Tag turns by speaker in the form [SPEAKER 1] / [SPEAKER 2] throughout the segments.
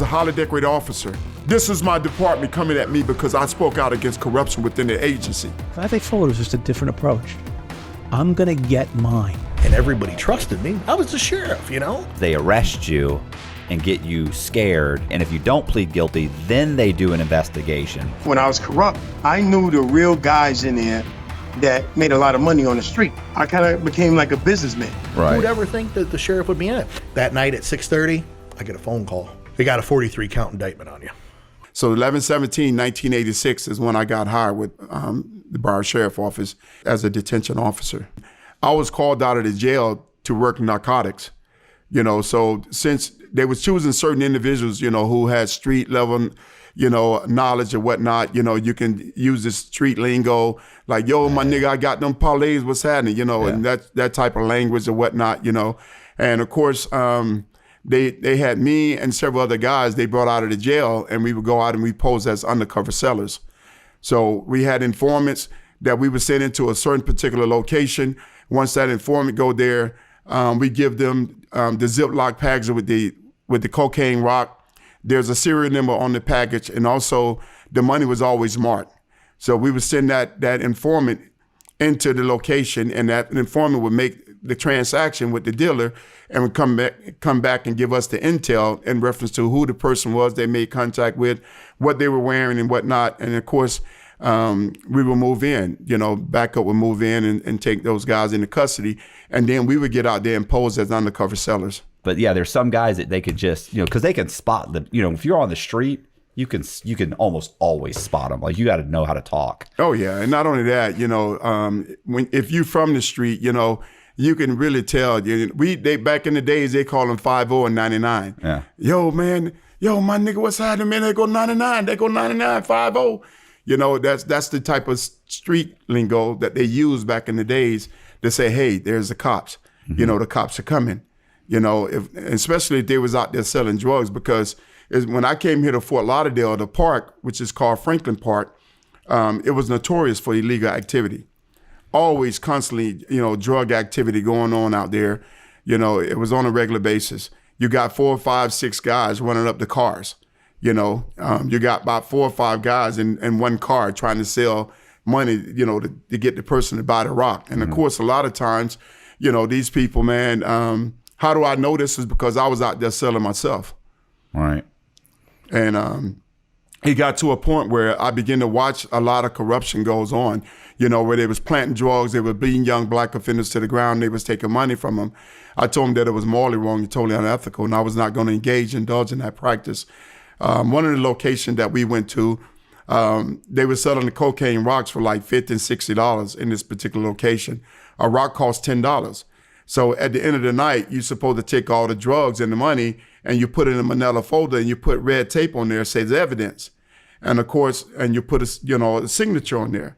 [SPEAKER 1] a highly decorated officer. This is my department coming at me because I spoke out against corruption within the agency.
[SPEAKER 2] I think forward was just a different approach. I'm gonna get mine.
[SPEAKER 3] And everybody trusted me. I was the sheriff, you know?
[SPEAKER 4] They arrest you and get you scared, and if you don't plead guilty, then they do an investigation.
[SPEAKER 5] When I was corrupt, I knew the real guys in there that made a lot of money on the street. I kind of became like a businessman.
[SPEAKER 4] Right.
[SPEAKER 3] Who would ever think that the sheriff would be in it? That night at 6:30, I get a phone call. They got a 43 count indictment on you.
[SPEAKER 1] So 11/17/1986 is when I got hired with the Broward Sheriff Office as a detention officer. I was called out of the jail to work narcotics, you know, so since they was choosing certain individuals, you know, who had street level, you know, knowledge or whatnot, you know, you can use this street lingo, like, yo, my nigga, I got them parlays, what's happening, you know, and that type of language or whatnot, you know. And of course, they had me and several other guys they brought out of the jail, and we would go out and we posed as undercover sellers. So we had informants that we would send into a certain particular location. Once that informant go there, we give them the Ziploc package with the cocaine rock. There's a serial number on the package, and also the money was always marked. So we would send that informant into the location, and that informant would make the transaction with the dealer and would come back and give us the intel in reference to who the person was they made contact with, what they were wearing and whatnot. And of course, we would move in, you know, backup would move in and take those guys into custody. And then we would get out there and pose as undercover sellers.
[SPEAKER 4] But yeah, there's some guys that they could just, you know, because they can spot the, you know, if you're on the street, you can almost always spot them. Like, you got to know how to talk.
[SPEAKER 1] Oh yeah, and not only that, you know, if you're from the street, you know, you can really tell. They back in the days they call them 50 and 99.
[SPEAKER 4] Yeah.
[SPEAKER 1] Yo man, my nigga, what's happening, man? They go 99, 50. You know, that's the type of street lingo that they used back in the days to say, hey, there's the cops. Mm-hmm. You know, the cops are coming. You know, especially if they was out there selling drugs, because when I came here to Fort Lauderdale, the park, which is called Franklin Park, it was notorious for illegal activity. Always, constantly, you know, drug activity going on out there. You know, it was on a regular basis. You got 4, 5, 6 guys running up the cars. You know, you got about 4 or 5 guys in one car trying to sell money, you know, to get the person to buy the rock. And of course, a lot of times, you know, these people, man, how do I know this? Is because I was out there selling myself.
[SPEAKER 4] All right.
[SPEAKER 1] And it got to a point where I began to watch a lot of corruption goes on, you know, where they was planting drugs, they were beating young black offenders to the ground, they was taking money from them. I told them that it was morally wrong and totally unethical, and I was not going to indulge in that practice. One of the locations that we went to, they were selling the cocaine rocks for like $50 and $60 in this particular location. A rock cost $10. So at the end of the night, you're supposed to take all the drugs and the money and you put it in a manila folder and you put red tape on there, says evidence. And of course, and you put a signature on there.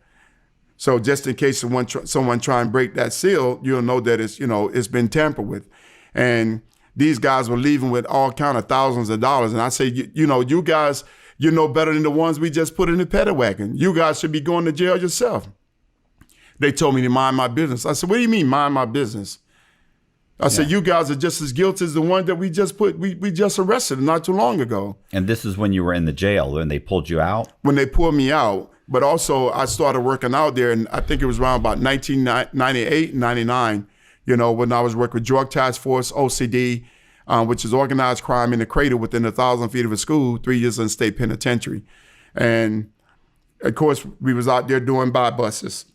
[SPEAKER 1] So just in case someone try and break that seal, you'll know that it's been tampered with. And these guys were leaving with all kind of thousands of dollars. And I say, you guys, you know better than the ones we just put in the paddy wagon. You guys should be going to jail yourself. They told me to mind my business. I said, what do you mean mind my business? I said, you guys are just as guilty as the one that we just arrested not too long ago.
[SPEAKER 4] And this is when you were in the jail, when they pulled you out?
[SPEAKER 1] When they pulled me out. But also I started working out there, and I think it was around about 1998, 99, you know, when I was working with Drug Task Force, OCD, which is organized crime in the cradle within 1,000 feet of a school, 3 years in state penitentiary. And of course, we was out there doing buy buses.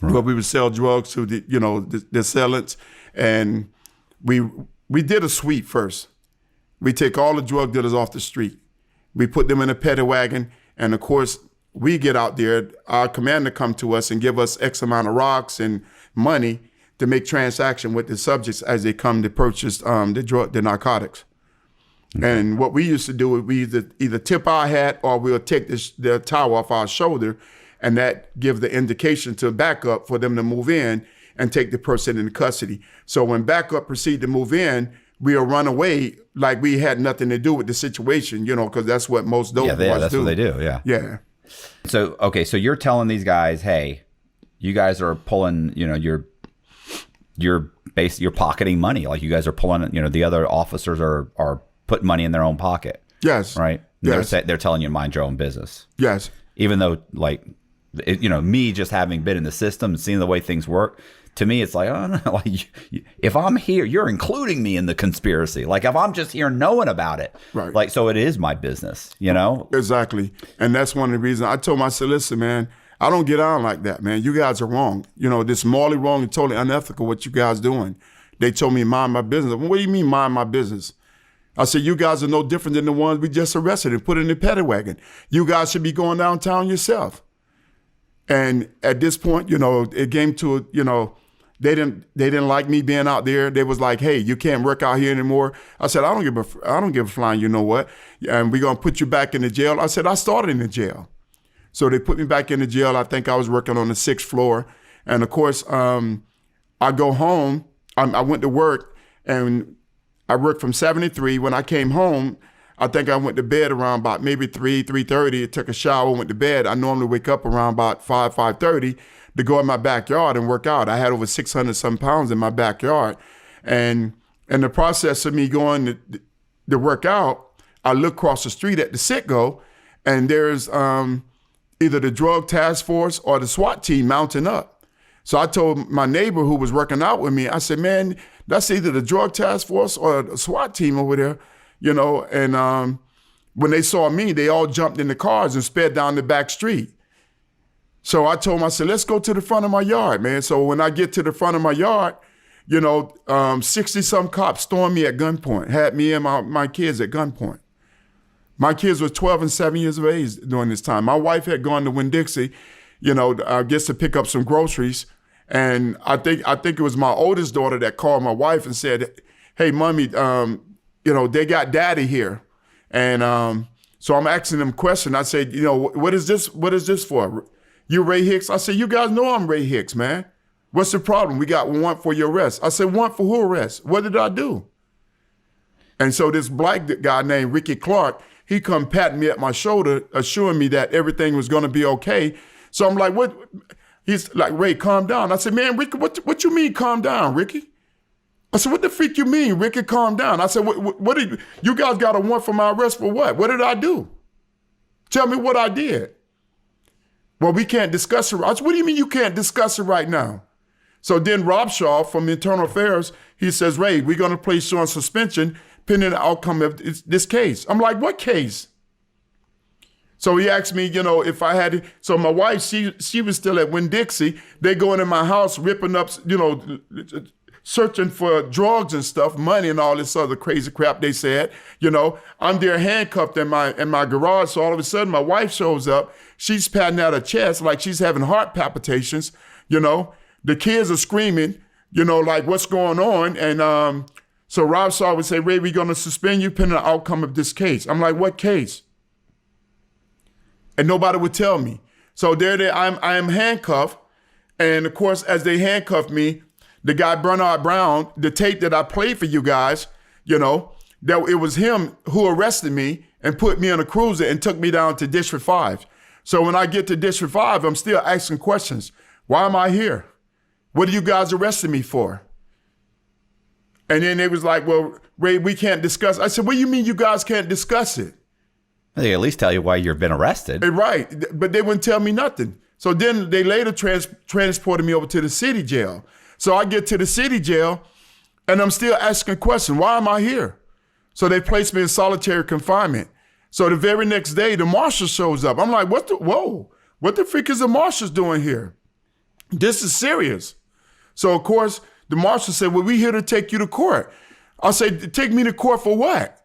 [SPEAKER 1] Right. Where we would sell drugs to the sellers, and we did a sweep first. We take all the drug dealers off the street. We put them in a paddy wagon, and of course, we get out there. Our commander come to us and give us X amount of rocks and money to make transaction with the subjects as they come to purchase the narcotics. Okay. And what we used to do is we either tip our hat or we'll take the towel off our shoulder, and that gives the indication to backup for them to move in and take the person into custody. So when backup proceed to move in, we'll run away like we had nothing to do with the situation, because that's what most dope boys do. Yeah, that's what
[SPEAKER 4] they do, yeah.
[SPEAKER 1] Yeah.
[SPEAKER 4] So, okay, so you're telling these guys, hey, you guys are pulling, you're pocketing money. Like, you guys are pulling, the other officers are putting money in their own pocket.
[SPEAKER 1] Yes.
[SPEAKER 4] Right.
[SPEAKER 1] Yes.
[SPEAKER 4] They're telling you to mind your own business.
[SPEAKER 1] Yes.
[SPEAKER 4] Even though, like, me just having been in the system and seeing the way things work, to me, it's like, oh, no, like, if I'm here, you're including me in the conspiracy. Like, if I'm just here knowing about it,
[SPEAKER 1] Right.
[SPEAKER 4] like, so it is my business,
[SPEAKER 1] Exactly. And that's one of the reasons I told myself, listen, man, I don't get on like that, man. You guys are wrong. This morally wrong and totally unethical what you guys doing. They told me mind my business. What do you mean mind my business? I said, you guys are no different than the ones we just arrested and put in the paddy wagon. You guys should be going downtown yourself. And at this point, it came to, they didn't like me being out there. They was like, hey, you can't work out here anymore. I said, I don't give a flying, you know what? And we're going to put you back in the jail. I said, I started in the jail. So they put me back in the jail. I think I was working on the 6th floor. And of course, I go home. I went to work and I worked from 7 to 3. When I came home, I think I went to bed around about maybe 3:30. I took a shower, went to bed. I normally wake up around about 5:30 to go in my backyard and work out. I had over 600 some pounds in my backyard. And in the process of me going to work out, I look across the street at the Citgo, and there's either the drug task force or the SWAT team mounting up. So I told my neighbor who was working out with me, I said, man, that's either the drug task force or the SWAT team over there, and when they saw me, they all jumped in the cars and sped down the back street. So I told them, I said, let's go to the front of my yard, man. So when I get to the front of my yard, 60-some cops stormed me at gunpoint, had me and my kids at gunpoint. My kids were 12 and 7 years of age during this time. My wife had gone to Winn-Dixie, just to pick up some groceries. And I think it was my oldest daughter that called my wife and said, hey, mommy, they got daddy here. And so I'm asking them a question. I said, what is this for? You Ray Hicks? I said, you guys know I'm Ray Hicks, man. What's the problem? We got warrant for your arrest. I said, warrant for who arrest? What did I do? And so this black guy named Ricky Clark, he come patting me at my shoulder, assuring me that everything was going to be okay. So I'm like, what? He's like, Ray, calm down. I said, man, Ricky, what you mean calm down, Ricky? I said, what the freak you mean, Ricky, calm down? I said, what did you guys got a warrant for my arrest for what? What did I do? Tell me what I did. Well, we can't discuss it. I said, what do you mean you can't discuss it right now? So then Rob Shaw from Internal Affairs, he says, Ray, we're going to place you on suspension pending the outcome of this case. I'm like, what case? So he asked me, if I had, so my wife, she was still at Winn-Dixie. They go into my house, ripping up, searching for drugs and stuff, money and all this other crazy crap they said. I'm there handcuffed in my garage. So all of a sudden my wife shows up. She's patting out her chest like she's having heart palpitations. The kids are screaming, like what's going on? And so Rob Shaw would say, Ray, we're going to suspend you pending the outcome of this case. I'm like, what case? And nobody would tell me. So I am handcuffed. And of course, as they handcuffed me, the guy Bernard Brown, the tape that I played for you guys, that it was him who arrested me and put me in a cruiser and took me down to District 5. So when I get to District 5, I'm still asking questions. Why am I here? What are you guys arresting me for? And then they was like, well, Ray, we can't discuss. I said, what do you mean you guys can't discuss it?
[SPEAKER 4] They at least tell you why you've been arrested.
[SPEAKER 1] Right, but they wouldn't tell me nothing. So then they later transported me over to the city jail. So I get to the city jail and I'm still asking questions. Why am I here? So they placed me in solitary confinement. So the very next day, the marshal shows up. I'm like, what the freak is the marshals doing here? This is serious. So of course, the marshal said, well, we're here to take you to court. I said, take me to court for what?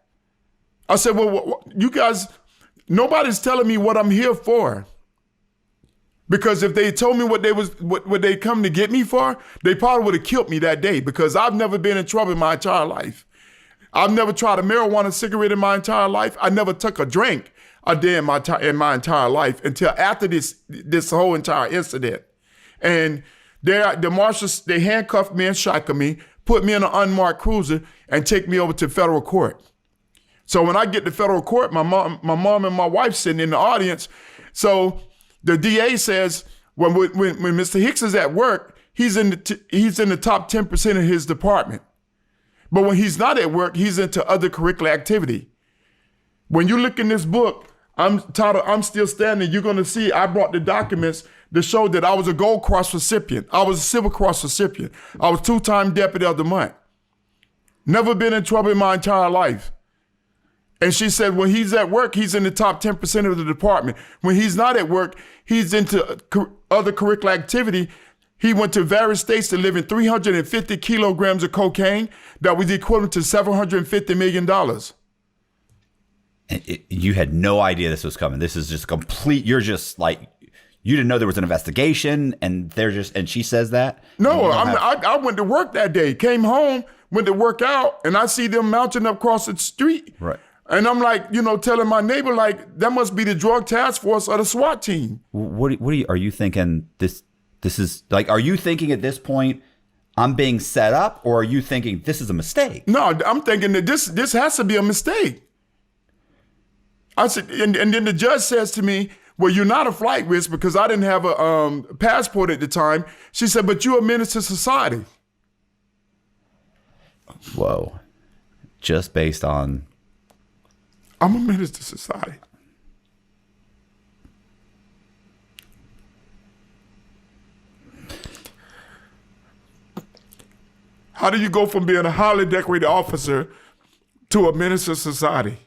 [SPEAKER 1] I said, well, you guys, nobody's telling me what I'm here for. Because if they told me what they come to get me for, they probably would have killed me that day because I've never been in trouble in my entire life. I've never tried a marijuana cigarette in my entire life. I never took a drink a day in my entire life until after this whole entire incident. And the marshals, they handcuffed me and shackled me, put me in an unmarked cruiser and take me over to federal court. So when I get to federal court, my mom and my wife sitting in the audience. So the DA says, when Mr. Hicks is at work, he's in the top 10% of his department. But when he's not at work, he's into other curricular activity. When you look in this book, I'm titled, I'm Still Standing, you're gonna see I brought the documents to show that I was a Gold Cross recipient. I was a Silver Cross recipient. I was 2-time Deputy of the Month. Never been in trouble in my entire life. And she said, when he's at work, he's in the top 10% of the department. When he's not at work, he's into other curricular activity. He went to various states to live in 350 kilograms of cocaine that was equivalent to $750 million.
[SPEAKER 4] You had no idea this was coming. This is just complete. You're just like, you didn't know there was an investigation, and and she says that.
[SPEAKER 1] No, I went to work that day, came home, went to work out, and I see them mounting up across the street.
[SPEAKER 4] Right.
[SPEAKER 1] And I'm like, telling my neighbor, like, that must be the drug task force or the SWAT team.
[SPEAKER 4] What are you thinking? This is like, are you thinking at this point, I'm being set up, or are you thinking this is a mistake?
[SPEAKER 1] No, I'm thinking that this has to be a mistake. I said, and then the judge says to me, well, you're not a flight risk because I didn't have a passport at the time. She said, but you're a menace to society.
[SPEAKER 4] Whoa. Just based on...
[SPEAKER 1] I'm a menace to society. How do you go from being a highly decorated officer to a menace to society?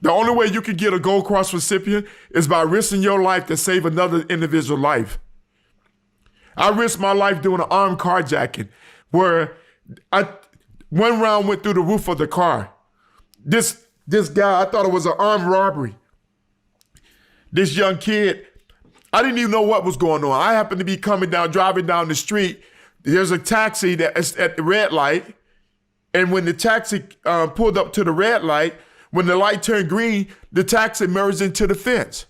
[SPEAKER 1] The only way you can get a Gold Cross recipient is by risking your life to save another individual life. I risked my life doing an armed carjacking where one round went through the roof of the car. This guy, I thought it was an armed robbery. This young kid, I didn't even know what was going on. I happened to be driving down the street. There's a taxi that's at the red light. And when the taxi pulled up to the red light, when the light turned green, the taxi merged into the fence.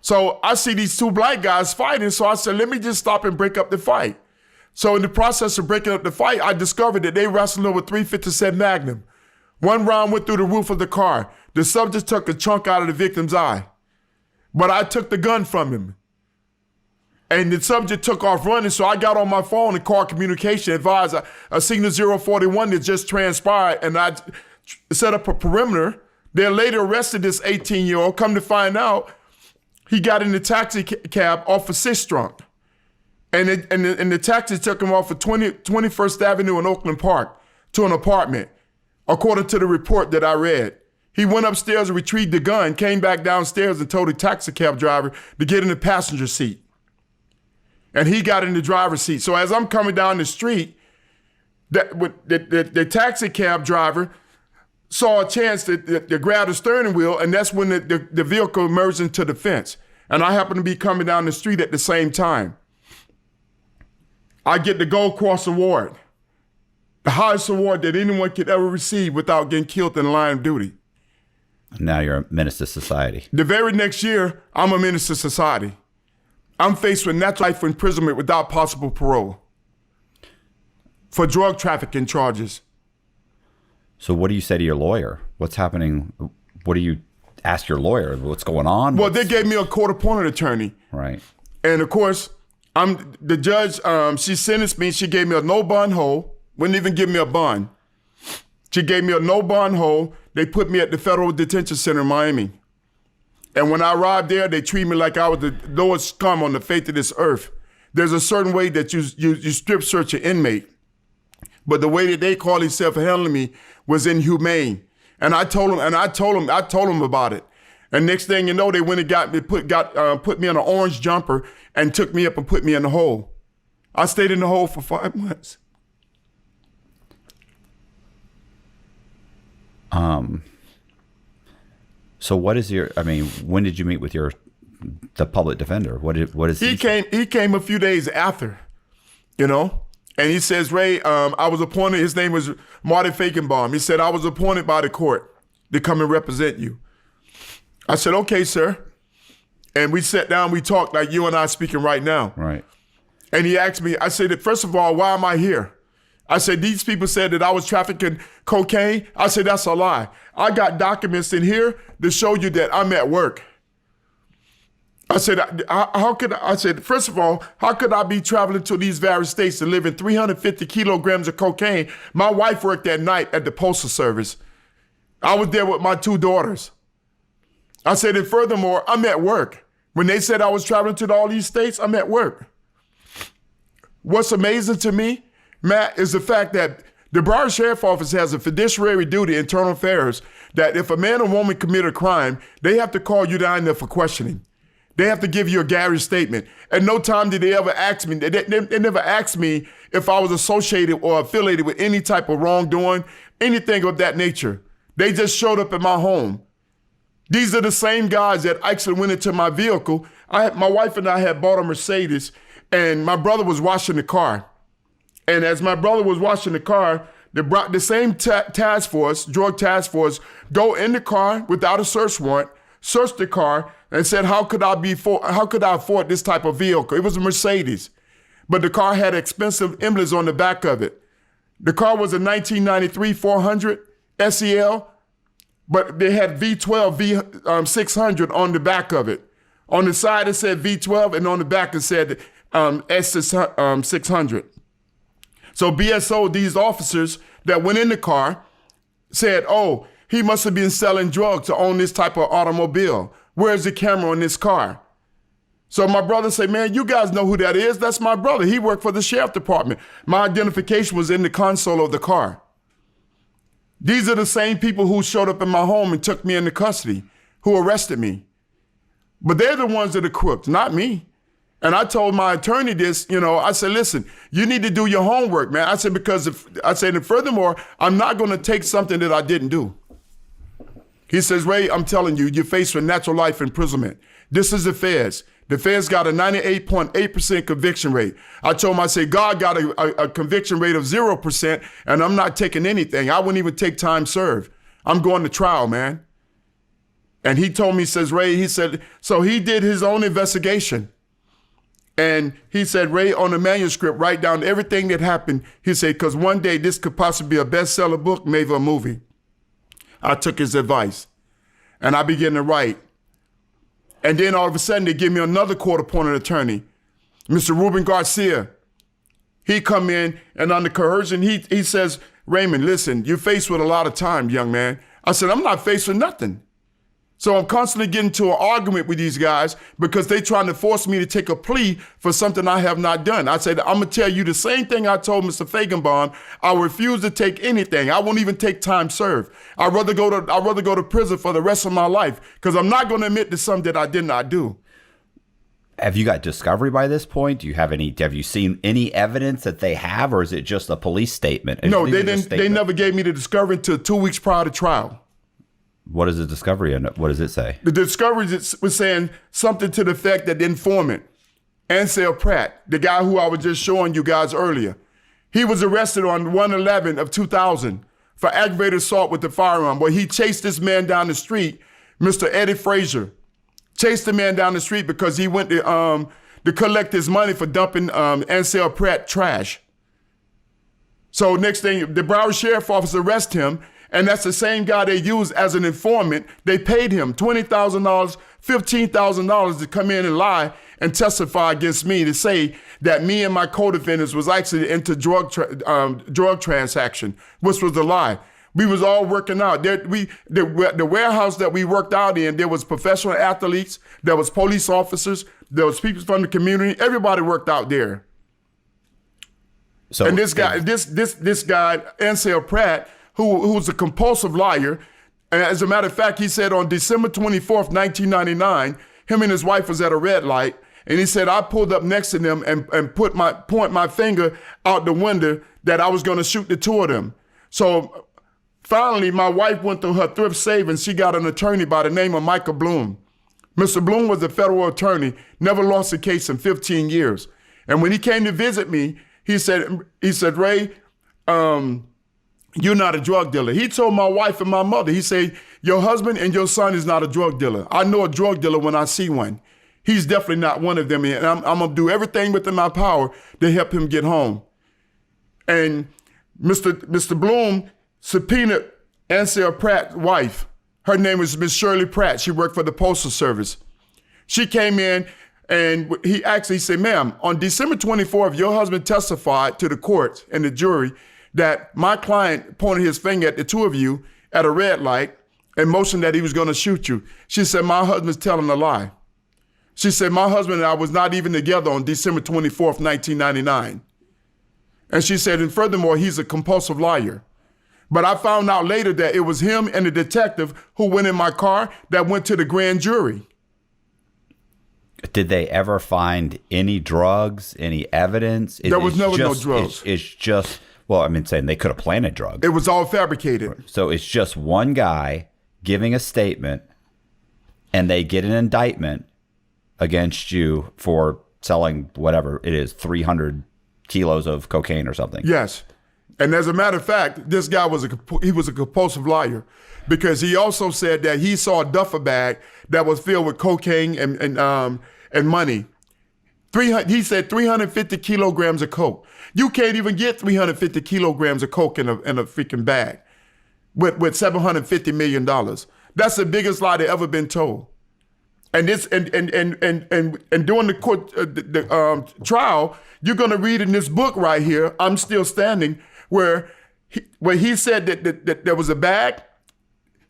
[SPEAKER 1] So I see these two black guys fighting. So I said, let me just stop and break up the fight. So in the process of breaking up the fight, I discovered that they wrestled with .357 Magnum. One round went through the roof of the car. The subject took a chunk out of the victim's eye. But I took the gun from him. And the subject took off running, so I got on my phone and called communication, advised a signal 041 that just transpired, and I set up a perimeter. They later arrested this 18-year-old. Come to find out, he got in the taxi cab off of 6th Street. And the taxi took him off of 21st Avenue in Oakland Park to an apartment, according to the report that I read. He went upstairs and retrieved the gun, came back downstairs and told the taxi cab driver to get in the passenger seat. And he got in the driver's seat. So as I'm coming down the street, the taxi cab driver saw a chance to grab the steering wheel, and that's when the vehicle emerged into the fence. And I happened to be coming down the street at the same time. I get the Gold Cross Award, the highest award that anyone could ever receive without getting killed in the line of duty.
[SPEAKER 4] Now you're a menace to society.
[SPEAKER 1] The very next year, I'm a menace to society. I'm faced with natural life imprisonment without possible parole for drug trafficking charges.
[SPEAKER 4] So what do you say to your lawyer? What's happening? What do you ask your lawyer? What's going on?
[SPEAKER 1] Well, they gave me a court-appointed attorney.
[SPEAKER 4] Right.
[SPEAKER 1] And of course, the judge, she sentenced me. She gave me a no-bond hold. Wouldn't even give me a bond. She gave me a no-bond hold. They put me at the Federal Detention Center in Miami. And when I arrived there, they treated me like I was the lowest scum on the face of this earth. There's a certain way that you strip search an inmate. But the way that they call themselves handling me was inhumane. And I told them about it. And next thing you know, they went and put me in an orange jumper and took me up and put me in the hole. I stayed in the hole for 5 months.
[SPEAKER 2] So what is when did you meet with the public defender? What is
[SPEAKER 1] he came a few days after, and he says, Ray, I was appointed, his name was Marty Fakenbaum. He said, I was appointed by the court to come and represent you. I said, okay, sir. And we sat down, we talked like you and I speaking right now.
[SPEAKER 2] Right.
[SPEAKER 1] And he asked me, I said, first of all, why am I here? I said, these people said that I was trafficking cocaine. I said, that's a lie. I got documents in here to show you that I'm at work. I said, I said, first of all, how could I be traveling to these various states to live in 350 kilograms of cocaine? My wife worked that night at the Postal Service. I was there with my 2 daughters. I said, and furthermore, I'm at work. When they said I was traveling to all these states, I'm at work. What's amazing to me, Matt, is the fact that the Broward Sheriff Office has a fiduciary duty, internal affairs, that if a man or woman commit a crime, they have to call you down there for questioning. They have to give you a garage statement. At no time did they ever ask me, they never asked me if I was associated or affiliated with any type of wrongdoing, anything of that nature. They just showed up at my home. These are the same guys that actually went into my vehicle. My wife and I had bought a Mercedes, and my brother was washing the car. And as my brother was washing the car, the same task force, drug task force, go in the car without a search warrant, searched the car, and said, how could I afford this type of vehicle? It was a Mercedes, but the car had expensive emblems on the back of it. The car was a 1993 400 SEL, but they had V12 600 on the back of it. On the side it said V12, and on the back it said S600. So BSO, these officers that went in the car said, oh, he must have been selling drugs to own this type of automobile. Where's the camera on this car? So my brother said, man, you guys know who that is. That's my brother. He worked for the sheriff department. My identification was in the console of the car. These are the same people who showed up in my home and took me into custody, who arrested me. But they're the ones that are crooks, not me. And I told my attorney this, I said, listen, you need to do your homework, man. I said, and furthermore, I'm not going to take something that I didn't do. He says, Ray, I'm telling you, you're faced with natural life imprisonment. This is the feds. The feds got a 98.8% conviction rate. I told him, I said, God got a conviction rate of 0%, and I'm not taking anything. I wouldn't even take time served. I'm going to trial, man. And he told me, he says, Ray, he said, so he did his own investigation. And he said, Ray, on the manuscript, write down everything that happened. He said, because one day this could possibly be a bestseller book, maybe a movie. I took his advice and I began to write. And then all of a sudden they give me another court-appointed attorney, Mr. Ruben Garcia. He come in and under coercion, he says, Raymond, listen, you're faced with a lot of time, young man. I said, I'm not faced with nothing. So I'm constantly getting into an argument with these guys because they're trying to force me to take a plea for something I have not done. I said, I'm going to tell you the same thing I told Mr. Fagenbaum. I refuse to take anything. I won't even take time served. I'd rather go to prison for the rest of my life because I'm not going to admit to something that I did not do.
[SPEAKER 4] Have you got discovery by this point? Have you seen any evidence that they have, or is it just a police statement?
[SPEAKER 1] No, they didn't. They never gave me the discovery until 2 weeks prior to trial.
[SPEAKER 4] What is the discovery and what does it say?
[SPEAKER 1] The discovery was saying something to the effect that the informant, Ansel Pratt, the guy who I was just showing you guys earlier, he was arrested on 1/11 of 2000 for aggravated assault with the firearm, where he chased this man down the street, Mr. Eddie Frazier, chased the man down the street because he went to collect his money for dumping Ansel Pratt trash. So next thing, the Broward Sheriff Office arrested him. And that's the same guy they used as an informant. They paid him $20,000, $15,000 to come in and lie and testify against me to say that me and my co-defendants was actually into drug transaction, which was a lie. We was all working out. The warehouse that we worked out in, there was professional athletes, there was police officers, there was people from the community. Everybody worked out there. So, and this guy, Ansel Pratt, who's a compulsive liar. And as a matter of fact, he said on December 24th, 1999, him and his wife was at a red light. And he said, I pulled up next to them and point my finger out the window that I was going to shoot the two of them. So finally, my wife went through her thrift savings. She got an attorney by the name of Michael Bloom. Mr. Bloom was a federal attorney, never lost a case in 15 years. And when he came to visit me, he said, Ray, you're not a drug dealer. He told my wife and my mother, he said, your husband and your son is not a drug dealer. I know a drug dealer when I see one. He's definitely not one of them. And I'm going to do everything within my power to help him get home. And Mr. Bloom subpoenaed Ansel Pratt's wife. Her name was Miss Shirley Pratt. She worked for the Postal Service. She came in and he actually said, ma'am, on December 24th, your husband testified to the court and the jury that my client pointed his finger at the two of you at a red light and motioned that he was going to shoot you. She said, my husband's telling a lie. She said, my husband and I was not even together on December 24th, 1999. And she said, and furthermore, he's a compulsive liar. But I found out later that it was him and the detective who went in my car that went to the grand jury.
[SPEAKER 4] Did they ever find any drugs, any evidence?
[SPEAKER 1] There was never no drugs.
[SPEAKER 4] It's just, well, I mean, saying they could have planted drugs.
[SPEAKER 1] It was all fabricated.
[SPEAKER 4] So it's just one guy giving a statement, and they get an indictment against you for selling whatever it is, 300 kilos of cocaine or something.
[SPEAKER 1] Yes. And as a matter of fact, this guy was a compulsive liar, because he also said that he saw a duffel bag that was filled with cocaine and money. He said 350 kilograms of coke. You can't even get 350 kilograms of coke in a freaking bag with $750 million. That's the biggest lie that ever been told. And this and during the court trial, you're gonna read in this book right here, I'm Still Standing, where he said that there was a bag.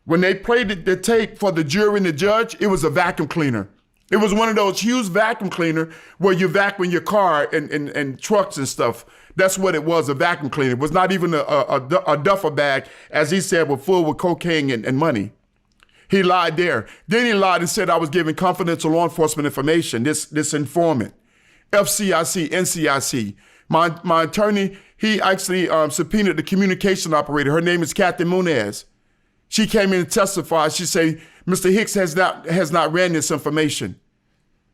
[SPEAKER 1] When they played the tape for the jury and the judge, it was a vacuum cleaner. It was one of those huge vacuum cleaner where you vacuum your car and trucks and stuff. That's what it was, a vacuum cleaner. It was not even a duffel bag, as he said, was full with cocaine and money. He lied there. Then he lied and said I was giving confidential law enforcement information, this informant. FCIC, NCIC. My attorney, he actually subpoenaed the communication operator. Her name is Captain Munez. She came in and testified. She said, Mr. Hicks has not ran this information.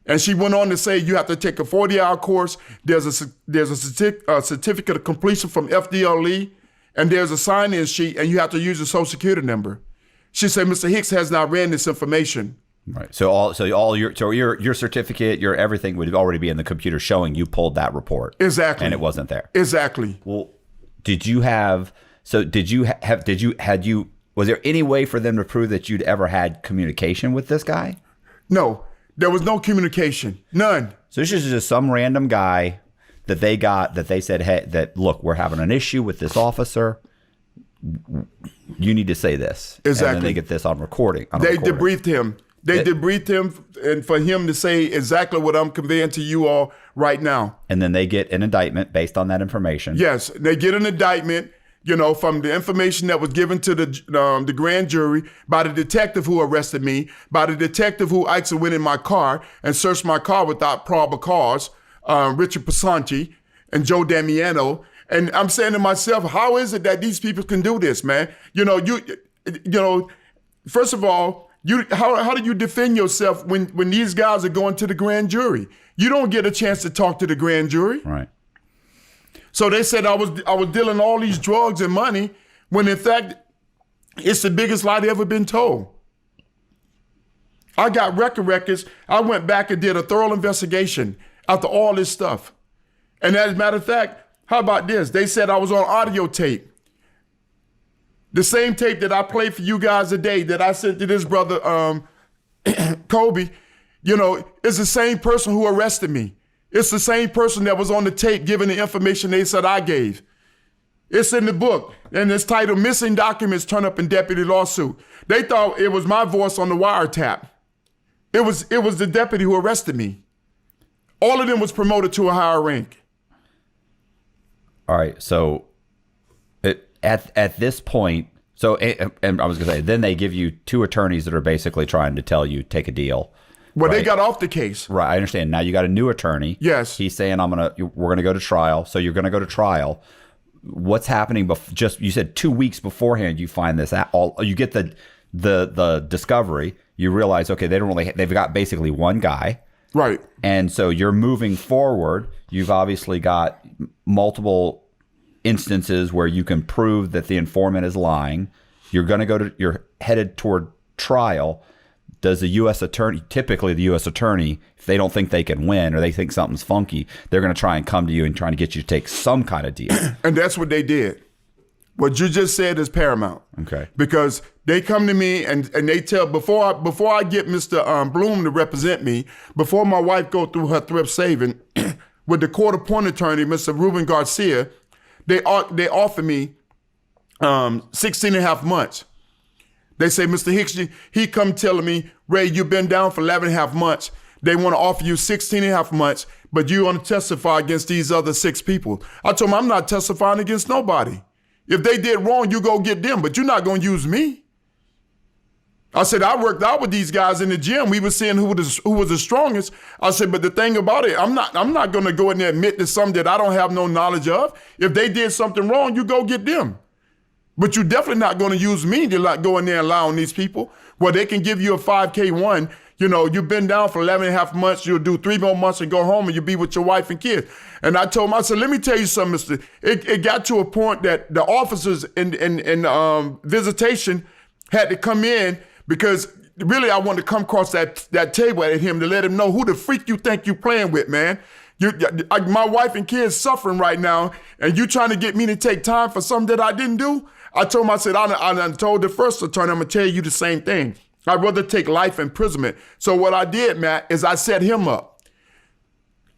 [SPEAKER 1] And she went on to say, you have to take a 40-hour course. There's a certificate of completion from FDLE, and there's a sign-in sheet, and you have to use a social security number. She said, Mr. Hicks has not ran this information.
[SPEAKER 4] Right. So your certificate, your everything would already be in the computer showing you pulled that report.
[SPEAKER 1] Exactly.
[SPEAKER 4] And it wasn't there.
[SPEAKER 1] Exactly.
[SPEAKER 4] Well, was there any way for them to prove that you'd ever had communication with this guy?
[SPEAKER 1] No, there was no communication. None.
[SPEAKER 4] So this is just some random guy that they got, that they said, hey, look, we're having an issue with this officer. You need to say this.
[SPEAKER 1] Exactly.
[SPEAKER 4] And then they get this on recording.
[SPEAKER 1] Debriefed him. They debriefed him, and for him to say exactly what I'm conveying to you all right now.
[SPEAKER 4] And then they get an indictment based on that information.
[SPEAKER 1] Yes, they get an indictment, from the information that was given to the grand jury by the detective who arrested me, by the detective who actually went in my car and searched my car without probable cause, Richard Pasanti and Joe Damiano. And I'm saying to myself, how is it that these people can do this, man? First of all, how do you defend yourself when these guys are going to the grand jury? You don't get a chance to talk to the grand jury.
[SPEAKER 4] Right.
[SPEAKER 1] So they said I was dealing all these drugs and money, when in fact, it's the biggest lie they ever been told. I got records. I went back and did a thorough investigation after all this stuff. And as a matter of fact, how about this? They said I was on audio tape. The same tape that I played for you guys today that I sent to this brother, Kobe, it's the same person who arrested me. It's the same person that was on the tape giving the information they said I gave. It's in the book, and it's titled Missing Documents Turn Up in Deputy Lawsuit. They thought it was my voice on the wiretap. It was the deputy who arrested me. All of them was promoted to a higher rank.
[SPEAKER 4] All right, so at this point, and I was going to say, then they give you two attorneys that are basically trying to tell you, take a deal.
[SPEAKER 1] Well,
[SPEAKER 4] right?
[SPEAKER 1] They got off the case.
[SPEAKER 4] Right, I understand. Now you got a new attorney.
[SPEAKER 1] Yes.
[SPEAKER 4] He's saying, we're going to go to trial, so you're going to go to trial. What's happening? You said 2 weeks beforehand you find this out. You get the discovery. You realize, okay, they've got basically one guy.
[SPEAKER 1] Right.
[SPEAKER 4] And so you're moving forward. You've obviously got multiple instances where you can prove that the informant is lying. You're headed toward trial. Does the U.S. attorney, typically the U.S. attorney, if they don't think they can win or they think something's funky, they're going to try and come to you and try to get you to take some kind of deal.
[SPEAKER 1] And that's what they did. What you just said is paramount.
[SPEAKER 4] Okay.
[SPEAKER 1] Because they come to me and they tell, before I get Mr. Bloom to represent me, before my wife go through her thrift saving, with the court-appointed attorney, Mr. Ruben Garcia, they offer me 16 and a half months. They say, Mr. Hicks, he come telling me, Ray, you've been down for 11 and a half months. They want to offer you 16 and a half months, but you want to testify against these other 6 people. I told them, I'm not testifying against nobody. If they did wrong, you go get them, but you're not going to use me. I said, I worked out with these guys in the gym. We were seeing who was the strongest. I said, but the thing about it, I'm not going to go in there and admit to something that I don't have no knowledge of. If they did something wrong, you go get them. But you're definitely not going to use me to like go in there and lie on these people. Well, they can give you a 5K1. You know, you've been down for 11 and a half months. You'll do 3 more months and go home and you'll be with your wife and kids. And I told him, I said, let me tell you something, mister. It got to a point that the officers in visitation had to come in because really I wanted to come across that table at him to let him know who the freak you think you playing with, man. My wife and kids suffering right now, and you trying to get me to take time for something that I didn't do? I told him, I said, I told the first attorney, I'm going to tell you the same thing. I'd rather take life imprisonment. So what I did, Matt, is I set him up.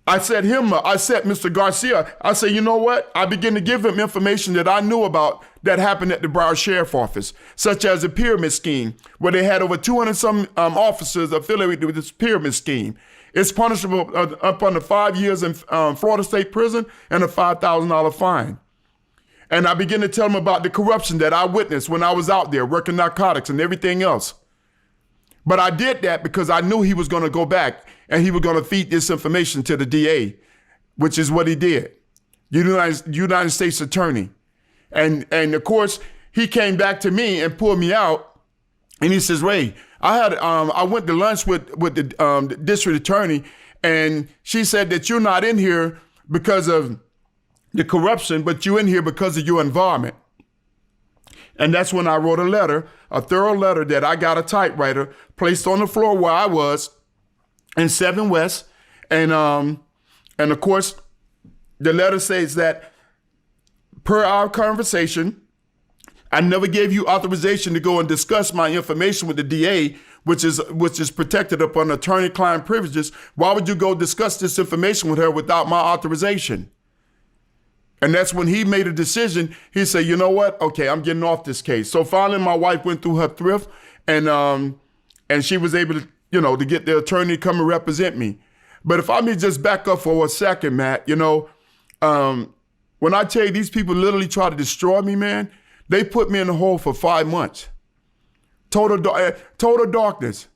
[SPEAKER 1] I set Mr. Garcia. I said, you know what? I began to give him information that I knew about that happened at the Broward Sheriff Office, such as a pyramid scheme, where they had over 200 some officers affiliated with this pyramid scheme. It's punishable up under 5 years in Florida State Prison and a $5,000 fine. And I began to tell him about the corruption that I witnessed when I was out there working narcotics and everything else. But I did that because I knew he was going to go back and he was going to feed this information to the DA, which is what he did, United States Attorney. And of course, he came back to me and pulled me out. And he says, Ray, I went to lunch with the district attorney, and she said that you're not in here because of the corruption, but you're in here because of your environment. And that's when I wrote a thorough letter that I got a typewriter placed on the floor where I was in 7 West. And of course, the letter says that per our conversation, I never gave you authorization to go and discuss my information with the DA, which is protected upon attorney-client privileges. Why would you go discuss this information with her without my authorization? And that's when he made a decision. He said, you know what? Okay, I'm getting off this case. So finally, my wife went through her thrift, and she was able to, to get the attorney to come and represent me. But if I may just back up for a second, Matt, when I tell you these people literally try to destroy me, man, they put me in the hole for 5 months. Total darkness.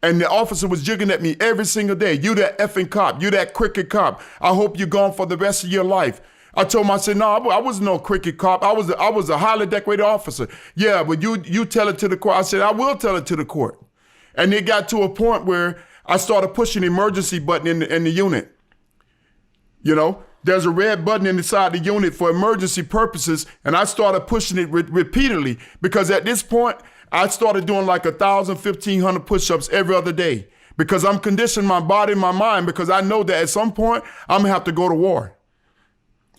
[SPEAKER 1] And the officer was jigging at me every single day. You that effing cop. You that cricket cop. I hope you're gone for the rest of your life. I told him, I said, no, I wasn't no cricket cop. I was a highly decorated officer. Yeah, but you tell it to the court. I said, I will tell it to the court. And it got to a point where I started pushing the emergency button in the unit. There's a red button inside the unit for emergency purposes, and I started pushing it repeatedly because at this point, I started doing like 1,000, 1,500 push-ups every other day because I'm conditioning my body and my mind because I know that at some point, I'm going to have to go to war.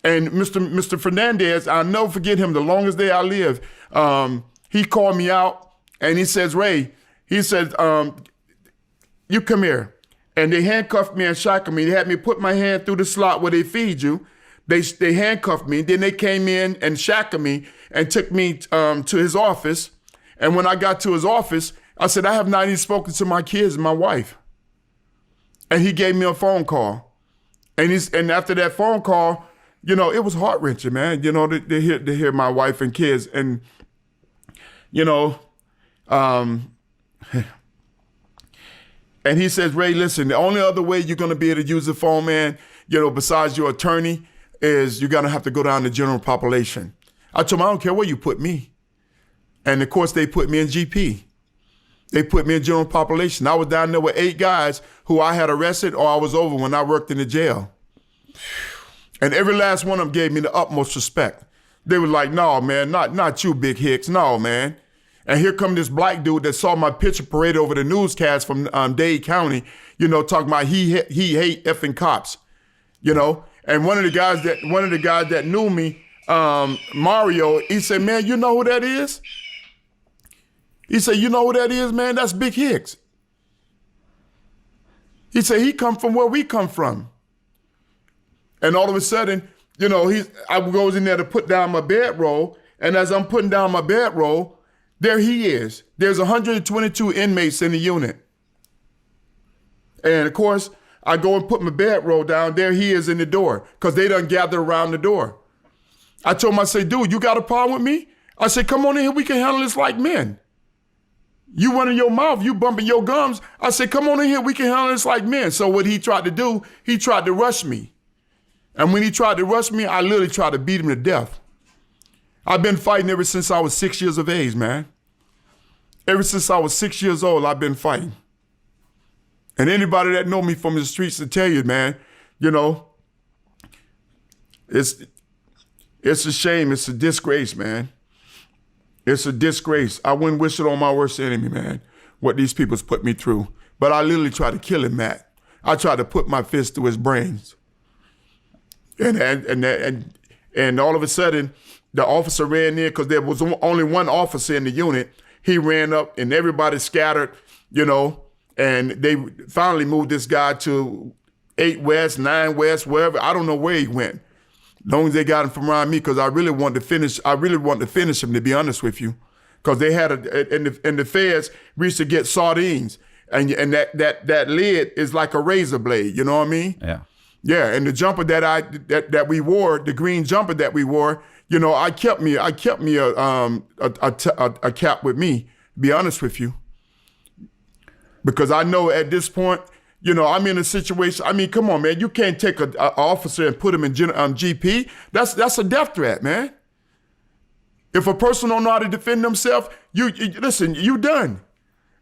[SPEAKER 1] And Mr. Fernandez, I'll never forget him the longest day I live. He called me out and he says, Ray, he said, you come here. And they handcuffed me and shackled me. They had me put my hand through the slot where they feed you. They handcuffed me. Then they came in and shackled me and took me to his office. And when I got to his office, I said, I have not even spoken to my kids and my wife. And he gave me a phone call. And after that phone call, it was heart-wrenching, man, to hear my wife and kids. And, and he says, Ray, listen, the only other way you're going to be able to use the phone, man, besides your attorney, is you're going to have to go down to general population. I told him, I don't care where you put me. And, of course, they put me in GP. They put me in general population. I was down there with 8 guys who I had arrested or I was over when I worked in the jail. And every last one of them gave me the utmost respect. They were like, no, man, not you, Big Hicks. No, man. And here come this black dude that saw my picture paraded over the newscast from Dade County, talking about he hate effing cops, And one of the guys that knew me, Mario, he said, man, you know who that is? He said, you know who that is, man? That's Big Hicks. He said, he come from where we come from. And all of a sudden, you know, I goes in there to put down my bedroll, and as I'm putting down my bedroll, there he is. There's 122 inmates in the unit. And of course, I go and put my bedroll down, there he is in the door, because they done gathered around the door. I told him, I said, dude, you got a problem with me? I said, come on in here, we can handle this like men. You running your mouth, you bumping your gums. I said, come on in here, we can handle this like men. So what he tried to do, he tried to rush me. And when he tried to rush me, I literally tried to beat him to death. I've been fighting ever since I was 6 years of age, man. Ever since I was 6 years old, I've been fighting. And anybody that know me from the streets will tell you, man, you know, it's a shame, it's a disgrace, man. It's a disgrace. I wouldn't wish it on my worst enemy, man, what these people's put me through. But I literally tried to kill him, Matt. I tried to put my fist through his brains. And all of a sudden, the officer ran in, because there was only one officer in the unit. He ran up and everybody scattered, you know, and they finally moved this guy to 8 West, 9 West, wherever. I don't know where he went. As long as they got him from around me, because I really wanted to finish him, to be honest with you. Because they had in the feds, we used to get sardines, and that lid is like a razor blade, you know what I mean?
[SPEAKER 4] Yeah.
[SPEAKER 1] Yeah, and the jumper that we wore, the green jumper that we wore, you know, I kept me a cap with me, to be honest with you. Because I know at this point, you know, I'm in a situation. I mean, come on, man. You can't take an officer and put him in GP. That's a death threat, man. If a person don't know how to defend themselves, you listen, you done.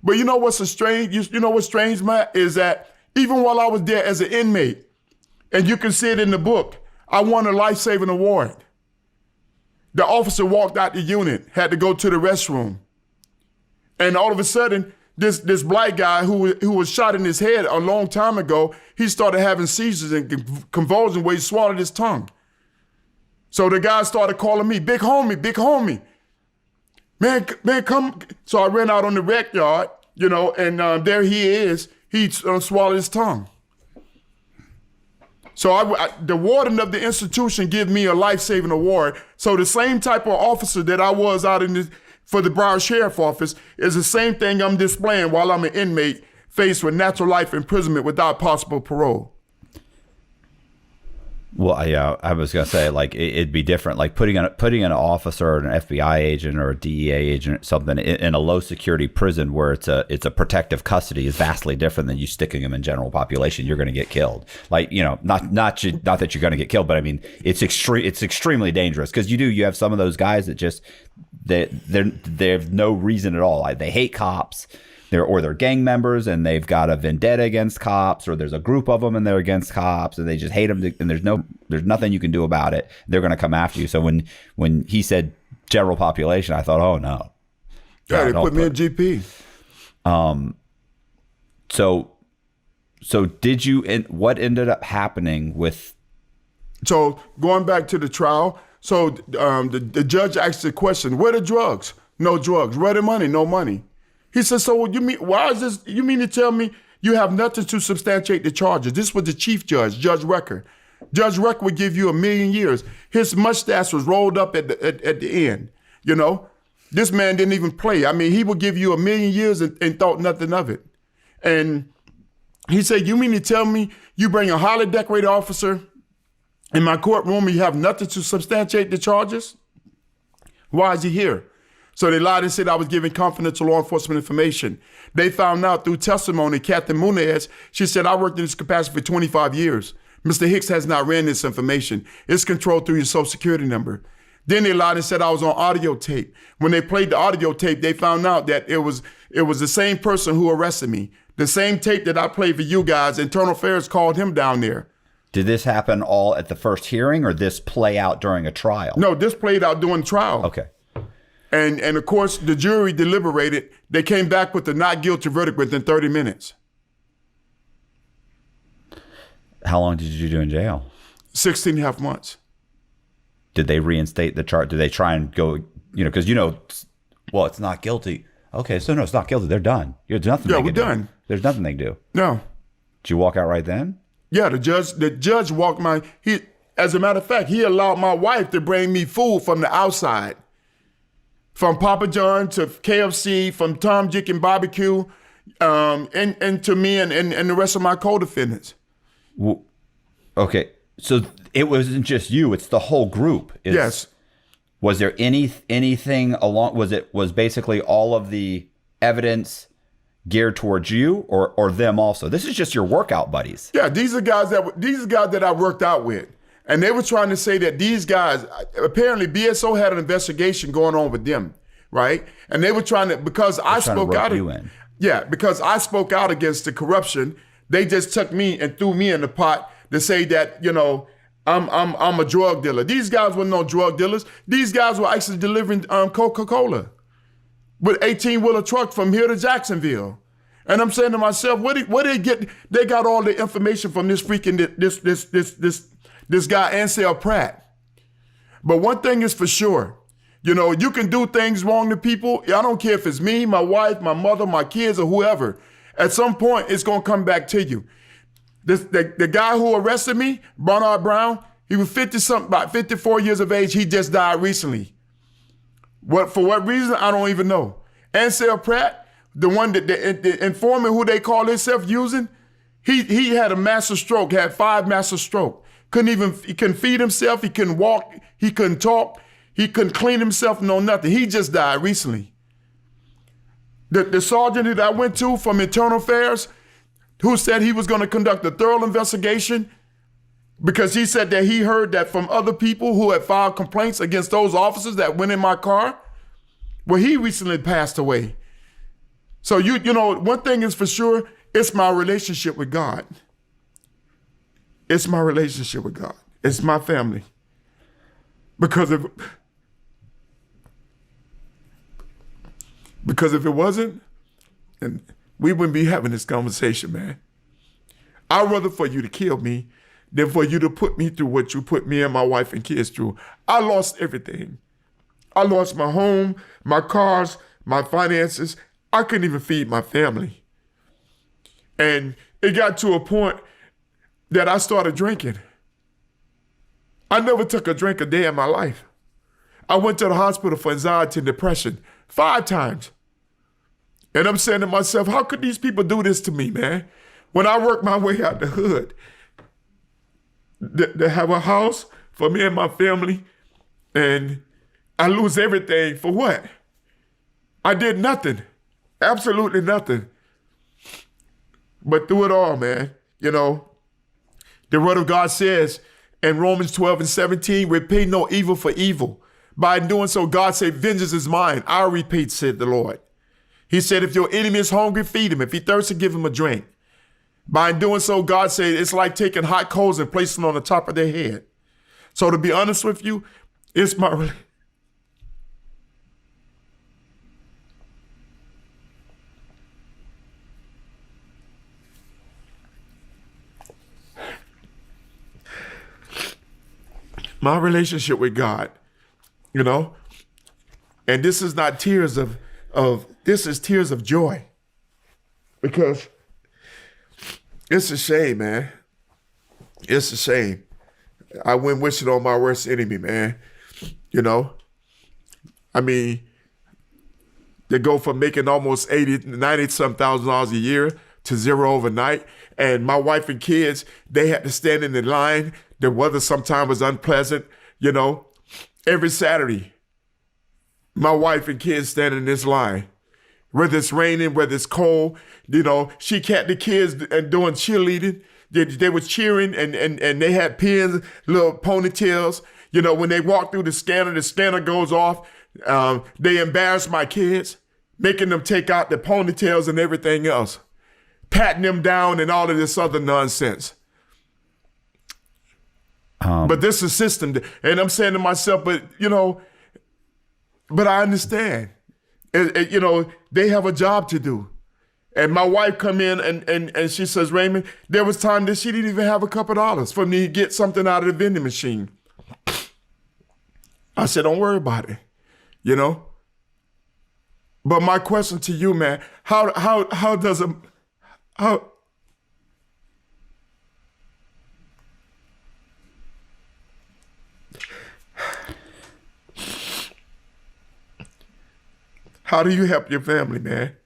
[SPEAKER 1] But you know what's strange? You know what's strange, Matt, is that even while I was there as an inmate, and you can see it in the book, I won a life-saving award. The officer walked out the unit, had to go to the restroom, and all of a sudden, This black guy who was shot in his head a long time ago, he started having seizures and convulsions where he swallowed his tongue. So the guy started calling me, big homie. Man, come. So I ran out on the rec yard, you know, and there he is. He swallowed his tongue. So the warden of the institution gave me a life-saving award. So the same type of officer that I was out for the Broward Sheriff Office is the same thing I'm displaying while I'm an inmate faced with natural life imprisonment without possible parole.
[SPEAKER 4] Well, yeah, I was gonna say, like, it'd be different. Like putting an officer or an FBI agent or a DEA agent or something in a low security prison where it's a protective custody is vastly different than you sticking them in general population. You're going to get killed. Like, you know, not that you're going to get killed, but I mean, it's extremely dangerous, because you have some of those guys that just they have no reason at all. Like, they hate cops. They're gang members, and they've got a vendetta against cops, or there's a group of them and they're against cops, and they just hate them, and there's nothing you can do about it. They're going to come after you. So when he said general population, I thought, oh no.
[SPEAKER 1] Yeah, they put me in GP.
[SPEAKER 4] So did you? What ended up happening with?
[SPEAKER 1] So going back to the trial, so the judge asked the question: where the drugs? No drugs. Where the money? No money. He said, so you mean, why is this? You mean to tell me you have nothing to substantiate the charges? This was the chief judge, Judge Rucker. Judge Rucker would give you 1,000,000 years. His mustache was rolled up at the end. You know, this man didn't even play. I mean, he would give you 1,000,000 years and thought nothing of it. And he said, you mean to tell me you bring a highly decorated officer in my courtroom and you have nothing to substantiate the charges? Why is he here? So they lied and said I was giving confidential law enforcement information. They found out through testimony, Captain Munez, she said, I worked in this capacity for 25 years. Mr. Hicks has not ran this information. It's controlled through your social security number. Then they lied and said I was on audio tape. When they played the audio tape, they found out that it was the same person who arrested me. The same tape that I played for you guys, Internal Affairs called him down there.
[SPEAKER 4] Did this happen all at the first hearing, or this play out during a trial?
[SPEAKER 1] No, this played out during trial.
[SPEAKER 4] Okay.
[SPEAKER 1] And of course, the jury deliberated. They came back with a not guilty verdict within 30 minutes.
[SPEAKER 4] How long did you do in jail?
[SPEAKER 1] 16 and a half months.
[SPEAKER 4] did they reinstate the charge? Did they try and go, because well, it's not guilty. Okay, so no, it's not guilty. They're done. There's nothing.
[SPEAKER 1] Yeah, we're done.
[SPEAKER 4] There's nothing they can do.
[SPEAKER 1] No.
[SPEAKER 4] Did you walk out right then?
[SPEAKER 1] Yeah, the judge walked as a matter of fact, he allowed my wife to bring me food from the outside. From Papa John to KFC, from Tom, Dick, and Barbecue, and to me and the rest of my co-defendants.
[SPEAKER 4] Well, okay, so it wasn't just you; it's the whole group.
[SPEAKER 1] Yes.
[SPEAKER 4] Was there anything along? Was basically all of the evidence geared towards you or them also? This is just your workout buddies.
[SPEAKER 1] Yeah, these are guys that I worked out with. And they were trying to say that these guys, apparently BSO had an investigation going on with them, right? And they were trying to, because I spoke out. Yeah, because I spoke out against the corruption, they just took me and threw me in the pot to say that, I'm a drug dealer. These guys were no drug dealers. These guys were actually delivering Coca-Cola with 18-wheeler truck from here to Jacksonville. And I'm saying to myself, where they get? They got all the information from this freaking this guy Ansel Pratt. But one thing is for sure, you can do things wrong to people. I don't care if it's me, my wife, my mother, my kids, or whoever. At some point, it's gonna come back to you. The guy who arrested me, Bernard Brown, he was 50-something, about 54 years of age. He just died recently. For what reason? I don't even know. Ansel Pratt, the one that the informant who they call himself using, he had a massive stroke, had 5 massive stroke. He couldn't feed himself, he couldn't walk, he couldn't talk, he couldn't clean himself, no nothing. He just died recently. The sergeant that I went to from Internal Affairs, who said he was going to conduct a thorough investigation because he said that he heard that from other people who had filed complaints against those officers that went in my car, well, he recently passed away. So one thing is for sure, it's my relationship with God. It's my relationship with God. It's my family. Because if it wasn't, then we wouldn't be having this conversation, man. I'd rather for you to kill me than for you to put me through what you put me and my wife and kids through. I lost everything. I lost my home, my cars, my finances. I couldn't even feed my family. And it got to a point that I started drinking. I never took a drink a day in my life. I went to the hospital for anxiety and depression 5 times. And I'm saying to myself, how could these people do this to me, man? When I worked my way out the hood, to have a house for me and my family, and I lose everything for what? I did nothing, absolutely nothing. But through it all, man, the word of God says in Romans 12:17, repay no evil for evil. By doing so, God said, vengeance is mine. I'll repay, said the Lord. He said, if your enemy is hungry, feed him. If he thirsty, give him a drink. By doing so, God said, it's like taking hot coals and placing them on the top of their head. So to be honest with you, it's my relationship with God, and this is not tears of this is tears of joy, because it's a shame, man. It's a shame. I wouldn't wish it on my worst enemy, man. I mean, they go from making almost 80, 90 some $1,000 a year to zero overnight. And my wife and kids, they had to stand in the line. The weather sometimes was unpleasant, Every Saturday, my wife and kids stand in this line. Whether it's raining, whether it's cold, she kept the kids and doing cheerleading. They were cheering and they had pins, little ponytails. When they walk through the scanner goes off. They embarrass my kids, making them take out the ponytails and everything else, patting them down and all of this other nonsense. But this is system, and I'm saying to myself, but I understand. They have a job to do. And my wife come in and she says, Raymond, there was time that she didn't even have a couple of dollars for me to get something out of the vending machine. I said, don't worry about it, you know? But my question to you, man, how does how do you help your family, man?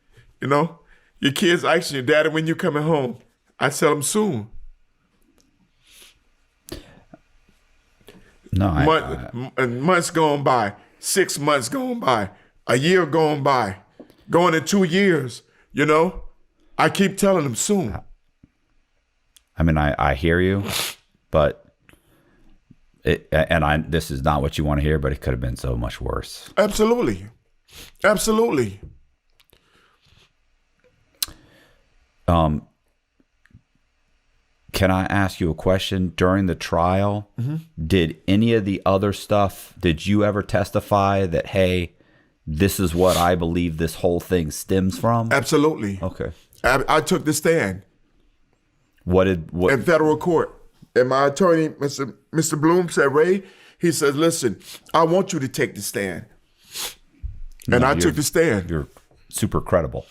[SPEAKER 1] You know, your kids ask you, Daddy, when you coming home? I tell them soon.
[SPEAKER 4] No,
[SPEAKER 1] Months going by, 6 months going by, a year going by, going in 2 years, you know? I keep telling them soon.
[SPEAKER 4] I mean, I hear you, but this is not what you want to hear, but it could have been so much worse.
[SPEAKER 1] Absolutely. Absolutely.
[SPEAKER 4] Can I ask you a question? During the trial, did any of the other stuff, did you ever testify that, hey, this is what I believe this whole thing stems from?
[SPEAKER 1] Absolutely.
[SPEAKER 4] Okay.
[SPEAKER 1] I took the stand.
[SPEAKER 4] What?
[SPEAKER 1] In federal court. And my attorney, Mr. Bloom, said, Ray, he says, listen, I want you to take the stand. And I took the stand.
[SPEAKER 4] You're super credible.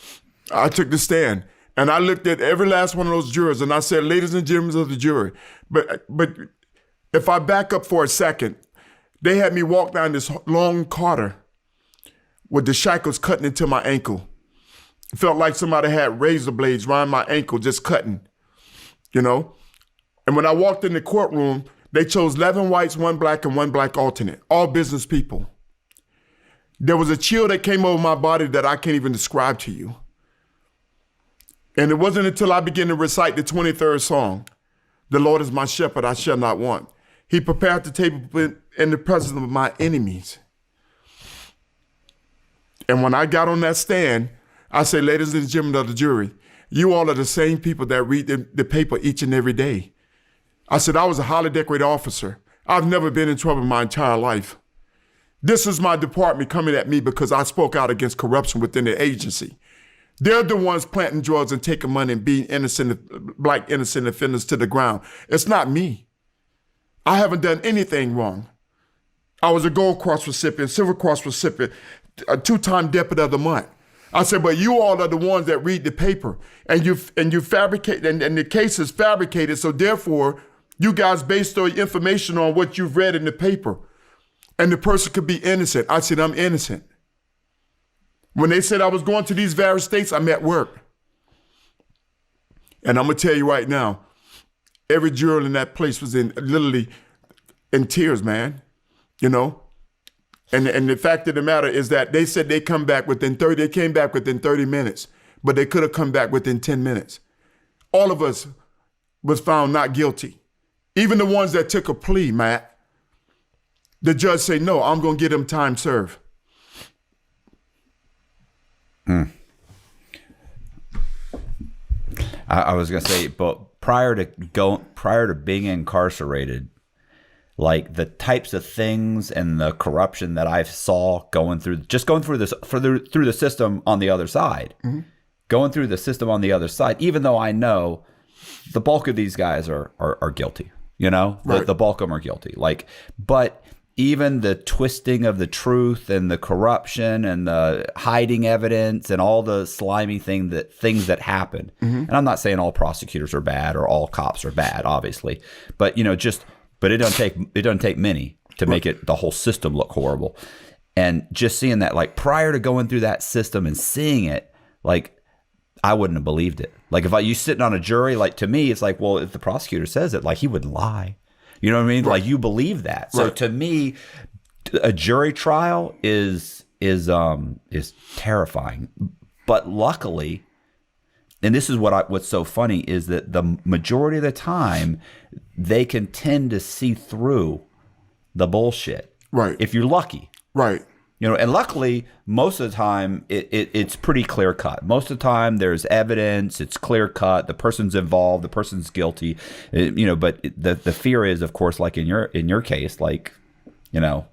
[SPEAKER 1] I took the stand. And I looked at every last one of those jurors and I said, ladies and gentlemen of the jury, but if I back up for a second, they had me walk down this long corridor with the shackles cutting into my ankle. It felt like somebody had razor blades around my ankle just cutting, you know? And when I walked in the courtroom, they chose 11 whites, 1 black, and 1 black alternate, all business people. There was a chill that came over my body that I can't even describe to you. And it wasn't until I began to recite the 23rd song, the Lord is my shepherd, I shall not want. He prepared the table in the presence of my enemies. And when I got on that stand, I said, ladies and gentlemen of the jury, you all are the same people that read the paper each and every day. I said, I was a highly decorated officer. I've never been in trouble in my entire life. This is my department coming at me because I spoke out against corruption within the agency. They're the ones planting drugs and taking money and being black innocent offenders to the ground. It's not me. I haven't done anything wrong. I was a Gold Cross recipient, Silver Cross recipient, a 2-time Deputy of the Month. I said, but you all are the ones that read the paper and you fabricate, and the case is fabricated, so therefore you guys based your information on what you've read in the paper. And the person could be innocent. I said, I'm innocent. When they said I was going to these various states, I'm at work. And I'm going to tell you right now, every juror in that place was literally in tears, man. You know? And the fact of the matter is that they said they came back within 30 minutes, but they could have come back within 10 minutes. All of us was found not guilty. Even the ones that took a plea, Matt. The judge said, no, I'm going to give them time served.
[SPEAKER 4] I was gonna say, but prior to being incarcerated, like the types of things and the corruption that I saw going through the system on the other side, going through the system on the other side, even though I know the bulk of these guys are guilty, you know,
[SPEAKER 1] right.
[SPEAKER 4] the bulk of them are guilty. But even the twisting of the truth and the corruption and the hiding evidence and all the slimy things that happen. And I'm not saying all prosecutors are bad or all cops are bad, obviously, but but it doesn't take many to make the whole system look horrible. And just seeing that, like prior to going through that system and seeing it, like I wouldn't have believed it. Like if you sitting on a jury, like to me, it's like, well, if the prosecutor says it, like he would lie. You know what I mean? Right. Like you believe that. So to me, a jury trial is terrifying. But luckily, and this is what's so funny is that the majority of the time they can tend to see through the bullshit.
[SPEAKER 1] Right.
[SPEAKER 4] If you're lucky.
[SPEAKER 1] Right.
[SPEAKER 4] You know, and luckily, most of the time, it's pretty clear cut. Most of the time, there's evidence. It's clear cut. The person's involved. The person's guilty. You know, but the fear is, of course, like in your case, like, you know,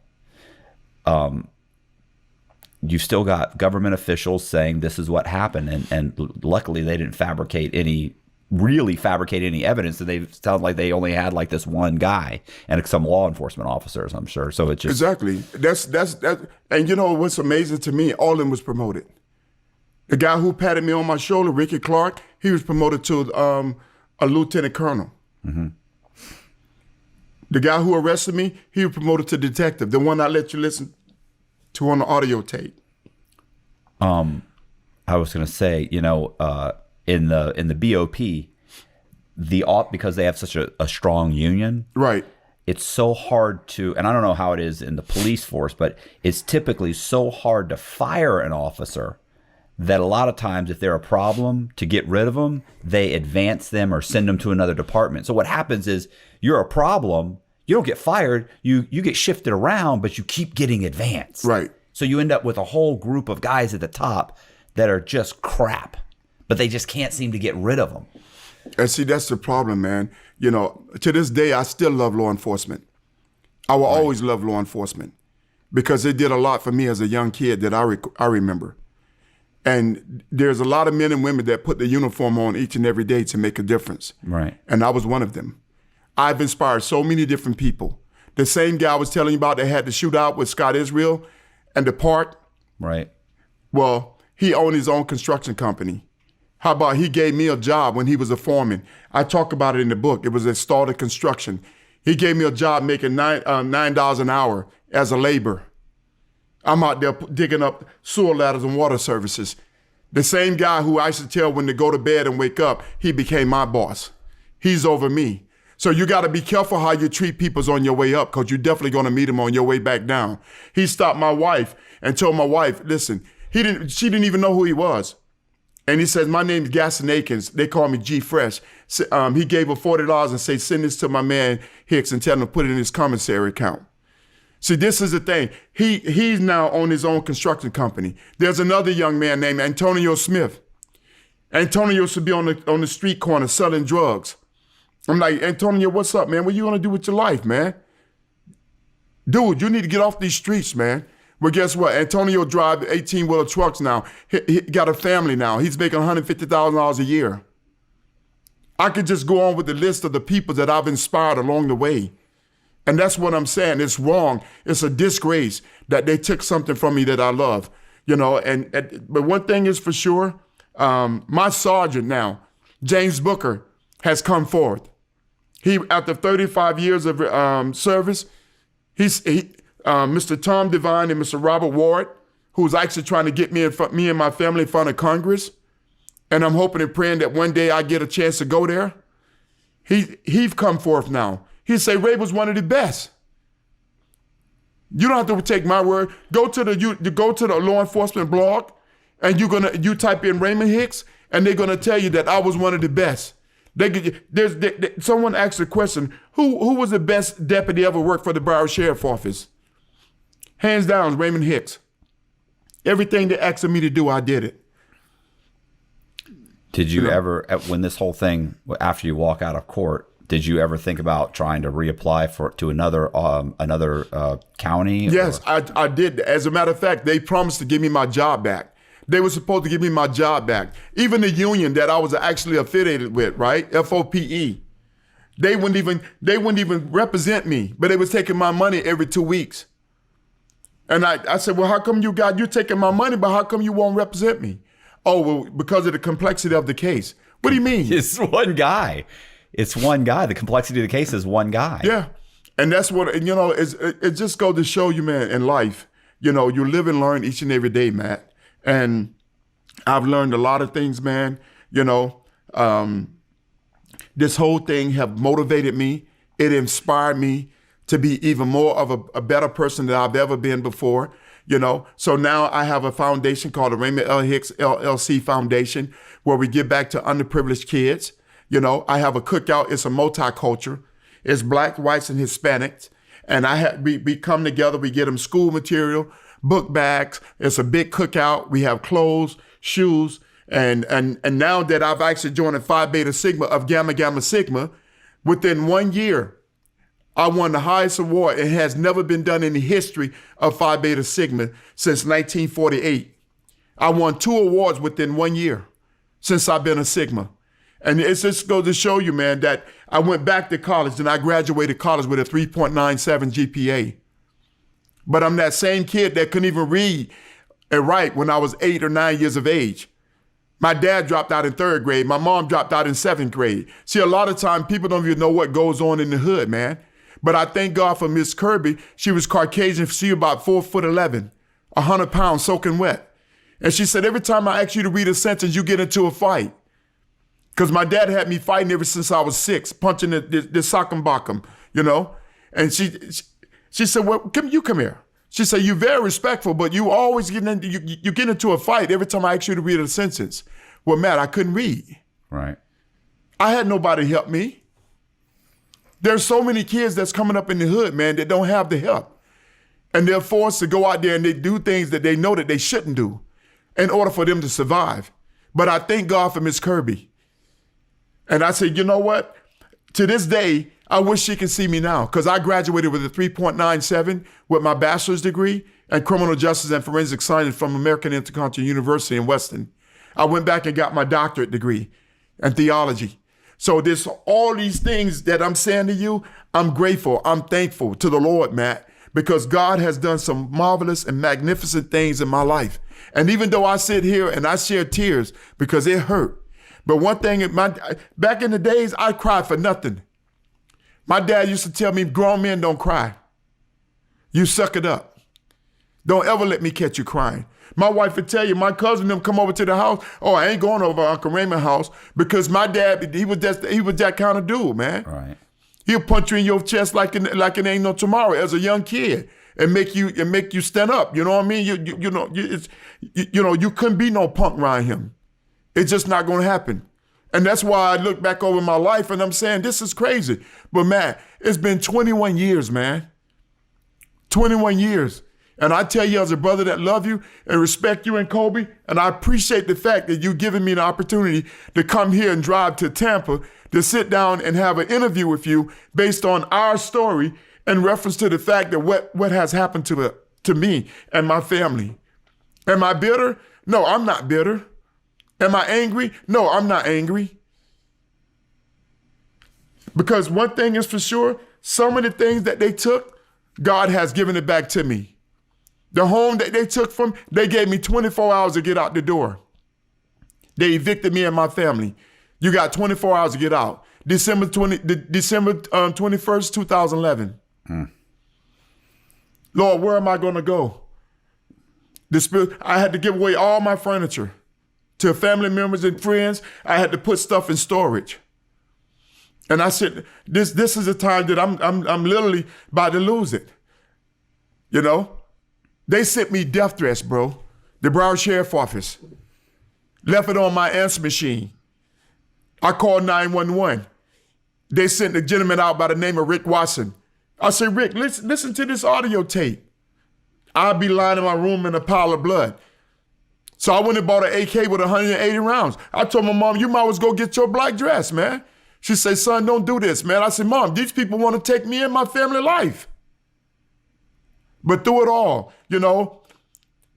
[SPEAKER 4] you've still got government officials saying this is what happened, and luckily they didn't fabricate any really fabricate any evidence. That they sound like they only had like this one guy and some law enforcement officers, I'm sure. So it's just
[SPEAKER 1] exactly that's and you know what's amazing to me? All of them was promoted. The guy who patted me on my shoulder, Ricky Clark, he was promoted to a lieutenant colonel. Mm-hmm. The guy who arrested me, he was promoted to detective. The one I let you listen to on the audio tape.
[SPEAKER 4] I was going to say, you know, in the BOP, because they have such a strong union,
[SPEAKER 1] right?
[SPEAKER 4] It's so hard to, and I don't know how it is in the police force, but it's typically so hard to fire an officer that a lot of times if they're a problem, to get rid of them, they advance them or send them to another department. So what happens is you're a problem, you don't get fired, you get shifted around, but you keep getting advanced.
[SPEAKER 1] Right.
[SPEAKER 4] So you end up with a whole group of guys at the top that are just crap, but they just can't seem to get rid of them.
[SPEAKER 1] And see, that's the problem, man. You know, to this day, I still love law enforcement. I will always love law enforcement because it did a lot for me as a young kid that I remember. And there's a lot of men and women that put the uniform on each and every day to make a difference.
[SPEAKER 4] Right.
[SPEAKER 1] And I was one of them. I've inspired so many different people. The same guy I was telling you about that had the shootout with Scott Israel and the park.
[SPEAKER 4] Right.
[SPEAKER 1] Well, he owned his own construction company. How about he gave me a job when he was a foreman? I talk about it in the book. It was a starter construction. He gave me a job making $9 an hour as a laborer. I'm out there digging up sewer ladders and water services. The same guy who I used to tell when to go to bed and wake up, he became my boss. He's over me. So you got to be careful how you treat people on your way up because you're definitely going to meet them on your way back down. He stopped my wife and told my wife, listen, she didn't even know who he was. And he says, my name's Gaston Akins. They call me G Fresh. He gave her $40 and say, send this to my man Hicks and tell him to put it in his commissary account. See, this is the thing. He's now on his own construction company. There's another young man named Antonio Smith. Antonio used to be on the street corner selling drugs. I'm like, Antonio, what's up, man? What you gonna do with your life, man? Dude, you need to get off these streets, man. Well, guess what? Antonio drives 18-wheeler trucks now. He got a family now. He's making $150,000 a year. I could just go on with the list of the people that I've inspired along the way. And that's what I'm saying. It's wrong. It's a disgrace that they took something from me that I love, you know. But one thing is for sure, my sergeant now, James Booker, has come forth. He, after 35 years of service, Mr. Tom Devine and Mr. Robert Ward, who's actually trying to get me and my family in front of Congress, and I'm hoping and praying that one day I get a chance to go there. He's come forth now. He say Ray was one of the best. You don't have to take my word. Go to the law enforcement blog, and you type in Raymond Hicks, and they're gonna tell you that I was one of the best. Someone asked the question, who was the best deputy ever worked for the Broward Sheriff Office? Hands down, Raymond Hicks. Everything they asked me to do, I did it.
[SPEAKER 4] Did you ever, when this whole thing, after you walk out of court, did you ever think about trying to reapply to another county?
[SPEAKER 1] Yes, I did. As a matter of fact, they promised to give me my job back. They were supposed to give me my job back. Even the union that I was actually affiliated with, right? FOPE. They wouldn't even represent me, but they was taking my money every 2 weeks. And I said, well, how come you're taking my money, but how come you won't represent me? Oh, well, because of the complexity of the case. What do you mean?
[SPEAKER 4] It's one guy. It's one guy. The complexity of the case is one guy.
[SPEAKER 1] Yeah. And that's what, it just goes to show you, man, in life, you live and learn each and every day, Matt. And I've learned a lot of things, man. This whole thing have motivated me. It inspired me to be even more of a better person than I've ever been before. So now I have a foundation called the Raymond L. Hicks LLC Foundation, where we give back to underprivileged kids. I have a cookout. It's a multicultural. It's black, whites, and Hispanics. And we come together. We get them school material, book bags. It's a big cookout. We have clothes, shoes, and now that I've actually joined the Phi Beta Sigma of Gamma Gamma Sigma, within 1 year, I won the highest award. It has never been done in the history of Phi Beta Sigma since 1948. I won 2 awards within 1 year since I've been a Sigma. And it's just goes to show you, man, that I went back to college and I graduated college with a 3.97 GPA. But I'm that same kid that couldn't even read and write when I was 8 or 9 years of age. My dad dropped out in 3rd grade. My mom dropped out in 7th grade. See, a lot of time people don't even know what goes on in the hood, man. But I thank God for Miss Kirby. She was Caucasian. She was about 4'11", 100 pounds soaking wet. And she said, every time I ask you to read a sentence, you get into a fight. Because my dad had me fighting ever since I was 6, punching the sock and bottom, you know? And she said, well, you come here. She said, you're very respectful, but you always get into a fight every time I ask you to read a sentence. Well, Matt, I couldn't read.
[SPEAKER 2] Right.
[SPEAKER 1] I had nobody help me. There's so many kids that's coming up in the hood, man, that don't have the help. And they're forced to go out there and they do things that they know that they shouldn't do in order for them to survive. But I thank God for Miss Kirby. And I said, you know what? To this day, I wish she could see me now, because I graduated with a 3.97 with my bachelor's degree in criminal justice and forensic science from American Intercontinental University in Weston. I went back and got my doctorate degree in theology. So there's all these things that I'm saying to you. I'm grateful. I'm thankful to the Lord, Matt, because God has done some marvelous and magnificent things in my life. And even though I sit here and I shed tears because it hurt, but one thing, back in the days, I cried for nothing. My dad used to tell me, grown men don't cry. You suck it up. Don't ever let me catch you crying. My wife would tell you, my cousin them come over to the house. Oh, I ain't going over Uncle Raymond's house, because my dad, he was that kind of dude, man.
[SPEAKER 2] Right.
[SPEAKER 1] He'll punch you in your chest like it ain't no tomorrow as a young kid and make you stand up. You know what I mean? You couldn't be no punk around him. It's just not going to happen. And that's why I look back over my life and I'm saying, this is crazy. But man, it's been 21 years, man. 21 years. And I tell you, as a brother that love you and respect you and Kobe, and I appreciate the fact that you've given me the opportunity to come here and drive to Tampa to sit down and have an interview with you based on our story in reference to the fact that what has happened to me and my family. Am I bitter? No, I'm not bitter. Am I angry? No, I'm not angry. Because one thing is for sure, some of the things that they took, God has given it back to me. The home that they took from, they gave me 24 hours to get out the door. They evicted me and my family. You got 24 hours to get out. December 21st, 2011. Lord, where am I going to go? I had to give away all my furniture to family members and friends. I had to put stuff in storage. And I said, this is a time that I'm literally about to lose it. You know? They sent me death threats, bro. The Broward Sheriff Office. Left it on my answer machine. I called 911. They sent a gentleman out by the name of Rick Watson. I said, Rick, listen to this audio tape. I'll be lying in my room in a pile of blood. So I went and bought an AK with 180 rounds. I told my mom, you might as well go get your black dress, man. She said, son, don't do this, man. I said, Mom, these people want to take me and my family life. But through it all, you know,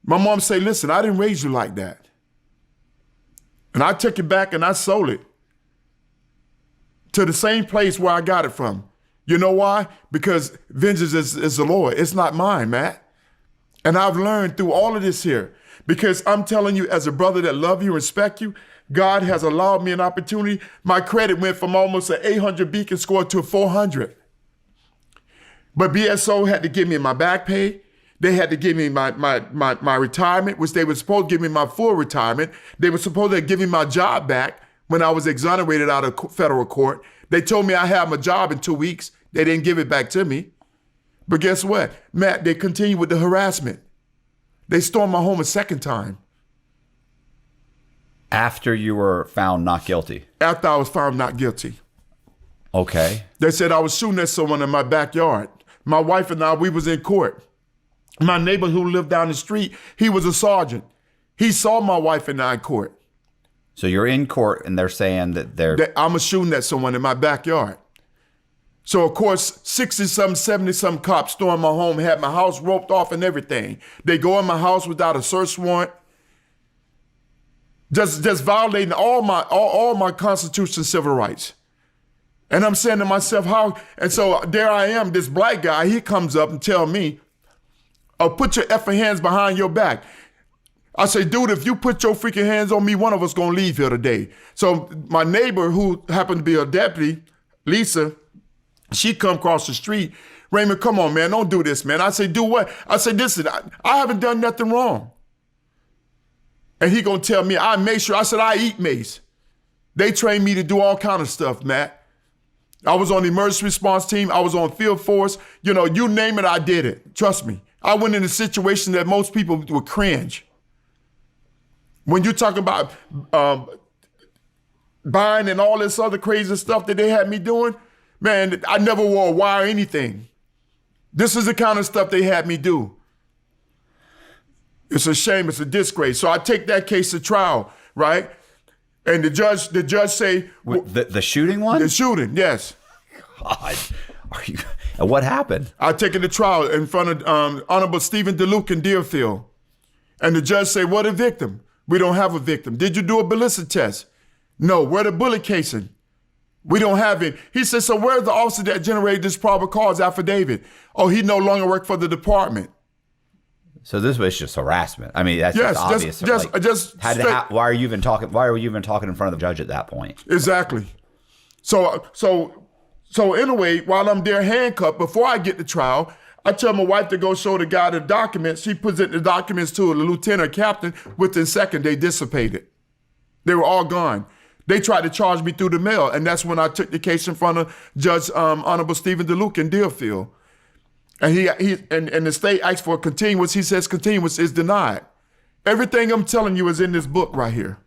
[SPEAKER 1] my mom said, listen, I didn't raise you like that. And I took it back and I sold it to the same place where I got it from. You know why? Because vengeance is the Lord. It's not mine, Matt. And I've learned through all of this here, because I'm telling you, as a brother that love you, respect you, God has allowed me an opportunity. My credit went from almost an 800 beacon score to a 400. But BSO had to give me my back pay. They had to give me my retirement, which they were supposed to give me my full retirement. They were supposed to give me my job back when I was exonerated out of federal court. They told me I had my job in 2 weeks. They didn't give it back to me. But guess what? Matt, they continued with the harassment. They stormed my home a second time.
[SPEAKER 2] After you were found not guilty?
[SPEAKER 1] After I was found not guilty.
[SPEAKER 2] Okay.
[SPEAKER 1] They said I was shooting at someone in my backyard. My wife and I, we was in court. My neighbor who lived down the street, he was a sergeant. He saw my wife and I in court.
[SPEAKER 2] So you're in court and they're saying that
[SPEAKER 1] I'm shooting at someone in my backyard. So, of course, 60-some, 70-some cops stormed my home, had my house roped off and everything. They go in my house without a search warrant. just violating all my Constitution civil rights. And I'm saying to myself, how? And so there I am, this black guy, he comes up and tell me, oh, put your effing hands behind your back. I say, dude, if you put your freaking hands on me, one of us gonna leave here today. So my neighbor, who happened to be a deputy, Lisa, she come across the street. Raymond, come on, man, don't do this, man. I say, do what? I say, listen, I haven't done nothing wrong. And he gonna tell me, I make sure, I said, I eat mace. They trained me to do all kind of stuff, Matt. I was on the emergency response team. I was on field force. You know, you name it, I did it. Trust me. I went in a situation that most people would cringe. When you talk about buying and all this other crazy stuff that they had me doing, man, I never wore a wire or anything. This is the kind of stuff they had me do. It's a shame. It's a disgrace. So I take that case to trial, right? And the judge say
[SPEAKER 4] the shooting one?
[SPEAKER 1] The shooting, yes.
[SPEAKER 4] God, and what happened?
[SPEAKER 1] I take it to trial in front of Honorable Stephen DeLuke in Deerfield, and the judge say, "What a victim? We don't have a victim. Did you do a ballistic test? No. Where the bullet casing? We don't have it." He said, "So where's the officer that generated this probable cause affidavit?" "Oh, he no longer worked for the department."
[SPEAKER 4] So this was just harassment. I mean, that's
[SPEAKER 1] Yes,
[SPEAKER 4] just obvious.
[SPEAKER 1] just
[SPEAKER 4] why are you even talking? Why are you even talking in front of the judge at that point?
[SPEAKER 1] Exactly. So anyway, while I'm there handcuffed, before I get to trial, I tell my wife to go show the guy the documents. She present the documents to the lieutenant or captain. Within a second, they dissipated. They were all gone. They tried to charge me through the mail, and that's when I took the case in front of Judge Honorable Stephen DeLuke in Deerfield. And and the state asked for a continuance. He says continuance is denied. Everything I'm telling you is in this book right here.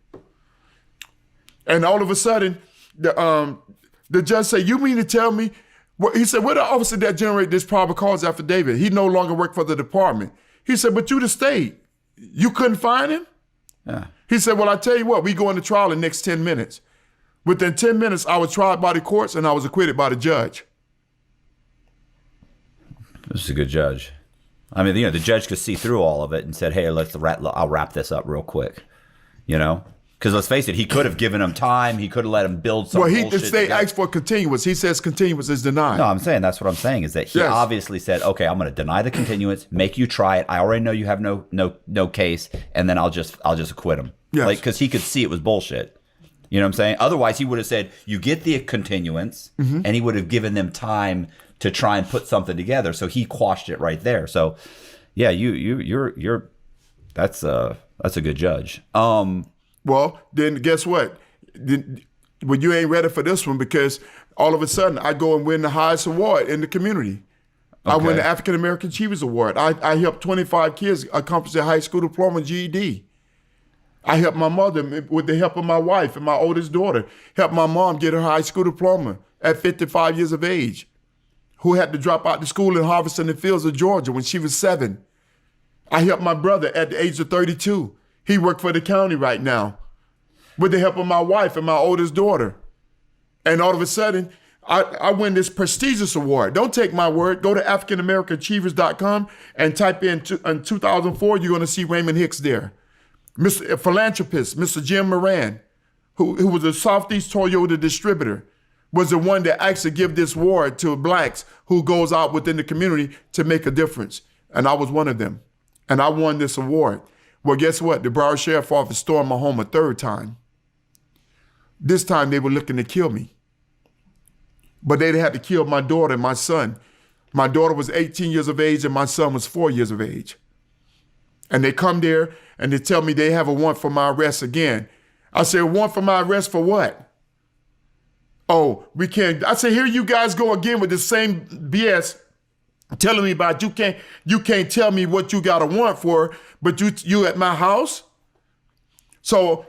[SPEAKER 1] And all of a sudden, the judge said, "You mean to tell me?" He said, "Where the officer that generated this probable cause affidavit? He no longer worked for the department." He said, "But you the state. You couldn't find him?"
[SPEAKER 4] Yeah.
[SPEAKER 1] He said, "Well, I tell you what, we go into trial in the next 10 minutes. Within 10 minutes, I was tried by the courts and I was acquitted by the judge.
[SPEAKER 4] This is a good judge. I mean, the judge could see through all of it and said, "Hey, I'll wrap this up real quick," Because let's face it, he could have given him time. He could have let him build some bullshit.
[SPEAKER 1] The state asked for continuance. He says continuance is denied.
[SPEAKER 4] No, I'm saying that's what I'm saying is that he obviously said, "Okay, I'm going to deny the continuance, make you try it. I already know you have no case, and then I'll just acquit him."
[SPEAKER 1] Yes.
[SPEAKER 4] Because he could see it was bullshit. You know what I'm saying? Otherwise, he would have said, "You get the continuance," and he would have given them time to try and put something together. So he quashed it right there. So, yeah, you're that's a good judge.
[SPEAKER 1] Well, then guess what? Well, you ain't ready for this one because all of a sudden I go and win the highest award in the community. Okay. I win the African American Achievers Award. I helped 25 kids accomplish their high school diploma and GED. I helped my mother with the help of my wife and my oldest daughter, helped my mom get her high school diploma at 55 years of age, who had to drop out of school and harvest in the fields of Georgia when she was 7. I helped my brother at the age of 32. He worked for the county right now with the help of my wife and my oldest daughter. And all of a sudden, I win this prestigious award. Don't take my word. Go to AfricanAmericanAchievers.com and type in 2004. You're going to see Raymond Hicks there. Mr. Philanthropist, Mr. Jim Moran, who was a Southeast Toyota distributor, was the one that actually give this award to blacks who goes out within the community to make a difference. And I was one of them. And I won this award. Well, guess what? The Broward Sheriff Office stormed my home a third time. This time they were looking to kill me. But they had to kill my daughter and my son. My daughter was 18 years of age and my son was 4 years of age. And they come there and they tell me they have a warrant for my arrest again. I said, warrant for my arrest for what? Oh, we can't. I said, here you guys go again with the same BS telling me about you can't tell me what you got a warrant for, but you at my house? So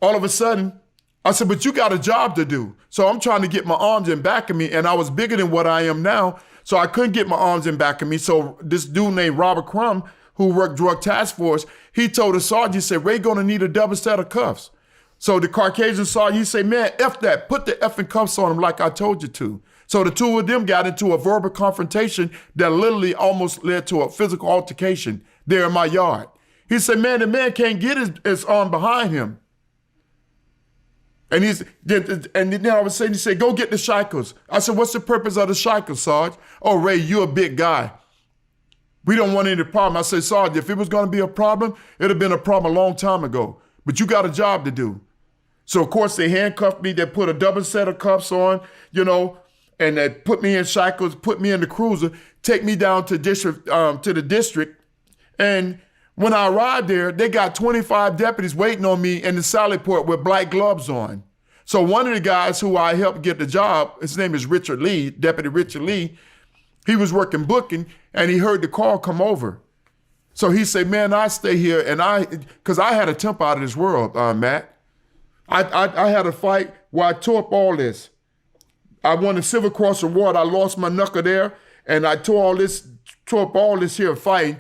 [SPEAKER 1] all of a sudden, I said, but you got a job to do. So I'm trying to get my arms in back of me, and I was bigger than what I am now, so I couldn't get my arms in back of me. So this dude named Robert Crum, who worked drug task force, he told the sergeant, he said, Ray gonna need a double set of cuffs. So the Caucasian sergeant, he said, man, F that, put the effing cuffs on him like I told you to. So the two of them got into a verbal confrontation that literally almost led to a physical altercation there in my yard. He said, man, the man can't get his arm behind him. And then I was saying, he said, go get the shackles. I said, what's the purpose of the shackles, Sarge? Oh, Ray, you're a big guy. We don't want any problem. I said, Sarge, if it was going to be a problem, it'd have been a problem a long time ago. But you got a job to do. So, of course, they handcuffed me. They put a double set of cuffs on, and they put me in shackles, put me in the cruiser, take me down to the district. And when I arrived there, they got 25 deputies waiting on me in the sally port with black gloves on. So one of the guys who I helped get the job, his name is Richard Lee, Deputy Richard Lee, he was working booking, and he heard the call come over. So he said, man, I stay here, because I had a temper out of this world, Matt. I had a fight where I tore up all this. I won the Civil Cross Award. I lost my knuckle there, and I tore up all this here fighting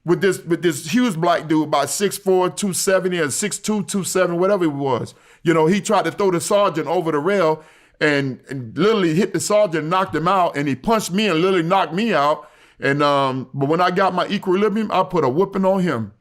[SPEAKER 1] with this huge black dude, about 6'4", 270, or 6'2", 270, whatever it was. He tried to throw the sergeant over the rail and literally hit the sergeant and knocked him out, and he punched me and literally knocked me out. And but when I got my equilibrium, I put a whooping on him,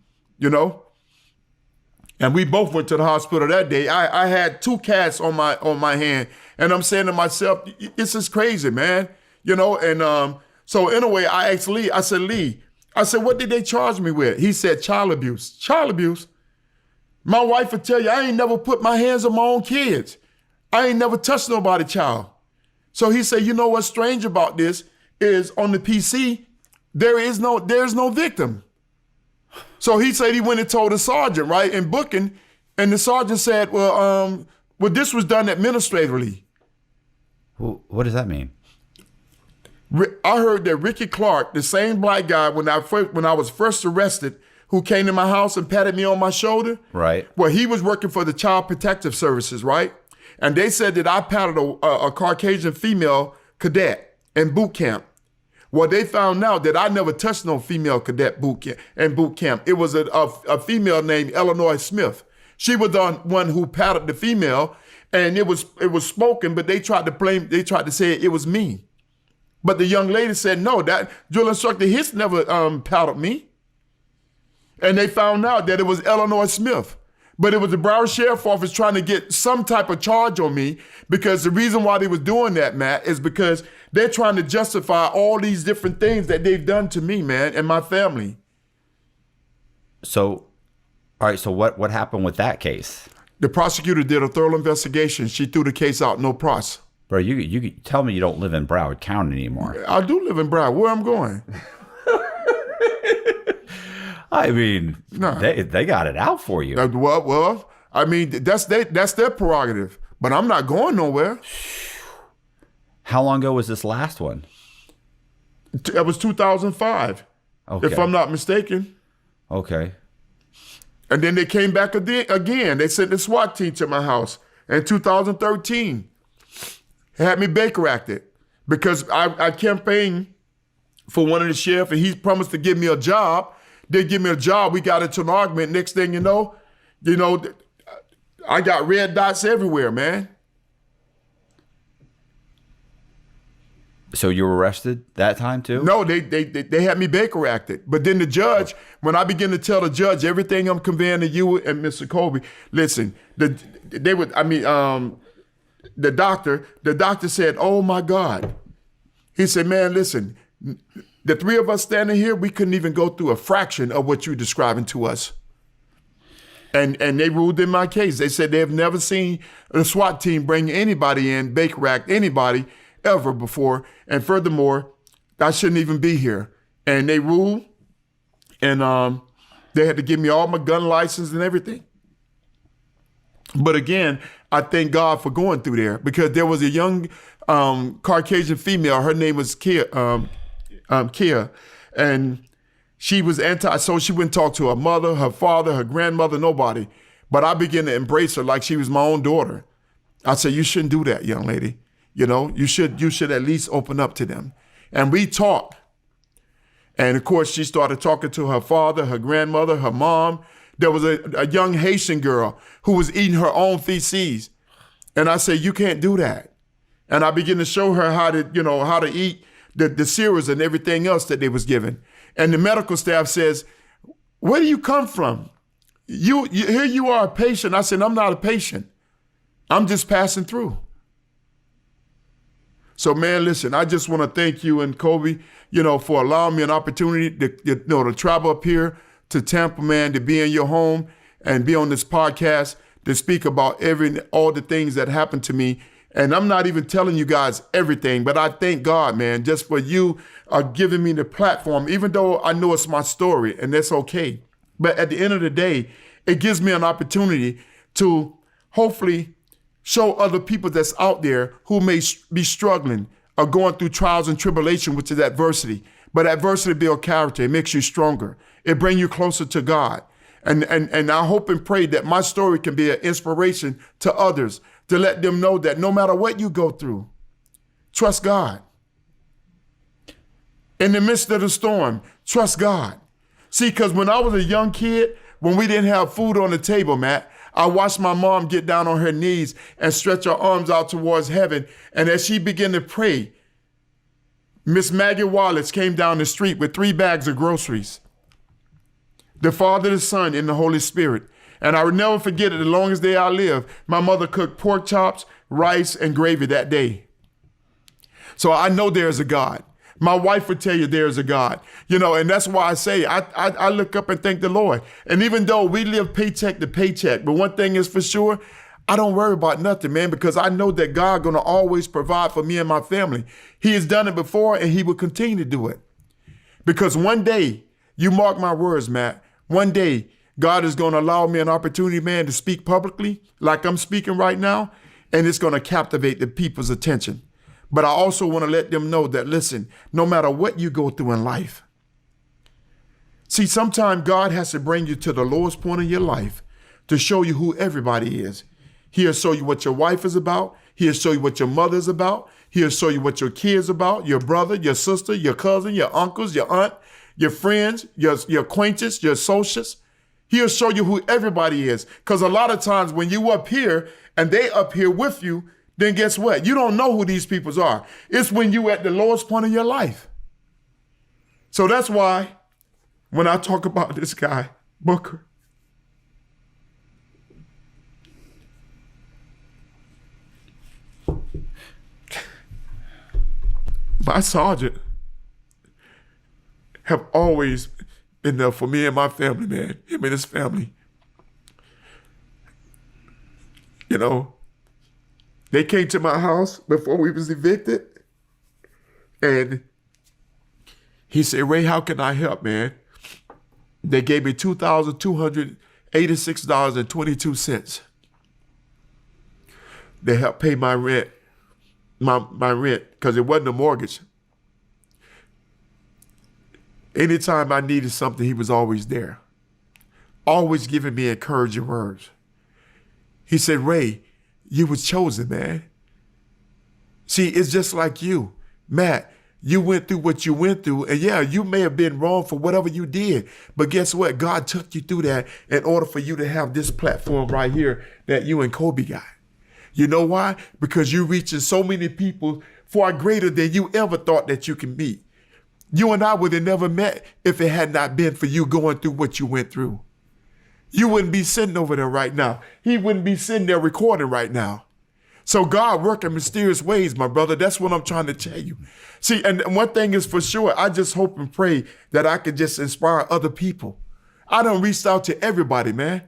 [SPEAKER 1] And we both went to the hospital that day. I had 2 casts on my hand, and I'm saying to myself, this is crazy, man. And so anyway, I asked Lee, I said, what did they charge me with? He said, child abuse. Child abuse? My wife would tell you, I ain't never put my hands on my own kids. I ain't never touched nobody's child. So he said, you know what's strange about this is on the PC, there's no victim. So he said he went and told the sergeant, right, in booking, and the sergeant said, well, this was done administratively.
[SPEAKER 2] What does that mean?
[SPEAKER 1] I heard that Ricky Clark, the same black guy when I was first arrested, who came to my house and patted me on my shoulder.
[SPEAKER 2] Right.
[SPEAKER 1] Well, he was working for the Child Protective Services, right? And they said that I patted a Caucasian female cadet in boot camp. Well, they found out that I never touched no female cadet in boot camp. It was a female named Illinois Smith. She was the one who patted the female, and it was spoken, but they tried to say it was me. But the young lady said, no, that drill instructor Hicks never paddled me. And they found out that it was Illinois Smith. But it was the Broward Sheriff Office trying to get some type of charge on me, because the reason why they was doing that, Matt, is because they're trying to justify all these different things that they've done to me, man, and my family.
[SPEAKER 2] So, all right, so what happened with that case?
[SPEAKER 1] The prosecutor did a thorough investigation. She threw the case out, no pros.
[SPEAKER 2] Bro, you tell me you don't live in Broward County anymore.
[SPEAKER 1] I do live in Broward. Where I'm going?
[SPEAKER 2] I mean,
[SPEAKER 1] No.
[SPEAKER 2] they got it out for you.
[SPEAKER 1] Well, I mean, that's their prerogative. But I'm not going nowhere.
[SPEAKER 2] How long ago was this last one?
[SPEAKER 1] It was 2005,
[SPEAKER 2] Okay.
[SPEAKER 1] if I'm not mistaken.
[SPEAKER 2] Okay.
[SPEAKER 1] And then they came back again. They sent the SWAT team to my house in 2013. Had me Baker acted because I campaigned for one of the sheriff, and he promised to give me a job. They give me a job. We got into an argument. Next thing you know, I got red dots everywhere, man.
[SPEAKER 2] So you were arrested that time too?
[SPEAKER 1] No, they had me Baker acted. But then the judge, when I began to tell the judge everything I'm conveying to you and Mr. Colby, listen, the doctor said, oh my God. He said, man, listen, the 3 of us standing here, we couldn't even go through a fraction of what you're describing to us. And they ruled in my case. They said they have never seen a SWAT team bring anybody in, Baker act anybody ever before. And furthermore, I shouldn't even be here. And they ruled, and they had to give me all my gun license and everything. But again, I thank God for going through there, because there was a young Caucasian female. Her name was Kia, and she was so she wouldn't talk to her mother, her father, her grandmother, nobody. But I began to embrace her like she was my own daughter. I said, you shouldn't do that, young lady. You should at least open up to them. And we talked. And of course, she started talking to her father, her grandmother, her mom. There was a young Haitian girl who was eating her own feces. And I said, you can't do that. And I began to show her how to eat the cereals and everything else that they was given. And the medical staff says, where do you come from? Here you are a patient. I said, I'm not a patient. I'm just passing through. So, man, listen, I just want to thank you and Kobe, for allowing me an opportunity to travel up here to Tampa, man, to be in your home and be on this podcast to speak about all the things that happened to me. And I'm not even telling you guys everything, but I thank God, man, just for you giving me the platform, even though I know it's my story and that's okay. But at the end of the day, it gives me an opportunity to hopefully show other people that's out there who may be struggling or going through trials and tribulation, which is adversity. But adversity builds character. It makes you stronger. It brings you closer to God. And I hope and pray that my story can be an inspiration to others, to let them know that no matter what you go through, trust God. In the midst of the storm, trust God. See, because when I was a young kid, when we didn't have food on the table, Matt, I watched my mom get down on her knees and stretch her arms out towards heaven. And as she began to pray, Miss Maggie Wallace came down the street with 3 bags of groceries. The Father, the Son, and the Holy Spirit. And I will never forget it as long as day I live. My mother cooked pork chops, rice, and gravy that day. So I know there's a God. My wife would tell you there's a God, and that's why I say I look up and thank the Lord. And even though we live paycheck to paycheck, but one thing is for sure, I don't worry about nothing, man, because I know that God gonna always provide for me and my family. He has done it before and he will continue to do it. Because one day, you mark my words, Matt, one day God is gonna allow me an opportunity, man, to speak publicly like I'm speaking right now, and it's gonna captivate the people's attention. But I also want to let them know that, listen, no matter what you go through in life, see, sometimes God has to bring you to the lowest point of your life to show you who everybody is. He'll show you what your wife is about. He'll show you what your mother is about. He'll show you what your kids about, your brother, your sister, your cousin, your uncles, your aunt, your friends, your acquaintances, your associates. He'll show you who everybody is. Because a lot of times when you up here and they up here with you, then guess what? You don't know who these people are. It's when you at the lowest point of your life. So that's why when I talk about this guy, Booker, my sergeant have always been there for me and my family, man, him and his family. They came to my house before we was evicted, and he said, Ray, how can I help, man? They gave me $2,286.22. They helped pay my rent, my rent, because it wasn't a mortgage. Anytime I needed something, he was always there, always giving me encouraging words. He said, Ray, you was chosen, man. See, it's just like you. Matt, you went through what you went through, and yeah, you may have been wrong for whatever you did, but guess what? God took you through that in order for you to have this platform right here that you and Kobe got. You know why? Because you're reaching so many people far greater than you ever thought that you can meet. You and I would have never met if it had not been for you going through what you went through. You wouldn't be sitting over there right now. He wouldn't be sitting there recording right now. So God works in mysterious ways, my brother. That's what I'm trying to tell you. See, and one thing is for sure, I just hope and pray that I can just inspire other people. I done reached out to everybody, man.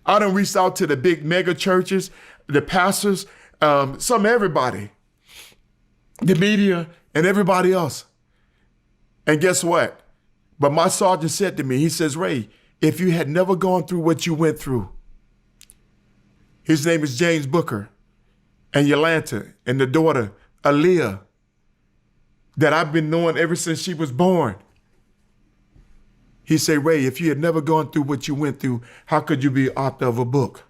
[SPEAKER 1] I done reached out to the big mega churches, the pastors, everybody, the media, and everybody else. And guess what? But my sergeant said to me, he says, Ray, if you had never gone through what you went through, his name is James Booker, and Yolanta, and the daughter, Aaliyah, that I've been knowing ever since she was born. He said, Ray, if you had never gone through what you went through, how could you be author of a book?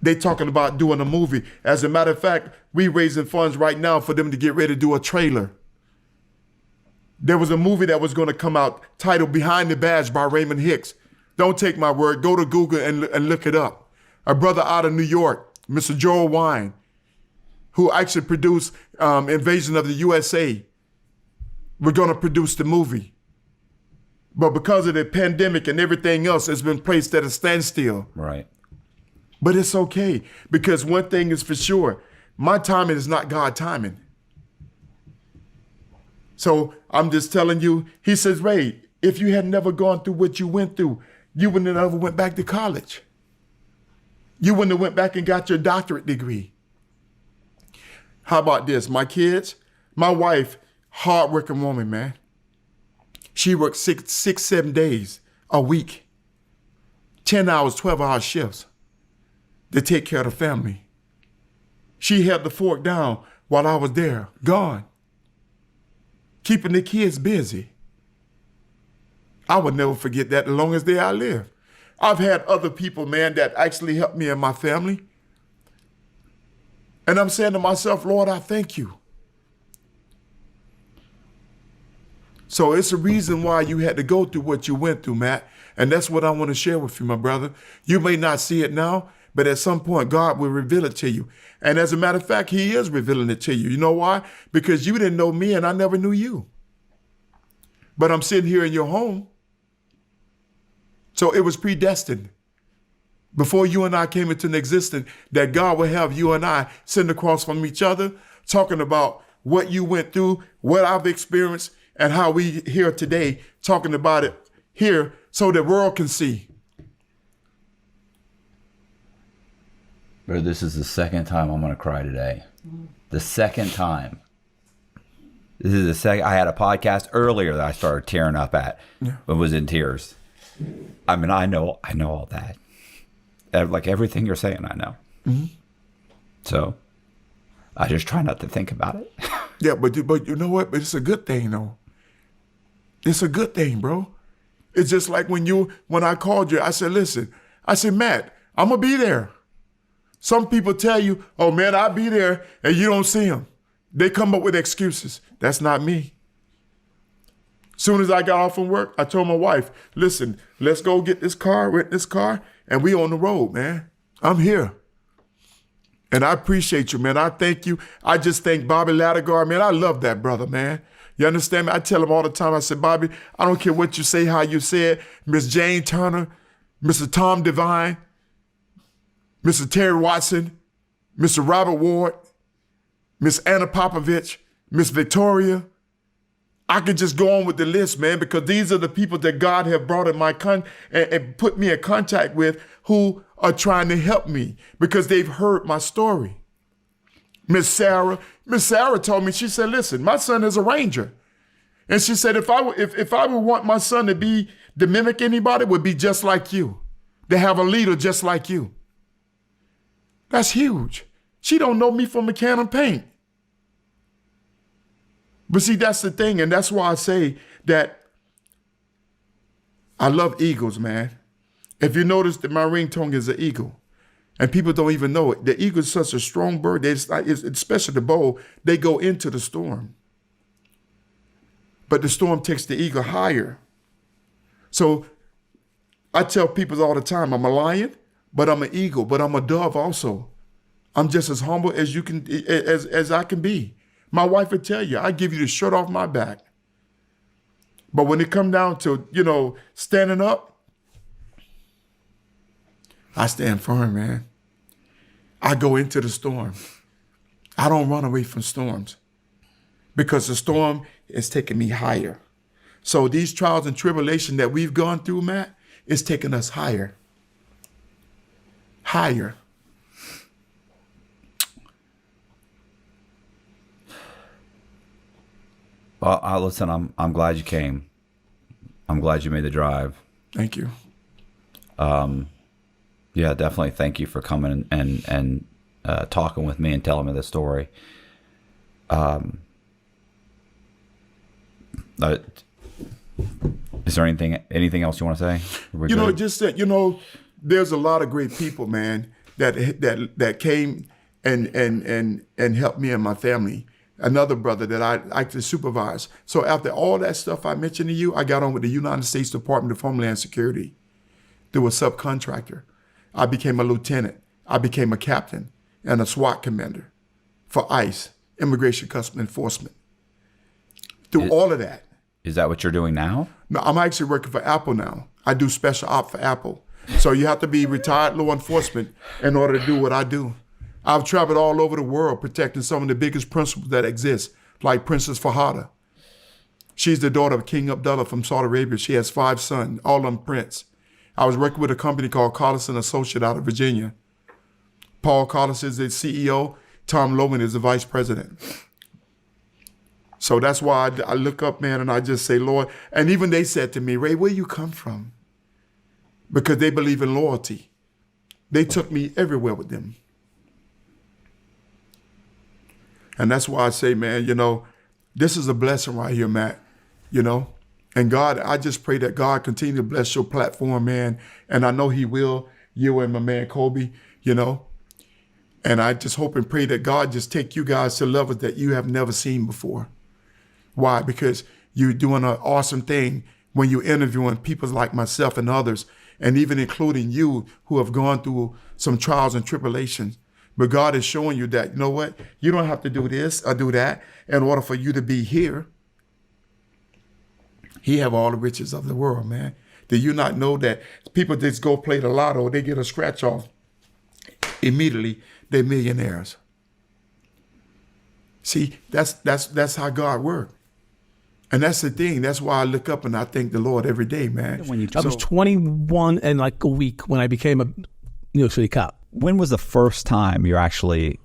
[SPEAKER 1] They talking about doing a movie. As a matter of fact, we raising funds right now for them to get ready to do a trailer. There was a movie that was going to come out titled Behind the Badge by Raymond Hicks. Don't take my word. Go to Google and look it up. A brother out of New York, Mr. Joel Wine, who actually produced Invasion of the USA. We're going to produce the movie. But because of the pandemic and everything else, it's been placed at a standstill.
[SPEAKER 2] Right.
[SPEAKER 1] But it's okay, because one thing is for sure, my timing is not God timing. So I'm just telling you, he says, Ray, if you had never gone through what you went through, you wouldn't have ever went back to college. You wouldn't have went back and got your doctorate degree. How about this? My kids, my wife, hardworking woman, man. She worked 7 days a week, 10 hours, 12-hour shifts to take care of the family. She held the fork down while I was there, gone, keeping the kids busy. I would never forget that as long as I live. I've had other people, man, that actually helped me and my family. And I'm saying to myself, Lord, I thank you. So it's a reason why you had to go through what you went through, Matt. And that's what I want to share with you, my brother. You may not see it now, but at some point, God will reveal it to you. And as a matter of fact, he is revealing it to you. You know why? Because you didn't know me and I never knew you. But I'm sitting here in your home. So it was predestined before you and I came into existence that God would have you and I sitting across from each other, talking about what you went through, what I've experienced, and how we here today talking about it here so the world can see.
[SPEAKER 4] Bro, this is the second time I'm going to cry today. The second time. This is the second. I had a podcast earlier that I started tearing up at, but was in tears. I mean, I know all that. Like everything you're saying, I know. Mm-hmm. So I just try not to think about it.
[SPEAKER 1] Yeah, but you know what? But it's a good thing, though. It's a good thing, bro. It's just like when I called you, I said, listen, I said, Matt, I'm going to be there. Some people tell you, oh, man, I'll be there, and you don't see them. They come up with excuses. That's not me. Soon as I got off from work, I told my wife, listen, let's go get this car, rent this car, and we on the road, man. I'm here. And I appreciate you, man. I thank you. I just thank Bobby Ladegard, man. I love that brother, man. You understand me? I tell him all the time, I said, Bobby, I don't care what you say, how you say it. Miss Jane Turner, Mr. Tom Devine, Mr. Terry Watson, Mr. Robert Ward, Miss Anna Popovich, Miss Victoria. I could just go on with the list, man, because these are the people that God have brought in my and put me in contact with who are trying to help me because they've heard my story. Miss Sarah told me, she said, listen, my son is a ranger. And she said, if I would want my son to mimic anybody, it would be just like you, to have a leader just like you. That's huge. She don't know me from a can of paint. But see, that's the thing, and that's why I say that I love eagles, man. If you notice that my ringtone is an eagle, and people don't even know it. The eagle is such a strong bird, especially the bow, they go into the storm. But the storm takes the eagle higher. So I tell people all the time, I'm a lion, but I'm an eagle, but I'm a dove also. I'm just as humble as you can, as I can be. My wife would tell you, I give you the shirt off my back. But when it come down to, standing up, I stand firm, man. I go into the storm. I don't run away from storms because the storm is taking me higher. So these trials and tribulation that we've gone through, Matt, is taking us higher. Higher.
[SPEAKER 4] Well, listen, I'm glad you came. I'm glad you made the drive.
[SPEAKER 1] Thank you.
[SPEAKER 4] Yeah, definitely. Thank you for coming and talking with me and telling me the story. Is there anything else you want to say?
[SPEAKER 1] Just that, there's a lot of great people, man, that came and helped me and my family. Another brother that I actually supervise. So after all that stuff I mentioned to you, I got on with the United States Department of Homeland Security through a subcontractor. I became a lieutenant. I became a captain and a SWAT commander for ICE, Immigration Customs Enforcement. Through all of that.
[SPEAKER 4] Is that what you're doing now?
[SPEAKER 1] No, I'm actually working for Apple now. I do special op for Apple. So you have to be retired law enforcement in order to do what I do. I've traveled all over the world protecting some of the biggest principals that exist, like Princess Fahada. She's the daughter of King Abdullah from Saudi Arabia. She has 5 sons, all of them prince. I was working with a company called Collis & Associate out of Virginia. Paul Collis is the CEO. Tom Loman is the vice president. So that's why I look up, man, and I just say, Lord. And even they said to me, Ray, where you come from? Because they believe in loyalty. They took me everywhere with them. And that's why I say, man, this is a blessing right here, Matt, And God, I just pray that God continue to bless your platform, man. And I know he will, you and my man Kobe, And I just hope and pray that God just take you guys to levels that you have never seen before. Why? Because you're doing an awesome thing when you're interviewing people like myself and others, and even including you who have gone through some trials and tribulations. But God is showing you that, you know what? You don't have to do this or do that in order for you to be here. He have all the riches of the world, man. Do you not know that people just go play the lotto, they get a scratch off, immediately they're millionaires. See, that's how God works. And that's the thing. That's why I look up and I thank the Lord every day, man.
[SPEAKER 6] I was 21 and like a week when I became a New York City cop.
[SPEAKER 2] When was the first time you actually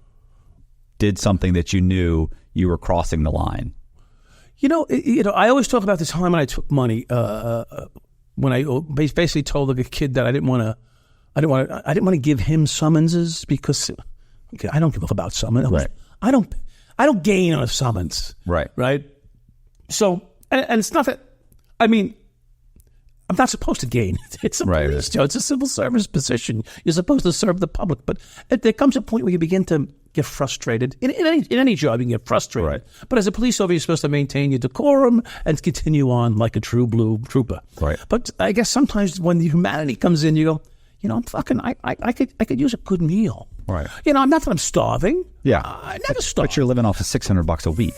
[SPEAKER 2] did something that you knew you were crossing the line?
[SPEAKER 6] I always talk about the time when I took money. When I basically told the kid that I didn't want to give him summonses because I don't give a fuck about summons.
[SPEAKER 2] Right.
[SPEAKER 6] I don't gain on a summons.
[SPEAKER 2] Right.
[SPEAKER 6] Right. So, and it's not that, I'm not supposed to gain. It's a police job. It's a civil service position. You're supposed to serve the public. But there comes a point where you begin to get frustrated. In any job, you can get frustrated.
[SPEAKER 2] Right.
[SPEAKER 6] But as a police officer, you're supposed to maintain your decorum and continue on like a true blue trooper.
[SPEAKER 2] Right.
[SPEAKER 6] But I guess sometimes when the humanity comes in, you go, I could use a good meal.
[SPEAKER 2] Right.
[SPEAKER 6] Not that I'm starving.
[SPEAKER 2] Yeah.
[SPEAKER 6] I never starve.
[SPEAKER 2] But you're living off of $600 a week.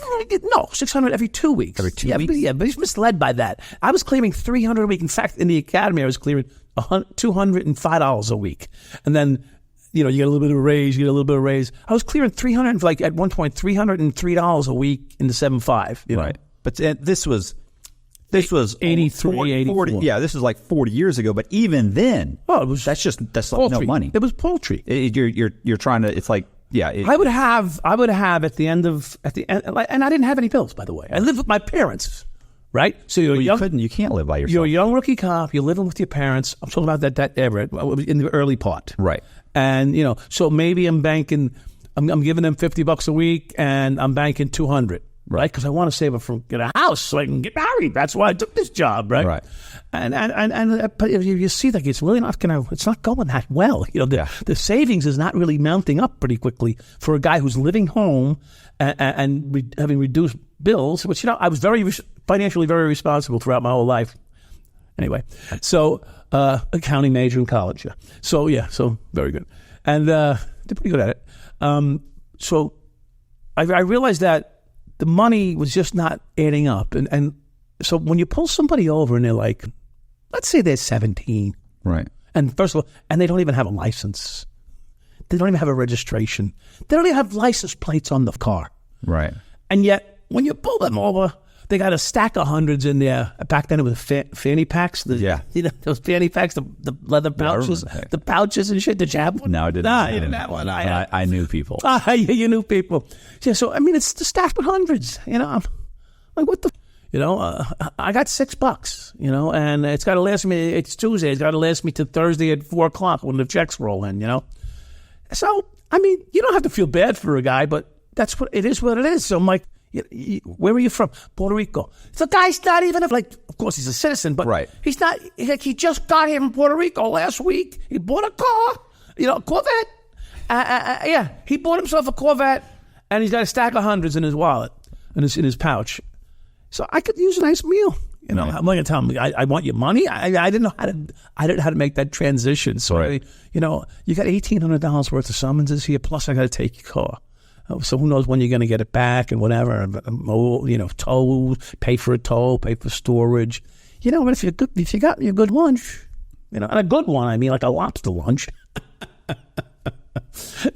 [SPEAKER 6] No, 600 every 2 weeks.
[SPEAKER 2] Every 2 weeks?
[SPEAKER 6] But he's misled by that. I was clearing 300 a week. In fact, in the academy, I was clearing $205 a week. And then, you get a little bit of a raise, I was clearing at one point, $303 a week in the 7.5.
[SPEAKER 2] Right. But this was
[SPEAKER 6] 83, 84.
[SPEAKER 2] 40, yeah, this was like 40 years ago. But even then, that's
[SPEAKER 6] paltry.
[SPEAKER 2] no money.
[SPEAKER 6] It was paltry.
[SPEAKER 2] You're trying to. It's like
[SPEAKER 6] I would have at the end, and I didn't have any bills, by the way. I lived with my parents, right? So
[SPEAKER 2] you can't live by yourself.
[SPEAKER 6] You're a young rookie cop. You're living with your parents. I'm talking about that era in the early part,
[SPEAKER 2] right?
[SPEAKER 6] And so maybe I'm banking. I'm giving them $50 a week, and I'm banking $200. Right, because I want to save up for get a house so I can get married. That's why I took this job, right?
[SPEAKER 2] Right.
[SPEAKER 6] And but if you see that it's really not it's not going that well. The savings is not really mounting up pretty quickly for a guy who's living home and having reduced bills. Which I was financially very responsible throughout my whole life. Anyway, so accounting major in college. Yeah. So very good, and did pretty good at it. So I realized that the money was just not adding up. And so when you pull somebody over and they're like, let's say they're 17.
[SPEAKER 2] Right.
[SPEAKER 6] And first of all, and they don't even have a license. They don't even have a registration. They don't even have license plates on the car.
[SPEAKER 2] Right.
[SPEAKER 6] And yet, when you pull them over, they got a stack of hundreds in there. Back then it was fanny packs. Those fanny packs, the leather pouches, the pouches and shit. Did you have one?
[SPEAKER 2] No, I didn't.
[SPEAKER 6] Nah, you didn't have one.
[SPEAKER 2] I knew people.
[SPEAKER 6] You knew people. Yeah, so, it's the stack with hundreds. I'm like, what the... I got $6, and it's got to last me, it's Tuesday, it's got to last me to Thursday at 4 o'clock when the checks roll in, So, you don't have to feel bad for a guy, but that's what it is. So I'm like, where are you from? Puerto Rico. The guy's not even, of course he's a citizen, but
[SPEAKER 2] right.
[SPEAKER 6] He's not, he just got here from Puerto Rico last week. He bought a car, a Corvette. He bought himself a Corvette, and he's got a stack of hundreds in his wallet, in his pouch. So I could use a nice meal. I'm not going to tell him, I want your money. I didn't know how to make that transition. So,
[SPEAKER 2] right.
[SPEAKER 6] You got $1,800 worth of summonses here, plus I got to take your car. So who knows when you're going to get it back and whatever. Tow, pay for a tow, pay for storage. But if you got your good lunch, and a good one. I mean, like a lobster lunch.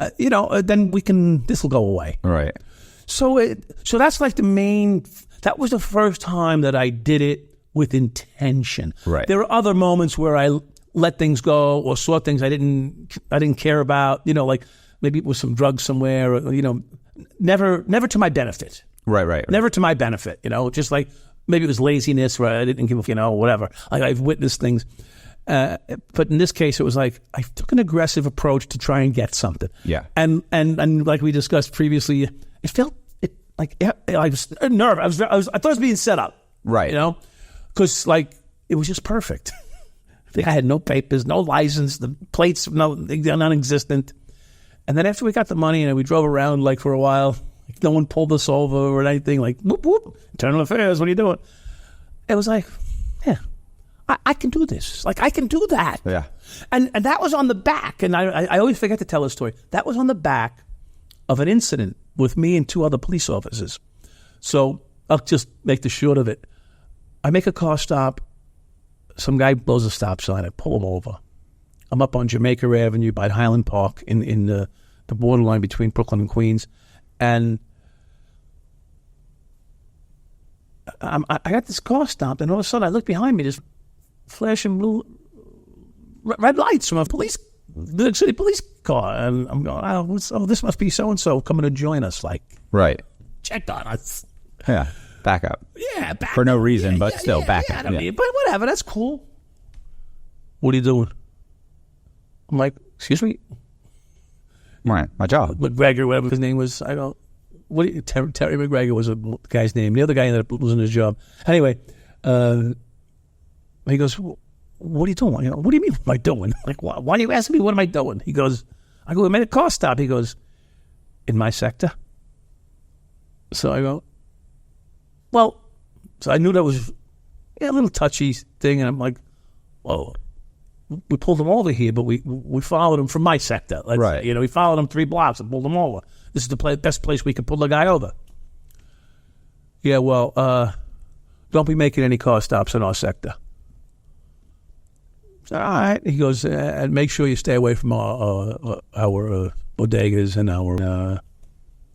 [SPEAKER 6] Then this will go away.
[SPEAKER 2] Right.
[SPEAKER 6] So that's like that was the first time that I did it with intention.
[SPEAKER 2] Right.
[SPEAKER 6] There were other moments where I let things go or saw things I didn't care about, like maybe it was some drugs somewhere, or, never to my benefit.
[SPEAKER 2] Right.
[SPEAKER 6] Never to my benefit, just like maybe it was laziness or I didn't give a, whatever. Like I've witnessed things. But in this case, it was like I took an aggressive approach to try and get something.
[SPEAKER 2] Yeah.
[SPEAKER 6] And like we discussed previously, it felt like I was nervous. I thought I was being set up.
[SPEAKER 2] Right.
[SPEAKER 6] Because like it was just perfect. I had no papers, no license, the plates non-existent. And then after we got the money and we drove around like for a while, no one pulled us over or anything. Like whoop whoop, internal affairs. What are you doing? It was like, yeah. I can do this. Like, I can do that.
[SPEAKER 2] Yeah.
[SPEAKER 6] And that was on the back, and I always forget to tell this story. That was on the back of an incident with me and 2 other police officers. So I'll just make the short of it. I make a car stop. Some guy blows a stop sign. I pull him over. I'm up on Jamaica Avenue by Highland Park in the borderline between Brooklyn and Queens. And I got this car stopped, and all of a sudden I look behind me, just flashing blue red lights from the New City police car, and I'm going, this must be so and so coming to join us. Like,
[SPEAKER 2] right,
[SPEAKER 6] check on us.
[SPEAKER 2] Yeah, back up.
[SPEAKER 6] Yeah, back
[SPEAKER 2] for no
[SPEAKER 6] up.
[SPEAKER 2] reason, but still back up.
[SPEAKER 6] I mean, but whatever, that's cool. What are you doing? I'm like, excuse me,
[SPEAKER 2] right, my job.
[SPEAKER 6] McGregor, whatever his name was. I go, Terry McGregor was a guy's name. The other guy ended up losing his job. Anyway. He goes, what are you doing? What do you mean, what am I doing? Like, why are you asking me what am I doing? He goes, I go, we made a car stop. He goes, in my sector? So I go, well, so I knew that was a little touchy thing. And I'm like, well, we pulled him over here, but we followed him from my sector.
[SPEAKER 2] Right.
[SPEAKER 6] We followed him 3 blocks and pulled him over. This is the best place we could pull the guy over. Yeah, well, don't be making any car stops in our sector. All right. He goes, and make sure you stay away from our bodegas and our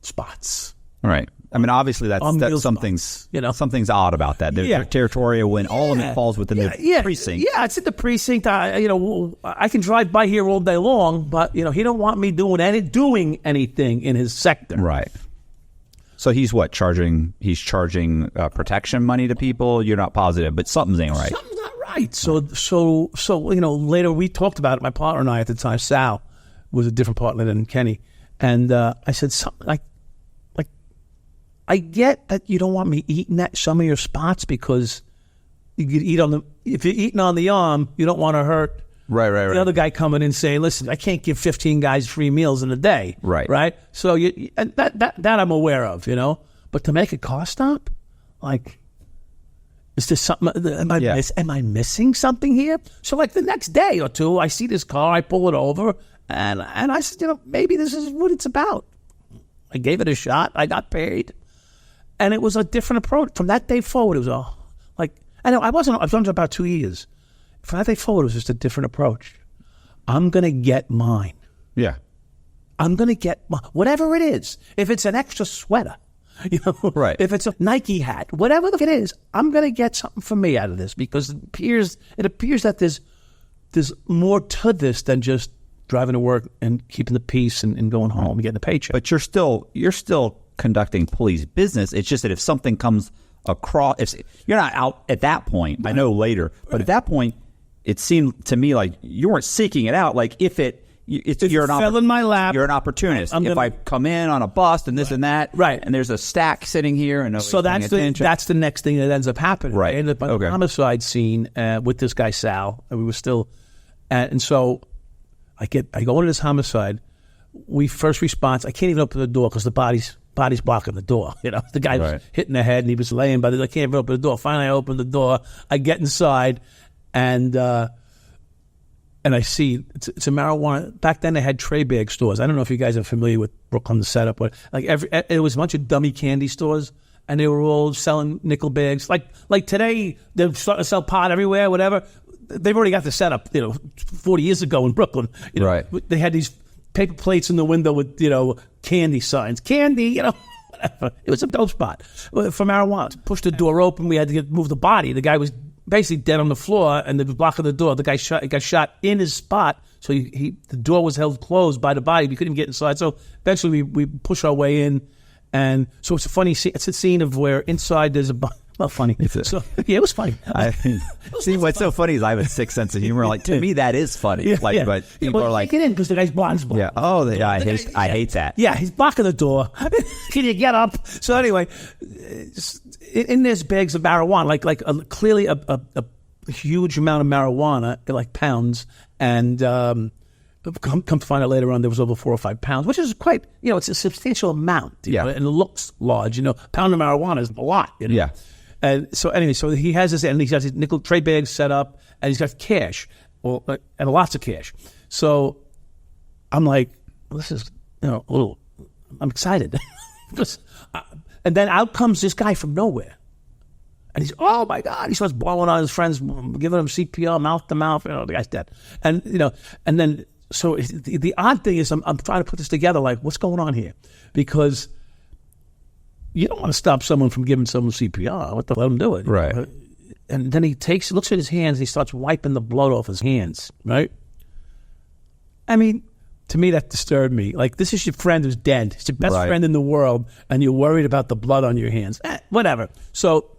[SPEAKER 6] spots.
[SPEAKER 2] Right. I mean, obviously that's something's something's odd about that. They're territorial when all of it falls within the precinct.
[SPEAKER 6] Yeah, it's in the precinct. I can drive by here all day long, but he don't want me doing anything in his sector.
[SPEAKER 2] Right. So he's charging protection money to people. You're not positive, but something's ain't right.
[SPEAKER 6] Something's not right. So later we talked about it. My partner and I at the time, Sal, was a different partner than Kenny, and I said something like, I get that you don't want me eating at some of your spots because you could eat if you're eating on the arm, you don't want to hurt.
[SPEAKER 2] Right.
[SPEAKER 6] The other guy coming in saying, listen, I can't give 15 guys free meals in a day. Right. So that I'm aware of, But to make a car stop, like, is there something? Am I missing something here? So like the next day or two, I see this car, I pull it over, and I said, maybe this is what it's about. I gave it a shot. I got paid, and it was a different approach from that day forward. It was I've done it about 2 years. From that day forward, it was just a different approach. I'm going to get mine.
[SPEAKER 2] Yeah.
[SPEAKER 6] I'm going to get whatever it is. If it's an extra sweater,
[SPEAKER 2] right.
[SPEAKER 6] If it's a Nike hat, whatever it is, I'm going to get something for me out of this because it appears that there's more to this than just driving to work and keeping the peace and going home and getting a paycheck.
[SPEAKER 2] But you're still conducting police business. It's just that if something comes across, if you're not out at that point, I know later, but at that point, it seemed to me like you weren't seeking it out. Like if you're
[SPEAKER 6] fell in my lap,
[SPEAKER 2] you're an opportunist. If I come in on a bust and this and that,
[SPEAKER 6] right,
[SPEAKER 2] and there's a stack sitting here, and
[SPEAKER 6] so that's the next thing that ends up happening.
[SPEAKER 2] Right,
[SPEAKER 6] I ended up on a homicide scene with this guy Sal, and we were still, and so I go into this homicide. We first response. I can't even open the door because the body's blocking the door. The guy was hitting the head and he was laying, but I can't even open the door. Finally, I open the door. I get inside, and I see it's a marijuana. Back then, they had tray bag stores. I don't know if you guys are familiar with Brooklyn's setup, but it was a bunch of dummy candy stores, and they were all selling nickel bags. Like today, they're starting to sell pot everywhere, whatever. they've already got the setup, 40 years ago in Brooklyn.
[SPEAKER 2] Right.
[SPEAKER 6] They had these paper plates in the window with, candy signs. Candy, whatever. It was a dope spot for marijuana. Pushed the door open. We had to move the body. The guy was basically dead on the floor, and they were blocking the door. The guy got shot in his spot, so the door was held closed by the body. We couldn't even get inside. So eventually we push our way in, and so it's a funny scene. It's a scene of where inside there's well, funny. So yeah, it was funny.
[SPEAKER 2] See, what's so funny is I have a sick sense of humor. Like, to me, that is funny. But people are like,
[SPEAKER 6] take it in because the guy's blind.
[SPEAKER 2] yeah, I hate that.
[SPEAKER 6] Yeah, he's blocking the door. Can you get up? So anyway, in there's bags of marijuana, clearly a huge amount of marijuana, like pounds, and come to find out later on, there was over 4 or 5 pounds, which is quite, it's a substantial amount.
[SPEAKER 2] Yeah,
[SPEAKER 6] and it looks large. A pound of marijuana is a lot.
[SPEAKER 2] Yeah.
[SPEAKER 6] And so anyway, so he has this, and he's got his nickel tray bags set up, and he's got cash, and lots of cash. So I'm like, this is, a little, I'm excited. And then out comes this guy from nowhere. And he's, oh my God, he starts blowing on his friends, giving them CPR, mouth to mouth, the guy's dead. And, and then, so the odd thing is I'm trying to put this together, like, what's going on here? Because you don't want to stop someone from giving someone CPR. Let them do it.
[SPEAKER 2] Right.
[SPEAKER 6] And then he looks at his hands, and he starts wiping the blood off his hands, right? I mean, to me, that disturbed me. Like, this is your friend who's dead. It's your best friend in the world, and you're worried about the blood on your hands. Whatever. So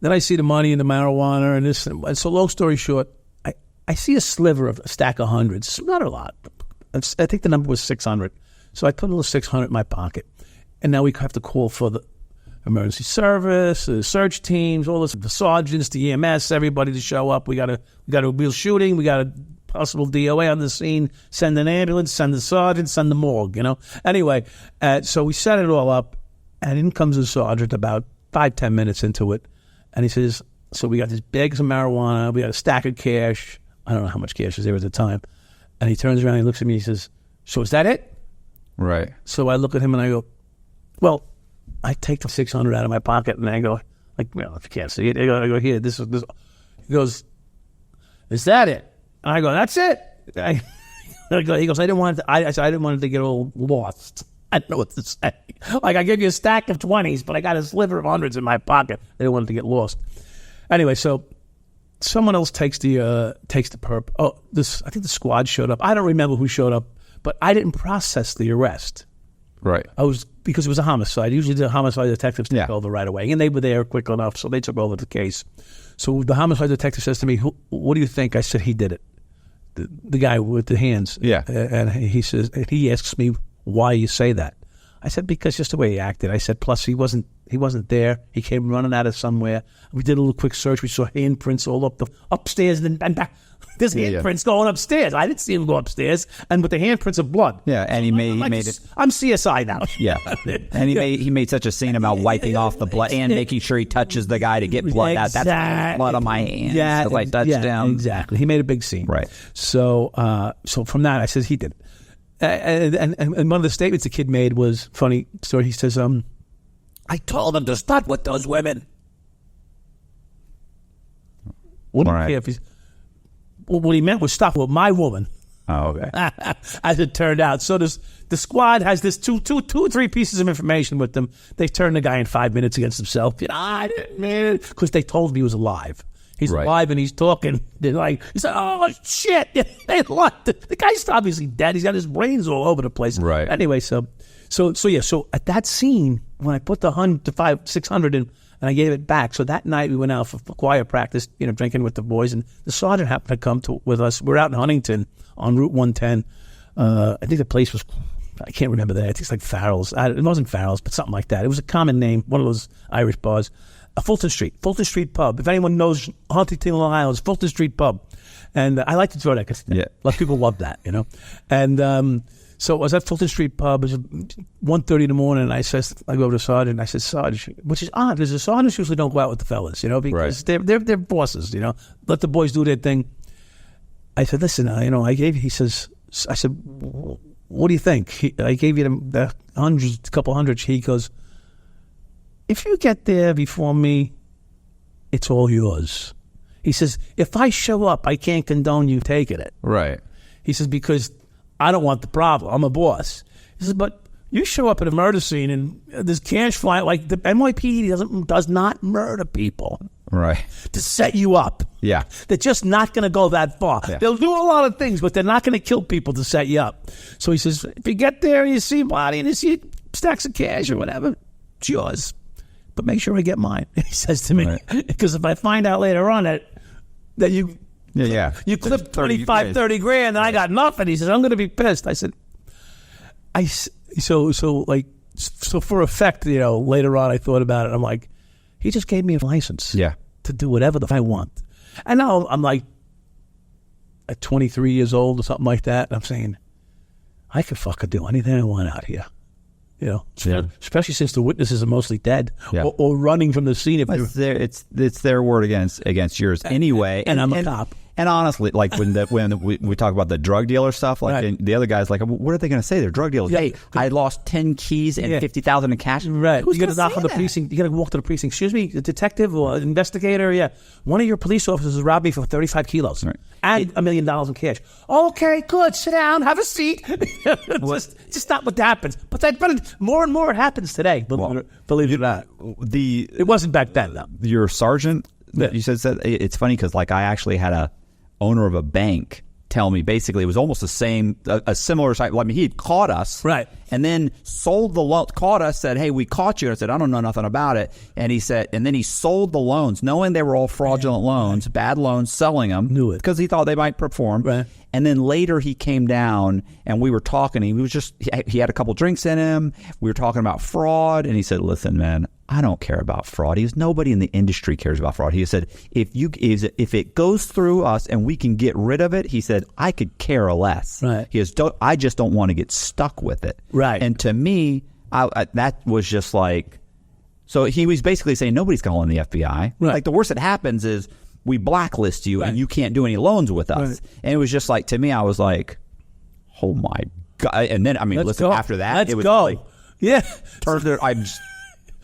[SPEAKER 6] then I see the money and the marijuana and this. And so long story short, I see a sliver of a stack of hundreds. Not a lot. I think the number was 600. So I put a little 600 in my pocket. And now we have to call for the emergency service, the search teams, all this, the sergeants, the EMS, everybody to show up. We got a real shooting. We got a possible DOA on the scene. Send an ambulance, send the sergeant, send the morgue, Anyway, so we set it all up, and in comes the sergeant about 5-10 minutes into it. And he says, so we got these bags of marijuana. We got a stack of cash. I don't know how much cash was there at the time. And he turns around and he looks at me and he says, so is that it?
[SPEAKER 2] Right.
[SPEAKER 6] So I look at him and I go, well, I take the 600 out of my pocket and I go, if you can't see it, I go here, this is this. He goes, is that it? And I go, that's it. He goes, I didn't want it to get all lost. I don't know what to say. Like, I gave you a stack of 20s, but I got a sliver of hundreds in my pocket. I didn't want it to get lost. Anyway, so someone else takes the perp. Oh, I think the squad showed up. I don't remember who showed up, but I didn't process the arrest.
[SPEAKER 2] Right.
[SPEAKER 6] Because it was a homicide. Usually the homicide detectives take over right away, and they were there quick enough, so they took over the case. So the homicide detective says to me, what do you think? I said, he did it. The guy with the hands.
[SPEAKER 2] Yeah.
[SPEAKER 6] And he asks me, why you say that? I said, because just the way he acted. I said, plus he wasn't there. He came running out of somewhere. We did a little quick search. We saw handprints all up upstairs and back. There's handprints going upstairs. I didn't see him go upstairs, and with the handprints of blood.
[SPEAKER 2] Yeah, and he made it.
[SPEAKER 6] I'm CSI now.
[SPEAKER 2] Yeah, and he made such a scene about wiping off the blood and making sure he touches the guy to get blood out. That's blood on my hands.
[SPEAKER 6] Yeah,
[SPEAKER 2] I touched down.
[SPEAKER 6] Exactly. He made a big scene.
[SPEAKER 2] Right.
[SPEAKER 6] So, from that, I said he did it. And one of the statements the kid made was funny story. He says, I told him to start with those women. Wouldn't care if he's. Well, what he meant was stop with my woman.
[SPEAKER 2] Oh, okay.
[SPEAKER 6] As it turned out. So the squad has this two or three pieces of information with them. They turned the guy in 5 minutes against himself. I didn't mean it. Because they told him he was alive. He's alive and he's talking. They're like, he said, oh, shit. The guy's obviously dead. He's got his brains all over the place.
[SPEAKER 2] Right.
[SPEAKER 6] Anyway, so at that scene, when I put the 600 in, and I gave it back. So that night we went out for choir practice, drinking with the boys, and the sergeant happened to come with us. We're out in Huntington on Route 110. I think the place was, I can't remember that. I think it's like Farrell's. It wasn't Farrell's, but something like that. It was a common name, one of those Irish bars. Fulton Street Pub. If anyone knows Huntington, Long Island, Fulton Street Pub. And I like to throw that because a lot of people love that, And so I was at Fulton Street Pub. It was 1:30 in the morning, and I go over to Sergeant, and I said, Sarge, which is odd, because the sergeants usually don't go out with the fellas, because they're bosses, let the boys do their thing. I said, listen, he says, I said, what do you think? I gave you the hundreds, a couple hundreds. He goes, if you get there before me, it's all yours. He says, if I show up, I can't condone you taking it.
[SPEAKER 4] Right.
[SPEAKER 6] He says, because I don't want the problem. I'm a boss. He says, but you show up at a murder scene and there's cash flying. Like the NYPD does not murder people.
[SPEAKER 4] Right.
[SPEAKER 6] To set you up.
[SPEAKER 4] Yeah.
[SPEAKER 6] They're just not going to go that far.
[SPEAKER 4] Yeah.
[SPEAKER 6] They'll do a lot of things, but they're not going to kill people to set you up. So he says, if you get there and you see a body and you see stacks of cash or whatever, it's yours. But make sure I get mine. He says to me, because if I find out later on that you clipped 30 grand and I got nothing, he says, I'm going to be pissed. I said, so for effect, later on I thought about it. I'm like, he just gave me a license to do whatever I want. And now I'm like at 23 years old or something like that. And I'm saying, I could fucking do anything I want out here. Especially since the witnesses are mostly dead or running from the scene.
[SPEAKER 2] It's their word against yours anyway.
[SPEAKER 6] And I'm a cop.
[SPEAKER 2] And honestly, like when we talk about the drug dealer stuff, like and the other guy's like, what are they going to say? They're drug dealers. Hey, I lost 10 keys and $50,000 in cash.
[SPEAKER 6] Right.
[SPEAKER 2] Who's
[SPEAKER 6] you got to knock on the precinct. You got to walk to the precinct. Excuse me, a detective or investigator. Yeah. One of your police officers robbed me for 35 kilos and $1 million in cash. Okay, good. Sit down. Have a seat. Just not what happens. But more and more it happens today. Believe it or not. It wasn't back then, though.
[SPEAKER 2] Your sergeant that you said, it's funny because like I actually had a owner of a bank tell me basically it was almost the same, a similar type. I mean, he had caught us,
[SPEAKER 6] right,
[SPEAKER 2] and then sold the loan. Caught us, said, "Hey, we caught you." I said, "I don't know nothing about it." And he said, and then he sold the loans, knowing they were all fraudulent loans, bad loans, selling them,
[SPEAKER 6] knew it
[SPEAKER 2] because he thought they might perform.
[SPEAKER 6] Right.
[SPEAKER 2] And then later he came down and we were talking. He had a couple drinks in him. We were talking about fraud, and he said, "Listen, man, I don't care about fraud." He goes, "Nobody in the industry cares about fraud." He said, if it goes through us and we can get rid of it, he said, I could care less.
[SPEAKER 6] Right.
[SPEAKER 2] He goes, I just don't want to get stuck with it.
[SPEAKER 6] Right.
[SPEAKER 2] And to me, that was just like, so he was basically saying nobody's calling the FBI.
[SPEAKER 6] Right.
[SPEAKER 2] Like the worst that happens is we blacklist you and you can't do any loans with us. Right. And it was just like, to me, I was like, oh my God. And then, I mean, after that, it was like, I just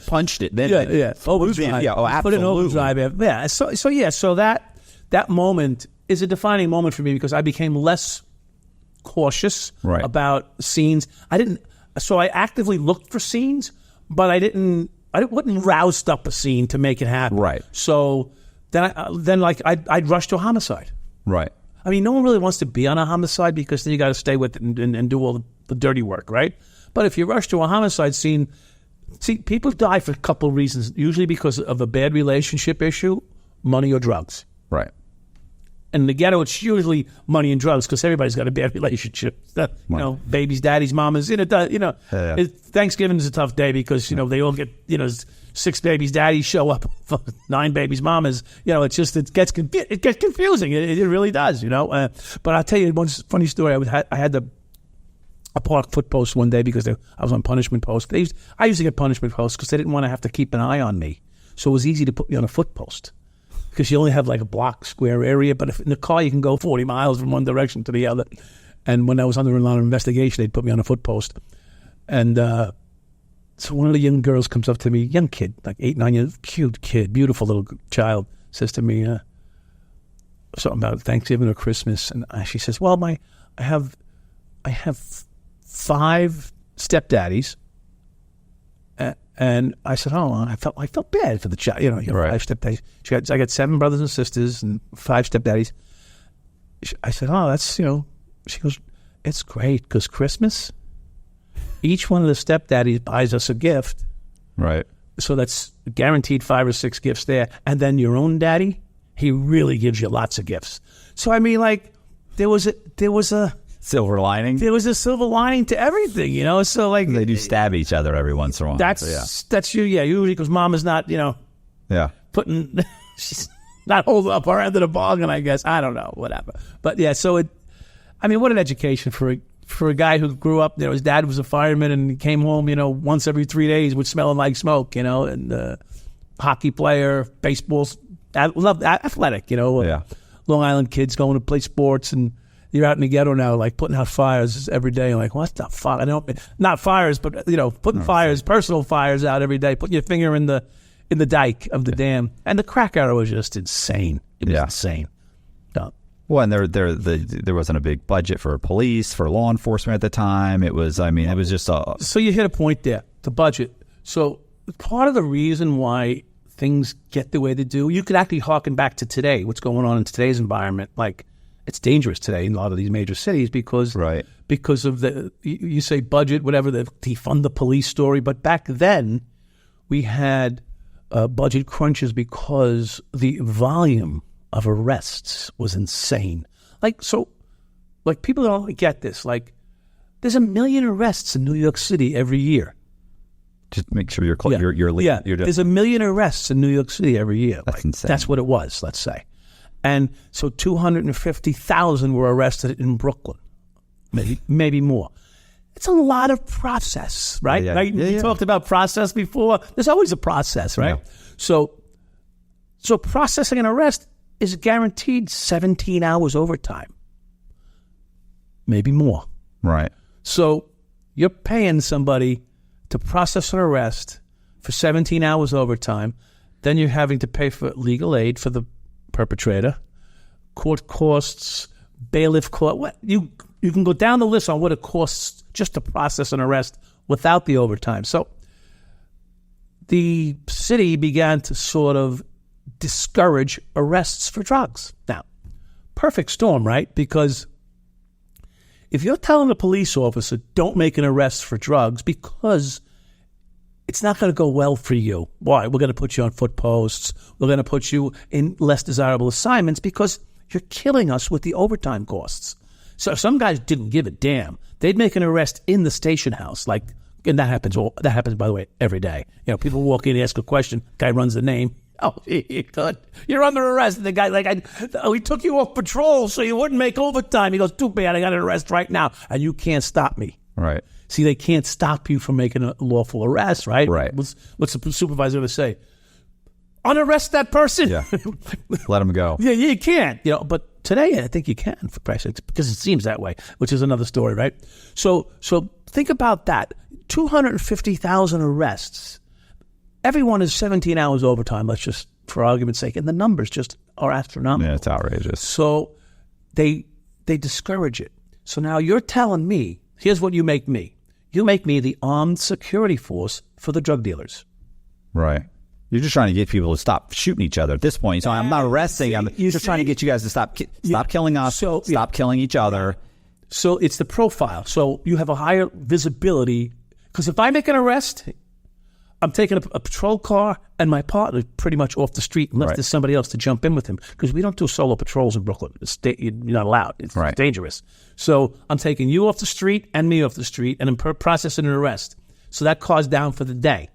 [SPEAKER 2] punched it. Then
[SPEAKER 6] overdrive.
[SPEAKER 2] Absolutely.
[SPEAKER 6] Put in overdrive. Yeah. So that moment is a defining moment for me because I became less cautious about scenes. I actively looked for scenes, but I wouldn't rouse up a scene to make it happen.
[SPEAKER 2] Right.
[SPEAKER 6] So I'd rush to a homicide.
[SPEAKER 2] Right.
[SPEAKER 6] I mean, no one really wants to be on a homicide because then you got to stay with it and do all the dirty work, right? But if you rush to a homicide scene, see, people die for a couple of reasons, usually because of a bad relationship issue, money or drugs.
[SPEAKER 2] Right.
[SPEAKER 6] And in the ghetto, it's usually money and drugs because everybody's got a bad relationship. Babies, daddies, mamas. Thanksgiving is a tough day because they all get 6 babies, daddies show up, 9 babies, mamas. It gets confusing. It really does. But I'll tell you one funny story. I had a park foot post one day because I was on punishment post. I used to get punishment posts because they didn't want to have to keep an eye on me, so it was easy to put me on a foot post. Because you only have like a block square area, but if in the car you can go 40 miles from one direction to the other. And when I was under a lot of investigation, they'd put me on a foot post. And so one of the young girls comes up to me, young kid, like 8, 9 years, cute kid, beautiful little child, says to me something about Thanksgiving or Christmas. And she says, well, I have 5 stepdaddies. And I said, I felt bad for the child. 5 stepdaddies. I got 7 brothers and sisters and 5 stepdaddies. I said, that's, she goes, it's great because Christmas, each one of the stepdaddies buys us a gift.
[SPEAKER 2] Right.
[SPEAKER 6] So that's guaranteed 5 or 6 gifts there. And then your own daddy, he really gives you lots of gifts. So, I mean, like, there was a
[SPEAKER 2] silver lining.
[SPEAKER 6] There was a silver lining to everything, So like
[SPEAKER 2] they do stab each other every once in a while.
[SPEAKER 6] That's usually because mom is not, putting, she's not holding up our end of the bargain. I guess I don't know, whatever. But so what an education for a guy who grew up. His dad was a fireman and he came home, once every 3 days, with smelling like smoke, and hockey player, baseballs, loved athletic, Long Island kids going to play sports and. You're out in the ghetto now, like putting out fires every day. Like, what's the fuck? Not fires, but putting fires, personal fires out every day. Putting your finger in in the dike of the dam. And the crack era was just insane. It was insane. No.
[SPEAKER 2] Well, and there wasn't a big budget for police, for law enforcement at the time. It was, it was just a...
[SPEAKER 6] So you hit a point there, the budget. So part of the reason why things get the way they do, you could actually harken back to today, what's going on in today's environment. Like, it's dangerous today in a lot of these major cities because of you say budget, whatever, the defund the police story. But back then, we had budget crunches because the volume of arrests was insane. Like people don't get this. Like, there's 1 million arrests in New York City every year.
[SPEAKER 2] Just make sure you're clear.
[SPEAKER 6] There's 1 million arrests in New York City every year.
[SPEAKER 2] That's insane.
[SPEAKER 6] That's what it was, let's say. And so 250,000 were arrested in Brooklyn, maybe more. It's a lot of process, right?
[SPEAKER 2] Yeah.
[SPEAKER 6] Right? We talked about process before. There's always a process, right?
[SPEAKER 2] Yeah.
[SPEAKER 6] So processing an arrest is guaranteed 17 hours overtime, maybe more.
[SPEAKER 2] Right.
[SPEAKER 6] So you're paying somebody to process an arrest for 17 hours overtime. Then you're having to pay for legal aid for the perpetrator, court costs, bailiff cost. What you can go down the list on what it costs just to process an arrest without the overtime. So the city began to sort of discourage arrests for drugs. Now, perfect storm, right? Because if you're telling a police officer, don't make an arrest for drugs because it's not going to go well for you. Why? We're going to put you on foot posts. We're going to put you in less desirable assignments because you're killing us with the overtime costs. So some guys didn't give a damn. They'd make an arrest in the station house. And that happens, by the way, every day. You know, people walk in, ask a question, guy runs the name. Oh, you're under arrest. And the guy, we took you off patrol so you wouldn't make overtime. He goes, too bad, I got an arrest right now, and you can't stop me.
[SPEAKER 2] Right.
[SPEAKER 6] See, they can't stop you from making a lawful arrest, right?
[SPEAKER 2] Right.
[SPEAKER 6] What's the supervisor going to say? Unarrest that person?
[SPEAKER 2] Yeah. Let him go.
[SPEAKER 6] Yeah, you can't. You know, but today I think you can, for Christ's sake, because it seems that way, which is another story, right? So think about that. 250,000 arrests. Everyone is 17 hours overtime, let's just, for argument's sake, and the numbers just are astronomical.
[SPEAKER 2] Yeah, it's outrageous.
[SPEAKER 6] So they discourage it. So now you're telling me, here's what you make me. You make me the armed security force for the drug dealers.
[SPEAKER 2] Right. You're just trying to get people to stop shooting each other at this point. So I'm not arresting. I'm just trying to get you guys to stop killing us, stop killing each other.
[SPEAKER 6] So it's the profile. So you have a higher visibility. Because if I make an arrest, I'm taking a patrol car and my partner pretty much off the street unless there's somebody else to jump in with him. Because we don't do solo patrols in Brooklyn. You're not allowed. It's dangerous. So I'm taking you off the street and me off the street and I'm processing an arrest. So that car's down for the day.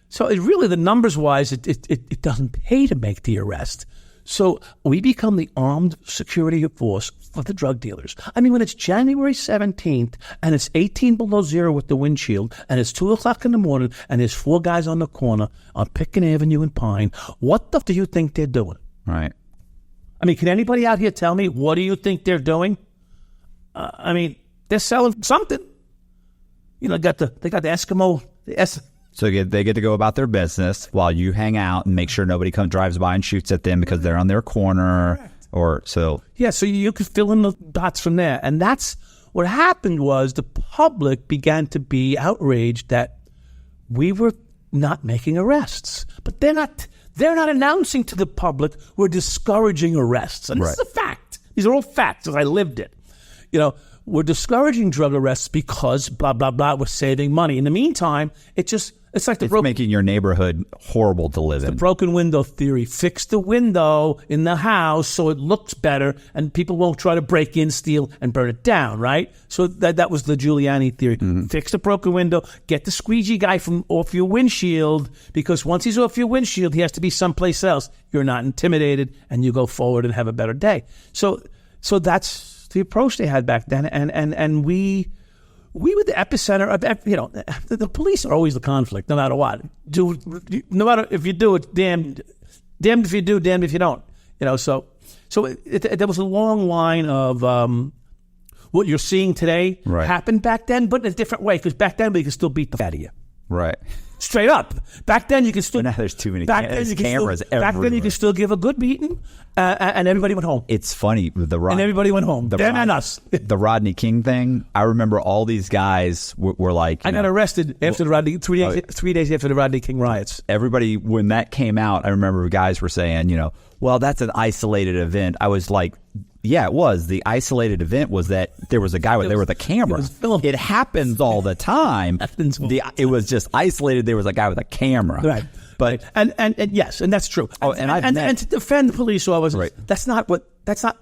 [SPEAKER 6] So it really, the numbers-wise, it doesn't pay to make the arrest. So we become the armed security force for the drug dealers. I mean, when it's January 17th and it's 18 below zero with the windshield and it's 2 o'clock in the morning and there's 4 guys on the corner on Pitkin Avenue and Pine, what the do you think they're doing?
[SPEAKER 2] Right.
[SPEAKER 6] I mean, can anybody out here tell me what do you think they're doing? I mean, they're selling something. You know, they got the Eskimo.
[SPEAKER 2] So they get to go about their business while you hang out and make sure nobody drives by and shoots at them because they're on their corner. So you could fill in the dots from there. And that's what happened was the public began to be outraged that we were not making arrests. But they're not announcing to the public we're discouraging arrests. And this is a fact. These are all facts as I lived it. You know, we're discouraging drug arrests because blah, blah, blah, we're saving money. In the meantime, it's like making your neighborhood horrible to live in.
[SPEAKER 6] The broken window theory. Fix the window in the house so it looks better and people won't try to break in, steal, and burn it down, right? So that was the Giuliani theory. Mm-hmm. Fix the broken window, get the squeegee guy from off your windshield, because once he's off your windshield, he has to be someplace else. You're not intimidated and you go forward and have a better day. So that's the approach they had back then. And we were the epicenter of, the police are always the conflict, no matter what. No matter if you do it, damned if you do, damned if you don't. So there was a long line of what you're seeing today happened back then, but in a different way, because back then we could still beat the f out of you.
[SPEAKER 2] Right.
[SPEAKER 6] Straight up. Back then, you could still.
[SPEAKER 2] But now there's too many
[SPEAKER 6] cameras
[SPEAKER 2] everywhere.
[SPEAKER 6] Back then, you could still give a good beating, and everybody went home.
[SPEAKER 2] It's funny. And
[SPEAKER 6] everybody went home. Them and us.
[SPEAKER 2] The Rodney King thing. I remember all these guys were like.
[SPEAKER 6] I got arrested after the Rodney 3 days after the Rodney King riots.
[SPEAKER 2] Everybody, when that came out, I remember guys were saying, well, that's an isolated event. I was like, yeah, it was. The isolated event was that there was a guy there with a camera. It happens all the time. It was just isolated. There was a guy with a camera.
[SPEAKER 6] Right.
[SPEAKER 2] But
[SPEAKER 6] and yes, and that's true.
[SPEAKER 2] Oh,
[SPEAKER 6] and to defend police officers,
[SPEAKER 2] right.
[SPEAKER 6] That's not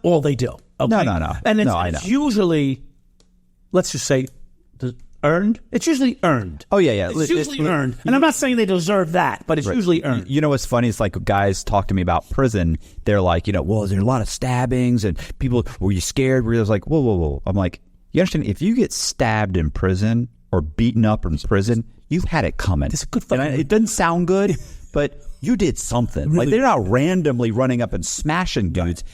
[SPEAKER 6] all they do. Okay?
[SPEAKER 2] No.
[SPEAKER 6] And
[SPEAKER 2] it's
[SPEAKER 6] usually, let's just say, earned. It's usually earned.
[SPEAKER 2] Oh yeah.
[SPEAKER 6] It's usually earned. And I'm not saying they deserve that, but it's usually earned.
[SPEAKER 2] You know what's funny? It's like guys talk to me about prison. They're like, well, is there a lot of stabbings and people? Were you scared? Were you like, whoa? I'm like, you understand? If you get stabbed in prison or beaten up in prison, you've had it coming.
[SPEAKER 6] It's a good.
[SPEAKER 2] It doesn't sound good, but you did something.
[SPEAKER 6] Really?
[SPEAKER 2] Like they're not randomly running up and smashing dudes.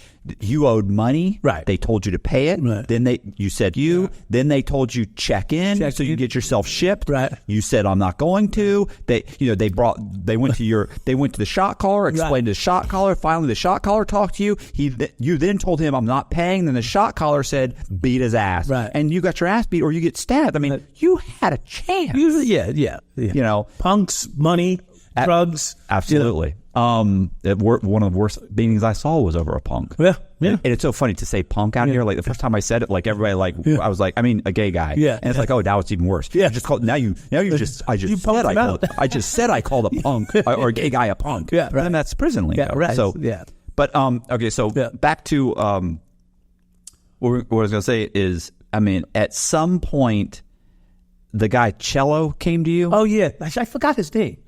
[SPEAKER 2] You owed money.
[SPEAKER 6] Right.
[SPEAKER 2] They told you to pay it.
[SPEAKER 6] Right.
[SPEAKER 2] Then you said Then they told you check in so you get yourself shipped.
[SPEAKER 6] Right.
[SPEAKER 2] You said I'm not going to. They went to the shot caller, explained to the shot caller. Finally, the shot caller talked to you. You then told him I'm not paying. Then the shot caller said beat his ass.
[SPEAKER 6] Right.
[SPEAKER 2] And you got your ass beat or you get stabbed. I mean, you had a chance.
[SPEAKER 6] Usually, yeah. Punks, money. Drugs,
[SPEAKER 2] absolutely. One of the worst beatings I saw was over a punk.
[SPEAKER 6] Yeah.
[SPEAKER 2] And it's so funny to say punk out here. Like the first time I said it, like everybody, I was like, a gay guy.
[SPEAKER 6] Yeah.
[SPEAKER 2] And it's like, oh, now it's even worse.
[SPEAKER 6] Yeah.
[SPEAKER 2] Just called. I just said I called a punk or a gay guy a punk.
[SPEAKER 6] Yeah. Right.
[SPEAKER 2] And that's prison lingo.
[SPEAKER 6] Yeah. Right.
[SPEAKER 2] So
[SPEAKER 6] yeah.
[SPEAKER 2] But okay. So back to what I was going to say is, at some point, the guy Cello came to you.
[SPEAKER 6] Oh yeah, I forgot his name.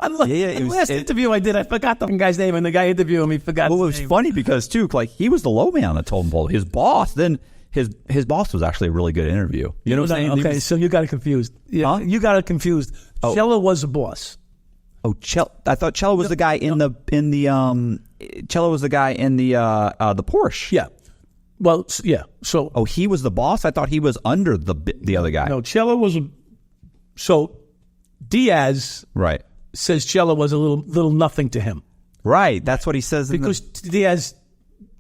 [SPEAKER 2] The
[SPEAKER 6] last interview I did, I forgot the guy's name, and the guy interviewing me forgot.
[SPEAKER 2] Well,
[SPEAKER 6] his
[SPEAKER 2] it was
[SPEAKER 6] name.
[SPEAKER 2] funny because too, like he was the low man that told him his boss. Then his boss was actually a really good interview. You know what I'm saying?
[SPEAKER 6] Okay, so you got it confused. Yeah,
[SPEAKER 2] huh?
[SPEAKER 6] You got it confused. Cello was the boss.
[SPEAKER 2] Oh, I thought Cello was the guy Cello was the guy in the Porsche.
[SPEAKER 6] Yeah. Well, yeah. So.
[SPEAKER 2] Oh, he was the boss. I thought he was under the other guy.
[SPEAKER 6] No, Cello was so Diaz.
[SPEAKER 2] Right.
[SPEAKER 6] Says Cello was a little nothing to him.
[SPEAKER 2] Right. That's what he says.
[SPEAKER 6] Because Diaz,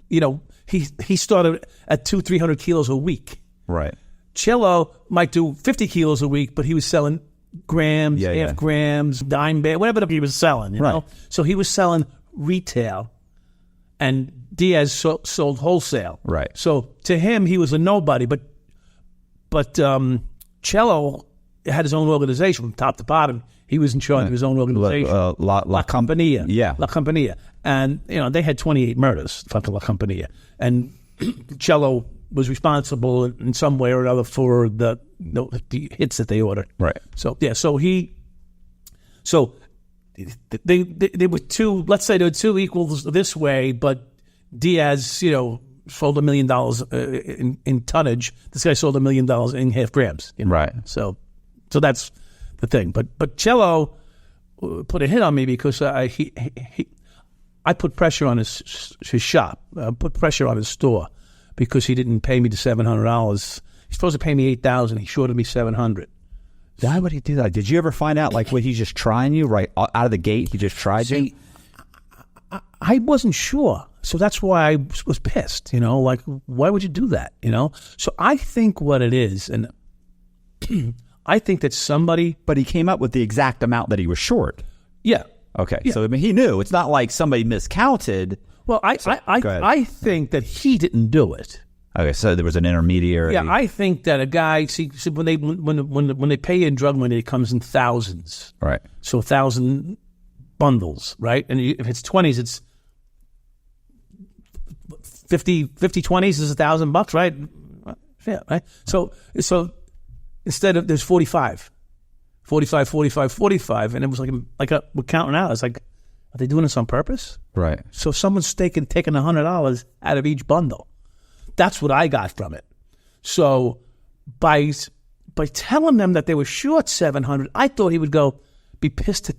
[SPEAKER 6] he started at 200-300 kilos a week.
[SPEAKER 2] Right.
[SPEAKER 6] Cello might do 50 kilos a week, but he was selling grams, half grams, dime bag, whatever he was selling. You know? So he was selling retail, and Diaz sold wholesale.
[SPEAKER 2] Right.
[SPEAKER 6] So to him, he was a nobody. But Cello had his own organization from top to bottom. He was in charge of his own organization.
[SPEAKER 2] La
[SPEAKER 6] Compañía.
[SPEAKER 2] Yeah.
[SPEAKER 6] La Compañía. And, they had 28 murders, fucking La Compañía. And Cello was responsible in some way or another for the hits that they ordered.
[SPEAKER 2] Right.
[SPEAKER 6] So, yeah, they were two, let's say there were two equals this way, but Diaz, sold $1 million in tonnage. This guy sold $1 million in half grams.
[SPEAKER 2] Right.
[SPEAKER 6] So that's the thing. But Cello put a hit on me because I put pressure on his shop. I put pressure on his store because he didn't pay me the $700. He's supposed to pay me $8,000. He shorted me $700.
[SPEAKER 2] Why would he do that? Did you ever find out, like, when he's just trying you right out of the gate? He just tried you?
[SPEAKER 6] I wasn't sure. So that's why I was pissed, like, why would you do that, So I think what it is, and I think that somebody...
[SPEAKER 2] But he came up with the exact amount that he was short.
[SPEAKER 6] Yeah.
[SPEAKER 2] Okay.
[SPEAKER 6] Yeah.
[SPEAKER 2] So, he knew. It's not like somebody miscounted.
[SPEAKER 6] Well, I think that he didn't do it.
[SPEAKER 2] Okay, so there was an intermediary.
[SPEAKER 6] Yeah, I think that a guy, when they pay you in drug money, it comes in thousands.
[SPEAKER 2] Right.
[SPEAKER 6] So 1,000 bundles, right? And if it's 20s, it's 50 20s is $1,000, right? Yeah, right. So instead of there's 45, and it was like we're counting out. It's like, are they doing this on purpose?
[SPEAKER 2] Right.
[SPEAKER 6] So someone's taking $100 out of each bundle. That's what I got from it. So by telling them that they were short 700, I thought he would be pissed at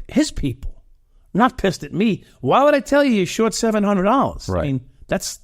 [SPEAKER 6] his people, not pissed at me. Why would I tell you you're short $700?
[SPEAKER 2] Right.
[SPEAKER 6] I mean, that's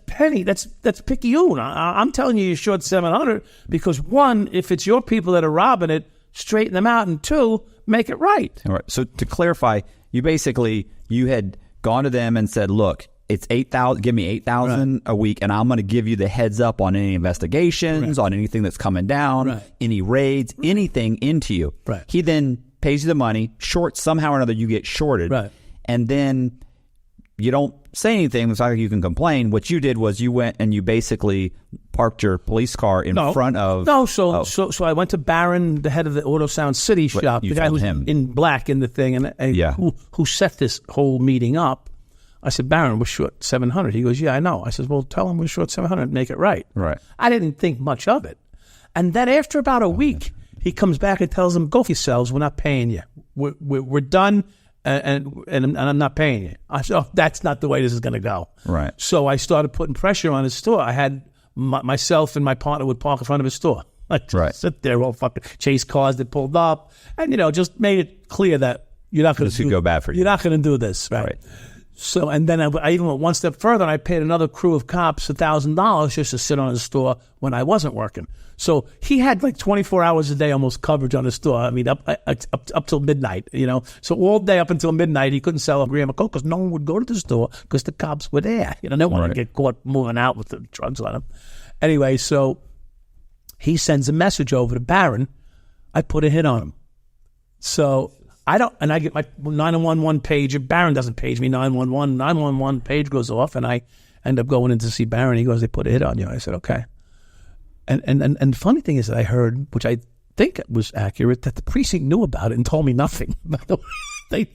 [SPEAKER 6] penny. That's picayune. I'm telling you you're short 700 because one, if it's your people that are robbing it, straighten them out, and 2, make it right.
[SPEAKER 2] All right. So to clarify, you had gone to them and said, look, it's 8,000. Give me 8,000 a week, and I'm going to give you the heads up on any investigations, on anything that's coming down, any raids, anything into you.
[SPEAKER 6] Right.
[SPEAKER 2] He then pays you the money. Somehow or another, you get shorted.
[SPEAKER 6] Right.
[SPEAKER 2] And then you don't say anything. It's not like you can complain. What you did was you went and you basically parked your police car in front of.
[SPEAKER 6] No. So I went to Barron, the head of the Auto Sound City shop, the guy who's in black in the thing, and who set this whole meeting up. I said, Barron, we're short 700. He goes, yeah, I know. I said, well, tell him we're short 700. Make it right.
[SPEAKER 2] Right.
[SPEAKER 6] I didn't think much of it. And then after about a week, he comes back and tells them, go for yourselves. We're not paying you. We're done, and I'm not paying you. I said, oh, that's not the way this is going to go.
[SPEAKER 2] Right.
[SPEAKER 6] So I started putting pressure on his store. I had myself and my partner would park in front of his store. I'd sit there, all fucking chase cars that pulled up, and just made it clear that you're not going to
[SPEAKER 2] go bad for you.
[SPEAKER 6] You're not going to do this, right? So, and then I even went one step further, and I paid another crew of cops $1,000 just to sit on his store when I wasn't working. So he had like 24 hours a day almost coverage on his store. I mean, up till midnight, So all day up until midnight, he couldn't sell a gram of coke because no one would go to the store because the cops were there. They didn't want to get caught moving out with the drugs on him. Anyway, so he sends a message over to Barron. I put a hit on him. So I get my 911 page. Barron doesn't page me 911. 911 page goes off, and I end up going in to see Barron. He goes, they put a hit on you. I said, okay. And the funny thing is that I heard, which I think was accurate, that the precinct knew about it and told me nothing. They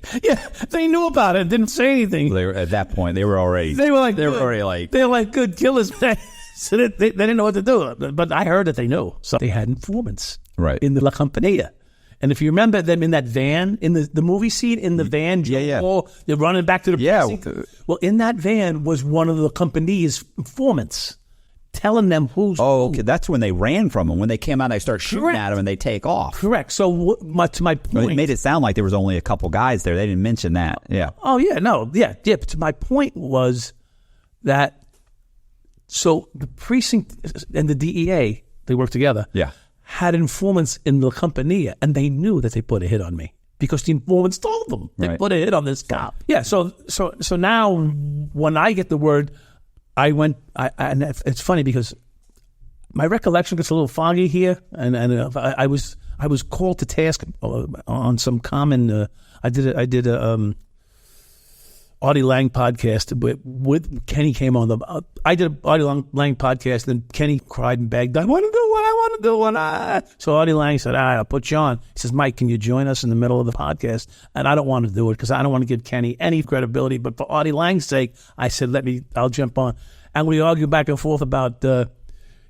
[SPEAKER 6] knew about it and didn't say anything.
[SPEAKER 2] At that point, they were already
[SPEAKER 6] good killers. So they didn't know what to do. But I heard that they knew. So they had informants in the La Compañía. And if you remember them in that van, in the movie scene, in the van, they're running back to the precinct. Well, in that van was one of the company's informants telling them who's who.
[SPEAKER 2] Okay. That's when they ran from them. When they came out, they start shooting at them and they take off.
[SPEAKER 6] Correct. So to my point.
[SPEAKER 2] It made it sound like there was only a couple guys there. They didn't mention that. Yeah.
[SPEAKER 6] Oh, yeah. No. Yeah. Yeah. But to my point was that, so the precinct and the DEA, they work together.
[SPEAKER 2] Yeah.
[SPEAKER 6] Had informants in La Compañía, and they knew that they put a hit on me because the informants told them they put a hit on this cop. Yeah, so now when I get the word, and it's funny because my recollection gets a little foggy here, and I was called to task on some common. I did a Artie Lang podcast with Kenny came on I did a Artie Lang podcast, and Kenny cried and begged, I want to do what I want to do. So Artie Lang said, I'll put you on. He says, Mike, can you join us in the middle of the podcast? And I don't want to do it because I don't want to give Kenny any credibility. But for Artie Lang's sake, I said, I'll jump on. And we argued back and forth about,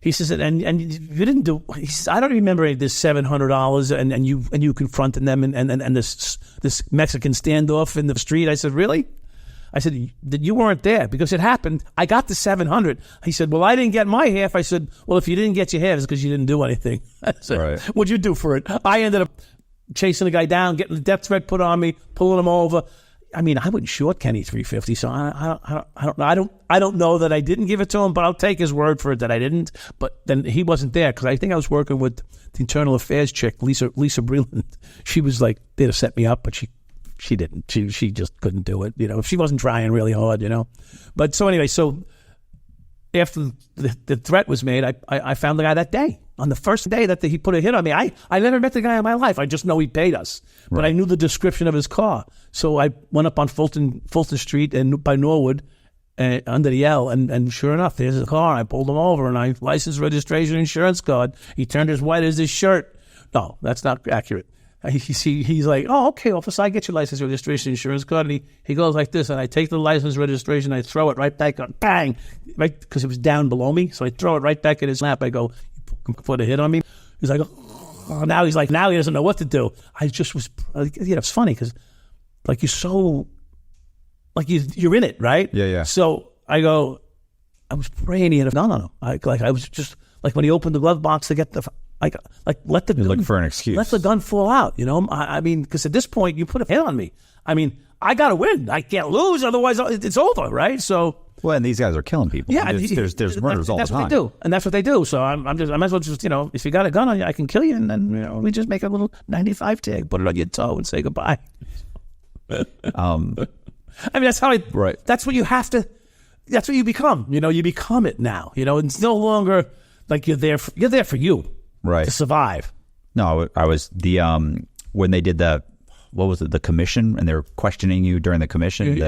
[SPEAKER 6] he says, and you didn't do, he says, I don't remember this $700 and you confronting them and this Mexican standoff in the street. I said, really? I said, you weren't there because it happened. I got the 700. He said, well, I didn't get my half. I said, well, if you didn't get your half, it's because you didn't do anything. I said, what'd you do for it? I ended up chasing the guy down, getting the death threat put on me, pulling him over. I mean, I wouldn't short Kenny $350, so I don't know that I didn't give it to him, but I'll take his word for it that I didn't. But then he wasn't there because I think I was working with the internal affairs chick, Lisa Breland. She was like there to set me up, but she didn't. She just couldn't do it. She wasn't trying really hard. But so anyway, so after the threat was made, I found the guy that day. On the first day that he put a hit on me, I never met the guy in my life. I just know he paid us. But I knew the description of his car. So I went up on Fulton Street and by Norwood under the L, and sure enough, there's his car. I pulled him over, and I license, registration, insurance card. He turned as white as his shirt. No, that's not accurate. He's like, oh, okay, officer, I get your license, registration, insurance card. And he goes like this, and I take the license, registration, I throw it right back on, bang, right, because it was down below me. So I throw it right back in his lap. I go, you put a hit on me? He's like, oh, now he doesn't know what to do. I just was, it's funny because, like, you're so, like, you're in it, right?
[SPEAKER 2] Yeah.
[SPEAKER 6] So I go, I was praying he had a gun on him. I was just, like, when he opened the glove box to get the, let the gun,
[SPEAKER 2] look for an excuse.
[SPEAKER 6] Let the gun fall out, I mean, because at this point, you put a hit on me. I mean, I got to win. I can't lose, otherwise it's over, right? So
[SPEAKER 2] Well, and these guys are killing people.
[SPEAKER 6] Yeah,
[SPEAKER 2] there's murders all the
[SPEAKER 6] that's
[SPEAKER 2] time.
[SPEAKER 6] what they do, and that's what they do. So I might as well just, if you got a gun on you, I can kill you, and then we just make a little 95 tag, put it on your toe, and say goodbye. I mean, that's how that's what you have to. That's what you become. You become it now. It's no longer like you're there for you,
[SPEAKER 2] right,
[SPEAKER 6] to survive.
[SPEAKER 2] No, I was when they did the commission, and they were questioning you during the commission.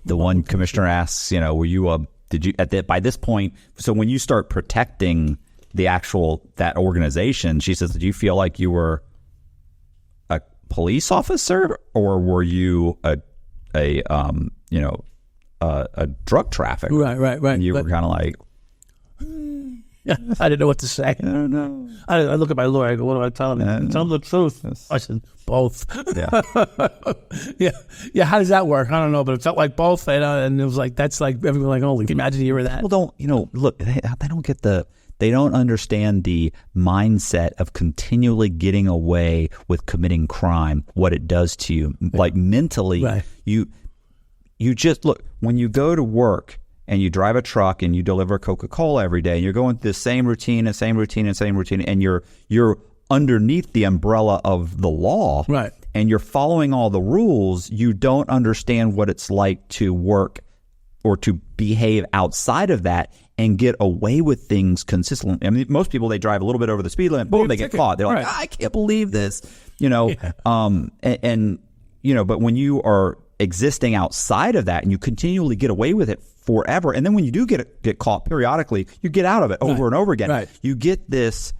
[SPEAKER 2] The one commissioner asks, were you did you by this point? So when you start protecting that organization, she says, did you feel like you were a police officer, or were you a drug trafficker?
[SPEAKER 6] Right.
[SPEAKER 2] And you were kind of like,
[SPEAKER 6] yeah, I didn't know what to say. I don't know. I look at my lawyer. I go, what do I tell him? Tell him the truth. I said, both.
[SPEAKER 2] Yeah.
[SPEAKER 6] Yeah. How does that work? I don't know, but it felt like both. And it was like, that's like, everyone like, holy, can you imagine you were that?
[SPEAKER 2] People don't, look, they don't get they don't understand the mindset of continually getting away with committing crime, what it does to you. Like mentally,
[SPEAKER 6] right.
[SPEAKER 2] You just look, when you go to work and you drive a truck and you deliver Coca-Cola every day, and you're going through the same routine, and you're underneath the umbrella of the law,
[SPEAKER 6] right,
[SPEAKER 2] and you're following all the rules, you don't understand what it's like to work or to behave outside of that and get away with things consistently. I mean, most people, they drive a little bit over the speed limit, boom, they get caught. They're like, I can't believe this, Yeah. But when you are existing outside of that and you continually get away with it forever, and then when you do get caught periodically, you get out of it over and over again.
[SPEAKER 6] Right.
[SPEAKER 2] You get this.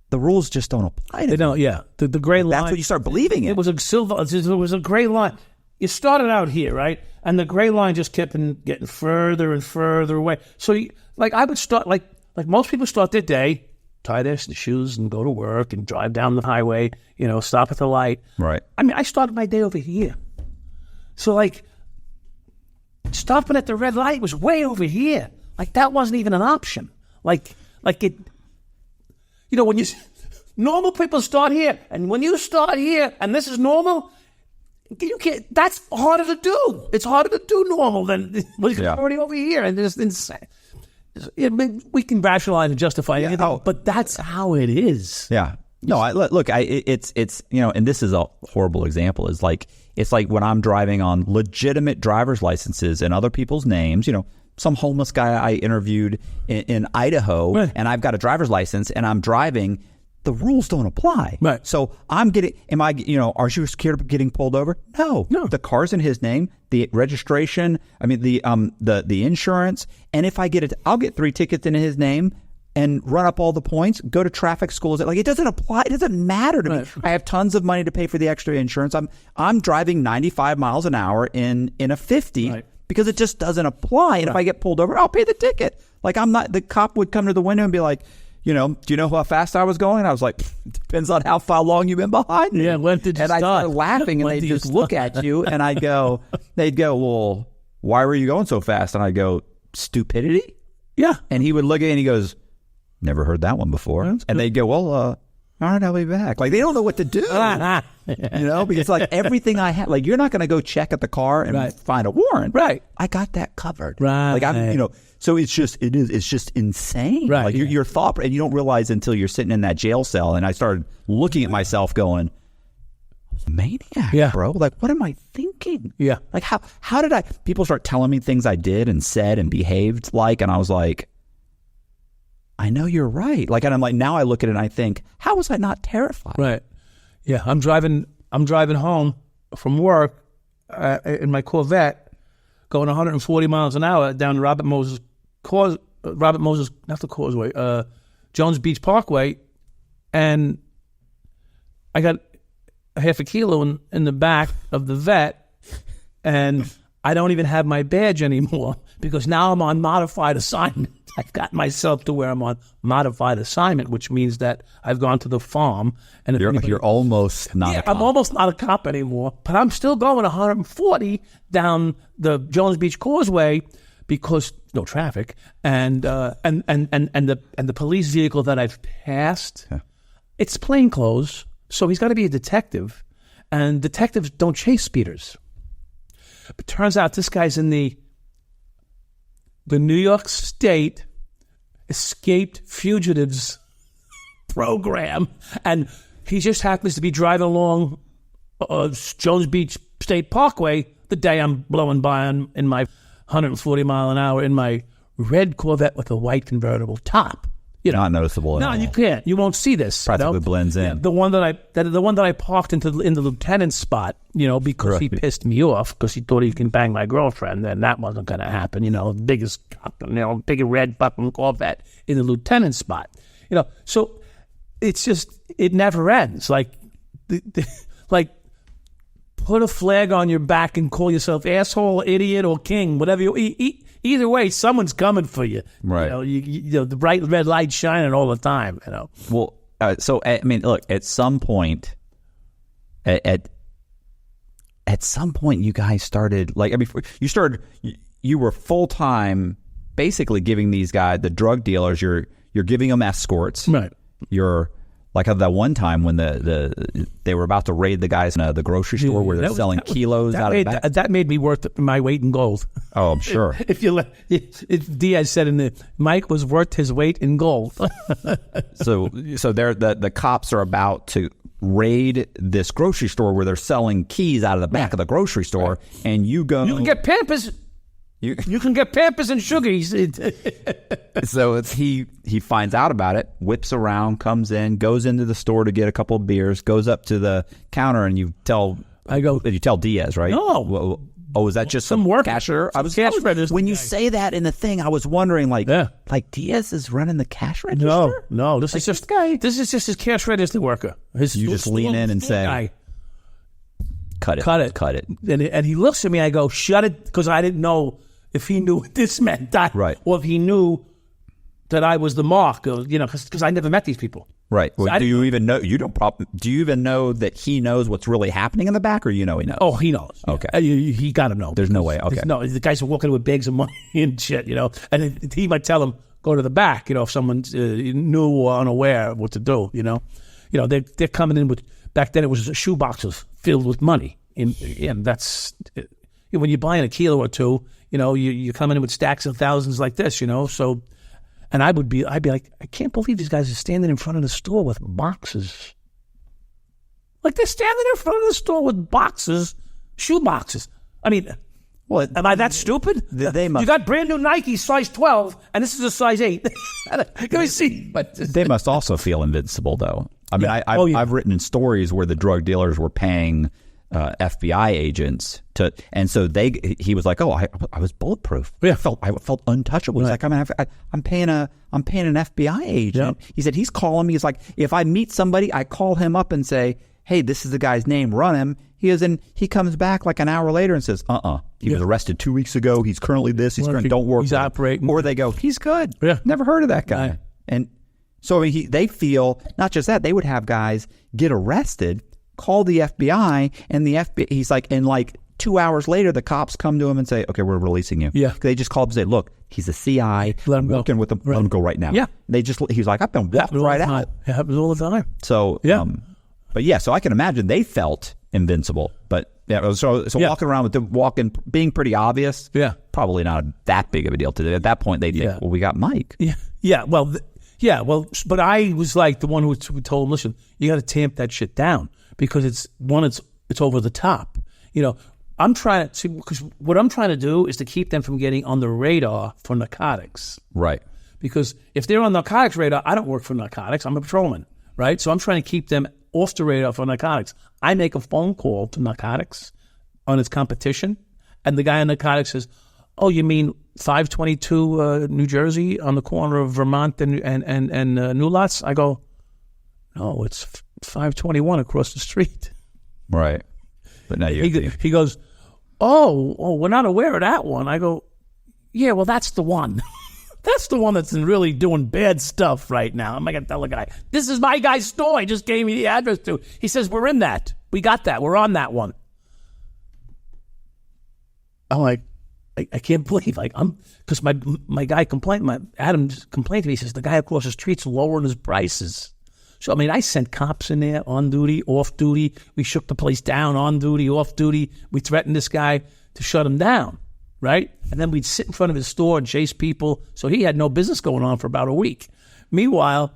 [SPEAKER 2] The rules just don't apply to you.
[SPEAKER 6] No, yeah. The gray line.
[SPEAKER 2] That's what you start believing in.
[SPEAKER 6] It was a gray line. You started out here, right? And the gray line just kept getting further and further away. So, I would start, like most people start their day, tie their shoes and go to work and drive down the highway, stop at the light.
[SPEAKER 2] Right.
[SPEAKER 6] I mean, I started my day over here. So, stopping at the red light was way over here. That wasn't even an option. When normal people start here, and when you start here, and this is normal, you can't. That's harder to do. It's harder to do normal than already over here, and it's insane. We can rationalize and justify anything, but that's how it is.
[SPEAKER 2] Yeah. No, it's and this is a horrible example. It's like when I'm driving on legitimate driver's licenses and other people's names, some homeless guy I interviewed in Idaho, right, and I've got a driver's license and I'm driving, the rules don't apply.
[SPEAKER 6] Right.
[SPEAKER 2] So are you scared of getting pulled over? No. The car's in his name, the registration, the insurance, and if I get it, I'll get 3 tickets in his name and run up all the points, go to traffic schools. It doesn't apply. It doesn't matter to me. I have tons of money to pay for the extra insurance. I'm driving 95 miles an hour in a 50, right, because it just doesn't apply. And if I get pulled over, I'll pay the ticket. The cop would come to the window and be like, do you know how fast I was going? And I was like, depends on how far long you've been behind me.
[SPEAKER 6] Yeah, when did you
[SPEAKER 2] start? And I'd start laughing, and they'd just look at you, and they'd go, well, why were you going so fast? And I'd go, stupidity?
[SPEAKER 6] Yeah.
[SPEAKER 2] And he would look at it and he goes, never heard that one before. And they'd go, well, all right, I'll be back. They don't know what to do. Because everything I have, you're not going to go check at the car and find a warrant.
[SPEAKER 6] Right.
[SPEAKER 2] I got that covered.
[SPEAKER 6] Right.
[SPEAKER 2] So it's just insane.
[SPEAKER 6] Right.
[SPEAKER 2] Your thought, and you don't realize until you're sitting in that jail cell. And I started looking at myself going, maniac, bro. What am I thinking?
[SPEAKER 6] Yeah.
[SPEAKER 2] How did people start telling me things I did and said and behaved and I was like, I know you're right. And I'm like, now I look at it and I think, how was I not terrified?
[SPEAKER 6] Right. Yeah. I'm driving home from work in my Corvette, going 140 miles an hour down Robert Moses, not the Causeway, Jones Beach Parkway, and I got a half a kilo in the back of the vet, and I don't even have my badge anymore because now I'm on modified assignment. I've got myself to where I'm on modified assignment, which means that I've gone to the farm. And
[SPEAKER 2] you're almost not a cop.
[SPEAKER 6] I'm almost not a cop anymore, but I'm still going 140 down the Jones Beach Causeway because no traffic, and the police vehicle that I've passed, it's plainclothes, so he's got to be a detective, and detectives don't chase speeders. But turns out this guy's in the the New York State escaped fugitives program, and he just happens to be driving along Jones Beach State Parkway the day I'm blowing by in my 140 mile an hour in my red Corvette with a white convertible top.
[SPEAKER 2] Not noticeable.
[SPEAKER 6] No, you can't. You won't see this.
[SPEAKER 2] Practically blends in.
[SPEAKER 6] Yeah, the one that I parked in the lieutenant's spot, because he pissed me off because he thought he can bang my girlfriend, and that wasn't going to happen. Biggest, big red fucking Corvette in the lieutenant's spot. So it's just it never ends. Like, put a flag on your back and call yourself asshole, idiot, or king, whatever you. Either way, someone's coming for you.
[SPEAKER 2] Right.
[SPEAKER 6] The bright red light shining all the time.
[SPEAKER 2] Well, so I mean, look. At some point, at some point, you guys started you were full time, basically giving these guys, the drug dealers, you're giving them escorts.
[SPEAKER 6] Right.
[SPEAKER 2] You're like that one time when they were about to raid the guys in the grocery store where they're selling kilos out of the back.
[SPEAKER 6] That made me worth my weight in gold.
[SPEAKER 2] Oh, I'm sure.
[SPEAKER 6] If Diaz said Mike was worth his weight in gold.
[SPEAKER 2] So they're the cops are about to raid this grocery store where they're selling keys out of the back of the grocery store, and you go.
[SPEAKER 6] You can get Pampers. You can get Pampers and sugar.
[SPEAKER 2] So he finds out about it, whips around, comes in, goes into the store to get a couple of beers, goes up to the counter, and you tell Diaz, right?
[SPEAKER 6] No.
[SPEAKER 2] Oh, is that just
[SPEAKER 6] some work
[SPEAKER 2] cashier? When you say that in the thing, I was wondering, like Diaz is running the cash register?
[SPEAKER 6] No. This is just his cash register worker.
[SPEAKER 2] You just lean in and say, cut it.
[SPEAKER 6] And he looks at me. I go, shut it, because I didn't know if he knew what this meant,
[SPEAKER 2] right?
[SPEAKER 6] Or if he knew that I was the mark, because I never met these people.
[SPEAKER 2] Right. Well, do you even know? Do you even know that he knows what's really happening in the back, or he knows?
[SPEAKER 6] Oh, he knows.
[SPEAKER 2] Okay.
[SPEAKER 6] He got to know.
[SPEAKER 2] There's no way. Okay.
[SPEAKER 6] No, the guys are walking with bags of money and shit, and he might tell them, go to the back, if someone's new or unaware of what to do, they're coming in with, back then it was shoe boxes filled with money. And that's, when you're buying a kilo or two, you're coming in with stacks of thousands like this, so, and I'd be like, I can't believe these guys are standing in front of the store with boxes. Like, they're standing in front of the store with boxes, shoe boxes. I mean, well, am I that stupid?
[SPEAKER 2] They must.
[SPEAKER 6] You got brand new Nike size 12, and this is a size 8. Can we see? But
[SPEAKER 2] they must also feel invincible, though. I mean, I've written in stories where the drug dealers were paying FBI agents to, and so he was like, oh, I was bulletproof.
[SPEAKER 6] Yeah.
[SPEAKER 2] I felt untouchable. He's like, I'm paying an FBI agent. Yep. He said, he's calling me. He's like, if I meet somebody, I call him up and say, hey, this is the guy's name, run him. He comes back like an hour later and says, he was arrested 2 weeks ago. He's currently this. Don't work.
[SPEAKER 6] He's operating.
[SPEAKER 2] Or they go, he's good.
[SPEAKER 6] Yeah.
[SPEAKER 2] Never heard of that guy.
[SPEAKER 6] Right.
[SPEAKER 2] And so they feel, not just that, they would have guys get arrested, call the FBI, and the FBI, he's like, and like 2 hours later, the cops come to him and say, okay, we're releasing you.
[SPEAKER 6] Yeah.
[SPEAKER 2] They just call him and say, look, he's a CI.
[SPEAKER 6] Let him
[SPEAKER 2] working
[SPEAKER 6] go.
[SPEAKER 2] with him.
[SPEAKER 6] Right.
[SPEAKER 2] Let him go right now.
[SPEAKER 6] Yeah.
[SPEAKER 2] He's like, I've been walking right out.
[SPEAKER 6] It happens all the time.
[SPEAKER 2] So,
[SPEAKER 6] yeah.
[SPEAKER 2] But yeah, so I can imagine they felt invincible. But yeah, so walking around with them, being pretty obvious.
[SPEAKER 6] Yeah.
[SPEAKER 2] Probably not that big of a deal to them. At that point, they think, well, we got Mike.
[SPEAKER 6] Yeah. Yeah. Well, but I was like the one who told him, listen, you got to tamp that shit down because it's over the top. I'm trying to, because what I'm trying to do is to keep them from getting on the radar for narcotics.
[SPEAKER 2] Right.
[SPEAKER 6] Because if they're on narcotics radar, I don't work for narcotics. I'm a patrolman. Right. So I'm trying to keep them off the radar for narcotics. I make a phone call to narcotics on its competition, and the guy on narcotics says, oh, you mean 522 New Jersey on the corner of Vermont and New Lots? I go, no, it's 521 across the street.
[SPEAKER 2] Right. But now
[SPEAKER 6] he goes, oh, we're not aware of that one. I go, yeah, well, that's the one. That's the one that's really doing bad stuff right now. I'm going to tell the guy, this is my guy's store. I just gave me the address to. He says, we're in that. We got that. We're on that one. I'm like, I can't believe, because my guy Adam complained to me. He says, the guy across the street's lowering his prices. So, I mean, I sent cops in there, on duty, off duty. We shook the place down, on duty, off duty. We threatened this guy to shut him down, right? And then we'd sit in front of his store and chase people. So he had no business going on for about a week. Meanwhile,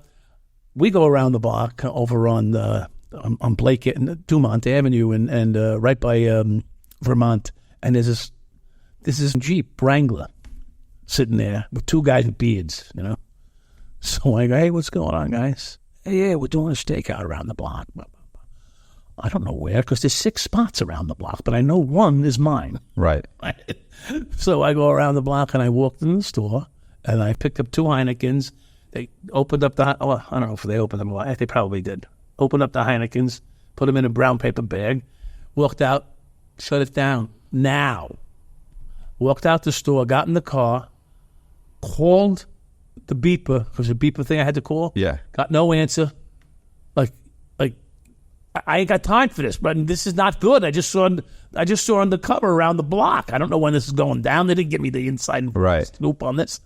[SPEAKER 6] we go around the block over on Blake and Dumont Avenue and right by Vermont, and there's this Jeep Wrangler sitting there with two guys with beards, you know. So I go, hey, what's going on, guys? Hey, yeah, we're doing a stakeout around the block. I don't know where, because there's 6 spots around the block, but I know one is mine.
[SPEAKER 2] Right.
[SPEAKER 6] So I go around the block, and I walked in the store, and I picked up 2 Heinekens. They opened up I don't know if they opened them. They probably did. Opened up the Heinekens, put them in a brown paper bag, walked out, shut it down. Now. Walked out the store, got in the car, called the beeper, because the beeper thing I had to call.
[SPEAKER 2] Yeah.
[SPEAKER 6] Got no answer. Like I ain't got time for this, but this is not good. I just saw on the cover around the block. I don't know when this is going down. They didn't give me the inside scoop on this.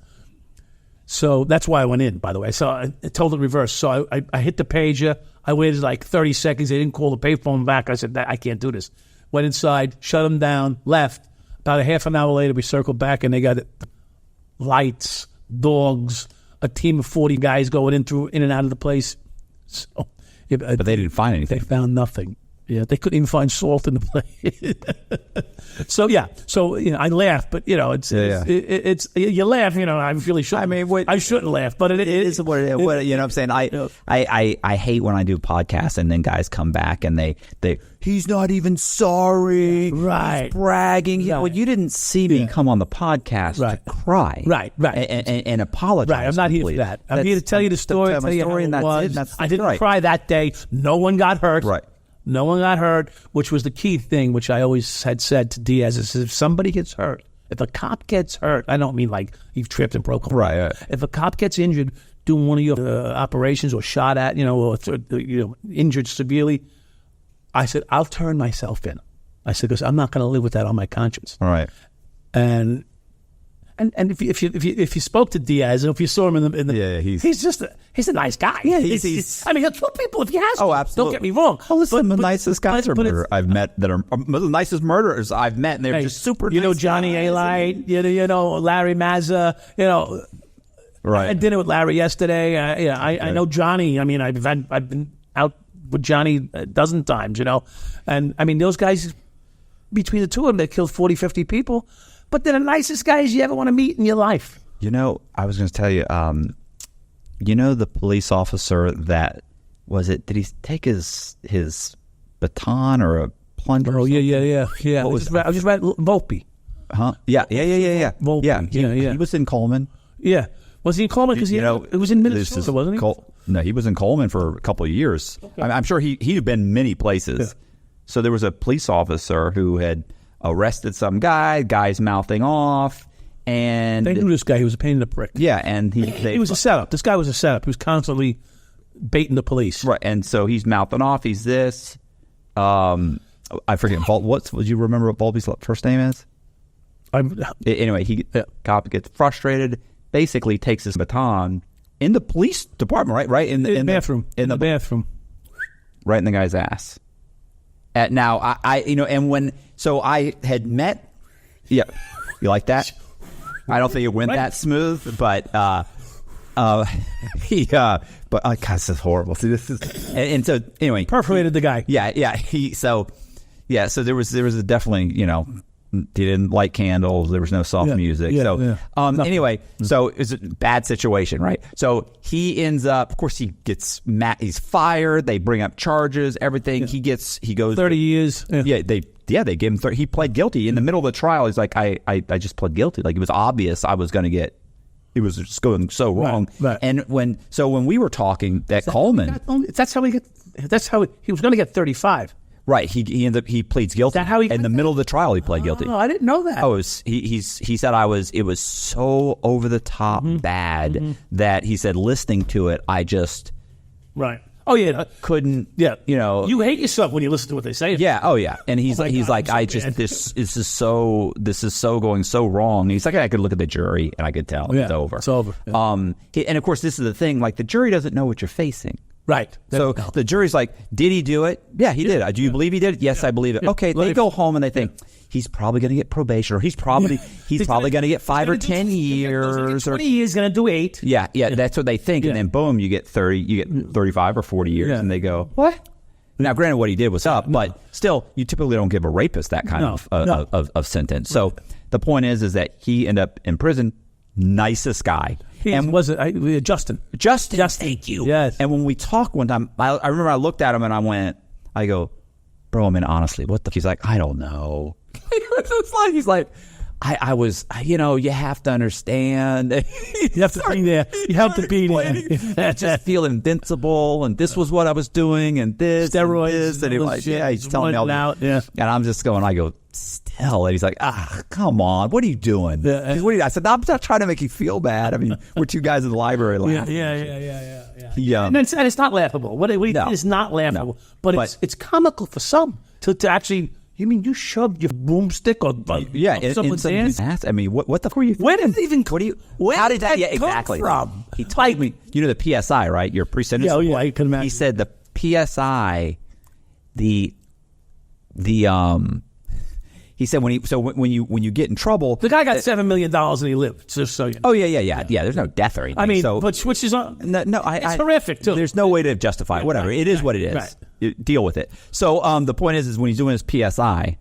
[SPEAKER 6] So that's why I went in, by the way. So I told the reverse. So I hit the pager. I waited like 30 seconds. They didn't call the payphone back. I said, I can't do this. Went inside, shut them down, left. About a half an hour later, we circled back, and they got lights, dogs, a team of 40 guys going in and out of the place. So,
[SPEAKER 2] but they didn't find anything.
[SPEAKER 6] They found nothing. Yeah, they couldn't even find salt in the place. So I laugh, but it's you laugh. I really shouldn't. I mean, I shouldn't laugh, but it is
[SPEAKER 2] what it is. You know what I'm saying? I hate when I do podcasts and then guys come back and they he's not even sorry.
[SPEAKER 6] Right.
[SPEAKER 2] He's bragging.
[SPEAKER 6] Right.
[SPEAKER 2] Well, you didn't see me come on the podcast to cry.
[SPEAKER 6] Right.
[SPEAKER 2] And apologize.
[SPEAKER 6] Right. I'm not here for that. I'm here to tell you the story. Tell you how it was. I didn't cry that day. No one got hurt.
[SPEAKER 2] Right.
[SPEAKER 6] No one got hurt, which was the key thing, which I always had said to Diaz, is if somebody gets hurt, if a cop gets hurt, I don't mean like you've tripped and broken.
[SPEAKER 2] Right.
[SPEAKER 6] If a cop gets injured doing one of your operations or shot at, or injured severely, I said, I'll turn myself in. I said, because I'm not going to live with that on my conscience.
[SPEAKER 2] All right.
[SPEAKER 6] And if you spoke to Diaz, and if you saw him in the he's a nice guy.
[SPEAKER 2] Yeah,
[SPEAKER 6] I mean, he'll kill people if he has to.
[SPEAKER 2] Oh, absolutely.
[SPEAKER 6] Don't get me wrong.
[SPEAKER 2] Oh, listen, the nicest guys I've met that are the nicest murderers I've met, and they're just super.
[SPEAKER 6] You know, Johnny A-Light. You know Larry Mazza.
[SPEAKER 2] Right.
[SPEAKER 6] I had dinner with Larry yesterday. I know Johnny. I mean, I've been out with Johnny a dozen times. And I mean, those guys, between the two of them, they killed 40, 50 people. But they're the nicest guys you ever want to meet in your life.
[SPEAKER 2] I was going to tell you, the police officer that, did he take his baton or a plunger?
[SPEAKER 6] Oh, yeah. I was just read Volpe.
[SPEAKER 2] Huh? Yeah.
[SPEAKER 6] Volpe.
[SPEAKER 2] Yeah. He was in Coleman.
[SPEAKER 6] Yeah. Was he in Coleman? Because it was in Minnesota, wasn't he?
[SPEAKER 2] No, he was in Coleman for a couple of years. Okay. I'm sure he'd been many places. Yeah. So there was a police officer who had arrested some guy's mouthing off, and
[SPEAKER 6] they knew this guy. He was a pain in the prick.
[SPEAKER 2] Yeah, and he was
[SPEAKER 6] a setup. This guy was a setup. He was constantly baiting the police.
[SPEAKER 2] Right, and so he's mouthing off. He's this. I forget. Would you remember what Volpe's first name is? Anyway, cop gets frustrated. Basically, takes his baton in the police department. Right in the
[SPEAKER 6] bathroom. In the bathroom.
[SPEAKER 2] Right in the guy's ass. Now so I had met. Yeah, you like that? I don't think it went that smooth, but God, this is horrible. See, this is and so anyway,
[SPEAKER 6] perforated the guy.
[SPEAKER 2] Yeah. So there was definitely he didn't light candles. There was no soft music. Anyway, so it's a bad situation, right? So he ends up, of course, he gets mad. He's fired. They bring up charges, everything. Yeah. He goes
[SPEAKER 6] 30 years.
[SPEAKER 2] Yeah. They gave him 30. He pled guilty in the middle of the trial. He's like, I just pled guilty. Like, it was obvious I was going to get. It was just going so wrong.
[SPEAKER 6] Right.
[SPEAKER 2] And when we were talking at Coleman,
[SPEAKER 6] that's how he was going to get 35.
[SPEAKER 2] Right, he pleads guilty.
[SPEAKER 6] Is that how he
[SPEAKER 2] in the middle of the trial? He pled guilty.
[SPEAKER 6] Oh, I didn't know that.
[SPEAKER 2] He said it was so over the top bad that he said listening to it, I just couldn't.
[SPEAKER 6] Yeah,
[SPEAKER 2] you
[SPEAKER 6] hate yourself when you listen to what they say.
[SPEAKER 2] Yeah, oh yeah, and he's like this is so going so wrong. He's like, I could look at the jury and I could tell it's over.
[SPEAKER 6] It's over. Yeah.
[SPEAKER 2] And of course this is the thing. Like, the jury doesn't know what you're facing.
[SPEAKER 6] Right.
[SPEAKER 2] So the jury's like, did he do it? Yeah, he did. Do you believe he did it? Yes, I believe it. Okay, they go home and they think he's probably going to get probation, or he's probably going to get 5 or 10 years, or
[SPEAKER 6] 20 years, going to do 8.
[SPEAKER 2] Yeah, that's what they think, and then boom, you get 30, you get 35 or 40 years, and they go, what? Now, granted, what he did was up, but still, you typically don't give a rapist that kind of sentence. So the point is that he ended up in prison. Nicest guy.
[SPEAKER 6] And was it Justin?
[SPEAKER 2] Justin, thank you.
[SPEAKER 6] Yes.
[SPEAKER 2] And when we talked one time, I remember I looked at him and I go, bro, I mean, honestly, what the? He's like, I don't know. He's like, I was, you have to understand.
[SPEAKER 6] You have to be there. You have to be there.
[SPEAKER 2] Just feel invincible, and this was what I was doing, and this,
[SPEAKER 6] steroids,
[SPEAKER 2] and this, and he's like, he's telling me all
[SPEAKER 6] out. Yeah.
[SPEAKER 2] And I'm just going, I go, still, and he's like, come on, what are you doing? I said, I'm not trying to make you feel bad. I mean, we're two guys in the library laughing.
[SPEAKER 6] Yeah. And it's not laughable. What he did is not laughable, but it's comical for some to actually. You mean you shoved your broomstick or someone's ass?
[SPEAKER 2] I mean, what the fuck were you?
[SPEAKER 6] Where did it even?
[SPEAKER 2] How did that? Yeah,
[SPEAKER 6] come
[SPEAKER 2] exactly.
[SPEAKER 6] From?
[SPEAKER 2] He told me. You know the PSI, right? Your pre-sentence.
[SPEAKER 6] Yeah, I can imagine.
[SPEAKER 2] He said the PSI, He said when you get in trouble,
[SPEAKER 6] the guy got $7 million and he lived. Just so you know.
[SPEAKER 2] Oh yeah. There's no death or anything.
[SPEAKER 6] I mean,
[SPEAKER 2] so,
[SPEAKER 6] which is
[SPEAKER 2] it's
[SPEAKER 6] horrific too.
[SPEAKER 2] There's no way to justify it. Whatever, it is what it is.
[SPEAKER 6] Right.
[SPEAKER 2] Deal with it. So the point is when he's doing his PSI,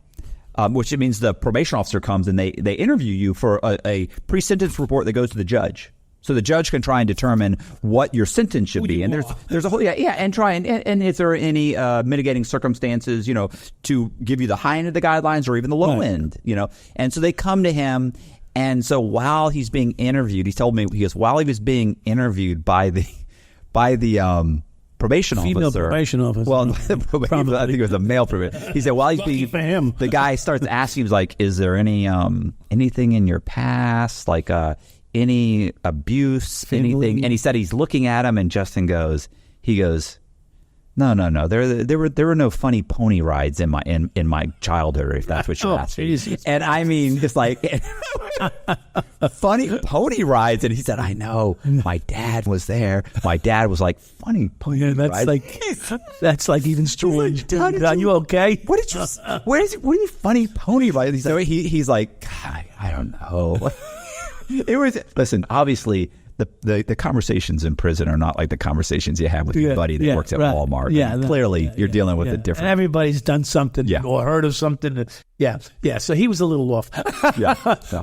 [SPEAKER 2] which it means the probation officer comes and they interview you for a pre-sentence report that goes to the judge. So the judge can try and determine what your sentence should be, and there's a whole and try and is there any mitigating circumstances, to give you the high end of the guidelines or even the low end, and so they come to him, and so while he's being interviewed, he told me while he was being interviewed by the probation
[SPEAKER 6] female
[SPEAKER 2] officer,
[SPEAKER 6] probation officer.
[SPEAKER 2] well, I think it was a male probation. He said while he's being
[SPEAKER 6] for him,
[SPEAKER 2] the guy starts asking, he's like, "Is there any anything in your past like any abuse, anything?" And he said he's looking at him, and Justin goes, no. There were no funny pony rides in my childhood, if that's what you're asking. And I mean, just like funny pony rides. And he said, I know. My dad was there. My dad was like, funny pony rides.
[SPEAKER 6] That's like even strange. Are you okay?
[SPEAKER 2] What are you funny pony rides? He's like, I don't know. It was, listen, obviously the conversations in prison are not like the conversations you have with your buddy that works at Walmart.
[SPEAKER 6] Yeah,
[SPEAKER 2] I mean, clearly you're dealing with it different.
[SPEAKER 6] And everybody's done something or heard of something. Yeah. So he was a little off.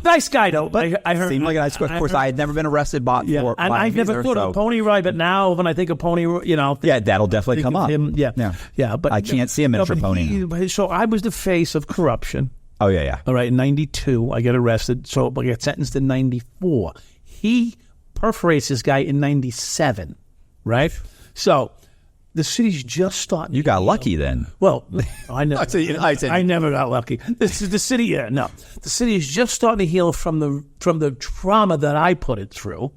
[SPEAKER 6] Nice guy though. But I heard
[SPEAKER 2] seemed like a nice guy. Of course, I had never been arrested and
[SPEAKER 6] I've never thought of pony ride, but now when I think of pony,
[SPEAKER 2] that'll definitely come up.
[SPEAKER 6] Him, but
[SPEAKER 2] I can't see him in for pony.
[SPEAKER 6] So I was the face of corruption.
[SPEAKER 2] Oh yeah.
[SPEAKER 6] All right, in 92, I get arrested. So I get sentenced in 94. He perforates this guy in 97, right? So the city's just starting.
[SPEAKER 2] You got lucky then.
[SPEAKER 6] Well, I never. I never got lucky. The city, no. The city is just starting to heal from the trauma that I put it through.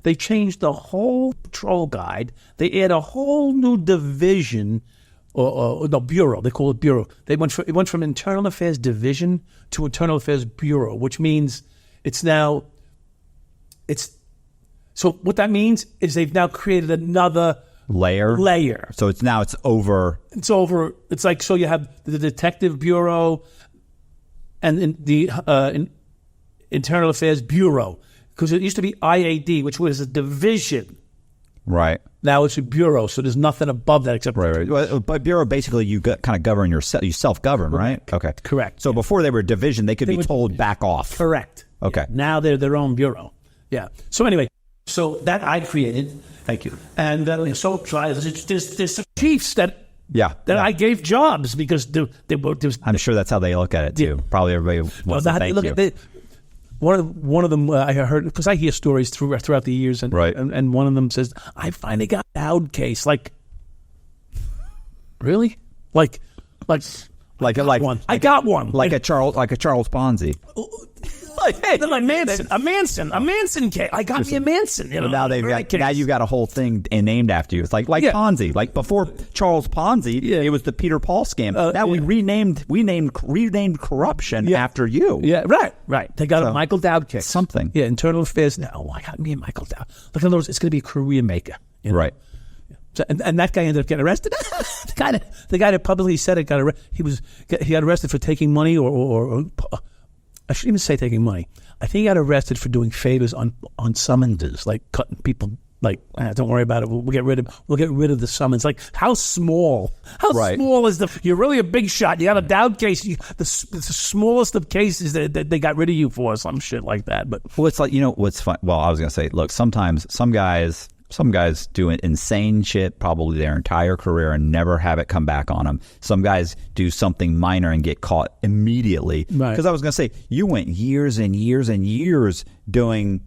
[SPEAKER 6] They changed the whole patrol guide. They add a whole new division. Or no, bureau. They call it bureau. It went from Internal Affairs Division to Internal Affairs Bureau, which means so what that means is they've now created another layer.
[SPEAKER 2] So it's over.
[SPEAKER 6] It's over. It's like, so you have the Detective Bureau and the Internal Affairs Bureau, because it used to be IAD, which was a division.
[SPEAKER 2] Right.
[SPEAKER 6] Now it's a bureau, so there's nothing above that except
[SPEAKER 2] right. Well, but bureau, basically, you kind of govern yourself. You self-govern, right? Okay.
[SPEAKER 6] Correct.
[SPEAKER 2] So before they were a division, they could be told back off.
[SPEAKER 6] Correct.
[SPEAKER 2] Okay.
[SPEAKER 6] Yeah. Now they're their own bureau. Yeah. So anyway, that I created. Thank you. And there's some chiefs that I gave jobs because they were.
[SPEAKER 2] I'm sure that's how they look at it too. Probably everybody wants to thank you.
[SPEAKER 6] One of them I heard, because I hear stories throughout the years, and one of them says, "I finally got a Dowd case." Like, really? Like one. I got one.
[SPEAKER 2] Like a Charles Ponzi.
[SPEAKER 6] Like, hey, then a Manson case. I got me a Manson.
[SPEAKER 2] Now you've got a whole thing named after you. It's like Ponzi. Like before Charles Ponzi, it was the Peter Paul scam. Now we renamed corruption after you.
[SPEAKER 6] Yeah, right. They got a Michael Dowd case.
[SPEAKER 2] Something.
[SPEAKER 6] Yeah, Internal Affairs. Now, I got me a Michael Dowd. Look, in other words, it's going to be a career maker.
[SPEAKER 2] Right.
[SPEAKER 6] So, and that guy ended up getting arrested. the guy that publicly said it got arrested. He got arrested for taking money, or I shouldn't even say taking money. I think he got arrested for doing favors on summonses, like cutting people. Like, don't worry about it. We'll get rid of the summons. Like, how small? How small is the? You're really a big shot. You got a Dowd case. The smallest of cases that they got rid of you for, some shit like that. But
[SPEAKER 2] well, it's like, what's fun. Well, I was gonna say, look, sometimes some guys do insane shit probably their entire career and never have it come back on them. Some guys do something minor and get caught immediately.
[SPEAKER 6] Right.
[SPEAKER 2] Because I was gonna say, you went years and years and years doing.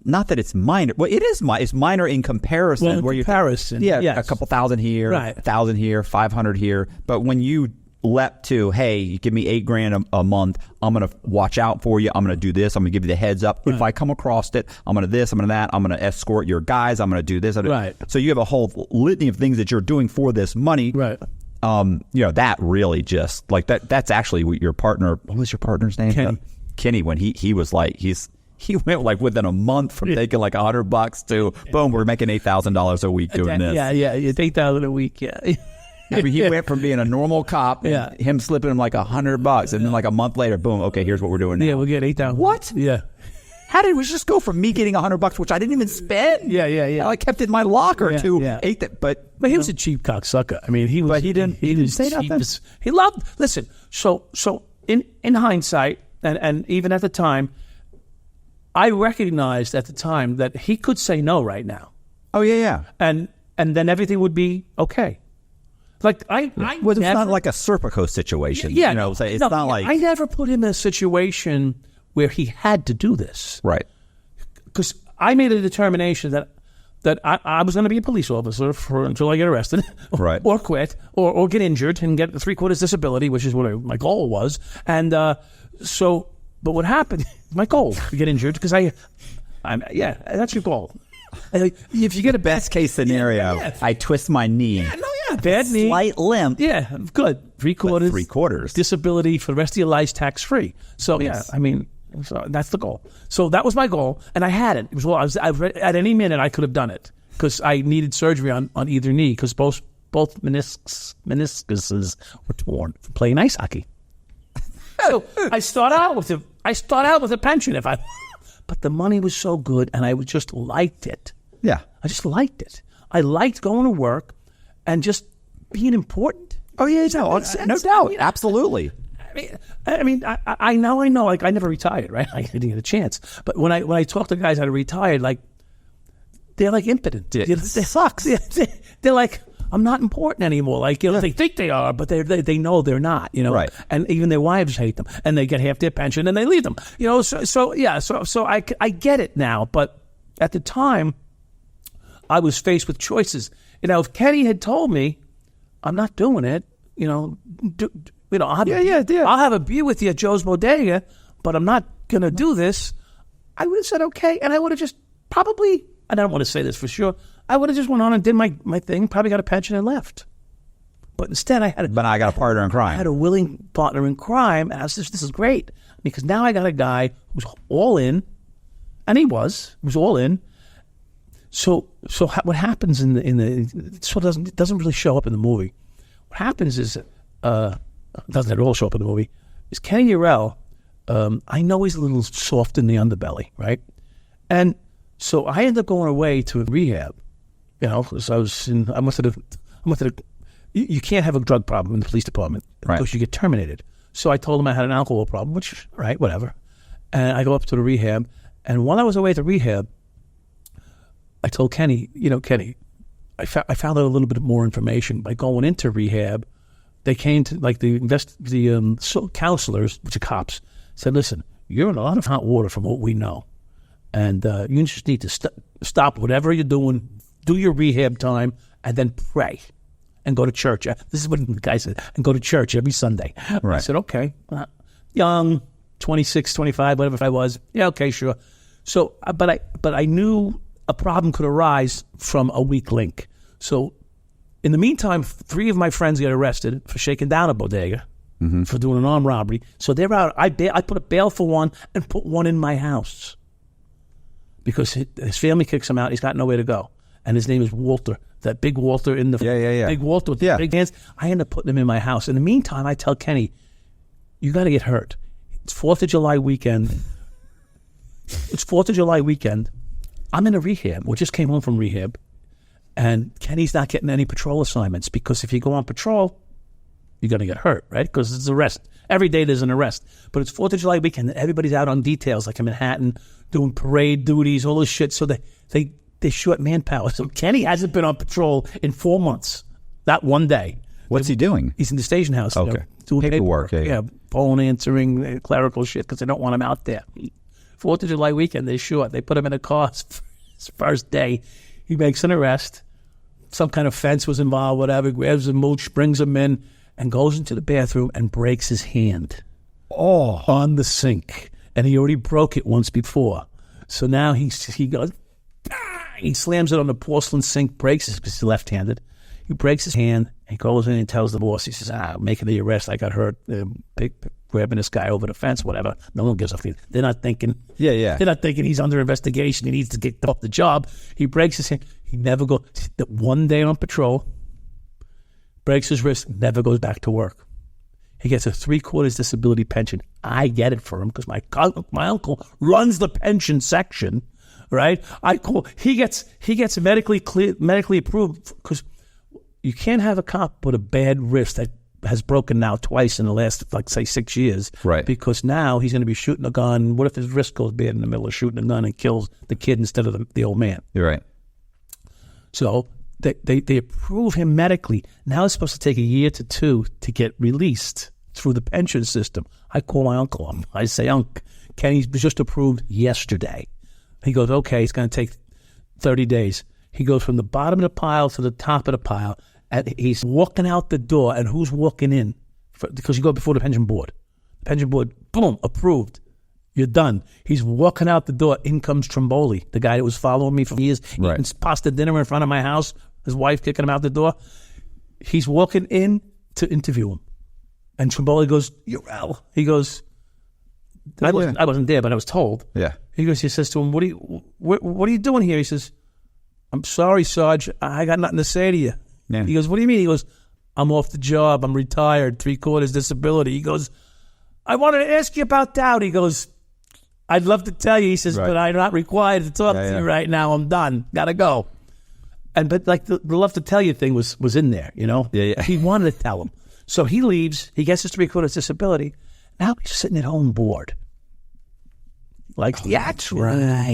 [SPEAKER 2] Not that it's minor. Well, it is. It's minor in comparison.
[SPEAKER 6] Well, yes.
[SPEAKER 2] A couple thousand here,
[SPEAKER 6] right.
[SPEAKER 2] 1,000 here, 500 here. But when you leapt to, hey, you give me $8,000 a month, I'm going to watch out for you. I'm going to do this. I'm going to give you the heads up. Right. If I come across it, I'm going to this. I'm going to that. I'm going to escort your guys. I'm going to do this.
[SPEAKER 6] Right.
[SPEAKER 2] So you have a whole litany of things that you're doing for this money.
[SPEAKER 6] Right.
[SPEAKER 2] That really just like that. That's actually what your partner. What was your partner's name? Kenny. When he was like He went like within a month from taking like $100 to boom, we're making $8,000 a week doing this.
[SPEAKER 6] Yeah, it's $8,000 a week. Yeah.
[SPEAKER 2] I mean, he went from being a normal cop, him slipping him like $100, and then like a month later, boom, okay, here's what we're doing now.
[SPEAKER 6] Yeah, we'll get $8,000.
[SPEAKER 2] What?
[SPEAKER 6] Yeah.
[SPEAKER 2] How did we just go from me getting $100, which I didn't even spend?
[SPEAKER 6] Yeah.
[SPEAKER 2] I kept it in my locker to but
[SPEAKER 6] he was a cheap cocksucker. I mean, he was.
[SPEAKER 2] But he didn't say nothing.
[SPEAKER 6] He loved. Listen, so in hindsight, and even at the time. I recognized at the time that he could say no right now.
[SPEAKER 2] Oh yeah.
[SPEAKER 6] And then everything would be okay. Like
[SPEAKER 2] it's not like a Serpico situation.
[SPEAKER 6] Yeah.
[SPEAKER 2] It's not like
[SPEAKER 6] I never put him in a situation where he had to do this.
[SPEAKER 2] Right.
[SPEAKER 6] Because I made a determination that I was going to be a police officer until I get arrested,
[SPEAKER 2] right,
[SPEAKER 6] or quit, or get injured and get 3/4 disability, which is what my goal was. And but what happened? My goal to get injured because that's your goal. If you get a
[SPEAKER 2] best case scenario, I twist my knee.
[SPEAKER 6] Bad knee,
[SPEAKER 2] slight limp.
[SPEAKER 6] Yeah, good. 3/4.
[SPEAKER 2] 3/4
[SPEAKER 6] disability for the rest of your life, tax free. So so that's the goal. So that was my goal, and I had it. It was at any minute I could have done it because I needed surgery on either knee because both meniscuses were torn from playing ice hockey. So I start out with a pension but the money was so good and I just liked it.
[SPEAKER 2] Yeah.
[SPEAKER 6] I just liked it. I liked going to work and just being important.
[SPEAKER 2] Oh yeah, no doubt. Absolutely.
[SPEAKER 6] I know. Like I never retired, right? I didn't get a chance. But when I talk to guys that are retired, like they're like impotent.
[SPEAKER 2] It sucks.
[SPEAKER 6] They're like, I'm not important anymore. Like, they think they are, but they know they're not,
[SPEAKER 2] Right.
[SPEAKER 6] And even their wives hate them and they get half their pension and they leave them, so I get it now. But at the time I was faced with choices. If Kenny had told me I'm not doing it, I'll have a beer with you at Joe's Bodega, but I'm not going to do this. I would have said, okay. And I would have just probably, and I don't want to say this for sure, I would have just went on and did my thing, probably got a pension and left. But instead I
[SPEAKER 2] got a partner in crime.
[SPEAKER 6] I had a willing partner in crime, and I was just, this is great. Because now I got a guy who's all in, and he was all in. So what happens in the sort of doesn't really show up in the movie. What happens is, doesn't at all show up in the movie, is Kenny Urell, I know he's a little soft in the underbelly, right? And so I ended up going away to rehab, because you can't have a drug problem in the police department because you get terminated. So I told him I had an alcohol problem, which, right, whatever. And I go up to the rehab. And while I was away at the rehab, I told Kenny, Kenny, I found out a little bit more information. By going into rehab, they came to, like, the counselors, which are cops, said, listen, you're in a lot of hot water from what we know. And you just need to stop whatever you're doing, do your rehab time, and then pray and go to church. This is what the guy said, and go to church every Sunday.
[SPEAKER 2] Right.
[SPEAKER 6] I said, okay. Young, 26, 25, whatever I was. Yeah, okay, sure. So, but I knew a problem could arise from a weak link. So in the meantime, 3 of my friends get arrested for shaking down a bodega, for doing an armed robbery. So they're out. I put a bail for one and put one in my house because his family kicks him out. He's got nowhere to go. and his name is Walter. That big Walter in the big Walter with the big hands. I end up putting him in my house. In the meantime, I tell Kenny, you got to get hurt. It's 4th of July weekend. I'm in a rehab. We just came home from rehab. And Kenny's not getting any patrol assignments because if you go on patrol, you're going to get hurt, right? Because it's an arrest. Every day there's an arrest. But it's 4th of July weekend and everybody's out on details like in Manhattan doing parade duties, all this shit. So they short manpower. So Kenny hasn't been on patrol in 4 months. Not one day.
[SPEAKER 2] What's he doing?
[SPEAKER 6] He's in the station house.
[SPEAKER 2] Okay.
[SPEAKER 6] Doing
[SPEAKER 2] Paperwork.
[SPEAKER 6] Yeah, phone answering, clerical shit because they don't want him out there. 4th of July weekend, they're short. They put him in a car. His first day, he makes an arrest. Some kind of fence was involved, whatever. Grabs a mooch, brings him in, and goes into the bathroom and breaks his hand. Oh, on the sink. And he already broke it once before. So now he goes, he slams it on the porcelain sink, breaks it because he's left-handed. He breaks his hand and goes in and tells the boss, he says, I'm making the arrest. I got hurt grabbing this guy over the fence, whatever. No one gives a fuck. They're not thinking. They're not thinking he's under investigation. He needs to get off the job. He breaks his hand. He never goes. One day on patrol, breaks his wrist, never goes back to work. He gets a 3/4 disability pension. I get it for him because my uncle runs the pension section, right? He gets medically approved because you can't have a cop with a bad wrist that has broken now twice in the last, like, say, 6 years.
[SPEAKER 2] Right.
[SPEAKER 6] Because now he's going to be shooting a gun. What if his wrist goes bad in the middle of shooting a gun and kills the kid instead of the old man?
[SPEAKER 2] You're right.
[SPEAKER 6] So they approve him medically. Now it's supposed to take a year to 2 to get released through the pension system. I call my uncle up. I say, Unc, Kenny was just approved yesterday. He goes, okay, it's going to take 30 days. He goes from the bottom of the pile to the top of the pile. And he's walking out the door, and who's walking in? Because you go before the pension board. The pension board, boom, approved. You're done. He's walking out the door. In comes Tromboli, the guy that was following me for years.
[SPEAKER 2] Right.
[SPEAKER 6] Eating pasta dinner in front of my house. His wife kicking him out the door. He's walking in to interview him. And Tromboli goes, you're Al. He goes, I wasn't there, but I was told.
[SPEAKER 2] Yeah.
[SPEAKER 6] He says to him, what are you doing here? He says, I'm sorry, Sarge. I got nothing to say to you.
[SPEAKER 2] Yeah.
[SPEAKER 6] He goes, what do you mean? He goes, I'm off the job. I'm retired, 3/4 disability. He goes, I wanted to ask you about Dowd. He goes, I'd love to tell you. He says, but I'm not required to talk to you right now. I'm done. Got to go. But like the love to tell you thing was in there, you know?
[SPEAKER 2] Yeah.
[SPEAKER 6] He wanted to tell him. So he leaves. He gets his 3/4 disability. Now he's sitting at home bored. Likes the action.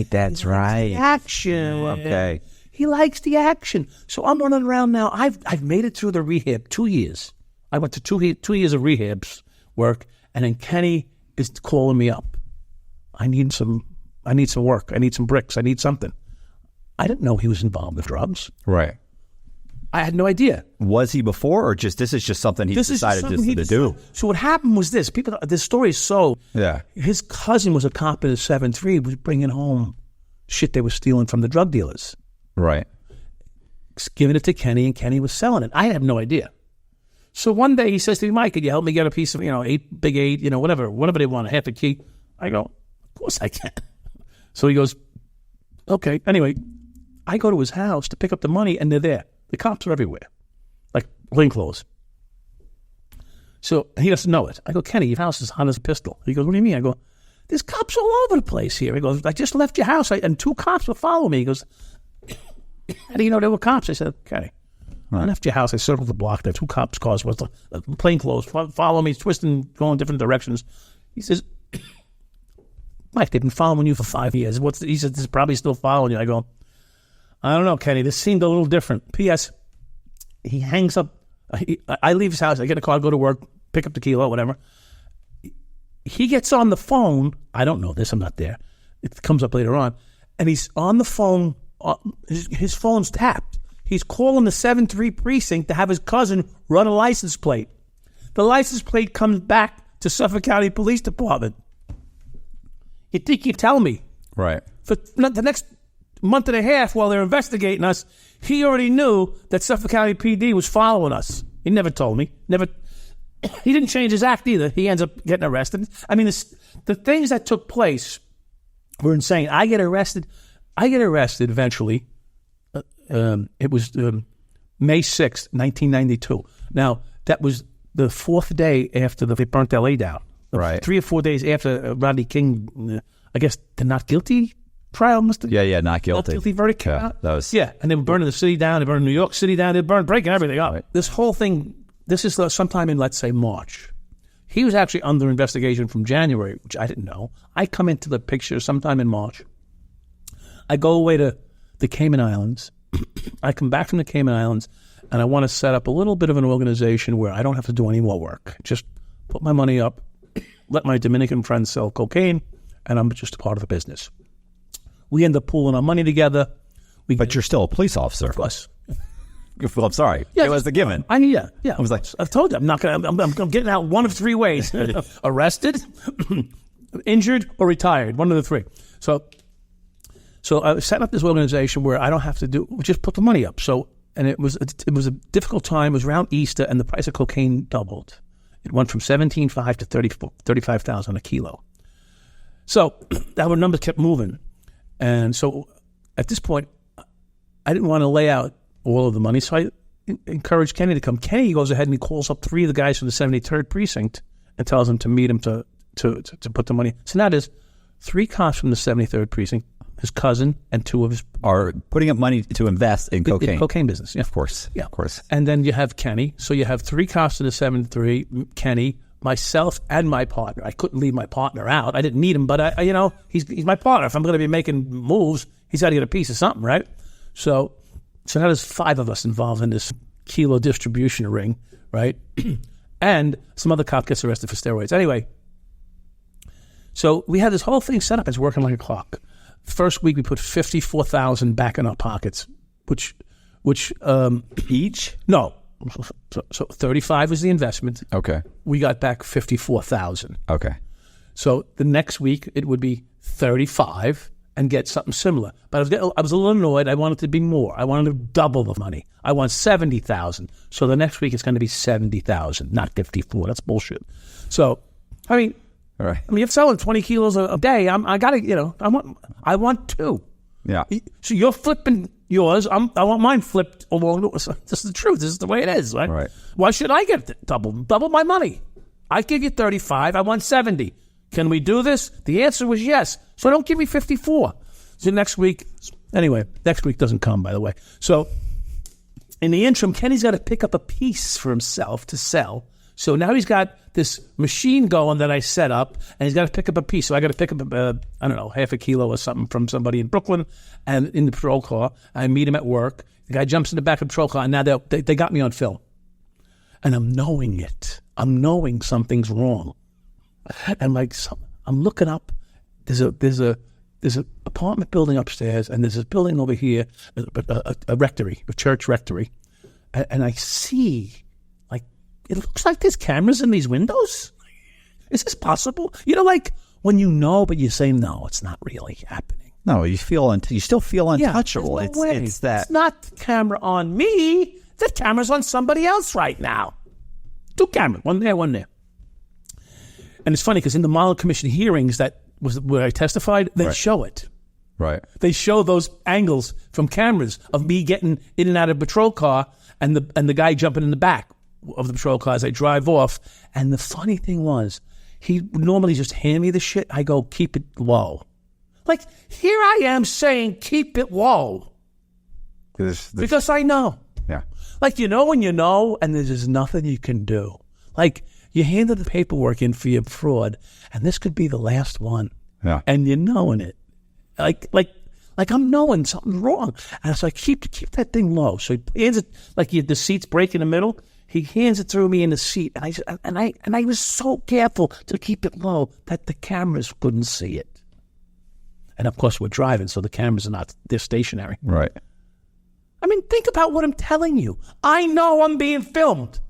[SPEAKER 2] That's right.
[SPEAKER 6] The action.
[SPEAKER 2] Okay.
[SPEAKER 6] He likes the action. So I'm running around now. I've made it through the rehab 2 years. I went to 2 years of rehabs work, and then Kenny is calling me up. I need some work. I need some bricks. I need something. I didn't know he was involved with drugs.
[SPEAKER 2] Right.
[SPEAKER 6] I had no idea.
[SPEAKER 2] Was he before, or this is just something he decided to do?
[SPEAKER 6] So what happened was this. This story is so...
[SPEAKER 2] Yeah.
[SPEAKER 6] His cousin was a cop in the 7-3, was bringing home shit they were stealing from the drug dealers.
[SPEAKER 2] Right.
[SPEAKER 6] Giving it to Kenny, and Kenny was selling it. I had no idea. So one day he says to me, Mike, could you help me get a piece of, big 8, whatever they want, half a key. I go, of course I can. So he goes, okay. Anyway, I go to his house to pick up the money, and they're there. The cops are everywhere, like plainclothes. So he doesn't know it. I go, Kenny, your house is hot as a pistol. He goes, what do you mean? I go, there's cops all over the place here. He goes, I just left your house, and 2 cops were following me. He goes, how do you know they were cops? I said, okay. Right. I left your house. I circled the block. There 2 cops' cars with plainclothes. Follow me, twisting, going different directions. He says, Mike, they've been following you for 5 years. He says, this is probably still following you. I go, I don't know, Kenny. This seemed a little different. P.S. He hangs up. I leave his house. I get in a car, go to work, pick up the kilo, whatever. He gets on the phone. I don't know this. I'm not there. It comes up later on. And he's on the phone. His phone's tapped. He's calling the 7-3 precinct to have his cousin run a license plate. The license plate comes back to Suffolk County Police Department. You think you'd tell me?
[SPEAKER 2] Right.
[SPEAKER 6] For the next month and a half while they're investigating us, he already knew that Suffolk County PD was following us. He never told me. He didn't change his act either. He ends up getting arrested. I mean, the things that took place were insane. I get arrested eventually. it was May 6th, 1992. Now, that was the fourth day after they burnt L.A. down.
[SPEAKER 2] Right.
[SPEAKER 6] 3 or 4 days after Rodney King, I guess, the not guilty trial must have...
[SPEAKER 2] Yeah, not guilty.
[SPEAKER 6] Not guilty verdict came
[SPEAKER 2] Yeah,
[SPEAKER 6] out.
[SPEAKER 2] that was...
[SPEAKER 6] Yeah, and they were burning the city down. They burned New York City down. They burned, breaking everything up.
[SPEAKER 2] Right.
[SPEAKER 6] This whole thing, this is sometime in, let's say, March. He was actually under investigation from January, which I didn't know. I come into the picture sometime in March. I go away to the Cayman Islands. I come back from the Cayman Islands, and I want to set up a little bit of an organization where I don't have to do any more work. Just put my money up, let my Dominican friends sell cocaine, and I'm just a part of the business. We end up pooling our money together.
[SPEAKER 2] But you're still a police officer.
[SPEAKER 6] Of course.
[SPEAKER 2] Well, I'm sorry.
[SPEAKER 6] Yeah,
[SPEAKER 2] it was the given.
[SPEAKER 6] Yeah.
[SPEAKER 2] I was like,
[SPEAKER 6] I've told you, I'm not gonna. I'm getting out one of three ways: arrested, injured, or retired. One of the three. So I was setting up this organization where I don't have to just put the money up. So, and it was a difficult time. It was around Easter, and the price of cocaine doubled. It went from $17,500 to $35,000 a kilo. So our numbers kept moving, and so at this point, I didn't want to lay out all of the money, so I encouraged Kenny to come. Kenny goes ahead and he calls up 3 of the guys from the 73rd precinct and tells them to meet him to put the money. So now there's 3 cops from the 73rd precinct, his cousin, and 2 of his...
[SPEAKER 2] Are putting up money to invest in cocaine.
[SPEAKER 6] In cocaine business, yeah.
[SPEAKER 2] Of course.
[SPEAKER 6] Yeah.
[SPEAKER 2] Of course.
[SPEAKER 6] And then you have Kenny. So you have 3 cops in the 73, Kenny, myself, and my partner. I couldn't leave my partner out. I didn't need him, but he's my partner. If I'm going to be making moves, he's got to get a piece of something, right? So now there's 5 of us involved in this kilo distribution ring, right? And some other cop gets arrested for steroids. Anyway, so we had this whole thing set up. It's working like a clock. First week we put $54,000 back in our pockets, which
[SPEAKER 2] Each?
[SPEAKER 6] no. So 35 was the investment.
[SPEAKER 2] Okay.
[SPEAKER 6] We got back 54,000.
[SPEAKER 2] Okay.
[SPEAKER 6] So the next week it would be 35 and get something similar. But I was a little annoyed. I wanted to be more. I wanted to double the money. I want 70,000. So the next week it's going to be 70,000, not 54. That's bullshit. So,
[SPEAKER 2] All right.
[SPEAKER 6] if selling 20 kilos a day, I want 2.
[SPEAKER 2] Yeah.
[SPEAKER 6] So you're flipping yours. I want mine flipped along. This is the truth. This is the way it is, right?
[SPEAKER 2] Right.
[SPEAKER 6] Why should I get double my money? I give you 35. I want 70. Can we do this? The answer was yes. So don't give me 54. So next week doesn't come, by the way. So in the interim, Kenny's got to pick up a piece for himself to sell. So now he's got this machine going that I set up, and he's got to pick up a piece. So I got to pick up, half a kilo or something from somebody in Brooklyn and in the patrol car. I meet him at work. The guy jumps in the back of the patrol car, and now they got me on film. And I'm knowing it. I'm knowing something's wrong. And I'm looking up. There's a apartment building upstairs, and there's this building over here, a rectory, a church rectory. And I see, it looks like there's cameras in these windows. Is this possible? When you know, but you say, no, it's not really happening.
[SPEAKER 2] No, you still feel untouchable.
[SPEAKER 6] Yeah, there's no way.
[SPEAKER 2] It's that.
[SPEAKER 6] It's not the camera on me. The camera's on somebody else right now. 2 cameras, one there, one there. And it's funny because in the model commission hearings that was where I testified, they show it.
[SPEAKER 2] Right.
[SPEAKER 6] They show those angles from cameras of me getting in and out of a patrol car and the guy jumping in the back of the patrol car as I drive off. And the funny thing was, he would normally just hand me the shit. I go, keep it low. Here I am saying, keep it low. Because I know.
[SPEAKER 2] Yeah.
[SPEAKER 6] You know when you know, and there's just nothing you can do. You handed the paperwork in for your fraud, and this could be the last one.
[SPEAKER 2] Yeah.
[SPEAKER 6] And you're knowing it. I'm knowing something's wrong. And it's keep that thing low. So he hands it, the seats break in the middle. He hands it through me in the seat. And I was so careful to keep it low that the cameras couldn't see it. And of course we're driving, so the cameras they're stationary.
[SPEAKER 2] Right.
[SPEAKER 6] Think about what I'm telling you. I know I'm being filmed.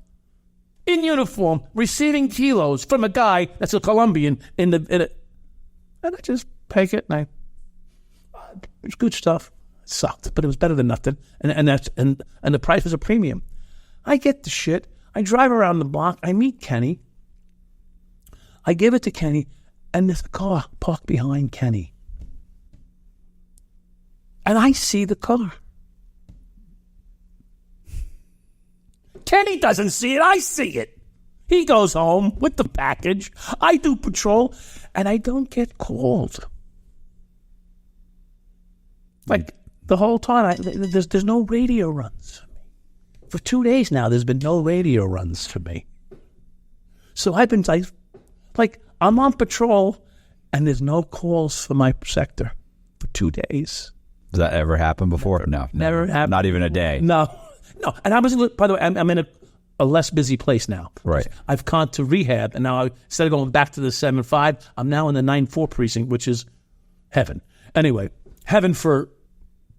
[SPEAKER 6] In uniform, receiving kilos from a guy that's a Colombian and I just take it and it's good stuff. It sucked, but it was better than nothing. And the price was a premium. I get the shit. I drive around the block. I meet Kenny. I give it to Kenny, and there's a car parked behind Kenny. And I see the car. Kenny doesn't see it. I see it. He goes home with the package. I do patrol, and I don't get called. Like, the whole time, there's no radio runs for me. For 2 days now, there's been no radio runs for me. So I've been like I'm on patrol, and there's no calls for my sector for 2 days.
[SPEAKER 2] Does that ever happen before?
[SPEAKER 6] Never happened.
[SPEAKER 2] Not even a day.
[SPEAKER 6] No. And I was, by the way, I'm in a less busy place now.
[SPEAKER 2] Right.
[SPEAKER 6] I've gone to rehab, and now instead of going back to the 7-5, I'm now in the 9-4 precinct, which is heaven. Anyway, heaven for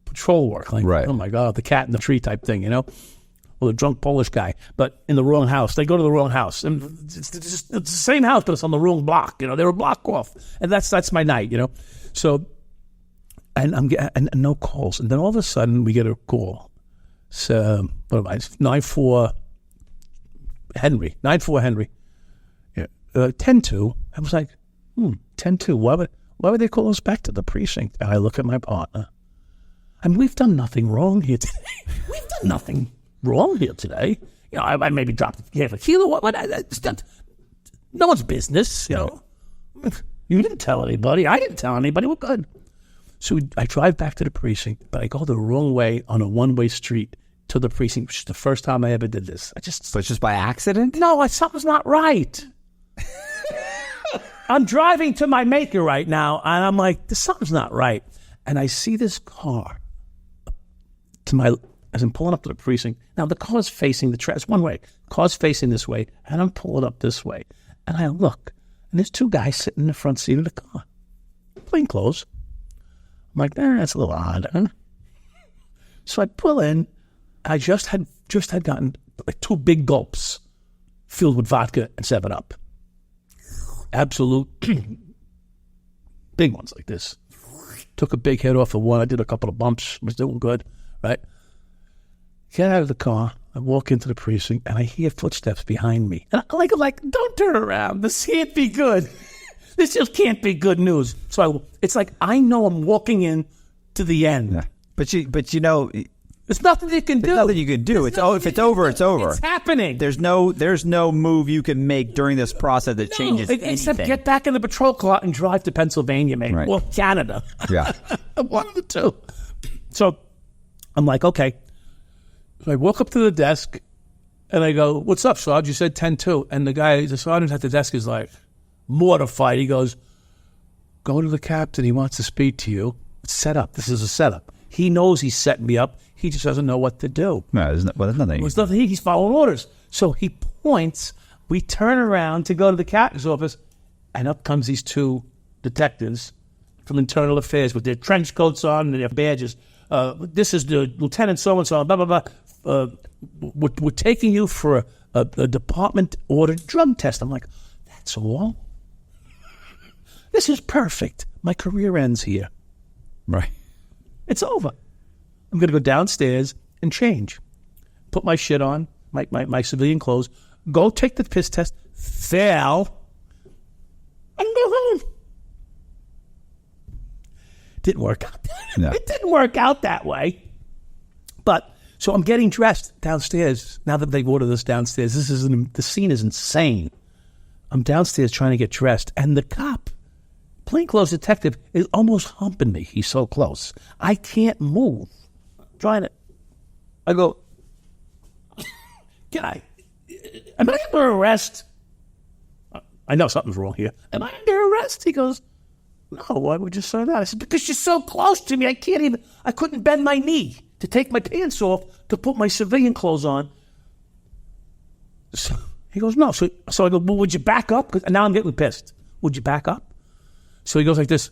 [SPEAKER 6] patrol work. Like,
[SPEAKER 2] right.
[SPEAKER 6] Oh my God, the cat in the tree type thing, you know? Well, the drunk Polish guy, but in the wrong house. They go to the wrong house. And it's the same house, but it's on the wrong block. You know, they're a block off. And that's my night, you know? So, and no calls. And then all of a sudden, we get a call. So, what am I? 9-4 Henry. 9-4 Henry. Yeah. 10-2. I was like, 10-2. Why would they call us back to the precinct? And I look at my partner. I mean, we've done nothing wrong here today. We've done nothing wrong here today. You know, I maybe dropped half a kilo. What? No one's business, you know. You didn't tell anybody. I didn't tell anybody. We're good. So I drive back to the precinct, but I go the wrong way on a one-way street to the precinct, which is the first time I ever did this.
[SPEAKER 2] So it's just by accident?
[SPEAKER 6] No, something's not right. I'm driving to my maker right now, and I'm like, something's not right. And I see this car as I'm pulling up to the precinct. Now, the car's facing the track. It's one way. The car's facing this way, and I'm pulling up this way. And I look, and there's two guys sitting in the front seat of the car. Plain clothes. I'm like, that's a little odd, huh? So I pull in. I just had gotten like 2 big gulps filled with vodka and 7-Up. Absolute big ones like this. Took a big hit off of one. I did a couple of bumps. Was doing good, right? Get out of the car. I walk into the precinct, and I hear footsteps behind me. And I'm like, don't turn around. This can't be good. This just can't be good news. So it's like I know I'm walking in to the end.
[SPEAKER 2] Yeah. But you know,
[SPEAKER 6] there's nothing you can do.
[SPEAKER 2] There's nothing you can do. If it's over, it's over.
[SPEAKER 6] It's happening.
[SPEAKER 2] There's no move you can make during this process that changes anything.
[SPEAKER 6] Except get back in the patrol car and drive to Pennsylvania, maybe.
[SPEAKER 2] Right.
[SPEAKER 6] Or Canada.
[SPEAKER 2] Yeah.
[SPEAKER 6] One of the two. So I'm like, okay. So I walk up to the desk, and I go, what's up, Sarge? You said 10-2. And the sergeant at the desk is like mortified. He goes, go to the captain. He wants to speak to you. It's set up. This is a setup. He knows he's setting me up. He just doesn't know what to do.
[SPEAKER 2] No, there's nothing.
[SPEAKER 6] There's nothing. He's following orders. So he points. We turn around to go to the captain's office, and up comes these 2 detectives from Internal Affairs with their trench coats on and their badges. This is the lieutenant so-and-so, blah, blah, blah. We're taking you for a department-ordered drug test. I'm like, that's all? This is perfect. My career ends here.
[SPEAKER 2] Right.
[SPEAKER 6] It's over. I'm going to go downstairs and change. Put my shit on, my civilian clothes, go take the piss test, fail, and go home. Didn't work out.
[SPEAKER 2] No.
[SPEAKER 6] It didn't work out that way. But, so I'm getting dressed downstairs. Now that they've ordered us downstairs, the scene is insane. I'm downstairs trying to get dressed, and the cop, plainclothes detective, is almost humping me. He's so close. I can't move. I go, am I under arrest? I know something's wrong here. Am I under arrest? He goes, no, why would you say that? I said, because you're so close to me, I couldn't bend my knee to take my pants off to put my civilian clothes on. So he goes, no. So I go, well, would you back up? And now I'm getting pissed. Would you back up? So he goes like this.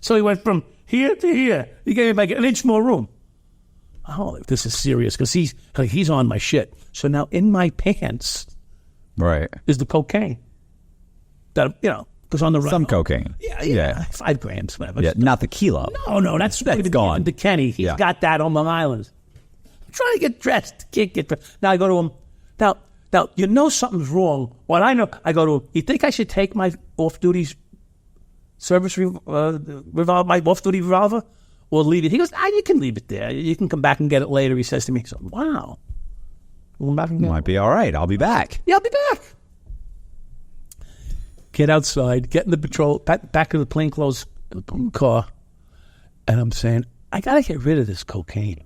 [SPEAKER 6] So he went from here to here. He gave me like an inch more room. Oh, this is serious because he's on my shit. So now in my pants,
[SPEAKER 2] right,
[SPEAKER 6] is the cocaine that goes on the run.
[SPEAKER 2] Some cocaine.
[SPEAKER 6] Yeah, 5 grams, whatever.
[SPEAKER 2] Yeah, not the kilo.
[SPEAKER 6] No, that's
[SPEAKER 2] gone.
[SPEAKER 6] To Kenny, he's got that on Long Island. I'm trying to get dressed. Can't get dressed. Now I go to him. Now something's wrong. What I know, I go to him. You think I should take my off-duty service revolver, my off-duty revolver, or leave it? He goes, you can leave it there. You can come back and get it later. He says to me, wow. Going back again.
[SPEAKER 2] Might be all right. I'll be back.
[SPEAKER 6] Yeah, I'll be back. Get outside, get in the patrol, back in the plainclothes car, and I'm saying, I got to get rid of this cocaine.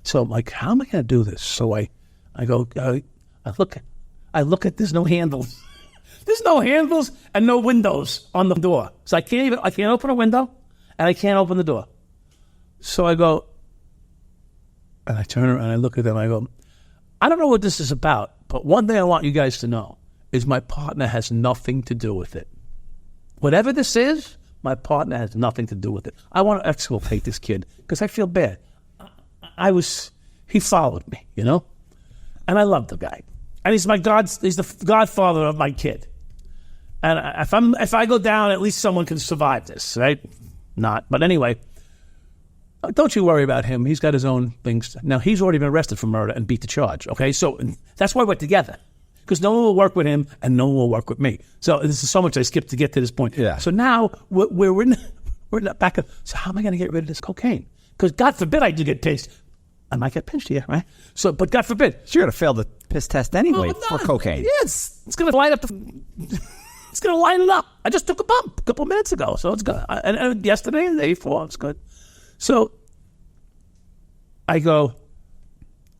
[SPEAKER 6] So I'm like, how am I going to do this? So I go, I look at, there's no handles. There's no handles and no windows on the door. So I can't open a window and I can't open the door. So I go, and I turn around and I look at them and I go, I don't know what this is about, but one thing I want you guys to know is my partner has nothing to do with it. Whatever this is, my partner has nothing to do with it. I want to exculpate this kid because I feel bad. He followed me, you know? And I love the guy. And he's the godfather of my kid. And if I go down, at least someone can survive this, right? Not. But anyway, don't you worry about him. He's got his own things. Now, he's already been arrested for murder and beat the charge, okay? So that's why we're together. Because no one will work with him and no one will work with me. So this is so much I skipped to get to this point.
[SPEAKER 2] Yeah.
[SPEAKER 6] So now we're in the back of, so how am I going to get rid of this cocaine? Because God forbid I do get pinched. I might get pinched here, right? So, but God forbid.
[SPEAKER 2] So you're going to fail the piss test anyway for cocaine.
[SPEAKER 6] Yes. It's going to light up it's going to line it up. I just took a bump a couple of minutes ago. So it's good. And yesterday and the day before, it's good. So I go,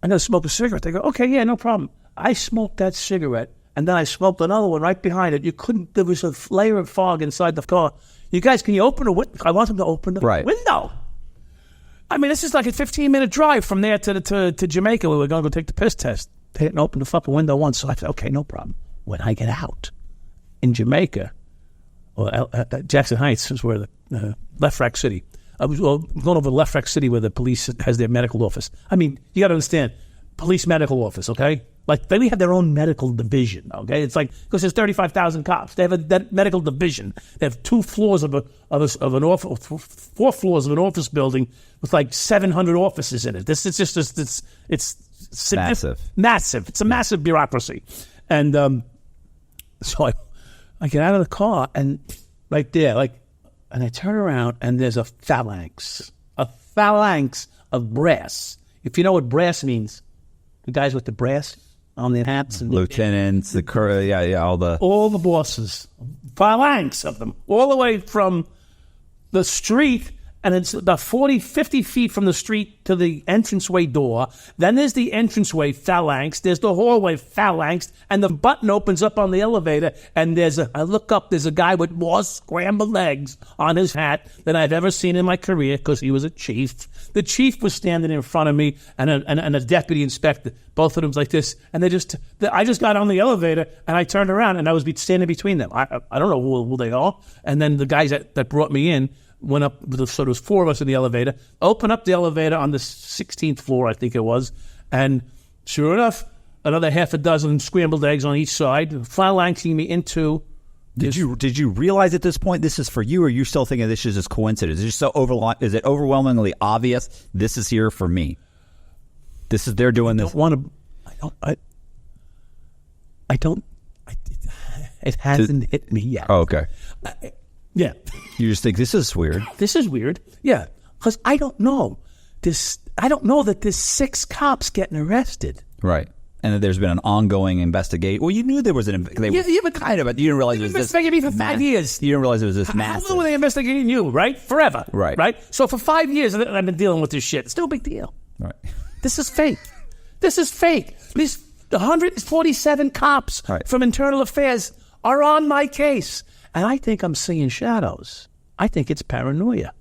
[SPEAKER 6] I'm going to smoke a cigarette. They go, okay, yeah, no problem. I smoked that cigarette, and then I smoked another one right behind it. There was a layer of fog inside the car. You guys, can you open the window? I want them to open the window. I mean, this is like a 15-minute drive from there to Jamaica where we're going to go take the piss test. They didn't open the fucking window once, so I said, okay, no problem. When I get out in Jamaica, or Jackson Heights is where the Left Rack City. I was going over to Left Rack City where the police has their medical office. I mean, you got to understand, police medical office, okay? Like, they have their own medical division, okay? It's like, because there's 35,000 cops. They have a medical division. They have 2 floors of an office, 4 floors of an office building with like 700 offices in it. It's
[SPEAKER 2] massive.
[SPEAKER 6] Massive. It's a massive bureaucracy. And so I get out of the car and right there, and I turn around and there's a phalanx of brass. If you know what brass means, the guys with the brass on their hats and
[SPEAKER 2] lieutenants,
[SPEAKER 6] all the bosses, phalanx of them, all the way from the street, and it's about 40, 50 feet from the street to the entranceway door. Then there's the entranceway phalanx, there's the hallway phalanx, and the button opens up on the elevator, and I look up, there's a guy with more scrambled eggs on his hat than I've ever seen in my career, because he was a chief. The chief was standing in front of me, and a deputy inspector. Both of them like this, and I just got on the elevator, and I turned around, and I was standing between them. I don't know who they are. And then the guys that brought me in went up, so there was 4 of us in the elevator, opened up the elevator on the 16th floor, I think it was, and sure enough, another half a dozen scrambled eggs on each side, phalanxing me into...
[SPEAKER 2] Did you realize at this point this is for you, or are you still thinking this is just coincidence? Is it overwhelmingly obvious this is here for me? They're doing this.
[SPEAKER 6] It hasn't hit me yet.
[SPEAKER 2] Oh, okay.
[SPEAKER 6] Yeah.
[SPEAKER 2] You just think this is weird.
[SPEAKER 6] This is weird. Yeah. Because I don't know that there's 6 cops getting arrested.
[SPEAKER 2] Right. And that there's been an ongoing investigation. Well, you knew there was an investigation.
[SPEAKER 6] Yeah, but kind of.
[SPEAKER 2] But you didn't realize it was this.
[SPEAKER 6] Investigating me for 5 years.
[SPEAKER 2] You didn't realize it was this massive.
[SPEAKER 6] How long were they investigating you, right? Forever.
[SPEAKER 2] Right.
[SPEAKER 6] So for 5 years, I've been dealing with this shit. It's no big deal.
[SPEAKER 2] Right.
[SPEAKER 6] This is fake. These 147 cops from Internal Affairs are on my case. And I think I'm seeing shadows. I think it's paranoia.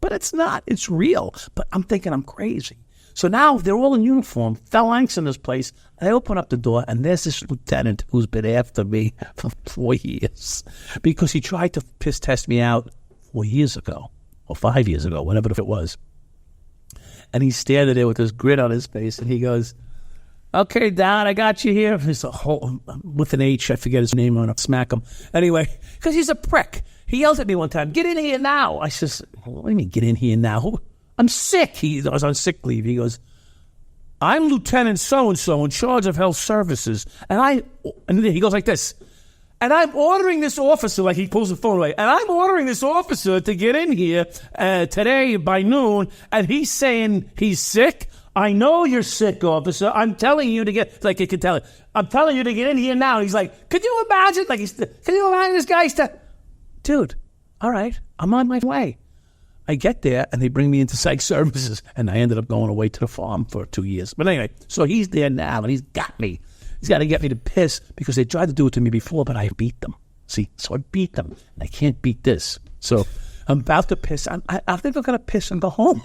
[SPEAKER 6] But it's not. It's real. But I'm thinking I'm crazy. So now they're all in uniform, phalanx in this place. And I open up the door, and there's this lieutenant who's been after me for 4 years because he tried to piss test me out 4 years ago or 5 years ago, whatever it was. And he stared there with this grin on his face, and he goes, "Okay, Dowd, I got you here." He's a whole, with an H, I forget his name, I'm going to smack him. Anyway, because he's a prick. He yells at me one time, "Get in here now." I says, "What do you mean, get in here now? I'm sick." I was on sick leave. He goes, "I'm Lieutenant so-and-so in charge of health services." And he goes like this. "And I'm ordering this officer," like he pulls the phone away, "and I'm ordering this officer to get in here today by noon, and he's saying he's sick. I know you're sick, officer. I'm telling you to get, like he could tell it. I'm telling you to get in here now. He's like, could you imagine? Like, can you imagine this guy's dude, all right, I'm on my way. I get there, and they bring me into psych services, and I ended up going away to the farm for 2 years. But anyway, so he's there now, and he's got me. He's got to get me to piss because they tried to do it to me before, but I beat them. See, so I beat them, and I can't beat this. So I'm about to piss. I think I'm going to piss and go home.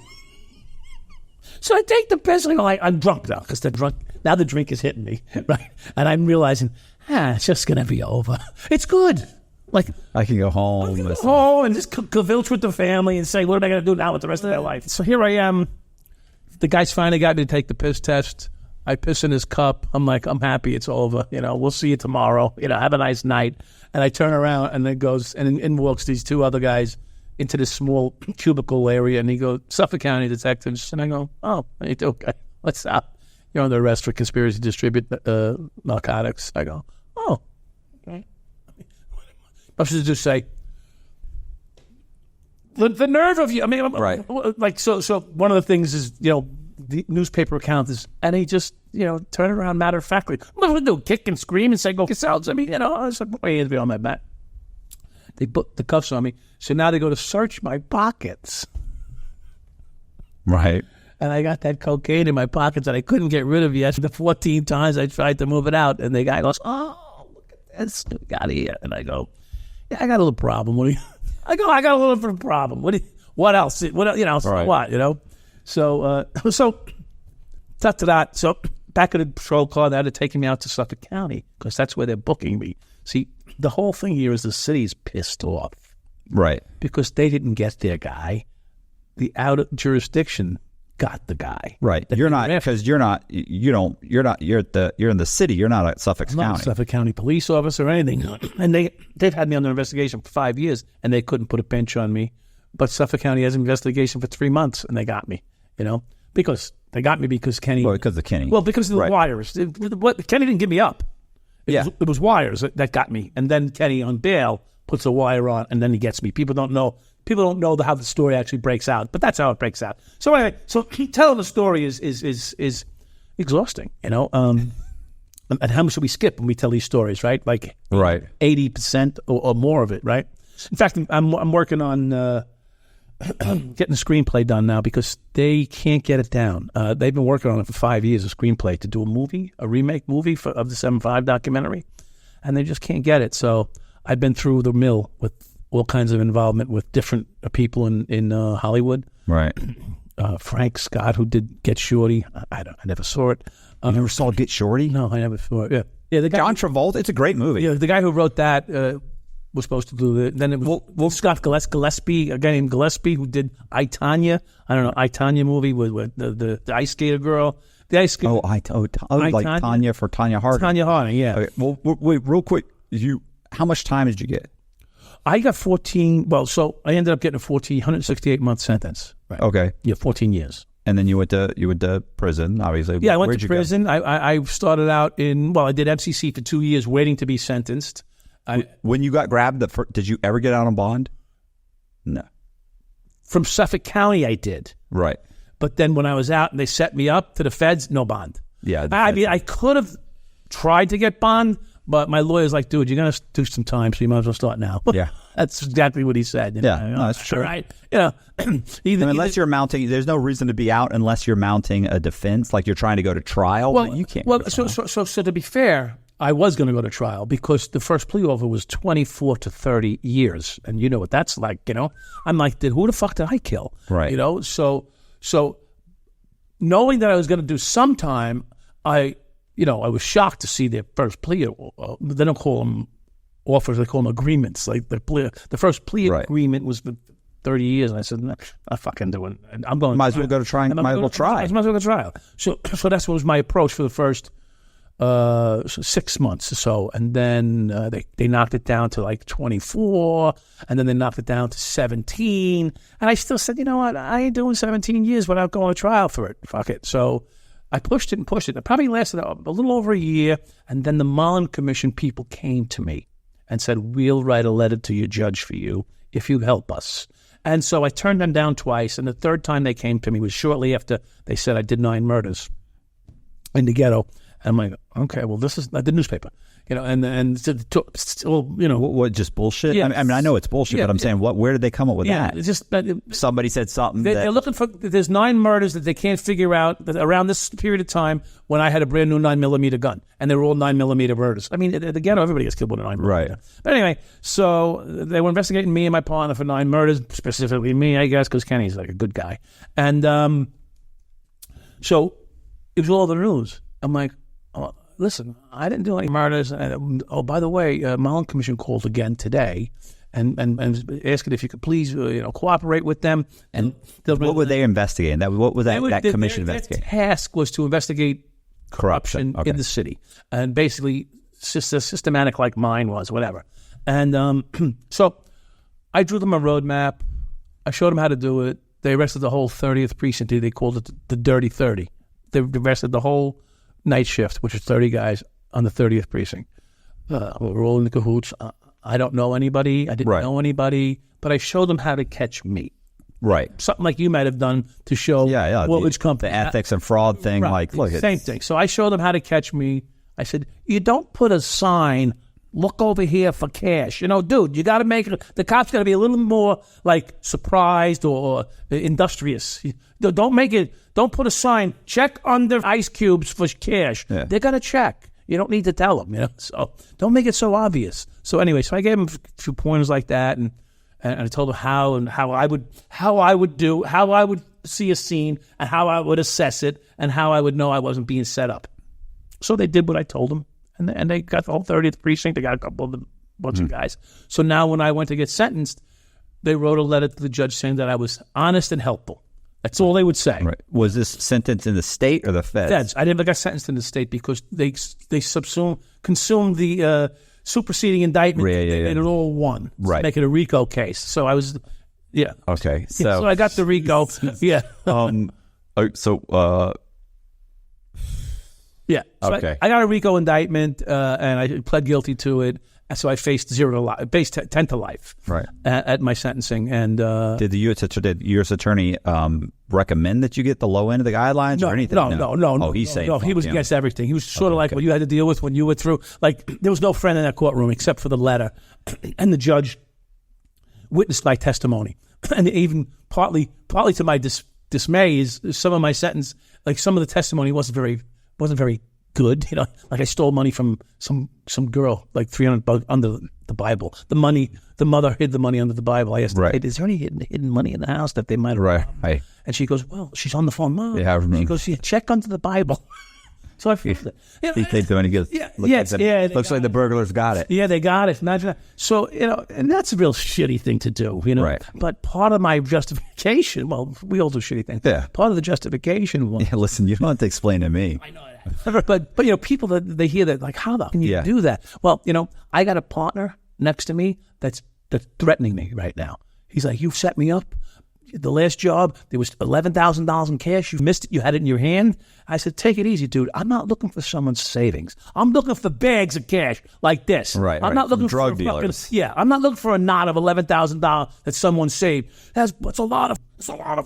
[SPEAKER 6] So I take the piss, and I go, like, I'm drunk now because now the drink is hitting me, right? And I'm realizing, it's just going to be over. It's good. Like,
[SPEAKER 2] I can go home.
[SPEAKER 6] And just cavilch with the family and say, what am I going to do now with the rest of their life? So here I am. The guys finally got me to take the piss test. I piss in his cup. I'm like, I'm happy it's over. We'll see you tomorrow. Have a nice night. And I turn around, and then goes, and in walks these two other guys into this small cubicle area. And he goes, Suffolk County detectives. And I go, oh, how you doing? Okay, what's up? You're under arrest for conspiracy to distribute narcotics. I go, oh, okay. I should just say, the nerve of you. I mean,
[SPEAKER 2] right.
[SPEAKER 6] Like, so one of the things is, the newspaper account is, and he just, turn around matter of factly. What do we do? Kick and scream and say, go yourselves. I mean, I was like, my hands be on my back. They put the cuffs on me. So now they go to search my pockets.
[SPEAKER 2] Right.
[SPEAKER 6] And I got that cocaine in my pockets that I couldn't get rid of yet. The 14 times I tried to move it out. And the guy goes, oh, look at this. Get out of here. And I go, yeah, I got a little problem. I got a little bit of a problem. What else? Right. So, So back at the patrol car, they had to take me out to Suffolk County because that's where they're booking me. See, the whole thing here is the city's pissed off.
[SPEAKER 2] Right. Because
[SPEAKER 6] they didn't get their guy. The out of jurisdiction got the guy.
[SPEAKER 2] Right. You're in the city. You're not at Suffolk County.
[SPEAKER 6] Not a Suffolk County police officer or anything. And they've had me under investigation for 5 years, and they couldn't put a bench on me. But Suffolk County has an investigation for 3 months, and they got me, because they got me because Kenny.
[SPEAKER 2] Well, because of Kenny.
[SPEAKER 6] Well, because of the wires. Kenny didn't give me up. It was wires that got me. And then Kenny on bail puts a wire on, and then he gets me. People don't know how the story actually breaks out, but that's how it breaks out. So anyway, telling the story is exhausting, And how much should we skip when we tell these stories, right? Like 80% or more of it, right? In fact, I'm working on getting a screenplay done now because they can't get it down. They've been working on it for 5 years, a screenplay to do a remake movie of the 7-5 documentary, and they just can't get it. So I've been through the mill with all kinds of involvement with different people in Hollywood.
[SPEAKER 2] Right.
[SPEAKER 6] Frank Scott, who did Get Shorty. I never saw it.
[SPEAKER 2] You never saw Get Shorty?
[SPEAKER 6] No, I never saw it. Yeah. The guy,
[SPEAKER 2] John Travolta. It's a great movie.
[SPEAKER 6] Yeah, the guy who wrote that was supposed to do it. Then it was Scott Gillespie, a guy named Gillespie, who did I, Tonya. I don't know, I, Tonya movie with the ice skater girl. The ice skater.
[SPEAKER 2] Like Tonya for Tonya Harding.
[SPEAKER 6] Tonya Harding, yeah.
[SPEAKER 2] Okay. Well, wait, real quick. How much time did you get?
[SPEAKER 6] I got 14. Well, so I ended up getting a 168-month sentence. Right.
[SPEAKER 2] Okay.
[SPEAKER 6] Yeah, 14 years.
[SPEAKER 2] And then you went to prison, obviously.
[SPEAKER 6] Yeah, I went to prison. I started out I did FCC for 2 years waiting to be sentenced.
[SPEAKER 2] When you got grabbed, did you ever get out on bond? No.
[SPEAKER 6] From Suffolk County, I did.
[SPEAKER 2] Right.
[SPEAKER 6] But then when I was out and they set me up to the feds, no bond.
[SPEAKER 2] Yeah.
[SPEAKER 6] I could have tried to get bond, but my lawyer's like, dude, you're going to do some time, so you might as well start now.
[SPEAKER 2] Yeah.
[SPEAKER 6] That's exactly what he said.
[SPEAKER 2] No, that's true.
[SPEAKER 6] Right.
[SPEAKER 2] Unless you're mounting, there's no reason to be out unless you're mounting a defense, like you're trying to go to trial.
[SPEAKER 6] Well,
[SPEAKER 2] you can't.
[SPEAKER 6] Well, so to be fair, I was going to go to trial because the first plea offer was 24 to 30 years. And you know what that's like, I'm like, who the fuck did I kill?
[SPEAKER 2] Right.
[SPEAKER 6] So knowing that I was going to do some time, I was shocked to see their first plea. They don't call them offers; they call them agreements. Like the first plea agreement was for 30 years, and I said, "I'm fucking doing. I'm going.
[SPEAKER 2] Might as well go to try. Might as well try.
[SPEAKER 6] Might as well go to trial." So that's what was my approach for the first 6 months or so, and then they knocked it down to like 24, and then they knocked it down to 17, and I still said, you know what, I ain't doing 17 years without going to trial for it. Fuck it. So I pushed it and pushed it. It probably lasted a little over a year, and then the Mullen Commission people came to me and said, we'll write a letter to your judge for you if you help us. And so I turned them down twice, and the third time they came to me was shortly after they said I did 9 murders in the ghetto. And I'm like, okay, well, this is the newspaper,
[SPEAKER 2] What, just bullshit?
[SPEAKER 6] Yeah.
[SPEAKER 2] I mean, I know it's bullshit, but I'm saying, where did they come up with that?
[SPEAKER 6] It's just
[SPEAKER 2] Somebody said something.
[SPEAKER 6] they're looking for. There's 9 murders that they can't figure out that around this period of time when I had a brand new 9mm gun, and they were all 9mm murders. I mean, at the ghetto, everybody gets killed with a 9mm.
[SPEAKER 2] Right.
[SPEAKER 6] But anyway, so they were investigating me and my partner for 9 murders, specifically me, I guess, because Kenny's like a good guy, and so it was all the news. I'm like, oh, listen, I didn't do any murders. Oh, by the way, Mullen Commission called again today and asking if you could please cooperate with them.
[SPEAKER 2] And what were they investigating? What was that commission investigating?
[SPEAKER 6] Their task was to investigate corruption
[SPEAKER 2] Okay.
[SPEAKER 6] in the city, and basically systematic like mine was, whatever. And so I drew them a roadmap. I showed them how to do it. They arrested the whole 30th precinct. They called it the Dirty 30. They arrested the whole night shift, which is 30 guys on the 30th precinct. We're all in the cahoots. I don't know anybody. I didn't know anybody, but I showed them how to catch me.
[SPEAKER 2] Right.
[SPEAKER 6] Something like you might have done to show which company.
[SPEAKER 2] The ethics and fraud thing.
[SPEAKER 6] Right.
[SPEAKER 2] Like, look,
[SPEAKER 6] same thing. So I showed them how to catch me. I said, you don't put a sign, look over here for cash. Dude, you got to make it, the cops got to be a little more like surprised or industrious. Don't put a sign, check under ice cubes for cash. Yeah. They're going to check. You don't need to tell them, So don't make it so obvious. So anyway, so I gave them a few pointers like that, and I told them how I would see a scene, and how I would assess it, and how I would know I wasn't being set up. So they did what I told them, and they got the whole 30th precinct. They got a bunch of guys. So now when I went to get sentenced, they wrote a letter to the judge saying that I was honest and helpful. That's all they would say. Right.
[SPEAKER 2] Was this sentence in the state or the feds?
[SPEAKER 6] Feds. I never got sentenced in the state because they consumed the superseding indictment.
[SPEAKER 2] Yeah.
[SPEAKER 6] And it all one.
[SPEAKER 2] Right.
[SPEAKER 6] Make it a RICO case. So I was,
[SPEAKER 2] Okay.
[SPEAKER 6] So I got the RICO. Yeah.
[SPEAKER 2] So okay.
[SPEAKER 6] I got a RICO indictment, and I pled guilty to it. So I faced 10 to life,
[SPEAKER 2] right,
[SPEAKER 6] at my sentencing. And
[SPEAKER 2] did the U.S. attorney recommend that you get the low end of the guidelines or anything?
[SPEAKER 6] No.
[SPEAKER 2] Oh, he's saying
[SPEAKER 6] he was against everything. He was sort of like what you had to deal with when you were through. Like there was no friend in that courtroom except for the letter, and the judge witnessed my testimony, and even partly to my dismay is some of my sentence, like some of the testimony wasn't very good, like I stole money from some girl, like $300 under the Bible. The mother hid the money under the Bible. I asked her, hey, is there any hidden money in the house that they might have?
[SPEAKER 2] Right.
[SPEAKER 6] And she goes, well, she's on the phone. Mom.
[SPEAKER 2] Yeah, I remember.
[SPEAKER 6] She goes, check under the Bible. So I feel that.
[SPEAKER 2] They do any good. Looks like the burglars got it.
[SPEAKER 6] Yeah, they got it. Imagine that. So, and that's a real shitty thing to do,
[SPEAKER 2] Right.
[SPEAKER 6] But part of my justification, well, we all do shitty things.
[SPEAKER 2] Yeah.
[SPEAKER 6] Part of the justification was.
[SPEAKER 2] Yeah, listen, you don't have to explain to me.
[SPEAKER 6] I know that. But people that they hear that, like, how the can you do that? Well, I got a partner next to me that's threatening me right now. He's like, you set me up. The last job, there was $11,000 in cash. You missed it. You had it in your hand. I said, take it easy, dude. I'm not looking for someone's savings. I'm looking for bags of cash like this.
[SPEAKER 2] Right.
[SPEAKER 6] I'm not looking for
[SPEAKER 2] drug dealers.
[SPEAKER 6] I'm not looking for a knot of $11,000 that someone saved. That's a lot of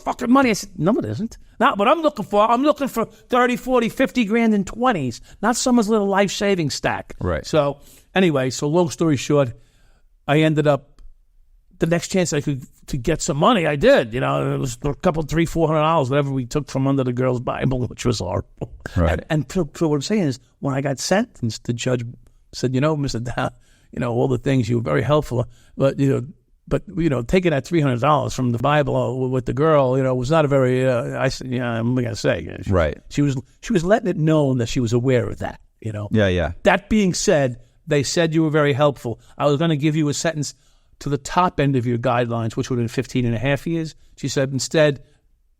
[SPEAKER 6] fucking money. I said, no, it isn't. Not what I'm looking for 30, 40, 50 grand in 20s, not someone's little life savings stack.
[SPEAKER 2] Right.
[SPEAKER 6] So anyway, long story short, I ended up, the next chance I could to get some money, I did. It was a couple, $300-$400, whatever we took from under the girl's Bible, which was horrible.
[SPEAKER 2] Right.
[SPEAKER 6] And so what I'm saying is, when I got sentenced, the judge said, Mr. Dowd, all the things you were very helpful, but taking that $300 from the Bible with the girl, was not a very. I said, I'm gonna say,
[SPEAKER 2] right.
[SPEAKER 6] She was letting it known that she was aware of that.
[SPEAKER 2] Yeah.
[SPEAKER 6] That being said, they said you were very helpful. I was going to give you a sentence to the top end of your guidelines, which would have been 15 and a half years. She said, instead,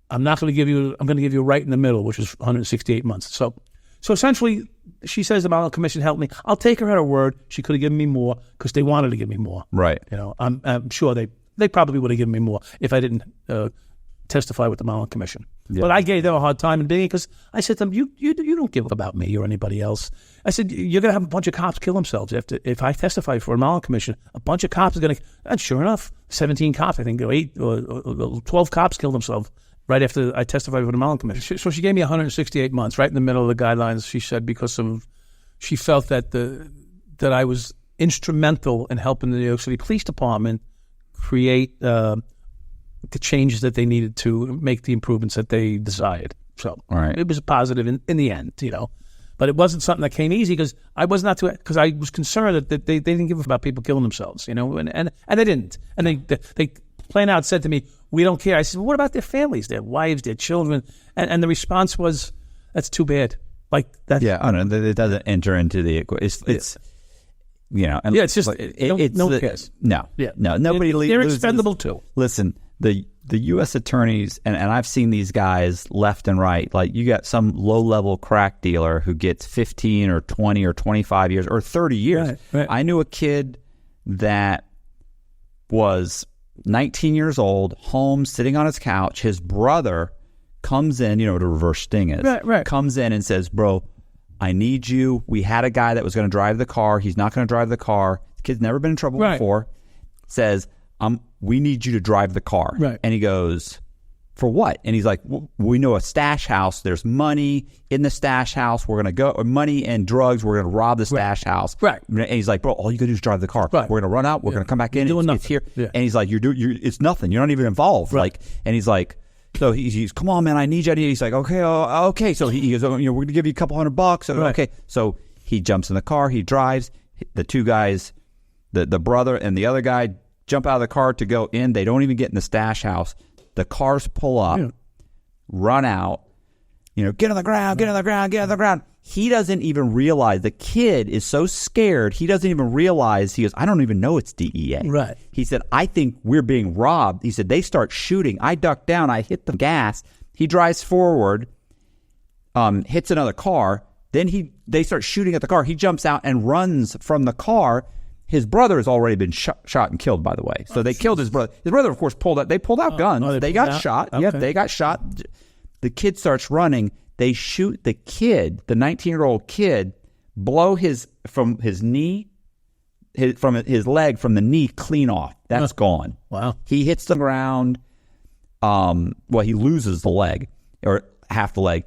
[SPEAKER 6] I'm going to give you right in the middle, which is 168 months. So essentially, she says the Mullen Commission helped me. I'll take her at her word. She could have given me more because they wanted to give me more.
[SPEAKER 2] Right.
[SPEAKER 6] I'm sure they probably would have given me more if I didn't testify with the Mullen Commission. But I gave them a hard time in being because I said to them, you don't give about me or anybody else. I said, you're going to have a bunch of cops kill themselves. If I testify for a Mullen Commission, a bunch of cops are going to, and sure enough, 17 cops, I think, 8 or 12 cops killed themselves right after I testified for the Mullen Commission. So she gave me 168 months, right in the middle of the guidelines, she said, because she felt that that I was instrumental in helping the New York City Police Department create the changes that they needed to make the improvements that they desired. So it was a positive in the end, But it wasn't something that came easy because I was concerned that they didn't give a about people killing themselves, and they didn't. And they plain out said to me, "We don't care." I said, well, "What about their families, their wives, their children?" And the response was, "That's too bad." Like that.
[SPEAKER 2] Yeah, I don't know. It doesn't enter into the equation. It's and
[SPEAKER 6] it's just no one cares.
[SPEAKER 2] No, nobody.
[SPEAKER 6] They're expendable too.
[SPEAKER 2] Listen, the U.S. attorneys, and I've seen these guys left and right. Like you got some low-level crack dealer who gets 15 or 20 or 25 years or 30 years.
[SPEAKER 6] Right.
[SPEAKER 2] I knew a kid that was 19 years old, home, sitting on his couch. His brother comes in, what a reverse sting is.
[SPEAKER 6] Right.
[SPEAKER 2] Comes in and says, "Bro, I need you. We had a guy that was going to drive the car. He's not going to drive the car. The kid's never been in trouble before." Says, "We need you to drive the car."
[SPEAKER 6] Right.
[SPEAKER 2] And he goes, "For what?" And he's like, "We know a stash house. There's money in the stash house. We're going to go, or money and drugs. We're going to rob the stash house."
[SPEAKER 6] Right.
[SPEAKER 2] And he's like, "Bro, all you got to do is drive the car.
[SPEAKER 6] Right.
[SPEAKER 2] We're going to run out. We're going to come back in. It's here."
[SPEAKER 6] Yeah.
[SPEAKER 2] And he's like, it's nothing. You're not even involved."
[SPEAKER 6] Right.
[SPEAKER 2] And he's like, so he's, "Come on, man, I need you." He's like, okay. So he goes, we're going to give you a couple $100. Okay. So he jumps in the car. He drives. The two guys, the brother and the other guy, jump out of the car to go in. They don't even get in the stash house. The cars pull up, run out, get on the ground, get on the ground, get on the ground. He doesn't even realize. The kid is so scared, he doesn't even realize. He goes, "I don't even know it's DEA."
[SPEAKER 6] Right.
[SPEAKER 2] He said, "I think we're being robbed." He said, "They start shooting. I duck down. I hit the gas." He drives forward, hits another car. Then they start shooting at the car. He jumps out and runs from the car. His brother has already been shot and killed, by the way. So they killed his brother. His brother, of course, pulled out. They pulled out guns. They got shot.
[SPEAKER 6] Okay.
[SPEAKER 2] Yep, they got shot. The kid starts running. They shoot the kid, the 19-year-old kid, blow from his knee, from his leg, from the knee clean off. That's gone.
[SPEAKER 6] Wow.
[SPEAKER 2] He hits the ground. He loses the leg or half the leg.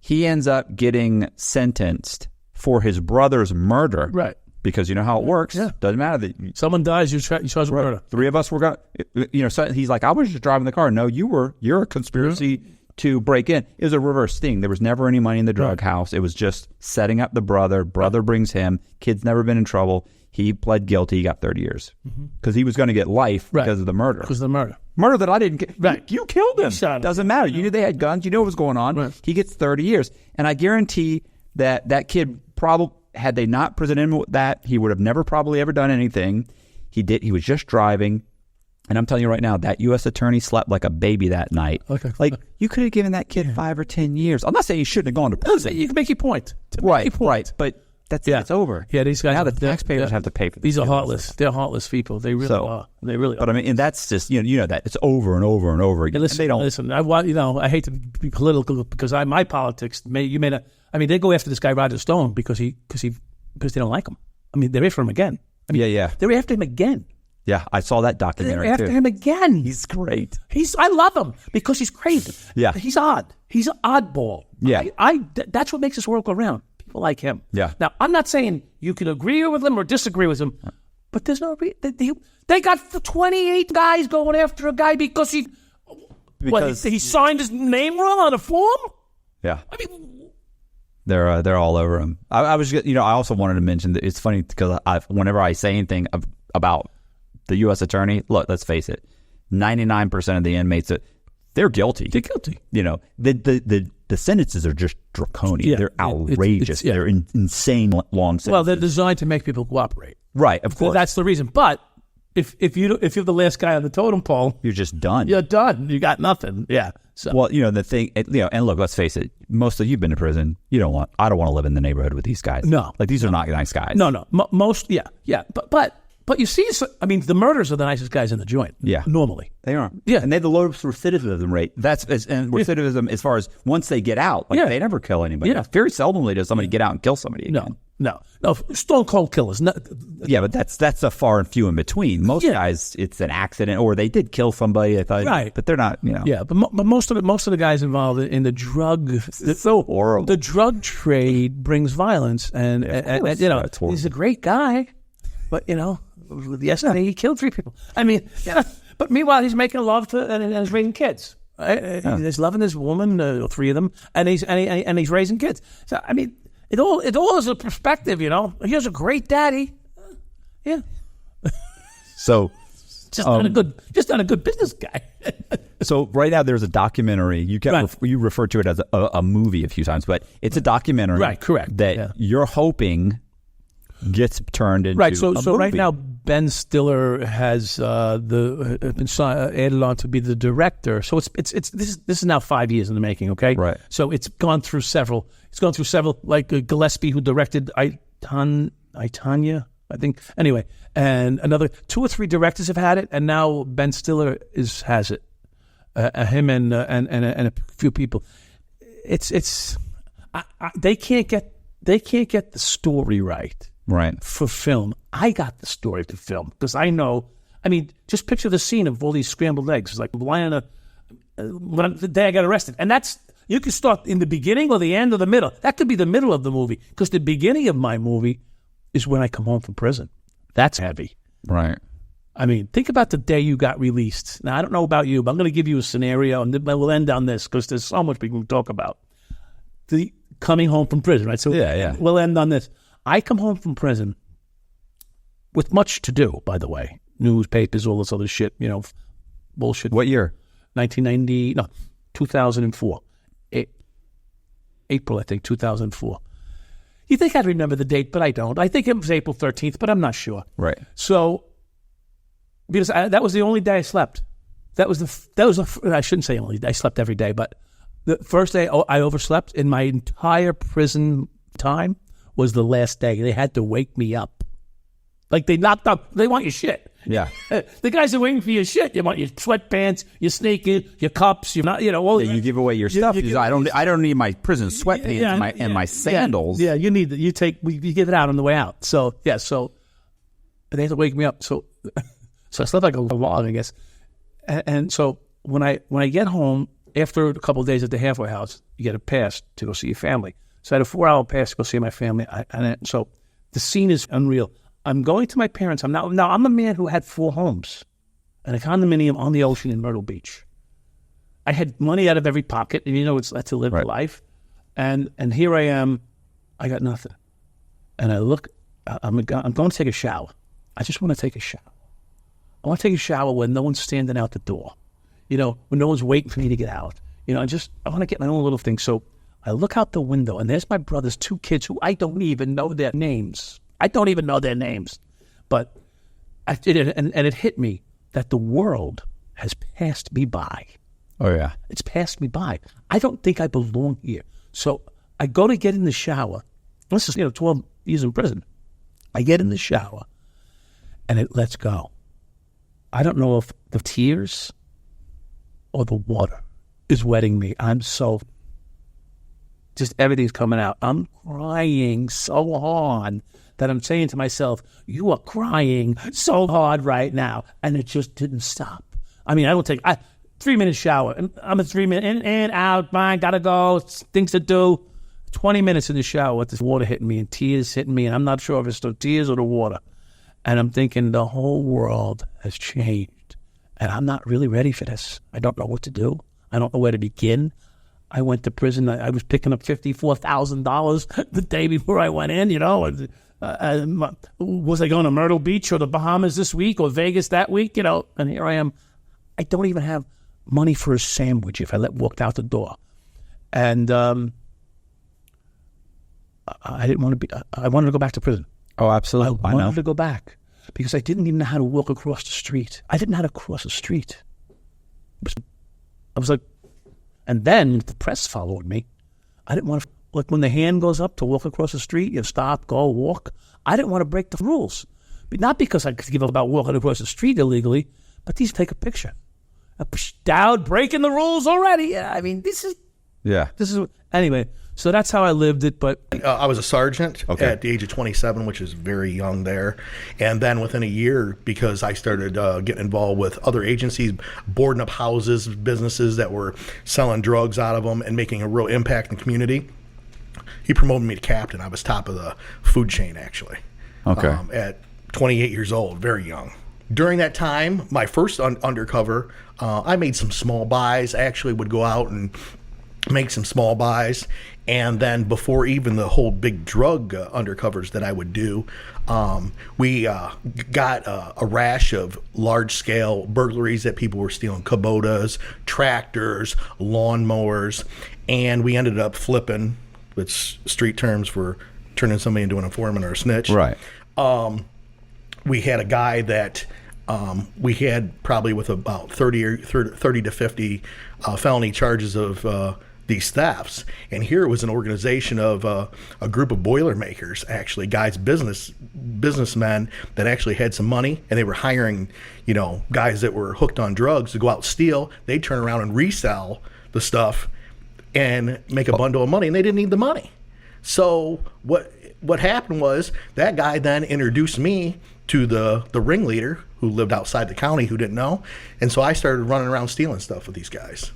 [SPEAKER 2] He ends up getting sentenced for his brother's murder.
[SPEAKER 6] Right.
[SPEAKER 2] Because you know how it works. Yeah. Doesn't matter.
[SPEAKER 6] Someone dies, you charge with murder.
[SPEAKER 2] Three of us were going to, so he's like, "I was just driving the car." "No, you're a conspiracy to break in." It was a reverse sting. There was never any money in the drug house. It was just setting up the brother. Brother brings him. Kid's never been in trouble. He pled guilty. He got 30 years. Because he was going to get life because of the murder.
[SPEAKER 6] Because of the murder.
[SPEAKER 2] Murder that I didn't get.
[SPEAKER 6] Right.
[SPEAKER 2] You killed him. Doesn't matter. You knew they had guns. You knew what was going on. Right. He gets 30 years. And I guarantee that kid probably, had they not presented him with that, he would have never probably ever done anything. He was just driving. And I'm telling you right now, that U.S. attorney slept like a baby that night.
[SPEAKER 6] Okay.
[SPEAKER 2] Like, you could have given that kid 5 or 10 years. I'm not saying he shouldn't have gone to prison.
[SPEAKER 6] You can make your point.
[SPEAKER 2] Right. But it's over.
[SPEAKER 6] Yeah, these guys.
[SPEAKER 2] Now the taxpayers have to pay for this.
[SPEAKER 6] These are heartless. They're heartless people. They really are. They really are.
[SPEAKER 2] But I mean, and that's just, you know that. It's over and over and over again.
[SPEAKER 6] Listen,
[SPEAKER 2] they don't.
[SPEAKER 6] Listen, I hate to be political because my politics, you may not, I mean, they go after this guy, Roger Stone, because they don't like him. I mean, they're after him again. I mean,
[SPEAKER 2] yeah.
[SPEAKER 6] They're after him again.
[SPEAKER 2] Yeah, I saw that documentary
[SPEAKER 6] They're after him again.
[SPEAKER 2] He's great.
[SPEAKER 6] I love him because he's crazy.
[SPEAKER 2] Yeah.
[SPEAKER 6] He's odd. He's an oddball.
[SPEAKER 2] Yeah.
[SPEAKER 6] That's what makes this world go round. People like him.
[SPEAKER 2] Yeah.
[SPEAKER 6] Now, I'm not saying you can agree with him or disagree with him, but there's no they got 28 guys going after a guy because he signed his name wrong on a form?
[SPEAKER 2] Yeah.
[SPEAKER 6] I mean,
[SPEAKER 2] they're all over him. I was, I also wanted to mention that it's funny because whenever I say anything about the U.S. attorney, look, let's face it, 99% of the inmates, they're guilty.
[SPEAKER 6] They're guilty.
[SPEAKER 2] The sentences are just draconian.
[SPEAKER 6] Yeah,
[SPEAKER 2] they're outrageous. They're insane long sentences.
[SPEAKER 6] Well, they're designed to make people cooperate.
[SPEAKER 2] Right, of course.
[SPEAKER 6] That's the reason. But if you're the last guy on the totem pole,
[SPEAKER 2] you're just done.
[SPEAKER 6] You're done. You got nothing. Yeah. So.
[SPEAKER 2] Well, the thing, and look, let's face it. Most of you've been to prison. I don't want to live in the neighborhood with these guys.
[SPEAKER 6] No,
[SPEAKER 2] like these are not nice guys.
[SPEAKER 6] No. Most, yeah. But But you see, I mean, the murderers are the nicest guys in the joint.
[SPEAKER 2] Yeah.
[SPEAKER 6] Normally.
[SPEAKER 2] They are.
[SPEAKER 6] Yeah.
[SPEAKER 2] And they have the lowest recidivism rate. And recidivism as far as once they get out, like they never kill anybody.
[SPEAKER 6] Yeah.
[SPEAKER 2] Very seldomly does somebody get out and kill somebody again.
[SPEAKER 6] No. Stone cold killers. No,
[SPEAKER 2] yeah, but that's a far and few in between. Most guys, it's an accident, or they did kill somebody. I thought,
[SPEAKER 6] right?
[SPEAKER 2] But they're not.
[SPEAKER 6] Yeah, but most of the guys involved in the drug,
[SPEAKER 2] it's so horrible.
[SPEAKER 6] The drug trade brings violence, and he's a great guy, but yesterday he killed 3 people. I mean, but meanwhile he's making love to and he's raising kids. He's loving this woman, 3 of them, and he's raising kids. So I mean. It all is a perspective, Here's a great daddy. Yeah.
[SPEAKER 2] So
[SPEAKER 6] just not a good business guy.
[SPEAKER 2] So right now there's a documentary. You referred to it as a movie a few times, but it's a documentary.
[SPEAKER 6] Right, correct.
[SPEAKER 2] That you're hoping gets turned into
[SPEAKER 6] right. So
[SPEAKER 2] movie.
[SPEAKER 6] Right now Ben Stiller has been added on to be the director. So this is now 5 years in the making. Okay,
[SPEAKER 2] right.
[SPEAKER 6] So it's gone through several. Like Gillespie, who directed I, Tonya, I think. Anyway, and another 2 or 3 directors have had it, and now Ben Stiller has it. Him and a few people. They can't get the story right.
[SPEAKER 2] Right.
[SPEAKER 6] For film. I got the story to film because I know. I mean, just picture the scene of all these scrambled eggs. It's like lying the day I got arrested, and that's. You can start in the beginning or the end or the middle. That could be the middle of the movie because the beginning of my movie is when I come home from prison. That's heavy.
[SPEAKER 2] Right.
[SPEAKER 6] I mean, think about the day you got released. Now, I don't know about you, but I'm going to give you a scenario, and we'll end on this because there's so much we can talk about. The coming home from prison, right? So we'll end on this. I come home from prison with much to do, by the way. Newspapers, all this other shit, bullshit.
[SPEAKER 2] What year?
[SPEAKER 6] 2004. April, I think, 2004. You think I'd remember the date, but I don't. I think it was April 13th, but I'm not sure.
[SPEAKER 2] Right.
[SPEAKER 6] So, because that was the only day I slept. I shouldn't say only day. I slept every day, but the first day I overslept in my entire prison time was the last day. They had to wake me up. Like they knocked up. They want your shit.
[SPEAKER 2] Yeah.
[SPEAKER 6] The guys are waiting for your shit. You want your sweatpants, your sneakers, your cups. You're not,
[SPEAKER 2] you give away your stuff. I don't need my prison sweatpants and my sandals.
[SPEAKER 6] Yeah, you need that. You give it out on the way out. So they had to wake me up. So I slept like a log, I guess. And so when I get home after a couple of days at the halfway house, you get a pass to go see your family. So I had a 4-hour pass to go see my family. So the scene is unreal. I'm going to my parents. I'm a man who had 4 homes and a condominium on the ocean in Myrtle Beach. I had money out of every pocket, and that's to live life. And here I am. I got nothing. And I look. I'm going to take a shower. I just want to take a shower. I want to take a shower when no one's standing out the door. When no one's waiting for me to get out. I want to get my own little thing. So I look out the window, and there's my brother's 2 kids who I don't even know their names. But it hit me that the world has passed me by.
[SPEAKER 2] Oh, yeah.
[SPEAKER 6] It's passed me by. I don't think I belong here. So I go to get in the shower. This is, 12 years in prison. I get in the shower, and it lets go. I don't know if the tears or the water is wetting me. I'm so... just everything's coming out. I'm crying so hard that I'm saying to myself, you are crying so hard right now. And it just didn't stop. I mean, I don't take 3-minute shower. And I'm a 3-minute in and out, fine, gotta go, things to do. 20 minutes in the shower with this water hitting me and tears hitting me. And I'm not sure if it's the tears or the water. And I'm thinking the whole world has changed. And I'm not really ready for this. I don't know what to do. I don't know where to begin. I went to prison. I was picking up $54,000 the day before I went in, was I going to Myrtle Beach or the Bahamas this week or Vegas that week, and here I am. I don't even have money for a sandwich if I walked out the door. And I didn't want to be, I wanted to go back to prison.
[SPEAKER 2] Oh, absolutely.
[SPEAKER 6] I wanted to go back because I didn't even know how to walk across the street. I didn't know how to cross the street. I was like, and then the press followed me. I didn't want to, like when the hand goes up to walk across the street, you stop, go, walk. I didn't want to break the rules But not because I could give up about walking across the street illegally, but these take a picture. Dowd breaking the rules already. Yeah, I mean, this is anyway. So that's how I lived it. But
[SPEAKER 3] I was a sergeant at the age of 27, which is very young there. And then within a year, because I started getting involved with other agencies, boarding up houses, businesses that were selling drugs out of them and making a real impact in the community, he promoted me to captain. I was top of the food chain, actually.
[SPEAKER 4] Okay.
[SPEAKER 3] At 28 years old, very young. During that time, my first undercover, I made some small buys. I actually would go out and make some small buys. And then before even the whole big drug undercovers that I would do, we got a rash of large-scale burglaries that people were stealing Kubotas, tractors, lawnmowers, and we ended up flipping, with street terms for turning somebody into an informant or a snitch.
[SPEAKER 4] Right.
[SPEAKER 3] We had a guy that we had probably with about 30 to 50 felony charges of these thefts. And here it was an organization of a group of Boilermakers, actually, guys, businessmen that actually had some money, and they were hiring, guys that were hooked on drugs to go out and steal. They'd turn around and resell the stuff and make a bundle of money, and they didn't need the money. So what happened was that guy then introduced me to the ringleader who lived outside the county who didn't know. And so I started running around stealing stuff with these guys.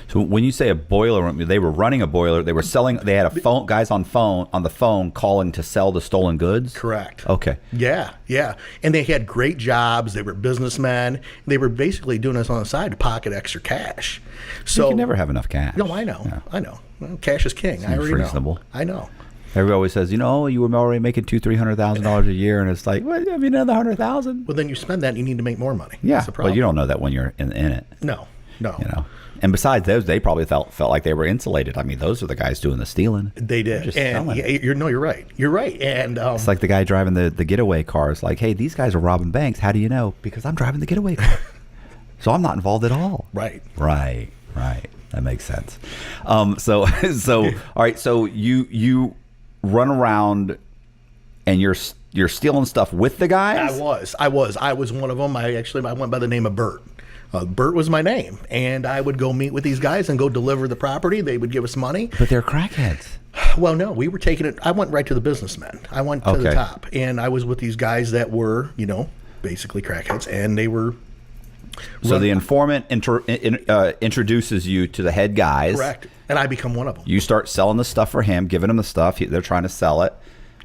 [SPEAKER 4] So when you say a boiler room, they were running a boiler. They were selling. They had a phone guys on the phone calling to sell the stolen goods.
[SPEAKER 3] Correct.
[SPEAKER 4] Okay.
[SPEAKER 3] Yeah. And they had great jobs. They were businessmen. They were basically doing this on the side to pocket extra cash. So
[SPEAKER 4] you can never have enough cash.
[SPEAKER 3] No, I know.
[SPEAKER 4] Yeah.
[SPEAKER 3] I know. Well, cash is king. I already
[SPEAKER 4] reasonable.
[SPEAKER 3] know. I know.
[SPEAKER 4] Everybody always says, you were already making $200,000-$300,000 a year, and it's like, well, I mean, another $100,000.
[SPEAKER 3] Well, then you spend that, and you need to make more money.
[SPEAKER 4] Yeah.
[SPEAKER 3] That's the problem.
[SPEAKER 4] Well, you don't know that when you're in it.
[SPEAKER 3] No.
[SPEAKER 4] And besides those, they probably felt like they were insulated. I mean, those are the guys doing the stealing.
[SPEAKER 3] They did.
[SPEAKER 4] Just
[SPEAKER 3] And
[SPEAKER 4] selling.
[SPEAKER 3] you're right. You're right. And
[SPEAKER 4] It's like the guy driving the getaway car is like, hey, these guys are robbing banks. How do you know? Because I'm driving the getaway car. So I'm not involved at all.
[SPEAKER 3] Right.
[SPEAKER 4] That makes sense. So all right. So you run around and you're stealing stuff with the guys?
[SPEAKER 3] I was one of them. I went by the name of Bert. Bert was my name, and I would go meet with these guys and go deliver the property. They would give us money.
[SPEAKER 4] But they're crackheads.
[SPEAKER 3] Well, no, we were taking it. I went right to the businessmen. I went to the top, and I was with these guys that were, basically crackheads, and they were.
[SPEAKER 4] So the informant introduces you to the head guys.
[SPEAKER 3] Correct, and I become one of them.
[SPEAKER 4] You start selling the stuff for him, giving him the stuff. They're trying to sell it.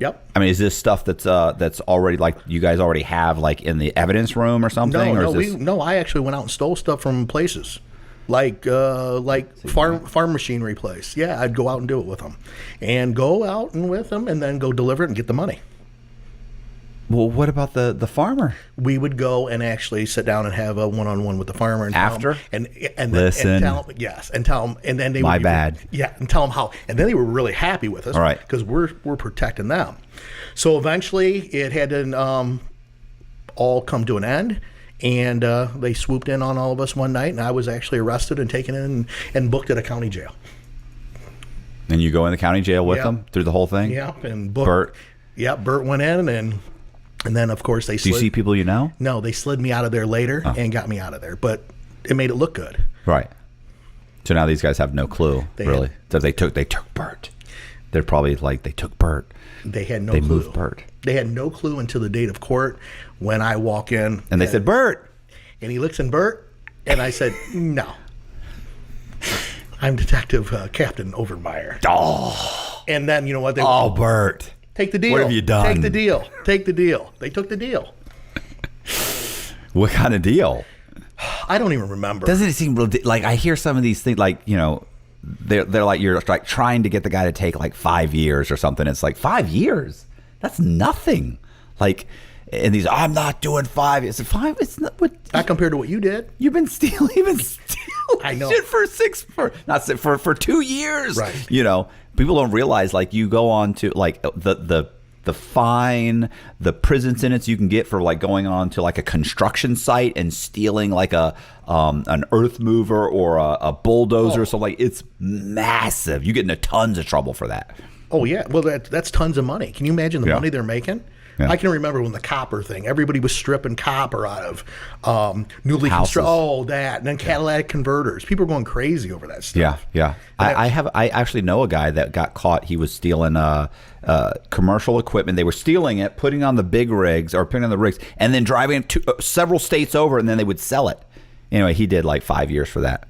[SPEAKER 3] Yep.
[SPEAKER 4] I mean, is this stuff that's already like you guys already have like in the evidence room or something?
[SPEAKER 3] No, I actually went out and stole stuff from places, like farm machinery place. Yeah, I'd go out and do it with them, and go out and with them, and then go deliver it and get the money.
[SPEAKER 4] Well, what about the farmer?
[SPEAKER 3] We would go and actually sit down and have a one-on-one with the farmer and
[SPEAKER 4] after
[SPEAKER 3] tell him, and
[SPEAKER 4] listen,
[SPEAKER 3] and tell him, yes, and tell them, and then they
[SPEAKER 4] my
[SPEAKER 3] would,
[SPEAKER 4] bad,
[SPEAKER 3] yeah, and tell them how, and then they were really happy with us,
[SPEAKER 4] all right,
[SPEAKER 3] because we're protecting them. So eventually, it had to all come to an end, and they swooped in on all of us one night, and I was actually arrested and taken in and booked at a county jail.
[SPEAKER 4] And you go in the county jail with them through the whole thing?
[SPEAKER 3] Yep, and booked.
[SPEAKER 4] Bert.
[SPEAKER 3] Yep, Bert went in and then, of course, they slid.
[SPEAKER 4] Do you see people you know?
[SPEAKER 3] No, they slid me out of there later and got me out of there. But it made it look good.
[SPEAKER 4] Right. So now these guys have no clue, really. So they took Bert. They're probably like, they took Bert.
[SPEAKER 3] They had no clue.
[SPEAKER 4] They moved Bert.
[SPEAKER 3] They had no clue until the date of court when I walk in.
[SPEAKER 4] And they said, Bert.
[SPEAKER 3] And he looks in Bert, and I said, no. I'm Detective Captain Overmeyer.
[SPEAKER 4] Oh.
[SPEAKER 3] And then, you know what?
[SPEAKER 4] Bert.
[SPEAKER 3] Take the deal.
[SPEAKER 4] What have you done?
[SPEAKER 3] Take the deal. Take the deal. They took the deal.
[SPEAKER 4] What kind of deal?
[SPEAKER 3] I don't even remember.
[SPEAKER 4] Doesn't it seem real? Like I hear some of these things, like they're like you're like trying to get the guy to take like 5 years or something. It's like 5 years. That's nothing. Like, and these I'm not doing 5 years. 5. It's not
[SPEAKER 3] compared to what you did.
[SPEAKER 4] You've been stealing.
[SPEAKER 3] I know.
[SPEAKER 4] Shit for 2 years.
[SPEAKER 3] Right.
[SPEAKER 4] People don't realize like you go on to like the fine, the prison sentence you can get for like going on to like a construction site and stealing like an earth mover or a bulldozer or something. Like, it's massive. You get into tons of trouble for that.
[SPEAKER 3] Oh yeah, well that's tons of money. Can you imagine the money they're making? I can remember when the copper thing, everybody was stripping copper out of newly
[SPEAKER 4] Houses.
[SPEAKER 3] constructed, and then catalytic converters. People were going crazy over that stuff.
[SPEAKER 4] Yeah. I actually know a guy that got caught. He was stealing commercial equipment. They were stealing it, putting on the big rigs or putting on the rigs, and then driving it to several states over, and then they would sell it. Anyway, he did like 5 years for that.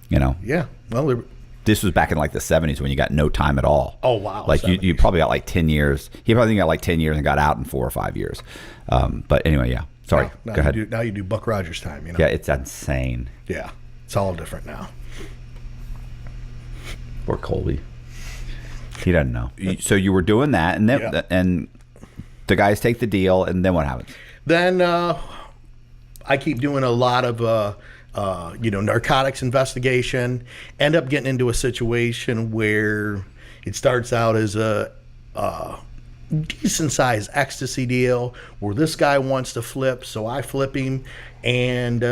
[SPEAKER 3] Yeah. Yeah. Well,
[SPEAKER 4] this was back in like the 70s when you got no time at all.
[SPEAKER 3] Oh, wow.
[SPEAKER 4] Like you probably got like 10 years. He probably got like 10 years and got out in 4 or 5 years. But anyway, yeah. Sorry.
[SPEAKER 3] Now
[SPEAKER 4] Go ahead.
[SPEAKER 3] Now you do Buck Rogers time, you know?
[SPEAKER 4] Yeah, it's insane.
[SPEAKER 3] Yeah. It's all different now.
[SPEAKER 4] Poor Colby. He doesn't know. So you were doing that, and then and the guys take the deal, and then what happens?
[SPEAKER 3] Then I keep doing a lot of narcotics investigation. End up getting into a situation where it starts out as a decent sized ecstasy deal where this guy wants to flip, so I flip him, and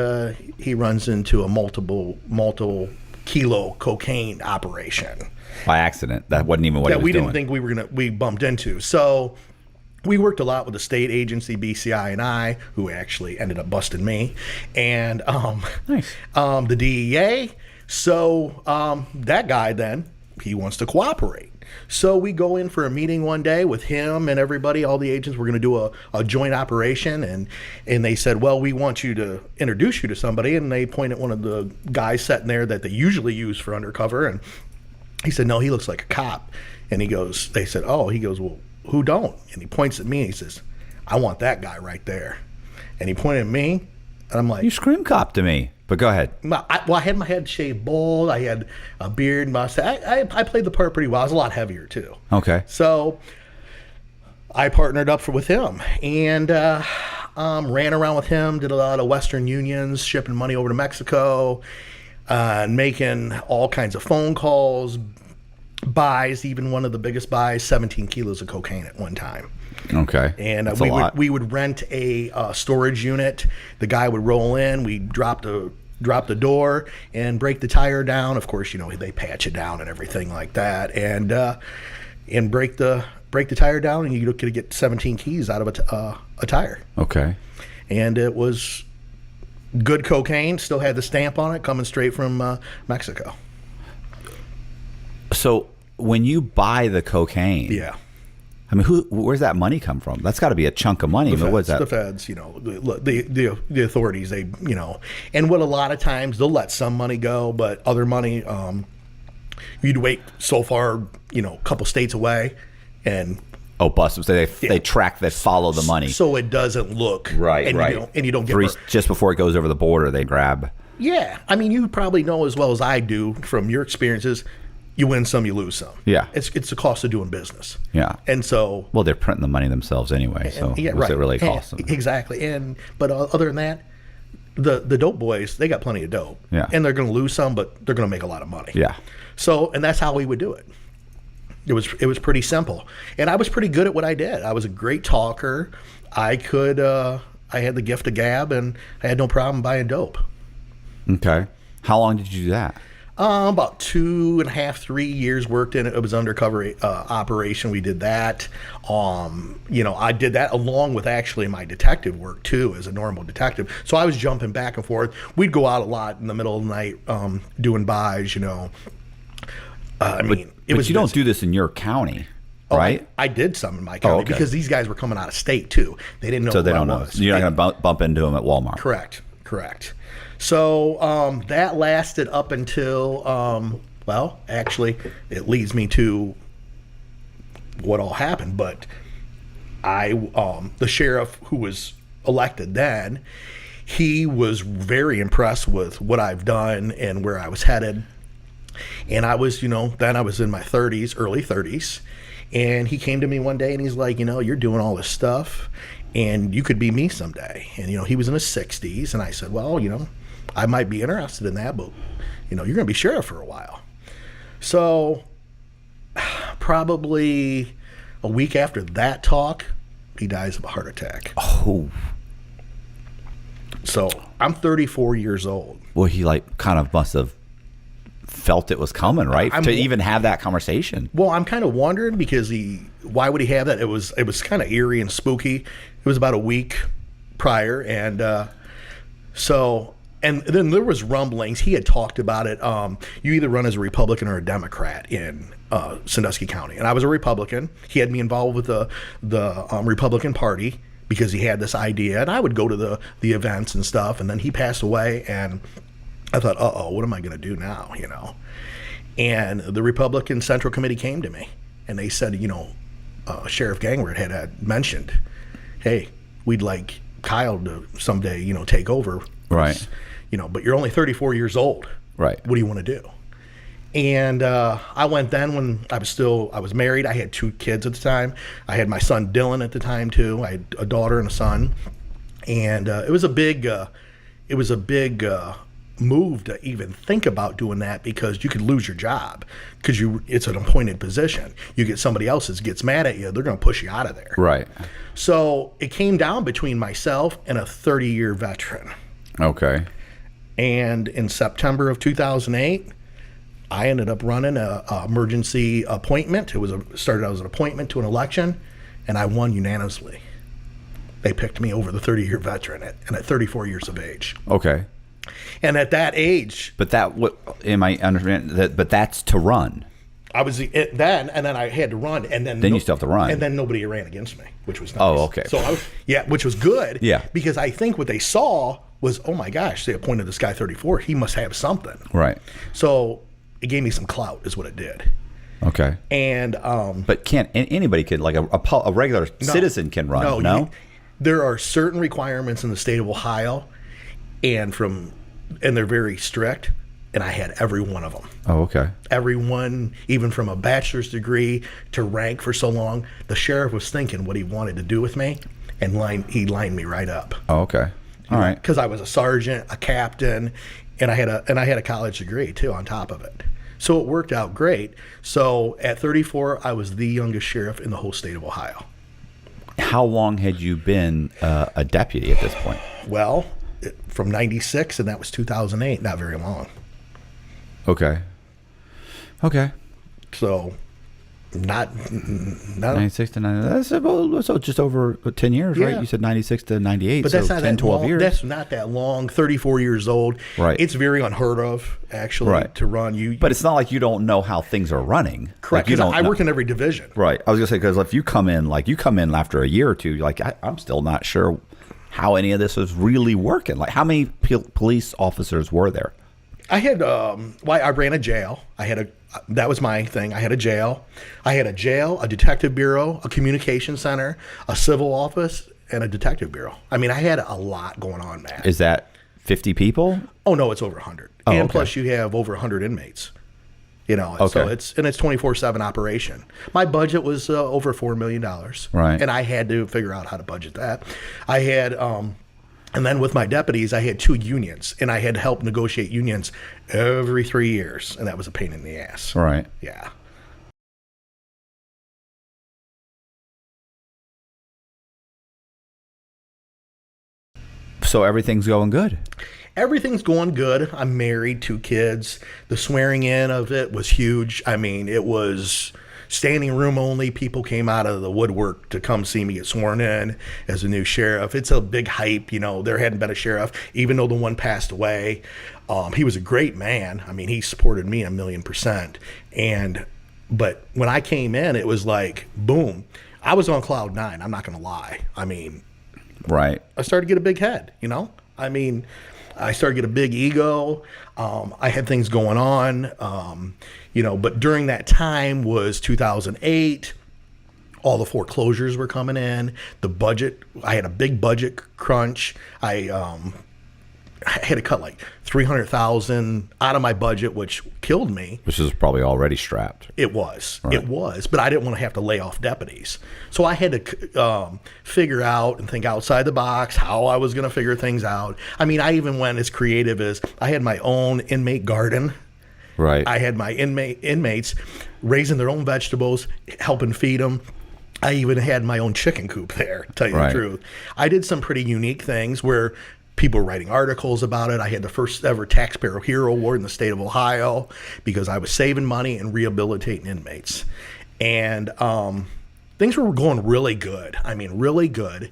[SPEAKER 3] he runs into a multiple kilo cocaine operation.
[SPEAKER 4] By accident. That wasn't even what he was
[SPEAKER 3] we
[SPEAKER 4] doing.
[SPEAKER 3] didn't think we bumped into. So we worked a lot with the state agency, BCI and I, who actually ended up busting me, and the DEA. So that guy then, he wants to cooperate. So we go in for a meeting one day with him and everybody, all the agents. We're going to do a joint operation, and they said, well, we want you to introduce you to somebody, and they point at one of the guys sitting there that they usually use for undercover, and he said, no, he looks like a cop. And they said, oh, he goes, well, who don't? And he points at me and he says, I want that guy right there. And he pointed at me, and I'm like,
[SPEAKER 4] You scream cop to me. But go ahead.
[SPEAKER 3] I had my head shaved bald. I had a beard, mustache. I played the part pretty well. I was a lot heavier too.
[SPEAKER 4] Okay.
[SPEAKER 3] So I partnered up with him and ran around with him, did a lot of Western Unions, shipping money over to Mexico, making all kinds of phone calls, buys, even one of the biggest buys, 17 kilos of cocaine at one time.
[SPEAKER 4] Okay.
[SPEAKER 3] And
[SPEAKER 4] we
[SPEAKER 3] would rent a storage unit. The guy would roll in. We'd drop the door and break the tire down. Of course, they patch it down and everything like that. And break the tire down, and you could get 17 keys out of a tire.
[SPEAKER 4] Okay.
[SPEAKER 3] And it was good cocaine. Still had the stamp on it, coming straight from Mexico.
[SPEAKER 4] So when you buy the cocaine,
[SPEAKER 3] Yeah.
[SPEAKER 4] I mean, where's that money come from? That's got to be a chunk of money. What's that?
[SPEAKER 3] The feds, the authorities, and what a lot of times they'll let some money go, but other money, you'd wait so far, a couple states away, and
[SPEAKER 4] busts. So they track, they follow the money,
[SPEAKER 3] so it doesn't look
[SPEAKER 4] right.
[SPEAKER 3] You don't get
[SPEAKER 4] just before it goes over the border. They grab.
[SPEAKER 3] Yeah, I mean, you probably know as well as I do from your experiences. You win some, you lose some.
[SPEAKER 4] Yeah.
[SPEAKER 3] It's the cost of doing business.
[SPEAKER 4] Yeah.
[SPEAKER 3] And so...
[SPEAKER 4] Well, they're printing the money themselves anyway, so what's it really cost them?
[SPEAKER 3] Exactly. But other than that, the dope boys, they got plenty of dope.
[SPEAKER 4] Yeah.
[SPEAKER 3] And they're going to lose some, but they're going to make a lot of money.
[SPEAKER 4] Yeah.
[SPEAKER 3] So, and that's how we would do it. It was pretty simple. And I was pretty good at what I did. I was a great talker. I had the gift of gab, and I had no problem buying dope. Okay.
[SPEAKER 4] How long did you do that?
[SPEAKER 3] About 2.5, 3 years worked in it. It was undercover operation. We did that. I did that along with actually my detective work too, as a normal detective. So I was jumping back and forth. We'd go out a lot in the middle of the night, doing buys.
[SPEAKER 4] But you don't do this in your county, right?
[SPEAKER 3] I did some in my county because these guys were coming out of state too. They didn't know.
[SPEAKER 4] So they don't
[SPEAKER 3] I
[SPEAKER 4] know.
[SPEAKER 3] was.
[SPEAKER 4] You're not going to bump into them at Walmart.
[SPEAKER 3] Correct. So that lasted up until, actually, it leads me to what all happened. But the sheriff who was elected then, he was very impressed with what I've done and where I was headed. And I was, then I was in my 30s, early 30s. And he came to me one day and he's like, you're doing all this stuff and you could be me someday. And, he was in his 60s. And I said, well, I might be interested in that, but, you're going to be sheriff for a while. So probably a week after that talk, he dies of a heart attack.
[SPEAKER 4] Oh.
[SPEAKER 3] So I'm 34 years old.
[SPEAKER 4] Well, he kind of must have felt it was coming, right? To even have that conversation.
[SPEAKER 3] Well, I'm kind of wondering because why would he have that? It was kind of eerie and spooky. It was about a week prior, and and then there was rumblings. He had talked about it. You either run as a Republican or a Democrat in Sandusky County, and I was a Republican. He had me involved with the Republican Party because he had this idea, and I would go to the events and stuff. And then he passed away, and I thought, what am I going to do now? And the Republican Central Committee came to me, and they said, Sheriff Gangward had mentioned, hey, we'd like Kyle to someday, take over.
[SPEAKER 4] Right.
[SPEAKER 3] But you're only 34 years old.
[SPEAKER 4] Right.
[SPEAKER 3] What do you want to do? And I went then when I was married. I had 2 kids at the time. I had my son Dylan at the time too. I had a daughter and a son. And it was a big move to even think about doing that because you could lose your job because it's an appointed position. You get somebody else that gets mad at you, they're going to push you out of there.
[SPEAKER 4] Right.
[SPEAKER 3] So it came down between myself and a 30-year veteran.
[SPEAKER 4] Okay.
[SPEAKER 3] And in September of 2008, I ended up running a emergency appointment. It started out as an appointment to an election, and I won unanimously. They picked me over the 30-year veteran at 34 years of age.
[SPEAKER 4] Okay.
[SPEAKER 3] And at that age,
[SPEAKER 4] but that's to run.
[SPEAKER 3] I was then I had to run, and then
[SPEAKER 4] you still have to run,
[SPEAKER 3] and then nobody ran against me, which was nice.
[SPEAKER 4] Oh, okay.
[SPEAKER 3] So which was good.
[SPEAKER 4] Yeah.
[SPEAKER 3] Because I think what they saw was, oh my gosh, they appointed this guy 34. He must have something.
[SPEAKER 4] Right.
[SPEAKER 3] So it gave me some clout, is what it did.
[SPEAKER 4] Okay.
[SPEAKER 3] And
[SPEAKER 4] but can't anybody could like a regular citizen can run? No.
[SPEAKER 3] There are certain requirements in the state of Ohio, and they're very strict. And I had every one of them.
[SPEAKER 4] Oh, okay.
[SPEAKER 3] Everyone, even from a bachelor's degree to rank for so long, the sheriff was thinking what he wanted to do with me, and he lined me right up.
[SPEAKER 4] Oh, okay. All right.
[SPEAKER 3] Because I was a sergeant, a captain, and I had a college degree too on top of it. So it worked out great. So at 34, I was the youngest sheriff in the whole state of Ohio.
[SPEAKER 4] How long had you been a deputy at this point?
[SPEAKER 3] Well, from 96, and that was 2008. Not very long.
[SPEAKER 4] Okay.
[SPEAKER 3] So, not
[SPEAKER 4] 96 to 90. That's about, so just over 10 years, right? You said 96 to 98.
[SPEAKER 3] But
[SPEAKER 4] so
[SPEAKER 3] that's not
[SPEAKER 4] 10,
[SPEAKER 3] that
[SPEAKER 4] 12
[SPEAKER 3] long.
[SPEAKER 4] years.
[SPEAKER 3] That's not that long. 34 years old.
[SPEAKER 4] Right.
[SPEAKER 3] It's very unheard of, actually, to run.
[SPEAKER 4] But it's not like you don't know how things are running.
[SPEAKER 3] Correct.
[SPEAKER 4] Like
[SPEAKER 3] I work in every division.
[SPEAKER 4] Right. I was gonna say because if you come in after a year or two, like I'm still not sure how any of this is really working. Like how many police officers were there?
[SPEAKER 3] I had I ran a jail. That was my thing. I had a jail, a detective bureau, a communication center, a civil office, and a detective bureau. I mean, I had a lot going on, man.
[SPEAKER 4] Is that 50 people?
[SPEAKER 3] Oh no, it's over 100.
[SPEAKER 4] Oh,
[SPEAKER 3] and
[SPEAKER 4] okay.
[SPEAKER 3] plus you have over 100 inmates.
[SPEAKER 4] Okay.
[SPEAKER 3] So it's 24/7 operation. My budget was over $4 million.
[SPEAKER 4] Right.
[SPEAKER 3] And I had to figure out how to budget that. I had and then with my deputies, I had 2 unions, and I had to help negotiate unions every 3 years, and that was a pain in the ass.
[SPEAKER 4] Right.
[SPEAKER 3] Yeah.
[SPEAKER 4] So everything's going good.
[SPEAKER 3] Everything's going good. I'm married, 2 kids. The swearing in of it was huge. I mean, it was standing room only. People came out of the woodwork to come see me get sworn in as a new sheriff. It's a big hype. There hadn't been a sheriff, even though the one passed away. He was a great man. I mean, he supported me 1,000,000%. But when I came in, it was like, boom. I was on cloud 9. I'm not going to lie. I mean,
[SPEAKER 4] right.
[SPEAKER 3] I started to get a big head, I mean, I started to get a big ego. I had things going on, but during that time was 2008. All the foreclosures were coming in. The budget, I had a big budget crunch. I had to cut like $300,000 out of my budget, which killed me.
[SPEAKER 4] Which is probably already strapped.
[SPEAKER 3] It was.
[SPEAKER 4] Right.
[SPEAKER 3] It was. But I didn't want to have to lay off deputies. So I had to figure out and think outside the box how I was going to figure things out. I mean, I even went as creative as I had my own inmate garden.
[SPEAKER 4] Right.
[SPEAKER 3] I had my inmates raising their own vegetables, helping feed them. I even had my own chicken coop there, to tell you the truth. I did some pretty unique things where People were writing articles about it. I had the first ever Taxpayer Hero Award in the state of Ohio because I was saving money and rehabilitating inmates. And things were going really good. I mean, really good.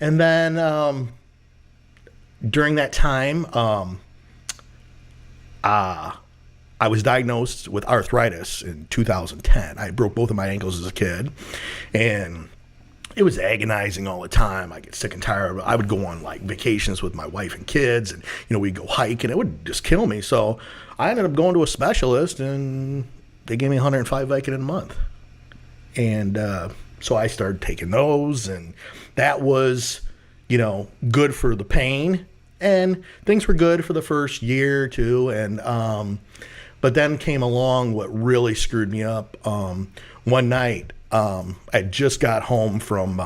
[SPEAKER 3] And then during that time, I was diagnosed with arthritis in 2010. I broke both of my ankles as a kid, and it was agonizing all the time. I get sick and tired of it. I would go on like vacations with my wife and kids, and we'd go hike, and it would just kill me. So I ended up going to a specialist, and they gave me 105 Vicodin a month. And so I started taking those, and that was, good for the pain. And things were good for the first year or two, and but then came along what really screwed me up. One night, I just got home from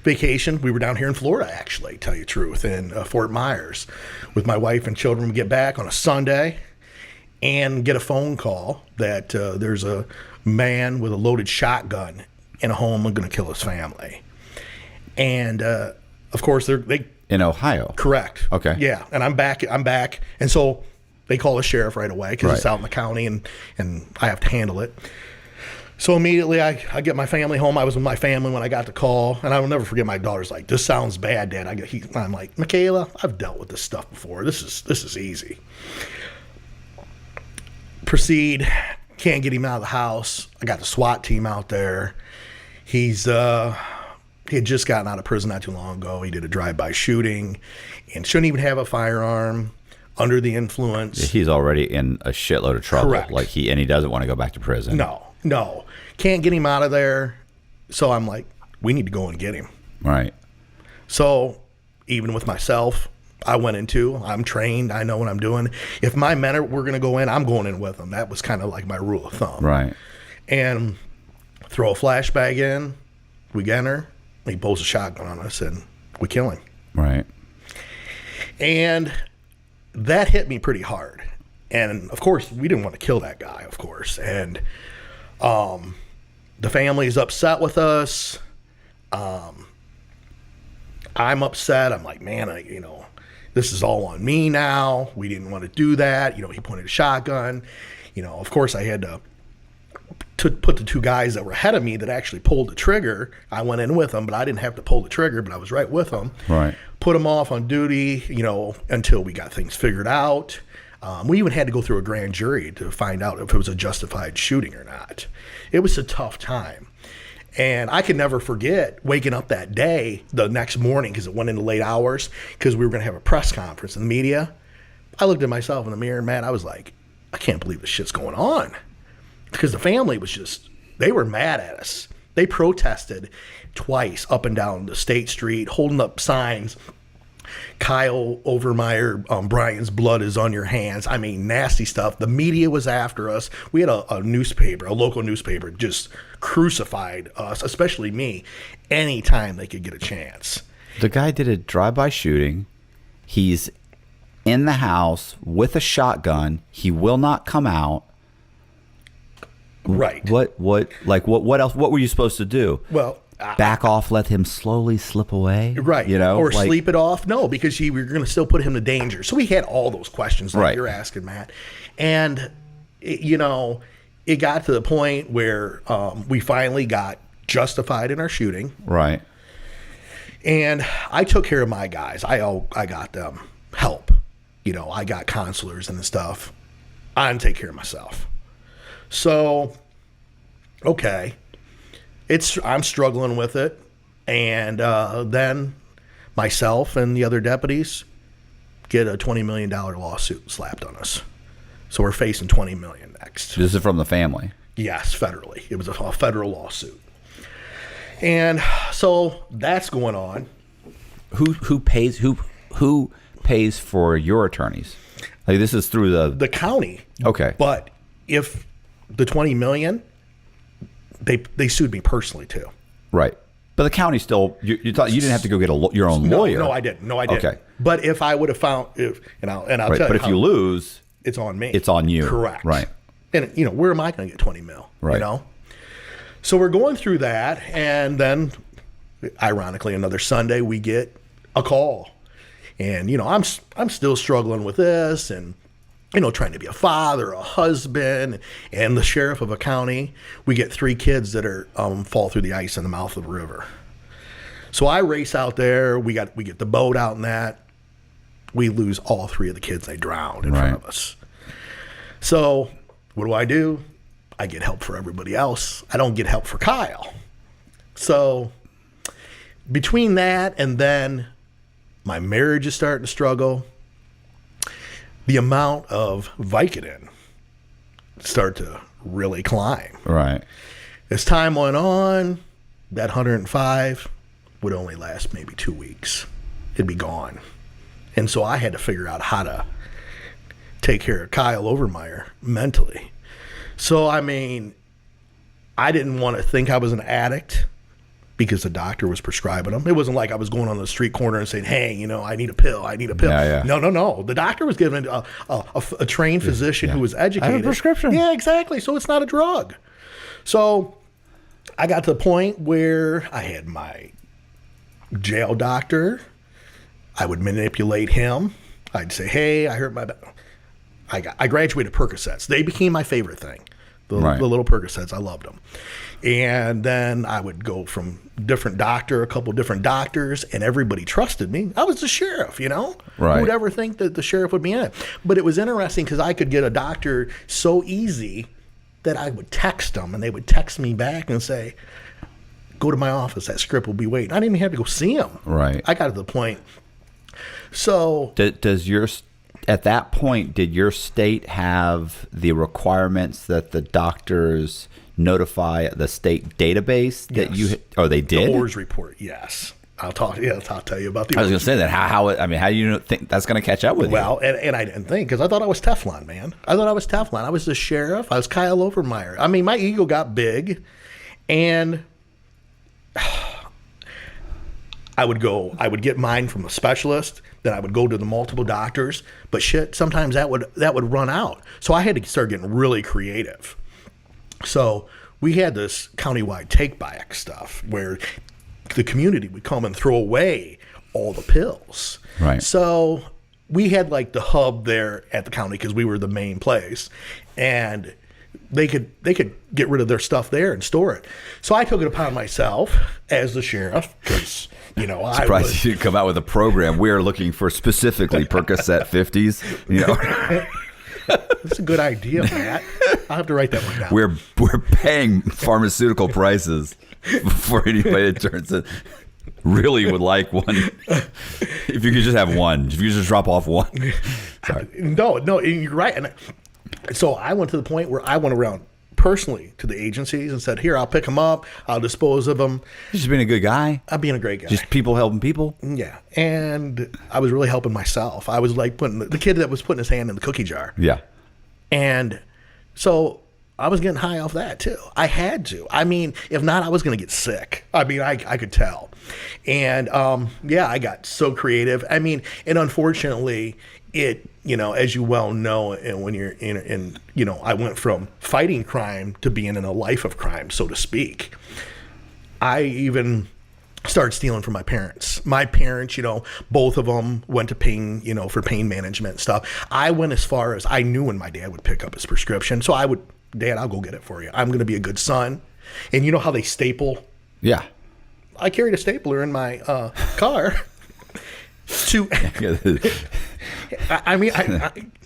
[SPEAKER 3] vacation. We were down here in Florida, actually, tell you the truth, in Fort Myers, with my wife and children. We get back on a Sunday and get a phone call that there's a man with a loaded shotgun in a home and going to kill his family. And of course, they
[SPEAKER 4] in Ohio.
[SPEAKER 3] Correct.
[SPEAKER 4] Okay.
[SPEAKER 3] Yeah, and I'm back, and so they call the sheriff right away because it's out in the county, and I have to handle it. So immediately I get my family home. I was with my family when I got the call, and I will never forget my daughter's like, "This sounds bad, Dad." I'm like, "Michaela, I've dealt with this stuff before. This is easy." Proceed. Can't get him out of the house. I got the SWAT team out there. He had just gotten out of prison not too long ago. He did a drive-by shooting and shouldn't even have a firearm, under the influence.
[SPEAKER 4] He's already in a shitload of trouble.
[SPEAKER 3] Correct.
[SPEAKER 4] And he doesn't want to go back to prison.
[SPEAKER 3] No. Can't get him out of there. So I'm like, we need to go and get him.
[SPEAKER 4] Right.
[SPEAKER 3] So even with myself, I'm trained. I know what I'm doing. If my men were going to go in, I'm going in with them. That was kind of like my rule of thumb.
[SPEAKER 4] Right.
[SPEAKER 3] And throw a flashbang in. We enter. He pulls a shotgun on us, and we kill him.
[SPEAKER 4] Right.
[SPEAKER 3] And that hit me pretty hard. And, of course, we didn't want to kill that guy, of course. And the family is upset with us. I'm upset. I'm like, man, this is all on me now. We didn't want to do that. He pointed a shotgun. Of course, I had to put the two guys that were ahead of me that actually pulled the trigger. I went in with them, but I didn't have to pull the trigger, but I was right with them.
[SPEAKER 4] Right.
[SPEAKER 3] Put them off on duty, until we got things figured out. We even had to go through a grand jury to find out if it was a justified shooting or not. It was a tough time. And I could never forget waking up that day, the next morning, because it went into late hours, because we were going to have a press conference in the media. I looked at myself in the mirror, and man, I was like, I can't believe this shit's going on. Because the family was they were mad at us. They protested twice up and down the State Street, holding up signs. Kyle Overmeyer, Brian's blood is on your hands. I mean, nasty stuff. The media was after us. We had a local newspaper, just crucified us, especially me, anytime they could get a chance.
[SPEAKER 4] The guy did a drive-by shooting. He's in the house with a shotgun. He will not come out.
[SPEAKER 3] Right.
[SPEAKER 4] What else? What were you supposed to do?
[SPEAKER 3] Well,
[SPEAKER 4] back off, let him slowly slip away.
[SPEAKER 3] Right. Or sleep it off. No, because we were going to still put him to danger. So we had all those questions like you're asking, Matt. And, it got to the point where we finally got justified in our shooting.
[SPEAKER 4] Right.
[SPEAKER 3] And I took care of my guys. I got them help. I got counselors and stuff. I didn't take care of myself. So, okay, I'm struggling with it, and then myself and the other deputies get a $20 million lawsuit slapped on us. So we're facing $20 million next.
[SPEAKER 4] This is from the family.
[SPEAKER 3] Yes, federally. It was a federal lawsuit, and so that's going on.
[SPEAKER 4] Who pays for your attorneys? Like, this is through
[SPEAKER 3] the county.
[SPEAKER 4] Okay,
[SPEAKER 3] but if the $20 million, they sued me personally too.
[SPEAKER 4] Right. But the county still, you thought you didn't have to go get your own lawyer.
[SPEAKER 3] No, I didn't. Okay. But if I would have found, I'll
[SPEAKER 4] right.
[SPEAKER 3] tell you,
[SPEAKER 4] but if you lose,
[SPEAKER 3] it's on me.
[SPEAKER 4] It's on you.
[SPEAKER 3] Correct.
[SPEAKER 4] Right.
[SPEAKER 3] And where am I going to get 20 mil?
[SPEAKER 4] Right.
[SPEAKER 3] So we're going through that, and then, ironically, another Sunday we get a call, And, I'm still struggling with this and, trying to be a father, a husband, and the sheriff of a county. We get 3 kids that are fall through the ice in the mouth of the river. So I race out there. We get the boat out and that. We lose all 3 of the kids. They drown in front of us. So what do? I get help for everybody else. I don't get help for Kyle. So between that and then my marriage is starting to struggle, the amount of Vicodin start to really climb.
[SPEAKER 4] Right.
[SPEAKER 3] As time went on, that 105 would only last maybe 2 weeks. It'd be gone. And so I had to figure out how to take care of Kyle Overmeyer mentally. So, I didn't want to think I was an addict because the doctor was prescribing them. It wasn't like I was going on the street corner and saying, hey, I need a pill. I need a pill.
[SPEAKER 4] Yeah.
[SPEAKER 3] No. The doctor was giving a trained physician who was educated.
[SPEAKER 2] I have a prescription.
[SPEAKER 3] Yeah, exactly. So it's not a drug. So I got to the point where I had my jail doctor. I would manipulate him. I'd say, hey, I hurt my back. I graduated Percocets. They became my favorite thing. The little Percocets. I loved them. And then I would go from a couple different doctors, and everybody trusted me. I was the sheriff,
[SPEAKER 4] Right.
[SPEAKER 3] Who would ever think that the sheriff would be in it? But it was interesting because I could get a doctor so easy that I would text them, and they would text me back and say, go to my office. That script will be waiting. I didn't even have to go see them.
[SPEAKER 4] Right.
[SPEAKER 3] I got to the point. So
[SPEAKER 4] at that point, did your state have the requirements that the doctors notify the state database that
[SPEAKER 3] Yes.
[SPEAKER 4] they did?
[SPEAKER 3] The ORS report, yes. I'll tell you about the
[SPEAKER 4] I was going
[SPEAKER 3] ORS
[SPEAKER 4] to say that. How do you think that's going to catch up with you?
[SPEAKER 3] Well, and I didn't think, because I thought I was Teflon, man. I thought I was Teflon. I was the sheriff. I was Kyle Overmeyer. My ego got big, and I would get mine from a specialist, then I would go to the multiple doctors, but sometimes that would run out. So I had to start getting really creative. So we had this countywide take-back stuff where the community would come and throw away all the pills.
[SPEAKER 4] Right.
[SPEAKER 3] So we had like the hub there at the county because we were the main place, and they could get rid of their stuff there and store it. So I took it upon myself as the sheriff because I
[SPEAKER 4] Surprised you didn't come out with a program. We're looking for specifically Percocet 50s.
[SPEAKER 3] That's a good idea, Matt. I'll have to write that one down.
[SPEAKER 4] We're paying pharmaceutical prices for anybody that turns it. Really would like one. If you could just have one. If you could just drop off one. Sorry.
[SPEAKER 3] No, you're right. And so I went to the point where I went around personally to the agencies and said, here, I'll pick them up. I'll dispose of them.
[SPEAKER 4] You've just been a good guy.
[SPEAKER 3] I'm being a great guy.
[SPEAKER 4] Just people helping people.
[SPEAKER 3] Yeah. And I was really helping myself. I was like putting the kid that was putting his hand in the cookie jar.
[SPEAKER 4] Yeah.
[SPEAKER 3] And so I was getting high off that too. I had to. If not, I was going to get sick. I could tell. And I got so creative. And unfortunately, it, as you well know, and when you're in, I went from fighting crime to being in a life of crime, so to speak. I even started stealing from my parents. My parents, both of them went to pain, for pain management and stuff. I went as far as I knew when my dad would pick up his prescription. So I would, Dad, I'll go get it for you. I'm going to be a good son. And you know how they staple?
[SPEAKER 4] Yeah.
[SPEAKER 3] I carried a stapler in my car to...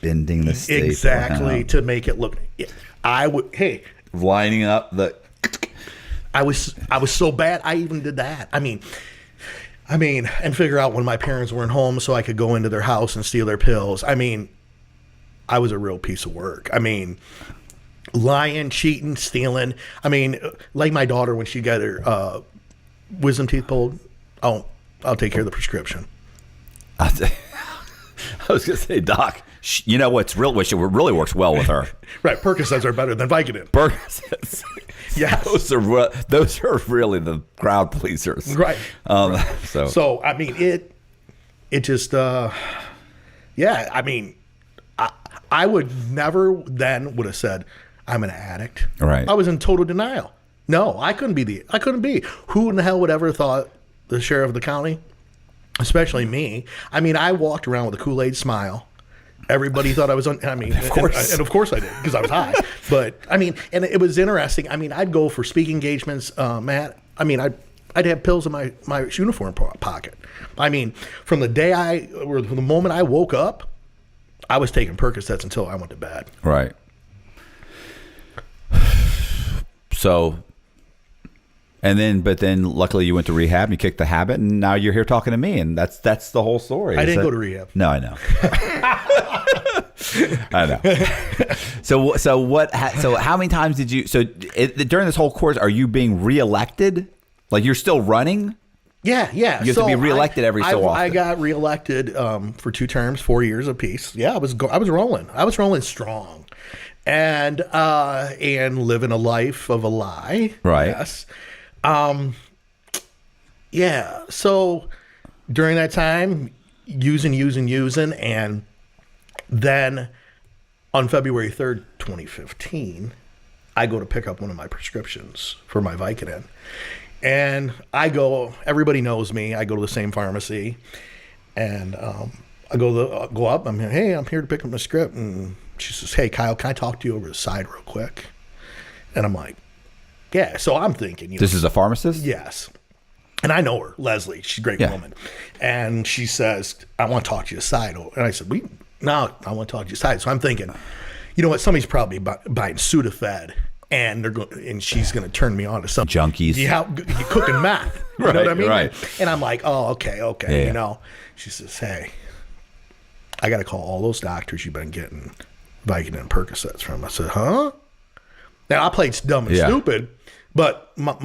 [SPEAKER 4] bending the staple.
[SPEAKER 3] Exactly, to make it look...
[SPEAKER 4] lining up the...
[SPEAKER 3] I was so bad, I even did that. And figure out when my parents weren't home so I could go into their house and steal their pills. I was a real piece of work. Lying, cheating, stealing. Like my daughter, when she got her wisdom teeth pulled, I'll take care of the prescription.
[SPEAKER 4] I was going to say, Doc, you know what really works well with her?
[SPEAKER 3] Right, Percocets are better than Vicodin.
[SPEAKER 4] Percocets.
[SPEAKER 3] Yes.
[SPEAKER 4] Those are really the crowd pleasers.
[SPEAKER 3] Right.
[SPEAKER 4] So
[SPEAKER 3] it just, I would never then would have said, I'm an addict.
[SPEAKER 4] Right.
[SPEAKER 3] I was in total denial. No, I couldn't be. Who in the hell would ever thought the sheriff of the county especially me. I mean, I walked around with a Kool-Aid smile. Everybody thought I was on. I mean, of course, and of course I did because I was high. But I mean, and it was interesting. I mean, I'd go for speaking engagements, Matt. I mean, I'd have pills in my uniform pocket. I mean, from the day from the moment I woke up, I was taking Percocets until I went to bed.
[SPEAKER 4] Right. So, but then luckily you went to rehab, you kicked the habit, and now you're here talking to me, and that's the whole story.
[SPEAKER 3] I didn't go to rehab.
[SPEAKER 4] No, I know. I know. So how many times did you? So during this whole course, are you being reelected? Like you're still running?
[SPEAKER 3] Yeah.
[SPEAKER 4] You have to be reelected every so often.
[SPEAKER 3] I got reelected for 2 terms, 4 years apiece. Yeah, I was rolling. I was rolling strong, and living a life of a lie.
[SPEAKER 4] Right.
[SPEAKER 3] Yes. Yeah. So during that time, using, and then on February 3rd, 2015, I go to pick up one of my prescriptions for my Vicodin. And I go, everybody knows me. I go to the same pharmacy, and I go up. I'm here to pick up my script, and she says, "Hey, Kyle, can I talk to you over the side real quick?" And I'm like, "Yeah." So I'm thinking,
[SPEAKER 4] this is a pharmacist?
[SPEAKER 3] Yes. And I know her, Leslie. She's a great woman. And she says, "I want to talk to you aside." And I said, "No, I want to talk to you aside." So I'm thinking, you know what? Somebody's probably buying Sudafed. And she's going to turn me on to some
[SPEAKER 4] junkies.
[SPEAKER 3] Yeah, you're cooking meth. You know what I mean?
[SPEAKER 4] Right.
[SPEAKER 3] And I'm like, oh, okay.
[SPEAKER 4] Yeah.
[SPEAKER 3] You know, she says, "Hey, I got to call all those doctors you've been getting Vicodin and Percocets from." I said, "Huh?" Now I played dumb and stupid, but my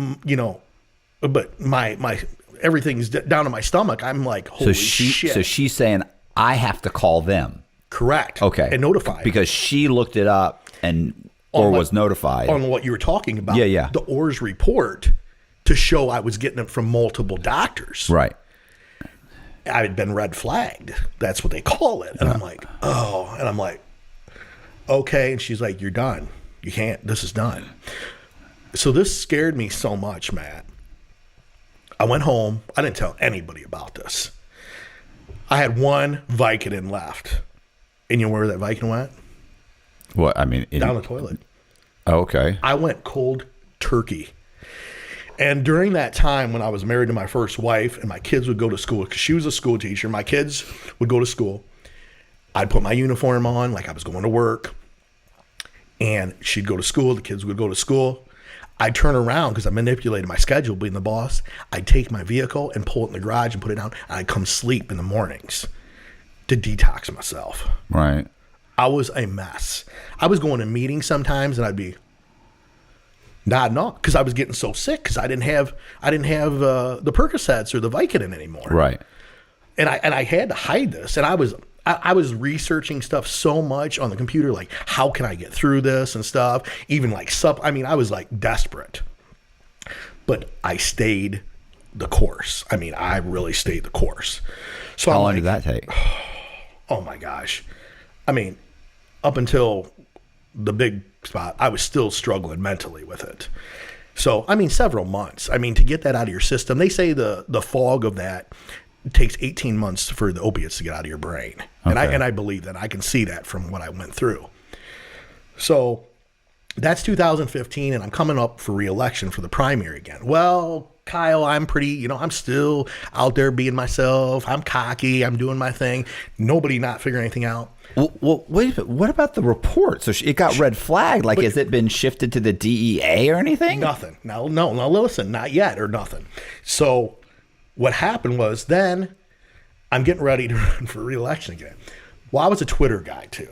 [SPEAKER 3] everything's down to my stomach. I'm like, holy shit.
[SPEAKER 4] So she's saying I have to call them.
[SPEAKER 3] Correct.
[SPEAKER 4] Okay.
[SPEAKER 3] And notify
[SPEAKER 4] because she looked it up or was notified
[SPEAKER 3] on what you were talking about.
[SPEAKER 4] Yeah.
[SPEAKER 3] The ORS report to show I was getting it from multiple doctors.
[SPEAKER 4] Right.
[SPEAKER 3] I had been red flagged. That's what they call it. And I'm like, oh. And I'm like, okay. And she's like, "You're done. You can't. This is done." So this scared me so much, Matt. I went home. I didn't tell anybody about this. I had one Vicodin left. And you know where that Vicodin went?
[SPEAKER 4] What? I mean,
[SPEAKER 3] down the toilet.
[SPEAKER 4] Oh, okay.
[SPEAKER 3] I went cold turkey. And during that time when I was married to my first wife and my kids would go to school, because she was a school teacher, my kids would go to school. I'd put my uniform on like I was going to work. And she'd go to school. The kids would go to school. I'd turn around because I manipulated my schedule being the boss. I'd take my vehicle and pull it in the garage and put it down. And I'd come sleep in the mornings to detox myself.
[SPEAKER 4] Right.
[SPEAKER 3] I was a mess. I was going to meetings sometimes and I'd be nodding off because I was getting so sick because I didn't have the Percocets or the Vicodin anymore.
[SPEAKER 4] Right.
[SPEAKER 3] And I had to hide this. And I was researching stuff so much on the computer, like how can I get through this and stuff. Even like I was like desperate. But I stayed the course. I mean, I really stayed the course. So
[SPEAKER 4] how long did that take?
[SPEAKER 3] Oh my gosh. I mean, up until the big spot, I was still struggling mentally with it. So, I mean, several months. I mean, to get that out of your system, they say the fog of that takes 18 months for the opiates to get out of your brain. Okay. And I believe that. I can see that from what I went through. So that's 2015, and I'm coming up for re-election for the primary again. Well, Kyle, I'm I'm still out there being myself. I'm cocky. I'm doing my thing. Nobody not figuring anything out.
[SPEAKER 4] Well, wait, what about the report? So it got red flagged. Like, has it been shifted to the DEA or anything?
[SPEAKER 3] Nothing. No, listen, not yet or nothing. So what happened was then I'm getting ready to run for re-election again. Well, I was a Twitter guy too.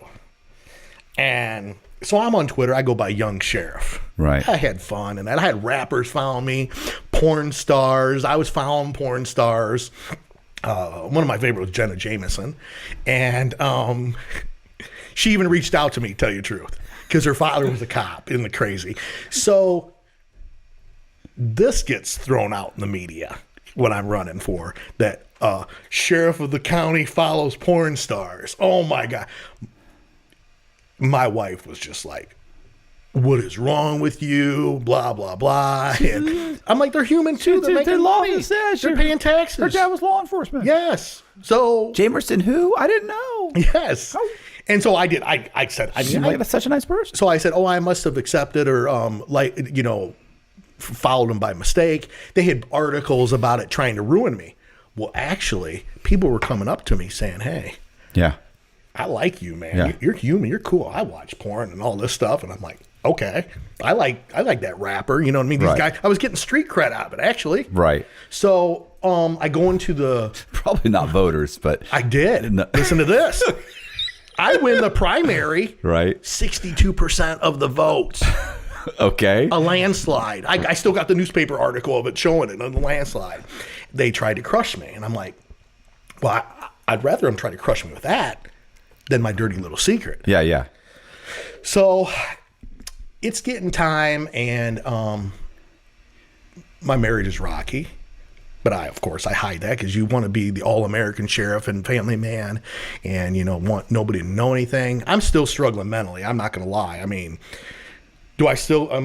[SPEAKER 3] And so I'm on Twitter. I go by Young Sheriff.
[SPEAKER 4] Right.
[SPEAKER 3] I had fun. And I had rappers follow me, porn stars. I was following porn stars. One of my favorites was Jenna Jameson. And she even reached out to me, to tell you the truth, because her father was a cop. Isn't it crazy? So this gets thrown out in the media when I'm running for that sheriff of the county follows porn stars. Oh, my God. My wife was just like, what is wrong with you? Blah, blah, blah. And I'm like, they're human too. They're making money. They're paying taxes.
[SPEAKER 4] Her dad was law enforcement.
[SPEAKER 3] Yes. So.
[SPEAKER 4] Jamerson who? I didn't know.
[SPEAKER 3] Yes. And so I did. I said,
[SPEAKER 4] That's such a nice person.
[SPEAKER 3] So I said, oh, I must have accepted or followed them by mistake. They had articles about it trying to ruin me. Well, actually, people were coming up to me saying, hey.
[SPEAKER 4] Yeah.
[SPEAKER 3] I like you, man.
[SPEAKER 4] Yeah.
[SPEAKER 3] You're human. You're cool. I watch porn and all this stuff. And I'm like, okay, I like that rapper. You know what I mean? These guys, I was getting street cred out of it, actually.
[SPEAKER 4] Right.
[SPEAKER 3] So I go into the.
[SPEAKER 4] Probably not voters, but.
[SPEAKER 3] I did.
[SPEAKER 4] No.
[SPEAKER 3] Listen to this. I win the primary.
[SPEAKER 4] Right.
[SPEAKER 3] 62% of the votes.
[SPEAKER 4] Okay.
[SPEAKER 3] A landslide. I still got the newspaper article of it showing it on the landslide. They tried to crush me. And I'm like, well, I'd rather them try to crush me with that than my dirty little secret.
[SPEAKER 4] Yeah, yeah.
[SPEAKER 3] So it's getting time, and my marriage is rocky. But of course, I hide that because you want to be the all-American sheriff and family man and, want nobody to know anything. I'm still struggling mentally. I'm not going to lie. I mean, am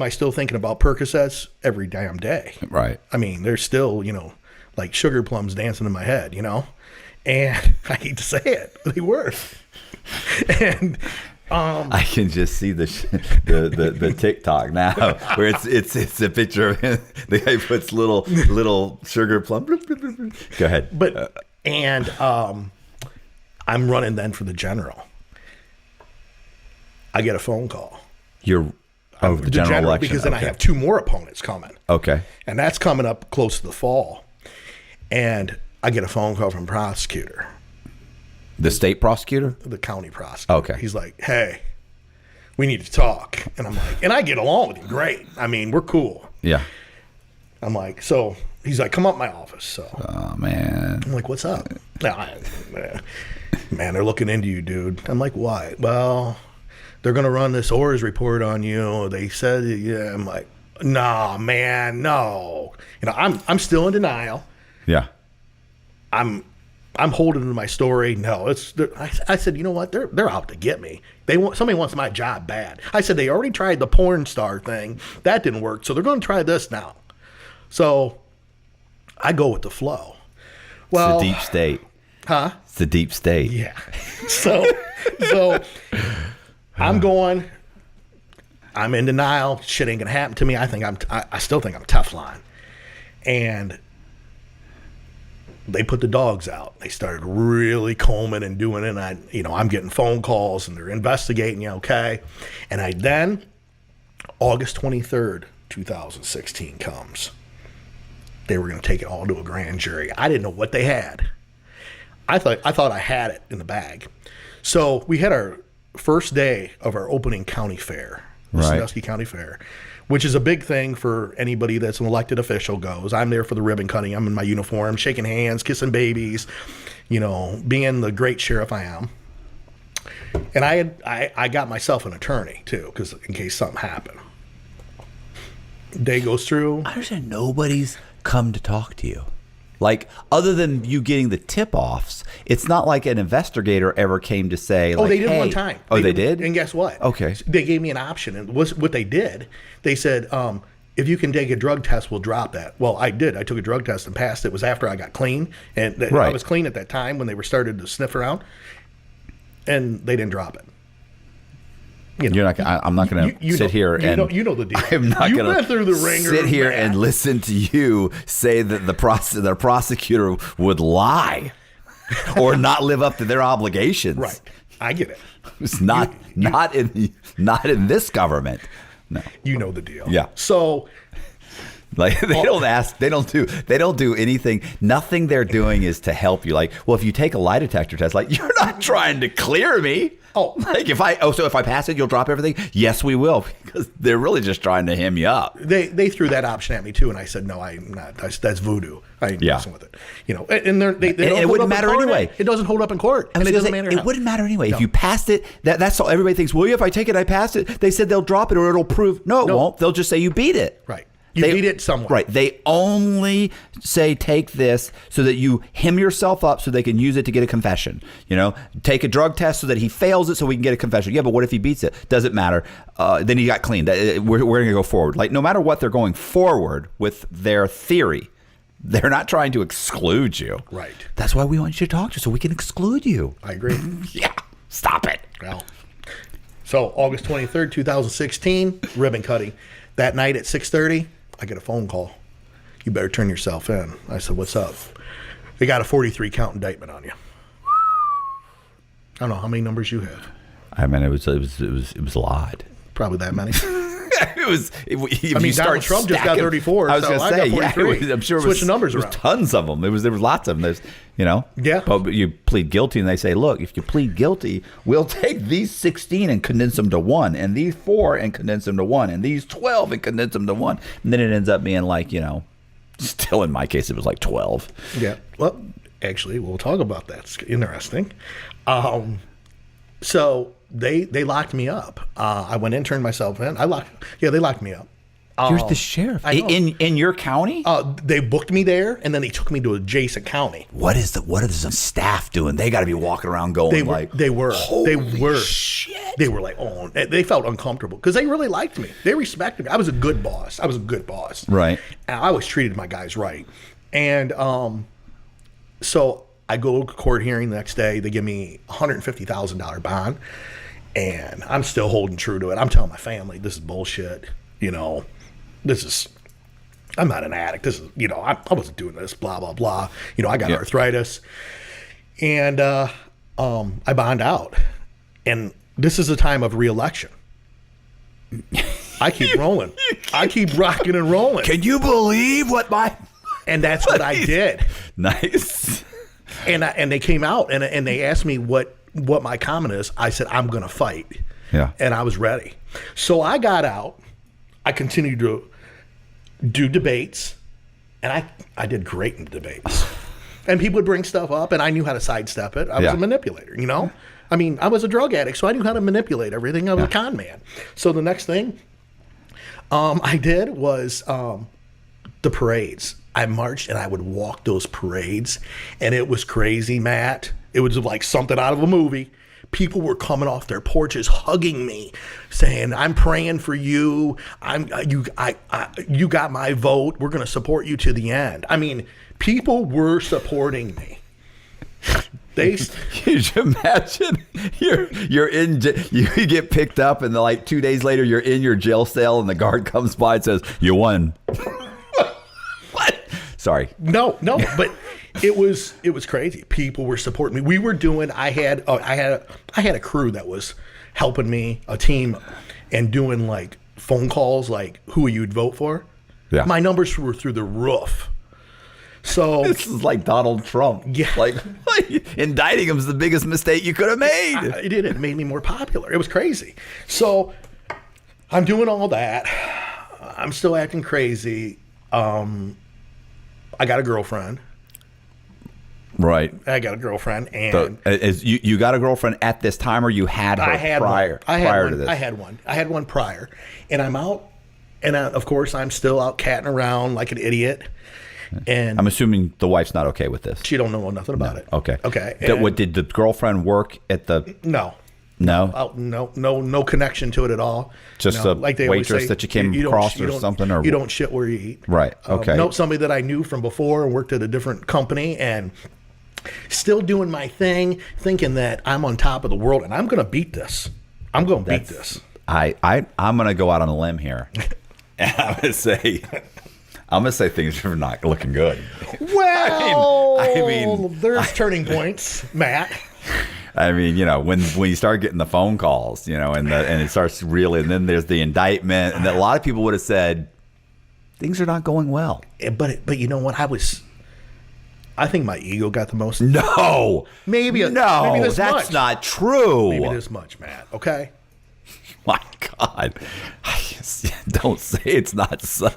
[SPEAKER 3] I still thinking about Percocets every damn day?
[SPEAKER 4] Right.
[SPEAKER 3] I mean, there's still, like sugar plums dancing in my head, And I hate to say it, but they were. And
[SPEAKER 4] I can just see the TikTok now where it's a picture of him. The guy puts little sugar plum. Go ahead.
[SPEAKER 3] But I'm running then for the general. I get a phone call.
[SPEAKER 4] The general election
[SPEAKER 3] because then I have two more opponents coming.
[SPEAKER 4] Okay.
[SPEAKER 3] And that's coming up close to the fall. And I get a phone call from prosecutor.
[SPEAKER 4] The state prosecutor?
[SPEAKER 3] The county prosecutor.
[SPEAKER 4] Okay.
[SPEAKER 3] He's like, hey, we need to talk. And I'm like, and I get along with him great. I mean, we're cool.
[SPEAKER 4] Yeah.
[SPEAKER 3] I'm like, so he's like, come up my office. So
[SPEAKER 4] oh man.
[SPEAKER 3] I'm like, what's up? Man, they're looking into you, dude. I'm like, why? Well, they're gonna run this ORS report on you. They said, yeah. I'm like, nah, man, no. I'm still in denial.
[SPEAKER 4] Yeah.
[SPEAKER 3] I'm holding to my story. No, I said, you know what? They're out to get me. Somebody wants my job bad. I said they already tried the porn star thing. That didn't work. So they're going to try this now. So I go with the flow. Well,
[SPEAKER 4] it's the deep state.
[SPEAKER 3] Huh?
[SPEAKER 4] It's the deep state.
[SPEAKER 3] Yeah. So I'm going. I'm in denial. Shit ain't gonna happen to me. I still think I'm Teflon. And they put the dogs out. They started really combing and doing it. And I'm getting phone calls and they're investigating you, okay? And then August 23rd, 2016 comes. They were going to take it all to a grand jury. I didn't know what they had. I thought I had it in the bag. So we had our first day of our opening county fair, the Sandusky County Fair, which is a big thing for anybody that's an elected official goes. I'm there for the ribbon cutting. I'm in my uniform, shaking hands, kissing babies, being the great sheriff I am. And I got myself an attorney too, because in case something happened. Day goes through.
[SPEAKER 4] I understand nobody's come to talk to you. Like, other than you getting the tip-offs, it's not like an investigator ever came to say, like,
[SPEAKER 3] they did
[SPEAKER 4] hey.
[SPEAKER 3] one time.
[SPEAKER 4] They did?
[SPEAKER 3] And guess what?
[SPEAKER 4] Okay.
[SPEAKER 3] They gave me an option. And what they did, they said, if you can take a drug test, we'll drop that. Well, I did. I took a drug test and passed. It was after I got clean. And I was clean at that time when they were started to sniff around. And they didn't drop it.
[SPEAKER 4] I'm not going to sit here and
[SPEAKER 3] you know the deal.
[SPEAKER 4] I'm not going to sit here
[SPEAKER 3] man.
[SPEAKER 4] and listen to you say that the prosecutor would lie or not live up to their obligations.
[SPEAKER 3] Right, I get it.
[SPEAKER 4] It's not in this government. No,
[SPEAKER 3] you know the deal.
[SPEAKER 4] Yeah.
[SPEAKER 3] So.
[SPEAKER 4] Like they don't do anything. Nothing they're doing is to help you. Like, well, if you take a lie detector test, like you're not trying to clear me.
[SPEAKER 3] Oh,
[SPEAKER 4] like if I pass it, you'll drop everything. Yes, we will, because they're really just trying to hem you up.
[SPEAKER 3] They threw that option at me too, and I said no, I'm not. That's voodoo. I ain't messing with it. And it
[SPEAKER 4] wouldn't matter anyway.
[SPEAKER 3] It doesn't hold up in court, and it doesn't matter.
[SPEAKER 4] It wouldn't matter anyway if you passed it. That's all. Everybody thinks. Well, if I take it, I passed it. They said they'll drop it or it'll prove. No, it won't. They'll just say you beat it.
[SPEAKER 3] Right. You beat it somewhere.
[SPEAKER 4] Right. They only say take this so that you hem yourself up so they can use it to get a confession. Take a drug test so that he fails it so we can get a confession. Yeah, but what if he beats it? Doesn't matter. Then he got clean. We're going to go forward. Like, no matter what, they're going forward with their theory. They're not trying to exclude you.
[SPEAKER 3] Right.
[SPEAKER 4] That's why we want you to talk to so we can exclude you.
[SPEAKER 3] I agree.
[SPEAKER 4] Yeah. Stop it.
[SPEAKER 3] Well, so August 23rd, 2016, ribbon cutting. That night at 6:30, I get a phone call. You better turn yourself in. I said, what's up? They got a 43 count indictment on you. I don't know how many numbers you have.
[SPEAKER 4] I mean, it was a lot.
[SPEAKER 3] Probably that many.
[SPEAKER 4] Donald
[SPEAKER 3] Trump just got 34.
[SPEAKER 4] I was going to say,
[SPEAKER 3] I got 43.
[SPEAKER 4] I'm sure
[SPEAKER 3] Switch the numbers
[SPEAKER 4] there was
[SPEAKER 3] around.
[SPEAKER 4] tons of them. There was lots of them. There's,
[SPEAKER 3] Yeah.
[SPEAKER 4] But you plead guilty, and they say, look, if you plead guilty, we'll take these 16 and condense them to 1, and these 4 and condense them to 1, and these 12 and condense them to 1. And then it ends up being like, still in my case, it was like 12.
[SPEAKER 3] Yeah. Well, actually, we'll talk about that. It's interesting. So they locked me up. I went in, turned myself in. They locked me up.
[SPEAKER 4] You're the sheriff
[SPEAKER 3] I know.
[SPEAKER 4] in your county.
[SPEAKER 3] They booked me there, and then they took me to adjacent county.
[SPEAKER 4] What is the staff doing? They got to be walking around going
[SPEAKER 3] They were.
[SPEAKER 4] Shit.
[SPEAKER 3] They were like, oh, they felt uncomfortable because they really liked me. They respected me. I was a good boss.
[SPEAKER 4] Right.
[SPEAKER 3] And I always treated my guys right. And so I go to court hearing the next day. They give me $150,000 bond, and I'm still holding true to it. I'm telling my family, this is bullshit. I'm not an addict. This is, I wasn't doing this, blah, blah, blah. I got arthritis. And I bond out. And this is a time of re-election. I keep rolling. I keep rocking and rolling.
[SPEAKER 4] Can you believe what
[SPEAKER 3] And that's what I did.
[SPEAKER 4] Nice.
[SPEAKER 3] And they came out and they asked me what my comment is. I said, I'm going to fight.
[SPEAKER 4] Yeah.
[SPEAKER 3] And I was ready. So I got out. I continued to do debates, and I did great in the debates. And people would bring stuff up, and I knew how to sidestep it. I was a manipulator, I mean, I was a drug addict, so I knew how to manipulate everything. I was a con man. So the next thing I did was the parades. I marched, and I would walk those parades, and it was crazy, Matt. It was like something out of a movie. People were coming off their porches, hugging me, saying, "I'm praying for you. You got my vote. We're going to support you to the end." I mean, people were supporting me. You
[SPEAKER 4] should imagine you're in, you get picked up, and like 2 days later, you're in your jail cell, and the guard comes by and says, "You won." What? Sorry.
[SPEAKER 3] No, but. It was crazy. People were supporting me. We were doing. I had a crew that was helping me, a team, and doing like phone calls, like who you'd vote for.
[SPEAKER 4] Yeah.
[SPEAKER 3] My numbers were through the roof. So
[SPEAKER 4] this is like Donald Trump.
[SPEAKER 3] Yeah.
[SPEAKER 4] Like indicting him is the biggest mistake you could have made.
[SPEAKER 3] It did. It made me more popular. It was crazy. So I'm doing all that. I'm still acting crazy. I got a girlfriend.
[SPEAKER 4] Right.
[SPEAKER 3] I got a girlfriend, and
[SPEAKER 4] you got a girlfriend at this time, or you had her prior to this?
[SPEAKER 3] I had one prior, and I'm out, and of course I'm still out catting around like an idiot. And
[SPEAKER 4] I'm assuming the wife's not okay with this.
[SPEAKER 3] She don't know nothing about it.
[SPEAKER 4] Okay.
[SPEAKER 3] Okay.
[SPEAKER 4] What did the girlfriend work at the?
[SPEAKER 3] No.
[SPEAKER 4] No.
[SPEAKER 3] No connection to it at all.
[SPEAKER 4] Just a
[SPEAKER 3] like they
[SPEAKER 4] waitress
[SPEAKER 3] say,
[SPEAKER 4] that you came across or something, or
[SPEAKER 3] you don't shit where you eat.
[SPEAKER 4] Right. Okay.
[SPEAKER 3] No, somebody that I knew from before and worked at a different company and. Still doing my thing, thinking that I'm on top of the world, and I'm going to beat this. I'm going to beat this.
[SPEAKER 4] I'm going to go out on a limb here, and I'm going to say things are not looking good.
[SPEAKER 3] Well,
[SPEAKER 4] I mean,
[SPEAKER 3] there's turning points, Matt.
[SPEAKER 4] I mean, when you start getting the phone calls, and it starts really, and then there's the indictment, and a lot of people would have said things are not going well.
[SPEAKER 3] But you know what? I think my ego got the most.
[SPEAKER 4] No.
[SPEAKER 3] Maybe this
[SPEAKER 4] that's
[SPEAKER 3] much.
[SPEAKER 4] Not true.
[SPEAKER 3] Maybe this much, Matt. Okay?
[SPEAKER 4] My God. Don't say it's not so.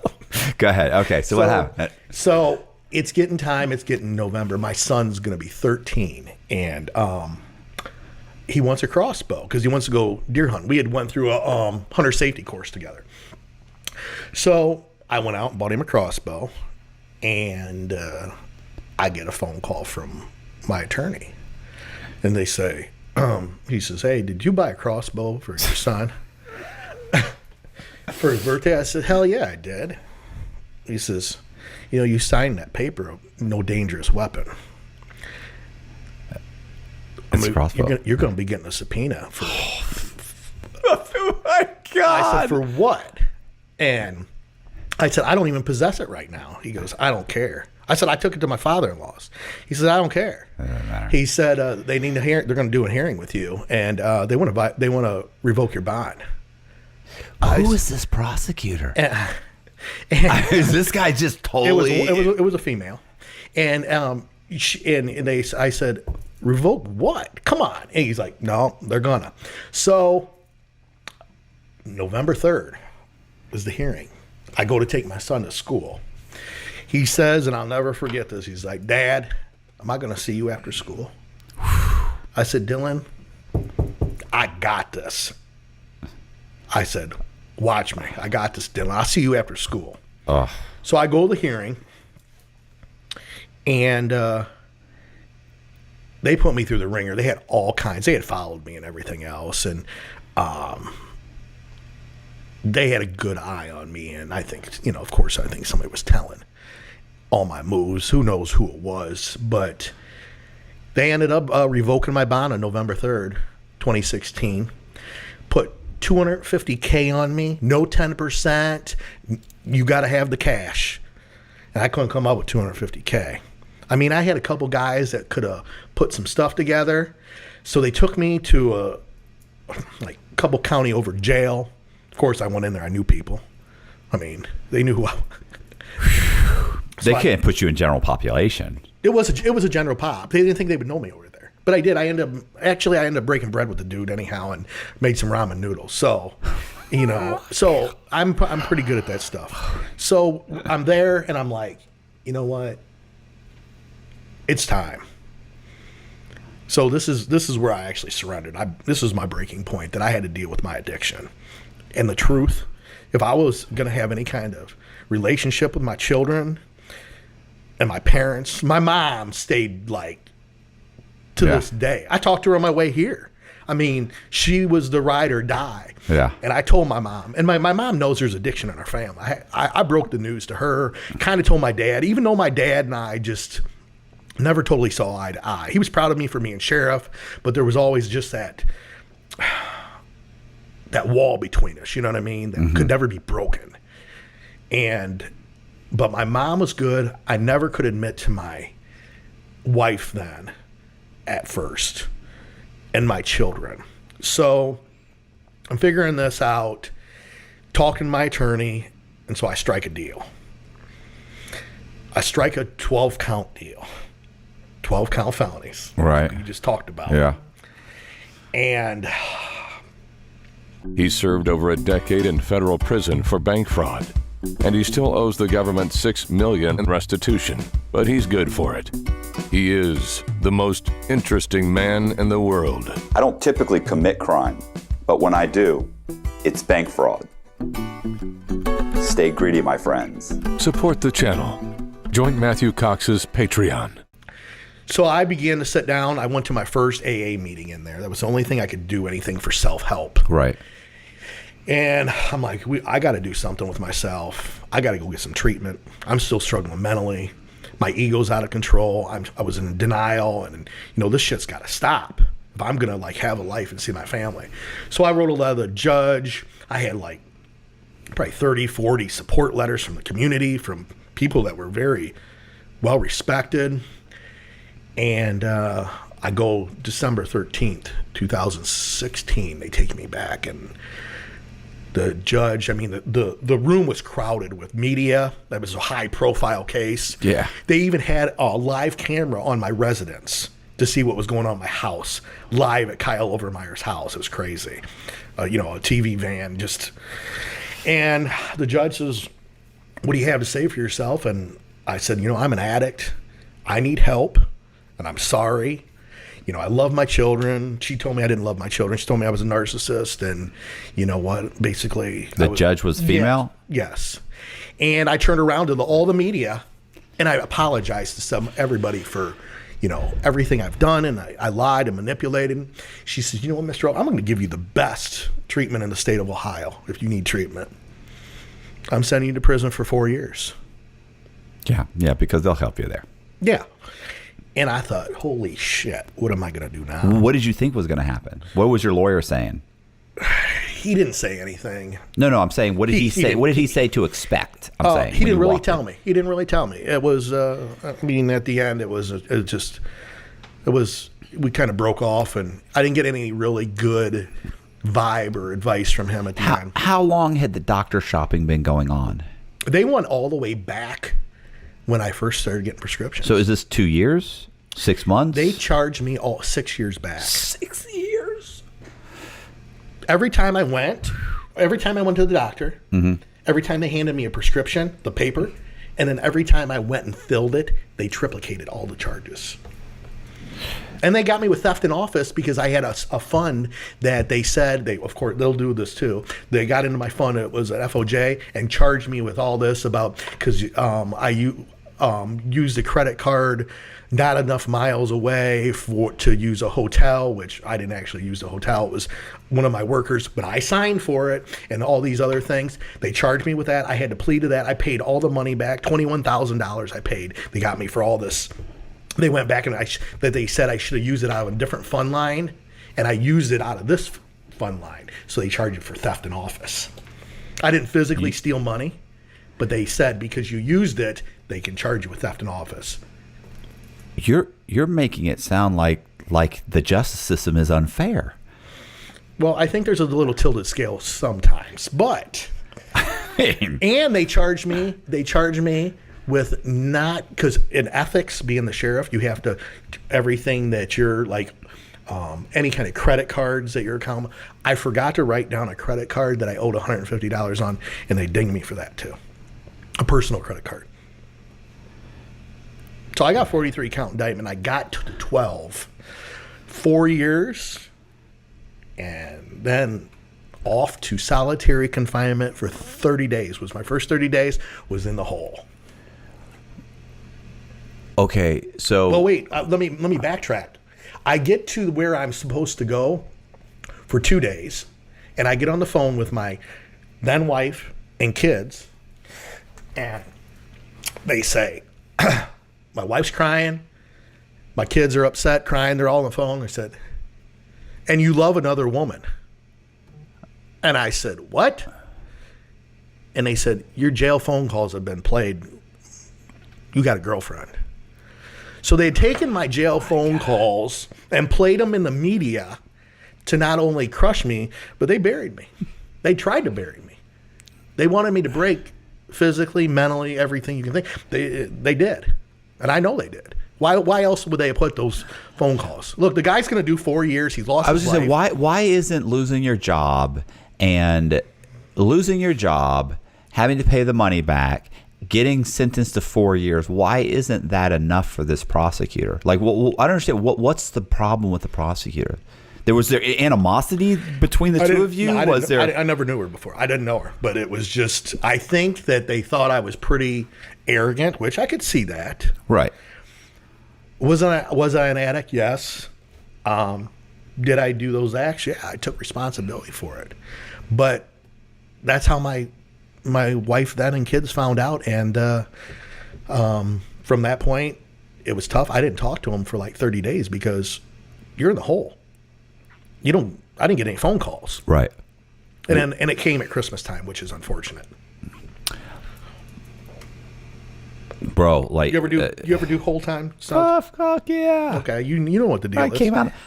[SPEAKER 4] Go ahead. Okay, so what happened?
[SPEAKER 3] So it's getting time. It's getting November. My son's going to be 13, and he wants a crossbow because he wants to go deer hunting. We had went through a hunter safety course together. So I went out and bought him a crossbow, and I get a phone call from my attorney, and they say, he says, "Hey, did you buy a crossbow for your son for his birthday?" I said, "Hell yeah, I did." He says, "You signed that paper, no dangerous weapon."
[SPEAKER 4] It's a crossbow.
[SPEAKER 3] You're going to be getting a subpoena for.
[SPEAKER 4] Oh my God!
[SPEAKER 3] I said, "For what?" And I said, "I don't even possess it right now." He goes, "I don't care." I said, "I took it to my father-in-law's." He said, "I don't care."
[SPEAKER 4] It doesn't matter.
[SPEAKER 3] He said, "They need to hear. They're going to do a hearing with you, and they want to revoke your bond."
[SPEAKER 4] Who is this prosecutor?
[SPEAKER 3] And
[SPEAKER 4] Is this guy just totally?
[SPEAKER 3] it was a female, and I said, "Revoke what? Come on!" And he's like, "No, they're gonna." So November 3rd is the hearing. I go to take my son to school. He says, and I'll never forget this, he's like, "Dad, am I going to see you after school?" I said, "Dylan, I got this." I said, "Watch me. I got this, Dylan. I'll see you after school."
[SPEAKER 4] Oh.
[SPEAKER 3] So I go to the hearing, and they put me through the ringer. They had all kinds. They had followed me and everything else, and they had a good eye on me. And I think, of course, I think somebody was telling all my moves. Who knows who it was, but they ended up revoking my bond on November 3rd, 2016. Put $250K on me, no 10%. You got to have the cash. And I couldn't come up with $250K. I mean, I had a couple guys that could have put some stuff together. So they took me to a couple county over jail. Of course, I went in there. I knew people. I mean, they knew who I was.
[SPEAKER 4] They can't put you in general population.
[SPEAKER 3] It was a general pop. They didn't think they would know me over there, but I did. I ended up breaking bread with the dude anyhow, and made some ramen noodles. So, so I'm pretty good at that stuff. So I'm there, and I'm like, you know what? It's time. So this is where I actually surrendered. This was my breaking point, that I had to deal with my addiction, and the truth. If I was going to have any kind of relationship with my children and my parents, my mom stayed to this day. I talked to her on my way here. I mean, she was the ride or die.
[SPEAKER 4] Yeah.
[SPEAKER 3] And I told my mom, and my mom knows there's addiction in our family. I broke the news to her, kind of told my dad, even though my dad and I just never totally saw eye to eye. He was proud of me for being sheriff, but there was always just that wall between us, you know what I mean? That could never be broken. But my mom was good. I never could admit to my wife then at first, and my children. So I'm figuring this out, talking to my attorney, and so I strike a deal. I strike a 12-count deal. 12-count felonies.
[SPEAKER 4] Right.
[SPEAKER 3] You just talked about.
[SPEAKER 4] Yeah.
[SPEAKER 3] And
[SPEAKER 7] he served over a decade in federal prison for bank fraud, and he still owes the government $6 million in restitution, but he's good for it. He is the most interesting man in the world.
[SPEAKER 8] I don't typically commit crime, but when I do, it's bank fraud. Stay greedy, my friends.
[SPEAKER 7] Support the channel. Join Matthew Cox's Patreon.
[SPEAKER 3] so I began to sit down. I went to my first AA meeting in there. That was the only thing I could do anything for self-help.
[SPEAKER 4] Right.
[SPEAKER 3] And I'm like, I got to do something with myself. I got to go get some treatment. I'm still struggling mentally. My ego's out of control. I was in denial, and this shit's got to stop if I'm gonna have a life and see my family. So I wrote a letter to the judge. I had probably 30, 40 support letters from the community, from people that were very well respected. And I go December 13th, 2016. They take me back, and the judge, the room was crowded with media. That was a high-profile case.
[SPEAKER 4] Yeah.
[SPEAKER 3] They even had a live camera on my residence to see what was going on in my house, live at Kyle Overmeyer's house. It was crazy. A TV van just... And the judge says, "What do you have to say for yourself?" And I said, I'm an addict. I need help, and I'm sorry. I love my children. She told me I didn't love my children. She told me I was a narcissist, and you know what? Basically,
[SPEAKER 4] The judge was female?
[SPEAKER 3] Yes. And I turned around to all the media, and I apologized to everybody for, everything I've done, and I lied and manipulated. She says, you know what, Mr. O, I'm going to give you the best treatment in the state of Ohio if you need treatment. I'm sending you to prison for 4 years.
[SPEAKER 4] Yeah, because they'll help you there.
[SPEAKER 3] Yeah. And I thought, holy shit, what am I going to do now?
[SPEAKER 4] What did you think was going to happen? What was your lawyer saying?
[SPEAKER 3] He didn't say anything.
[SPEAKER 4] No, I'm saying, what did he say? What did he say to expect? I'm saying
[SPEAKER 3] he didn't really tell me. He didn't really tell me. It was, at the end, we kind of broke off, and I didn't get any really good vibe or advice from him at the end.
[SPEAKER 4] How long had the doctor shopping been going on?
[SPEAKER 3] They went all the way back when I first started getting prescriptions.
[SPEAKER 4] So is this 2 years? 6 months?
[SPEAKER 3] They charged me 6 years back.
[SPEAKER 4] 6 years?
[SPEAKER 3] Every time I went to the doctor, every time they handed me a prescription, the paper, and then every time I went and filled it, they triplicated all the charges. And they got me with theft in office because I had a fund that they said, of course, they'll do this too. They got into my fund, it was an FOJ, and charged me with all this because I used a credit card not enough miles away to use a hotel, which I didn't actually use the hotel. It was one of my workers, but I signed for it and all these other things. They charged me with that. I had to plead to that. I paid all the money back, $21,000 I paid. They got me for all this. They went back and they said I should have used it out of a different fund line, and I used it out of this fund line. So they charged you for theft in office. I didn't physically steal money, but they said because you used it, they can charge you with theft in office.
[SPEAKER 4] You're making it sound like the justice system is unfair.
[SPEAKER 3] Well, I think there's a little tilted scale sometimes, but and they charge me with not, because in ethics, being the sheriff, you have to, everything that you're like, any kind of credit cards that your account, I forgot to write down a credit card that I owed $150 on, and they dinged me for that too. A personal credit card. So I got 43 count indictment. I got to 12, 4 years, and then off to solitary confinement for 30 days. Was my first 30 days was in the hole.
[SPEAKER 4] Okay, so
[SPEAKER 3] Well, wait. Let me backtrack. I get to where I'm supposed to go for 2 days, and I get on the phone with my then wife and kids, and they say, my wife's crying, my kids are upset, crying, they're all on the phone. I said, and you love another woman. And I said, what? And they said, your jail phone calls have been played. You got a girlfriend. So they had taken my jail phone calls and played them in the media to not only crush me, but they buried me. They tried to bury me. They wanted me to break physically, mentally, everything you can think. They did. And I know they did. Why else would they have put those phone calls? Look, the guy's going to do 4 years. He's lost his life.
[SPEAKER 4] I was going to say, why isn't losing your job, having to pay the money back, getting sentenced to 4 years, why isn't that enough for this prosecutor? Like, I don't understand. What's the problem with the prosecutor? Was there animosity between the two of you?
[SPEAKER 3] I never knew her before. I didn't know her. But it was just, I think that they thought I was pretty arrogant, which I could see that.
[SPEAKER 4] Right.
[SPEAKER 3] Was I an addict? Yes. Did I do those acts? Yeah, I took responsibility for it. But that's how my wife then and kids found out. And from that point, it was tough. I didn't talk to them for like 30 days because you're in the hole. I didn't get any phone calls.
[SPEAKER 4] Right.
[SPEAKER 3] And it came at Christmas time, which is unfortunate.
[SPEAKER 4] Bro, like
[SPEAKER 3] you ever do whole time stuff?
[SPEAKER 4] Fuck yeah.
[SPEAKER 3] Okay, you know what the deal is.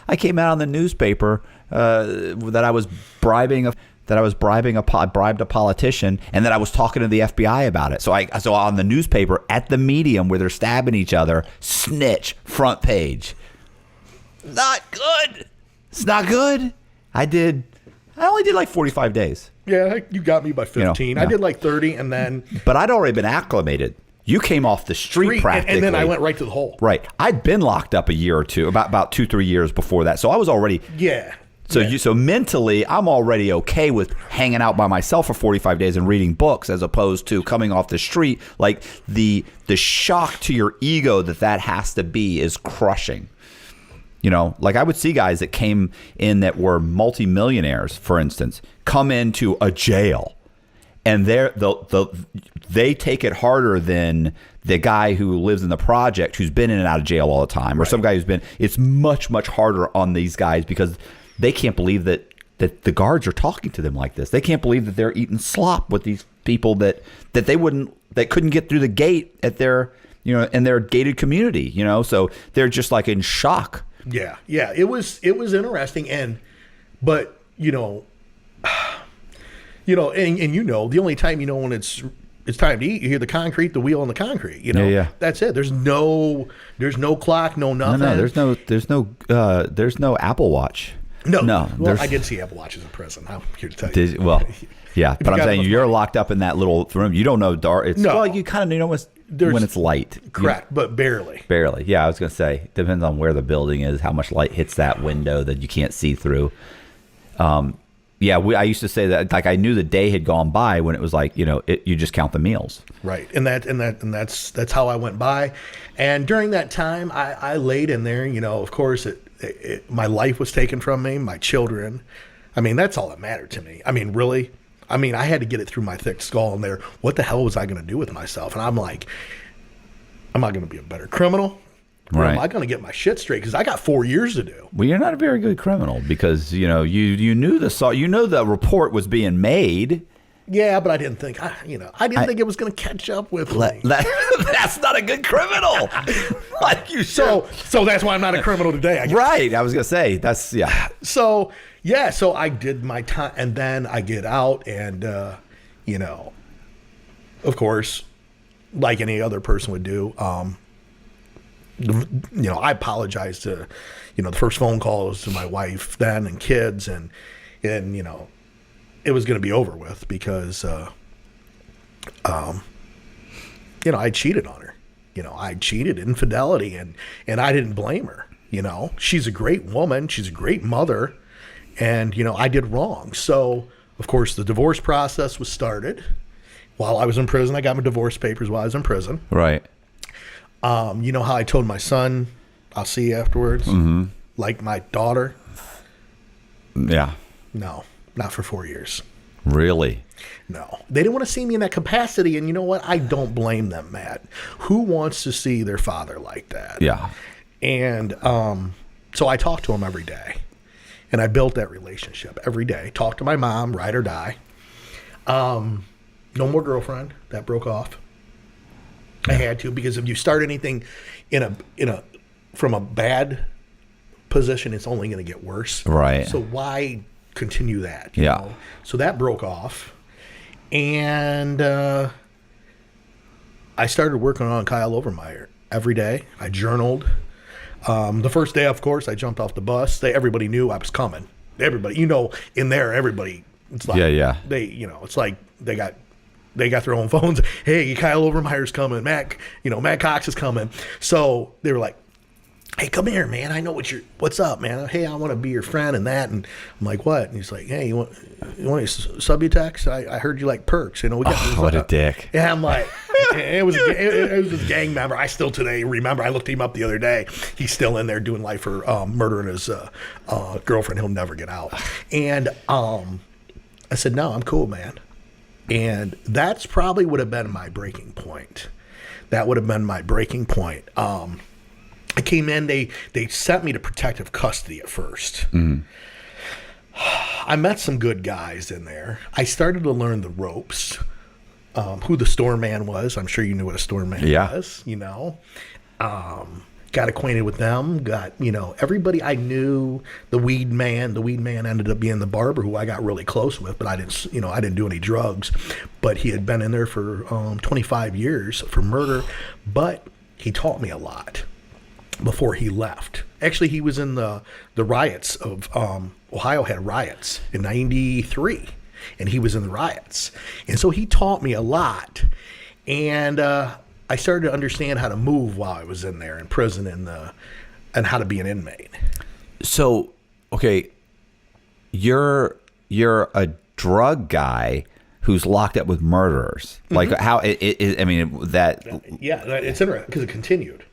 [SPEAKER 4] I came out on the newspaper that I was bribing a politician, and that I was talking to the FBI about it. So on the newspaper at the Medium where they're stabbing each other, snitch, front page. Not good. It's not good. I only did like 45 days.
[SPEAKER 3] Yeah, you got me by 15. I did like 30, and then.
[SPEAKER 4] But I'd already been acclimated. You came off the street practically.
[SPEAKER 3] and then I went right to the hole.
[SPEAKER 4] Right. I'd been locked up a year or two, about 2-3 years before that. So I was already.
[SPEAKER 3] Yeah.
[SPEAKER 4] So mentally, I'm already okay with hanging out by myself for 45 days and reading books, as opposed to coming off the street. Like the shock to your ego that has to be is crushing. You know, like I would see guys that came in that were multimillionaires, for instance, come into a jail, and they take it harder than the guy who lives in the project who's been in and out of jail all the time, or some guy who's been. It's much, much harder on these guys because they can't believe that the guards are talking to them like this. They can't believe that they're eating slop with these people that couldn't get through the gate at their, you know, in their gated community, you know. So they're just like in shock.
[SPEAKER 3] Yeah. It was interesting, but you know, and you know, the only time you know when it's time to eat, you hear the concrete, the wheel on the concrete. You know,
[SPEAKER 4] Yeah.
[SPEAKER 3] That's it. There's no clock, no nothing.
[SPEAKER 4] No, there's no Apple Watch.
[SPEAKER 3] No. Well, I did see Apple Watches in prison. I'm here to tell you.
[SPEAKER 4] Yeah, but I'm saying you're locked up in that little room. You don't know dark. Well, you kind of know when it's light.
[SPEAKER 3] Correct, but barely.
[SPEAKER 4] Barely. Yeah, I was going to say, depends on where the building is, how much light hits that window that you can't see through. I used to say that, like, I knew the day had gone by when it was like, you know, you just count the meals.
[SPEAKER 3] Right, and that's how I went by. And during that time, I laid in there. You know, of course, my life was taken from me, my children. I mean, that's all that mattered to me. I mean, really. I mean, I had to get it through my thick skull in there. What the hell was I going to do with myself? And I'm like, am I going to be a better criminal? Or am I going to get my shit straight? Because I got 4 years to do.
[SPEAKER 4] Well, you're not a very good criminal because, you know, you knew the report was being made.
[SPEAKER 3] Yeah, but I didn't think, think it was going to catch up with me.
[SPEAKER 4] That's not a good criminal. Like you
[SPEAKER 3] so that's why I'm not a criminal today. I guess.
[SPEAKER 4] Right. I was going to say that's
[SPEAKER 3] So I did my time, and then I get out, and you know, of course, like any other person would do, you know, I apologized to, you know, the first phone call was to my wife then and kids, and you know, it was going to be over with because, you know, I cheated on her. You know, I cheated, infidelity, and I didn't blame her. You know, she's a great woman. She's a great mother. And, you know, I did wrong. So, of course, the divorce process was started while I was in prison. I got my divorce papers while I was in prison.
[SPEAKER 4] Right.
[SPEAKER 3] You know how I told my son, I'll see you afterwards? Mm-hmm. Like my daughter?
[SPEAKER 4] Yeah.
[SPEAKER 3] No, not for 4 years.
[SPEAKER 4] Really?
[SPEAKER 3] No. They didn't want to see me in that capacity. And you know what? I don't blame them, Matt. Who wants to see their father like that?
[SPEAKER 4] Yeah.
[SPEAKER 3] And so I talked to him every day. And I built that relationship every day. Talk to my mom, ride or die. No more girlfriend. That broke off. I had to, because if you start anything from a bad position, it's only going to get worse.
[SPEAKER 4] Right.
[SPEAKER 3] So why continue that? You know? So that broke off, and I started working on Kyle Overmeyer every day. I journaled. The first day, of course, I jumped off the bus. Everybody knew I was coming. Everybody, you know, in there, everybody. It's like they, you know, it's like they got their own phones. Hey, Kyle Overmeyer's coming. Matt Cox is coming. So they were like, hey, come here, man. I know what's up, man. Hey, I want to be your friend and that. And I'm like, what? And he's like, hey, you want to Subutex? I heard you like perks. You know, we got
[SPEAKER 4] what a dick.
[SPEAKER 3] Yeah, I'm like, it was this gang member. I still today remember. I looked him up the other day. He's still in there doing life for murdering his girlfriend. He'll never get out. And I said, no, I'm cool, man. And that's probably would have been my breaking point. That would have been my breaking point. I came in, they sent me to protective custody at first. Mm. I met some good guys in there. I started to learn the ropes, who the store man was. I'm sure you knew what a store man was, you know. Got acquainted with them, got, you know, everybody I knew, the weed man ended up being the barber who I got really close with, but I didn't do any drugs. But he had been in there for 25 years for murder, but he taught me a lot before he left. Actually, he was in the riots of Ohio had riots in 93, and he was in the riots. And so he taught me a lot. And I I started to understand how to move while I was in there in prison and how to be an inmate.
[SPEAKER 4] So, okay, you're a drug guy who's locked up with murderers. Like how I mean that.
[SPEAKER 3] Yeah, it's interesting because it continued.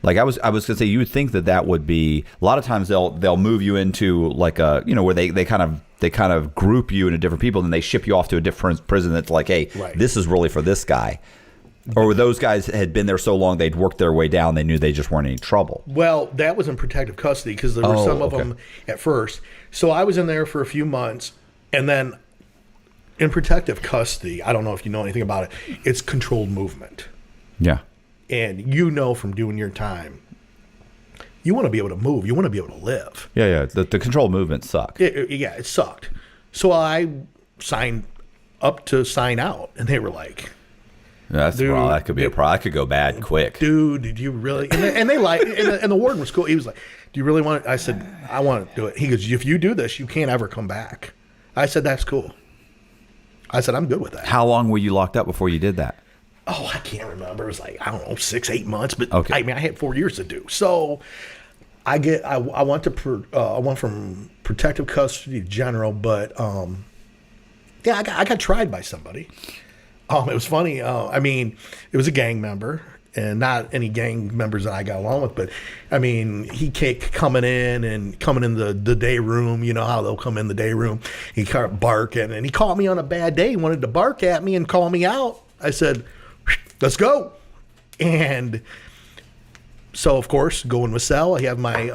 [SPEAKER 4] Like I was gonna say, you would think that would be a lot of times they'll move you into like a where they kind of group you into different people and then they ship you off to a different prison that's like, hey, this is really for this guy. Or those guys had been there so long they'd worked their way down, they knew they just weren't in any trouble.
[SPEAKER 3] Well, that was in protective custody because there were some of them at first. So I was in there for a few months, and then in protective custody, I don't know if you know anything about it, it's controlled movement.
[SPEAKER 4] Yeah.
[SPEAKER 3] And from doing your time, you want to be able to move. You want to be able to live.
[SPEAKER 4] Yeah. The controlled movement sucked.
[SPEAKER 3] It sucked. So I signed up to sign out, and they were like,
[SPEAKER 4] That could be a problem. That could go bad quick.
[SPEAKER 3] Dude, did you really? And they and the warden was cool. He was like, do you really want it? I said, I want to do it. He goes, if you do this, you can't ever come back. I said, that's cool. I said, I'm good with that.
[SPEAKER 4] How long were you locked up before you did that?
[SPEAKER 3] Oh, I can't remember. It was like, I don't know, 6-8 months. But
[SPEAKER 4] okay.
[SPEAKER 3] I mean, I had 4 years to do. So I went from protective custody to general, but I got tried by somebody. It was funny. I mean, it was a gang member, and not any gang members that I got along with, but I mean, he kept coming in the day room. You know how they'll come in the day room. He started barking, and he caught me on a bad day. He wanted to bark at me and call me out. I said, let's go. And so, of course, go in with cell. I have my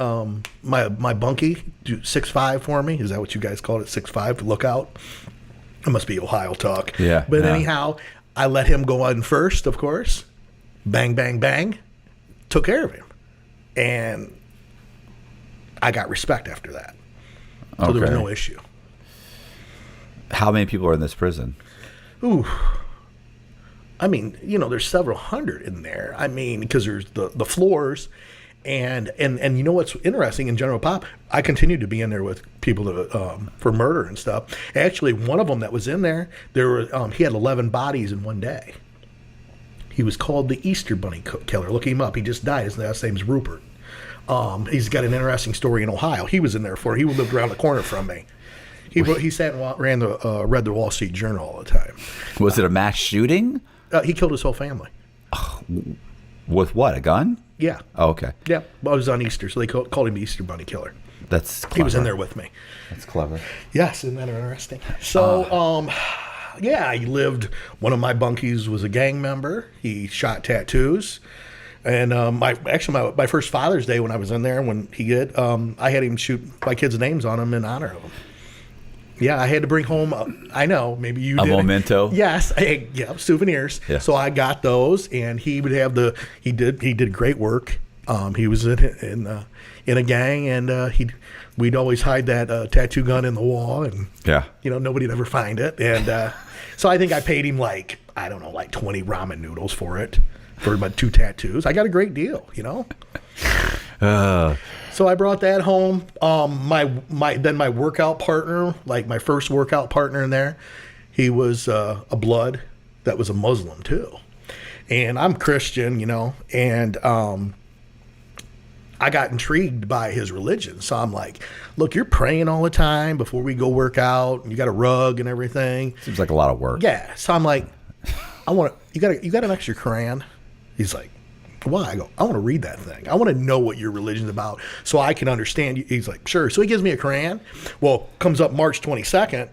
[SPEAKER 3] my bunkie do 6'5" for me. Is that what you guys called it? 6'5", lookout. It must be Ohio talk.
[SPEAKER 4] Yeah.
[SPEAKER 3] But anyhow, I let him go on first, of course. Bang, bang, bang. Took care of him. And I got respect after that. So there was no issue.
[SPEAKER 4] How many people are in this prison?
[SPEAKER 3] Ooh. I mean, there's several hundred in there. I mean, because there's the floors. And you know what's interesting in General Pop? I continued to be in there with people for murder and stuff. Actually, one of them that was in there, he had 11 bodies in one day. He was called the Easter Bunny Killer. Look him up. He just died. His last name's Rupert. He's got an interesting story in Ohio. He was in there he lived around the corner from me. He sat and read the Wall Street Journal all the time.
[SPEAKER 4] Was it a mass shooting?
[SPEAKER 3] He killed his whole family.
[SPEAKER 4] With what? A gun?
[SPEAKER 3] Yeah.
[SPEAKER 4] Oh, okay.
[SPEAKER 3] Yeah. Well, it was on Easter, so they called him the Easter Bunny Killer.
[SPEAKER 4] That's clever.
[SPEAKER 3] He was in there with me.
[SPEAKER 4] That's clever.
[SPEAKER 3] Yes, isn't that interesting? So, I lived. One of my bunkies was a gang member. He shot tattoos, and my first Father's Day when I was in there, when he did, I had him shoot my kids' names on him in honor of him. Yeah, I had to bring home. I know, maybe you did.
[SPEAKER 4] A memento.
[SPEAKER 3] Yes, souvenirs.
[SPEAKER 4] Yeah.
[SPEAKER 3] So I got those, and he would have He did great work. He was in a gang, and we'd always hide that tattoo gun in the wall, and nobody'd ever find it. And so I think I paid him like 20 ramen noodles for my 2 tattoos. I got a great deal, So I brought that home. My workout partner, like my first workout partner in there, he was a blood that was a Muslim too, and I'm Christian, and I got intrigued by his religion. So I'm like, look, you're praying all the time before we go work out, and you got a rug and everything.
[SPEAKER 4] Seems like a lot of work.
[SPEAKER 3] Yeah. So I'm like, you got an extra Quran? He's like, why? I go, I want to read that thing. I want to know what your religion's about so I can understand you. He's like, sure. So he gives me a Quran. Well, comes up March 22nd,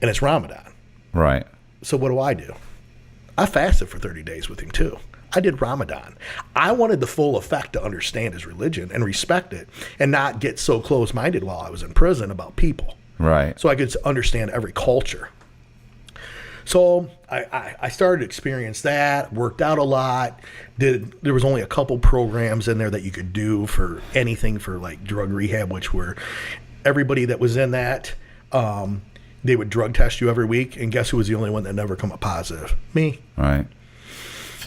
[SPEAKER 3] and it's Ramadan.
[SPEAKER 4] Right.
[SPEAKER 3] So what do? I fasted for 30 days with him too. I did Ramadan. I wanted the full effect to understand his religion and respect it and not get so close-minded while I was in prison about people.
[SPEAKER 4] Right.
[SPEAKER 3] So I could understand every culture. So I started to experience that, worked out a lot. There was only a couple programs in there that you could do for anything for like drug rehab, which were everybody that was in that, they would drug test you every week. And guess who was the only one that never come up positive? Me.
[SPEAKER 4] Right.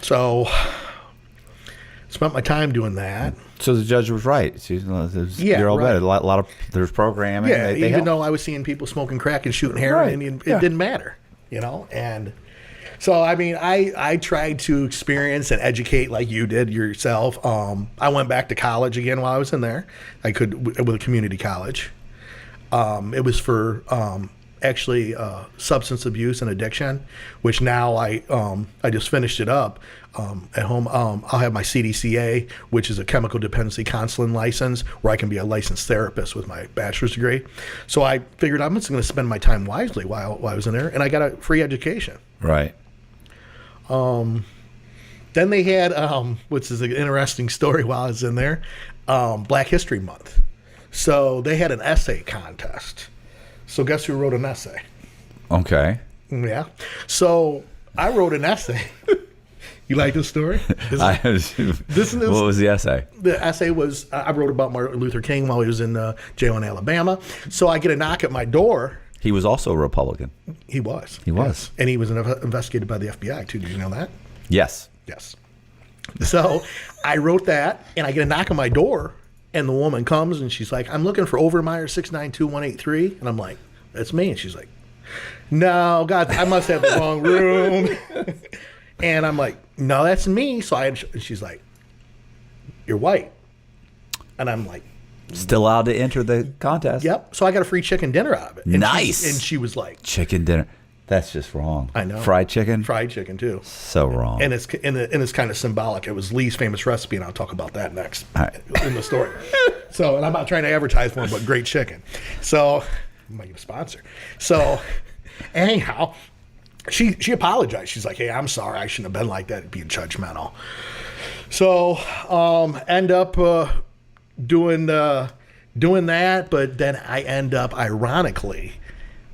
[SPEAKER 3] So spent my time doing that.
[SPEAKER 4] So the judge was right. You're all right. A lot of there's programming.
[SPEAKER 3] Yeah,
[SPEAKER 4] they
[SPEAKER 3] even
[SPEAKER 4] help.
[SPEAKER 3] though I was seeing people smoking crack and shooting heroin, it didn't matter, And So, I mean, I tried to experience and educate like you did yourself. I went back to college again while I was in there. I could with a community college. It was for actually substance abuse and addiction, which now I just finished it up at home. I'll have my CDCA, which is a chemical dependency counseling license, where I can be a licensed therapist with my bachelor's degree. So I figured I'm just going to spend my time wisely while I was in there, and I got a free education.
[SPEAKER 4] Right.
[SPEAKER 3] Then they had, which is an interesting story while I was in there, Black History Month. So they had an essay contest. So guess who wrote an essay?
[SPEAKER 4] Okay.
[SPEAKER 3] Yeah. So I wrote an essay. You like this story?
[SPEAKER 4] What was the essay?
[SPEAKER 3] The essay was, I wrote about Martin Luther King while he was in jail in Alabama. So I get a knock at my door.
[SPEAKER 4] He was also a Republican.
[SPEAKER 3] He was.
[SPEAKER 4] He was.
[SPEAKER 3] Yes. And he was investigated by the FBI too. Did you know that?
[SPEAKER 4] Yes.
[SPEAKER 3] Yes. So I wrote that, and I get a knock on my door, and the woman comes, and she's like, I'm looking for Overmeyer 692183. And I'm like, that's me. And she's like, no, God, I must have the wrong room. And I'm like, no, that's me. So and she's like, you're white. And I'm like,
[SPEAKER 4] still allowed to enter the contest.
[SPEAKER 3] Yep. So I got a free chicken dinner out of it. And
[SPEAKER 4] nice.
[SPEAKER 3] And she was like,
[SPEAKER 4] chicken dinner. That's just wrong.
[SPEAKER 3] I know.
[SPEAKER 4] Fried chicken?
[SPEAKER 3] Fried chicken, too.
[SPEAKER 4] So wrong.
[SPEAKER 3] And it's kind of symbolic. It was Lee's famous recipe, and I'll talk about that next in the story. So, and I'm not trying to advertise for him, but great chicken. So, I might get a sponsor. So, anyhow, she apologized. She's like, hey, I'm sorry. I shouldn't have been like that, being judgmental. So, end up doing that, but then I end up, ironically,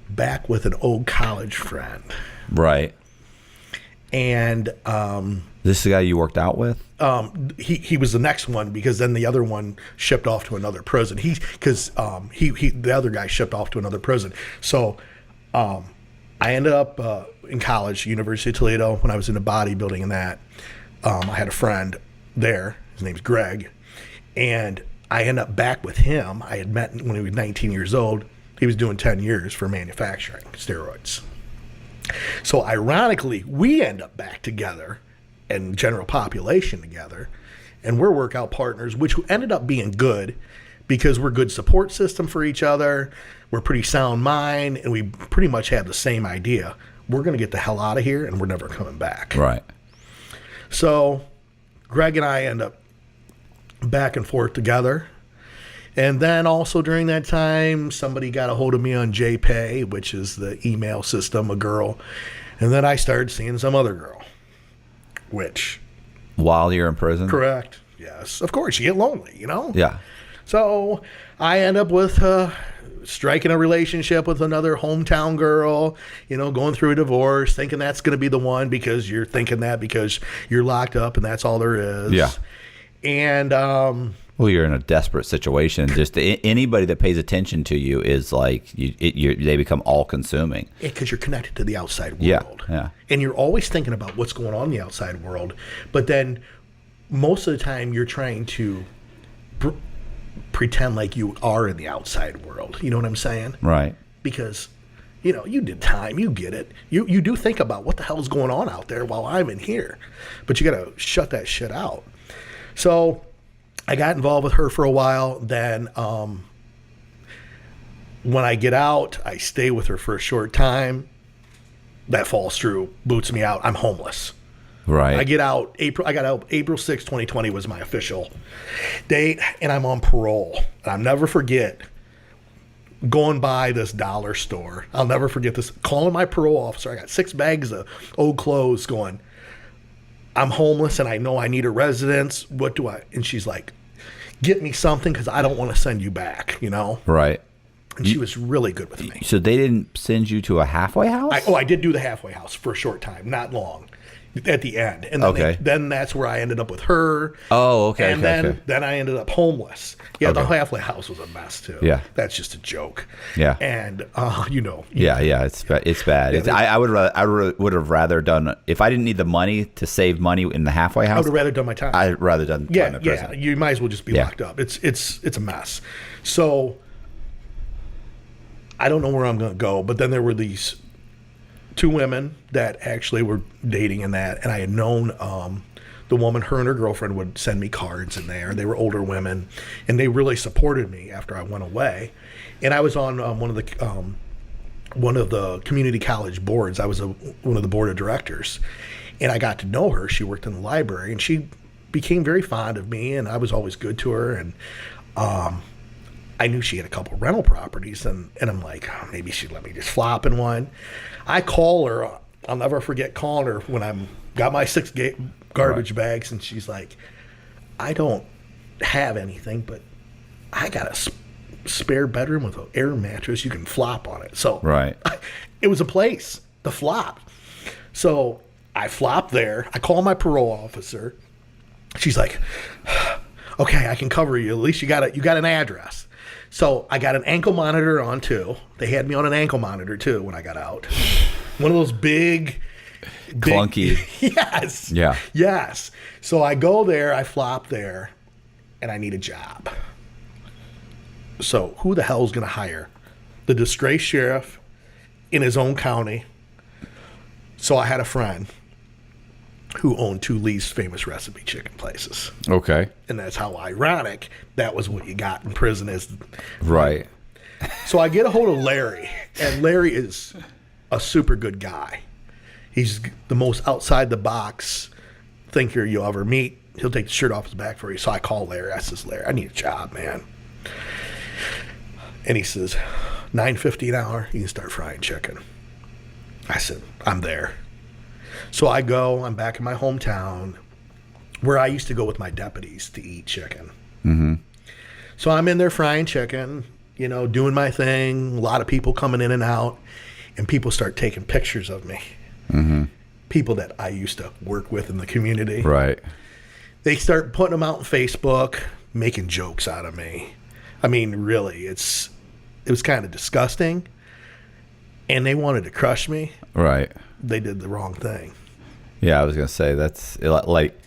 [SPEAKER 3] back with an old college friend.
[SPEAKER 4] Right.
[SPEAKER 3] And
[SPEAKER 4] this is the guy you worked out with?
[SPEAKER 3] He was the next one, because then the other one shipped off to another prison. The other guy shipped off to another prison. So I ended up in college, University of Toledo, when I was into bodybuilding and that. I had a friend there. His name's Greg. And I ended up back with him. I had met when he was 19 years old. He was doing 10 years for manufacturing steroids. So ironically, we end up back together and general population together, and we're workout partners, which ended up being good because we're good support system for each other. We're pretty sound mind, and we pretty much have the same idea. We're going to get the hell out of here, and we're never coming back.
[SPEAKER 4] Right.
[SPEAKER 3] So Greg and I end up back and forth together. And then also during that time, somebody got a hold of me on JPay, which is the email system, a girl. And then I started seeing some other girl, which...
[SPEAKER 4] While you're in prison?
[SPEAKER 3] Correct. Yes. Of course, you get lonely, you know?
[SPEAKER 4] Yeah.
[SPEAKER 3] So I end up with striking a relationship with another hometown girl, going through a divorce, thinking that's going to be the one, because you're thinking that because you're locked up and that's all there is.
[SPEAKER 4] Yeah.
[SPEAKER 3] And...
[SPEAKER 4] well, you're in a desperate situation. Just anybody that pays attention to you is like they become all-consuming.
[SPEAKER 3] Because you're connected to the outside world.
[SPEAKER 4] Yeah.
[SPEAKER 3] And you're always thinking about what's going on in the outside world. But then most of the time you're trying to pretend like you are in the outside world. You know what I'm saying?
[SPEAKER 4] Right.
[SPEAKER 3] Because, you did time. You get it. You do think about what the hell's going on out there while I'm in here. But you got to shut that shit out. So... I got involved with her for a while. Then when I get out, I stay with her for a short time. That falls through, boots me out. I'm homeless.
[SPEAKER 4] Right.
[SPEAKER 3] I got out April 6, 2020 was my official date, and I'm on parole. And I'll never forget going by this dollar store. I'll never forget this. Calling my parole officer. I got 6 bags of old clothes going, I'm homeless and I know I need a residence. What do I? And she's like, get me something because I don't want to send you back,
[SPEAKER 4] Right.
[SPEAKER 3] And she was really good with me.
[SPEAKER 4] So they didn't send you to a halfway house?
[SPEAKER 3] I did do the halfway house for a short time, not long, at the end. And then, then that's where I ended up with her.
[SPEAKER 4] Oh, okay.
[SPEAKER 3] And then I ended up homeless. Yeah, the halfway house was a mess too.
[SPEAKER 4] Yeah.
[SPEAKER 3] That's just a joke.
[SPEAKER 4] Yeah.
[SPEAKER 3] And,
[SPEAKER 4] Yeah, it's bad. I would have rather done, if I didn't need the money to save money in the halfway house.
[SPEAKER 3] I would have rather done my time.
[SPEAKER 4] I'd rather done time in prison.
[SPEAKER 3] Yeah, you might as well just be locked up. It's a mess. So I don't know where I'm going to go, but then there were these two women that actually were dating in that, and I had known the woman, her and her girlfriend would send me cards in there. They were older women, and they really supported me after I went away. And I was on one of the community college boards. I was one of the board of directors, and I got to know her. She worked in the library, and she became very fond of me, and I was always good to her. And I knew she had a couple rental properties, and I'm like, oh, maybe she'd let me just flop in one. I call her. I'll never forget calling her when I'm got my 6 garbage bags, and she's like, I don't have anything, but I got a spare bedroom with an air mattress. You can flop on it. So it was a place to flop. So I flopped there. I call my parole officer. She's like, okay, I can cover you. At least you got an address. So I got an ankle monitor on too. They had me on an ankle monitor too when I got out. One of those big
[SPEAKER 4] clunky.
[SPEAKER 3] Yes.
[SPEAKER 4] Yeah.
[SPEAKER 3] Yes. So I go there, I flop there, and I need a job. So who the hell is going to hire the disgraced sheriff in his own county? So I had a friend who owned 2 least famous recipe chicken places.
[SPEAKER 4] Okay.
[SPEAKER 3] And that's how ironic that was what you got in prison is.
[SPEAKER 4] Right.
[SPEAKER 3] So I get a hold of Larry, and Larry is a super good guy. He's the most outside the box thinker you'll ever meet. He'll take the shirt off his back for you. So I call Larry. I says, Larry, I need a job, man. And he says, $9.50 an hour, you can start frying chicken. I said, I'm there. So I go, I'm back in my hometown where I used to go with my deputies to eat chicken.
[SPEAKER 4] Mm-hmm.
[SPEAKER 3] So I'm in there frying chicken, doing my thing, a lot of people coming in and out, and people start taking pictures of me.
[SPEAKER 4] Mm-hmm.
[SPEAKER 3] People that I used to work with in the community.
[SPEAKER 4] Right.
[SPEAKER 3] They start putting them out on Facebook, making jokes out of me. I mean, really, it was kind of disgusting, and they wanted to crush me.
[SPEAKER 4] Right.
[SPEAKER 3] They did the wrong thing.
[SPEAKER 4] Yeah, I was gonna say that's like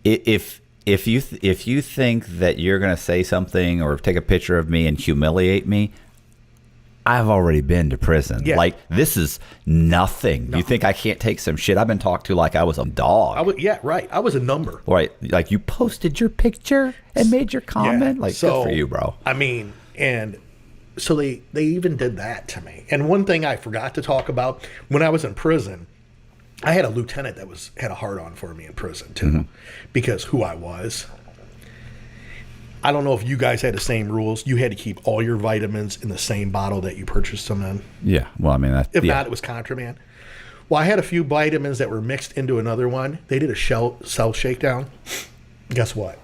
[SPEAKER 4] if you think that you're gonna say something or take a picture of me and humiliate me, I've already been to prison.
[SPEAKER 3] Yeah.
[SPEAKER 4] Like, this is nothing. No. You think I can't take some shit? I've been talked to like I was a dog.
[SPEAKER 3] Yeah, right. I was a number.
[SPEAKER 4] Right. Like, you posted your picture and made your comment.
[SPEAKER 3] Yeah.
[SPEAKER 4] Like,
[SPEAKER 3] so,
[SPEAKER 4] good for you, bro.
[SPEAKER 3] I mean, and so they even did that to me. And one thing I forgot to talk about, when I was in prison, I had a lieutenant that had a hard-on for me in prison, too, mm-hmm. because who I was. I don't know if you guys had the same rules. You had to keep all your vitamins in the same bottle that you purchased them in.
[SPEAKER 4] Yeah. Well, I mean,
[SPEAKER 3] if not, it was contraband. Well, I had a few vitamins that were mixed into another one. They did a cell shakedown. Guess what?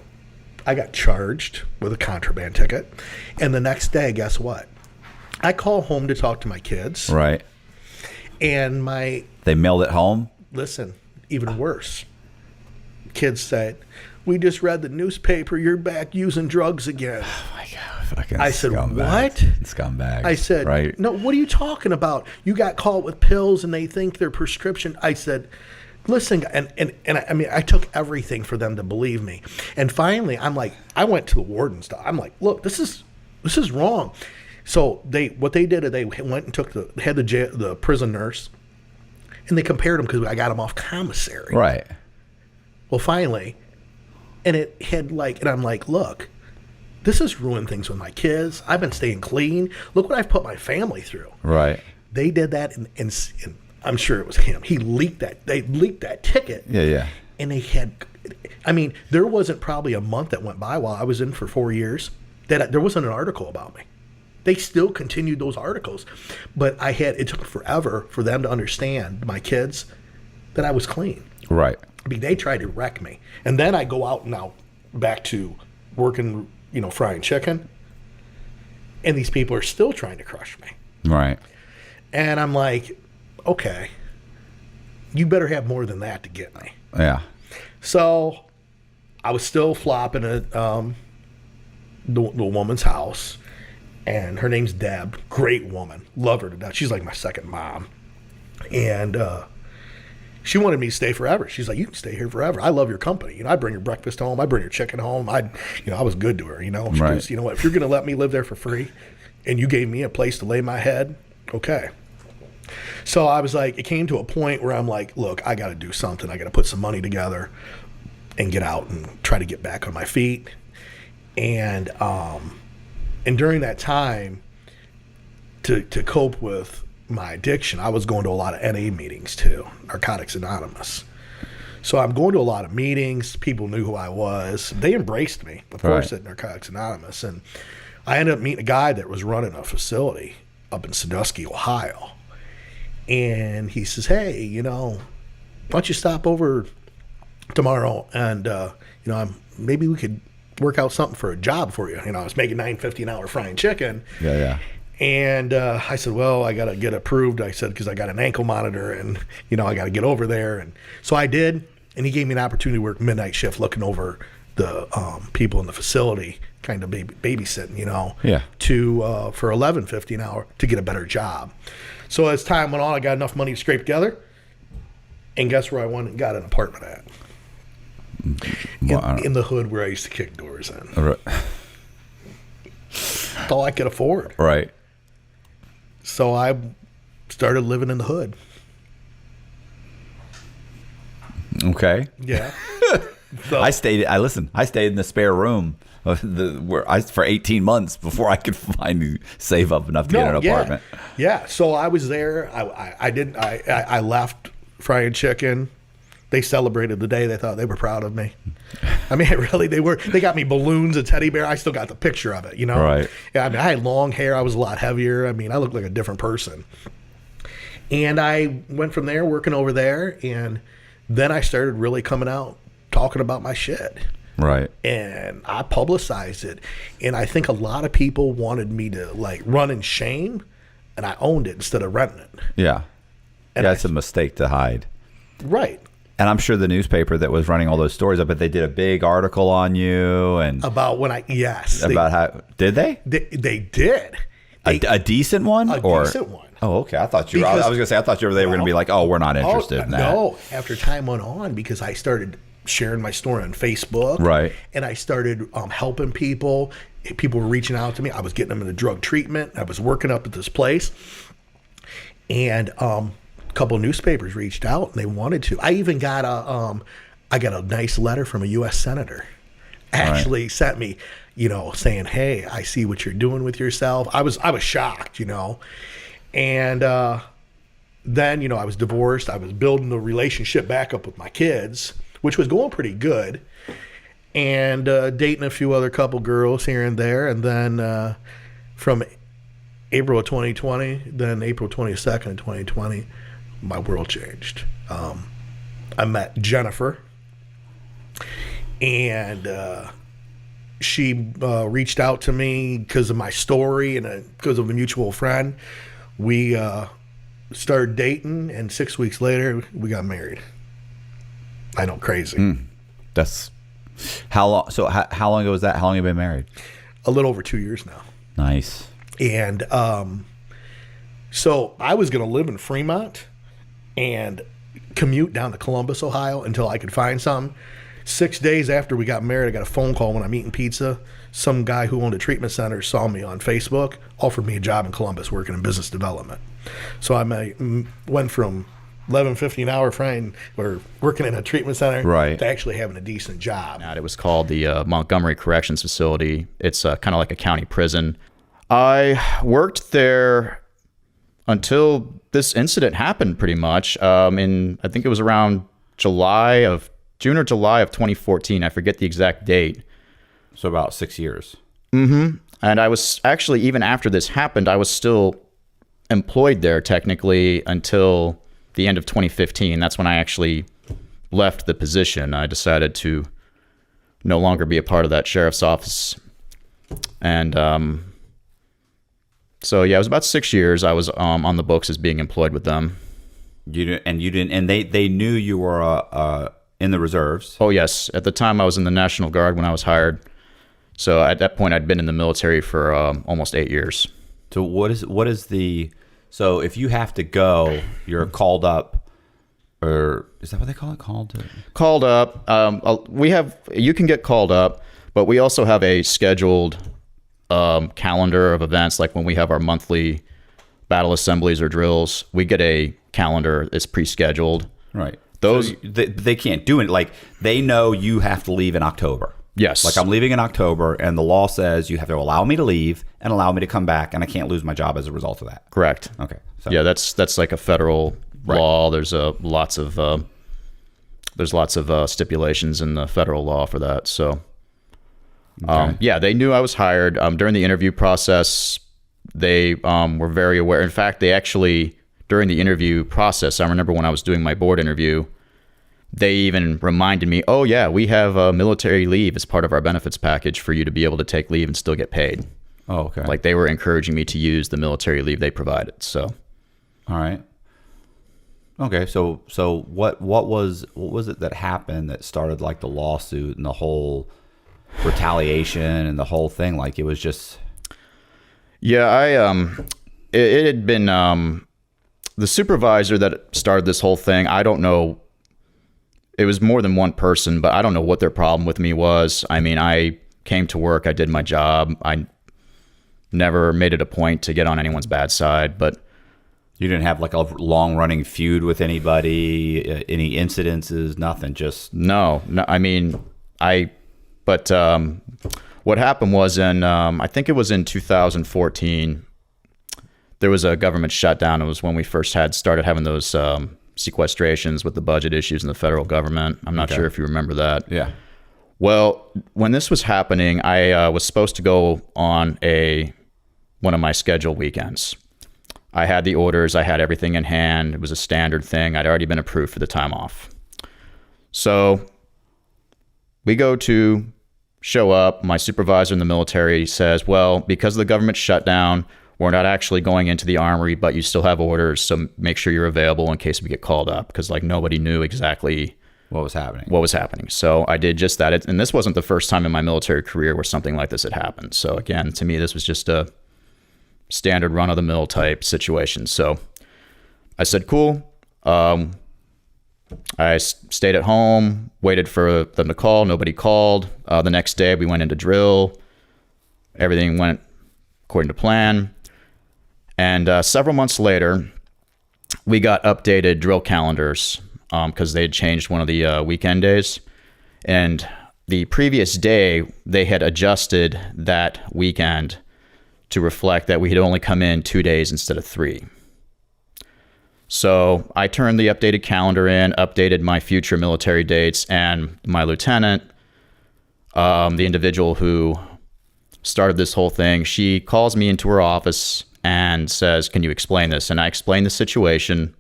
[SPEAKER 3] I got charged with a contraband ticket. And the next day, guess what? I call home to talk to my kids.
[SPEAKER 4] Right.
[SPEAKER 3] And
[SPEAKER 4] they mailed it home?
[SPEAKER 3] Listen, even worse. Kids said, we just read the newspaper, you're back using drugs again.
[SPEAKER 4] Oh my God. Fucking
[SPEAKER 3] I said,
[SPEAKER 4] scumbag.
[SPEAKER 3] What?
[SPEAKER 4] Scumbag.
[SPEAKER 3] I said,
[SPEAKER 4] right.
[SPEAKER 3] No, what are you talking about? You got caught with pills and they think they're prescription. I said, listen, and I mean, I took everything for them to believe me. And finally, I'm like, I went to the warden stuff. I'm like, look, this is wrong. So what they did is they went and took the prison nurse, and they compared them because I got them off commissary.
[SPEAKER 4] Right.
[SPEAKER 3] Well, finally, and it had and I'm like, look, this has ruined things with my kids. I've been staying clean. Look what I've put my family through.
[SPEAKER 4] Right.
[SPEAKER 3] They did that, and I'm sure it was him. He leaked that. They leaked that ticket.
[SPEAKER 4] Yeah, yeah.
[SPEAKER 3] And they had, I mean, there wasn't probably a month that went by while I was in for 4 years that there wasn't an article about me. They still continued those articles, but it took forever for them to understand, my kids, that I was clean.
[SPEAKER 4] Right.
[SPEAKER 3] I mean, they tried to wreck me. And then I go out now back to working, frying chicken, and these people are still trying to crush me.
[SPEAKER 4] Right.
[SPEAKER 3] And I'm like, okay, you better have more than that to get me.
[SPEAKER 4] Yeah.
[SPEAKER 3] So I was still flopping at the woman's house, and her name's Deb. Great woman. Love her to death. She's like my second mom. And she wanted me to stay forever. She's like, you can stay here forever. I love your company. I bring your breakfast home. I bring your chicken home. I was good to her, She goes, you know what, if you're going to let me live there for free and you gave me a place to lay my head, okay. So I was like, it came to a point where I'm like, look, I got to do something. I got to put some money together and get out and try to get back on my feet. And during that time, to cope with my addiction, I was going to a lot of NA meetings too, Narcotics Anonymous. So I'm going to a lot of meetings. People knew who I was. They embraced me, of course, at Narcotics Anonymous. And I ended up meeting a guy that was running a facility up in Sandusky, Ohio. And he says, hey, why don't you stop over tomorrow and, maybe we could work out something for a job for you. I was making $9.50 an hour frying chicken.
[SPEAKER 4] Yeah.
[SPEAKER 3] And I said, well, I got to get approved. I said, because I got an ankle monitor and, I got to get over there. And so I did. And he gave me an opportunity to work midnight shift looking over the people in the facility, kind of babysitting, for $11.50 an hour to get a better job. So as time went on, I got enough money to scrape together. And guess where I went and got an apartment at? In the hood where I used to kick doors in.
[SPEAKER 4] Right.
[SPEAKER 3] That's all I could afford.
[SPEAKER 4] Right.
[SPEAKER 3] So I started living in the hood.
[SPEAKER 4] Okay.
[SPEAKER 3] Yeah. So,
[SPEAKER 4] I stayed in the spare room for 18 months before I could save up enough to get an apartment.
[SPEAKER 3] Yeah. So I was there. I left frying chicken. They celebrated the day. They thought they were proud of me. I mean, really, they were. They got me balloons, a teddy bear. I still got the picture of it,
[SPEAKER 4] Right.
[SPEAKER 3] Yeah, I mean, I had long hair. I was a lot heavier. I mean, I looked like a different person. And I went from there, working over there, and then I started really coming out, talking about my shit.
[SPEAKER 4] Right.
[SPEAKER 3] And I publicized it. And I think a lot of people wanted me to, run in shame, and I owned it instead of renting it.
[SPEAKER 4] Yeah.
[SPEAKER 3] And
[SPEAKER 4] That's a mistake to hide.
[SPEAKER 3] Right.
[SPEAKER 4] And I'm sure the newspaper that was running all those stories, I bet they did a big article on you and
[SPEAKER 3] about when
[SPEAKER 4] did they?
[SPEAKER 3] They did.
[SPEAKER 4] A decent one?
[SPEAKER 3] Decent one.
[SPEAKER 4] Oh, okay. I thought I was going to say, they were going to be like, oh, we're not interested in that.
[SPEAKER 3] No, after time went on, because I started sharing my story on Facebook.
[SPEAKER 4] Right.
[SPEAKER 3] And I started helping people. People were reaching out to me. I was getting them into drug treatment. I was working up at this place. And a couple of newspapers reached out and they wanted to. I even got a nice letter from a U.S. senator. Actually sent me, saying, hey, I see what you're doing with yourself. I was shocked, And then, I was divorced. I was building the relationship back up with my kids, which was going pretty good. And dating a few other couple girls here and there. And then from April of 2020, then April 22nd, 2020, my world changed. I met Jennifer. And she reached out to me because of my story and because of a mutual friend. We started dating, and 6 weeks later, we got married. I know, crazy.
[SPEAKER 4] That's how long. So how long ago was that? How long have you been married?
[SPEAKER 3] A little over 2 years now.
[SPEAKER 4] Nice.
[SPEAKER 3] And so I was going to live in Fremont and commute down to Columbus, Ohio, until I could find something. 6 days after we got married, I got a phone call when I'm eating pizza. Some guy who owned a treatment center saw me on Facebook, offered me a job in Columbus working in business development. So I went from $11.50 an hour frying or working in a treatment center to actually having a decent job.
[SPEAKER 9] It was called the Montgomery Corrections Facility. It's kind of like a county prison. I worked there until this incident happened, pretty much. I think it was around June or July of 2014. I forget the exact date.
[SPEAKER 4] So about 6 years.
[SPEAKER 9] Mm-hmm. And I was actually, even after this happened, I was still employed there technically until the end of 2015. That's when I actually left the position. I decided to no longer be a part of that sheriff's office. And so yeah, it was about 6 years I was on the books as being employed with them.
[SPEAKER 4] And they knew you were in the reserves.
[SPEAKER 9] Oh yes, at the time I was in the National Guard when I was hired. So at that point I'd been in the military for almost 8 years.
[SPEAKER 4] So so if you have to go, you're called up, or is that what they call it?
[SPEAKER 9] Called up. You can get called up, but we also have a scheduled calendar of events, like when we have our monthly battle assemblies or drills, we get a calendar that's pre-scheduled.
[SPEAKER 4] Right.
[SPEAKER 9] Those
[SPEAKER 4] so they can't do it. Like, they know you have to leave in October.
[SPEAKER 9] Yes.
[SPEAKER 4] Like, I'm leaving in October, and the law says you have to allow me to leave and allow me to come back, and I can't lose my job as a result of that.
[SPEAKER 9] Correct.
[SPEAKER 4] Okay. So.
[SPEAKER 9] Yeah, that's like a federal law. There's lots of stipulations in the federal law for that. So, yeah, they knew I was hired. During the interview process, they were very aware. In fact, they actually, during the interview process, I remember when I was doing my board interview, they even reminded me, oh, yeah, we have military leave as part of our benefits package for you to be able to take leave and still get paid.
[SPEAKER 4] Oh, okay.
[SPEAKER 9] Like, they were encouraging me to use the military leave they provided. So,
[SPEAKER 4] all right. Okay, so what was it that happened that started, like, the lawsuit and the whole retaliation and the whole thing? Like, it was just...
[SPEAKER 9] Yeah, it had been the supervisor that started this whole thing. I don't know. It was more than one person, but I don't know what their problem with me was. I mean, I came to work, I did my job. I never made it a point to get on anyone's bad side, but...
[SPEAKER 4] You didn't have, like, a long-running feud with anybody, any incidences, nothing, just...
[SPEAKER 9] No, I mean, but what happened was I think it was in 2014, there was a government shutdown. It was when we first started having those sequestrations with the budget issues in the federal government. I'm not sure if you remember that.
[SPEAKER 4] Yeah.
[SPEAKER 9] Well, when this was happening, I was supposed to go on one of my scheduled weekends. I had the orders. I had everything in hand. It was a standard thing. I'd already been approved for the time off. So we go to show up. My supervisor in the military says, well, because of the government shutdown, we're not actually going into the armory, but you still have orders. So make sure you're available in case we get called up, because, like, nobody knew exactly
[SPEAKER 4] what was happening.
[SPEAKER 9] So I did just that. And this wasn't the first time in my military career where something like this had happened. So again, to me, this was just a standard run-of-the-mill type situation. So I said, cool. I stayed at home, waited for them to call. Nobody called. The next day, we went into drill. Everything went according to plan. And several months later, we got updated drill calendars because they had changed one of the weekend days. And the previous day, they had adjusted that weekend to reflect that we had only come in 2 days instead of 3. So I turned the updated calendar in, updated my future military dates, and my lieutenant, the individual who started this whole thing, she calls me into her office and says, can you explain this? And I explained the situation.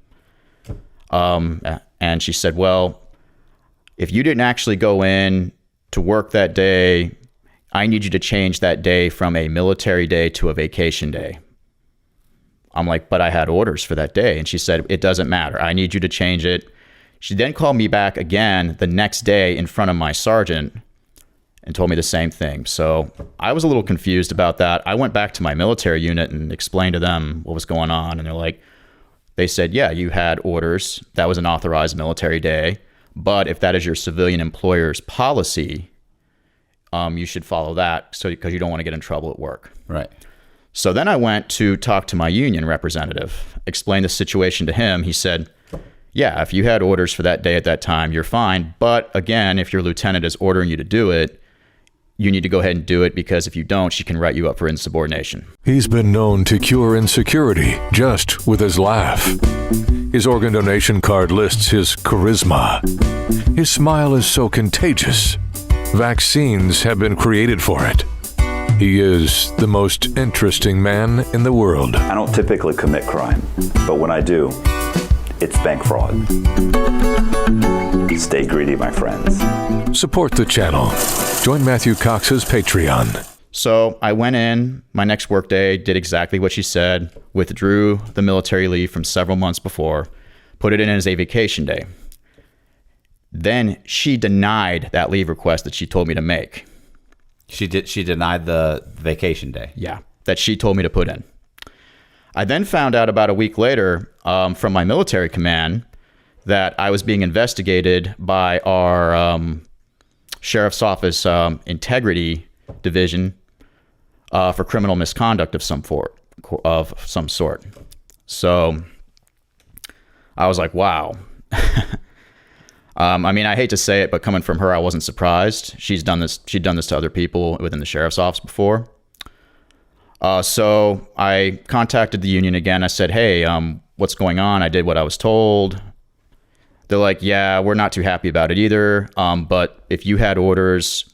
[SPEAKER 9] And she said, well, if you didn't actually go in to work that day, I need you to change that day from a military day to a vacation day. I'm like, but I had orders for that day. And she said, it doesn't matter. I need you to change it. She then called me back again the next day in front of my sergeant and told me the same thing. So I was a little confused about that. I went back to my military unit and explained to them what was going on. And they said, yeah, you had orders. That was an authorized military day. But if that is your civilian employer's policy, you should follow that because you don't want to get in trouble at work.
[SPEAKER 4] Right.
[SPEAKER 9] So then I went to talk to my union representative, explained the situation to him. He said, yeah, if you had orders for that day at that time, you're fine. But again, if your lieutenant is ordering you to do it, you need to go ahead and do it, because if you don't, she can write you up for insubordination.
[SPEAKER 7] He's been known to cure insecurity just with his laugh. His organ donation card lists his charisma. His smile is so contagious. Vaccines have been created for it. He is the most interesting man in the world.
[SPEAKER 8] I don't typically commit crime, but when I do, it's bank fraud. Stay greedy, my friends.
[SPEAKER 7] Support the channel. Join Matthew Cox's Patreon.
[SPEAKER 9] So I went in my next workday, did exactly what she said, withdrew the military leave from several months before, put it in as a vacation day. Then she denied that leave request that she told me to make.
[SPEAKER 4] She denied the vacation day.
[SPEAKER 9] Yeah, that she told me to put in. I then found out about a week later from my military command that I was being investigated by our sheriff's office integrity division for criminal misconduct of some sort. So I was like, wow. I mean, I hate to say it, but coming from her, I wasn't surprised. She'd done this to other people within the sheriff's office before. So I contacted the union again. I said, hey, what's going on? I did what I was told. They're like, yeah, we're not too happy about it either. But if you had orders,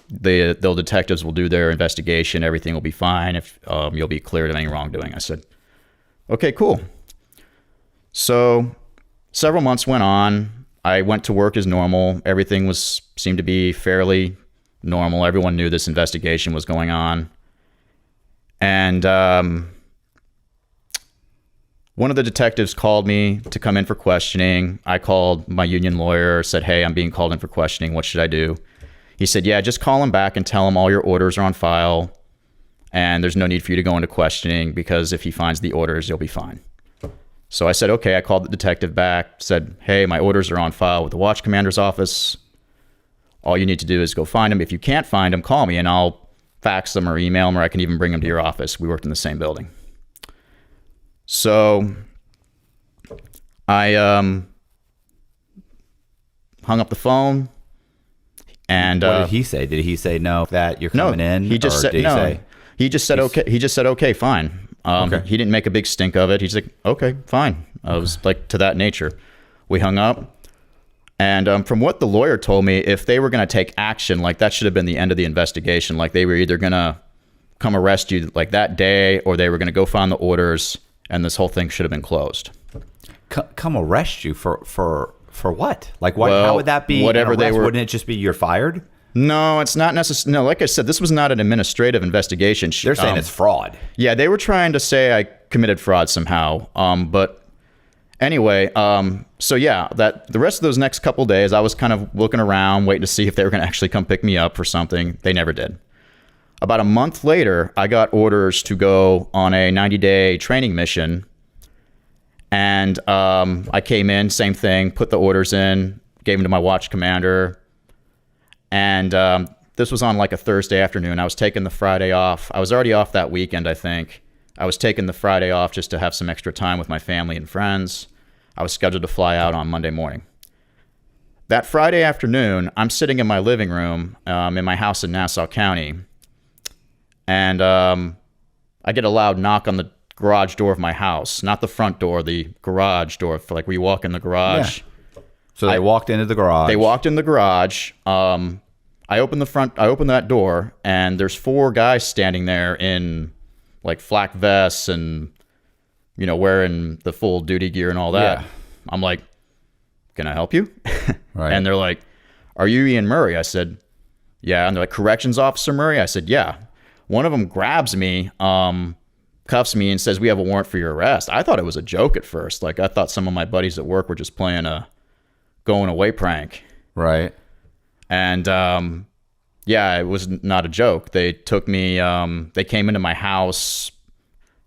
[SPEAKER 9] the detectives will do their investigation. Everything will be fine. If you'll be cleared of any wrongdoing. I said, okay, cool. So several months went on. I went to work as normal. Everything seemed to be fairly normal. Everyone knew this investigation was going on. And one of the detectives called me to come in for questioning. I called my union lawyer, said, hey, I'm being called in for questioning. What should I do? He said, yeah, just call him back and tell him all your orders are on file and there's no need for you to go into questioning because if he finds the orders, you'll be fine. So I said, okay. I called the detective back, said, hey, my orders are on file with the watch commander's office. All you need to do is go find them. If you can't find them, call me and I'll fax them or email them, or I can even bring them to your office. We worked in the same building. So I hung up the phone. And
[SPEAKER 4] what did he say? Did he say no, that you're coming in?
[SPEAKER 9] He just said no. He just said okay. He just said okay, fine.
[SPEAKER 4] Okay.
[SPEAKER 9] He didn't make a big stink of it. He's like, okay, fine. I was like to that nature. We hung up. And from what the lawyer told me, if they were going to take action, like that should have been the end of the investigation. Like they were either going to come arrest you like that day, or they were going to go find the orders, and this whole thing should have been closed.
[SPEAKER 4] Come arrest you for what? Like what?
[SPEAKER 9] Well,
[SPEAKER 4] how would that be?
[SPEAKER 9] Whatever they were.
[SPEAKER 4] Wouldn't it just be you're fired?
[SPEAKER 9] No, it's not necessary. No, like I said, this was not an administrative investigation.
[SPEAKER 4] They're saying it's fraud. Yeah,
[SPEAKER 9] they were trying to say I committed fraud somehow. But anyway, so yeah, that the rest of those next couple days, I was kind of looking around, waiting to see if they were going to actually come pick me up for something. They never did. About a month later, I got orders to go on a 90-day training mission. And I came in, same thing, put the orders in, gave them to my watch commander. And this was on like a Thursday afternoon. I was taking the Friday off. I was already off that weekend, I think. I was taking the Friday off just to have some extra time with my family and friends. I was scheduled to fly out on Monday morning. That Friday afternoon, I'm sitting in my living room in my house in Nassau County. And I get a loud knock on the garage door of my house. Not the front door, the garage door. Like where you walk in the garage.
[SPEAKER 4] Yeah. So they walked into the garage.
[SPEAKER 9] They walked in the garage. I opened that door, and there's 4 guys standing there in like flak vests and, wearing the full duty gear and all that. Yeah. I'm like, can I help you?
[SPEAKER 4] Right.
[SPEAKER 9] And they're like, are you Ian Murray? I said, yeah. And they're like, corrections officer Murray? I said, yeah. One of them grabs me, cuffs me, and says, we have a warrant for your arrest. I thought it was a joke at first. Like I thought some of my buddies at work were just playing a going away prank.
[SPEAKER 4] Right.
[SPEAKER 9] And yeah, it was not a joke. They took me, they came into my house,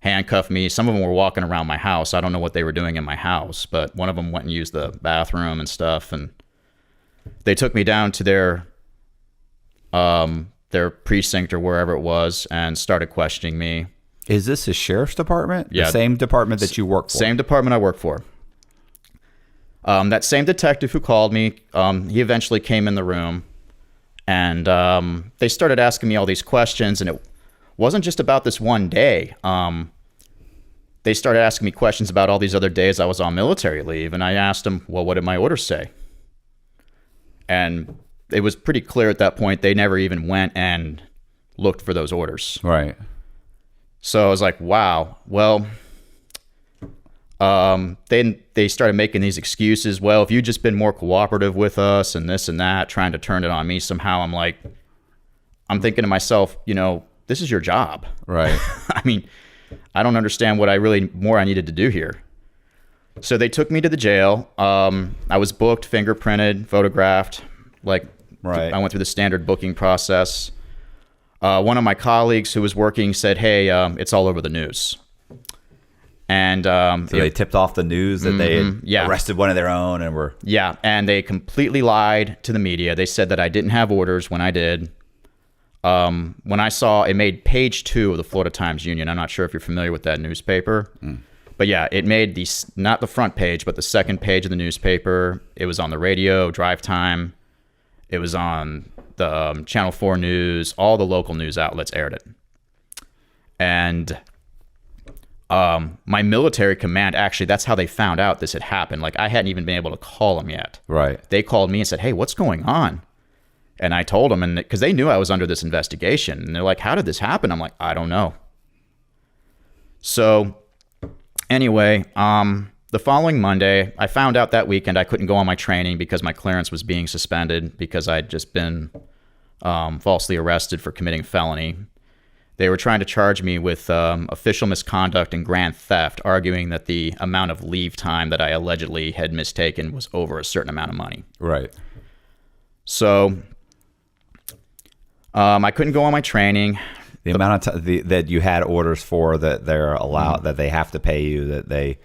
[SPEAKER 9] handcuffed me. Some of them were walking around my house. I don't know what they were doing in my house, but one of them went and used the bathroom and stuff. And they took me down to their precinct or wherever it was and started questioning me.
[SPEAKER 4] Is this a sheriff's department?
[SPEAKER 9] Yeah.
[SPEAKER 4] The same department that you work for?
[SPEAKER 9] Same department I work for. That same detective who called me, he eventually came in the room, and they started asking me all these questions, and it wasn't just about this one day. They started asking me questions about all these other days I was on military leave, and I asked them, well, what did my orders say? And it was pretty clear at that point they never even went and looked for those orders.
[SPEAKER 4] Right.
[SPEAKER 9] So I was like, wow, well... Then they started making these excuses. Well, if you'd just been more cooperative with us and this and that, trying to turn it on me somehow. I'm thinking to myself, this is your job.
[SPEAKER 4] Right.
[SPEAKER 9] I mean, I don't understand what I needed to do here. So they took me to the jail. I was booked, fingerprinted, photographed. Right. I went through the standard booking process. One of my colleagues who was working said, hey, it's all over the news. And
[SPEAKER 4] so they tipped off the news that they had arrested one of their own and were...
[SPEAKER 9] Yeah, and they completely lied to the media. They said that I didn't have orders when I did. When I saw, it made page 2 of the Florida Times-Union. I'm not sure if you're familiar with that newspaper. But yeah, it made not the front page, but the second page of the newspaper. It was on the radio, drive time. It was on the Channel 4 News. All the local news outlets aired it. And my military command, actually, that's how they found out this had happened. Like, I hadn't even been able to call them yet.
[SPEAKER 4] Right.
[SPEAKER 9] They called me and said, hey, what's going on? And I told them, and because they knew I was under this investigation. And they're like, how did this happen? I'm like, I don't know. So anyway, the following Monday, I found out that weekend I couldn't go on my training because my clearance was being suspended because I'd just been falsely arrested for committing a felony. They were trying to charge me with official misconduct and grand theft, arguing that the amount of leave time that I allegedly had mistaken was over a certain amount of money.
[SPEAKER 4] Right.
[SPEAKER 9] So I couldn't go on my training.
[SPEAKER 4] The amount of time that you had orders for, that they're allowed, that they have to pay you, that they...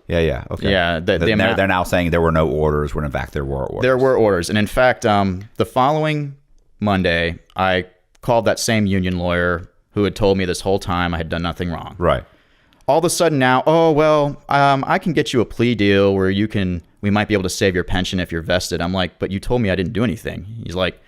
[SPEAKER 4] Yeah, okay.
[SPEAKER 9] Yeah,
[SPEAKER 4] they're now saying there were no orders, when in fact there were orders.
[SPEAKER 9] There were orders. And in fact, the following Monday, I called that same union lawyer who had told me this whole time I had done nothing wrong.
[SPEAKER 4] Right.
[SPEAKER 9] All of a sudden now, I can get you a plea deal where we might be able to save your pension if you're vested. I'm like, but you told me I didn't do anything. He's like,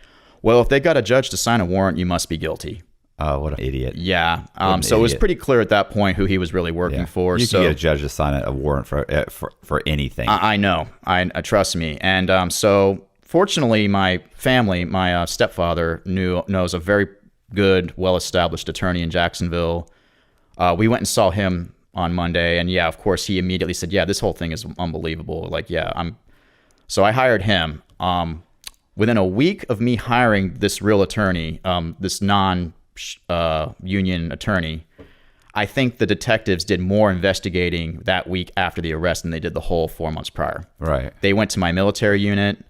[SPEAKER 9] well, if they got a judge to sign a warrant, you must be guilty.
[SPEAKER 4] Oh, what an idiot.
[SPEAKER 9] Yeah. So it was pretty clear at that point who he was really working for.
[SPEAKER 4] You can get a judge to sign a warrant for anything.
[SPEAKER 9] I know. I trust me. And so fortunately, my family, my stepfather knows a very good, well-established attorney in Jacksonville. We went and saw him on Monday, and yeah, of course, he immediately said, yeah, this whole thing is unbelievable. Like, yeah, so I hired him. Within a week of me hiring this real attorney, this non-union attorney, I think the detectives did more investigating that week after the arrest than they did the whole 4 months prior.
[SPEAKER 4] Right.
[SPEAKER 9] They went to my military unit,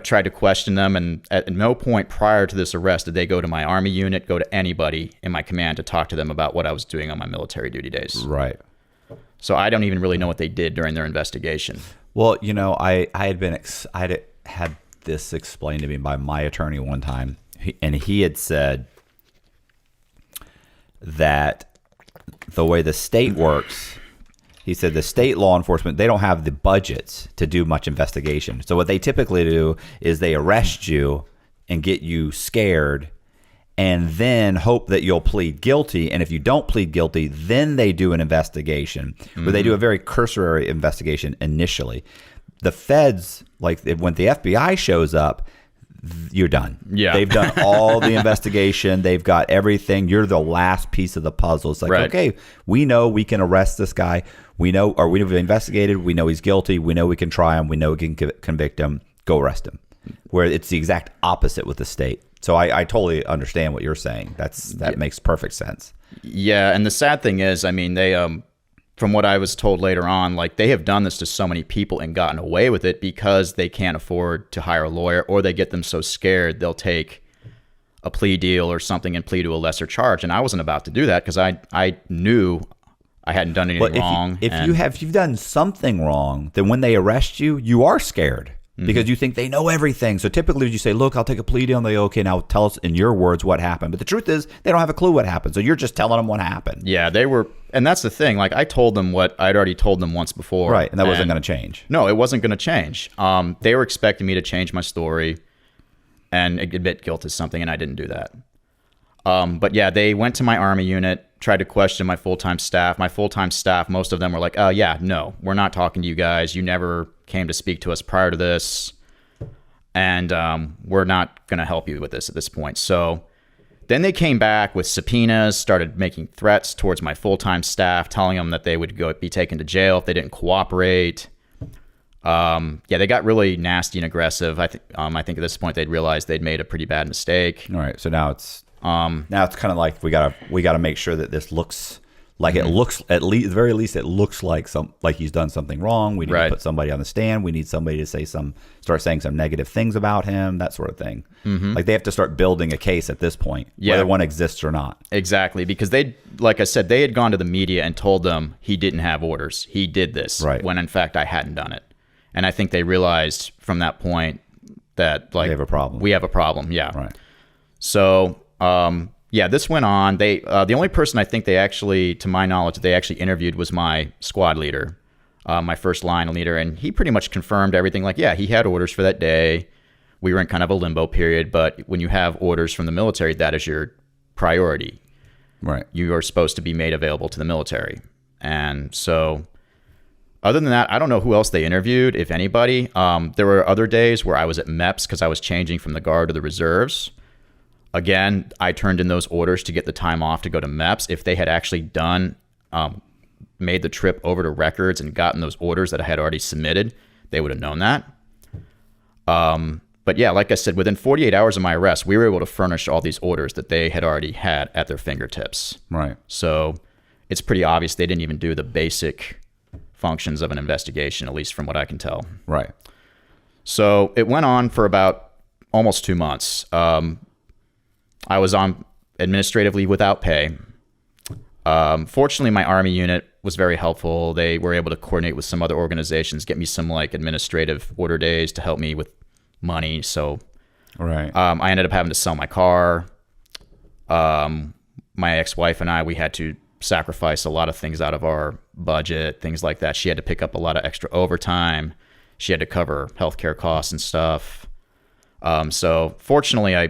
[SPEAKER 9] tried to question them, and at no point prior to this arrest did they go to my Army unit, go to anybody in my command to talk to them about what I was doing on my military duty days.
[SPEAKER 4] Right.
[SPEAKER 9] So I don't even really know what they did during their investigation.
[SPEAKER 4] Well, I had this explained to me by my attorney one time, and he had said that the way the state works, he said the state law enforcement, they don't have the budgets to do much investigation. So what they typically do is they arrest you and get you scared and then hope that you'll plead guilty. And if you don't plead guilty, then they do an investigation, where they do a very cursory investigation initially. The feds, like when the FBI shows up, you're done.
[SPEAKER 9] Yeah.
[SPEAKER 4] They've done all the investigation. They've got everything. You're the last piece of the puzzle. It's like,
[SPEAKER 9] right.
[SPEAKER 4] Okay, we know we can arrest this guy. We know, or we've investigated. We know he's guilty. We know we can try him. We know we can convict him. Go arrest him. Where it's the exact opposite with the state. So I totally understand what you're saying. That makes perfect sense.
[SPEAKER 9] Yeah, and the sad thing is, I mean, they from what I was told later on, like, they have done this to so many people and gotten away with it because they can't afford to hire a lawyer, or they get them so scared they'll take a plea deal or something and plead to a lesser charge. And I wasn't about to do that because I knew I hadn't done anything wrong.
[SPEAKER 4] If you've done something wrong, then when they arrest you, you are scared. Because you think they know everything. So typically you say, look, I'll take a plea deal. And they go, okay, now tell us in your words what happened. But the truth is, they don't have a clue what happened. So you're just telling them what happened.
[SPEAKER 9] Yeah, they were. And that's the thing. Like, I told them what I'd already told them once before.
[SPEAKER 4] Right. And that wasn't going to change.
[SPEAKER 9] No, it wasn't going to change. They were expecting me to change my story and admit guilt to something. And I didn't do that. But yeah, they went to my Army unit, tried to question my full-time staff. My full-time staff, most of them were like, oh, yeah, no, we're not talking to you guys. You never came to speak to us prior to this. And we're not going to help you with this at this point. So then they came back with subpoenas, started making threats towards my full-time staff, telling them that they would be taken to jail if they didn't cooperate. Yeah, they got really nasty and aggressive. I think at this point they'd realized they'd made a pretty bad mistake.
[SPEAKER 4] All right, so now it's kind of like we gotta make sure that this looks like it looks, at least, the very least, it looks like he's done something wrong. We need to put somebody on the stand. We need somebody to start saying some negative things about him, that sort of thing. Like, they have to start building a case at this point, whether one exists or not.
[SPEAKER 9] Exactly, because like I said, they had gone to the media and told them he didn't have orders. He did this, when in fact I hadn't done it. And I think they realized from that point that, like,
[SPEAKER 4] we have a problem.
[SPEAKER 9] We have a problem, yeah.
[SPEAKER 4] Right.
[SPEAKER 9] So Yeah, this went on. They the only person I think they actually, to my knowledge, they actually interviewed was my squad leader, my first line leader, and he pretty much confirmed everything. Like, yeah, he had orders for that day. We were in kind of a limbo period, but when you have orders from the military, that is your priority.
[SPEAKER 4] Right.
[SPEAKER 9] You are supposed to be made available to the military. And so other than that, I don't know who else they interviewed, if anybody. There were other days where I was at MEPS because I was changing from the Guard to the Reserves. Again, I turned in those orders to get the time off to go to MEPS. If they had actually done, made the trip over to records and gotten those orders that I had already submitted, they would have known that. But yeah, like I said, within 48 hours of my arrest, we were able to furnish all these orders that they had already had at their fingertips.
[SPEAKER 4] Right.
[SPEAKER 9] So it's pretty obvious they didn't even do the basic functions of an investigation, at least from what I can tell.
[SPEAKER 4] Right.
[SPEAKER 9] So it went on for about almost 2 months. I was on administrative leave without pay. Fortunately, my Army unit was very helpful. They were able to coordinate with some other organizations, get me some like administrative order days to help me with money. So
[SPEAKER 4] right.
[SPEAKER 9] I ended up having to sell my car. My ex-wife and I, we had to sacrifice a lot of things out of our budget, things like that. She had to pick up a lot of extra overtime. She had to cover healthcare costs and stuff. So fortunately, I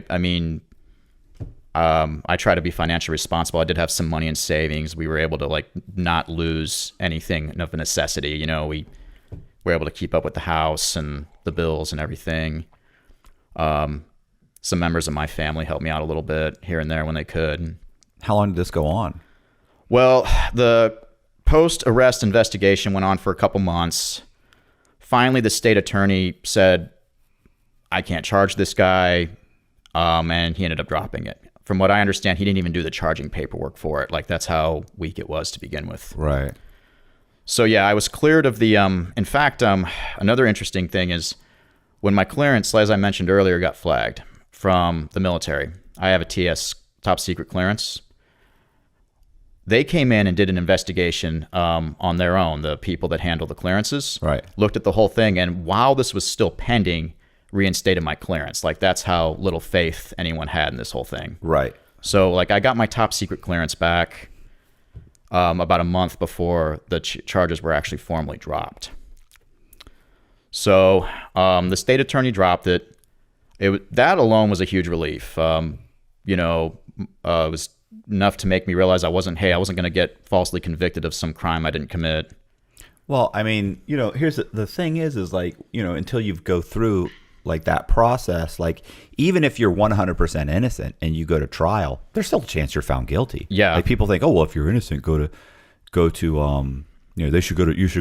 [SPEAKER 9] try to be financially responsible. I did have some money in savings. We were able to like not lose anything of a necessity. You know, we were able to keep up with the house and the bills and everything. Some members of my family helped me out a little bit here and there when they could.
[SPEAKER 4] How long did this go on?
[SPEAKER 9] Well, the post-arrest investigation went on for a couple months. Finally, the state attorney said, I can't charge this guy, and he ended up dropping it. From what I understand, he didn't even do the charging paperwork for it. Like, that's how weak it was to begin with.
[SPEAKER 4] Right.
[SPEAKER 9] So, yeah, I was cleared of the... in fact, another interesting thing is when my clearance, as I mentioned earlier, got flagged from the military. I have a TS, top secret clearance. They came in and did an investigation on their own, the people that handle the clearances.
[SPEAKER 4] Right.
[SPEAKER 9] Looked at the whole thing, and while this was still pending, reinstated my clearance. Like, that's how little faith anyone had in this whole thing.
[SPEAKER 4] Right.
[SPEAKER 9] So, like, I got my top secret clearance back about a month before the charges were actually formally dropped. So, the state attorney dropped it. That alone was a huge relief. It was enough to make me realize I wasn't going to get falsely convicted of some crime I didn't commit.
[SPEAKER 4] Well, I mean, here's the thing is like, until you go through like that process, like even if you're 100% innocent and you go to trial, there's still a chance you're found guilty.
[SPEAKER 9] Yeah.
[SPEAKER 4] Like people think, oh, well, if you're innocent, you should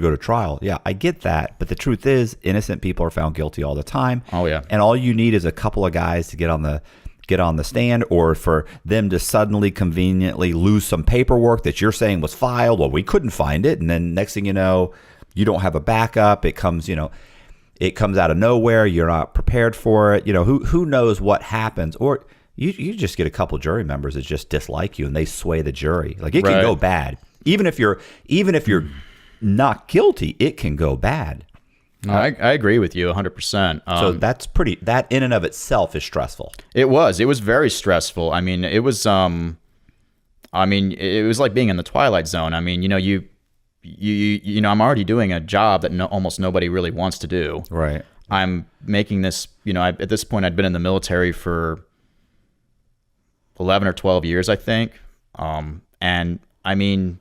[SPEAKER 4] go to trial. Yeah, I get that. But the truth is innocent people are found guilty all the time.
[SPEAKER 9] Oh yeah.
[SPEAKER 4] And all you need is a couple of guys to get on the stand, or for them to suddenly conveniently lose some paperwork that you're saying was filed. Well, we couldn't find it. And then next thing you know, you don't have a backup. It comes out of nowhere. You're not prepared for it. Who knows what happens? Or you just get a couple jury members that just dislike you and they sway the jury. Like it can go bad. Even if you're not guilty, it can go bad.
[SPEAKER 9] I agree with you 100%.
[SPEAKER 4] So that in and of itself is stressful.
[SPEAKER 9] It was very stressful. I mean, it was like being in the Twilight Zone. I mean, I'm already doing a job that almost nobody really wants to do.
[SPEAKER 4] Right.
[SPEAKER 9] I'm making this, at this point I'd been in the military for 11 or 12 years, I think. And I mean,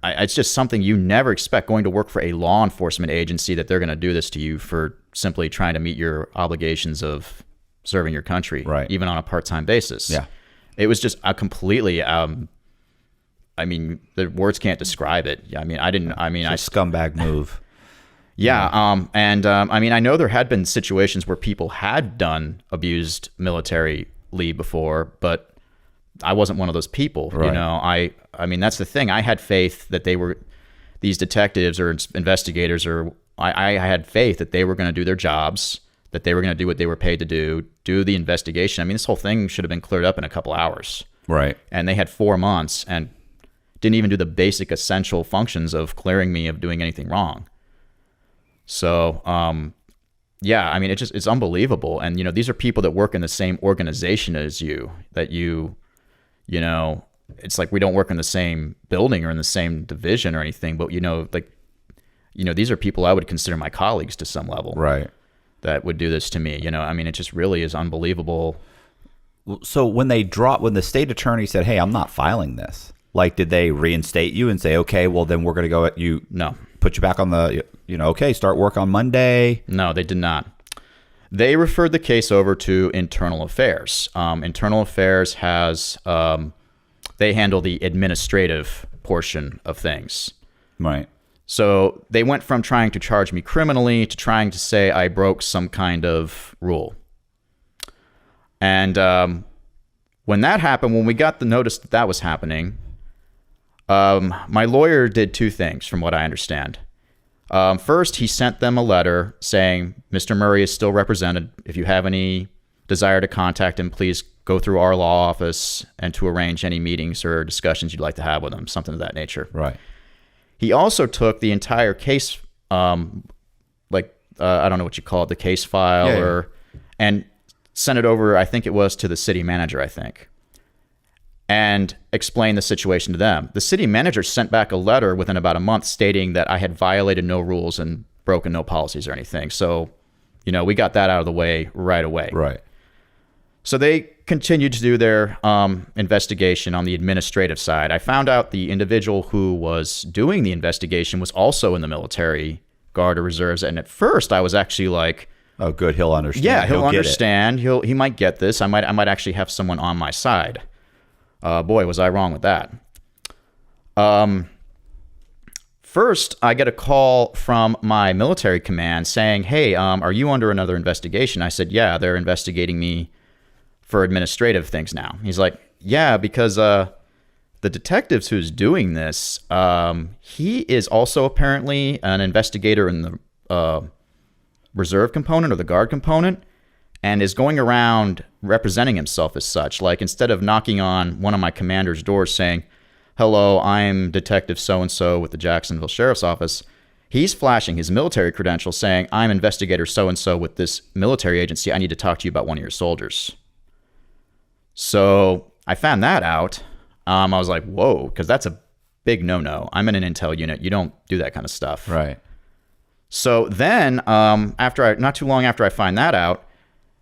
[SPEAKER 9] it's just something you never expect, going to work for a law enforcement agency, that they're going to do this to you for simply trying to meet your obligations of serving your country,
[SPEAKER 4] right? Even
[SPEAKER 9] on a part-time basis.
[SPEAKER 4] Yeah.
[SPEAKER 9] It was just a completely, the words can't describe it. I
[SPEAKER 4] scumbag move.
[SPEAKER 9] Yeah. I know there had been situations where people had abused military leave before, but I wasn't one of those people.
[SPEAKER 4] Right.
[SPEAKER 9] I mean, that's the thing. I had faith that these detectives or investigators, I had faith that they were going to do their jobs, that they were going to do what they were paid to do the investigation. I mean, this whole thing should have been cleared up in a couple hours.
[SPEAKER 4] Right. And
[SPEAKER 9] they had 4 months and didn't even do the basic essential functions of clearing me of doing anything wrong. So, yeah, I mean, it's unbelievable. And, these are people that work in the same organization as you, that you it's like we don't work in the same building or in the same division or anything, but these are people I would consider my colleagues to some level.
[SPEAKER 4] Right.
[SPEAKER 9] That would do this to me. I mean, it just really is unbelievable.
[SPEAKER 4] So when the state attorney said, "Hey, I'm not filing this," like, did they reinstate you and say, "Okay, well then we're going to go at you"?
[SPEAKER 9] No.
[SPEAKER 4] Put you back on the, okay, start work on Monday.
[SPEAKER 9] No, they did not. They referred the case over to Internal Affairs. Internal Affairs has, they handle the administrative portion of things.
[SPEAKER 4] Right.
[SPEAKER 9] So they went from trying to charge me criminally to trying to say I broke some kind of rule. And when that happened, when we got the notice that was happening, my lawyer did two things, from what I understand. First, he sent them a letter saying, Mr. Murray is still represented. If you have any desire to contact him, please go through our law office and to arrange any meetings or discussions you'd like to have with him, something of that nature.
[SPEAKER 4] Right.
[SPEAKER 9] He also took the entire case, I don't know what you call it, the case file, and sent it over, I think it was to the city manager, and explained the situation to them. The city manager sent back a letter within about a month stating that I had violated no rules and broken no policies or anything. So, we got that out of the way right away.
[SPEAKER 4] Right.
[SPEAKER 9] So they continued to do their investigation on the administrative side. I found out the individual who was doing the investigation was also in the military, Guard or Reserves. And at first I was actually like,
[SPEAKER 4] oh, good, he'll understand.
[SPEAKER 9] Yeah, he'll understand. He might get this. I might actually have someone on my side. Boy, was I wrong with that. First, I get a call from my military command saying, hey, are you under another investigation? I said, yeah, they're investigating me for administrative things now. He's like, yeah, because the detectives who's doing this, he is also apparently an investigator in the reserve component or the guard component, and is going around representing himself as such. Like, instead of knocking on one of my commander's doors saying, hello, I'm Detective so-and-so with the Jacksonville Sheriff's Office, he's flashing his military credentials saying, I'm investigator so-and-so with this military agency. I need to talk to you about one of your soldiers. So I found that out. I was like, whoa, because that's a big no-no. I'm in an intel unit. You don't do that kind of stuff.
[SPEAKER 4] Right.
[SPEAKER 9] So then, not too long after I find that out,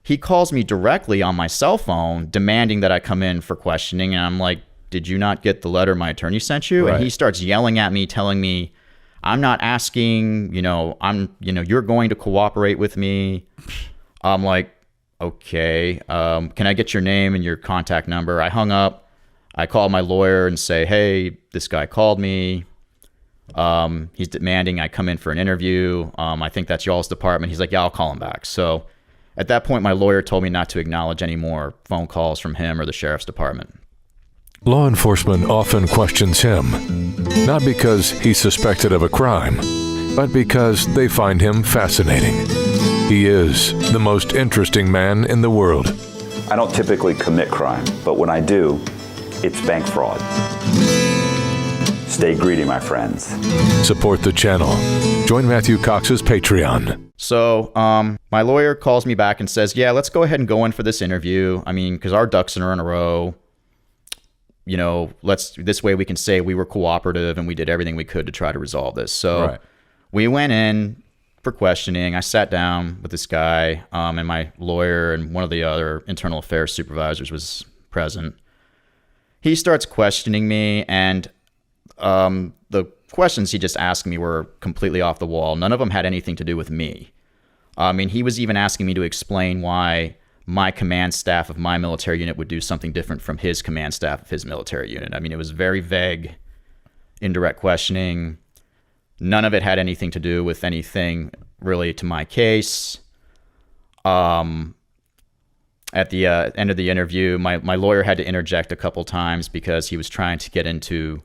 [SPEAKER 9] he calls me directly on my cell phone demanding that I come in for questioning. And I'm like, did you not get the letter my attorney sent you? Right. And he starts yelling at me, telling me, I'm not asking, you're going to cooperate with me. I'm like, okay, can I get your name and your contact number? I hung up. I called my lawyer and say, hey, this guy called me. He's demanding I come in for an interview. I think that's y'all's department. He's like, yeah, I'll call him back. So at that point, my lawyer told me not to acknowledge any more phone calls from him or the sheriff's department.
[SPEAKER 7] Law enforcement often questions him, not because he's suspected of a crime, but because they find him fascinating. He is the most interesting man in the world.
[SPEAKER 8] I don't typically commit crime, but when I do, it's bank fraud. Stay greedy, my friends.
[SPEAKER 7] Support the channel. Join Matthew Cox's Patreon.
[SPEAKER 9] So my lawyer calls me back and says, yeah, let's go ahead and go in for this interview. I mean, because our ducks are in a row. This way we can say we were cooperative and we did everything we could to try to resolve this. So we went in for questioning. I sat down with this guy, and my lawyer and one of the other internal affairs supervisors was present. He starts questioning me, and the questions he just asked me were completely off the wall. None of them had anything to do with me. I mean, he was even asking me to explain why my command staff of my military unit would do something different from his command staff of his military unit. I mean, it was very vague, indirect questioning. None of it had anything to do with anything really to my case. At the end of the interview, my lawyer had to interject a couple times because he was trying to get into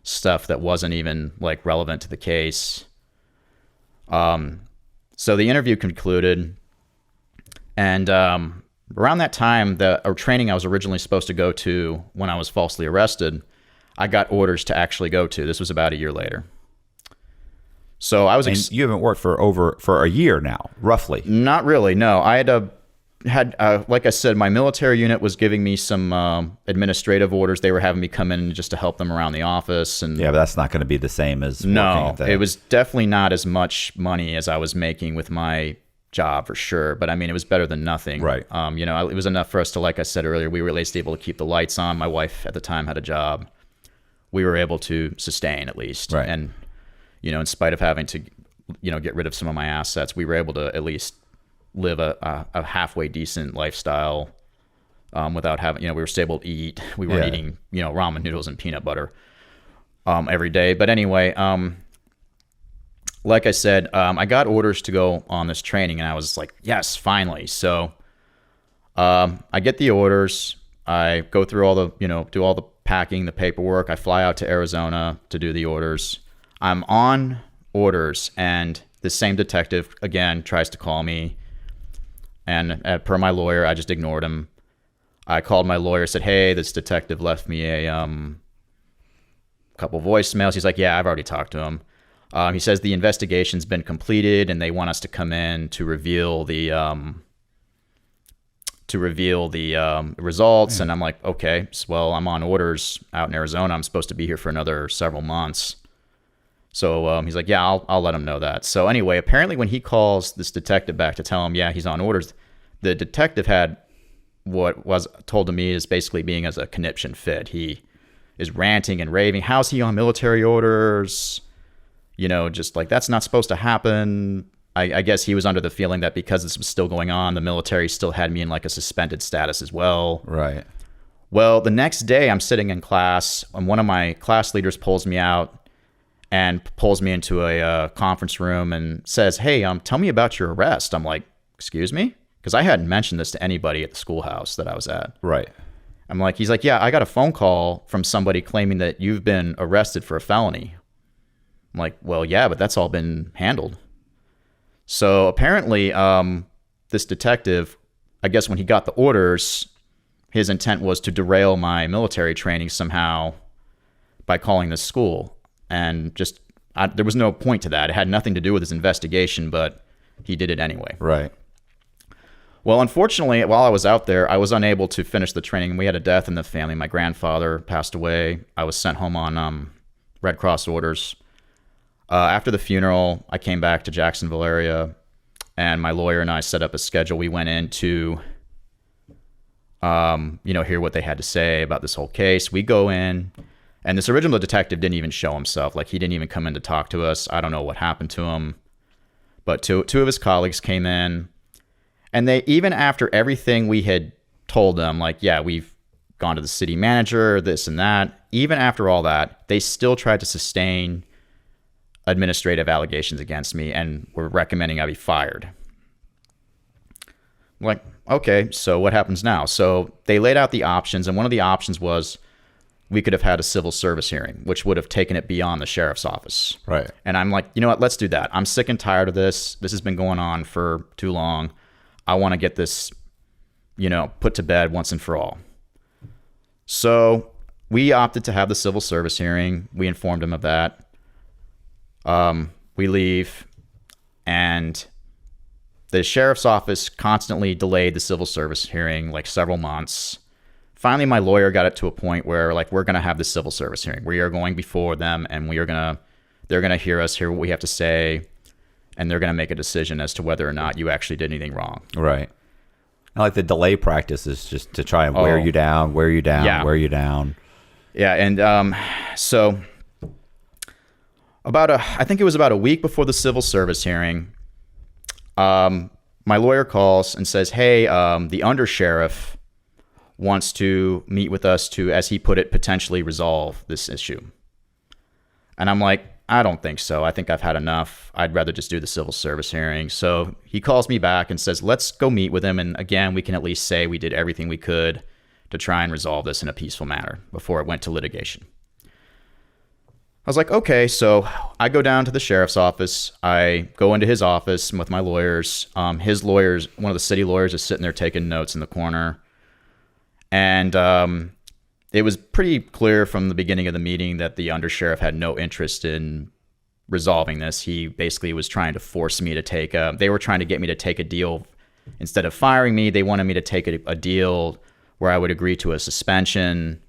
[SPEAKER 9] stuff that wasn't even like relevant to the case. So the interview concluded, and around that time, the training I was originally supposed to go to when I was falsely arrested, I got orders to actually go to. This was about a year later. So I was.
[SPEAKER 4] And you haven't worked for a year now, roughly.
[SPEAKER 9] Not really. No, I had had, like I said, my military unit was giving me some administrative orders. They were having me come in just to help them around the office. And
[SPEAKER 4] Yeah, but that's not going to be the same as working
[SPEAKER 9] no,
[SPEAKER 4] at the...
[SPEAKER 9] it was definitely not as much money as I was making with my job for sure. But I mean, it was better than nothing.
[SPEAKER 4] Right.
[SPEAKER 9] You know, it was enough for us to, like I said earlier, we were at least able to keep the lights on. My wife at the time had a job. We were able to sustain at least.
[SPEAKER 4] Right.
[SPEAKER 9] And, you know, in spite of having to, you know, get rid of some of my assets, we were able to at least live a halfway decent lifestyle without having, you know, we were able to eat. We weren't eating, you know, ramen noodles and peanut butter every day. But anyway, like I said, I got orders to go on this training, and I was like, yes, finally. So I get the orders. I go through all the, you know, do all the packing, the paperwork. I fly out to Arizona to do the orders. I'm on orders, and the same detective, again, tries to call me. And per my lawyer, I just ignored him. I called my lawyer, said, hey, this detective left me a couple voicemails. He's like, yeah, I've already talked to him. He says the investigation's been completed, and they want us to come in to reveal the results. And I'm like, okay, well, I'm on orders out in Arizona. I'm supposed to be here for another several months. So he's like, yeah, I'll let him know that. So anyway, apparently when he calls this detective back to tell him, yeah, he's on orders, the detective had what was told to me is basically being as a conniption fit. He is ranting and raving. How's he on military orders? You know, just like, that's not supposed to happen. I guess he was under the feeling that because this was still going on, the military still had me in like a suspended status as well.
[SPEAKER 4] Right.
[SPEAKER 9] Well, the next day I'm sitting in class, and one of my class leaders pulls me out and pulls me into a conference room and says, hey, tell me about your arrest. I'm like, excuse me? Because I hadn't mentioned this to anybody at the schoolhouse that I was at.
[SPEAKER 4] Right.
[SPEAKER 9] I'm like, he's like, yeah, I got a phone call from somebody claiming that you've been arrested for a felony. I'm like, well, yeah, but that's all been handled. So apparently this detective, I guess when he got the orders, his intent was to derail my military training somehow by calling this school. And just, there was no point to that. It had nothing to do with his investigation, but he did it anyway.
[SPEAKER 4] Right.
[SPEAKER 9] Well, unfortunately, while I was out there, I was unable to finish the training. We had a death in the family. My grandfather passed away. I was sent home on Red Cross orders. After the funeral, I came back to Jacksonville area, and my lawyer and I set up a schedule. We went in to, hear what they had to say about this whole case. We go in, and this original detective didn't even show himself. Like, he didn't even come in to talk to us. I don't know what happened to him. But two of his colleagues came in, and they, even after everything we had told them, like, yeah, we've gone to the city manager, this and that, even after all that, they still tried to sustain administrative allegations against me and were recommending I be fired. I'm like, okay, so what happens now? So they laid out the options, and one of the options was we could have had a civil service hearing, which would have taken it beyond the sheriff's office.
[SPEAKER 4] Right.
[SPEAKER 9] And I'm like, you know what, let's do that. I'm sick and tired of this. This has been going on for too long. I want to get this, put to bed once and for all. So we opted to have the civil service hearing. We informed him of that. We leave, and the sheriff's office constantly delayed the civil service hearing like several months. Finally, my lawyer got it to a point where, like, we're going to have the civil service hearing. We are going before them, and they're going to hear us, hear what we have to say, and they're going to make a decision as to whether or not you actually did anything wrong.
[SPEAKER 4] Right. I like the delay practice is just to try and wear you down.
[SPEAKER 9] Yeah, and so I think it was about a week before the civil service hearing, my lawyer calls and says, hey, the undersheriff wants to meet with us to, as he put it, potentially resolve this issue. And I'm like, I don't think so. I think I've had enough. I'd rather just do the civil service hearing. So he calls me back and says, let's go meet with him. And again, we can at least say we did everything we could to try and resolve this in a peaceful manner before it went to litigation. I was like, okay, so I go down to the sheriff's office. I go into his office with my lawyers. His lawyers, one of the city lawyers, is sitting there taking notes in the corner. And it was pretty clear from the beginning of the meeting that the undersheriff had no interest in resolving this. He basically was trying to force me to they were trying to get me to take a deal instead of firing me, they wanted me to take a deal where I would agree to a suspension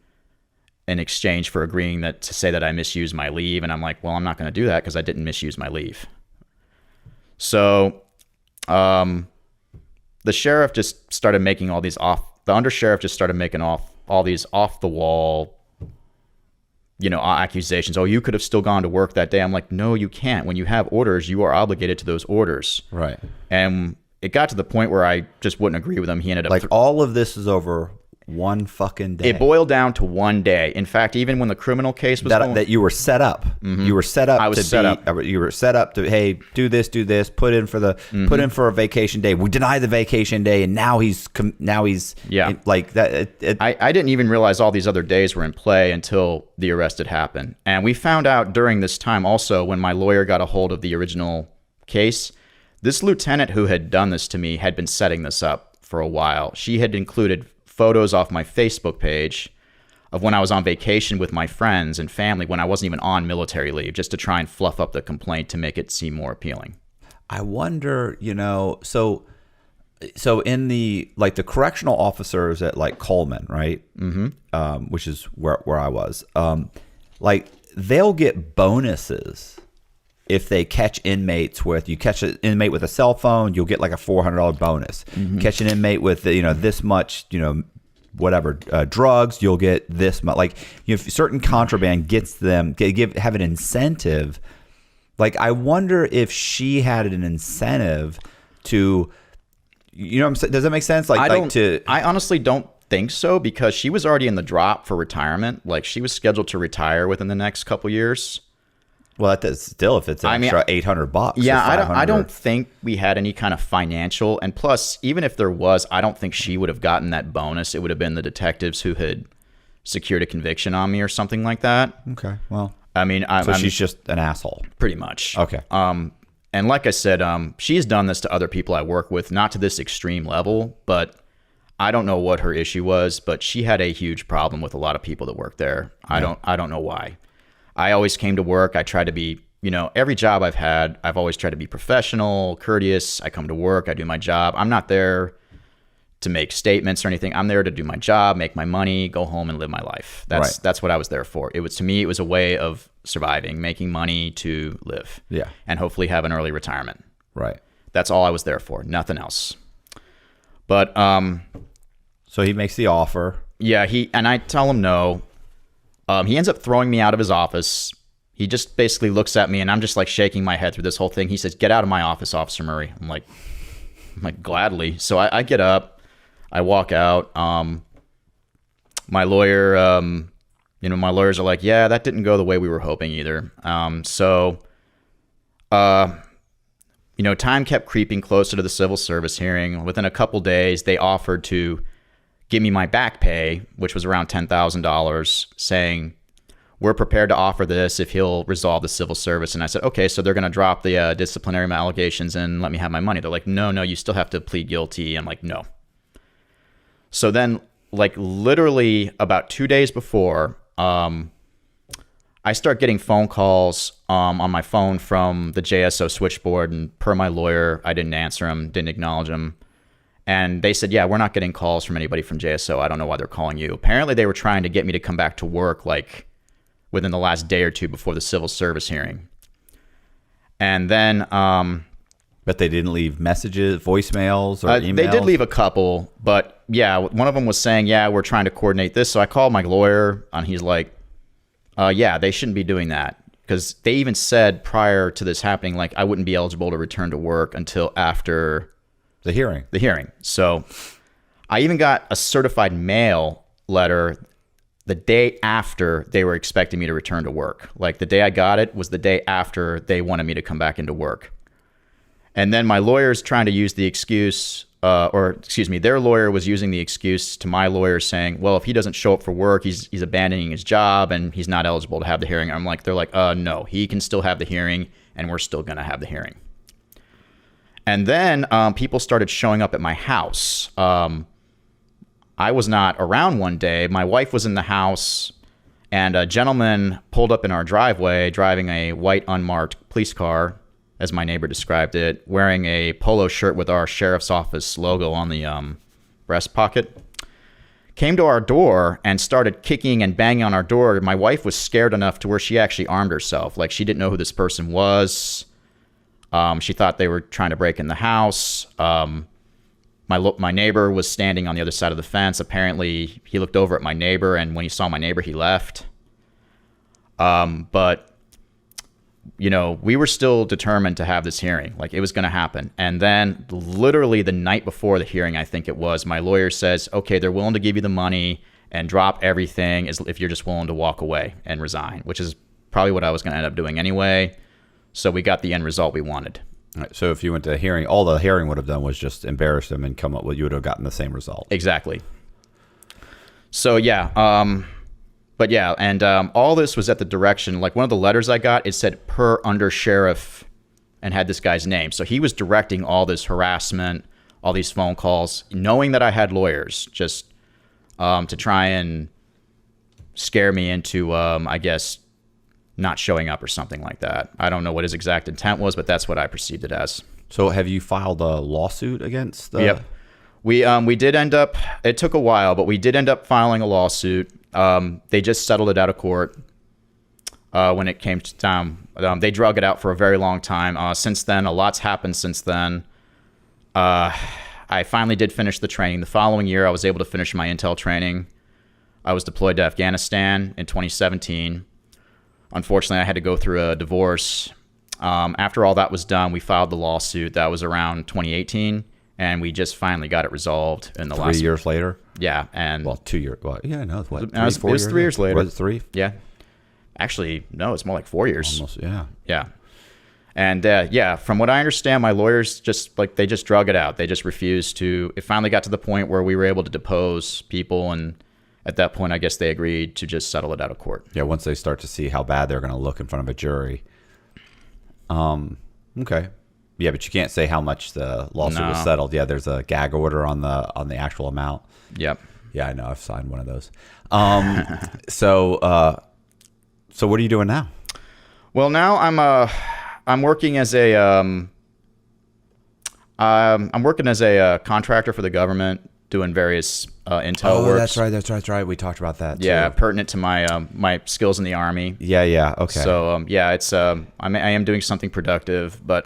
[SPEAKER 9] in exchange for agreeing to say that I misused my leave. And I'm like, well, I'm not going to do that because I didn't misuse my leave. So the sheriff just started making all these the undersheriff just started making all these off the wall, accusations. Oh, you could have still gone to work that day. I'm like, no, you can't. When you have orders, you are obligated to those orders.
[SPEAKER 4] Right.
[SPEAKER 9] And it got to the point where I just wouldn't agree with him. He ended up
[SPEAKER 4] all of this is over one fucking day.
[SPEAKER 9] It boiled down to one day. In fact, even when the criminal case was
[SPEAKER 4] that you were set up.
[SPEAKER 9] Mm-hmm.
[SPEAKER 4] You were set up.
[SPEAKER 9] I was set up.
[SPEAKER 4] You were set up to, hey, do this, put in for a vacation day. We deny the vacation day, and now he's like that.
[SPEAKER 9] I didn't even realize all these other days were in play until the arrest had happened. And we found out during this time also, when my lawyer got a hold of the original case, this lieutenant who had done this to me had been setting this up for a while. She had included photos off my Facebook page of when I was on vacation with my friends and family when I wasn't even on military leave, just to try and fluff up the complaint to make it seem more appealing.
[SPEAKER 4] I wonder, so in the correctional officers at Coleman, right? Mm-hmm. Which is where I was. They'll get bonuses if they catch inmates you catch an inmate with a cell phone, you'll get like a $400 bonus. Mm-hmm. Catch an inmate with this much, drugs, you'll get this much. Certain contraband gets them have an incentive. I wonder if she had an incentive to, what I'm saying? Does that make sense?
[SPEAKER 9] I honestly don't think so, because she was already in the drop for retirement. She was scheduled to retire within the next couple years.
[SPEAKER 4] Well, that's still, if it's an extra $800.
[SPEAKER 9] Yeah, I don't think we had any kind of financial. And plus, even if there was, I don't think she would have gotten that bonus. It would have been the detectives who had secured a conviction on me or something like that.
[SPEAKER 4] Okay, well,
[SPEAKER 9] so
[SPEAKER 4] she's just an asshole,
[SPEAKER 9] pretty much.
[SPEAKER 4] Okay.
[SPEAKER 9] And like I said, she's done this to other people I work with, not to this extreme level, but I don't know what her issue was. But she had a huge problem with a lot of people that work there. Yeah. I don't know why. I always came to work. I tried to be, every job I've had, I've always tried to be professional, courteous. I come to work, I do my job. I'm not there to make statements or anything. I'm there to do my job, make my money, go home and live my life. That's what I was there for. It was a way of surviving, making money to live.
[SPEAKER 4] Yeah.
[SPEAKER 9] And hopefully have an early retirement.
[SPEAKER 4] Right.
[SPEAKER 9] That's all I was there for, nothing else. But
[SPEAKER 4] so he makes the offer.
[SPEAKER 9] Yeah, and I tell him no. He ends up throwing me out of his office. He just basically looks at me, and I'm just shaking my head through this whole thing. He says, "Get out of my office, Officer Murray." I'm like gladly. So I get up, I walk out. My lawyer, my lawyers are like, "Yeah, that didn't go the way we were hoping either." Time kept creeping closer to the civil service hearing. Within a couple days, they offered to give me my back pay, which was around $10,000, saying, we're prepared to offer this if he'll resolve the civil service. And I said, okay, so they're going to drop the disciplinary allegations and let me have my money. They're like, no, you still have to plead guilty. I'm like, no. So then, literally about 2 days before, I start getting phone calls on my phone from the JSO switchboard, and per my lawyer, I didn't answer them, didn't acknowledge them. And they said, yeah, we're not getting calls from anybody from JSO. I don't know why they're calling you. Apparently, they were trying to get me to come back to work within the last day or two before the civil service hearing. And then...
[SPEAKER 4] but they didn't leave messages, voicemails, or emails?
[SPEAKER 9] They did leave a couple, but yeah, one of them was saying, yeah, we're trying to coordinate this. So I called my lawyer, and he's like, yeah, they shouldn't be doing that. Because they even said prior to this happening, I wouldn't be eligible to return to work until after...
[SPEAKER 4] The hearing.
[SPEAKER 9] So I even got a certified mail letter the day after they were expecting me to return to work. The day I got it was the day after they wanted me to come back into work. And then my lawyer's trying to use the excuse, their lawyer was using the excuse to my lawyer saying, well, if he doesn't show up for work, he's abandoning his job and he's not eligible to have the hearing. They're like, no, he can still have the hearing and we're still going to have the hearing. And then people started showing up at my house. I was not around one day. My wife was in the house, and a gentleman pulled up in our driveway driving a white unmarked police car, as my neighbor described it, wearing a polo shirt with our sheriff's office logo on the breast pocket, came to our door and started kicking and banging on our door. My wife was scared enough to where she actually armed herself. Like, she didn't know who this person was. She thought they were trying to break in the house. My neighbor was standing on the other side of the fence. Apparently, he looked over at my neighbor, and when he saw my neighbor, he left. But we were still determined to have this hearing. Like, it was going to happen. And then literally the night before the hearing, I think it was, my lawyer says, okay, they're willing to give you the money and drop everything if you're just willing to walk away and resign, which is probably what I was going to end up doing anyway. So we got the end result we wanted.
[SPEAKER 4] All right, so if you went to a hearing, all the hearing would have done was just embarrass them and come up with, you would have gotten the same result.
[SPEAKER 9] Exactly. So yeah, but yeah, and all this was at the direction, like one of the letters I got, it said per under sheriff and had this guy's name. So he was directing all this harassment, all these phone calls, knowing that I had lawyers, just to try and scare me into, I guess, not showing up or something like that. I don't know what his exact intent was, but that's what I perceived it as.
[SPEAKER 4] So have you filed a lawsuit against the...
[SPEAKER 9] Yep. We did end up, it took a while, but we did end up filing a lawsuit. They just settled it out of court when it came to time. They drug it out for a very long time. Since then, a lot's happened since then. I finally did finish the training. The following year, I was able to finish my intel training. I was deployed to Afghanistan in 2017. Unfortunately, I had to go through a divorce. After all that was done, we filed the lawsuit. That was around 2018, and we just finally got it resolved in the last
[SPEAKER 4] 3 years later.
[SPEAKER 9] Yeah, and
[SPEAKER 4] 2 years. Well, yeah, no, what?
[SPEAKER 9] It was 3 years later.
[SPEAKER 4] Was it 3?
[SPEAKER 9] Yeah, actually, no, it's more like 4 years.
[SPEAKER 4] Almost, yeah.
[SPEAKER 9] Yeah, and yeah, from what I understand, my lawyers just drug it out. They just refused to. It finally got to the point where we were able to depose people, and at that point, I guess they agreed to just settle it out of court.
[SPEAKER 4] Yeah, once they start to see how bad they're going to look in front of a jury. Okay. Yeah, but you can't say how much the lawsuit was settled. Yeah, there's a gag order on the actual amount.
[SPEAKER 9] Yep.
[SPEAKER 4] Yeah, I know. I've signed one of those. So what are you doing now?
[SPEAKER 9] Well, now I'm working as a contractor for the government, doing various intel work.
[SPEAKER 4] That's right. We talked about that.
[SPEAKER 9] Yeah,
[SPEAKER 4] too.
[SPEAKER 9] pertinent to my my skills in the Army.
[SPEAKER 4] Yeah. Okay.
[SPEAKER 9] So yeah, it's I am doing something productive, but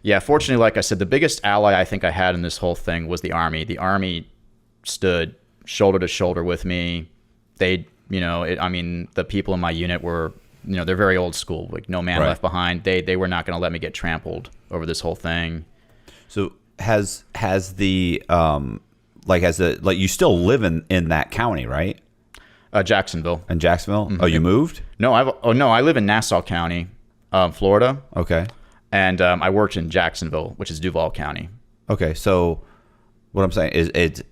[SPEAKER 9] yeah, fortunately, like I said, the biggest ally I think I had in this whole thing was the Army. The Army stood shoulder to shoulder with me. They, the people in my unit were, they're very old school, like no man left behind. They were not going to let me get trampled over this whole thing.
[SPEAKER 4] So has the you still live in that county, right?
[SPEAKER 9] Jacksonville.
[SPEAKER 4] In Jacksonville?
[SPEAKER 9] Mm-hmm.
[SPEAKER 4] Oh, you moved?
[SPEAKER 9] No, I live in Nassau County, Florida.
[SPEAKER 4] Okay.
[SPEAKER 9] And I worked in Jacksonville, which is Duval County.
[SPEAKER 4] Okay, so what I'm saying is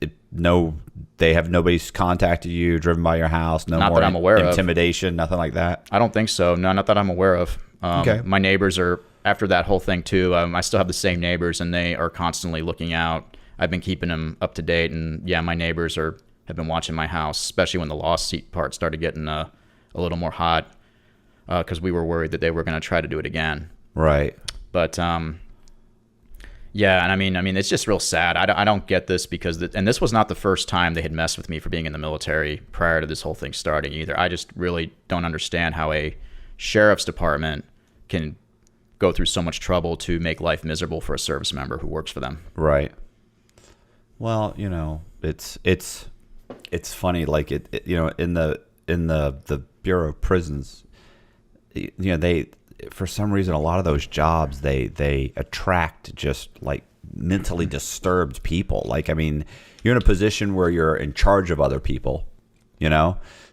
[SPEAKER 4] they have nobody's contacted you, driven by your house, no
[SPEAKER 9] not
[SPEAKER 4] more
[SPEAKER 9] that I'm aware
[SPEAKER 4] intimidation, nothing like that?
[SPEAKER 9] I don't think so. No, not that I'm aware of.
[SPEAKER 4] Okay.
[SPEAKER 9] My neighbors are, after that whole thing too, I still have the same neighbors, and they are constantly looking out. I've been keeping them up to date, and yeah, my neighbors have been watching my house, especially when the lawsuit part started getting a little more hot, because we were worried that they were going to try to do it again.
[SPEAKER 4] Right.
[SPEAKER 9] But yeah, and I mean, it's just real sad. I don't get this because, and this was not the first time they had messed with me for being in the military prior to this whole thing starting either. I just really don't understand how a sheriff's department can go through so much trouble to make life miserable for a service member who works for them. Right.
[SPEAKER 4] Well, it's funny, like in the Bureau of Prisons, they, for some reason, a lot of those jobs, they attract just like mentally disturbed people. Like, I mean, you're in a position where you're in charge of other people,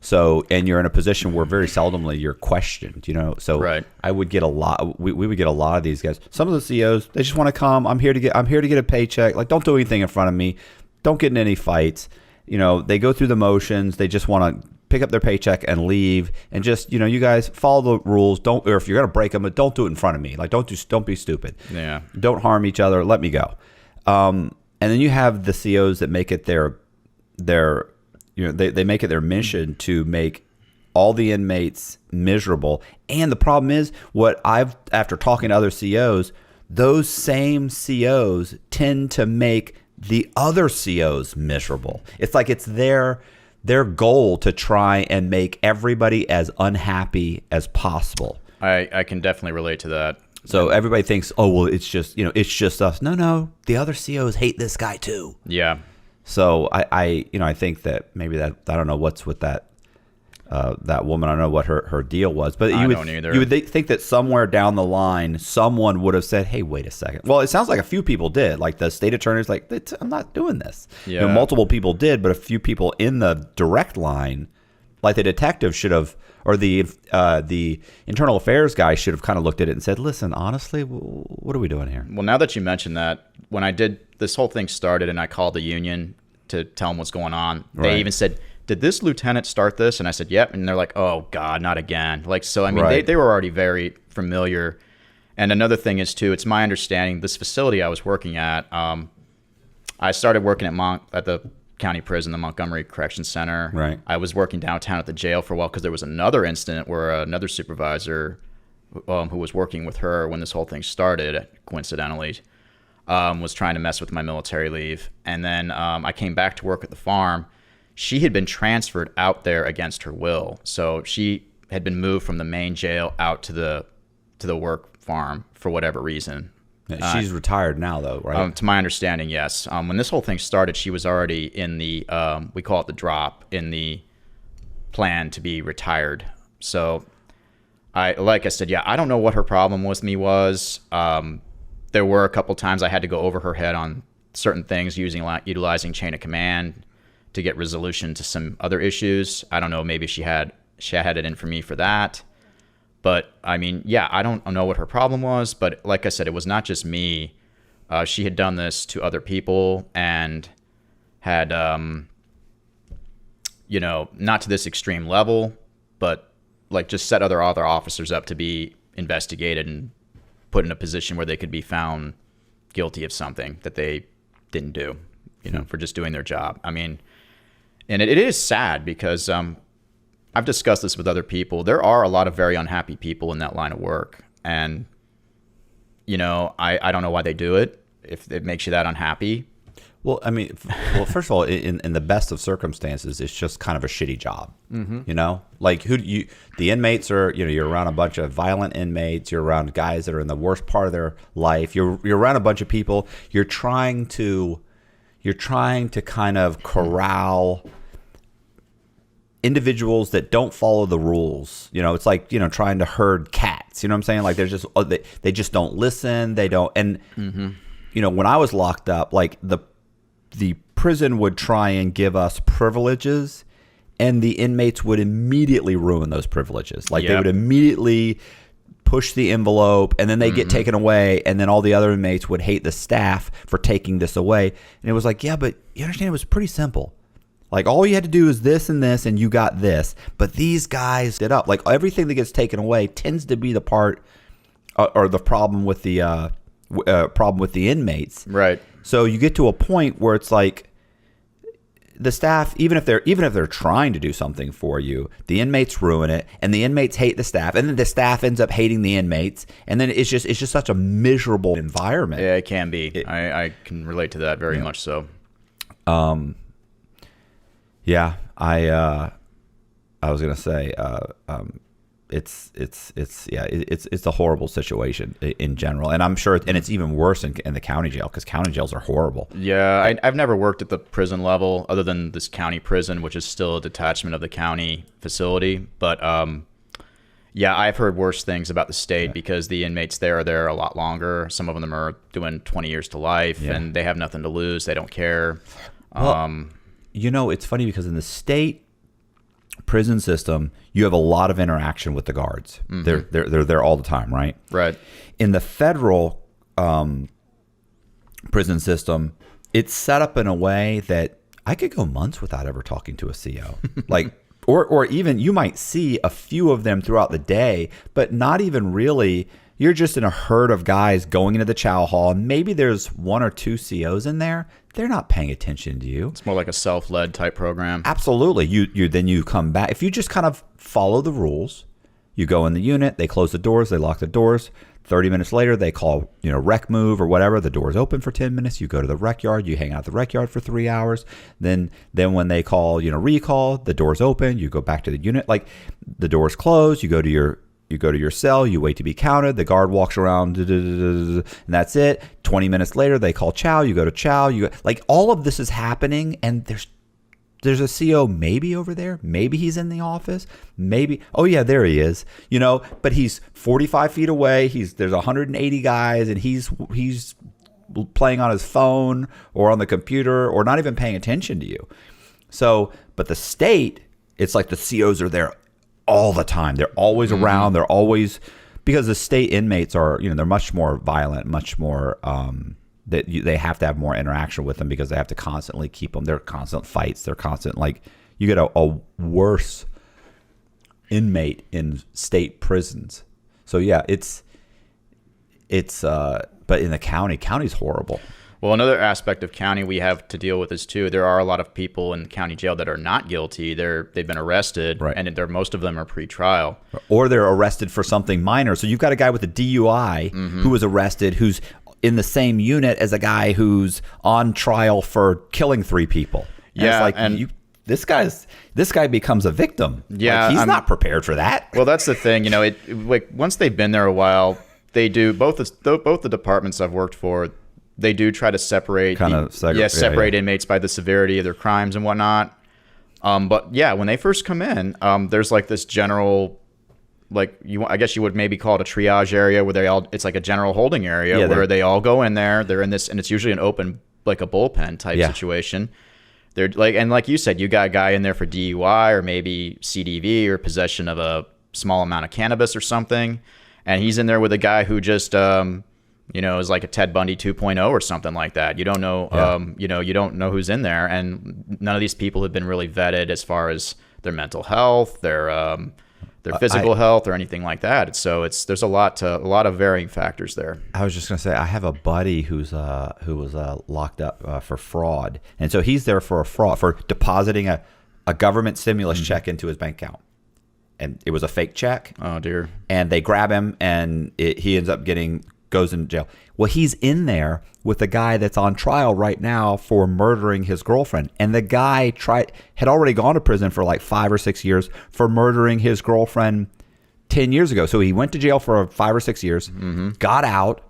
[SPEAKER 4] so, and you're in a position where very seldomly you're questioned, so
[SPEAKER 9] right.
[SPEAKER 4] I would get a lot, we would get a lot of these guys. Some of the CEOs, they just want to come. I'm here to get a paycheck. Like, don't do anything in front of me. Don't get in any fights. They go through the motions. They just want to pick up their paycheck and leave, and just, you guys follow the rules. Or if you're going to break them, don't do it in front of me. Like, don't be stupid.
[SPEAKER 9] Yeah.
[SPEAKER 4] Don't harm each other. Let me go. And then you have the CEOs that make it they make it their mission to make all the inmates miserable. And the problem is, after talking to other COs, those same COs tend to make the other COs miserable. It's like it's their goal to try and make everybody as unhappy as possible.
[SPEAKER 9] I can definitely relate to that.
[SPEAKER 4] So everybody thinks, oh, well, it's just us. No, the other COs hate this guy too.
[SPEAKER 9] Yeah.
[SPEAKER 4] So I think that maybe that, I don't know what's with that woman. I don't know what her deal was, but you would think that somewhere down the line, someone would have said, hey, wait a second. Well, it sounds like a few people did. Like the state attorney's like, I'm not doing this.
[SPEAKER 9] Yeah.
[SPEAKER 4] Multiple people did, but a few people in the direct line, like the detective should have, or the internal affairs guy should have kind of looked at it and said, listen, honestly, what are we doing here?
[SPEAKER 9] Well, now that you mentioned that, when I did, this whole thing started and I called the union to tell them what's going on, they even said, did this lieutenant start this? And I said, yep. And they're like, oh God, not again. Like, so, I mean, they were already very familiar. And another thing is too, it's my understanding, this facility I was working at, I started working at the county prison, the Montgomery Correction Center.
[SPEAKER 4] Right.
[SPEAKER 9] I was working downtown at the jail for a while because there was another incident where another supervisor who was working with her when this whole thing started, coincidentally, was trying to mess with my military leave. And then I came back to work at the farm. She had been transferred out there against her will. So she had been moved from the main jail out to the work farm for whatever reason.
[SPEAKER 4] She's retired now, though, right?
[SPEAKER 9] To my understanding, yes. When this whole thing started, she was already in the, we call it the drop, in the plan to be retired. So, like I said, yeah, I don't know what her problem with me was. There were a couple times I had to go over her head on certain things, utilizing chain of command to get resolution to some other issues. I don't know, maybe she had it in for me for that. But, I mean, yeah, I don't know what her problem was. But like I said, it was not just me. She had done this to other people and had, not to this extreme level, but like just set other officers up to be investigated and put in a position where they could be found guilty of something that they didn't do, for just doing their job. I mean, and it is sad because I've discussed this with other people. There are a lot of very unhappy people in that line of work. And, I don't know why they do it, if it makes you that unhappy.
[SPEAKER 4] Well, I mean, first of all, in the best of circumstances, it's just kind of a shitty job. Mm-hmm. Like the inmates are, you're around a bunch of violent inmates. You're around guys that are in the worst part of their life. You're around a bunch of people. You're trying to kind of corral individuals that don't follow the rules. It's like, trying to herd cats. You know what I'm saying? Like there's just, they just don't listen. They don't. And, when I was locked up, like the prison would try and give us privileges and the inmates would immediately ruin those privileges. Like they would immediately push the envelope and then they get taken away. And then all the other inmates would hate the staff for taking this away. And it was like, yeah, but you understand it was pretty simple. Like all you had to do is this and you got this. But these guys did up. Like everything that gets taken away tends to be the part or the problem with the inmates.
[SPEAKER 9] Right.
[SPEAKER 4] So you get to a point where it's like the staff, even if they're trying to do something for you, the inmates ruin it, and the inmates hate the staff, and then the staff ends up hating the inmates, and then it's just such a miserable environment.
[SPEAKER 9] Yeah, it can be. I can relate to that very much so.
[SPEAKER 4] Yeah, I was gonna say, it's a horrible situation in general, and I'm sure, and it's even worse in the county jail because county jails are horrible.
[SPEAKER 9] Yeah, I've never worked at the prison level other than this county prison, which is still a detachment of the county facility. But yeah, I've heard worse things about the state because the inmates there are there a lot longer. Some of them are doing 20 years to life, and they have nothing to lose. They don't care.
[SPEAKER 4] Well, it's funny because in the state prison system, you have a lot of interaction with the guards. Mm-hmm. They're there all the time, right?
[SPEAKER 9] Right.
[SPEAKER 4] In the federal prison system, it's set up in a way that I could go months without ever talking to a CO. Like, or even you might see a few of them throughout the day, but not even really, you're just in a herd of guys going into the chow hall, and maybe there's 1 or 2 COs in there. They're not paying attention to you.
[SPEAKER 9] It's more like a self-led type program.
[SPEAKER 4] Absolutely. You come back. If you just kind of follow the rules, you go in the unit, they close the doors, they lock the doors. 30 minutes later, they call, rec move or whatever. The door's open for 10 minutes. You go to the rec yard. You hang out at the rec yard for 3 hours. Then when they call, recall, the door's open. You go back to the unit. Like, the door's closed. You go to your cell. You wait to be counted. The guard walks around, and that's it. 20 minutes later, they call chow. You go to chow. Like, all of this is happening, and there's a CO maybe over there. Maybe he's in the office. Maybe. Oh, yeah, there he is. But he's 45 feet away. There's 180 guys, and he's playing on his phone or on the computer or not even paying attention to you. So, but the state, it's like the COs are there all the time. They're always around. They're always, because the state inmates are, they're much more violent, much more, they have to have more interaction with them because they have to constantly keep them. They're constant fights. They're constant, like, you get a worse inmate in state prisons. So yeah, but in the county's horrible.
[SPEAKER 9] Well, another aspect of county we have to deal with is too, there are a lot of people in county jail that are not guilty. They've been arrested,
[SPEAKER 4] right,
[SPEAKER 9] and most of them are pre-trial.
[SPEAKER 4] Or they're arrested for something minor. So you've got a guy with a DUI who was arrested, who's in the same unit as a guy who's on trial for killing 3 people. And
[SPEAKER 9] yeah,
[SPEAKER 4] it's like, this guy becomes a victim.
[SPEAKER 9] Yeah,
[SPEAKER 4] like, he's not prepared for that.
[SPEAKER 9] Well, that's the thing. Like, once they've been there a while, they do both the departments I've worked for. They do try to separate separate inmates by the severity of their crimes and whatnot. But yeah, when they first come in, there's like this general, like, I guess you would maybe call it a triage area where it's like a general holding area where they all go in there. They're in this, and it's usually an open, like a bullpen type situation. They're like, and like you said, you got a guy in there for DUI or maybe CDV or possession of a small amount of cannabis or something, and he's in there with a guy who just is like a Ted Bundy 2.0 or something like that. You don't know, you don't know who's in there, and none of these people have been really vetted as far as their mental health, their physical health, or anything like that. So there's a lot of varying factors there.
[SPEAKER 4] I was just gonna say, I have a buddy who was locked up for fraud, and so he's there for for depositing a government stimulus check into his bank account, and it was a fake check.
[SPEAKER 9] Oh dear! And
[SPEAKER 4] they grab him, and he ends up goes in jail. Well, he's in there with a guy that's on trial right now for murdering his girlfriend. And the guy had already gone to prison for like 5 or 6 years for murdering his girlfriend 10 years ago. So he went to jail for 5 or 6 years, got out,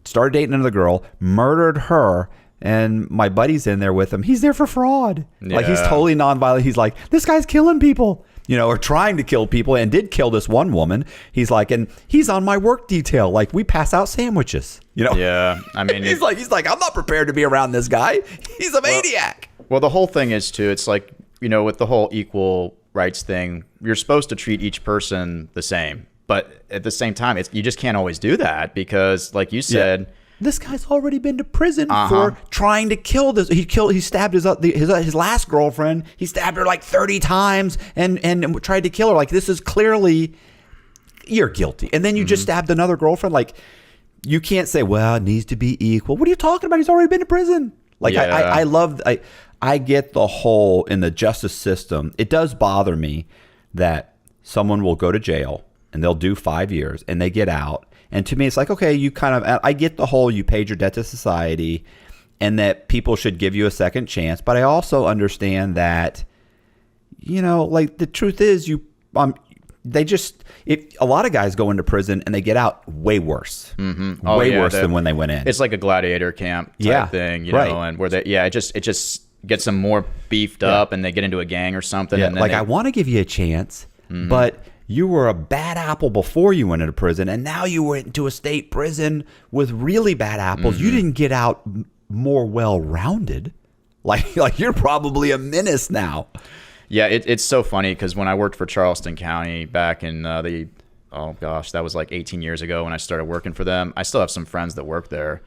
[SPEAKER 4] started dating another girl, murdered her, and my buddy's in there with him. He's there for fraud. Yeah. Like, he's totally nonviolent. He's like, this guy's killing people. Or trying to kill people, and did kill this one woman. He's like, and he's on my work detail. Like, we pass out sandwiches.
[SPEAKER 9] Yeah, I mean,
[SPEAKER 4] he's like, I'm not prepared to be around this guy. He's a maniac.
[SPEAKER 9] Well, the whole thing is too. It's like, with the whole equal rights thing, you're supposed to treat each person the same, but at the same time, you just can't always do that because, like you said.
[SPEAKER 4] Yeah. This guy's already been to prison for trying to kill this. He stabbed his last girlfriend. He stabbed her like 30 times and tried to kill her. Like, this is clearly, you're guilty. And then you just stabbed another girlfriend. Like, you can't say, well, it needs to be equal. What are you talking about? He's already been to prison. Like, I get the whole, in the justice system, it does bother me that someone will go to jail and they'll do 5 years and they get out. And to me, it's like, okay, I get the whole, you paid your debt to society and that people should give you a second chance. But I also understand that, like, the truth is a lot of guys go into prison and they get out way worse, way worse than when they went in.
[SPEAKER 9] It's like a gladiator camp type thing, and where it just gets them more beefed up and they get into a gang or something.
[SPEAKER 4] Yeah,
[SPEAKER 9] and then
[SPEAKER 4] I want to give you a chance, but you were a bad apple before you went into prison, and now you went into a state prison with really bad apples. You didn't get out more well-rounded. Like you're probably a menace now.
[SPEAKER 9] Yeah, it's so funny because when I worked for Charleston County back in that was like 18 years ago when I started working for them. I still have some friends that work there.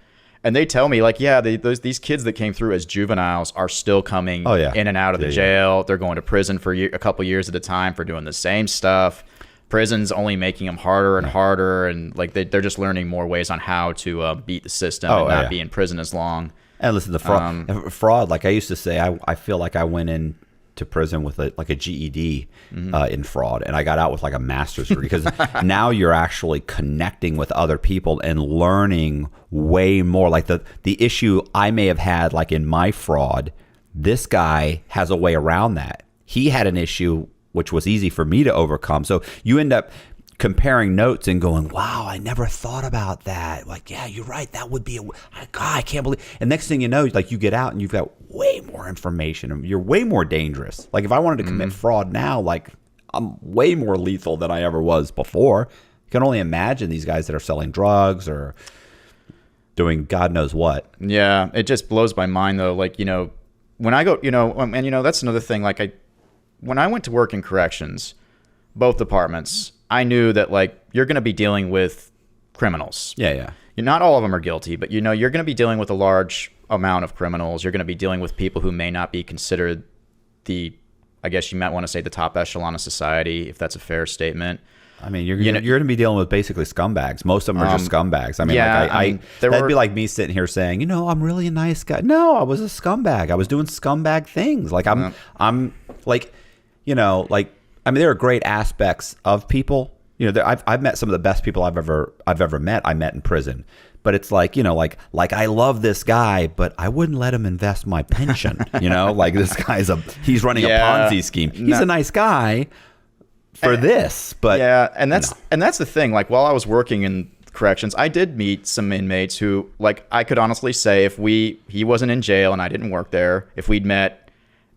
[SPEAKER 9] And they tell me, like, these kids that came through as juveniles are still coming in and out of the jail. They're going to prison for a couple years at a time for doing the same stuff. prison's only making them harder and harder, and like they're just learning more ways on how to beat the system and not be in prison as long.
[SPEAKER 4] And listen, the fraud, like I used to say, I feel like I went in to prison with a GED in fraud, and I got out with like a master's degree, because now you're actually connecting with other people and learning way more. Like the issue I may have had like in my fraud, this guy has a way around that. He had an issue which was easy for me to overcome. So you end up comparing notes and going, wow, I never thought about that. Like, yeah, you're right. That would be God, I can't believe. And next thing you know, like you get out and you've got way more information and you're way more dangerous. Like if I wanted to commit fraud now, like I'm way more lethal than I ever was before. You can only imagine these guys that are selling drugs or doing God knows what.
[SPEAKER 9] Yeah, it just blows my mind though. Like, you know, when I go, you know, and you know, that's another thing. Like when I went to work in corrections, both departments, I knew that like you're going to be dealing with criminals.
[SPEAKER 4] Yeah.
[SPEAKER 9] Not all of them are guilty, but you know, you're going to be dealing with a large amount of criminals. You're going to be dealing with people who may not be considered I guess you might want to say the top echelon of society, if that's a fair statement.
[SPEAKER 4] I mean, you're going to be dealing with basically scumbags. Most of them are just scumbags. I mean,
[SPEAKER 9] yeah,
[SPEAKER 4] that'd be like me sitting here saying, you know, I'm really a nice guy. No, I was a scumbag. I was doing scumbag things. Like I'm like, you know, like, I mean, there are great aspects of people. You know, I've met some of the best people I've ever met. I met in prison, but it's like, you know, like I love this guy, but I wouldn't let him invest my pension. You know, like this guy's he's running a Ponzi scheme. He's a nice guy for this, but
[SPEAKER 9] yeah, and that's the thing. Like while I was working in corrections, I did meet some inmates who, like, I could honestly say if he wasn't in jail and I didn't work there, if we'd met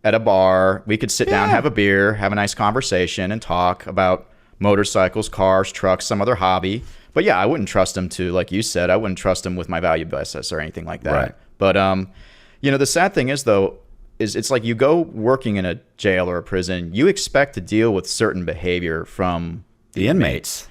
[SPEAKER 9] at a bar, we could sit down, have a beer, have a nice conversation, and talk about motorcycles, cars, trucks, some other hobby. But yeah, I wouldn't trust him to, like you said, I wouldn't trust him with my valuable assets or anything like that.
[SPEAKER 4] Right.
[SPEAKER 9] But you know, the sad thing is though, is it's like you go working in a jail or a prison, you expect to deal with certain behavior from
[SPEAKER 4] the inmates.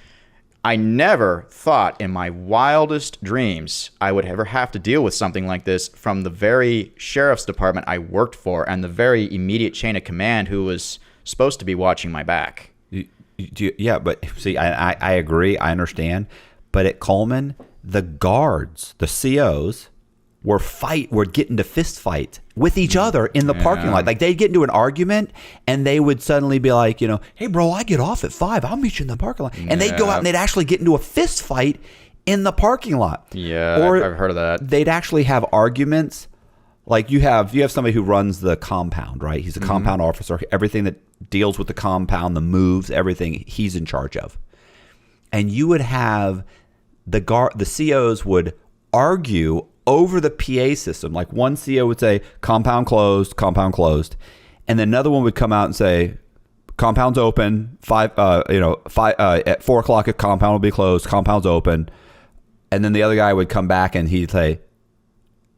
[SPEAKER 9] I never thought in my wildest dreams I would ever have to deal with something like this from the very sheriff's department I worked for and the very immediate chain of command who was supposed to be watching my back.
[SPEAKER 4] Yeah, but see, I agree. I understand. But at Coleman, the guards, the COs, were getting to fist fight with each other in the parking lot. Like they'd get into an argument and they would suddenly be like, you know, hey bro, I get off at 5. I'll meet you in the parking lot. And they'd go out and they'd actually get into a fist fight in the parking lot.
[SPEAKER 9] Yeah,
[SPEAKER 4] or
[SPEAKER 9] I've heard of that.
[SPEAKER 4] They'd actually have arguments. Like you have somebody who runs the compound, right? He's a compound officer. Everything that deals with the compound, the moves, everything, he's in charge of. And you would have the COs would argue over the PA system. Like one CO would say, compound closed. And then another one would come out and say, compound's open, at 4 o'clock, a compound will be closed, compound's open. And then the other guy would come back and he'd say,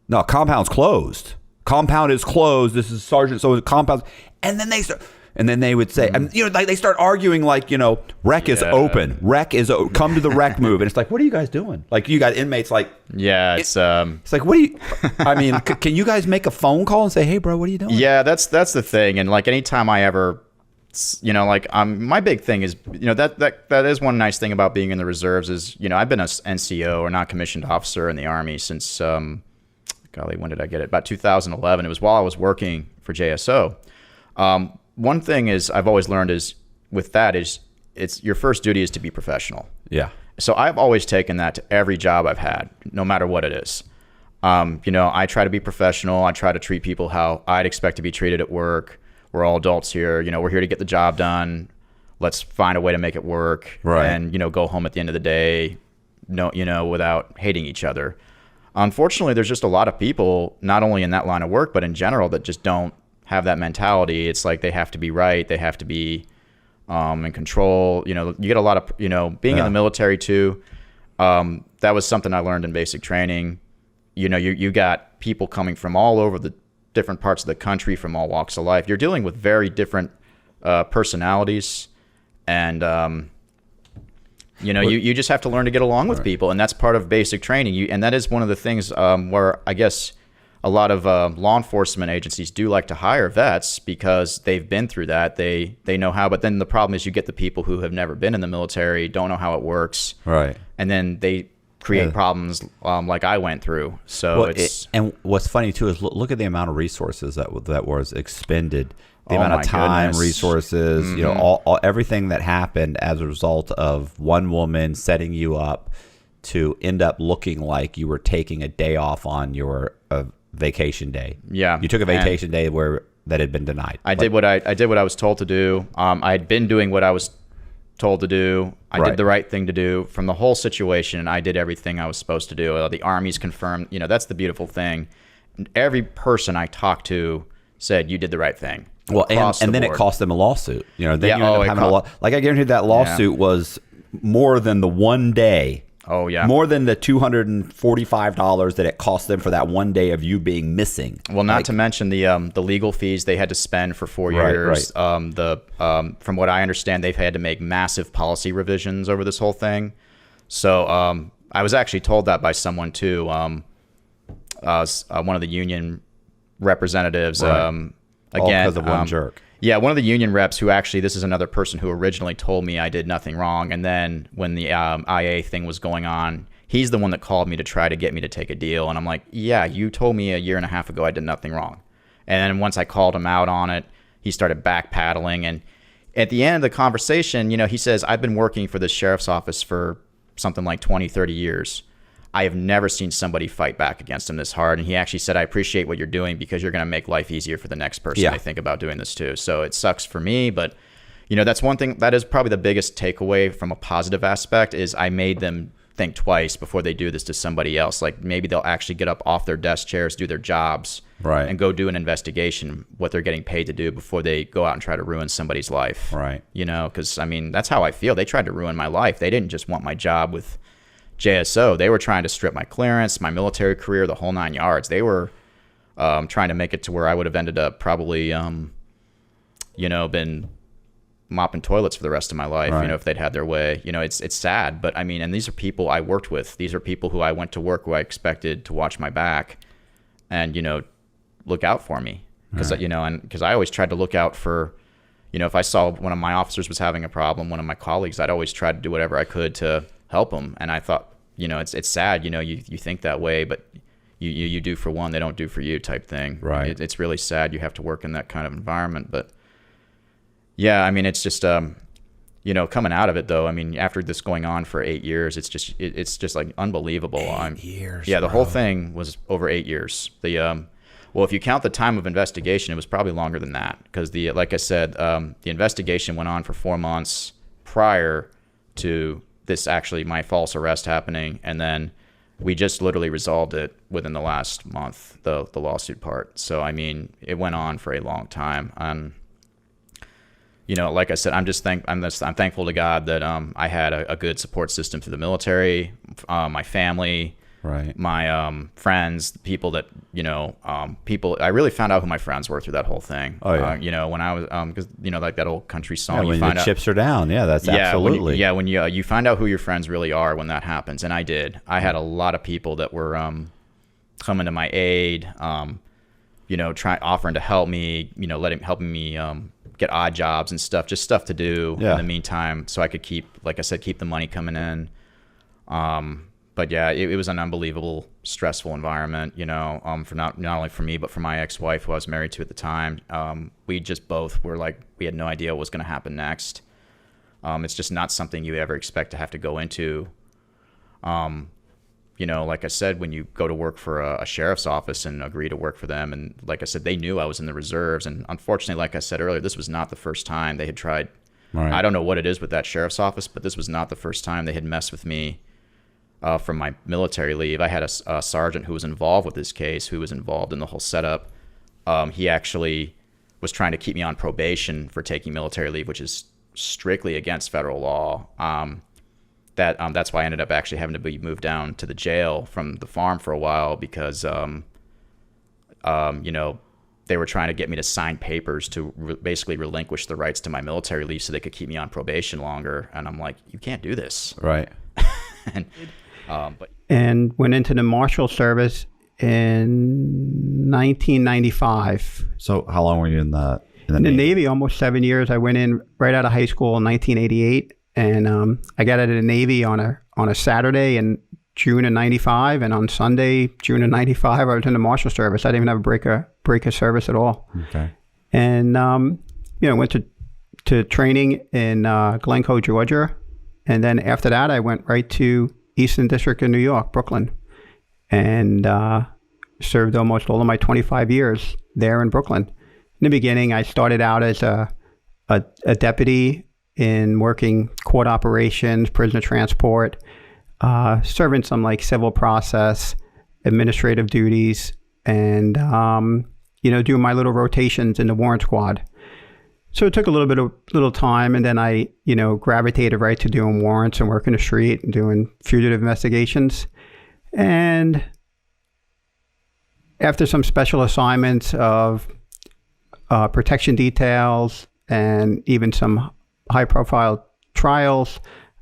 [SPEAKER 4] no, compound's closed. Compound is closed. This is Sergeant, so compound. And then they would say, and you know, like they start arguing, like, you know, rec is open. Come to the rec move. And it's like, what are you guys doing? Like, you got inmates like,
[SPEAKER 9] it's
[SPEAKER 4] like, what do you? I mean, can you guys make a phone call and say, hey, bro, what are you doing?
[SPEAKER 9] Yeah, that's the thing. And like, anytime I ever, you know, like, my big thing is, you know, that is one nice thing about being in the reserves is, you know, I've been a NCO or non-commissioned officer in the Army since, when did I get it? About 2011. It was while I was working for JSO. One thing is I've always learned is with that is it's your first duty is to be professional.
[SPEAKER 4] Yeah.
[SPEAKER 9] So I've always taken that to every job I've had, no matter what it is. You know, I try to be professional. I try to treat people how I'd expect to be treated at work. We're all adults here. You know, we're here to get the job done. Let's find a way to make it work.
[SPEAKER 4] Right.
[SPEAKER 9] And, you know, go home at the end of the day, without hating each other. Unfortunately, there's just a lot of people, not only in that line of work, but in general, that just don't have that mentality. It's like they have to be right. They have to be in control. You know, you get a lot of, you know, being in the military too. That was something I learned in basic training. You know, you got people coming from all over the different parts of the country, from all walks of life. You're dealing with very different personalities, and you know, you just have to learn to get along with people, and that's part of basic training. And that is one of the things where I guess a lot of law enforcement agencies do like to hire vets because they've been through that. They know how. But then the problem is you get the people who have never been in the military, don't know how it works,
[SPEAKER 4] Right.
[SPEAKER 9] and then they create problems like I went through. So
[SPEAKER 4] and what's funny too is look at the amount of resources that was expended, the
[SPEAKER 9] Oh
[SPEAKER 4] amount
[SPEAKER 9] my
[SPEAKER 4] of time,
[SPEAKER 9] goodness.
[SPEAKER 4] resources, you know, all everything that happened as a result of one woman setting you up to end up looking like you were taking a day off on your vacation day.
[SPEAKER 9] Yeah,
[SPEAKER 4] you took a vacation day that had been denied.
[SPEAKER 9] I did what I was told to do. I had been doing what I was told to do. I did the right thing to do from the whole situation. I did everything I was supposed to do. The Army's confirmed. You know, that's the beautiful thing. Every person I talked to said you did the right thing.
[SPEAKER 4] Well, and then
[SPEAKER 9] board.
[SPEAKER 4] it cost them a lawsuit. You know, then
[SPEAKER 9] Yeah,
[SPEAKER 4] you end up having like I guarantee that lawsuit was more than the one day.
[SPEAKER 9] Oh yeah,
[SPEAKER 4] more than the $245 that it cost them for that one day of you being missing.
[SPEAKER 9] Well, not to mention the legal fees they had to spend for 4 years.
[SPEAKER 4] Right.
[SPEAKER 9] From what I understand, they've had to make massive policy revisions over this whole thing. So I was actually told that by someone too. One of the union representatives. Again,
[SPEAKER 4] all because of one jerk.
[SPEAKER 9] Yeah, one of the union reps who actually, this is another person who originally told me I did nothing wrong. And then when the IA thing was going on, he's the one that called me to try to get me to take a deal. And I'm like, yeah, you told me a year and a half ago I did nothing wrong. And then once I called him out on it, he started backpedaling. And at the end of the conversation, you know, he says, I've been working for the sheriff's office for something like 20, 30 years. I have never seen somebody fight back against him this hard. And he actually said, I appreciate what you're doing because you're going to make life easier for the next person.
[SPEAKER 4] Yeah.
[SPEAKER 9] I think about doing this too. So it sucks for me, but you know, that's one thing that is probably the biggest takeaway from a positive aspect is I made them think twice before they do this to somebody else. Like maybe they'll actually get up off their desk chairs, do their jobs,
[SPEAKER 4] right,
[SPEAKER 9] and go do an investigation, what they're getting paid to do before they go out and try to ruin somebody's life.
[SPEAKER 4] Right.
[SPEAKER 9] You know, because I mean, that's how I feel. They tried to ruin my life. They didn't just want my job with JSO. They were trying to strip my clearance, my military career, the whole 9 yards. They were trying to make it to where I would have ended up probably, you know, been mopping toilets for the rest of my life,
[SPEAKER 4] right,
[SPEAKER 9] you know, if they'd had their way. You know, it's sad, but I mean, and these are people I worked with. These are people who I went to work who I expected to watch my back and, you know, look out for me. Because, right, you know, and because I always tried to look out for, you know, if I saw one of my officers was having a problem, one of my colleagues, I'd always try to do whatever I could to help them. And I thought, you know, it's sad, you know, you think that way, but you do for one, they don't do for you type thing.
[SPEAKER 4] Right.
[SPEAKER 9] It's really sad you have to work in that kind of environment. But yeah, I mean, it's just, you know, coming out of it though, I mean, after this going on for 8 years, it's just like unbelievable.
[SPEAKER 4] 8 years.
[SPEAKER 9] Yeah, the
[SPEAKER 4] bro.
[SPEAKER 9] whole thing was over 8 years. Well, if you count the time of investigation, it was probably longer than that because like I said, the investigation went on for 4 months prior to this actually my false arrest happening, and then we just literally resolved it within the last month, the lawsuit part. So I mean, it went on for a long time. You know, like I said, I'm thankful to God that I had a good support system through the military, my family,
[SPEAKER 4] right,
[SPEAKER 9] my friends, people that, you know, I really found out who my friends were through that whole thing.
[SPEAKER 4] Oh yeah.
[SPEAKER 9] You know, when I was because you know, like that old country song,
[SPEAKER 4] yeah,
[SPEAKER 9] you
[SPEAKER 4] when
[SPEAKER 9] find
[SPEAKER 4] the
[SPEAKER 9] out
[SPEAKER 4] chips are down. Yeah, that's absolutely.
[SPEAKER 9] When you find out who your friends really are when that happens, and I did. I had a lot of people that were coming to my aid, you know, offering to help me, you know, helping me get odd jobs and stuff, just stuff to do in the meantime, so I could keep the money coming in. But yeah, it was an unbelievable, stressful environment, you know, for not only for me, but for my ex-wife who I was married to at the time. We just both were like, we had no idea what was going to happen next. It's just not something you ever expect to have to go into. You know, like I said, when you go to work for a sheriff's office and agree to work for them, and like I said, they knew I was in the reserves. And unfortunately, like I said earlier, this was not the first time they had tried. Right. I don't know what it is with that sheriff's office, but this was not the first time they had messed with me. From my military leave, I had a sergeant who was involved with this case, who was involved in the whole setup. He actually was trying to keep me on probation for taking military leave, which is strictly against federal law. That's why I ended up actually having to be moved down to the jail from the farm for a while because, you know, they were trying to get me to sign papers to basically relinquish the rights to my military leave so they could keep me on probation longer. And I'm like, you can't do this.
[SPEAKER 4] Right.
[SPEAKER 9] And went
[SPEAKER 10] into the Marshal Service. in 1995.
[SPEAKER 4] So how long were you in the
[SPEAKER 10] Navy? Almost 7 years. I went in right out of high school in 1988, and I got out of the Navy on a Saturday in June of 95, and on Sunday, June of 95, I was in the Marshal Service. I didn't even have a break of service at all.
[SPEAKER 4] Okay.
[SPEAKER 10] And went to training in Glencoe, Georgia, and then after that, I went right to Eastern District of New York, Brooklyn, and served almost all of my 25 years there in Brooklyn. In the beginning, I started out as a deputy in working court operations, prisoner transport, serving some like civil process, administrative duties, and doing my little rotations in the warrant squad. So it took a little time, and then I gravitated right to doing warrants and working the street and doing fugitive investigations. And after some special assignments of protection details and even some high-profile trials,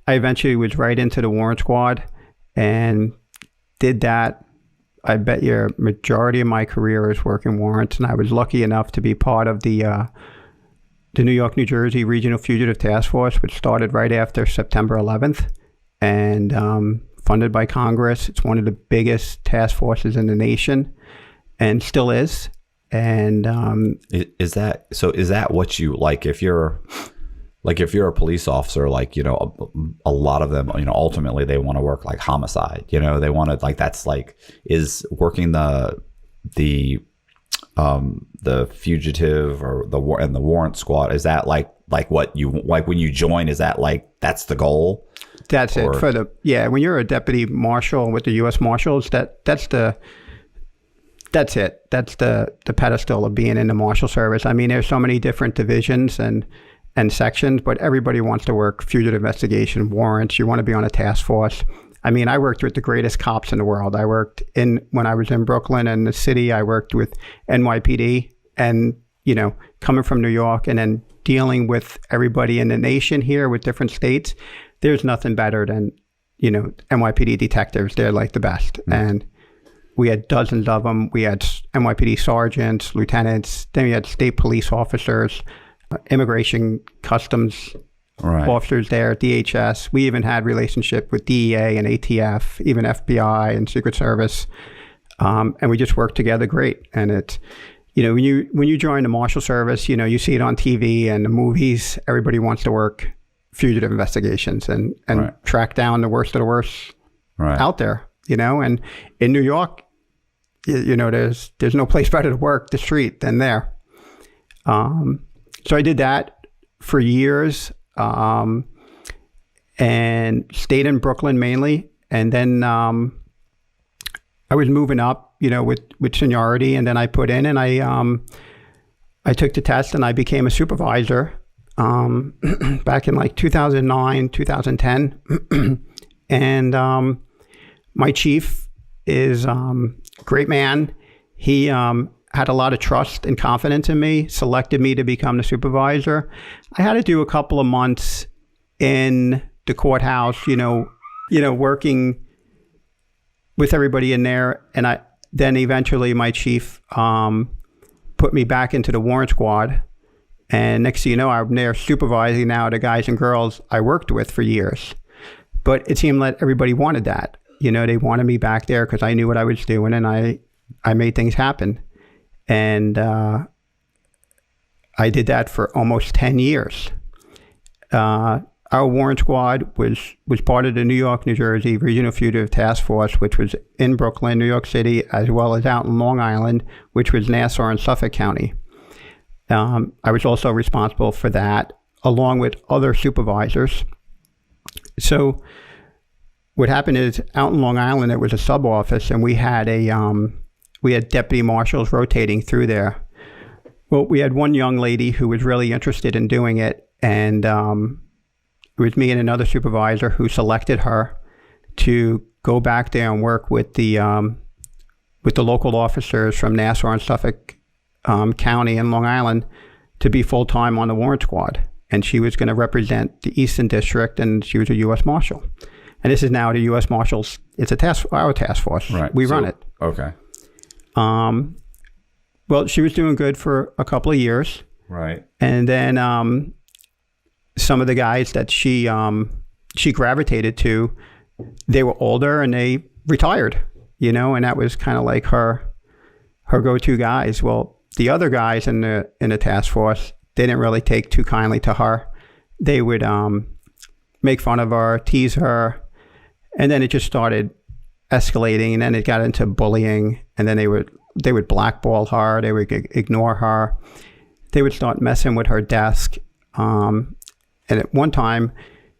[SPEAKER 10] I eventually was right into the warrant squad and did that. I bet your majority of my career is working warrants, and I was lucky enough to be part of the New York, New Jersey Regional Fugitive Task Force, which started right after September 11th, and funded by Congress. It's one of the biggest task forces in the nation, and still is. And
[SPEAKER 4] is that what you like? If you're a police officer, like, a lot of them, ultimately they want to work like homicide, they want to, like, that's like, is working the fugitive or the warrant squad, is that like what you, like when you join, is that like, that's the goal?
[SPEAKER 10] That's it for when you're a deputy marshal with the U.S. Marshals, that's it. That's the pedestal of being in the Marshal Service. I mean, there's so many different divisions and sections, but everybody wants to work fugitive investigation, warrants. You want to be on a task force. I mean, I worked with the greatest cops in the world. When I was in Brooklyn and the city, I worked with NYPD, and, coming from New York and then dealing with everybody in the nation here with different states, there's nothing better than, NYPD detectives. They're like the best. Mm-hmm. And we had dozens of them. We had NYPD sergeants, lieutenants, then we had state police officers, immigration, customs officers there, DHS. We even had relationship with DEA and ATF, even FBI and Secret Service. And we just worked together great. And it's, when you join the Marshal Service, you see it on TV and the movies, everybody wants to work fugitive investigations and track down the worst of the worst out there, and in New York, there's no place better to work the street than there. So I did that for years, and stayed in Brooklyn mainly. And then I was moving up, with seniority, and then I put in and I took the test and I became a supervisor back in like 2009, 2010. And my chief is great man. He had a lot of trust and confidence in me, selected me to become the supervisor. I had to do a couple of months in the courthouse, working with everybody in there. And then eventually my chief put me back into the warrant squad. And next thing you know, I'm there supervising now the guys and girls I worked with for years. But it seemed like everybody wanted that. They wanted me back there because I knew what I was doing, and I made things happen. And I did that for almost 10 years. Our warrant squad was part of the New York, New Jersey Regional Fugitive Task Force, which was in Brooklyn, New York City, as well as out in Long Island, which was Nassau and Suffolk County. I was also responsible for that, along with other supervisors. So what happened is, out in Long Island, it was a sub office, and we had deputy marshals rotating through there. Well, we had one young lady who was really interested in doing it, and it was me and another supervisor who selected her to go back there and work with the local officers from Nassau and Suffolk County in Long Island to be full-time on the warrant squad. And she was going to represent the Eastern District, and she was a U.S. Marshal. And this is now the U.S. Marshals. It's our task force.
[SPEAKER 4] Right.
[SPEAKER 10] We run it.
[SPEAKER 4] Okay.
[SPEAKER 10] Well, she was doing good for a couple of years.
[SPEAKER 4] Right.
[SPEAKER 10] And then some of the guys that she gravitated to, they were older and they retired, and that was kind of like her go-to guys. Well, the other guys in the task force, they didn't really take too kindly to her. They would make fun of her, tease her, and then it just started escalating, and then it got into bullying, and then they would blackball her, they would ignore her, they would start messing with her desk, and at one time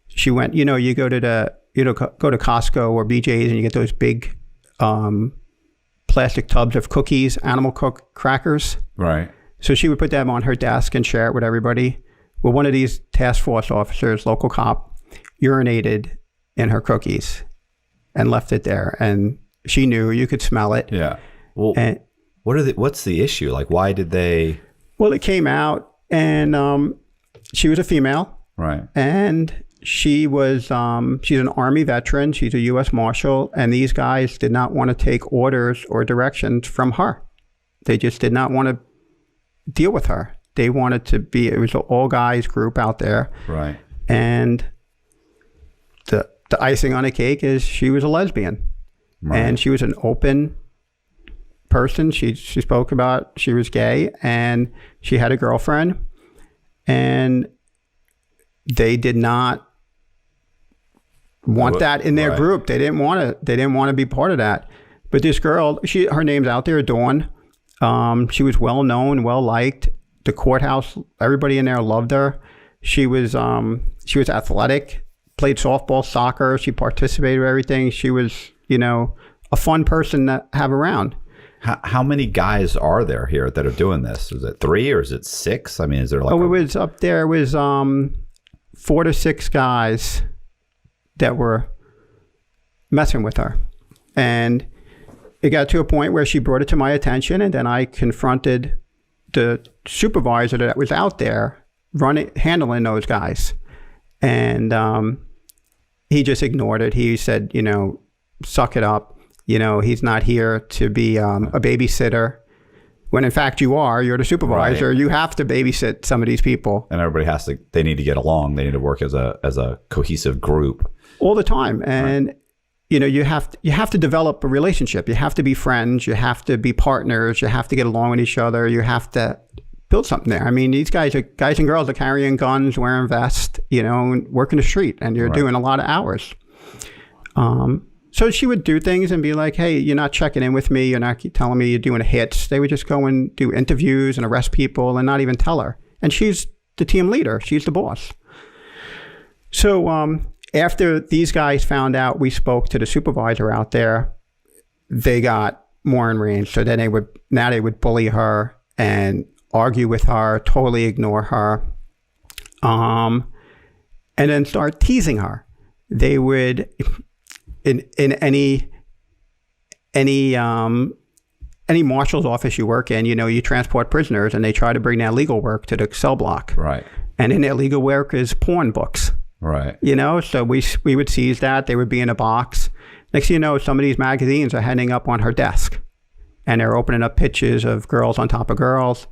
[SPEAKER 10] she went, you go to go to Costco or BJ's and you get those big plastic tubs of cookies, animal crackers.
[SPEAKER 4] Right.
[SPEAKER 10] So she would put them on her desk and share it with everybody. Well, one of these task force officers, local cop, urinated in her cookies and left it there. And she knew, you could smell it.
[SPEAKER 4] Yeah. Well,
[SPEAKER 10] and,
[SPEAKER 4] what's the issue? Like, why did they?
[SPEAKER 10] Well, it came out, and she was a female.
[SPEAKER 4] Right.
[SPEAKER 10] And she was, she's an Army veteran. She's a U.S. Marshal. And these guys did not want to take orders or directions from her. They just did not want to deal with her. They wanted to be, it was an all guys group out there.
[SPEAKER 4] Right.
[SPEAKER 10] And the icing on the cake is she was a lesbian. Right. And she was an open person. She spoke about she was gay and she had a girlfriend, and they did not want that in their group. They didn't want to be part of that. But this girl, her name's out there, Dawn. She was well known, well liked. The courthouse, everybody in there loved her. She was athletic, played softball, soccer. She participated in everything. She was, a fun person to have around.
[SPEAKER 4] How many guys are there here that are doing this? Is it 3 or is it 6? I mean, is there like?
[SPEAKER 10] Oh, it was up there. It was 4 to 6 guys that were messing with her, and it got to a point where she brought it to my attention, and then I confronted the supervisor that was out there handling those guys, and he just ignored it. He said, suck it up. He's not here to be a babysitter. When in fact you are. You're the supervisor. Right. You have to babysit some of these people.
[SPEAKER 4] And everybody they need to get along. They need to work as a cohesive group.
[SPEAKER 10] All the time. And you have to develop a relationship. You have to be friends. You have to be partners. You have to get along with each other. You have to build something there. I mean, these guys and girls are carrying guns, wearing vests, and working the street, and you're doing a lot of hours. So she would do things and be like, hey, you're not checking in with me. You're not telling me you're doing hits. They would just go and do interviews and arrest people and not even tell her. And she's the team leader. She's the boss. So after these guys found out we spoke to the supervisor out there, they got more enraged. So then they would bully her and argue with her, totally ignore her, and then start teasing her. They would... In any marshal's office you work in, you transport prisoners, and they try to bring that legal work to the cell block.
[SPEAKER 4] Right.
[SPEAKER 10] And in their legal work is porn books.
[SPEAKER 4] Right.
[SPEAKER 10] So we would seize that. They would be in a box. Next thing you know, some of these magazines are ending up on her desk, and they're opening up pictures of girls on top of girls.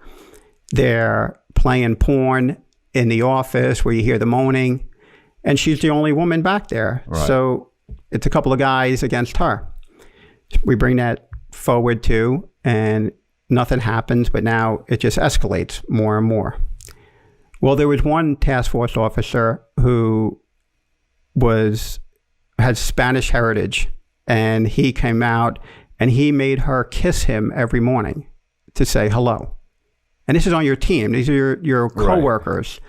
[SPEAKER 10] They're playing porn in the office where you hear the moaning, and she's the only woman back there. Right. So it's a couple of guys against her. We bring that forward too, and nothing happens, but now it just escalates more and more. Well, there was one task force officer who had Spanish heritage, and he came out and he made her kiss him every morning to say hello. And this is on your team. These are your coworkers.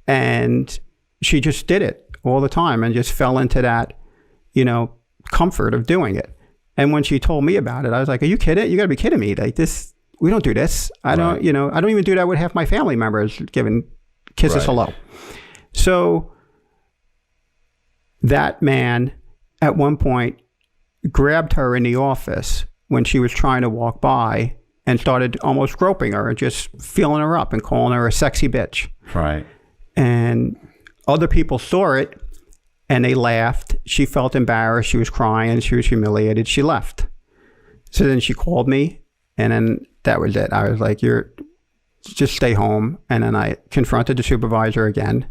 [SPEAKER 10] Right. And she just did it all the time and just fell into that comfort of doing it. And when she told me about it, I was like, are you kidding? You gotta be kidding me. Like this, we don't do this. I don't even do that with half my family members, giving kisses hello. So that man at one point grabbed her in the office when she was trying to walk by and started almost groping her and just feeling her up and calling her a sexy bitch.
[SPEAKER 4] Right.
[SPEAKER 10] And other people saw it, and they laughed. She felt embarrassed. She was crying. She was humiliated. She left. So then she called me, And then that was it. I was like, just stay home. And then I confronted the supervisor again.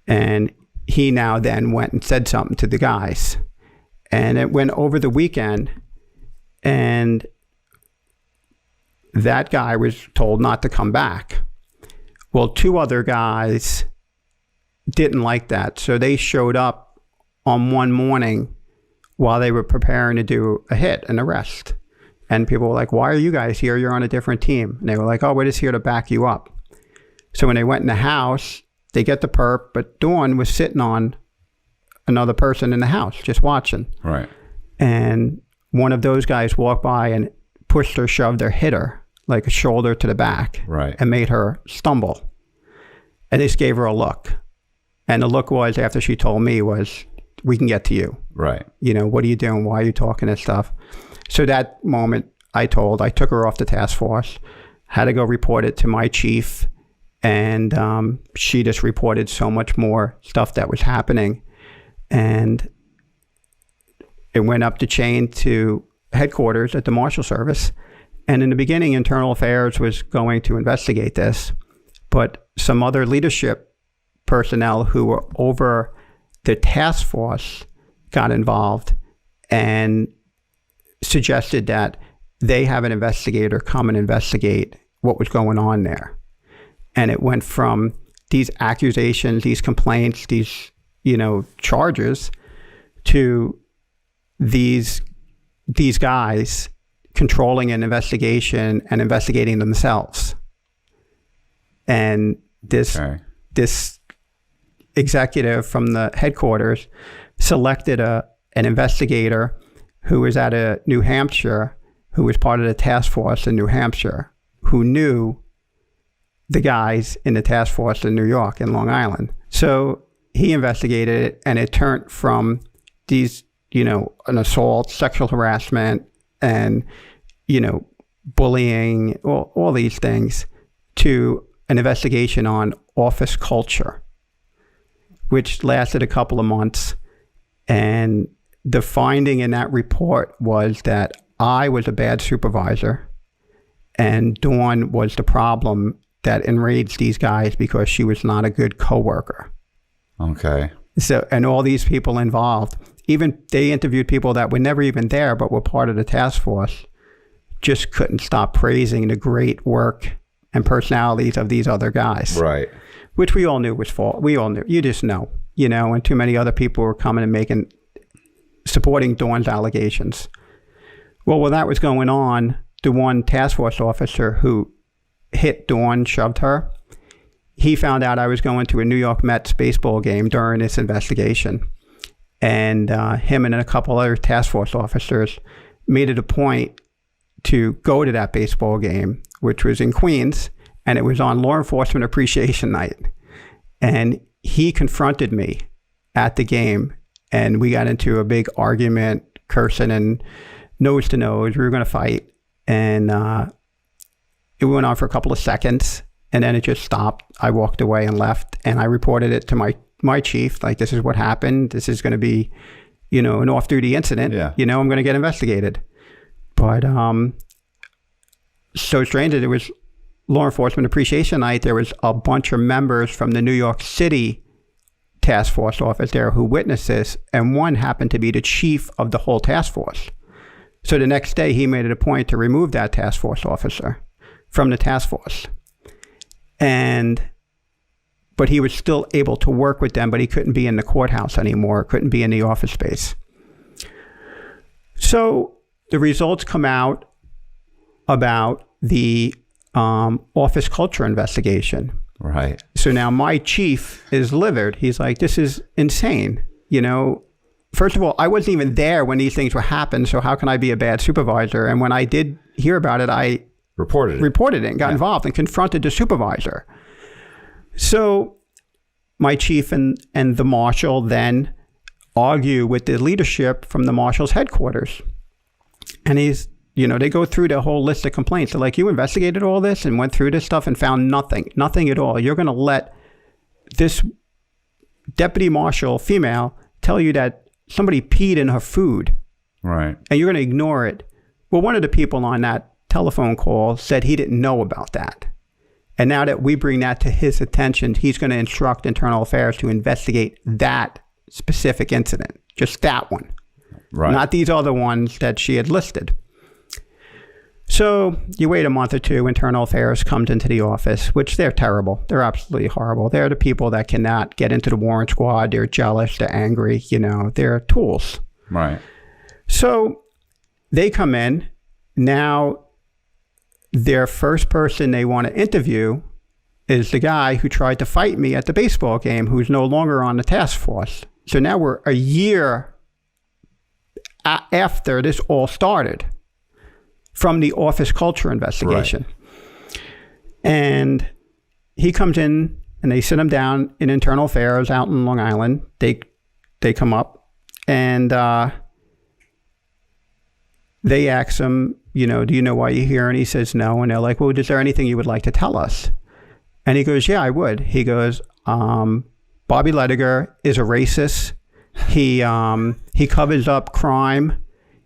[SPEAKER 10] And he now then went and said something to the guys. And it went over the weekend. And that guy was told not to come back. Well, 2 other guys didn't like that. So they showed up on one morning while they were preparing to do a hit, an arrest. And people were like, why are you guys here? You're on a different team. And they were like, oh, we're just here to back you up. So when they went in the house, they get the perp, but Dawn was sitting on another person in the house, just watching.
[SPEAKER 4] Right.
[SPEAKER 10] And one of those guys walked by and pushed her, shoved her, hit her, like a shoulder to the back.
[SPEAKER 4] Right.
[SPEAKER 10] And made her stumble. And they just gave her a look. And the look was, after she told me, was, we can get to you.
[SPEAKER 4] Right.
[SPEAKER 10] What are you doing? Why are you talking and stuff? So that moment I took her off the task force, had to go report it to my chief. And she just reported so much more stuff that was happening. And it went up the chain to headquarters at the Marshal Service. And in the beginning, Internal Affairs was going to investigate this. But some other leadership personnel who were over the task force got involved and suggested that they have an investigator come and investigate what was going on there. And it went from these accusations, these complaints, these, charges to these guys controlling an investigation and investigating themselves. And this executive from the headquarters selected an investigator who was out of New Hampshire, who was part of the task force in New Hampshire, who knew the guys in the task force in New York and Long Island. So he investigated it, and it turned from these, an assault, sexual harassment, and, bullying, all these things, to an investigation on office culture, which lasted a couple of months. And the finding in that report was that I was a bad supervisor and Dawn was the problem that enraged these guys because she was not a good coworker.
[SPEAKER 4] Okay.
[SPEAKER 10] So, and all these people involved, even they interviewed people that were never even there but were part of the task force, just couldn't stop praising the great work and personalities of these other guys.
[SPEAKER 4] Right.
[SPEAKER 10] Which we all knew was false. We all knew. You just know, and too many other people were coming and supporting Dawn's allegations. Well, while that was going on, the one task force officer who hit Dawn, shoved her, he found out I was going to a New York Mets baseball game during this investigation. And him and a couple other task force officers made it a point to go to that baseball game, which was in Queens, and it was on Law Enforcement Appreciation Night. And he confronted me at the game, and we got into a big argument, cursing and nose to nose. We were going to fight, and it went on for a couple of seconds, and then it just stopped. I walked away and left, and I reported it to my chief, like, this is what happened. This is going to be, an off-duty incident.
[SPEAKER 4] Yeah.
[SPEAKER 10] I'm going to get investigated. But so strange that it was Law Enforcement Appreciation Night. There was a bunch of members from the New York City task force office there who witnessed this, and one happened to be the chief of the whole task force. So the next day, he made it a point to remove that task force officer from the task force. But he was still able to work with them, but he couldn't be in the courthouse anymore, couldn't be in the office space. So the results come out about the office culture investigation.
[SPEAKER 4] Right.
[SPEAKER 10] So now my chief is livid. He's like, this is insane. First of all, I wasn't even there when these things were happening, so how can I be a bad supervisor? And when I did hear about it, I reported it and got involved and confronted the supervisor. So my chief and the marshal then argue with the leadership from the marshal's headquarters. And they go through the whole list of complaints. They're like, you investigated all this and went through this stuff and found nothing at all. You're going to let this deputy marshal, female, tell you that somebody peed in her food.
[SPEAKER 4] Right.
[SPEAKER 10] And you're going to ignore it. Well, one of the people on that telephone call said he didn't know about that. And now that we bring that to his attention, he's going to instruct internal affairs to investigate that specific incident, just that one, not these other ones that she had listed. So you wait a month or two, internal affairs comes into the office, which they're terrible. They're absolutely horrible. They're the people that cannot get into the warrant squad. They're jealous. They're angry. You know, they're tools.
[SPEAKER 4] Right.
[SPEAKER 10] So they come in. Now, their first person they want to interview is the guy who tried to fight me at the baseball game, who's no longer on the task force. So now we're a year after this all started from the office culture investigation. Right. And he comes in and they sit him down in internal affairs out in Long Island. They come up and they ask him, you know, do you know why you're here? And he says no. And they're like, well, is there anything you would like to tell us? And he goes, yeah, I would. He goes, Bobby Lediger is a racist. He covers up crime.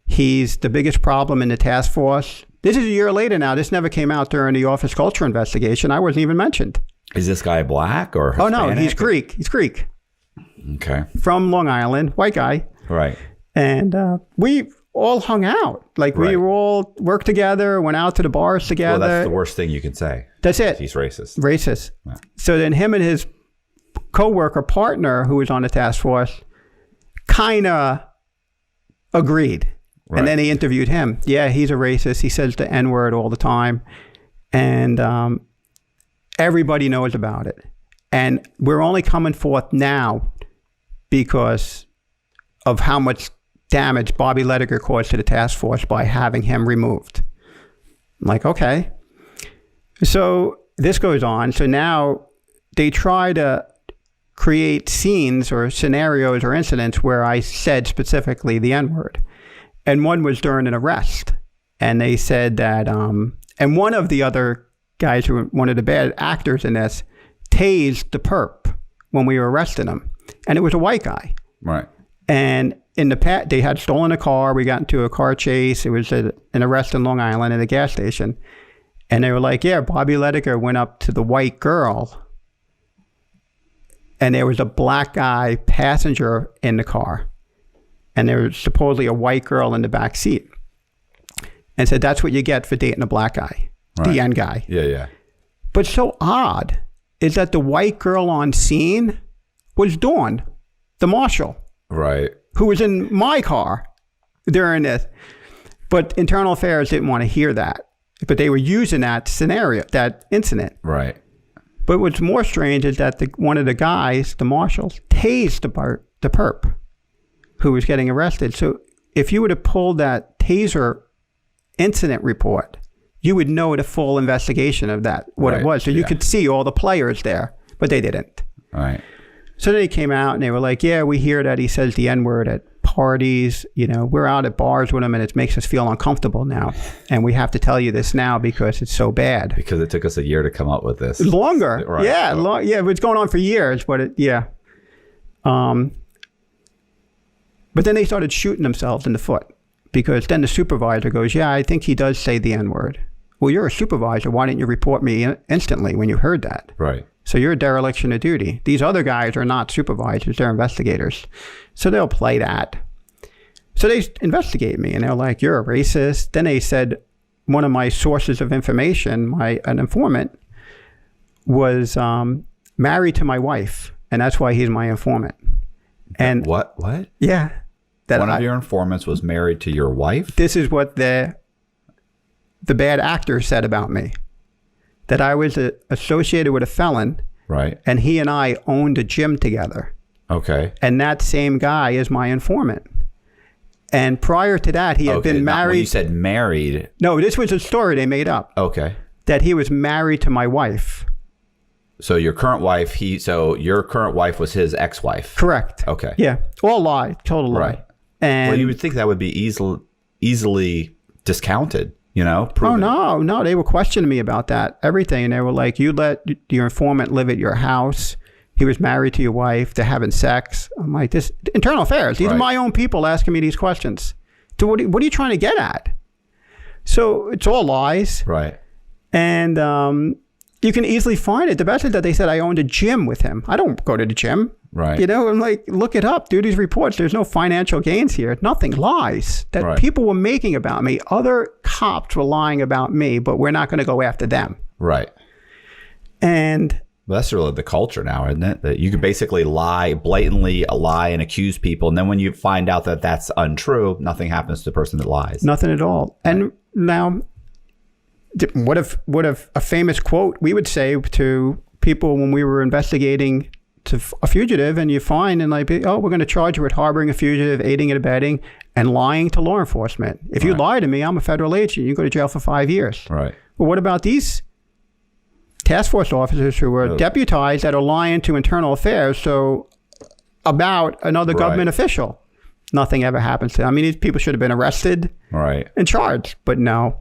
[SPEAKER 10] He's the biggest problem in the task force. This is a year later now. This never came out during the office culture investigation. I wasn't even mentioned.
[SPEAKER 4] Is this guy black or Hispanic?
[SPEAKER 10] Oh, no, he's Greek. He's Greek.
[SPEAKER 4] Okay.
[SPEAKER 10] From Long Island, white guy.
[SPEAKER 4] Right.
[SPEAKER 10] And we all hung out. Like we were all worked together, went out to the bars together.
[SPEAKER 4] Well, that's the worst thing you can say.
[SPEAKER 10] That's it.
[SPEAKER 4] He's racist.
[SPEAKER 10] Racist.
[SPEAKER 4] Yeah.
[SPEAKER 10] So then him and his co-worker partner who was on the task force kind of agreed. Right. And then he interviewed him. Yeah, he's a racist. He says the N-word all the time. And everybody knows about it. And we're only coming forth now because of how much damage Bobby Lediger caused to the task force by having him removed. I'm like, okay. So this goes on. So now they try to create scenes or scenarios or incidents where I said specifically the N-word. And one was during an arrest. And they said that, and one of the other guys who were one of the bad actors in this tased the perp when we were arresting him. And it was a white guy.
[SPEAKER 4] Right.
[SPEAKER 10] And in the past, they had stolen a car. We got into a car chase. It was an arrest in Long Island at a gas station. And they were like, yeah, Bobby Lediger went up to the white girl. And there was a black guy passenger in the car. And there was supposedly a white girl in the back seat. And said, that's what you get for dating a black guy, right. The N guy.
[SPEAKER 4] Yeah, yeah.
[SPEAKER 10] But so odd is that the white girl on scene was Dawn, the marshal.
[SPEAKER 4] Right.
[SPEAKER 10] Who was in my car during this. But internal affairs didn't want to hear that. But they were using that scenario, that incident.
[SPEAKER 4] Right.
[SPEAKER 10] But what's more strange is that one of the guys, the marshals, tased the perp who was getting arrested. So if you would have pulled that taser incident report, you would know the full investigation of that, what it was. So you could see all the players there, but they didn't.
[SPEAKER 4] Right.
[SPEAKER 10] So they came out and they were like, yeah, we hear that he says the N-word at parties. You know, we're out at bars with him and it makes us feel uncomfortable now. And we have to tell you this now because it's so bad.
[SPEAKER 4] Because it took us a year to come up with this.
[SPEAKER 10] Longer.
[SPEAKER 4] Right.
[SPEAKER 10] Yeah. Yeah. It's going on for years, but but then they started shooting themselves in the foot because then the supervisor goes, yeah, I think he does say the N-word. Well, you're a supervisor. Why didn't you report me instantly when you heard that?
[SPEAKER 4] Right.
[SPEAKER 10] So you're a dereliction of duty. These other guys are not supervisors. They're investigators. So they'll play that. So they investigate me and they're like, you're a racist. Then they said one of my sources of information, an informant, was married to my wife. And that's why he's my informant. And
[SPEAKER 4] what?
[SPEAKER 10] Yeah.
[SPEAKER 4] One of your informants was married to your wife?
[SPEAKER 10] This is what the bad actor said about me. That I was associated with a felon.
[SPEAKER 4] Right.
[SPEAKER 10] And he and I owned a gym together.
[SPEAKER 4] Okay.
[SPEAKER 10] And that same guy is my informant. And prior to that, he had been married.
[SPEAKER 4] When you said married.
[SPEAKER 10] No, this was a story they made up.
[SPEAKER 4] Okay.
[SPEAKER 10] That he was married to my wife.
[SPEAKER 4] So your current wife, your current wife was his ex-wife.
[SPEAKER 10] Correct.
[SPEAKER 4] Okay.
[SPEAKER 10] Yeah. All lie. Total lie.
[SPEAKER 4] Right.
[SPEAKER 10] And
[SPEAKER 4] well, you would think that would be easily discounted, you know? Proven.
[SPEAKER 10] Oh, no. They were questioning me about that. Everything. And they were like, you let your informant live at your house. He was married to your wife. They're having sex. I'm like, this internal affairs. These are my own people asking me these questions. So what are you trying to get at? So it's all lies.
[SPEAKER 4] Right.
[SPEAKER 10] And you can easily find it. The best is that they said I owned a gym with him. I don't go to the gym.
[SPEAKER 4] Right.
[SPEAKER 10] You know, I'm like, look it up, do these reports. There's no financial gains here. Nothing. Lies that
[SPEAKER 4] Right.
[SPEAKER 10] people were making about me. Other cops were lying about me, but we're not going to go after them.
[SPEAKER 4] Right.
[SPEAKER 10] And
[SPEAKER 4] Well, that's really the culture now, isn't it? That you can basically blatantly lie and accuse people. And then when you find out that that's untrue, nothing happens to the person that lies.
[SPEAKER 10] nothing at all. And now, what if a famous quote we would say to people when we were investigating to a fugitive, and you find and like, oh, we're going to charge you with harboring a fugitive, aiding and abetting, and lying to law enforcement. If you lie to me, I'm a federal agent. You go to jail for 5 years.
[SPEAKER 4] Right.
[SPEAKER 10] Well, what about these task force officers who were deputized that are lying to internal affairs about another government official? Nothing ever happens to them. I mean, these people should have been arrested and charged, but no.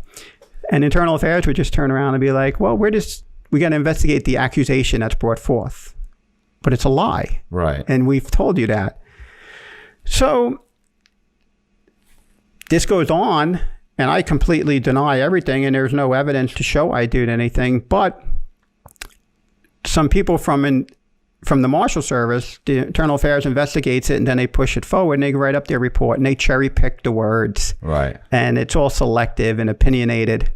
[SPEAKER 10] And internal affairs would just turn around and be like, well, we got to investigate the accusation that's brought forth. But it's a lie.
[SPEAKER 4] Right.
[SPEAKER 10] And we've told you that. So this goes on, and I completely deny everything, and there's no evidence to show I did anything. But some people from the Marshal Service, the Internal Affairs investigates it, and then they push it forward, and they write up their report, and they cherry pick the words.
[SPEAKER 4] Right.
[SPEAKER 10] And it's all selective and opinionated.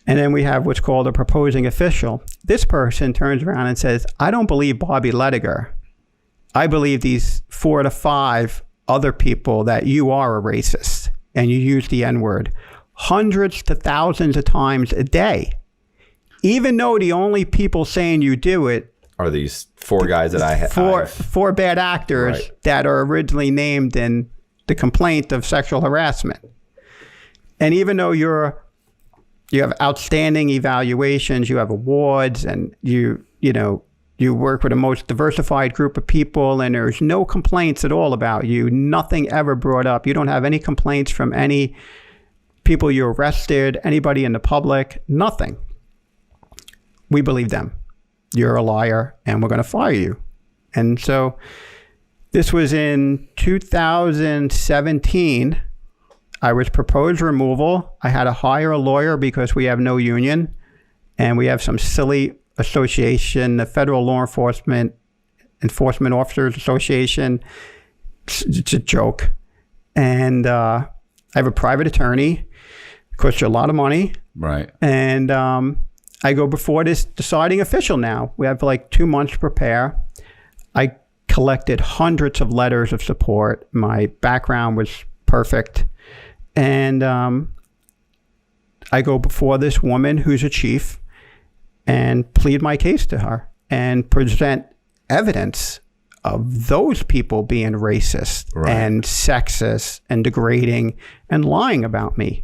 [SPEAKER 10] And then we have what's called a proposing official. This person turns around and says, I don't believe Bobby Lediger. I believe these 4 to 5 other people that you are a racist and you use the N-word hundreds to thousands of times a day. Even though the only people saying you do it
[SPEAKER 4] are these 4 guys that I have.
[SPEAKER 10] Four bad actors that are originally named in the complaint of sexual harassment. And even though you have outstanding evaluations, you have awards, and you work with the most diversified group of people, and there's no complaints at all about you. Nothing ever brought up. You don't have any complaints from any people you arrested, anybody in the public, nothing. We believe them. You're a liar, and we're going to fire you. And so this was in 2017. I was proposed removal. I had to hire a lawyer because we have no union, and we have some silly association, the Federal Law Enforcement Officers Association. It's a joke. And I have a private attorney. It costs you a lot of money.
[SPEAKER 4] Right.
[SPEAKER 10] And I go before this deciding official now. We have like 2 months to prepare. I collected hundreds of letters of support. My background was perfect. And I go before this woman who's a chief and plead my case to her and present evidence of those people being racist and sexist and degrading and lying about me.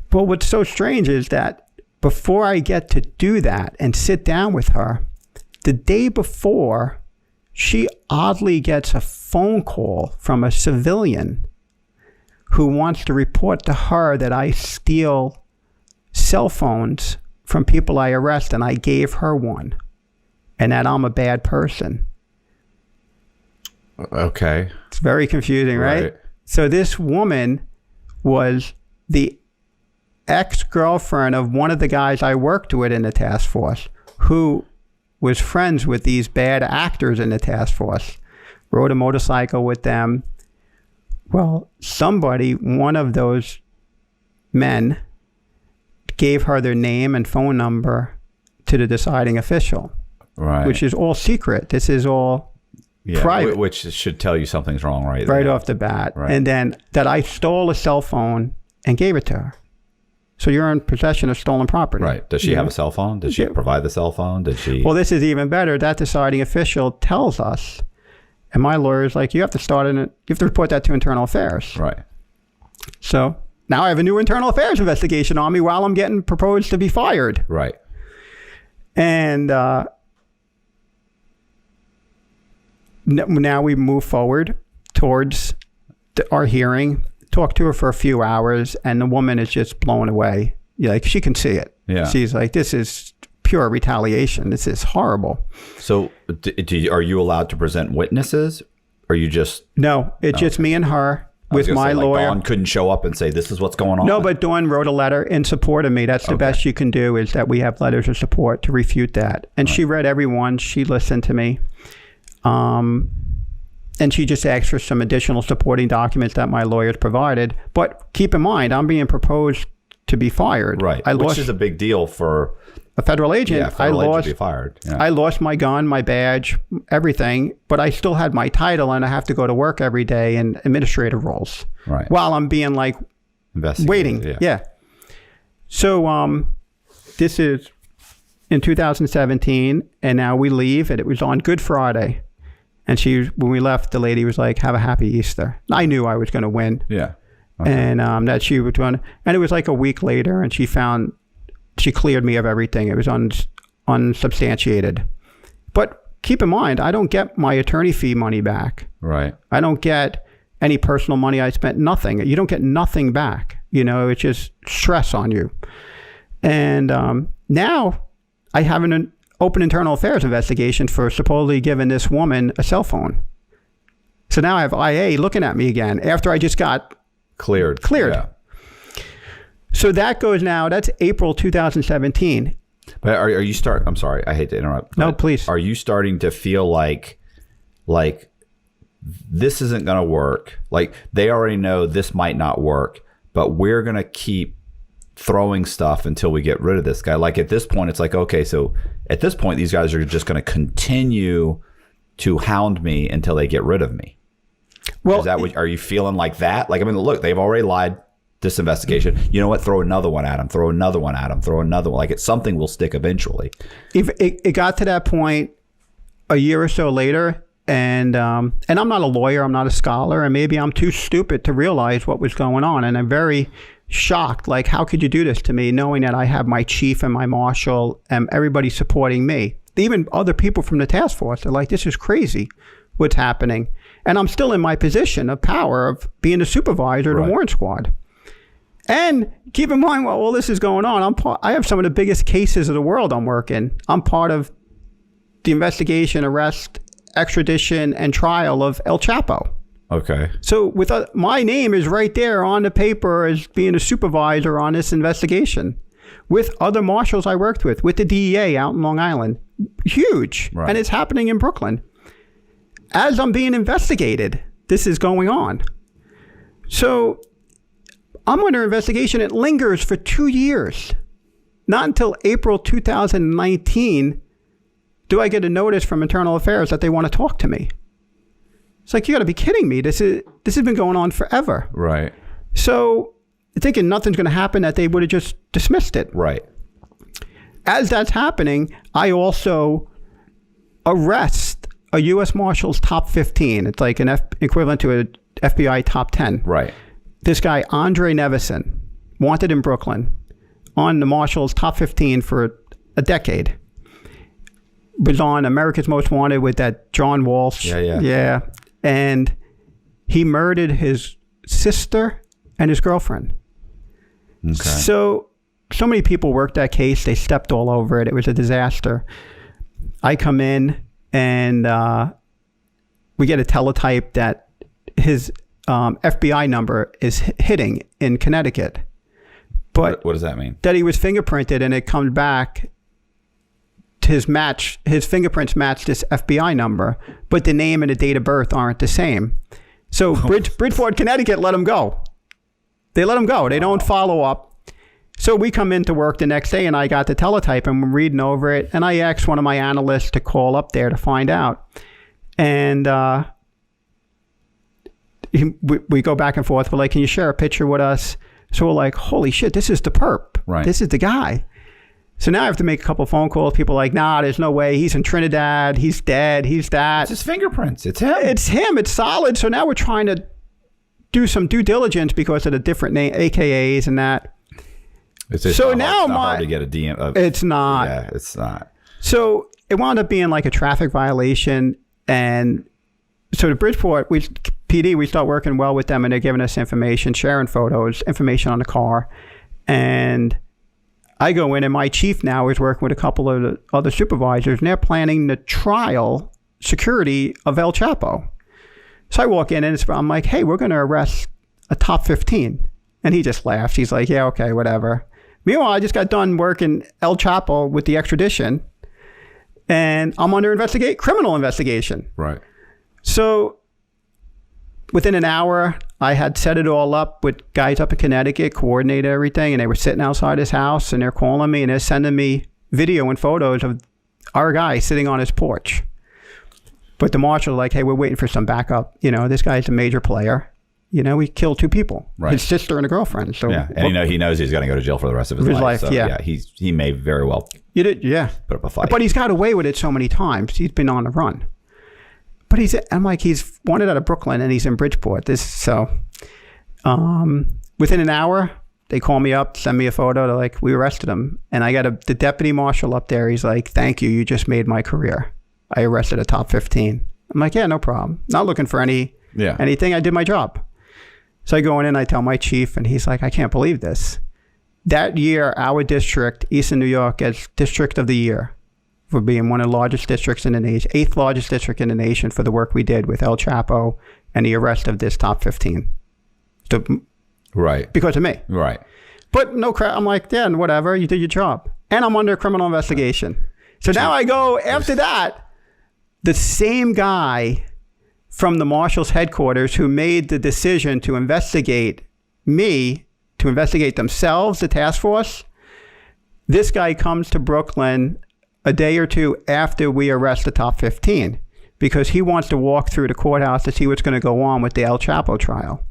[SPEAKER 10] But what's so strange is that before I get to do that and sit down with her, the day before, she oddly gets a phone call from a civilian who wants to report to her that I steal cell phones from people I arrest, and I gave her one, and that I'm a bad person.
[SPEAKER 4] Okay.
[SPEAKER 10] It's very confusing, right? So this woman was the ex-girlfriend of one of the guys I worked with in the task force, who was friends with these bad actors in the task force, rode a motorcycle with them. Well, one of those men, gave her their name and phone number to the deciding official, which is all secret. This is all private.
[SPEAKER 4] Which should tell you something's wrong
[SPEAKER 10] right off the bat. Right. And then that I stole a cell phone and gave it to her. So you're in possession of stolen property. Right.
[SPEAKER 4] Does she have a cell phone? Did she provide the cell phone? Did she?
[SPEAKER 10] Well, this is even better. That deciding official tells us, and my lawyer's like, you have to report that to Internal Affairs.
[SPEAKER 4] Right.
[SPEAKER 10] So now I have a new Internal Affairs investigation on me while I'm getting proposed to be fired.
[SPEAKER 4] Right.
[SPEAKER 10] And now we move forward towards our hearing, talk to her for a few hours, and the woman is just blown away. Like, she can see it.
[SPEAKER 4] Yeah.
[SPEAKER 10] She's like, this is pure retaliation. This is horrible.
[SPEAKER 4] So are you allowed to present witnesses? Or you just...
[SPEAKER 10] No, it's just me and her. with my lawyer.
[SPEAKER 4] Dawn couldn't show up and say, this is what's going on.
[SPEAKER 10] No, but Dawn wrote a letter in support of me. That's the best you can do, is that we have letters of support to refute that. And she read every one. She listened to me. And she just asked for some additional supporting documents that my lawyers provided. But keep in mind, I'm being proposed to be fired.
[SPEAKER 4] Right, which is a big deal for
[SPEAKER 10] a federal agent.
[SPEAKER 4] Yeah, federal agent to be fired. Yeah.
[SPEAKER 10] I lost my gun, my badge, everything, but I still had my title, and I have to go to work every day in administrative roles.
[SPEAKER 4] Right.
[SPEAKER 10] While I'm being like waiting. Yeah. So this is in 2017, and now we leave, and it was on Good Friday. And when we left, the lady was like, "Have a happy Easter." I knew I was going to win.
[SPEAKER 4] Yeah.
[SPEAKER 10] Okay. And that she would run. And it was like a week later, and she cleared me of everything. It was unsubstantiated. But keep in mind, I don't get my attorney fee money back.
[SPEAKER 4] Right.
[SPEAKER 10] I don't get any personal money I spent. Nothing. You don't get nothing back. It's just stress on you. And now I have an open internal affairs investigation for supposedly giving this woman a cell phone. So now I have IA looking at me again after I just got
[SPEAKER 4] cleared.
[SPEAKER 10] Yeah. So that goes now, that's April 2017.
[SPEAKER 4] But are you I'm sorry, I hate to interrupt.
[SPEAKER 10] No, please.
[SPEAKER 4] Are you starting to feel like this isn't going to work? Like they already know this might not work, but we're going to keep throwing stuff until we get rid of this guy. Like at this point, it's like, okay, so at this point, these guys are just going to continue to hound me until they get rid of me. Well, are you feeling like that? Like, I mean, look, they've already lied this investigation. You know what? Throw another one at them. Throw another one at them. Throw another one. Like something will stick eventually.
[SPEAKER 10] If it got to that point a year or so later, and I'm not a lawyer, I'm not a scholar, and maybe I'm too stupid to realize what was going on. And I'm very shocked. Like, how could you do this to me, knowing that I have my chief and my marshal and everybody supporting me? Even other people from the task force are like, this is crazy what's happening. And I'm still in my position of power of being the supervisor of the warrant squad. And keep in mind, while all this is going on, I have some of the biggest cases of the world I'm working. I'm part of the investigation, arrest, extradition, and trial of El Chapo.
[SPEAKER 4] Okay.
[SPEAKER 10] So with my name is right there on the paper as being a supervisor on this investigation. With other marshals I worked with the DEA out in Long Island. Huge. Right. And it's happening in Brooklyn. As I'm being investigated, this is going on. So I'm under investigation. It lingers for 2 years. Not until April 2019 do I get a notice from Internal Affairs that they want to talk to me. It's like, you got to be kidding me. This has been going on forever.
[SPEAKER 4] Right.
[SPEAKER 10] So thinking nothing's going to happen, that they would have just dismissed it.
[SPEAKER 4] Right.
[SPEAKER 10] As that's happening, I also arrest a U.S. Marshal's top 15. It's like an equivalent to an FBI top 10.
[SPEAKER 4] Right.
[SPEAKER 10] This guy, Andre Nevison, wanted in Brooklyn, on the Marshal's top 15 for a decade. Was on America's Most Wanted with that John Walsh. Yeah. And he murdered his sister and his girlfriend. Okay. So many people worked that case. They stepped all over it. It was a disaster. I come in and we get a teletype that his FBI number is hitting in Connecticut. But
[SPEAKER 4] what does that mean?
[SPEAKER 10] That he was fingerprinted, and it comes back to his fingerprints match this FBI number, but the name and the date of birth aren't the same. So Bridgeport, Connecticut let him go. They let him go. They don't follow up. So we come into work the next day, and I got the teletype, and we're reading over it, and I asked one of my analysts to call up there to find out. And we go back and forth. We're like, can you share a picture with us? So we're like, holy shit, this is the perp.
[SPEAKER 4] Right.
[SPEAKER 10] This is the guy. So now I have to make a couple phone calls. People are like, nah, there's no way. He's in Trinidad. He's dead. He's that.
[SPEAKER 4] It's his fingerprints. It's him.
[SPEAKER 10] It's him. It's solid. So now we're trying to do some due diligence because of the different name, AKAs and that.
[SPEAKER 4] It's so now it's not hard to get a DM.
[SPEAKER 10] It's not.
[SPEAKER 4] Yeah, it's not.
[SPEAKER 10] So it wound up being like a traffic violation. And so the Bridgeport PD, we start working well with them, and they're giving us information, sharing photos, information on the car. And I go in, and my chief now is working with a couple of the other supervisors, and they're planning the trial security of El Chapo. So I walk in, and I'm like, hey, we're going to arrest a top 15. And he just laughs. He's like, yeah, okay, whatever. Meanwhile, I just got done working El Chapo with the extradition, and I'm under criminal investigation.
[SPEAKER 4] Right.
[SPEAKER 10] So within an hour, I had set it all up with guys up in Connecticut, coordinated everything, and they were sitting outside his house, and they're calling me, and they're sending me video and photos of our guy sitting on his porch. But the marshal like, hey, we're waiting for some backup. You know, this guy's a major player. You know, he killed 2 people,
[SPEAKER 4] right.
[SPEAKER 10] His sister and a girlfriend. So
[SPEAKER 4] yeah, and he knows he's going to go to jail for the rest of his life. So,
[SPEAKER 10] yeah,
[SPEAKER 4] he may very well.
[SPEAKER 10] You did, yeah.
[SPEAKER 4] Put up a fight,
[SPEAKER 10] but he's got away with it so many times. He's been on the run. But I'm like, he's wanted out of Brooklyn and he's in Bridgeport. Within an hour, they call me up, send me a photo. They're like, we arrested him, and I got the deputy marshal up there. He's like, thank you, you just made my career. I arrested a top 15. I'm like, yeah, no problem. Not looking for anything. I did my job. So I go in and I tell my chief, and he's like, I can't believe this. That year, our district, Eastern New York, gets District of the Year for being one of the largest districts in the nation, 8th largest district in the nation for the work we did with El Chapo and the arrest of this top 15. So,
[SPEAKER 4] right.
[SPEAKER 10] Because of me.
[SPEAKER 4] Right.
[SPEAKER 10] But no crap. I'm like, yeah, whatever. You did your job. And I'm under criminal investigation. So now I go, after that, the same guy from the marshal's headquarters who made the decision to investigate me, to investigate themselves, the task force, this guy comes to Brooklyn a day or two after we arrest the top 15 because he wants to walk through the courthouse to see what's going to go on with the El Chapo trial.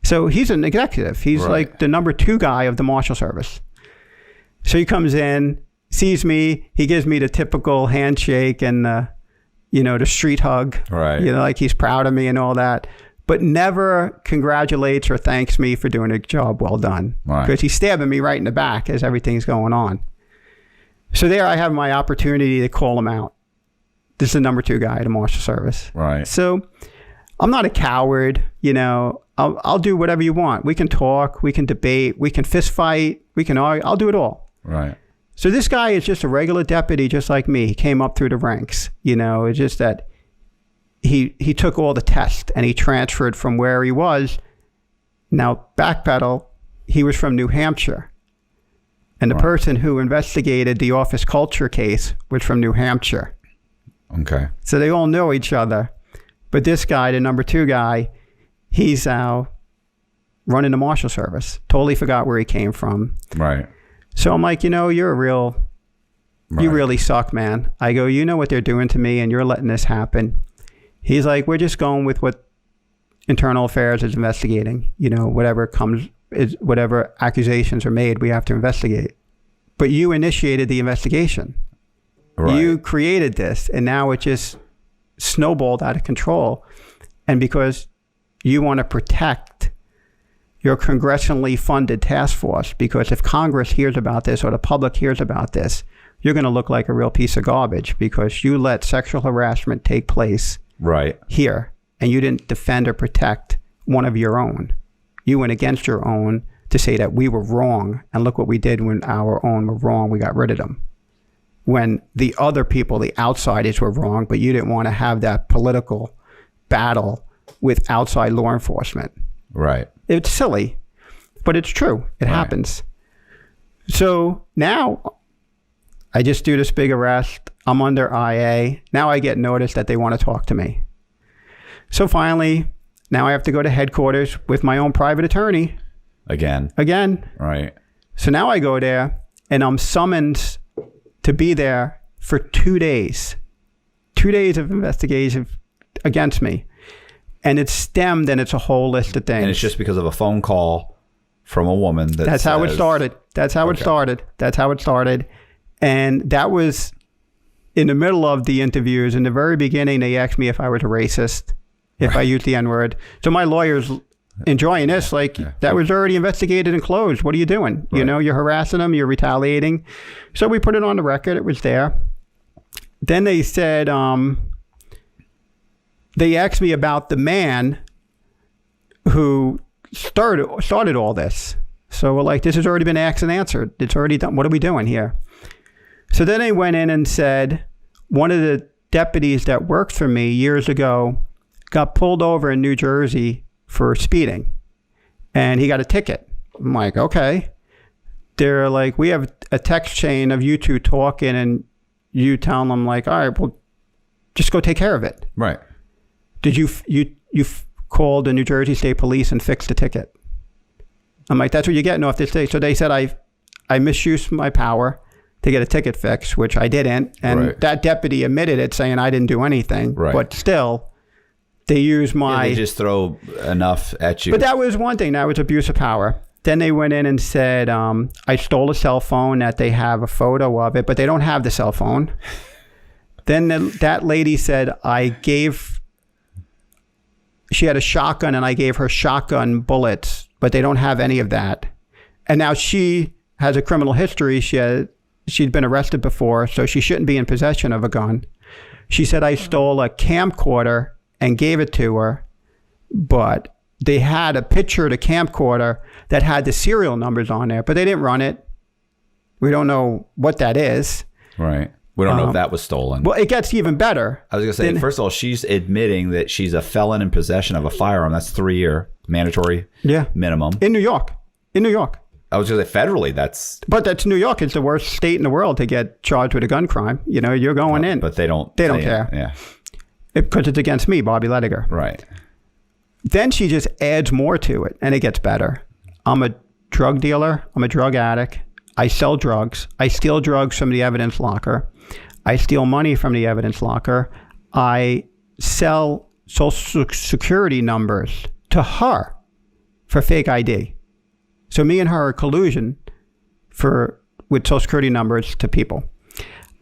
[SPEAKER 10] So he's an executive. He's like the number 2 guy of the Marshal Service. So he comes in, sees me, he gives me the typical handshake and the street hug.
[SPEAKER 4] Right.
[SPEAKER 10] Like he's proud of me and all that, but never congratulates or thanks me for doing a job well done. Because he's stabbing me right in the back as everything's going on. So there I have my opportunity to call him out. This is the number 2 guy at the Marshal Service.
[SPEAKER 4] Right.
[SPEAKER 10] So I'm not a coward, I'll do whatever you want. We can talk, we can debate, we can fist fight, we can argue. I'll do it all.
[SPEAKER 4] Right.
[SPEAKER 10] So this guy is just a regular deputy, just like me. He came up through the ranks. It's just that he took all the tests and he transferred from where he was. Now, backpedal, he was from New Hampshire. And the person who investigated the office culture case was from New Hampshire.
[SPEAKER 4] Okay.
[SPEAKER 10] So they all know each other. But this guy, the number 2 guy, he's running the Marshal Service. Totally forgot where he came from.
[SPEAKER 4] Right.
[SPEAKER 10] So I'm like, you're a real, you really suck, man. I go, you know what they're doing to me and you're letting this happen. He's like, we're just going with what Internal Affairs is investigating. Whatever accusations are made, we have to investigate. But you initiated the investigation. Right. You created this, and now it just snowballed out of control. And because you want to protect your congressionally funded task force, because if Congress hears about this or the public hears about this, you're going to look like a real piece of garbage because you let sexual harassment take place here, and you didn't defend or protect one of your own. You went against your own to say that we were wrong, and look what we did when our own were wrong. We got rid of them. When the other people, the outsiders, were wrong, but you didn't want to have that political battle with outside law enforcement.
[SPEAKER 4] Right.
[SPEAKER 10] It's silly, but it's true. It happens. So now I just do this big arrest. I'm under IA. Now I get notice that they want to talk to me. So finally, now I have to go to headquarters with my own private attorney. Again.
[SPEAKER 4] Right.
[SPEAKER 10] So now I go there and I'm summoned to be there for 2 days. 2 days of investigation against me. And it's stemmed and it's a whole list of things.
[SPEAKER 4] And it's just because of a phone call from a woman
[SPEAKER 10] That's how it started. That's how it started. And that was in the middle of the interviews. In the very beginning, they asked me if I was a racist, if I used the N-word. So my lawyer's enjoying this. That was already investigated and closed. What are you doing? Right. You're harassing them. You're retaliating. So we put it on the record. It was there. Then they said, they asked me about the man who started all this. So we're like, this has already been asked and answered. It's already done. What are we doing here? So then they went in and said, one of the deputies that worked for me years ago got pulled over in New Jersey for speeding. And he got a ticket. I'm like, okay. They're like, we have a text chain of you two talking and you telling them like, all right, well, just go take care of it.
[SPEAKER 4] Right.
[SPEAKER 10] Did you call the New Jersey State Police and fix the ticket? I'm like, that's what you're getting off this day. So they said I misused my power to get a ticket fixed, which I didn't. And that deputy admitted it, saying I didn't do anything.
[SPEAKER 4] Right.
[SPEAKER 10] But still, they used my...
[SPEAKER 4] They just throw enough at you.
[SPEAKER 10] But that was one thing. That was abuse of power. Then they went in and said, I stole a cell phone, that they have a photo of it, but they don't have the cell phone. Then that lady said, she had a shotgun and I gave her shotgun bullets, but they don't have any of that. And now she has a criminal history. She'd been arrested before, so she shouldn't be in possession of a gun. She said I stole a camcorder and gave it to her, but they had a picture of the camcorder that had the serial numbers on there, but they didn't run it. We don't know what that is.
[SPEAKER 4] Right. We don't know if that was stolen.
[SPEAKER 10] Well, it gets even better.
[SPEAKER 4] I was going to say, first of all, she's admitting that she's a felon in possession of a firearm. That's 3-year mandatory minimum.
[SPEAKER 10] In New York.
[SPEAKER 4] I was going to say federally, that's...
[SPEAKER 10] But that's New York. It's the worst state in the world to get charged with a gun crime. You know, you're going in.
[SPEAKER 4] But they don't
[SPEAKER 10] care.
[SPEAKER 4] Yeah.
[SPEAKER 10] Because it's against me, Bobby Lediger.
[SPEAKER 4] Right.
[SPEAKER 10] Then she just adds more to it, and it gets better. I'm a drug dealer. I'm a drug addict. I sell drugs. I steal drugs from the evidence locker. I steal money from the evidence locker. I sell social security numbers to her for fake ID. So me and her are collusion with social security numbers to people.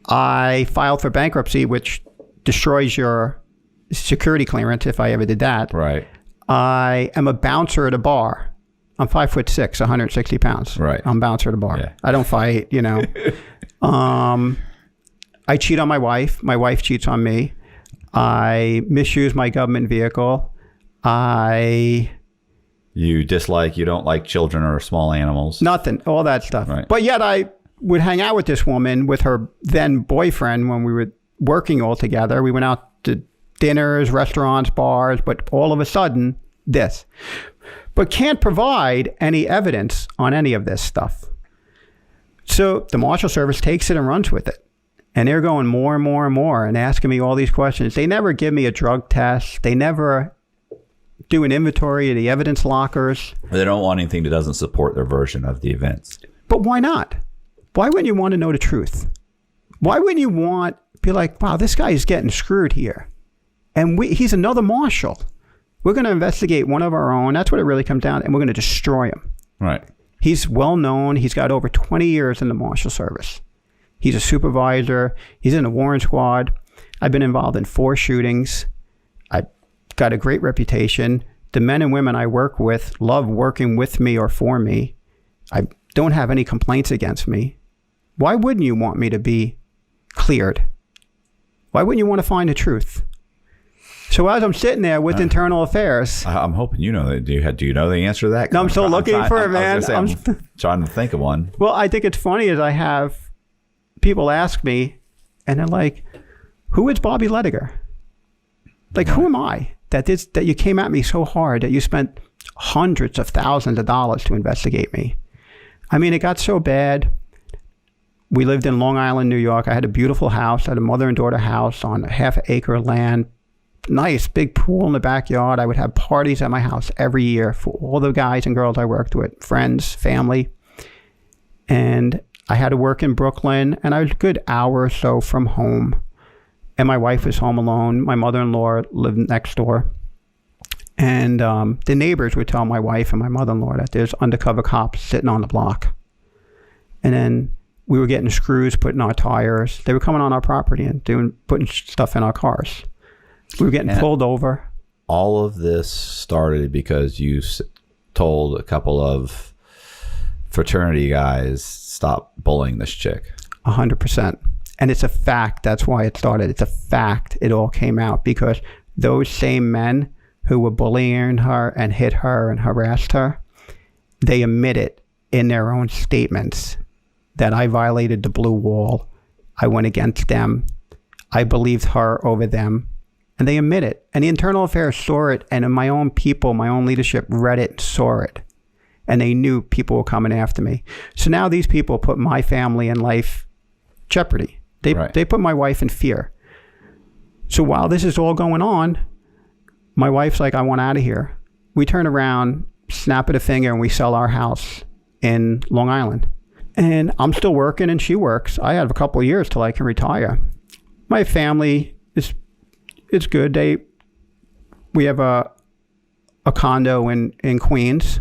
[SPEAKER 10] I filed for bankruptcy, which destroys your security clearance if I ever did that.
[SPEAKER 4] Right.
[SPEAKER 10] I am a bouncer at a bar. I'm 5'6", 160 pounds.
[SPEAKER 4] Right.
[SPEAKER 10] I'm a bouncer at a bar.
[SPEAKER 4] Yeah.
[SPEAKER 10] I don't fight, you know. I cheat on my wife. My wife cheats on me. I misuse my government vehicle. You
[SPEAKER 4] don't like children or small animals.
[SPEAKER 10] Nothing, all that stuff.
[SPEAKER 4] Right.
[SPEAKER 10] But yet I would hang out with this woman with her then boyfriend when we were working all together. We went out to dinners, restaurants, bars, but all of a sudden, this. But can't provide any evidence on any of this stuff. So the Marshal Service takes it and runs with it. And they're going more and more and more and asking me all these questions. They never give me a drug test. They never do an inventory of the evidence lockers.
[SPEAKER 4] They don't want anything that doesn't support their version of the events.
[SPEAKER 10] But why not? Why wouldn't you want to know the truth? Why wouldn't you be like, wow, this guy is getting screwed here. And he's another marshal. We're going to investigate one of our own. That's what it really comes down to. And we're going to destroy him.
[SPEAKER 4] Right.
[SPEAKER 10] He's well known. He's got over 20 years in the Marshal Service. He's a supervisor. He's in the Warren Squad. I've been involved in 4 shootings. I've got a great reputation. The men and women I work with love working with me or for me. I don't have any complaints against me. Why wouldn't you want me to be cleared? Why wouldn't you want to find the truth? So as I'm sitting there with internal affairs,
[SPEAKER 4] I'm hoping you know that. Do you know the answer to that?
[SPEAKER 10] No, I'm still looking for it, man.
[SPEAKER 4] I'm trying to think of one.
[SPEAKER 10] Well, I think it's funny as I have people ask me, and they're like, "Who is Bobby Lediger? Like, who am I that you came at me so hard that you spent hundreds of thousands of dollars to investigate me?" I mean, it got so bad. We lived in Long Island, New York. I had a beautiful house. I had a mother and daughter house on a half-acre land. Nice big pool in the backyard. I would have parties at my house every year for all the guys and girls I worked with, friends, family. And I had to work in Brooklyn, and I was a good hour or so from home. And my wife was home alone. My mother-in-law lived next door. And the neighbors would tell my wife and my mother-in-law that there's undercover cops sitting on the block. And then we were getting screws put in our tires. They were coming on our property and putting stuff in our cars. We were getting pulled over.
[SPEAKER 4] All of this started because you told a couple of fraternity guys, stop bullying this chick.
[SPEAKER 10] 100%. And it's a fact. That's why it started. It's a fact. It all came out because those same men who were bullying her and hit her and harassed her, they admitted in their own statements that I violated the blue wall. I went against them. I believed her over them. And they admit it. And the Internal Affairs saw it. And my own people, my own leadership read it and saw it. and they knew people were coming after me. So now these people put my family and life jeopardy. They put my wife in fear. So while this is all going on, my wife's like, I want out of here. We turn around, snap at a finger, and we sell our house in Long Island. And I'm still working and she works. I have a couple of years till I can retire. My family it's good. We have a condo in Queens.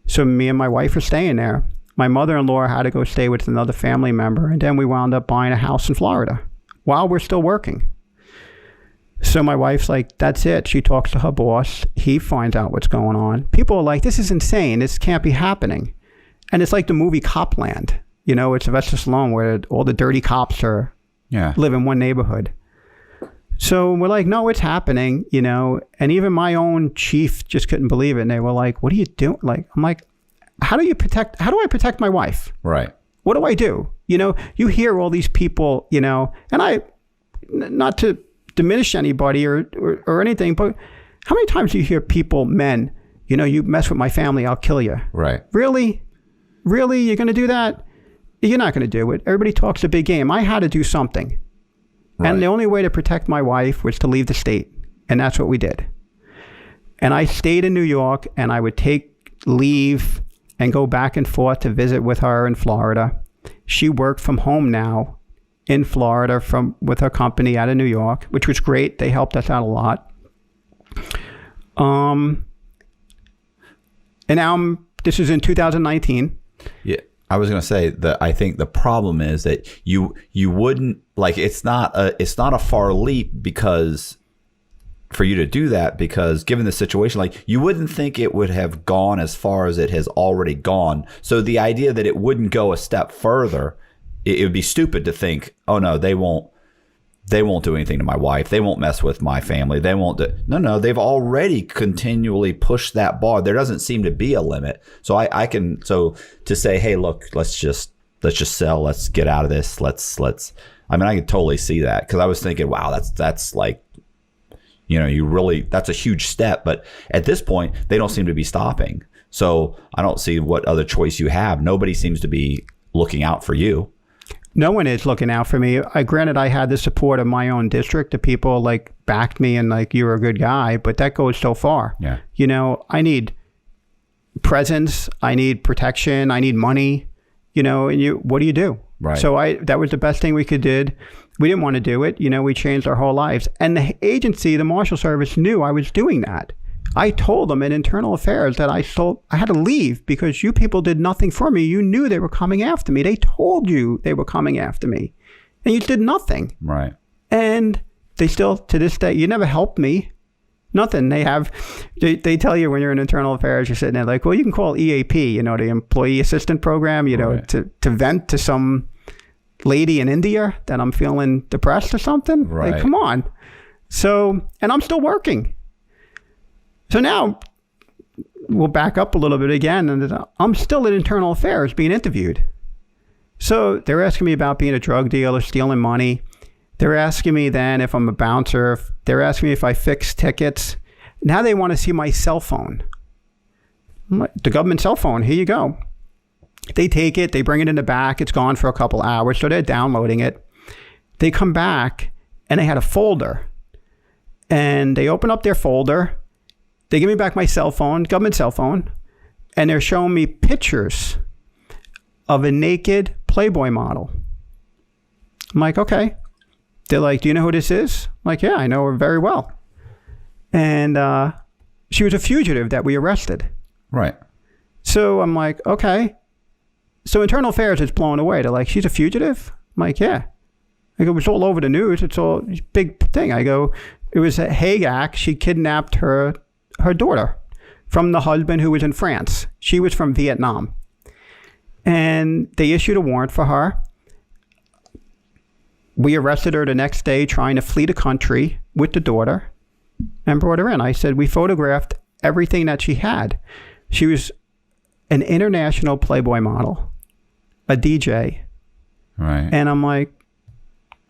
[SPEAKER 10] So me and my wife are staying there. My mother-in-law had to go stay with another family member, and then we wound up buying a house in Florida while we're still working. So my wife's like, that's it. She talks to her boss. He finds out what's going on. People are like, this is insane. This can't be happening. And it's like the movie Copland. You know, it's Sylvester Stallone where all the dirty cops live in one neighborhood. So we're like, no, it's happening, you know. And even my own chief just couldn't believe it. And they were like, what are you doing? Like, I'm like, how do I protect my wife?
[SPEAKER 4] Right.
[SPEAKER 10] What do I do? You know, you hear all these people, you know, and I, not to diminish anybody or anything, but how many times do you hear people, men, you know, you mess with my family, I'll kill you.
[SPEAKER 4] Right.
[SPEAKER 10] Really? You're going to do that? You're not going to do it. Everybody talks a big game. I had to do something. Right. And the only way to protect my wife was to leave the state. And that's what we did. And I stayed in New York, and I would take leave and go back and forth to visit with her in Florida. She worked from home now in Florida with her company out of New York, which was great. They helped us out a lot. And now this is in 2019.
[SPEAKER 4] Yeah. I was going to say that I think the problem is that you wouldn't, like, it's not a far leap because for you to do that, because given the situation, like, you wouldn't think it would have gone as far as it has already gone. So the idea that it wouldn't go a step further, it would be stupid to think, oh no, they won't do anything to my wife. They won't mess with my family. They won't do. No, they've already continually pushed that bar. There doesn't seem to be a limit. So so to say, hey, look, let's just sell. Let's get out of this. I mean, I could totally see that, because I was thinking, wow, that's like, you know, that's a huge step. But at this point, they don't seem to be stopping. So I don't see what other choice you have. Nobody seems to be looking out for you.
[SPEAKER 10] No one is looking out for me. Granted, I had the support of my own district. The people like backed me and like, you're a good guy, but that goes so far.
[SPEAKER 4] Yeah.
[SPEAKER 10] You know, I need presence. I need protection. I need money. You know, and what do you do?
[SPEAKER 4] Right.
[SPEAKER 10] So that was the best thing we did. We didn't want to do it. You know, we changed our whole lives. And the agency, the Marshal Service, knew I was doing that. I told them in internal affairs that I had to leave because you people did nothing for me. You knew they were coming after me. They told you they were coming after me, and you did nothing.
[SPEAKER 4] Right.
[SPEAKER 10] And they still, to this day, you never helped me. Nothing. They tell you when you're in internal affairs, you're sitting there like, well, you can call EAP, you know, the Employee Assistant Program, you know, to vent to some lady in India that I'm feeling depressed or something.
[SPEAKER 4] Right.
[SPEAKER 10] Like, come on. So, and I'm still working. So now we'll back up a little bit again, and I'm still in internal affairs being interviewed. So they're asking me about being a drug dealer, stealing money. They're asking me then if I'm a bouncer. They're asking me if I fix tickets. Now they want to see my cell phone. The government cell phone, here you go. They take it, they bring it in the back. It's gone for a couple hours, so they're downloading it. They come back, and they had a folder. And they open up their folder. They give me back my cell phone, government cell phone, and they're showing me pictures of a naked Playboy model. I'm like, okay. They're like, do you know who this is? I'm like, yeah, I know her very well. And she was a fugitive that we arrested.
[SPEAKER 4] Right.
[SPEAKER 10] So I'm like, okay. So internal affairs is blown away. They're like, she's a fugitive? I'm like, yeah. I go, it's all over the news. It's all a big thing. I go, it was a Hague Act. She kidnapped her daughter from the husband who was in France. She was from Vietnam. And they issued a warrant for her. We arrested her the next day trying to flee the country with the daughter and brought her in. I said, we photographed everything that she had. She was an international Playboy model, a DJ.
[SPEAKER 4] Right.
[SPEAKER 10] And I'm like,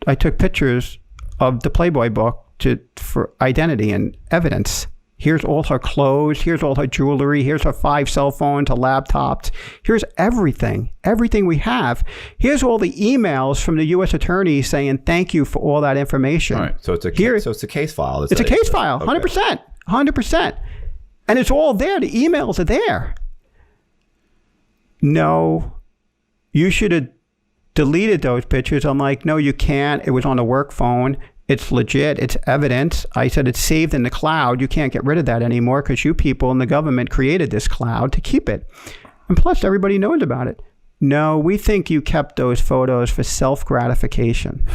[SPEAKER 10] I took pictures of the Playboy book for identity and evidence. Here's all her clothes. Here's all her jewelry. Here's her 5 cell phones, her laptops. Here's everything we have. Here's all the emails from the U.S. attorney saying thank you for all that information.
[SPEAKER 4] All right. So it's a case file.
[SPEAKER 10] It's a case file, 100%. And it's all there. The emails are there. No, you should have deleted those pictures. I'm like, no, you can't. It was on a work phone. It's legit. It's evidence. I said it's saved in the cloud. You can't get rid of that anymore because you people in the government created this cloud to keep it. And plus, everybody knows about it. No, we think you kept those photos for self-gratification.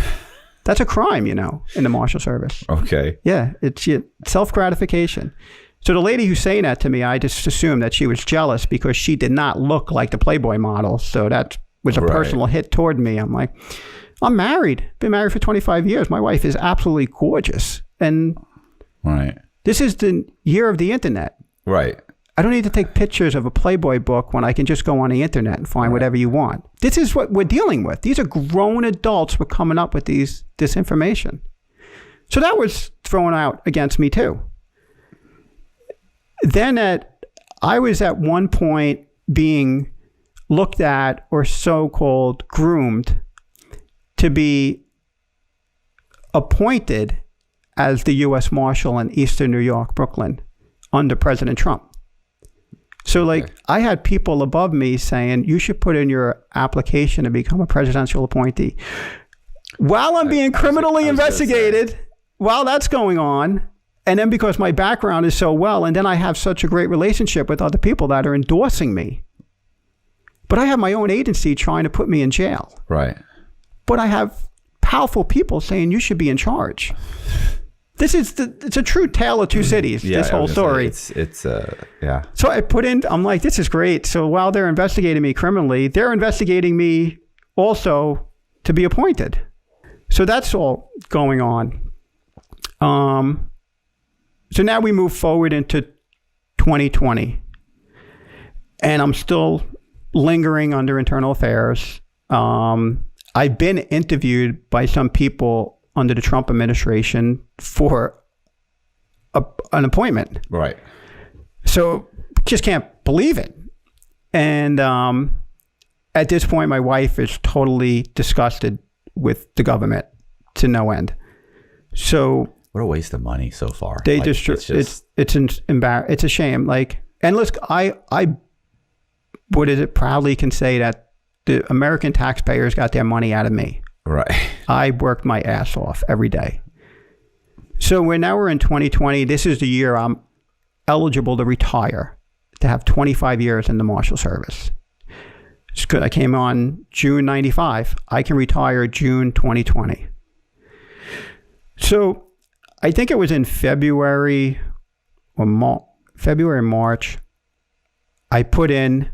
[SPEAKER 10] That's a crime, in the Marshal Service.
[SPEAKER 4] Okay.
[SPEAKER 10] Yeah, it's self-gratification. So the lady who's saying that to me, I just assumed that she was jealous because she did not look like the Playboy model. So that was a personal hit toward me. I'm like, I'm married. Been married for 25 years. My wife is absolutely gorgeous. And this is the year of the internet.
[SPEAKER 4] Right.
[SPEAKER 10] I don't need to take pictures of a Playboy book when I can just go on the internet and find whatever you want. This is what we're dealing with. These are grown adults were coming up with this information. So that was thrown out against me too. Then I was at one point being looked at or so-called groomed to be appointed as the U.S. Marshal in Eastern New York, Brooklyn, under President Trump. So, I had people above me saying, you should put in your application to become a presidential appointee. While I'm being criminally investigated, while that's going on, and then because my background is so well, and then I have such a great relationship with other people that are endorsing me. But I have my own agency trying to put me in jail.
[SPEAKER 4] Right.
[SPEAKER 10] But I have powerful people saying you should be in charge. It's a true tale of two cities, this whole story.
[SPEAKER 4] Yeah.
[SPEAKER 10] So I I'm like, this is great. So while they're investigating me criminally, they're investigating me also to be appointed. So that's all going on. So now we move forward into 2020. And I'm still lingering under internal affairs. I've been interviewed by some people under the Trump administration for an appointment.
[SPEAKER 4] Right.
[SPEAKER 10] So just can't believe it. And at this point, my wife is totally disgusted with the government to no end. So
[SPEAKER 4] what a waste of money so far.
[SPEAKER 10] They it's a shame. And listen, I proudly can say that the American taxpayers got their money out of me.
[SPEAKER 4] Right.
[SPEAKER 10] I worked my ass off every day. So we're in 2020. This is the year I'm eligible to retire, to have 25 years in the Marshal Service. It's good. I came on June 95. I can retire June 2020. So I think it was in February or March, I put in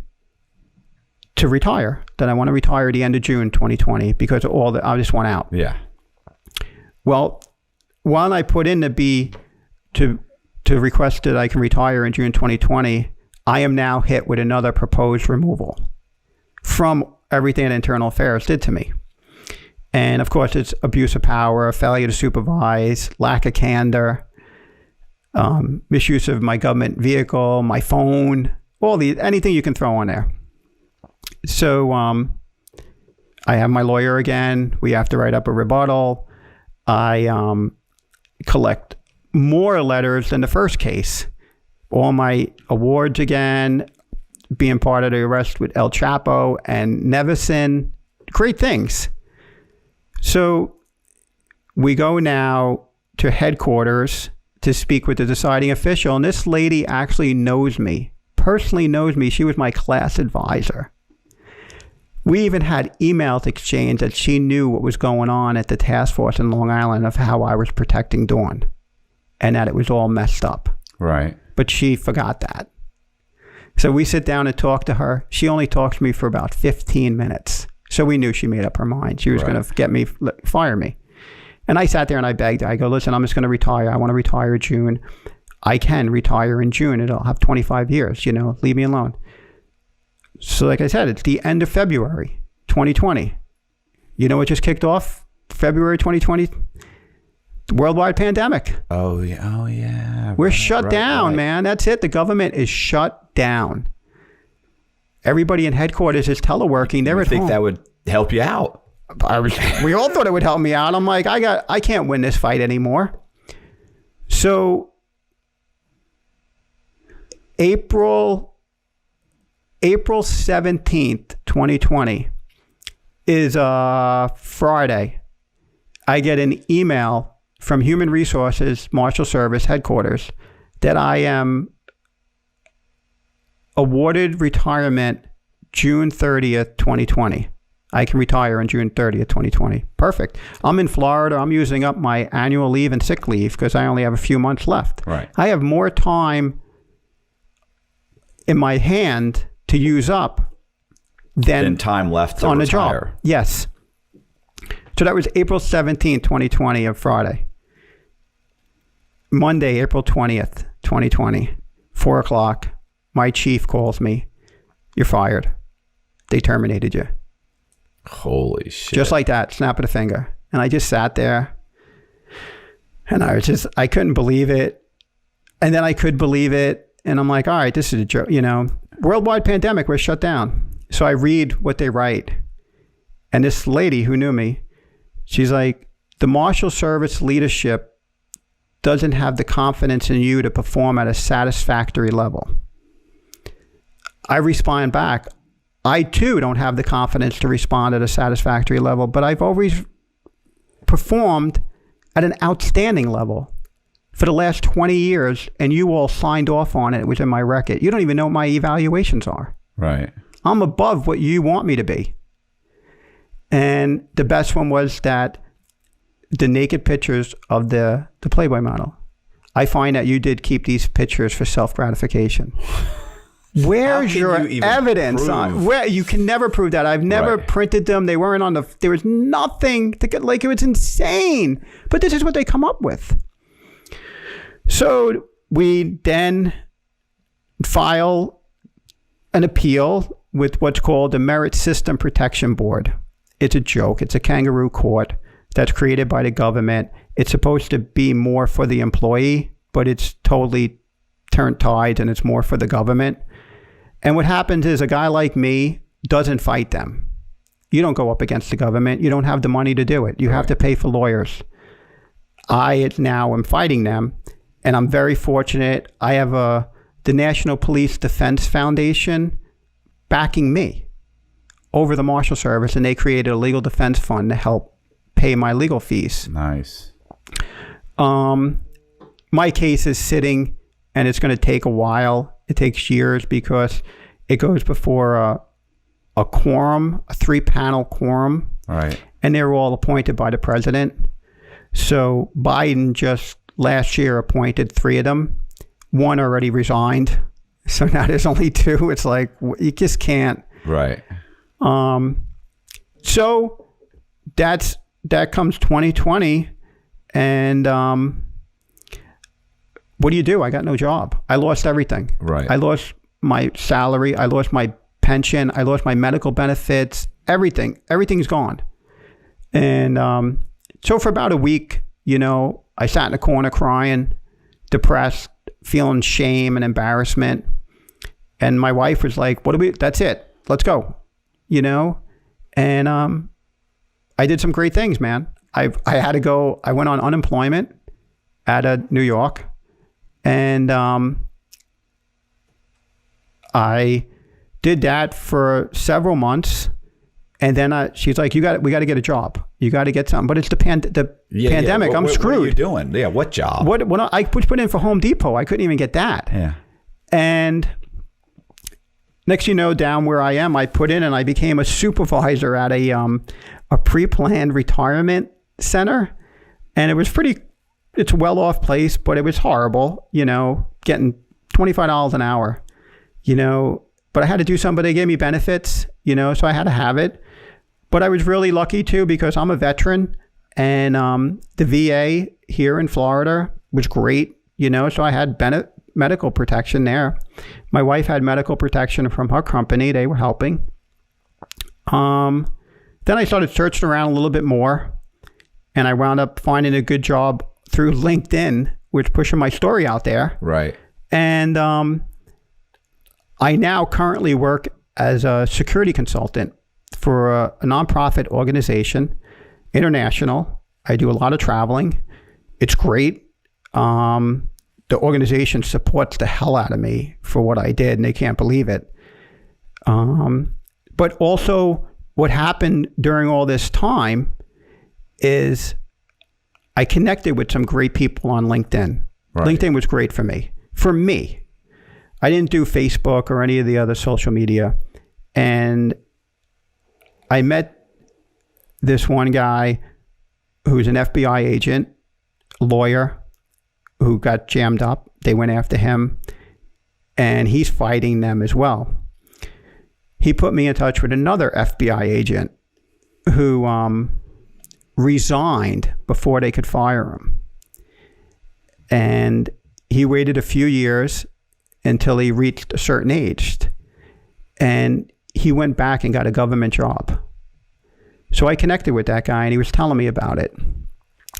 [SPEAKER 10] to retire, that I want to retire at the end of June 2020 because of I just want out.
[SPEAKER 4] Yeah.
[SPEAKER 10] Well, while I put in to request that I can retire in June 2020, I am now hit with another proposed removal from everything that Internal Affairs did to me. And of course, it's abuse of power, failure to supervise, lack of candor, misuse of my government vehicle, my phone, anything you can throw on there. So I have my lawyer again. We have to write up a rebuttal. I collect more letters than the first case. All my awards again, being part of the arrest with El Chapo and Nevison, great things. So we go now to headquarters to speak with the deciding official. And this lady actually personally knows me. She was my class advisor. We even had emails exchanged that she knew what was going on at the task force in Long Island of how I was protecting Dawn and that it was all messed up.
[SPEAKER 4] Right.
[SPEAKER 10] But she forgot that. So we sit down and talk to her. She only talked to me for about 15 minutes. So we knew she made up her mind. She was going to fire me. And I sat there and I begged her. I go, listen, I'm just going to retire. I want to retire in June. I can retire in June and I'll have 25 years, leave me alone. So like I said, it's the end of February 2020. You know what just kicked off February 2020? Worldwide pandemic.
[SPEAKER 4] Oh yeah.
[SPEAKER 10] We're shut down, man. That's it. The government is shut down. Everybody in headquarters is teleworking. They're at home.
[SPEAKER 4] I think that would help you out.
[SPEAKER 10] We all thought it would help me out. I'm like, I can't win this fight anymore. So April 17th, 2020 is Friday. I get an email from Human Resources Marshal Service headquarters that I am awarded retirement June 30th, 2020. I can retire on June 30th, 2020. Perfect. I'm in Florida. I'm using up my annual leave and sick leave because I only have a few months left.
[SPEAKER 4] Right.
[SPEAKER 10] I have more time in my hand to use up than
[SPEAKER 4] time left to
[SPEAKER 10] on
[SPEAKER 4] retire.
[SPEAKER 10] the job. Yes. So that was April 17th, 2020, of Friday. Monday, April 20th, 2020, 4 o'clock, my chief calls me. You're fired. They terminated you.
[SPEAKER 4] Holy shit.
[SPEAKER 10] Just like that, snap of the finger. And I just sat there and I couldn't believe it. And then I could believe it. And I'm like, all right, this is a joke, worldwide pandemic, we're shut down. So I read what they write. And this lady who knew me, she's like, the Marshal Service leadership doesn't have the confidence in you to perform at a satisfactory level. I respond back, I too don't have the confidence to respond at a satisfactory level, but I've always performed at an outstanding level for the last 20 years, and you all signed off on it. It was in my record. You don't even know what my evaluations are.
[SPEAKER 4] Right.
[SPEAKER 10] I'm above what you want me to be. And the best one was that the naked pictures of the Playboy model. I find that you did keep these pictures for self-gratification. Where's your evidence on where you can never prove that? I've never printed them. They weren't on there was nothing to get, like, it was insane. But this is what they come up with. So we then file an appeal with what's called the Merit System Protection Board. It's a joke. It's a kangaroo court that's created by the government. It's supposed to be more for the employee, but it's totally turned tides and it's more for the government. And what happens is a guy like me doesn't fight them. You don't go up against the government. You don't have the money to do it. You have to pay for lawyers. I now am fighting them, and I'm very fortunate. I have the National Police Defense Foundation backing me over the Marshal Service, and they created a legal defense fund to help pay my legal fees.
[SPEAKER 4] Nice.
[SPEAKER 10] My case is sitting, and it's going to take a while. It takes years because it goes before a quorum, a 3-panel quorum.
[SPEAKER 4] Right.
[SPEAKER 10] And they were all appointed by the president. So Biden just last year appointed 3 of them. 1 already resigned. So now there's only 2. It's like, you just can't.
[SPEAKER 4] Right.
[SPEAKER 10] So that comes 2020. And what do you do? I got no job. I lost everything.
[SPEAKER 4] Right.
[SPEAKER 10] I lost my salary. I lost my pension. I lost my medical benefits. Everything. Everything's gone. And so for about a week, I sat in a corner crying, depressed, feeling shame and embarrassment. And my wife was like, that's it. Let's go. And I did some great things, man. I had to go. I went on unemployment out of New York. And I did that for several months. And then she's like, we got to get a job. You got to get something. But it's the pandemic. I'm screwed.
[SPEAKER 4] What are you doing? Yeah, what job?
[SPEAKER 10] What I put in for Home Depot. I couldn't even get that.
[SPEAKER 4] Yeah.
[SPEAKER 10] And next down where I am, I put in and I became a supervisor at a pre-planned retirement center. And it was it's a well-off place, but it was horrible, getting $25 an hour, but I had to do something. They gave me benefits, so I had to have it. But I was really lucky too, because I'm a veteran, and the VA here in Florida was great, so I had medical protection there. My wife had medical protection from her company. They were helping. Then I started searching around a little bit more, and I wound up finding a good job through LinkedIn was pushing my story out there.
[SPEAKER 4] Right.
[SPEAKER 10] And I now currently work as a security consultant for a nonprofit organization, international. I do a lot of traveling. It's great. The organization supports the hell out of me for what I did, and they can't believe it. But also what happened during all this time is I connected with some great people on LinkedIn. Right. LinkedIn was great for me. For me. I didn't do Facebook or any of the other social media. And I met this one guy who's an FBI agent, lawyer, who got jammed up. They went after him, and he's fighting them as well. He put me in touch with another FBI agent who resigned before they could fire him. And he waited a few years until he reached a certain age. And he went back and got a government job. So I connected with that guy, and he was telling me about it.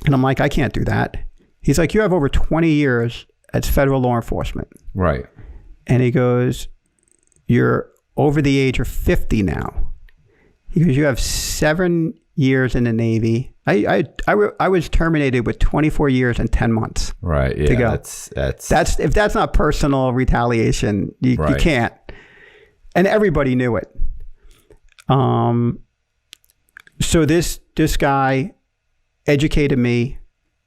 [SPEAKER 10] And I'm like, I can't do that. He's like, you have over 20 years as federal law enforcement.
[SPEAKER 4] Right.
[SPEAKER 10] And he goes, you're over the age of 50 now. He goes, you have 7 years in the Navy. I was terminated with 24 years and 10 months.
[SPEAKER 4] Right. Yeah.
[SPEAKER 10] To go.
[SPEAKER 4] That's
[SPEAKER 10] if that's not personal retaliation, you can't. And everybody knew it. So this guy educated me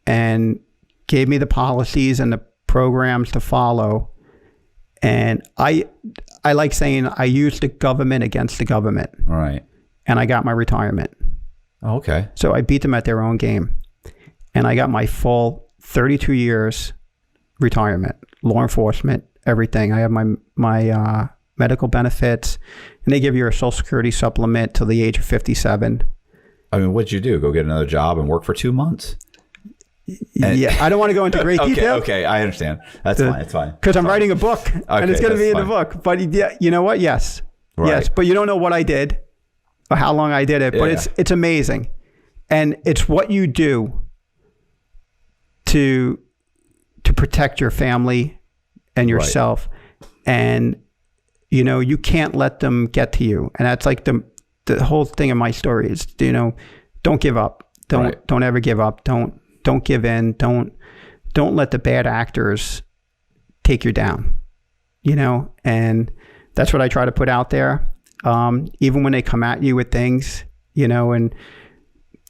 [SPEAKER 10] and gave me the policies and the programs to follow. And I like saying I used the government against the government.
[SPEAKER 4] Right.
[SPEAKER 10] And I got my retirement.
[SPEAKER 4] Okay.
[SPEAKER 10] So I beat them at their own game. And I got my full 32 years retirement, law enforcement, everything. I have my medical benefits, and they give you a Social Security supplement till the age of 57.
[SPEAKER 4] I mean, what'd you do? Go get another job and work for 2 months?
[SPEAKER 10] Yeah, I don't want to go into great detail.
[SPEAKER 4] Okay, I understand. That's fine. It's fine.
[SPEAKER 10] Because I'm writing a book, and it's going to be in the book. But yeah, you know what? Yes. Right. Yes. But you don't know what I did or how long I did it. But it's amazing. And it's what you do to protect your family and yourself. Right. And, you know, you can't let them get to you. And that's like the whole thing of my story is, you know, don't give up. Don't ever give up. Don't give in. Don't let the bad actors take you down, you know? And that's what I try to put out there. Even when they come at you with things, you know, and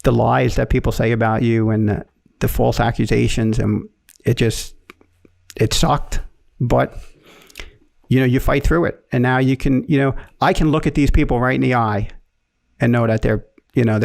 [SPEAKER 10] the lies that people say about you and the false accusations, and it sucked, but you know, you fight through it. And now you can, you know, I can look at these people right in the eye and know that they're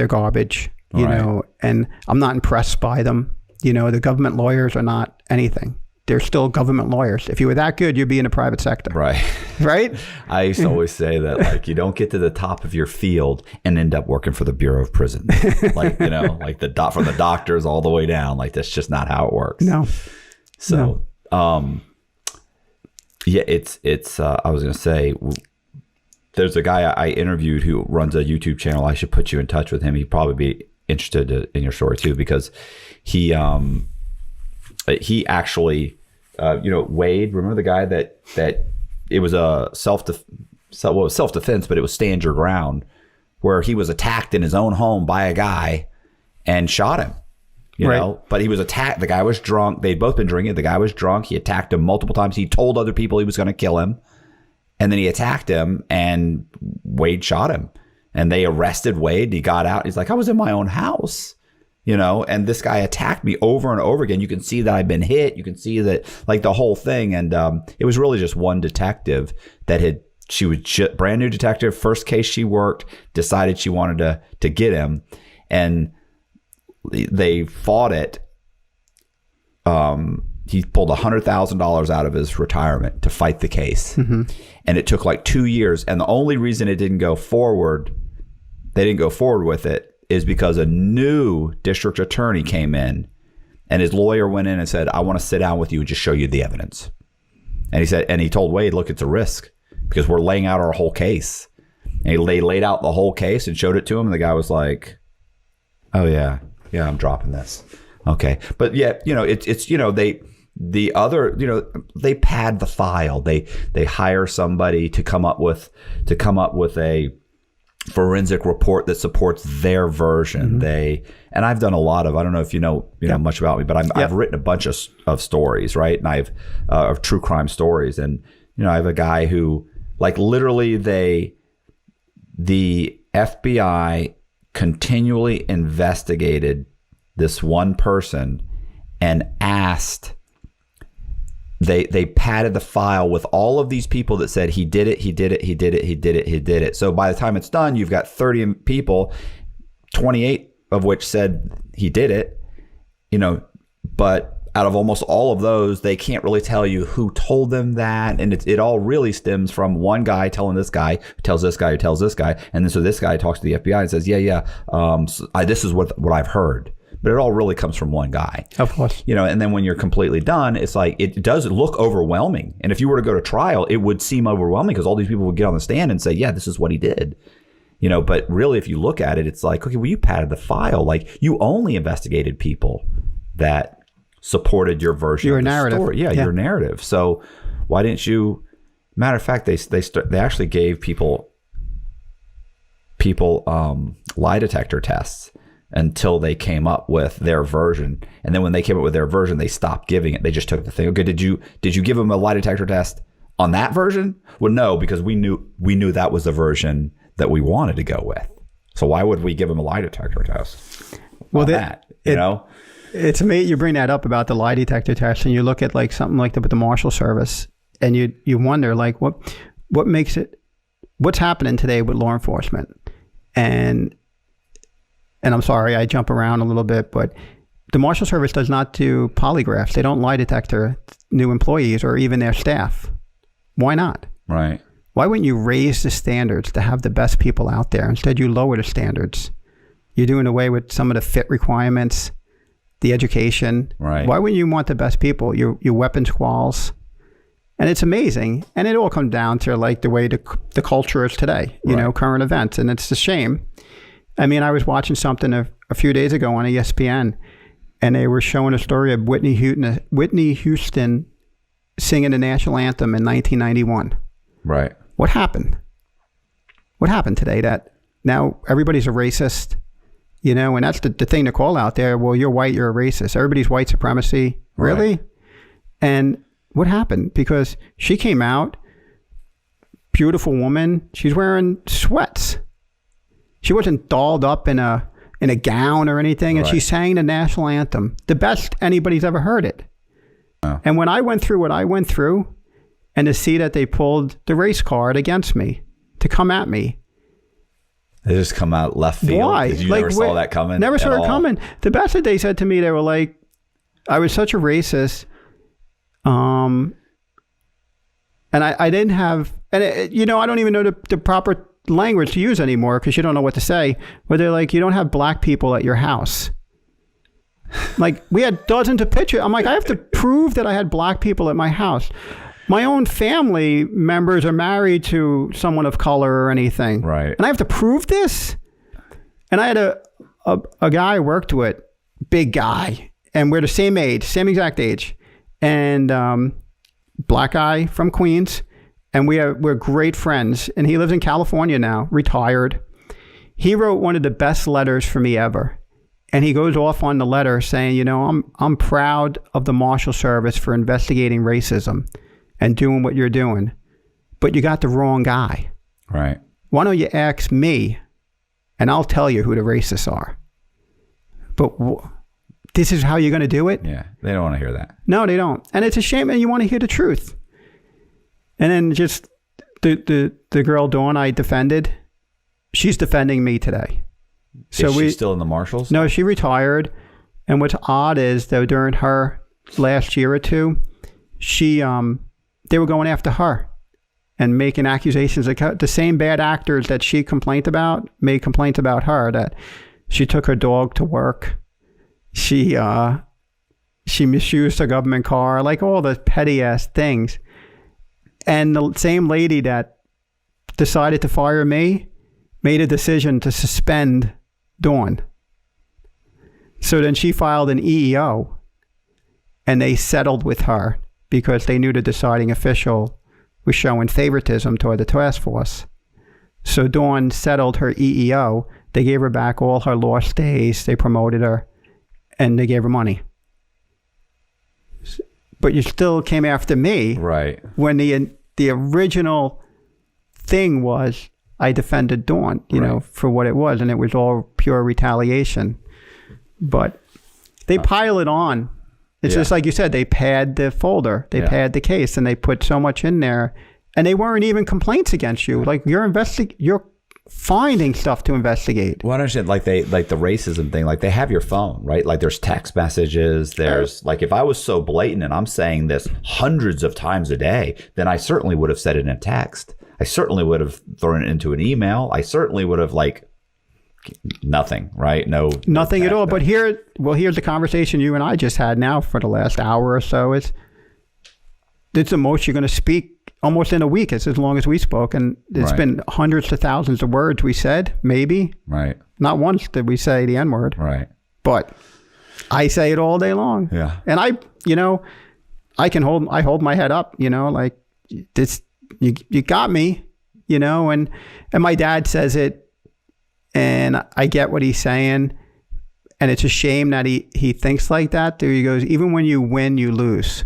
[SPEAKER 10] garbage, you know, and I'm not impressed by them. You know, the government lawyers are not anything. They're still government lawyers. If you were that good, you'd be in the private sector. Right. Right?
[SPEAKER 4] I used to always say that, like, you don't get to the top of your field and end up working for the Bureau of Prisons. Like, you know, like from the doctors all the way down. Like, that's just not how it works.
[SPEAKER 10] No.
[SPEAKER 4] So, yeah, it's I was going to say, there's a guy I interviewed who runs a YouTube channel. I should put you in touch with him. He'd probably be interested in your story too, because he actually, you know, Wade, remember the guy that it was a self-defense, but it was stand your ground, where he was attacked in his own home by a guy and shot him, you know, but he was attacked. The guy was drunk. They'd both been drinking. The guy was drunk. He attacked him multiple times. He told other people he was going to kill him. And then he attacked him, and Wade shot him. And they arrested Wade. He got out. He's like, I was in my own house, you know, and this guy attacked me over and over again. You can see that I've been hit. You can see that, like, the whole thing. And it was really just one detective that she was brand new detective, first case she worked, decided she wanted to get him. And they fought it. He pulled $100,000 out of his retirement to fight the case. Mm-hmm. And it took like 2 years. And the only reason it didn't go forward, they didn't go forward with it, is because a new district attorney came in, and his lawyer went in and said, I want to sit down with you and just show you the evidence. And he told Wade, look, it's a risk because we're laying out our whole case. And they laid out the whole case and showed it to him. And the guy was like, oh yeah, I'm dropping this. Okay. But yeah, it's the other, they pad the file. They hire somebody to come up with a forensic report that supports their version. And I've done a lot of, I don't know if you know much about me, but I've written a bunch of stories, right? And I've of true crime stories. And, I have a guy who, like, literally the FBI continually investigated this one person and asked, they padded the file with all of these people that said he did it. So by the time it's done, you've got 30 people, 28 of which said he did it, but out of almost all of those, they can't really tell you who told them that. And it all really stems from one guy telling this guy, who tells this guy, who tells this guy. And then so this guy talks to the FBI and says, this is what I've heard. But it all really comes from one guy.
[SPEAKER 10] Of course.
[SPEAKER 4] And then when you're completely done, it's like, it does look overwhelming. And if you were to go to trial, it would seem overwhelming because all these people would get on the stand and say, yeah, this is what he did. But really, if you look at it, it's like, okay, well, you padded the file. Like, you only investigated people that supported your version
[SPEAKER 10] your
[SPEAKER 4] of the
[SPEAKER 10] narrative.
[SPEAKER 4] Story. Yeah, your narrative. So why didn't you? Matter of fact, they actually gave people lie detector tests until they came up with their version. And then when they came up with their version, they stopped giving it. They just took the thing. Okay, did you give them a lie detector test on that version? Well, no, because we knew that was the version that we wanted to go with. So why would we give them a lie detector test?
[SPEAKER 10] Well,
[SPEAKER 4] It's
[SPEAKER 10] amazing you bring that up about the lie detector test, and you look at like something like the Marshal Service, and you wonder like what makes it, what's happening today with law enforcement, and I'm sorry I jump around a little bit, but the Marshal Service does not do polygraphs. They don't lie detector new employees or even their staff. Why not?
[SPEAKER 4] Right.
[SPEAKER 10] Why wouldn't you raise the standards to have the best people out there? Instead, you lower the standards. You're doing away with some of the fit requirements, the education.
[SPEAKER 4] Right.
[SPEAKER 10] Why wouldn't you want the best people? Your weapons quals. And it's amazing. And it all comes down to like the way the culture is today, current events. And it's a shame. I mean, I was watching something a few days ago on ESPN, and they were showing a story of Whitney Houston singing the national anthem in 1991.
[SPEAKER 4] Right.
[SPEAKER 10] What happened? What happened today? That now everybody's a racist. And that's the thing to call out there. Well, you're white, you're a racist. Everybody's white supremacy. Really?
[SPEAKER 4] Right.
[SPEAKER 10] And what happened? Because she came out, beautiful woman. She's wearing sweats. She wasn't dolled up in a gown or anything. And she sang the national anthem. The best anybody's ever heard it. Oh. And when I went through what I went through, and to see that they pulled the race card against me to come at me,
[SPEAKER 4] they just come out left field.
[SPEAKER 10] Why?
[SPEAKER 4] You never saw that coming?
[SPEAKER 10] Never saw it coming. The best that they said to me, they were like, I was such a racist. And I didn't have, and I don't even know the proper language to use anymore because you don't know what to say. But they're like, you don't have black people at your house. Like, we had dozens of pictures. I'm like, I have to prove that I had black people at my house. My own family members are married to someone of color or anything.
[SPEAKER 4] Right.
[SPEAKER 10] And I have to prove this? And I had a guy I worked with, big guy, and we're the same age, same exact age. And black guy from Queens. And we're great friends. And he lives in California now, retired. He wrote one of the best letters for me ever. And he goes off on the letter saying, I'm proud of the Marshal Service for investigating racism and doing what you're doing, but you got the wrong guy.
[SPEAKER 4] Right.
[SPEAKER 10] Why don't you ask me, and I'll tell you who the racists are. But this is how you're going to do it?
[SPEAKER 4] Yeah, they don't want to hear that.
[SPEAKER 10] No, they don't. And it's a shame, and you want to hear the truth. And then just the girl Dawn I defended, she's defending me today.
[SPEAKER 4] So is she still in the Marshals?
[SPEAKER 10] No, she retired. And what's odd is, though, during her last year or two, they were going after her and making accusations. The same bad actors that she complained about made complaints about her, that she took her dog to work. She misused her government car, like all the petty ass things. And the same lady that decided to fire me made a decision to suspend Dawn. So then she filed an EEO, and they settled with her because they knew the deciding official was showing favoritism toward the task force. So Dawn settled her EEO. They gave her back all her lost days. They promoted her, and they gave her money. But you still came after me,
[SPEAKER 4] Right.
[SPEAKER 10] when the original thing was I defended Dawn, you know, for what it was, and it was all pure retaliation. But they pile it on. It's just like you said, they pad the folder, they pad the case, and they put so much in there, and they weren't even complaints against you. Like you're finding stuff to investigate.
[SPEAKER 4] Well, I understand, like the racism thing, like they have your phone, right? Like there's text messages, there's like, if I was so blatant and I'm saying this hundreds of times a day, then I certainly would have said it in a text. I certainly would have thrown it into an email. I certainly would have nothing, right?
[SPEAKER 10] Nothing at all. But here's the conversation you and I just had now for the last hour or so. It's the most you're going to speak almost in a week. It's as long as we spoke, and it's been hundreds of thousands of words we said, maybe.
[SPEAKER 4] Right.
[SPEAKER 10] Not once did we say the N-word.
[SPEAKER 4] Right.
[SPEAKER 10] But I say it all day long.
[SPEAKER 4] Yeah.
[SPEAKER 10] And I hold my head up, like this, you got me, and my dad says it, and I get what he's saying, and it's a shame that he thinks like that. There he goes, even when you win, you lose,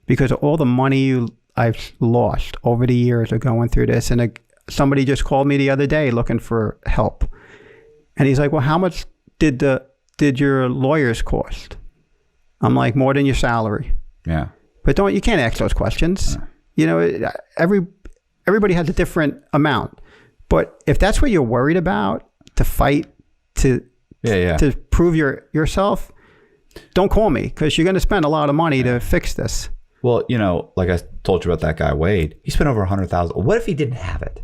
[SPEAKER 10] because of all the money I've lost over the years of going through this. And somebody just called me the other day looking for help, and he's like, well, how much did your lawyers cost? I'm like, more than your salary.
[SPEAKER 4] Yeah.
[SPEAKER 10] But you can't ask those questions. Everybody has a different amount. But if that's what you're worried about, to fight to prove yourself, don't call me, because you're going to spend a lot of money to fix this.
[SPEAKER 4] Well, like I told you about that guy Wade, he spent over $100,000. What if he didn't have it?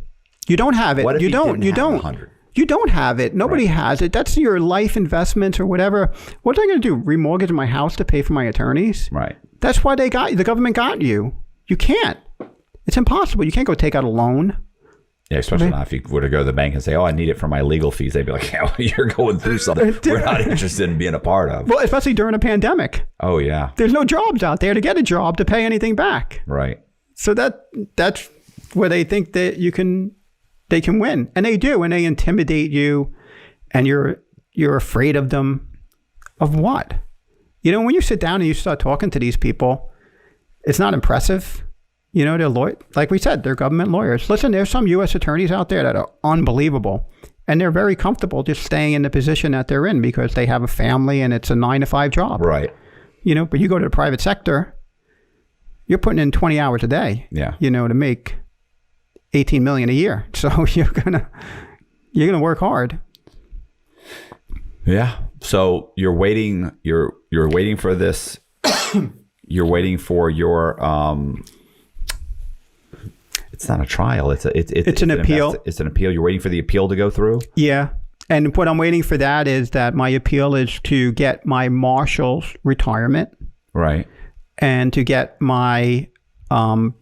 [SPEAKER 10] You don't have it.
[SPEAKER 4] What if
[SPEAKER 10] you
[SPEAKER 4] he
[SPEAKER 10] don't.
[SPEAKER 4] didn't
[SPEAKER 10] You
[SPEAKER 4] have
[SPEAKER 10] don't.
[SPEAKER 4] 100?
[SPEAKER 10] You don't have it. Nobody has it. That's your life investments or whatever. What are they going to do? Remortgage my house to pay for my attorneys?
[SPEAKER 4] Right.
[SPEAKER 10] That's why the government got you. You can't. It's impossible. You can't go take out a loan.
[SPEAKER 4] Yeah, especially not if you were to go to the bank and say, oh, I need it for my legal fees. They'd be like, yeah, well, you're going through something we're not interested in being a part of.
[SPEAKER 10] Well, especially during a pandemic.
[SPEAKER 4] Oh, yeah.
[SPEAKER 10] There's no jobs out there to get a job to pay anything back.
[SPEAKER 4] Right.
[SPEAKER 10] So that's where they think that they can win. And they do. And they intimidate you, and you're afraid of them. Of what? When you sit down and you start talking to these people, it's not impressive. They're like we said, they're government lawyers. Listen, there's some U.S. attorneys out there that are unbelievable, and they're very comfortable just staying in the position that they're in because they have a family and it's a 9-to-5 job.
[SPEAKER 4] Right.
[SPEAKER 10] But you go to the private sector, you're putting in 20 hours a day.
[SPEAKER 4] Yeah.
[SPEAKER 10] To make $18 million a year. So you're gonna work hard.
[SPEAKER 4] Yeah. So you're waiting. You're waiting for this. You're waiting for your. It's not a trial. It's an
[SPEAKER 10] appeal.
[SPEAKER 4] It's an appeal. You're waiting for the appeal to go through.
[SPEAKER 10] Yeah. And what I'm waiting for that is that my appeal is to get my marshal's retirement.
[SPEAKER 4] Right.
[SPEAKER 10] And to get my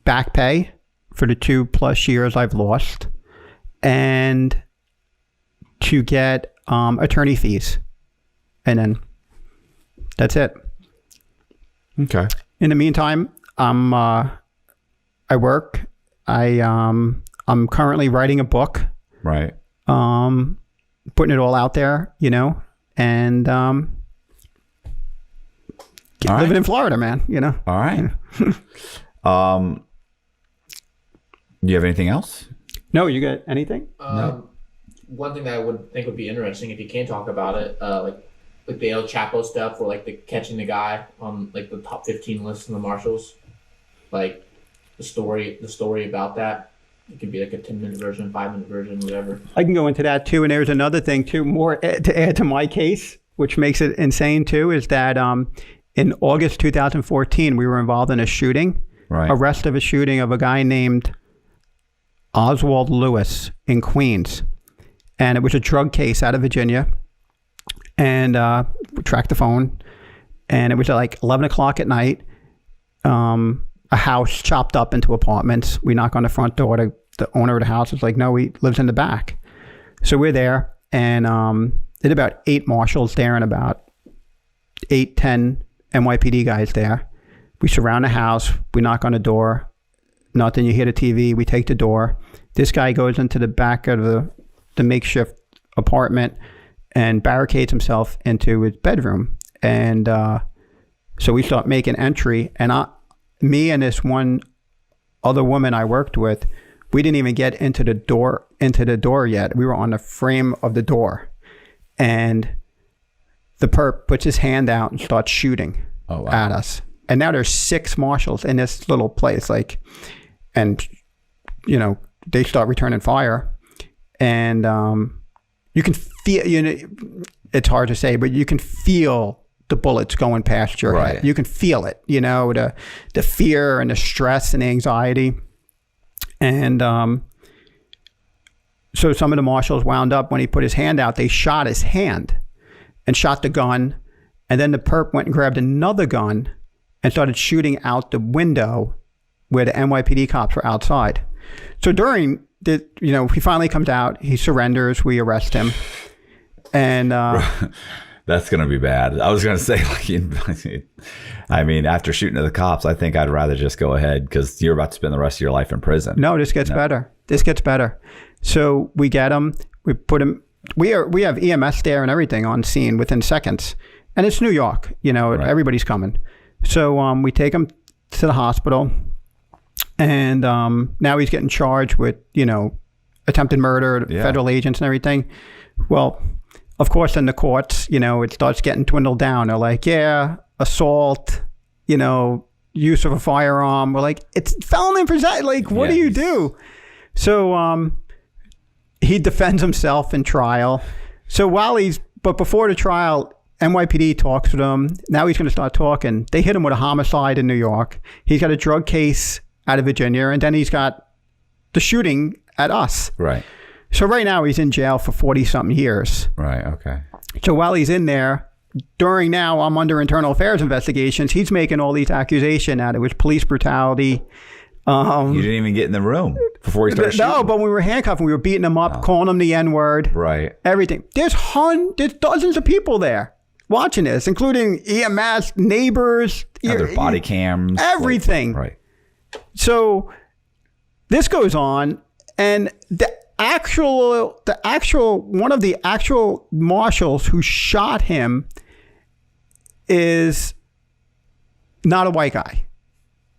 [SPEAKER 10] back pay for the 2+ years I've lost, and to get attorney fees. And then that's it.
[SPEAKER 4] Okay.
[SPEAKER 10] In the meantime, I work. I'm currently writing a book.
[SPEAKER 4] Right.
[SPEAKER 10] Putting it all out there, and living in Florida, man,
[SPEAKER 4] All right. Do you have anything else?
[SPEAKER 10] No, you got anything?
[SPEAKER 4] No.
[SPEAKER 11] One thing that I would think would be interesting, if you can talk about it, like the El Chapo stuff, or like the catching the guy on like the top 15 list in the marshals, like the story about that. It could be like a 10-minute version, 5-minute version, whatever. I
[SPEAKER 10] can go into that too. And there's another thing too, more to add to my case, which makes it insane too, is that in August 2014, we were involved in a shooting, arrest of a shooting of a guy named Oswald Lewis in Queens. And it was a drug case out of Virginia. And we tracked the phone. And it was at like 11 o'clock at night. A house chopped up into apartments. We knock on the front door. The owner of the house is like, no, he lives in the back. So we're there. And there's about 8 marshals there and about 8, 10 NYPD guys there. We surround the house. We knock on the door. Nothing. You hear the TV. We take the door. This guy goes into the back of the makeshift apartment and barricades himself into his bedroom. And so we start making entry. And me and this one other woman I worked with, we didn't even get into the door yet. We were on the frame of the door. And the perp puts his hand out and starts shooting at us. And now there's 6 marshals in this little place, and they start returning fire, and you can feel, it's hard to say, but you can feel the bullets going past your head. You can feel it, the fear and the stress and the anxiety. And so some of the marshals wound up, when he put his hand out, they shot his hand and shot the gun. And then the perp went and grabbed another gun and started shooting out the window where the NYPD cops were outside. So during he finally comes out, he surrenders, we arrest him. And
[SPEAKER 4] that's going to be bad. I was going to say, after shooting at the cops, I think I'd rather just go ahead, because you're about to spend the rest of your life in prison.
[SPEAKER 10] No, this gets better. This gets better. So we get him, we put him, we have EMS there and everything on scene within seconds. And it's New York, everybody's coming. So we take him to the hospital, and now he's getting charged with, attempted murder, federal agents and everything. Well, of course, in the courts, it starts getting dwindled down. They're like, assault, use of a firearm. We're like, it's felony possession. What do you do? So he defends himself in trial. So but before the trial, NYPD talks with him. Now he's going to start talking. They hit him with a homicide in New York. He's got a drug case out of Virginia, and then he's got the shooting at us.
[SPEAKER 4] Right.
[SPEAKER 10] So right now he's in jail for 40-something years.
[SPEAKER 4] Right, okay.
[SPEAKER 10] So while he's in there, I'm under internal affairs investigations, he's making all these accusations that it was police brutality.
[SPEAKER 4] You didn't even get in the room before he started shooting?
[SPEAKER 10] No, but when we were handcuffing, we were beating him up, calling him the N-word.
[SPEAKER 4] Right.
[SPEAKER 10] Everything. There's dozens of people there watching this, including EMS, neighbors.
[SPEAKER 4] Other body cams.
[SPEAKER 10] Everything.
[SPEAKER 4] Right.
[SPEAKER 10] So this goes on, and one of the actual marshals who shot him is not a white guy.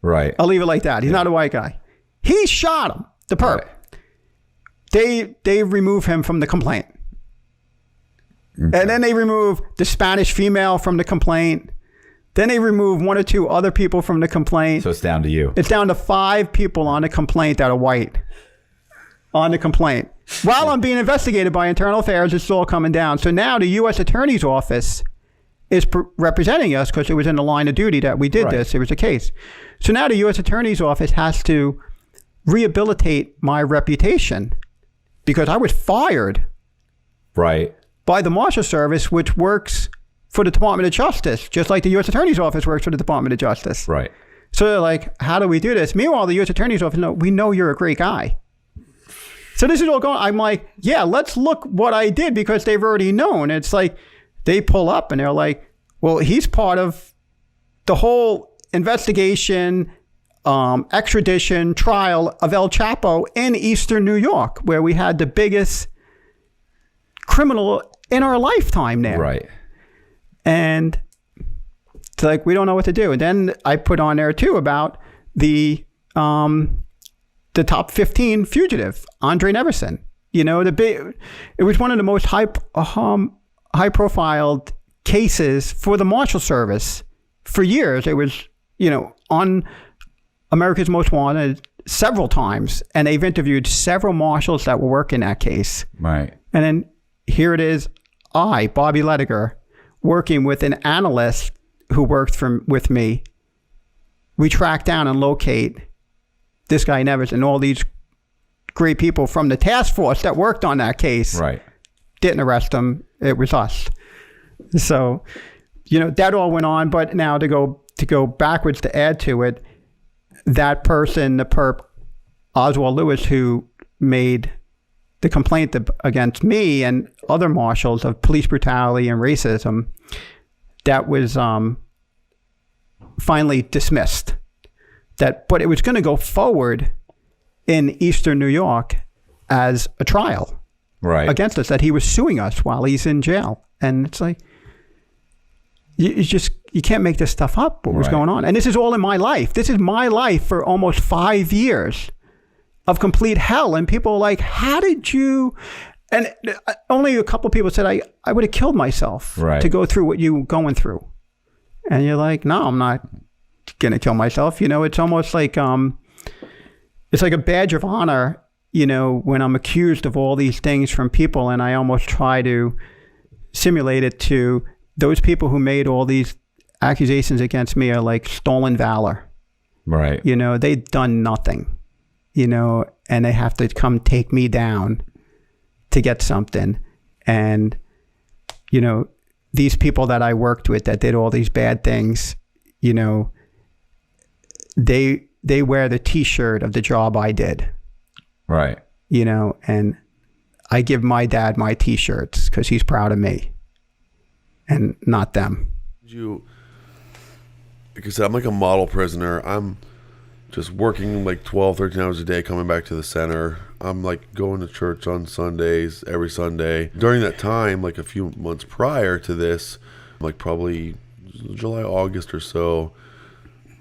[SPEAKER 4] Right.
[SPEAKER 10] I'll leave it like that. He's not a white guy. He shot him, the perp. Right. They remove him from the complaint. Okay. And then they remove the Spanish female from the complaint. Then they remove 1 or 2 other people from the complaint.
[SPEAKER 4] So it's down to you.
[SPEAKER 10] It's down to 5 people on the complaint that are white. On the complaint. While I'm being investigated by Internal Affairs, it's all coming down. So now the U.S. Attorney's Office is representing us, because it was in the line of duty that we did this. It was a case. So now the U.S. Attorney's Office has to rehabilitate my reputation, because I was fired.
[SPEAKER 4] Right.
[SPEAKER 10] By the Marshal Service, which works for the Department of Justice, just like the U.S. Attorney's Office works for the Department of Justice.
[SPEAKER 4] Right.
[SPEAKER 10] So they're like, how do we do this? Meanwhile, the U.S. Attorney's Office, we know you're a great guy. So this is all going, I'm like, let's look what I did, because they've already known. It's like, they pull up and they're like, well, he's part of the whole investigation, extradition, trial of El Chapo in Eastern New York, where we had the biggest criminal in our lifetime there.
[SPEAKER 4] Right.
[SPEAKER 10] And it's like, we don't know what to do. And then I put on there too about the top 15 fugitive, Andre Neverson. It was one of the most high-profile cases for the Marshal Service for years. It was, on America's Most Wanted several times, and they've interviewed several marshals that were working that case.
[SPEAKER 4] Right.
[SPEAKER 10] And then here it is, Bobby Lediger, working with an analyst who worked with me. We track down and locate this guy Neves and all these great people from the task force that worked on that case.
[SPEAKER 4] Right.
[SPEAKER 10] Didn't arrest him. It was us. So, that all went on. But now to go backwards, to add to it, that person, the perp, Oswald Lewis, who made the complaint against me and other marshals of police brutality and racism, that was finally dismissed. But it was going to go forward in Eastern New York as a trial against us, that he was suing us while he's in jail. And it's like, you can't make this stuff up, what was going on. And this is all in my life. This is my life for almost 5 years of complete hell. And people are like, how did you... And only a couple of people said, I would have killed myself to go through what you going through. And you're like, no, I'm not going to kill myself. You know, it's almost like, it's like a badge of honor, you know, when I'm accused of all these things from people, and I almost try to simulate it to those people who made all these accusations against me are like stolen valor.
[SPEAKER 4] Right.
[SPEAKER 10] You know, they've done nothing, you know, and they have to come take me down to get something. And, you know, these people that I worked with that did all these bad things, you know, they wear the T-shirt of the job I did.
[SPEAKER 4] Right.
[SPEAKER 10] You know, and I give my dad my T-shirts because he's proud of me and not them.
[SPEAKER 12] Like I said, I'm like a model prisoner. I'm just working like 12, 13 hours a day, coming back to the center. I'm like going to church on Sundays, every Sunday. During that time, like a few months prior to this, like probably July, August or so,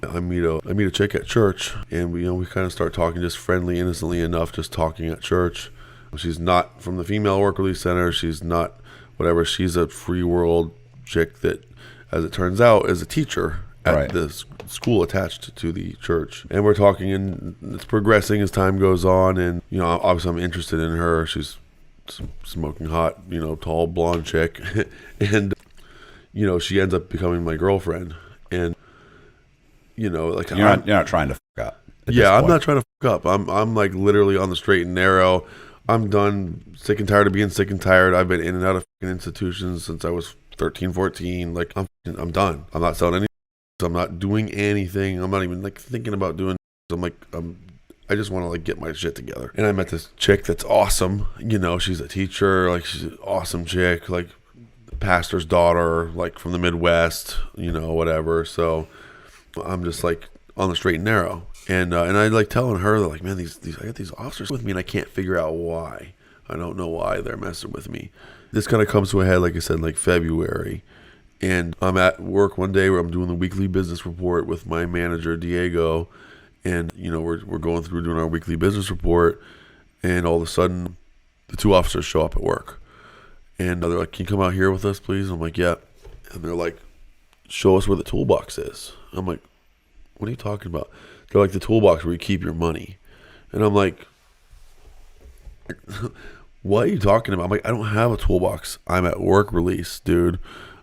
[SPEAKER 12] I meet a chick at church, and we kind of start talking, just friendly, innocently enough, just talking at church. She's not from the Female Work Release Center. She's not whatever. She's a free world chick that, as it turns out, is a teacher at the school attached to the church. And we're talking, and it's progressing as time goes on. And, you know, obviously I'm interested in her. She's smoking hot, you know, tall, blonde chick. And, you know, she ends up becoming my girlfriend. And, you know, like
[SPEAKER 4] you're not trying to fuck up.
[SPEAKER 12] Yeah, I'm not trying to fuck up. I'm like literally on the straight and narrow. I'm done, sick and tired of being sick and tired. I've been in and out of institutions since I was 13, 14. Like I'm done. I'm not selling anything. I'm not doing anything. I'm not even like thinking about doing. I just want to like get my shit together. And I met this chick that's awesome. You know, she's a teacher. Like she's an awesome chick. Like pastor's daughter. Like from the Midwest. You know, whatever. So I'm just like on the straight and narrow. And I like telling her that like, man, these I got these officers with me and I can't figure out why. I don't know why they're messing with me. This kind of comes to a head, like I said, like February. And I'm at work one day where I'm doing the weekly business report with my manager, Diego. And, you know, we're going through doing our weekly business report. And all of a sudden, the two officers show up at work. And they're like, can you come out here with us, please? I'm like, yeah. And they're like, show us where the toolbox is. I'm like, what are you talking about? They're like, the toolbox where you keep your money. And I'm like, what are you talking about? I'm like, I don't have a toolbox. I'm at work release, dude.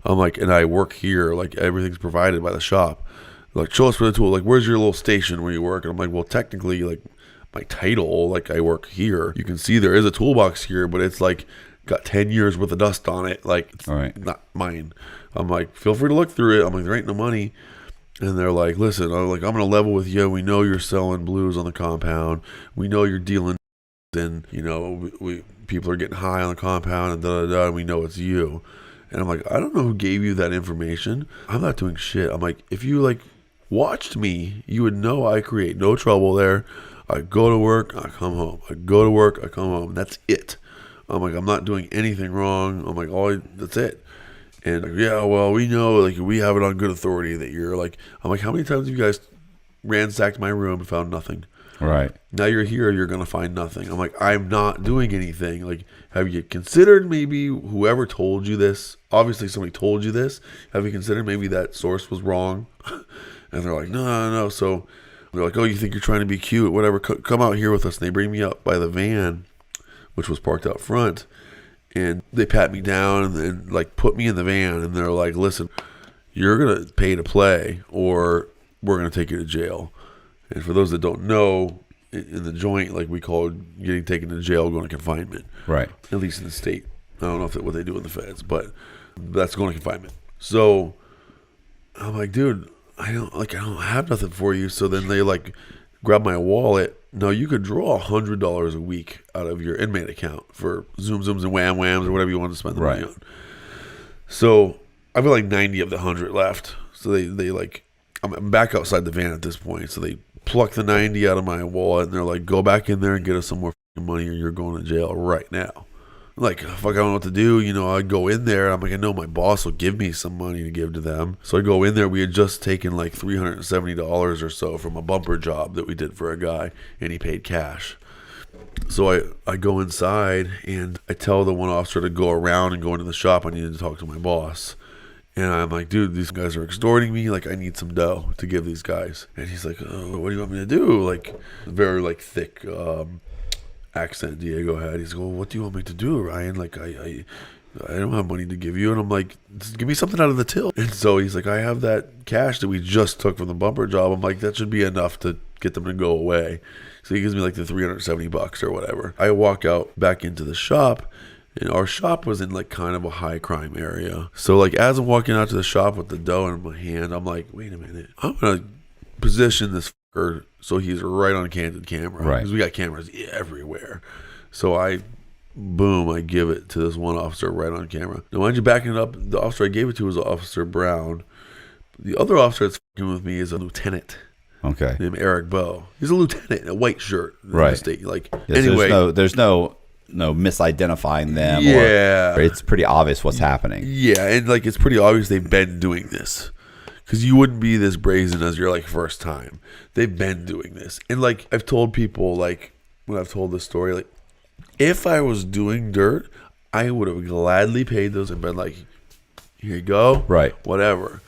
[SPEAKER 12] I'm like, and I work here. Like, everything's provided by the shop. They're like, show us where the tool. Like, where's your little station where you work? And I'm like, well, technically, like, my title, like, I work here. You can see there is a toolbox here, but it's like got 10 years worth of dust on it. Like, it's not mine. I'm like, feel free to look through it. I'm like, there ain't no money. And they're like, listen, I'm going to level with you. We know you're selling blues on the compound. We know you're dealing, and, you know, people are getting high on the compound, and da-da-da, and we know it's you. And I'm like, I don't know who gave you that information. I'm not doing shit. I'm like, if you like watched me, you would know I create no trouble there. I go to work, I come home. I go to work, I come home. That's it. I'm like, I'm not doing anything wrong. I'm like, that's it. And like, yeah, well, we know, like, we have it on good authority that you're like, I'm like, how many times have you guys ransacked my room and found nothing?
[SPEAKER 4] Right.
[SPEAKER 12] Now you're here, you're going to find nothing. I'm like, I'm not doing anything. Like, have you considered maybe whoever told you this? Obviously somebody told you this. Have you considered maybe that source was wrong? And they're like, no. So they're like, oh, you think you're trying to be cute? Whatever. Come out here with us. And they bring me up by the van, which was parked out front. And they pat me down and like put me in the van. And they're like, listen, you're going to pay to play or we're going to take you to jail. And for those that don't know, in the joint, like we call getting taken to jail, going to confinement.
[SPEAKER 4] Right.
[SPEAKER 12] At least in the state. I don't know if what they do in the feds, but that's going to confinement. So I'm like, dude, I don't have nothing for you. So then they like grab my wallet. No, you could draw $100 a week out of your inmate account for Zoom Zooms and Wham Whams or whatever you want to spend the money on. So I've got like 90 of the 100 left. So they like, I'm back outside the van at this point. So they pluck the 90 out of my wallet and they're like, go back in there and get us some more money or you're going to jail right now. Like, fuck, I don't know what to do. You know, I go in there. I'm like, I know my boss will give me some money to give to them. So I go in there. We had just taken like $370 or so from a bumper job that we did for a guy, and he paid cash. So I go inside, and I tell the one officer to go around and go into the shop. I needed to talk to my boss. And I'm like, dude, these guys are extorting me. Like, I need some dough to give these guys. And he's like, oh, what do you want me to do? Like, very, like, thick accent Diego had. He's like, well, what do you want me to do, Ryan? Like, I don't have money to give you. And I'm like, just give me something out of the till. And so he's like, I have that cash that we just took from the bumper job. I'm like, that should be enough to get them to go away. So he gives me like the $370 or whatever. I walk out back into the shop, and our shop was in like kind of a high crime area. So like as I'm walking out to the shop with the dough in my hand, I'm like, wait a minute, I'm gonna position this fucker so he's right on candid camera.
[SPEAKER 4] Right.
[SPEAKER 12] Because we got cameras everywhere. So I give it to this one officer right on camera. Now mind you, backing it up, the officer I gave it to was Officer Brown. The other officer that's fucking with me is a lieutenant.
[SPEAKER 4] Okay.
[SPEAKER 12] Named Eric Bowe. He's a lieutenant in a white shirt.
[SPEAKER 4] Right.
[SPEAKER 12] State. Like,
[SPEAKER 4] yes,
[SPEAKER 12] anyway.
[SPEAKER 4] There's no misidentifying them.
[SPEAKER 12] Yeah.
[SPEAKER 4] Or it's pretty obvious what's happening.
[SPEAKER 12] Yeah, and like it's pretty obvious they've been doing this. Because you wouldn't be this brazen as your like first time. They've been doing this. And like I've told people, like when I've told this story, like if I was doing dirt, I would have gladly paid those and been like, here you go.
[SPEAKER 4] Right.
[SPEAKER 12] Whatever.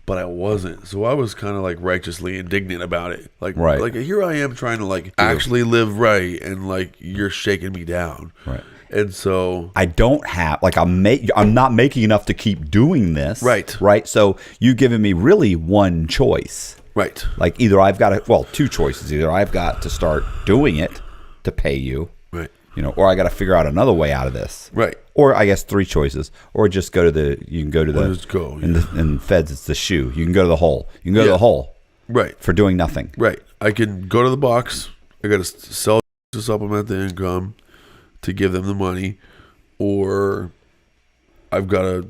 [SPEAKER 12] But I wasn't. So I was kind of like righteously indignant about it. Like,
[SPEAKER 4] right.
[SPEAKER 12] Like here I am trying to like actually live right, and like you're shaking me down.
[SPEAKER 4] Right.
[SPEAKER 12] And so
[SPEAKER 4] I don't have like I'm not making enough to keep doing this.
[SPEAKER 12] Right.
[SPEAKER 4] Right. So you've given me really one choice.
[SPEAKER 12] Right.
[SPEAKER 4] Like either I've got to, two choices. Either I've got to start doing it to pay you.
[SPEAKER 12] Right.
[SPEAKER 4] You know, or I got to figure out another way out of this.
[SPEAKER 12] Right.
[SPEAKER 4] Or I guess three choices. Or just go to you can go to the,
[SPEAKER 12] just go, yeah.
[SPEAKER 4] in feds, it's the shoe. You can go to the hole. You can go to the hole.
[SPEAKER 12] Right.
[SPEAKER 4] For doing nothing.
[SPEAKER 12] Right. I can go to the box. I got to sell to supplement the income to give them the money. Or I've got to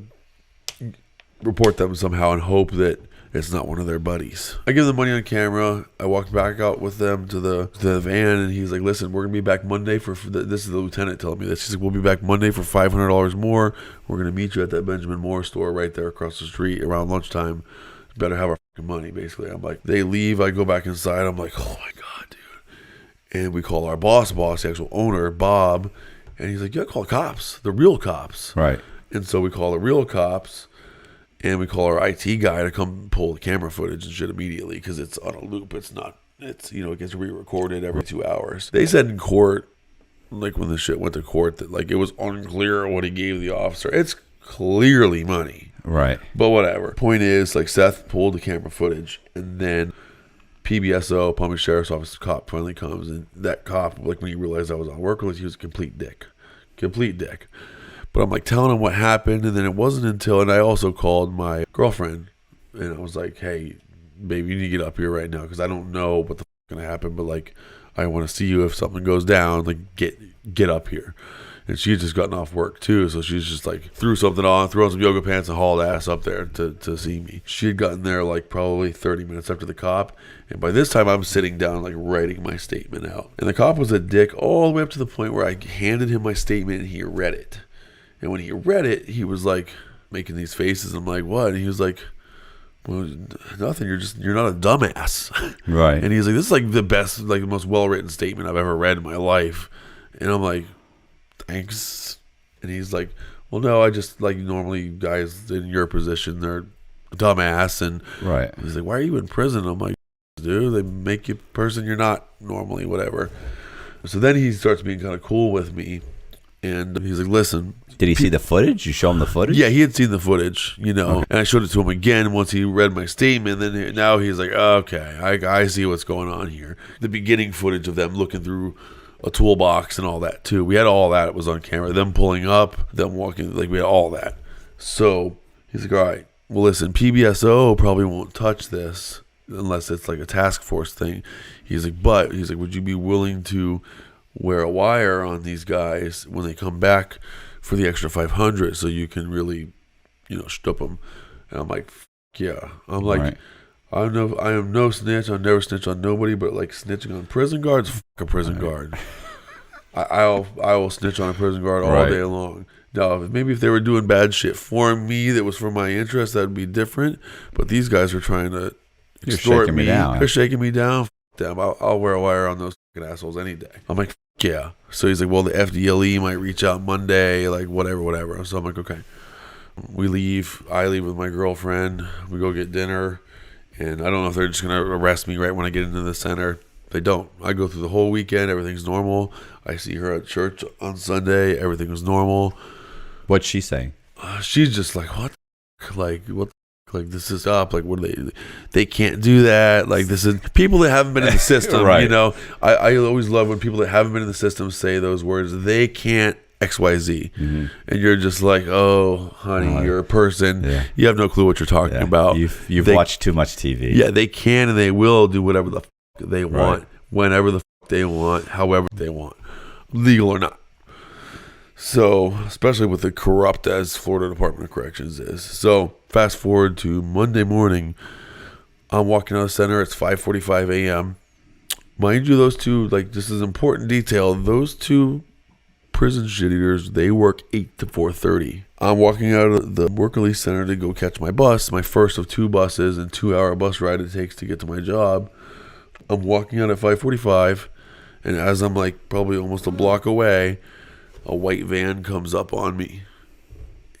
[SPEAKER 12] report them somehow and hope that it's not one of their buddies. I give them money on camera. I walked back out with them to the van, and he's like, listen, we're going to be back Monday this is the lieutenant telling me this. He's like, we'll be back Monday for $500 more. We're going to meet you at that Benjamin Moore store right there across the street around lunchtime. Better have our fucking money, basically. I'm like, they leave. I go back inside. I'm like, oh my God, dude. And we call our boss, the actual owner, Bob. And he's like, yeah, call cops, the real cops.
[SPEAKER 4] Right.
[SPEAKER 12] And so we call the real cops. And we call our IT guy to come pull the camera footage and shit immediately because it's on a loop. It's it gets re-recorded every 2 hours. They said in court, like when the shit went to court, that like it was unclear what he gave the officer. It's clearly money.
[SPEAKER 4] Right.
[SPEAKER 12] But whatever. Point is, like Seth pulled the camera footage, and then PBSO, Palm Beach Sheriff's Office cop finally comes, and that cop, like when he realized I was on work list, he was a complete dick. But I'm like telling him what happened, and then it wasn't until, and I also called my girlfriend, and I was like, hey, baby, you need to get up here right now, because I don't know what the f*** is going to happen, but like, I want to see you if something goes down, like, get up here. And she had just gotten off work too, so she's just like, threw something on, threw on some yoga pants, and hauled ass up there to see me. She had gotten there like probably 30 minutes after the cop, and by this time I'm sitting down like writing my statement out. And the cop was a dick all the way up to the point where I handed him my statement and he read it. And when he read it, he was like making these faces. I'm like, what? And he was like, well, nothing. You're not a dumbass.
[SPEAKER 4] Right.
[SPEAKER 12] And he's like, this is like the best, like the most well-written statement I've ever read in my life. And I'm like, thanks. And he's like, well, no, I just like normally guys in your position, they're a dumbass. And
[SPEAKER 4] right.
[SPEAKER 12] He's like, why are you in prison? I'm like, dude, they make you a person you're not normally, whatever. So then he starts being kind of cool with me. And he's like, listen.
[SPEAKER 4] Did he see the footage? You show him the footage?
[SPEAKER 12] Yeah, he had seen the footage, you know. Okay. And I showed it to him again once he read my statement. Then now he's like, okay, I see what's going on here. The beginning footage of them looking through a toolbox and all that too. We had all that. It was on camera. Them pulling up, them walking, like we had all that. So he's like, all right, well listen, PBSO probably won't touch this unless it's like a task force thing. He's like, would you be willing to wear a wire on these guys when they come back for the extra 500 so you can really stoop them. And I'm like, yeah. I'm like,
[SPEAKER 4] Right.
[SPEAKER 12] I am no snitch. I'll never snitch on nobody, but like snitching on prison guards, fuck a prison guard. I will snitch on a prison guard all
[SPEAKER 4] Right.
[SPEAKER 12] day long. Now, maybe if they were doing bad shit for me that was for my interest, that'd be different. But these guys were trying to
[SPEAKER 4] You're
[SPEAKER 12] extort
[SPEAKER 4] shaking me
[SPEAKER 12] me.
[SPEAKER 4] down.
[SPEAKER 12] They're shaking me down. F- them. I'll wear a wire on those fucking assholes any day. I'm like, F- yeah. So he's like, well, the FDLE might reach out Monday, like whatever. So I'm like, okay. We leave. I leave with my girlfriend. We go get dinner. And I don't know if they're just going to arrest me right when I get into the center. They don't. I go through the whole weekend. Everything's normal. I see her at church on Sunday. Everything was normal.
[SPEAKER 4] What'd she say?
[SPEAKER 12] She's just like, what? Like, what? Like, this is up. Like, what do they can't do that. Like, this is people that haven't been in the system.
[SPEAKER 4] Right.
[SPEAKER 12] I always love when people that haven't been in the system say those words. They can't XYZ.
[SPEAKER 4] Mm-hmm.
[SPEAKER 12] And you're just like, oh, honey, you're a person.
[SPEAKER 4] Yeah.
[SPEAKER 12] You have no clue what you're talking about.
[SPEAKER 4] You've
[SPEAKER 12] They-
[SPEAKER 4] watched too much TV.
[SPEAKER 12] Yeah, they can and they will do whatever the fuck they want, whenever the fuck they want, however they want, legal or not. So, especially with the corrupt as Florida Department of Corrections is. So, fast forward to Monday morning. I'm walking out of the center. It's 5:45 a.m. Mind you, those two, like, this is important detail. Those two prison shit eaters, they work 8 to 4:30. I'm walking out of the work release center to go catch my bus, my first of 2 buses and 2-hour bus ride it takes to get to my job. I'm walking out at 5:45, and as I'm like probably almost a block away, a white van comes up on me,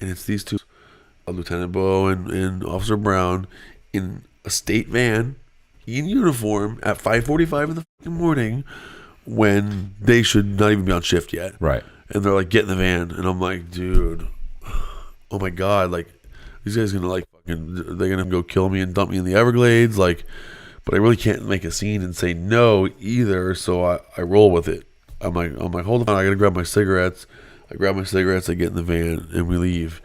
[SPEAKER 12] and it's these two, Lieutenant Bo and Officer Brown, in a state van, in uniform, at 5:45 in the fucking morning, when they should not even be on shift yet.
[SPEAKER 4] Right.
[SPEAKER 12] And they're like, get in the van, and I'm like, dude, oh my god, like these guys gonna like fucking, they're gonna go kill me and dump me in the Everglades, like. But I really can't make a scene and say no either, so I roll with it. I'm like, hold on, I gotta grab my cigarettes. I grab my cigarettes, I get in the van, and we leave.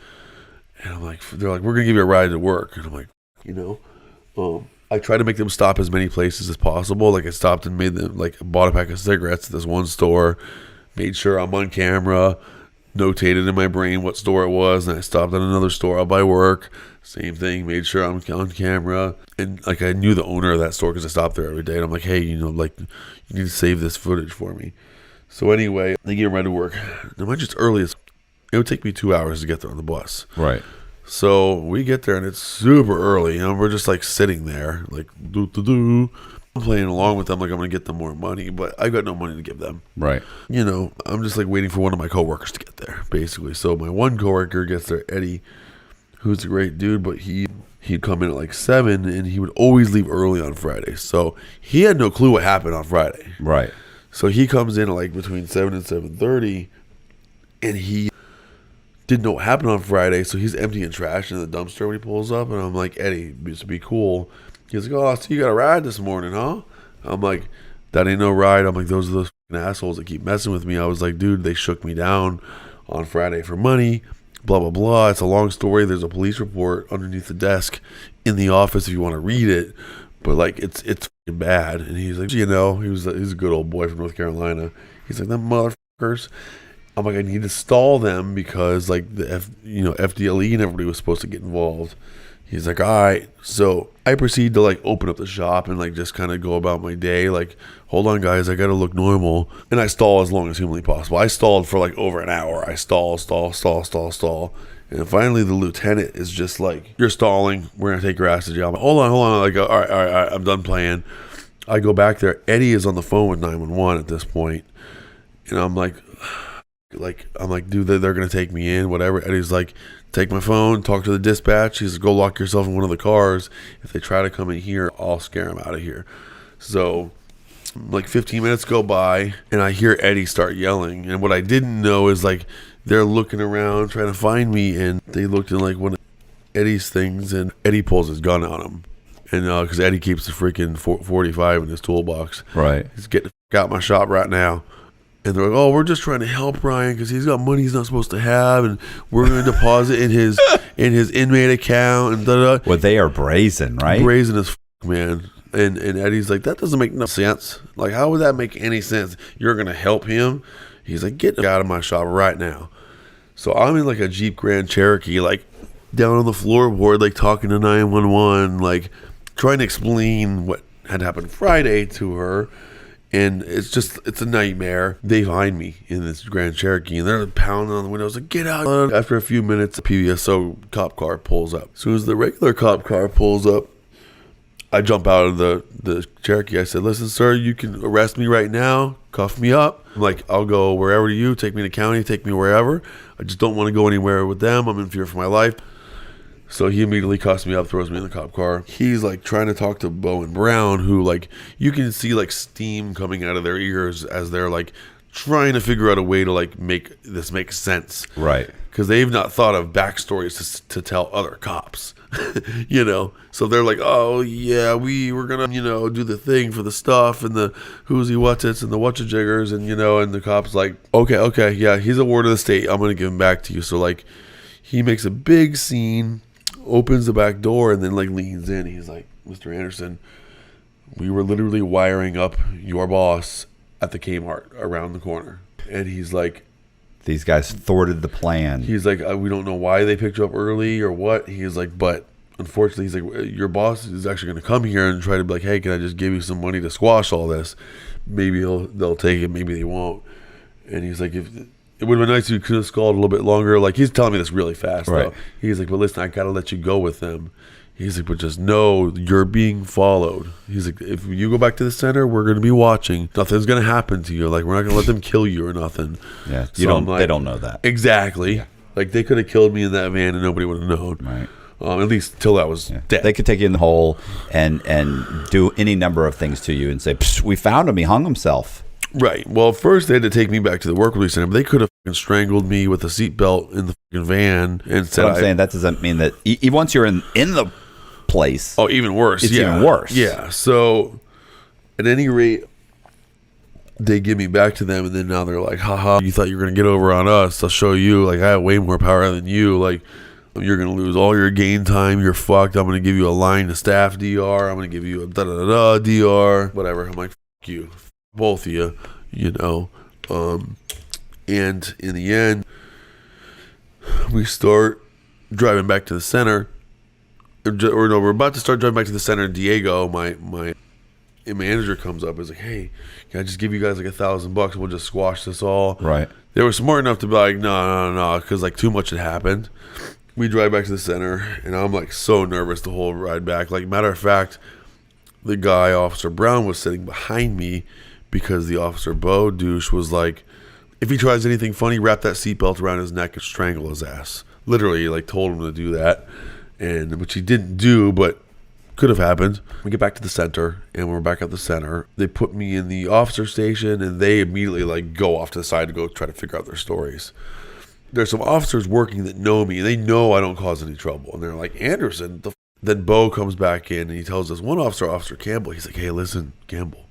[SPEAKER 12] And I'm like, they're like, we're gonna give you a ride to work. And I'm like, I try to make them stop as many places as possible. Like I stopped and made them, like, bought a pack of cigarettes at this one store, made sure I'm on camera, notated in my brain what store it was, and I stopped at another store out by work. Same thing, made sure I'm on camera. And like I knew the owner of that store because I stopped there every day. And I'm like, hey, like you need to save this footage for me. So anyway, they get ready to work. Now, just early as it would take me 2 hours to get there on the bus.
[SPEAKER 4] Right.
[SPEAKER 12] So we get there and it's super early. We're just like sitting there, like do. I'm playing along with them like I'm gonna get them more money, but I got no money to give them.
[SPEAKER 4] Right.
[SPEAKER 12] I'm just like waiting for one of my coworkers to get there, basically. So my one coworker gets there, Eddie, who's a great dude, but he'd come in at like 7 and he would always leave early on Friday. So he had no clue what happened on Friday.
[SPEAKER 4] Right.
[SPEAKER 12] So he comes in at like between 7 and 7:30 and he didn't know what happened on Friday. So he's emptying trash in the dumpster when he pulls up. And I'm like, Eddie, just be cool. He's like, oh, so you got a ride this morning, huh? I'm like, that ain't no ride. I'm like, those are those assholes that keep messing with me. I was like, dude, they shook me down on Friday for money. Blah, blah, blah. It's a long story. There's a police report underneath the desk in the office if you want to read it. But, like, it's fucking bad. And he's like, he's a good old boy from North Carolina. He's like, them motherfuckers. I'm like, I need to stall them because, like, the FDLE and everybody was supposed to get involved. He's like, all right. So I proceed to, like, open up the shop and, like, just kind of go about my day. Like, hold on, guys. I got to look normal. And I stall as long as humanly possible. I stalled for, like, over an hour. I stall. And finally, the lieutenant is just like, you're stalling. We're going to take your ass to jail. I'm like, hold on. Like, all right. I'm done playing. I go back there. Eddie is on the phone with 911 at this point. And I'm like, dude, they're going to take me in, whatever. Eddie's like, take my phone, talk to the dispatch. He says, go lock yourself in one of the cars. If they try to come in here, I'll scare them out of here. So, like 15 minutes go by, and I hear Eddie start yelling. And what I didn't know is, like, they're looking around trying to find me, and they looked in, like, one of Eddie's things, and Eddie pulls his gun on him. And because Eddie keeps the freaking 45 in his toolbox.
[SPEAKER 4] Right.
[SPEAKER 12] He's getting the fuck out my shop right now. And they're like, oh, we're just trying to help Ryan because he's got money he's not supposed to have, and we're going to deposit in his inmate account and da-da.
[SPEAKER 4] Well, they are brazen, right?
[SPEAKER 12] Brazen as fuck, man. And Eddie's like, that doesn't make no sense. Like, how would that make any sense? You're going to help him? He's like, get out of my shop right now. So I'm in like a Jeep Grand Cherokee, like down on the floorboard, like talking to 911, like trying to explain what had happened Friday to her. And it's a nightmare. They find me in this Grand Cherokee, and they're pounding on the windows, like, get out. After a few minutes, a PBSO cop car pulls up. As soon as the regular cop car pulls up, I jump out of the Cherokee. I said, listen, sir, you can arrest me right now, cuff me up. I'm like, I'll go wherever you, take me to county, take me wherever. I just don't want to go anywhere with them. I'm in fear for my life. So he immediately cuffs me up, throws me in the cop car. He's like trying to talk to Bo and Brown, who like you can see like steam coming out of their ears as they're like trying to figure out a way to like make this make sense.
[SPEAKER 4] Right.
[SPEAKER 12] Because they've not thought of backstories to tell other cops, you know? So they're like, oh yeah, we were gonna, you know, do the thing for the stuff and the who's he what's it's and the whatcha-jiggers and, you know, and the cop's like, okay, yeah, he's a ward of the state. I'm gonna give him back to you. So like he makes a big scene, opens the back door, and then like leans in. He's like, Mr. Anderson, we were literally wiring up your boss at the Kmart around the corner. And he's like,
[SPEAKER 4] these guys thwarted the plan.
[SPEAKER 12] He's like, we don't know why they picked you up early or what. He's like, but unfortunately, he's like, your boss is actually going to come here and try to be like, hey, can I just give you some money to squash all this? Maybe they'll take it, maybe they won't. And he's like, if it would have been nice if you could have called a little bit longer. Like, he's telling me this really fast,
[SPEAKER 4] right.
[SPEAKER 12] Though. He's like, but listen, I got to let you go with them. He's like, but just know you're being followed. He's like, if you go back to the center, we're going to be watching. Nothing's going to happen to you. Like, we're not going to let them kill you or nothing.
[SPEAKER 4] Yeah,
[SPEAKER 12] Like,
[SPEAKER 4] they don't know that.
[SPEAKER 12] Exactly.
[SPEAKER 4] Yeah.
[SPEAKER 12] Like, they could have killed me in that van and nobody would have known.
[SPEAKER 4] Right.
[SPEAKER 12] At least till that was dead.
[SPEAKER 4] They could take you in the hole and do any number of things to you and say, we found him. He hung himself.
[SPEAKER 12] Right. Well, first they had to take me back to the work release center, but they could have strangled me with a seatbelt in the van and said,
[SPEAKER 4] But I'm saying that doesn't mean that once you're in the place.
[SPEAKER 12] Oh, even worse.
[SPEAKER 4] It's
[SPEAKER 12] even
[SPEAKER 4] worse.
[SPEAKER 12] Yeah. So at any rate, they give me back to them, and then now they're like, haha, you thought you were going to get over on us. I'll show you. Like, I have way more power than you. Like, you're going to lose all your gain time. You're fucked. I'm going to give you a line to staff DR. I'm going to give you a da-da-da-da DR. Whatever. I'm like, fuck you. Both of you, you know. And in the end, we start driving back to the center. Or no, we're about to start driving back to the center. Diego, my manager, comes up. Is like, hey, can I just give you guys like $1,000? We'll just squash this all.
[SPEAKER 4] Right.
[SPEAKER 12] They were smart enough to be like, no, because like too much had happened. We drive back to the center, and I'm like so nervous the whole ride back. Like, matter of fact, the guy, Officer Brown, was sitting behind me because the Officer Bo douche was like, if he tries anything funny, wrap that seatbelt around his neck and strangle his ass. Literally, like, told him to do that, and which he didn't do, but could have happened. We get back to the center, and we're back at the center. They put me in the officer station, and they immediately like go off to the side to go try to figure out their stories. There's some officers working that know me, and they know I don't cause any trouble, and they're like, Anderson, Then Bo comes back in, and he tells us one officer, Officer Campbell, he's like, hey, listen, Campbell,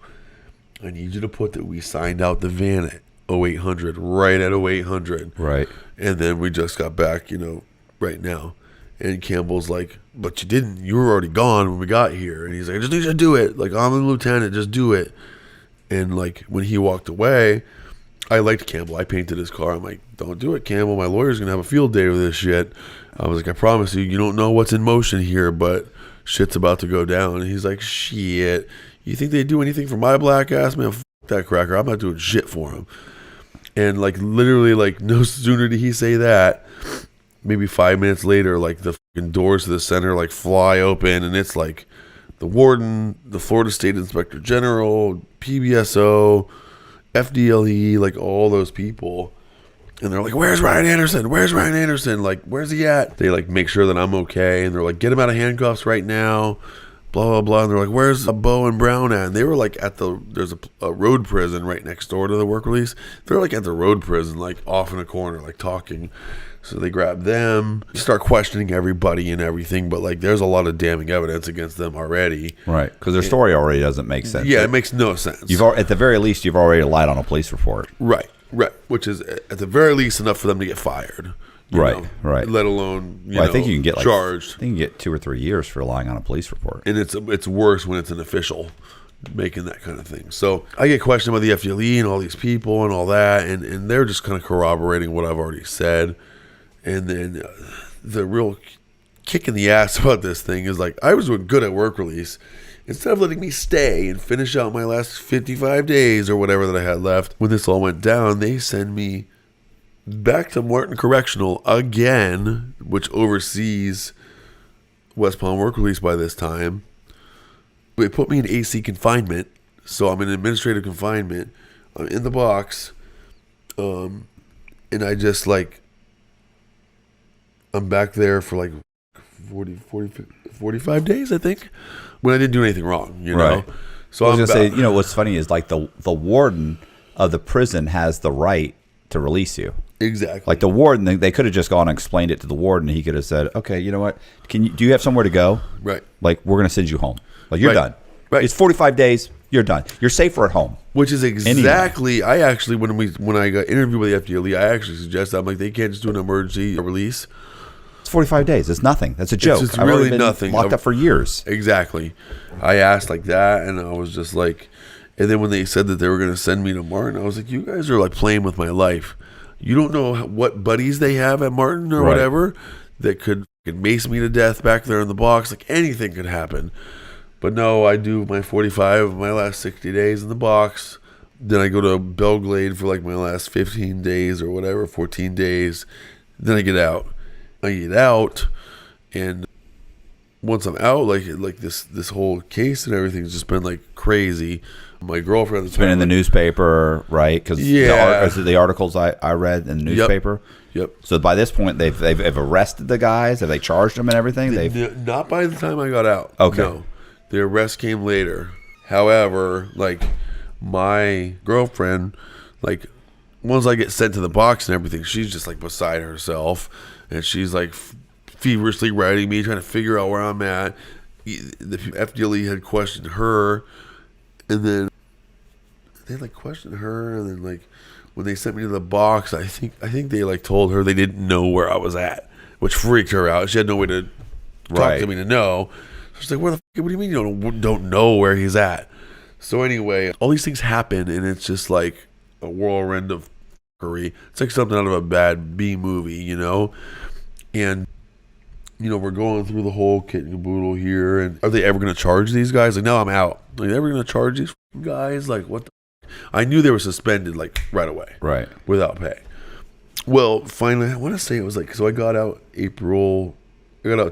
[SPEAKER 12] I need you to put that we signed out the van at 0800, right at 0800.
[SPEAKER 4] Right.
[SPEAKER 12] And then we just got back, you know, right now. And Campbell's like, but you didn't. You were already gone when we got here. And he's like, I just need you to do it. Like, I'm the lieutenant. Just do it. And, like, when he walked away, I liked Campbell. I painted his car. I'm like, don't do it, Campbell. My lawyer's going to have a field day with this shit. I was like, I promise you, you don't know what's in motion here, but shit's about to go down. And he's like, shit. You think they'd do anything for my black ass? Man, f*** that cracker. I'm not doing shit for him. And, like, literally, like, no sooner did he say that, maybe 5 minutes later, like, the fucking doors to the center, like, fly open, and it's, like, the warden, the Florida State Inspector General, PBSO, FDLE, like, all those people. And they're like, where's Ryan Anderson? Where's Ryan Anderson? Like, where's he at? They, like, make sure that I'm okay, and they're like, get him out of handcuffs right now, blah, blah, blah. And they're like, where's Bo and Brown at? And they were, like, there's a road prison right next door to the work release. They're, like, at the road prison, like, off in a corner, like, talking. So they grab them, start questioning everybody and everything, but, like, there's a lot of damning evidence against them already.
[SPEAKER 4] Right, because their story already doesn't make sense.
[SPEAKER 12] Yeah, it makes no sense.
[SPEAKER 4] At the very least, you've already lied on a police report.
[SPEAKER 12] Right, which is, at the very least, enough for them to get fired.
[SPEAKER 4] Right.
[SPEAKER 12] Let alone,
[SPEAKER 4] I think you can get, like,
[SPEAKER 12] charged.
[SPEAKER 4] I think you can get 2 or 3 years for lying on a police report.
[SPEAKER 12] And it's worse when it's an official making that kind of thing. So I get questioned by the FDLE and all these people and all that, and they're just kind of corroborating what I've already said. And then the real kick in the ass about this thing is like, I was doing good at work release. Instead of letting me stay and finish out my last 55 days or whatever that I had left, when this all went down, they send me back to Martin Correctional again, which oversees West Palm work release by this time. They put me in AC confinement, so I'm in administrative confinement. I'm in the box, and I just like, I'm back there for like 45 days, I think, when I didn't do anything wrong, you know? So
[SPEAKER 4] I was going to say, you know, what's funny is like the warden of the prison has the right to release you.
[SPEAKER 12] Exactly.
[SPEAKER 4] Like the warden, they could have just gone and explained it to the warden. He could have said, okay, you know what? Do you have somewhere to go?
[SPEAKER 12] Right.
[SPEAKER 4] Like, we're going to send you home. Like, you're done.
[SPEAKER 12] Right.
[SPEAKER 4] It's 45 days. You're done. You're safer at home.
[SPEAKER 12] Which is exactly, I actually, when I got interviewed with the FDLE, I actually suggested, I'm like, they can't just do an emergency release.
[SPEAKER 4] It's 45 days. It's nothing. That's a joke.
[SPEAKER 12] It's
[SPEAKER 4] I've
[SPEAKER 12] really
[SPEAKER 4] been
[SPEAKER 12] nothing.
[SPEAKER 4] Locked up for years.
[SPEAKER 12] Exactly. I asked like that, and I was just like, and then when they said that they were going to send me to Martin, I was like, you guys are like playing with my life. You don't know what buddies they have at Martin or whatever that could mace me to death back there in the box. Like anything could happen. But no, I do my 45 of my last 60 days in the box. Then I go to Belgrade for like my last 15 days or whatever, 14 days. Then I get out. And once I'm out, like this whole case and everything's just been like crazy. My girlfriend
[SPEAKER 4] has been in the newspaper, right? Because the articles I read in the newspaper.
[SPEAKER 12] Yep.
[SPEAKER 4] So by this point, they've arrested the guys. Have they charged them and everything?
[SPEAKER 12] Not by the time I got out.
[SPEAKER 4] Okay.
[SPEAKER 12] No, the arrest came later. However, like my girlfriend, like once I get sent to the box and everything, she's just like beside herself, and she's like feverishly writing me, trying to figure out where I'm at. The FDLE had questioned her. And then they like questioned her, and then like when they sent me to the box, I think they like told her they didn't know where I was at, which freaked her out. She had no way to talk to me to know. So she's like, "What do you mean you don't know where he's at?" So anyway, all these things happen, and it's just like a whirlwind of fuckery. It's like something out of a bad B movie, you know. And you know, we're going through the whole kit and caboodle here, and are they ever going to charge these guys? Like, no, I'm out. Are they ever going to charge these guys? Like, what the I knew they were suspended, like, right away.
[SPEAKER 4] Right.
[SPEAKER 12] Without pay. Well, finally, I want to say it was like, so I got out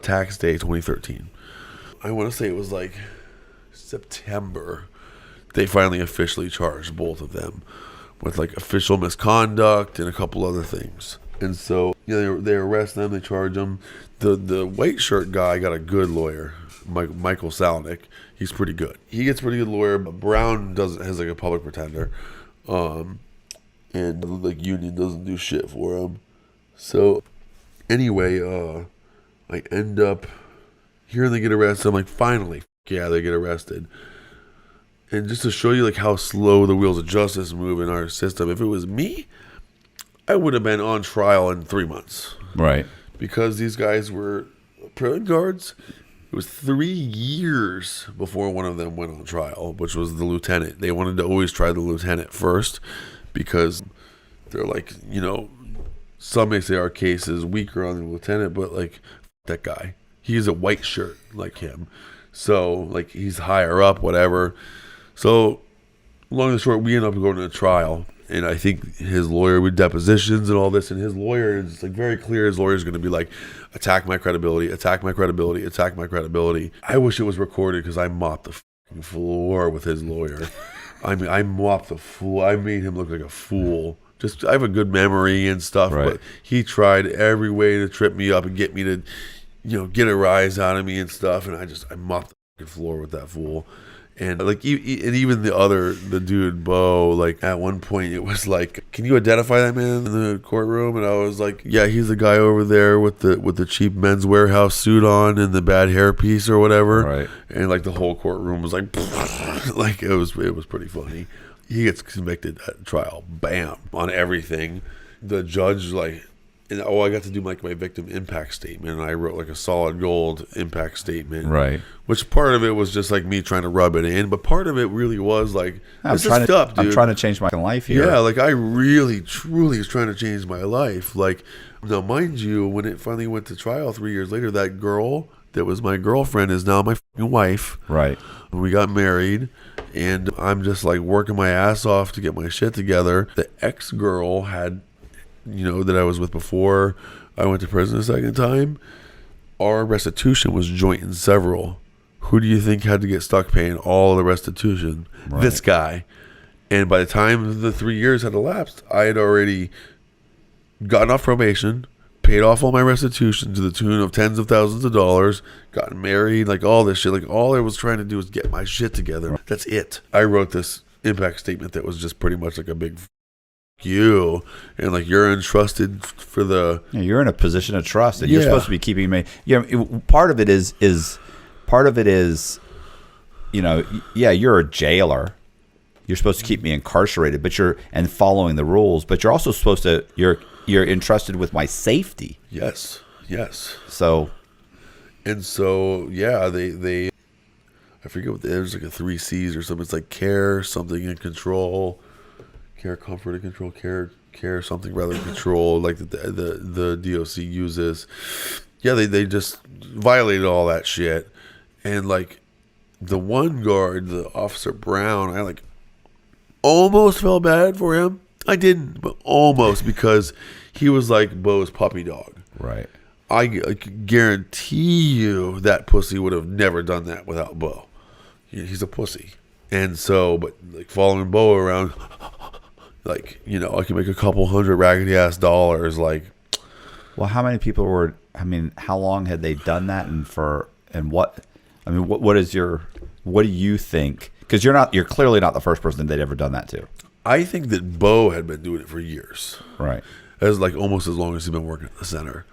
[SPEAKER 12] tax day 2013. I want to say it was like September. They finally officially charged both of them with, like, official misconduct and a couple other things. And so, you know, they arrest them, they charge them. The white shirt guy got a good lawyer, Michael Salnick. He's pretty good. He gets a pretty good lawyer, but Brown has like a public pretender, and like Union doesn't do shit for him. So anyway, I end up hearing they get arrested. I'm like, finally, yeah, they get arrested. And just to show you like how slow the wheels of justice move in our system, if it was me, I would have been on trial in 3 months.
[SPEAKER 4] Right.
[SPEAKER 12] Because these guys were prison guards. It was 3 years before one of them went on trial, which was the lieutenant. They wanted to always try the lieutenant first because they're like, you know, some may say our case is weaker on the lieutenant, but like that guy, he's a white shirt like him. So like he's higher up, whatever. So long and short, we end up going to trial. And I think his lawyer with depositions and all this, and his lawyer is like very clear. His lawyer is going to be like, attack my credibility, attack my credibility, attack my credibility. I wish it was recorded because I mopped the fucking floor with his lawyer. I mean, I mopped the floor. I made him look like a fool. Just I have a good memory and stuff, but he tried every way to trip me up and get me to, you know, get a rise out of me and stuff. And I mopped the fucking floor with that fool. And like, and even the dude Bo, like at one point it was like, can you identify that man in the courtroom? And I was like, yeah, he's the guy over there with the cheap Men's Warehouse suit on and the bad hairpiece or whatever.
[SPEAKER 4] Right.
[SPEAKER 12] And like the whole courtroom was like, like it was pretty funny. He gets convicted at trial, bam, on everything. The judge like And I got to do like my victim impact statement, and I wrote like a solid gold impact statement.
[SPEAKER 4] Right.
[SPEAKER 12] Which part of it was just like me trying to rub it in, but part of it really was like, this is stuff, dude.
[SPEAKER 4] I'm trying to change my life here.
[SPEAKER 12] Yeah, like I really, truly was trying to change my life. Like, now, mind you, when it finally went to trial 3 years later, that girl that was my girlfriend is now my fucking wife.
[SPEAKER 4] Right.
[SPEAKER 12] We got married, and I'm just like working my ass off to get my shit together. The ex-girl had, that I was with before I went to prison a second time, our restitution was joint and several. Who do you think had to get stuck paying all the restitution? Right. This guy. And by the time the 3 years had elapsed, I had already gotten off probation, paid off all my restitution to the tune of tens of thousands of dollars, gotten married, like all this shit. Like all I was trying to do was get my shit together. That's it. I wrote this impact statement that was just pretty much like a big you, and like you're entrusted for the
[SPEAKER 4] you're in a position of trust, and you're supposed to be keeping me. Part of it is you're a jailer. You're supposed to keep me incarcerated, but and following the rules, but you're also supposed to you're entrusted with my safety.
[SPEAKER 12] Yes.
[SPEAKER 4] So
[SPEAKER 12] yeah, they I forget what there's like a 3 C's or something. It's like care, something, in control. Care, comfort, and control. Care, something rather, control, like the DOC uses. Yeah, they just violated all that shit. And like the one guard, the Officer Brown, I like almost felt bad for him. I didn't, but almost, because he was like Bo's puppy dog.
[SPEAKER 4] Right.
[SPEAKER 12] I guarantee you that pussy would have never done that without Bo. He's a pussy. And so, but like following Bo around, like, I can make a couple $100 raggedy ass dollars. Like,
[SPEAKER 4] well, how many people how long had they done that, what do you think? Because you're clearly not the first person they'd ever done that to.
[SPEAKER 12] I think that Bo had been doing it for years.
[SPEAKER 4] Right.
[SPEAKER 12] As like almost as long as he'd been working at the center.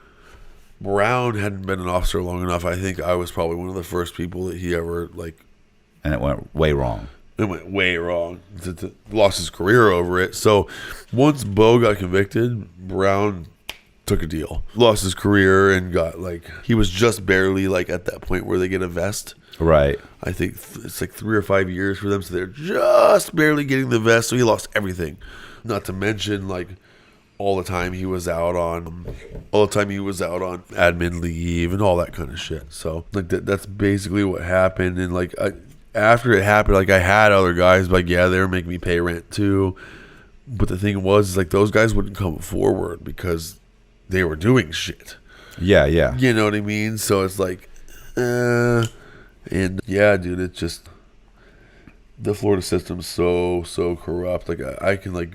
[SPEAKER 12] Brown hadn't been an officer long enough. I think I was probably one of the first people that he ever like.
[SPEAKER 4] And it went way wrong.
[SPEAKER 12] It went way wrong. Lost his career over it. So once Bo got convicted, Brown took a deal. Lost his career and got like, he was just barely like at that point where they get a vest.
[SPEAKER 4] Right.
[SPEAKER 12] I think it's like 3 or 5 years for them. So they're just barely getting the vest. So he lost everything. Not to mention like all the time he was out on admin leave and all that kind of shit. So like that's basically what happened. And like after it happened, like I had other guys like, yeah, they were making me pay rent too. But the thing was, is like those guys wouldn't come forward because they were doing shit.
[SPEAKER 4] Yeah.
[SPEAKER 12] You know what I mean? So it's like, and yeah, dude, it's just the Florida system's so corrupt. Like I can like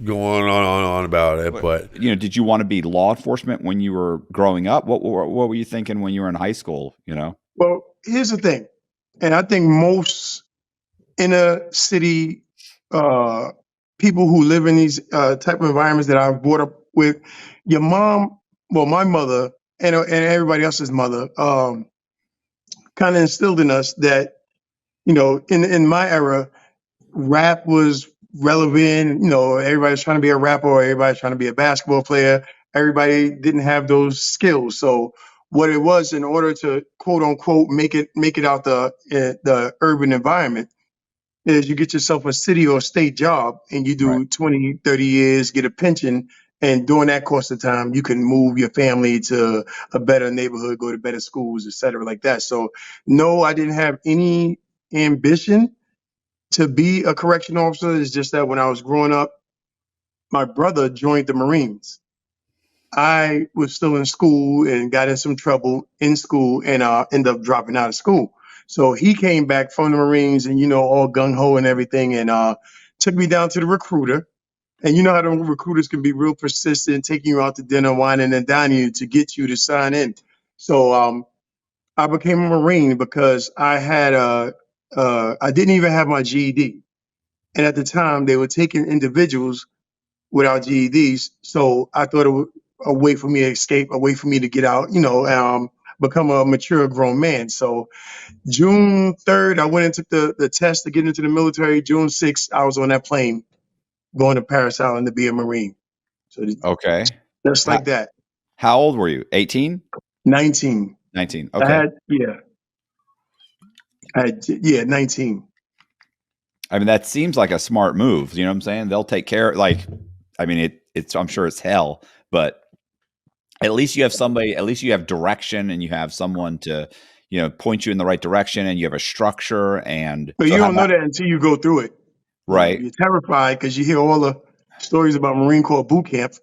[SPEAKER 12] go on about it, but
[SPEAKER 13] did you want to be law enforcement when you were growing up? What were you thinking when you were in high school?
[SPEAKER 5] Well, here's the thing, and I think most inner city people who live in these type of environments that I've brought up with, your mom, well, my mother and everybody else's mother, kind of instilled in us that, in my era, rap was relevant. Everybody's trying to be a rapper, or everybody's trying to be a basketball player. Everybody didn't have those skills. So what it was, in order to quote unquote make it out the urban environment, is you get yourself a city or state job and you do 20, 30 years, get a pension. And during that course of time, you can move your family to a better neighborhood, go to better schools, et cetera, like that. So no, I didn't have any ambition to be a correction officer. It's just that when I was growing up, my brother joined the Marines. I was still in school and got in some trouble in school and ended up dropping out of school. So he came back from the Marines and, all gung-ho and everything, and took me down to the recruiter. And you know how the recruiters can be real persistent, taking you out to dinner, whining and dining you to get you to sign in. So I became a Marine because I had I didn't even have my GED. And at the time, they were taking individuals without GEDs. So I thought it was a way for me to escape, a way for me to get out, become a mature grown man. So June 3rd, I went and took the test to get into the military. June 6th, I was on that plane going to Paris Island to be a Marine. So
[SPEAKER 13] okay.
[SPEAKER 5] just like that.
[SPEAKER 13] How old were you? 18?
[SPEAKER 5] 19.
[SPEAKER 13] 19.
[SPEAKER 5] I
[SPEAKER 13] Okay.
[SPEAKER 5] had 19.
[SPEAKER 13] I mean, that seems like a smart move. You know what I'm saying? They'll take care. Like, I mean, it's. I'm sure it's hell, but at least you have somebody. At least you have direction, and you have someone to, point you in the right direction, and you have a structure. And
[SPEAKER 5] But you don't know that until you go through it.
[SPEAKER 13] Right.
[SPEAKER 5] You're terrified because you hear all the stories about Marine Corps boot camp.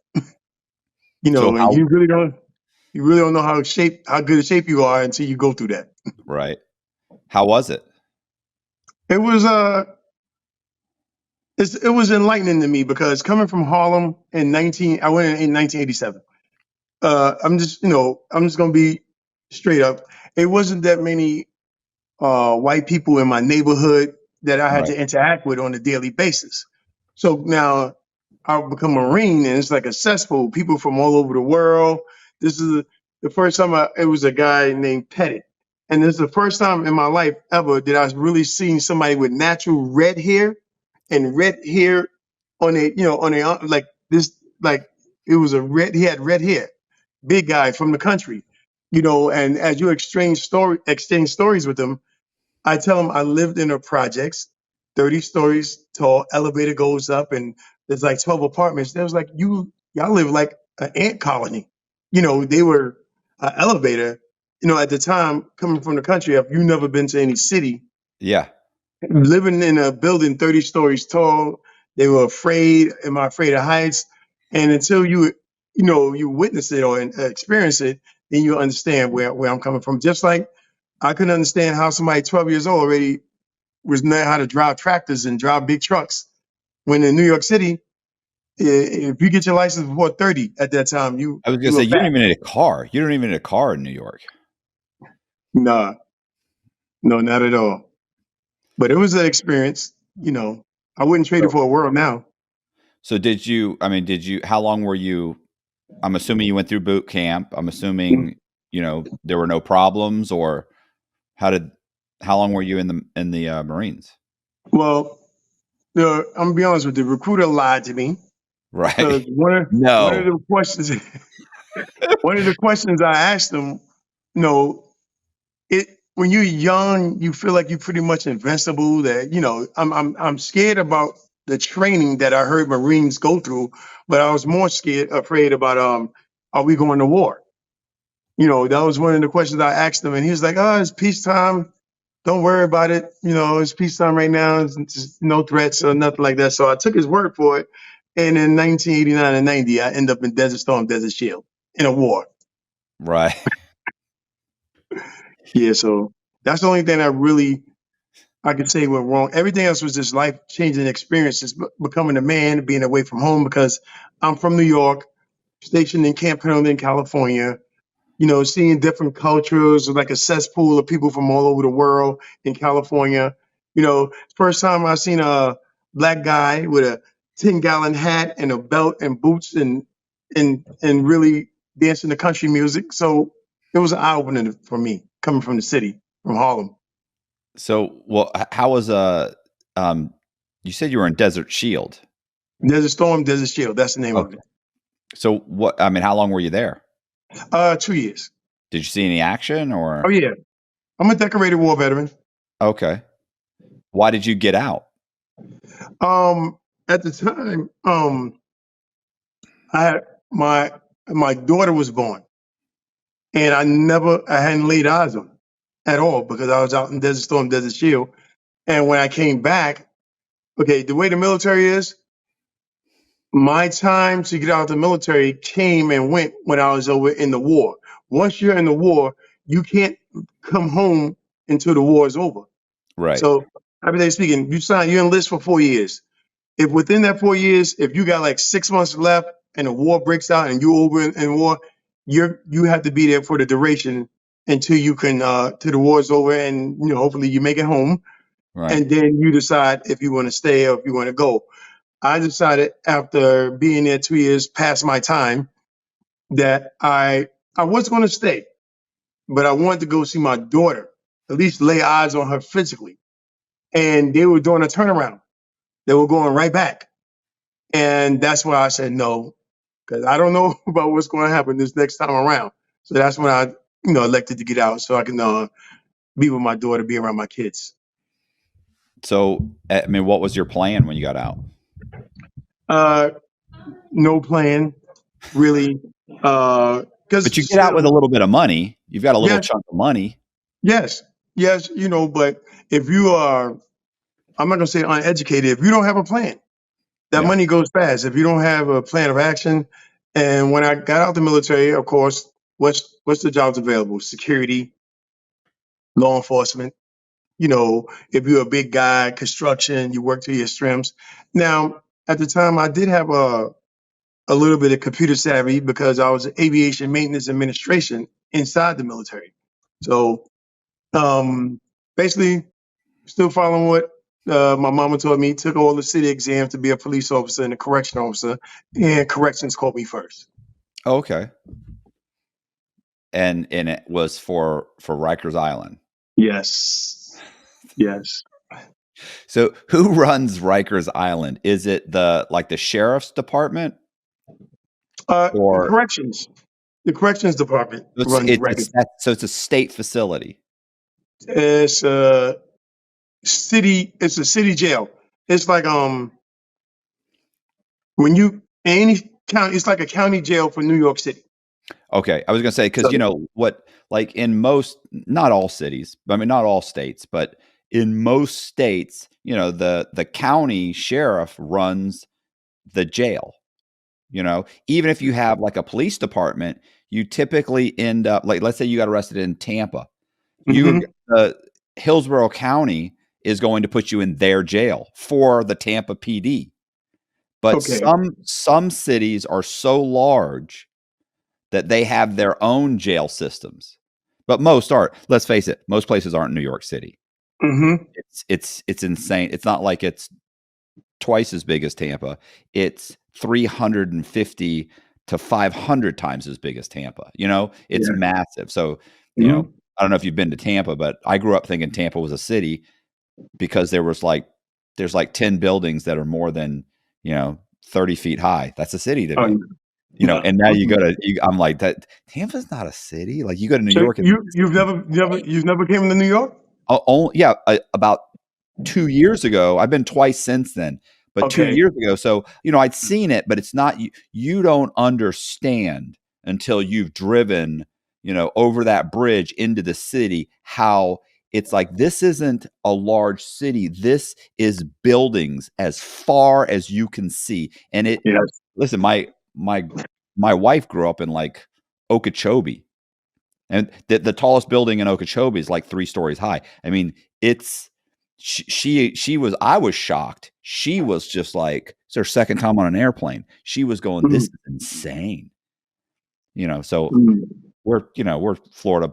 [SPEAKER 13] So
[SPEAKER 5] And you really don't know how good a shape you are until you go through that.
[SPEAKER 13] Right. How was it?
[SPEAKER 5] It was it was enlightening to me because coming from Harlem I went in 1987. I'm just gonna be straight up. It wasn't that many white people in my neighborhood that I had
[SPEAKER 13] Right.
[SPEAKER 5] to interact with on a daily basis. So now I've become a Marine, and it's like a cesspool. People from all over the world. This is the first time it was a guy named Pettit, and this is the first time in my life ever that I was really seeing somebody with natural red hair and red hair on like this, like it was he had red hair, big guy from the country, and as you exchange stories with them, I tell them I lived in a projects, 30 stories tall, elevator goes up, and there's like 12 apartments. They was like, y'all live like an ant colony. They were an elevator. At the time, coming from the country, if you never been to any city,
[SPEAKER 13] Yeah.
[SPEAKER 5] living in a building 30 stories tall, they were afraid. Am I afraid of heights? And until you witness it or experience it, then you understand where I'm coming from. Just like I couldn't understand how somebody 12 years old already was knowing how to drive tractors and drive big trucks. When in New York City, if you get your license before 30 at that time,
[SPEAKER 13] I was going to say, you don't even need a car. You don't even need a car in New York.
[SPEAKER 5] Nah, no, not at all. But it was an experience. I wouldn't trade it for a world now.
[SPEAKER 13] So how long were you, I'm assuming you went through boot camp. I'm assuming, there were no problems, or how long were you in the Marines?
[SPEAKER 5] Well, I'm gonna be honest with you. The recruiter lied to me.
[SPEAKER 13] Right.
[SPEAKER 5] One of the questions, one of the questions I asked them, when you're young, you feel like you're pretty much invincible. That I'm scared about the training that I heard Marines go through, but I was more afraid about are we going to war? That was one of the questions I asked him, and he was like, "Oh, it's peacetime. Don't worry about it. It's peacetime right now. It's just no threats or nothing like that." So I took his word for it. And in 1989 and 90, I ended up in Desert Storm, Desert Shield in a war.
[SPEAKER 13] Right.
[SPEAKER 5] Yeah, so that's the only thing I could say went wrong. Everything else was just life-changing experiences, becoming a man, being away from home because I'm from New York, stationed in Camp Pendleton, California, seeing different cultures, like a cesspool of people from all over the world in California. First time I seen a black guy with a 10-gallon hat and a belt and boots and really dancing to country music. So it was an eye-opener for me coming from the city, from Harlem.
[SPEAKER 13] So, how was you said you were in Desert Shield?
[SPEAKER 5] Desert Storm, Desert Shield. That's the name of it.
[SPEAKER 13] So how long were you there?
[SPEAKER 5] 2 years.
[SPEAKER 13] Did you see any action or?
[SPEAKER 5] Oh yeah. I'm a decorated war veteran.
[SPEAKER 13] Okay. Why did you get out?
[SPEAKER 5] At the time, I had my daughter was born, and I hadn't laid eyes on her at all because I was out in Desert Storm, Desert Shield. And when I came back, okay, the way the military is, my time to get out of the military came and went when I was over in the war. Once you're in the war, you can't come home until the war is over.
[SPEAKER 13] Right.
[SPEAKER 5] So, everything speaking, you enlist for 4 years. If within that 4 years, if you got like 6 months left and the war breaks out and you over in war, you have to be there for the duration until you can till the war is over and hopefully you make it home.
[SPEAKER 13] Right.
[SPEAKER 5] And then you decide if you want to stay or if you want to go. I decided after being there 2 years past my time that I was going to stay, but I wanted to go see my daughter, at least lay eyes on her physically. And they were doing a turnaround. They were going right back. And that's why I said no, because I don't know about what's going to happen this next time around. So that's when I, elected to get out so I can be with my daughter, be around my kids.
[SPEAKER 13] So, I mean, what was your plan when you got out?
[SPEAKER 5] No plan, really.
[SPEAKER 13] But you get out with a little bit of money. You've got a little chunk of money.
[SPEAKER 5] Yes, but if you are, I'm not going to say uneducated, if you don't have a plan, that money goes fast. If you don't have a plan of action. And when I got out the military, of course, what's the jobs available? Security, law enforcement. If you're a big guy, construction, you work to your strengths. Now, at the time, I did have a little bit of computer savvy because I was in aviation maintenance administration inside the military. So basically, still following what my mama told me, took all the city exams to be a police officer and a correction officer, and corrections called me first.
[SPEAKER 13] Okay. And it was for Rikers Island.
[SPEAKER 5] Yes.
[SPEAKER 13] So who runs Rikers Island? Is it the sheriff's department? Or
[SPEAKER 5] corrections? The corrections department runs Rikers.
[SPEAKER 13] So it's a state facility.
[SPEAKER 5] It's a city. It's a city jail. It's like when you any county. It's like a county jail for New York City.
[SPEAKER 13] Okay, I was gonna say because in most, not all cities, I mean not all states, but in most states, the county sheriff runs the jail. Even if you have like a police department, you typically end up let's say you got arrested in Tampa, Hillsborough County is going to put you in their jail for the Tampa PD. But some cities are so large that they have their own jail systems. But most aren't. Let's face it, most places aren't New York City.
[SPEAKER 5] Mm-hmm.
[SPEAKER 13] It's insane. It's not like it's twice as big as Tampa. It's 350 to 500 times as big as Tampa. It's massive. So, I don't know if you've been to Tampa, but I grew up thinking Tampa was a city because there's 10 buildings that are more than, 30 feet high. That's a city to me. And now I'm like that. Tampa's not a city. Like you go to New York.
[SPEAKER 5] You've never came to New York?
[SPEAKER 13] Oh, yeah. About 2 years ago. I've been twice since then, but 2 years ago. So, I'd seen it, but it's not, you don't understand until you've driven, over that bridge into the city, how it's like, this isn't a large city. This is buildings as far as you can see. And listen, my wife grew up in like Okeechobee, and the tallest building in Okeechobee is like 3 stories high. I mean, I was shocked. She was just like, it's her second time on an airplane. She was going, this is insane. So we're Florida,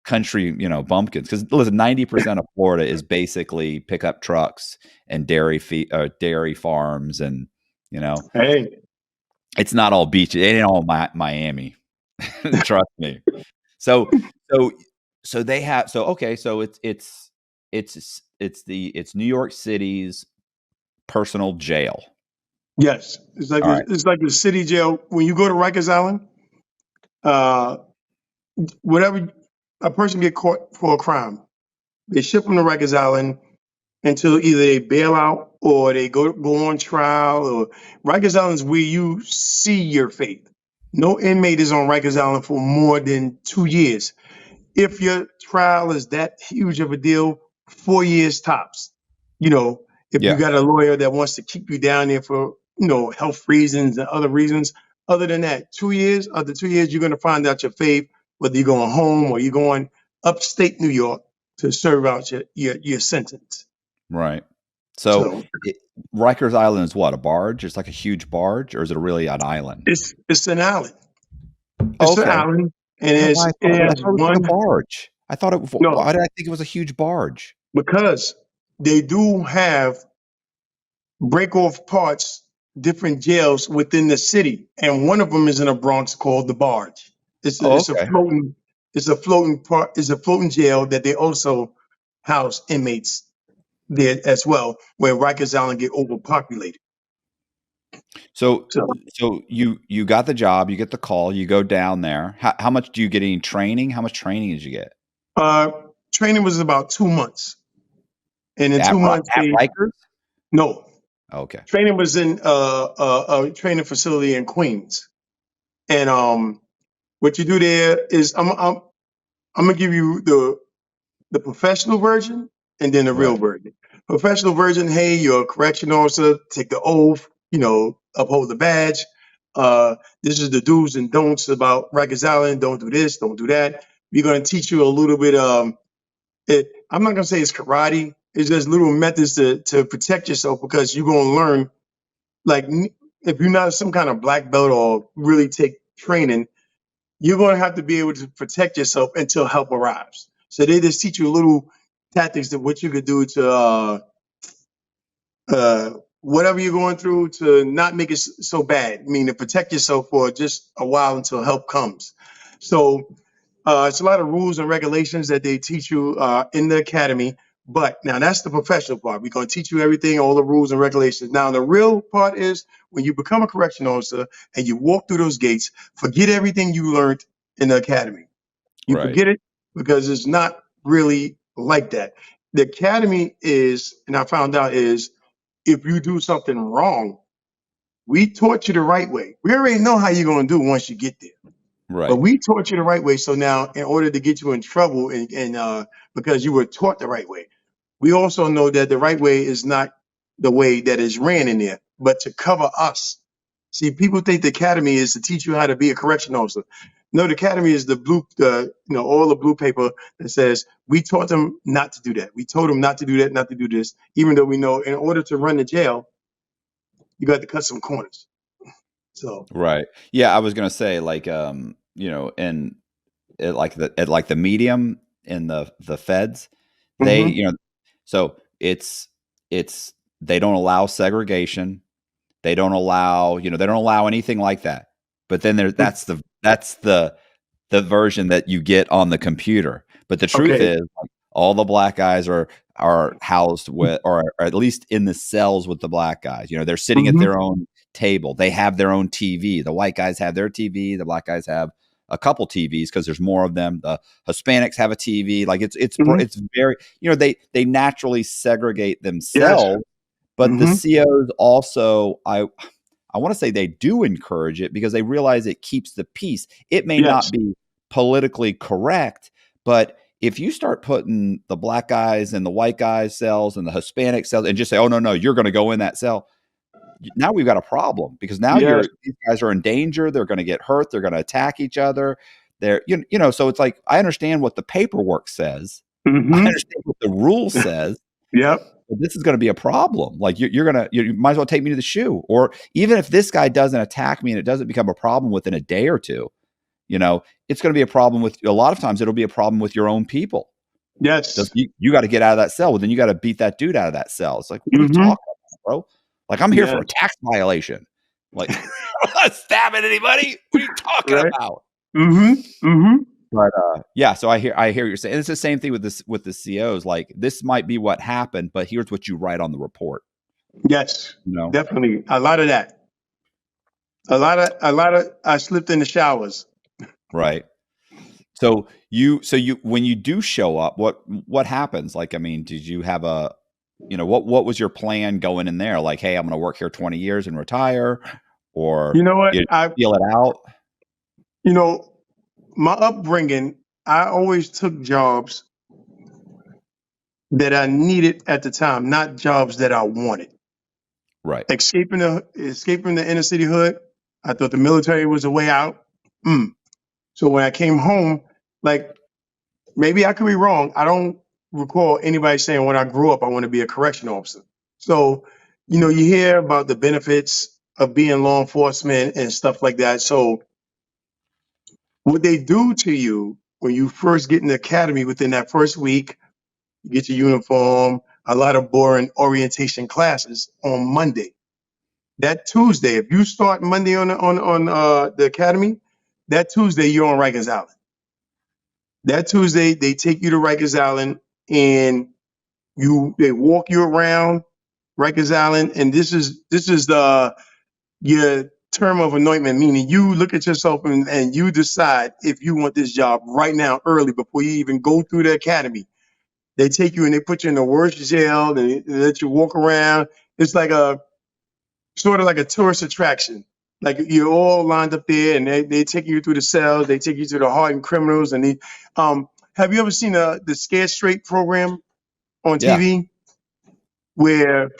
[SPEAKER 13] country, bumpkins. Cause listen, 90% of Florida is basically pickup trucks and dairy farms. And, it's not all beaches. It ain't all Miami. Trust me. So they have, it's New York City's personal jail.
[SPEAKER 5] Yes. It's like the city jail. When you go to Rikers Island, whatever a person get caught for a crime, they ship them to Rikers Island until either they bail out or they go on trial. Or Rikers Island is where you see your fate. No inmate is on Rikers Island for more than 2 years. If your trial is that huge of a deal, 4 years tops. If you got a lawyer that wants to keep you down there for, health reasons and other reasons. Other than that, 2 years, after 2 years, you're going to find out your fate, whether you're going home or you're going upstate New York to serve out your sentence.
[SPEAKER 13] Right. So Rikers Island is what, a barge? It's like a huge barge, or is it really an island?
[SPEAKER 5] It's an island. It's an island, and it has one
[SPEAKER 13] barge. I thought it. No, why did I think it was a huge barge?
[SPEAKER 5] Because they do have break off parts, different jails within the city, and one of them is in the Bronx called the Barge. It's a floating jail that they also house inmates there as well, where Rikers Island get overpopulated.
[SPEAKER 13] So,
[SPEAKER 5] So
[SPEAKER 13] so you got the job, you get the call, you go down there. How much do you get any training? How much training did you get
[SPEAKER 5] uh, training was about 2 months, and in
[SPEAKER 13] at
[SPEAKER 5] 2 months
[SPEAKER 13] at
[SPEAKER 5] they
[SPEAKER 13] Rikers?
[SPEAKER 5] no
[SPEAKER 13] Okay,
[SPEAKER 5] training was in a training facility in Queens, and what you do there is I'm gonna give you the professional version and then the real
[SPEAKER 13] right,
[SPEAKER 5] version. Professional version, hey, you're a correction officer, take the oath, uphold the badge. This is the do's and don'ts about Rikers Island. Don't do this, don't do that. We're going to teach you a little bit. I'm not going to say it's karate. It's just little methods to protect yourself because you're going to learn, like, if you're not some kind of black belt or really take training, you're going to have to be able to protect yourself until help arrives. So they just teach you little tactics of what you could do to whatever you're going through to not make it so bad. I mean, to protect yourself for just a while until help comes. So it's a lot of rules and regulations that they teach you in the academy. But now that's the professional part. We're going to teach you everything, all the rules and regulations. Now, the real part is when you become a correction officer and you walk through those gates, forget everything you learned in the academy. You
[SPEAKER 13] right,
[SPEAKER 5] forget it because it's not really like that. The academy is, and I found out is, if you do something wrong, we taught you the right way. We already know how you're going to do once you get there. But
[SPEAKER 13] right,
[SPEAKER 5] we taught you the right way. So now, in order to get you in trouble, and because you were taught the right way, we also know that the right way is not the way that is ran in there, but to cover us. See, people think the academy is to teach you how to be a correction officer. No, the academy is all the blue paper that says we taught them not to do that. We told them not to do that, not to do this, even though we know in order to run the jail, you got to cut some corners. So,
[SPEAKER 13] right. Yeah, I was gonna say like and at the medium in the feds, they
[SPEAKER 5] mhm,
[SPEAKER 13] so it's they don't allow segregation. They don't allow, they don't allow anything like that. But then that's the version that you get on the computer. But the truth
[SPEAKER 5] okay.
[SPEAKER 13] is, like, all the black guys are housed with, or at least in the cells with the black guys. They're sitting at
[SPEAKER 5] Hmm.
[SPEAKER 13] their own table. They have their own TV. The white guys have their TV. The black guys have a couple TVs because there's more of them. The Hispanics have a TV. Like
[SPEAKER 5] Hmm.
[SPEAKER 13] it's very, they naturally segregate
[SPEAKER 5] Yes.
[SPEAKER 13] themselves. But the
[SPEAKER 5] Hmm.
[SPEAKER 13] COs also, I want to say they do encourage it because they realize it keeps the peace. It may
[SPEAKER 5] Yes.
[SPEAKER 13] not be politically correct, but if you start putting the black guys and the white guys cells and the Hispanic cells and just say, oh, no, you're going to go in that cell. Now we've got a problem because now
[SPEAKER 5] Yes.
[SPEAKER 13] these guys are in danger. They're going to get hurt. They're going to attack each other. So it's like, I understand what the paperwork says. I
[SPEAKER 5] Hmm.
[SPEAKER 13] understand what the rule says.
[SPEAKER 5] Yep.
[SPEAKER 13] But this is going to be a problem. Like you might as well take me to the shoe. Or even if this guy doesn't attack me and it doesn't become a problem within a day or two, it's going to be a problem with, a lot of times it'll be a problem with your own people.
[SPEAKER 5] Yes.
[SPEAKER 13] You got to get out of that cell. Well, then you got to beat that dude out of that cell. It's like, what are you
[SPEAKER 5] Hmm.
[SPEAKER 13] talking about, bro? Like, I'm here for
[SPEAKER 5] Yes.
[SPEAKER 13] a tax violation. Like, I'm not stabbing anybody. What are you talking
[SPEAKER 5] Right.
[SPEAKER 13] about?
[SPEAKER 5] Hmm. Hmm.
[SPEAKER 13] But yeah, so I hear what you're saying. And it's the same thing with the COs. Like, this might be what happened, but here's what you write on the report.
[SPEAKER 5] Yes.
[SPEAKER 13] You know,
[SPEAKER 5] Definitely. A lot of that. I slipped in the showers.
[SPEAKER 13] right? So when you do show up, what happens? Like, I mean, did you have what was your plan going in there? Like, hey, I'm going to work here 20 years and retire, or
[SPEAKER 5] You know what?
[SPEAKER 13] you feel it out?
[SPEAKER 5] You know, my upbringing, I always took jobs that I needed at the time, not jobs that I wanted.
[SPEAKER 13] Right.
[SPEAKER 5] Escaping the inner city hood, I thought the military was a way out. So when I came home, like, maybe I could be wrong. I don't recall anybody saying when I grew up I want to be a correction officer. So, you hear about the benefits of being law enforcement and stuff like that. So what they do to you when you first get in the academy, within that first week, you get your uniform, a lot of boring orientation classes on Monday. That Tuesday, if you start Monday on the academy, that Tuesday you're on Rikers Island. That Tuesday they take you to Rikers Island and they walk you around Rikers Island, and this is your term of anointment, meaning you look at yourself and you decide if you want this job right now, early, before you even go through the academy. They take you and they put you in the worst jail. They let you walk around. It's like a sort of like a tourist attraction. Like you're all lined up there, and they take you through the cells. They take you to the hardened criminals. And have you ever seen the Scared Straight program on
[SPEAKER 13] Yeah.
[SPEAKER 5] TV, where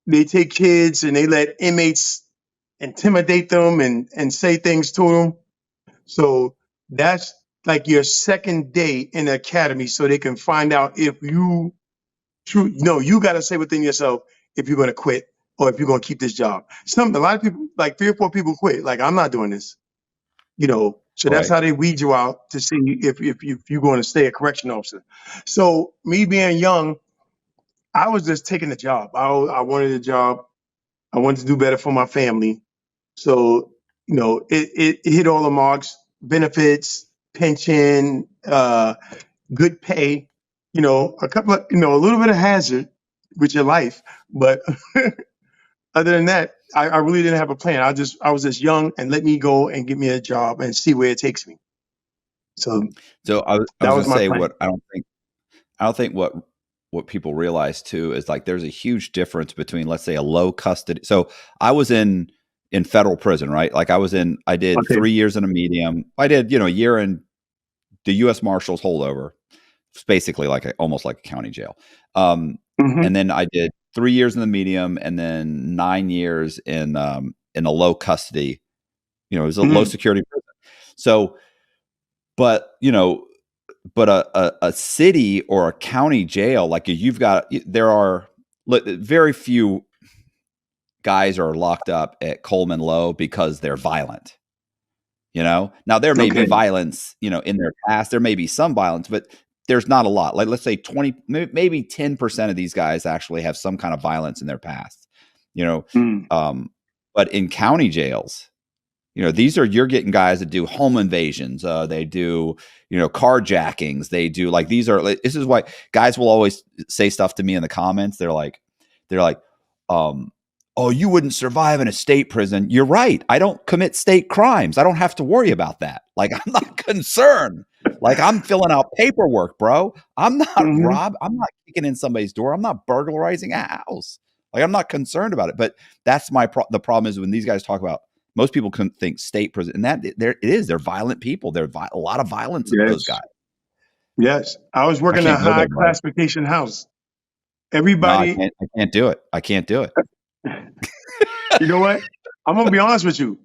[SPEAKER 5] they take kids and they let inmates intimidate them and say things to them? So that's like your second day in the academy, so they can find out if you you got to say within yourself if you're going to quit or if you're going to keep this job. A lot of people, like 3 or 4 people, quit. Like, I'm not doing this. So that's
[SPEAKER 13] Right.
[SPEAKER 5] how they weed you out to see if you're going to stay a correction officer. So me being young, I was just taking the job. I wanted a job. I wanted to do better for my family. So it hit all the marks: benefits, pension, good pay. A couple of a little bit of hazard with your life, but other than that, I really didn't have a plan. I was just young, and let me go and get me a job and see where it takes me. So
[SPEAKER 13] I was
[SPEAKER 5] that
[SPEAKER 13] gonna
[SPEAKER 5] was my
[SPEAKER 13] say
[SPEAKER 5] plan.
[SPEAKER 13] what I don't think what people realize too is like there's a huge difference between, let's say, a low custody. So I was in federal prison, right? Like I did
[SPEAKER 5] Okay.
[SPEAKER 13] 3 years in a medium. I did, a year in the U.S. Marshals holdover. It's basically almost like a county jail.
[SPEAKER 5] Mhm.
[SPEAKER 13] And then I did 3 years in the medium, and then 9 years in a low custody. It was a low security prison. So, but a city or a county jail, like there are very few guys are locked up at Coleman Low because they're violent. Now there may be
[SPEAKER 5] Okay.
[SPEAKER 13] violence, in their past. There may be some violence, but there's not a lot. Like, let's say 20, maybe 10% of these guys actually have some kind of violence in their past.
[SPEAKER 5] Mm.
[SPEAKER 13] But in county jails, you're getting guys that do home invasions. They do, carjackings. They do this is why guys will always say stuff to me in the comments. They're like, oh, you wouldn't survive in a state prison. You're right. I don't commit state crimes. I don't have to worry about that. Like, I'm not concerned. Like, I'm filling out paperwork, bro. I'm not
[SPEAKER 5] Mhm.
[SPEAKER 13] I'm not kicking in somebody's door. I'm not burglarizing a house. Like, I'm not concerned about it. But that's the problem is when these guys talk about, most people can think state prison, and that it is. They're violent people. There's a lot of violence in those
[SPEAKER 5] Yes.
[SPEAKER 13] guys.
[SPEAKER 5] Yes. I was
[SPEAKER 13] I
[SPEAKER 5] working in a
[SPEAKER 13] can't go
[SPEAKER 5] high
[SPEAKER 13] there, bro.
[SPEAKER 5] classification house.
[SPEAKER 13] No,
[SPEAKER 5] Everybody,
[SPEAKER 13] I can't do it. I can't do it.
[SPEAKER 5] you know what? I'm gonna be honest with you.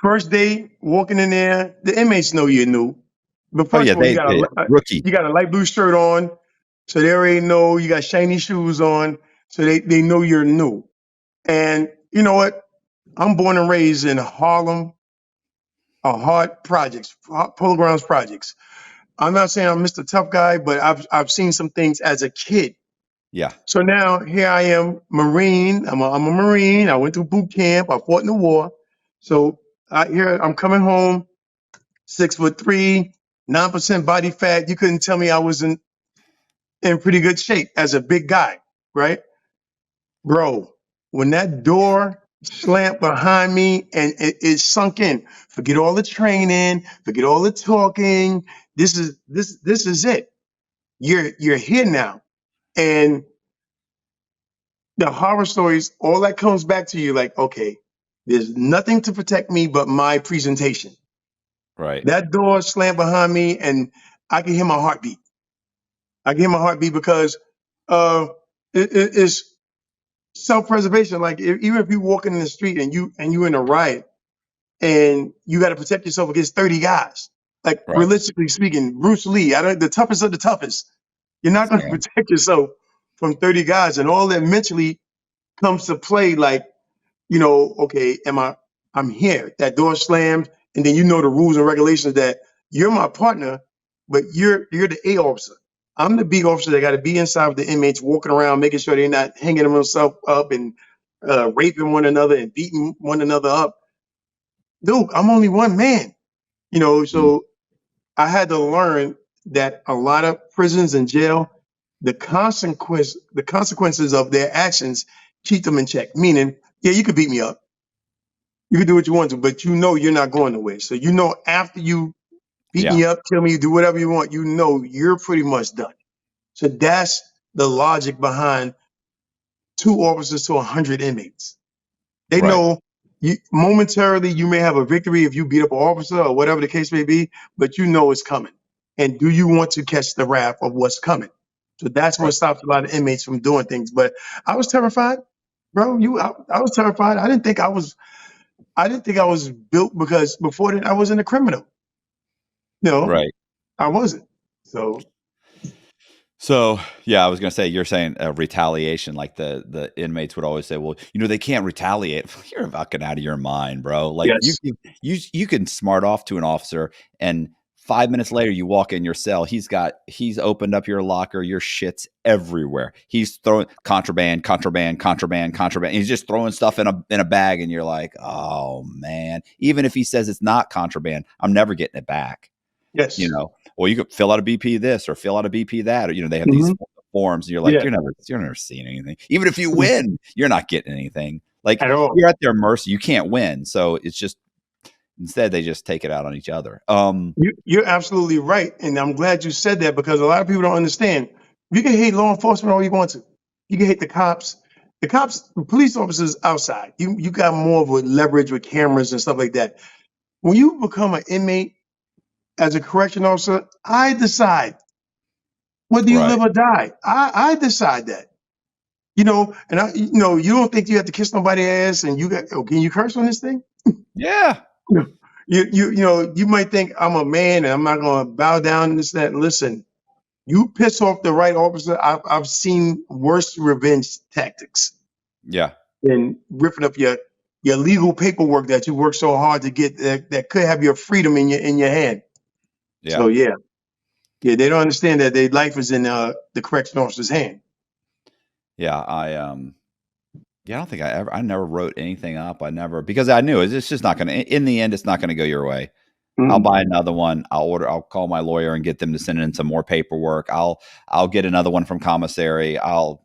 [SPEAKER 5] First day walking in there, the inmates know you're new. But
[SPEAKER 13] Oh
[SPEAKER 5] first
[SPEAKER 13] yeah,
[SPEAKER 5] of all,
[SPEAKER 13] they rookie.
[SPEAKER 5] you got a light blue shirt on, so they already know you got shiny shoes on, so they know you're new. And you know what? I'm born and raised in Harlem, hard projects, Polo Grounds projects. I'm not saying I'm Mr. Tough Guy, but I've seen some things as a kid.
[SPEAKER 13] Yeah.
[SPEAKER 5] So now here I am, Marine. I'm a Marine. I went through boot camp. I fought in the war. So here I'm coming home, 6'3", 9% body fat. You couldn't tell me I wasn't in pretty good shape as a big guy, right? Bro, when that door slammed behind me and it sunk in, forget all the training, forget all the talking. This is it. You're here now. And the horror stories, all that comes back to you like, okay, there's nothing to protect me but my presentation.
[SPEAKER 13] Right.
[SPEAKER 5] That door slammed behind me and I can hear my heartbeat. I can hear my heartbeat because it's self-preservation. Like even if you're walking in the street and you in a riot and you got to protect yourself against 30 guys, like
[SPEAKER 13] Right.
[SPEAKER 5] realistically speaking, Bruce Lee, the toughest of the toughest, you're not going to
[SPEAKER 13] Yeah.
[SPEAKER 5] protect yourself from 30 guys, and all that mentally comes to play. Like, okay, I'm here. That door slammed, and then the rules and regulations that you're my partner, but you're the A officer. I'm the B officer that got to be inside with the inmates, walking around, making sure they're not hanging themselves up and raping one another and beating one another up. Dude, I'm only one man,
[SPEAKER 13] Mm.
[SPEAKER 5] so I had to learn that a lot of prisons and jail, the consequences of their actions keep them in check. Meaning, yeah, you could beat me up. You can do what you want to, but you know you're not going nowhere. So you know after you beat
[SPEAKER 13] Yeah.
[SPEAKER 5] me up, kill me, do whatever you want, you know you're pretty much done. So that's the logic behind 2 officers to 100 inmates. They
[SPEAKER 13] Right.
[SPEAKER 5] know momentarily you may have a victory if you beat up an officer or whatever the case may be, but you know it's coming. And do you want to catch the wrath of what's coming? So that's what stops a lot of inmates from doing things. But I was terrified, bro. I was terrified. I didn't think I was built because before that I wasn't a criminal. No,
[SPEAKER 13] Right.
[SPEAKER 5] I wasn't. So
[SPEAKER 13] So yeah, I was gonna say you're saying retaliation, like the inmates would always say, well, they can't retaliate. You're fucking out of your mind, bro. Like
[SPEAKER 5] yes,
[SPEAKER 13] you can smart off to an officer, and 5 minutes later you walk in your cell. He's opened up your locker. Your shit's everywhere. He's throwing contraband. He's just throwing stuff in a bag, and you're like, oh man. Even if he says it's not contraband, I'm never getting it back.
[SPEAKER 5] yes.
[SPEAKER 13] Well, you could fill out a BP this or fill out a BP that, or they have these
[SPEAKER 5] Mhm.
[SPEAKER 13] forms, and you're like,
[SPEAKER 5] Yeah.
[SPEAKER 13] you're never seeing anything. Even if you win, you're not getting anything. Like
[SPEAKER 5] At all.
[SPEAKER 13] you're at their mercy. You can't win, so it's just instead they just take it out on each other.
[SPEAKER 5] You're absolutely right, and I'm glad you said that because a lot of people don't understand. You can hate law enforcement all you want to. You can hate the cops. The police officers outside. You got more of a leverage with cameras and stuff like that. When you become an inmate as a correction officer, I decide whether you
[SPEAKER 13] Right.
[SPEAKER 5] live or die. I decide that. And you don't think you have to kiss nobody's ass, and can you curse on this thing?
[SPEAKER 13] Yeah.
[SPEAKER 5] You might think I'm a man and I'm not going to bow down and this that. Listen, you piss off the right officer. I've seen worse revenge tactics
[SPEAKER 13] Yeah.
[SPEAKER 5] than ripping up your legal paperwork that you worked so hard to get that could have your freedom in your hand.
[SPEAKER 13] Yeah.
[SPEAKER 5] So yeah, they don't understand that their life is in the correction officer's hand.
[SPEAKER 13] Yeah. I don't think I never wrote anything up. Because I knew it's just not going to, in the end, it's not going to go your way. I'll buy another one. I'll call my lawyer and get them to send in some more paperwork. I'll get another one from commissary. And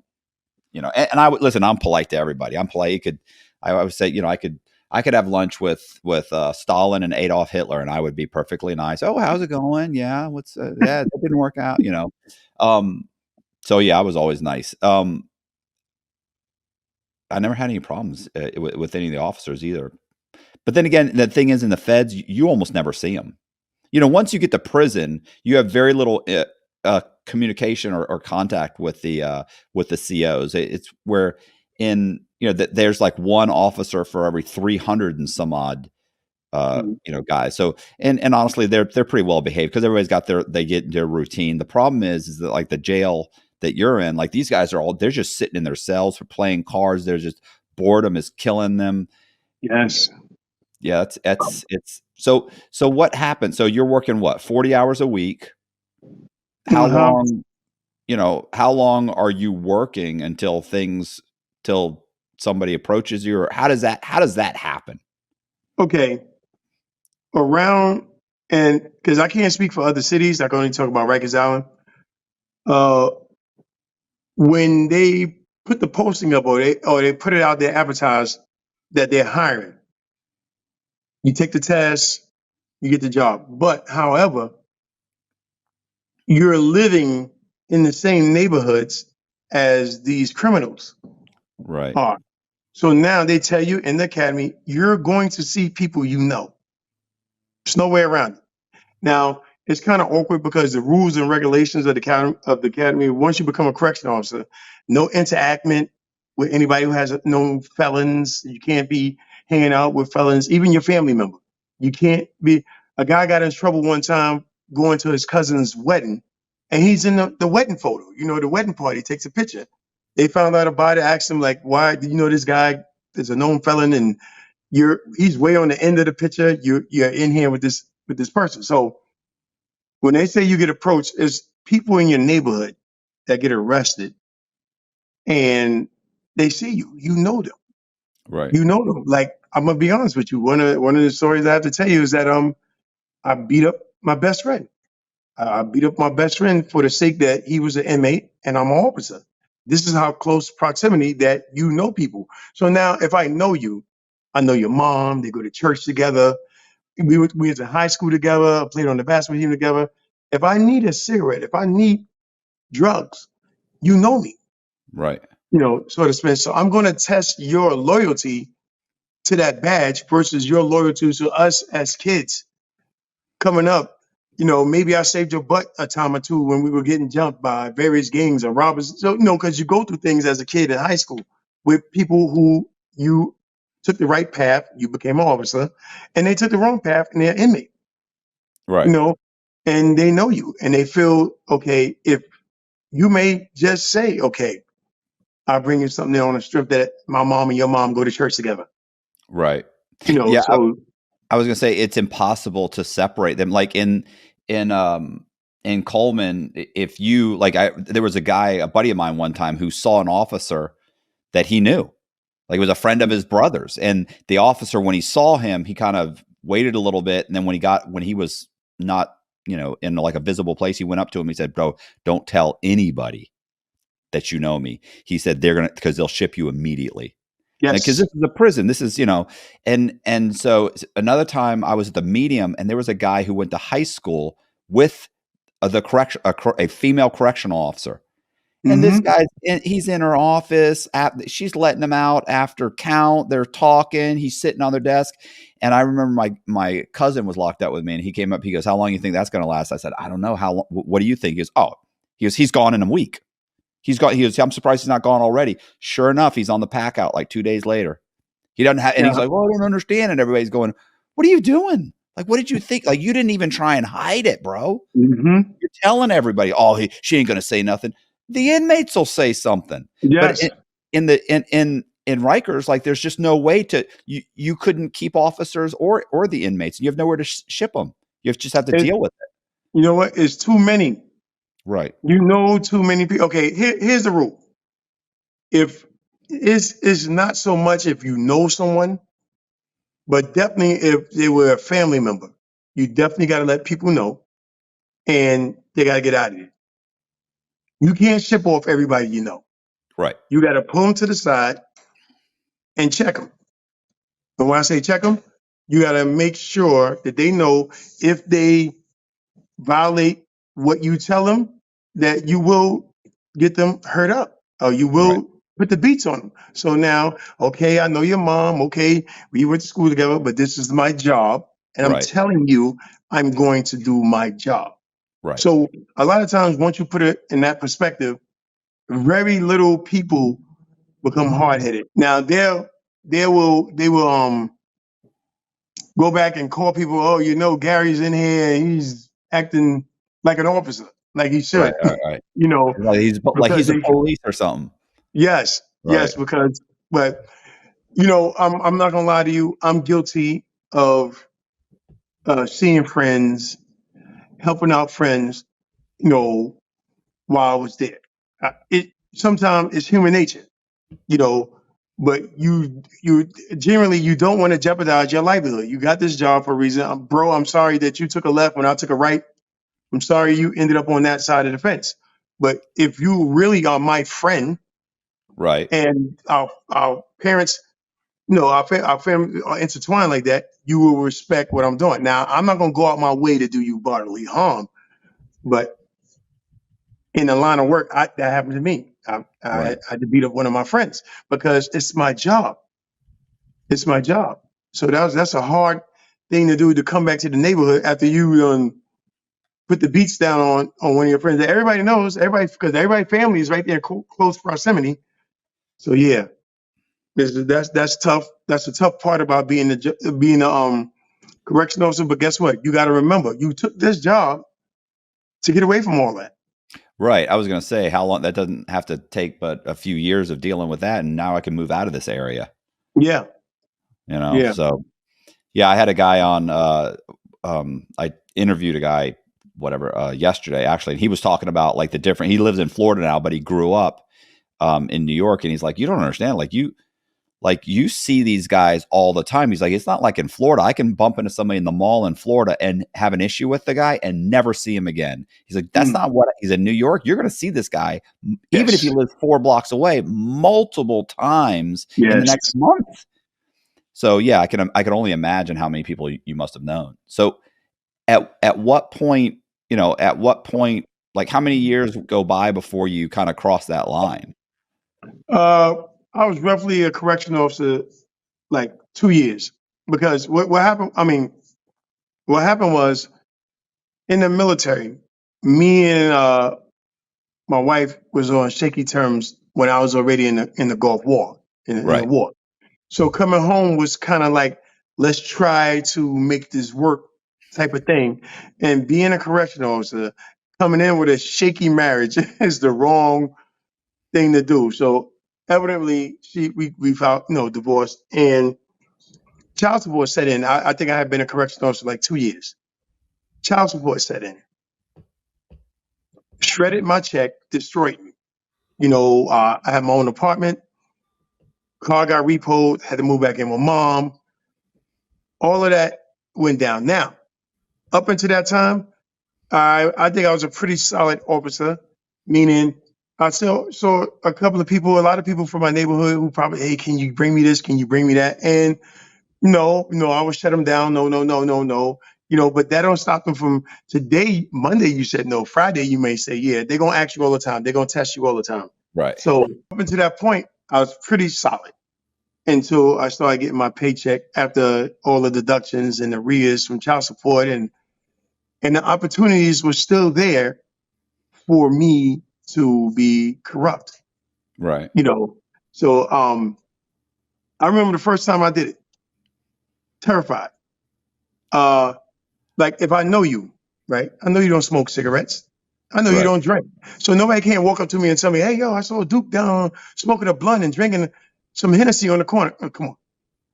[SPEAKER 13] I would listen, I'm polite to everybody. I'm polite. I would say, I could have lunch with Stalin and Adolf Hitler, and I would be perfectly nice. Oh, how's it going? Yeah. That didn't work out, So yeah, I was always nice. I never had any problems with any of the officers either. But then again, the thing is, in the feds, you almost never see them. Once you get to prison, you have very little communication or contact with the COs. It's where there's like one officer for every 300 and some odd guys. So and honestly, they're pretty well behaved because everybody's they get their routine. The problem is that like the jail that you're in, like these guys they're just sitting in their cells for playing cards. They're just boredom is killing them.
[SPEAKER 5] Yes.
[SPEAKER 13] Yeah, it's so what happened? So you're working 40 hours a week? How long are you working until somebody approaches you, or how does that happen?
[SPEAKER 5] Okay. And because I can't speak for other cities, I can only talk about Rikers Island. When they put the posting up or they put it out there advertised that they're hiring, you take the test, you get the job. But however, you're living in the same neighborhoods as these criminals
[SPEAKER 13] Right.
[SPEAKER 5] are. So now they tell you in the academy, you're going to see people you know. There's no way around it. Now, it's kind of awkward because the rules and regulations of the academy, once you become a correction officer, no interaction with anybody who has known felons. You can't be hanging out with felons, even your family member. You can't be. A guy got in trouble one time going to his cousin's wedding, and he's in the wedding photo. The wedding party, takes a picture. They found out about it, asked him, like, why do you know this guy is a known felon and he's way on the end of the picture. You're in here with this person. So when they say you get approached, it's people in your neighborhood that get arrested and they see you. You know them.
[SPEAKER 13] Right.
[SPEAKER 5] You know them. Like, I'm gonna be honest with you. One of the stories I have to tell you is that I beat up my best friend. I beat up my best friend for the sake that he was an inmate and I'm an officer. This is how close proximity that you know people. So now if I know you I know your mom. They go to church together. We was in high school together, played on the basketball team together. If I need a cigarette, if I need drugs, you know me,
[SPEAKER 13] Right.
[SPEAKER 5] so to speak. So I'm going to test your loyalty to that badge versus your loyalty to us as kids coming up. Maybe I saved your butt a time or two when we were getting jumped by various gangs or robbers. So, because you go through things as a kid in high school with people who you took the right path, you became an officer, and they took the wrong path and they're inmate,
[SPEAKER 13] Right.
[SPEAKER 5] And they know you and they feel, okay, if you may just say, okay, I'll bring you something there on the strip that my mom and your mom go to church together.
[SPEAKER 13] Right. Yeah.
[SPEAKER 5] So
[SPEAKER 13] I was gonna say it's impossible to separate them. Like in Coleman, if you there was a buddy of mine one time who saw an officer that he knew, like it was a friend of his brother's, and the officer, when he saw him, he kind of waited a little bit, and then when he was not, in like a visible place, he went up to him. He said, "Bro, don't tell anybody that you know me." He said because they'll ship you immediately.
[SPEAKER 5] yes,
[SPEAKER 13] Because this is a prison. This is, and so another time I was at the Medium, and there was a guy who went to high school with a female correctional officer. And this guy's he's in her office. She's letting him out after count. They're talking. He's sitting on their desk. And I remember my cousin was locked up with me, and he came up. He goes, "How long do you think that's going to last?" I said, "I don't know. How long? What do you think?" He goes, he's gone in a week. He goes, "I'm surprised he's not gone already." Sure enough, he's on the pack out like 2 days later. He doesn't have, and he's like, "Well, I don't understand." And everybody's going, "What are you doing? Like, what did you think? Like, you didn't even try and hide it, bro. You're telling everybody, she ain't going to say nothing." The inmates will say something.
[SPEAKER 5] Yes.
[SPEAKER 13] But in Rikers, like, there's just no way you couldn't keep officers or the inmates. You have nowhere to ship them. You just have to deal with it.
[SPEAKER 5] You know what? It's too many.
[SPEAKER 13] Right.
[SPEAKER 5] Too many people. Okay, here's the rule. If it's not so much if you know someone, but definitely if they were a family member, you definitely got to let people know, and they got to get out of it. You can't ship off everybody you know.
[SPEAKER 13] Right.
[SPEAKER 5] You got to pull them to the side and check them. And when I say check them, you got to make sure that they know if they violate what you tell them, that you will get them hurt up, or you will put the beats on them. So now, okay, I know your mom. Okay, we went to school together, but this is my job, and I'm telling you, I'm going to do my job.
[SPEAKER 13] Right.
[SPEAKER 5] So a lot of times, once you put it in that perspective, very little people become hard-headed. Now they will go back and call people. Oh, Gary's in here and he's acting like an officer, like he should.
[SPEAKER 13] Right. Like he's a police or something.
[SPEAKER 5] Yes, yes, because, but I'm not gonna lie to you. I'm guilty of seeing friends, helping out friends, while I was there. Sometimes it's human nature, but you generally you don't want to jeopardize your livelihood. You got this job for a reason. Bro, I'm sorry that you took a left when I took a right. I'm sorry you ended up on that side of the fence. But if you really are my friend,
[SPEAKER 13] right,
[SPEAKER 5] and our parents, our family are intertwined like that, you will respect what I'm doing. Now, I'm not going to go out my way to do you bodily harm, but in the line of work, that happened to me. I had to beat up one of my friends because it's my job. It's my job. So that's a hard thing to do, to come back to the neighborhood after you put the beats down on one of your friends that everybody knows, because everybody's family is right there in close proximity. So yeah, that's tough. That's the tough part about being a correction officer. But guess what? You got to remember, you took this job to get away from all that.
[SPEAKER 13] Right. I was going to say, how long that doesn't have to take, but a few years of dealing with that, and now I can move out of this area.
[SPEAKER 5] Yeah. Yeah.
[SPEAKER 13] So yeah, I had a guy on. I interviewed a guy, yesterday actually, and he was talking about like the different. He lives in Florida now, but he grew up in New York, and he's like, you don't understand, like you see these guys all the time. He's like, it's not like in Florida. I can bump into somebody in the mall in Florida and have an issue with the guy and never see him again. He's like, that's not what he's in New York. You're going to see this guy, even if he lives 4 blocks away, multiple times in the next month. So yeah, I can only imagine how many people you must have known. So at what point, like how many years go by before you kind of cross that line?
[SPEAKER 5] I was roughly a correctional officer like 2 years because what happened? I mean, what happened was in the military, me and my wife was on shaky terms when I was already in the Gulf War, in the war. So coming home was kind of like, let's try to make this work type of thing. And being a correctional officer, coming in with a shaky marriage is the wrong thing to do. So evidently, we filed divorced, and child support set in. I think I had been a correctional officer like 2 years. Child support set in, shredded my check, destroyed me. I had my own apartment. Car got repoed, had to move back in with mom. All of that went down. Now, up until that time, I think I was a pretty solid officer, meaning I still saw a lot of people from my neighborhood who probably, hey, can you bring me this? Can you bring me that? And no, I would shut them down. No, no, no, no, no. But that don't stop them from today, Monday, you said no. Friday, you may say, yeah, they're going to ask you all the time. They're going to test you all the time.
[SPEAKER 13] Right.
[SPEAKER 5] So up until that point, I was pretty solid until I started getting my paycheck after all the deductions and arrears from child support, and the opportunities were still there for me to be corrupt.
[SPEAKER 13] Right.
[SPEAKER 5] So I remember the first time I did it, terrified. Like if I know you, right? I know you don't smoke cigarettes. I know you don't drink. So nobody can't walk up to me and tell me, hey, yo, I saw Duke down smoking a blunt and drinking some Hennessy on the corner. Oh, come on.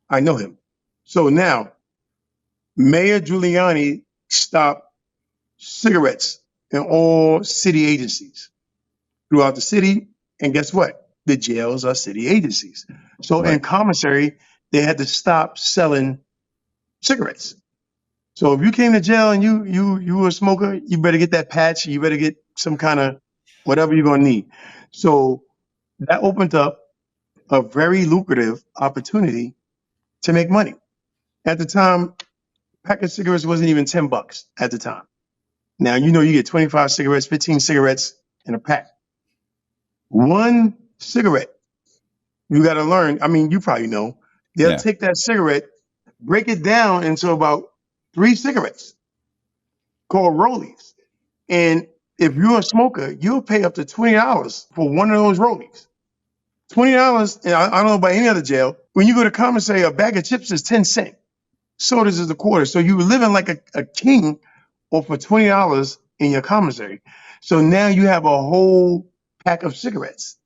[SPEAKER 5] I know him. So now, Mayor Giuliani stopped cigarettes in all city agencies throughout the city. And guess what? The jails are city agencies. So in commissary, they had to stop selling cigarettes. So if you came to jail and you were a smoker, you better get that patch. You better get some kind of whatever you're going to need. So that opened up a very lucrative opportunity to make money. At the time, a pack of cigarettes wasn't even $10 at the time. Now, you get 25 cigarettes, 15 cigarettes in a pack. One cigarette, you got to learn. I mean, you probably know. They'll take that cigarette, break it down into about 3 cigarettes called rollies. And if you're a smoker, you'll pay up to $20 for one of those rollies. $20, and I don't know about any other jail. When you go to commissary, a bag of chips is 10 cents. Sodas is a quarter. So you were living like a king off for $20 in your commissary. So now you have a whole pack of cigarettes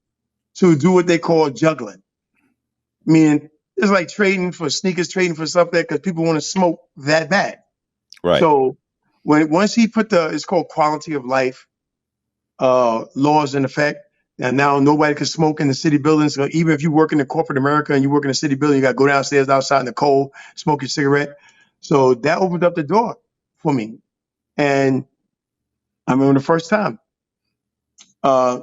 [SPEAKER 5] to do what they call juggling. Meaning it's like trading for sneakers, trading for stuff there because people want to smoke that bad.
[SPEAKER 13] Right.
[SPEAKER 5] So once he put it's called quality of life laws in effect, and now nobody can smoke in the city buildings. So even if you work in the corporate America and you work in a city building, you got to go downstairs outside in the cold, smoke your cigarette. So that opened up the door for me. And I remember the first time. I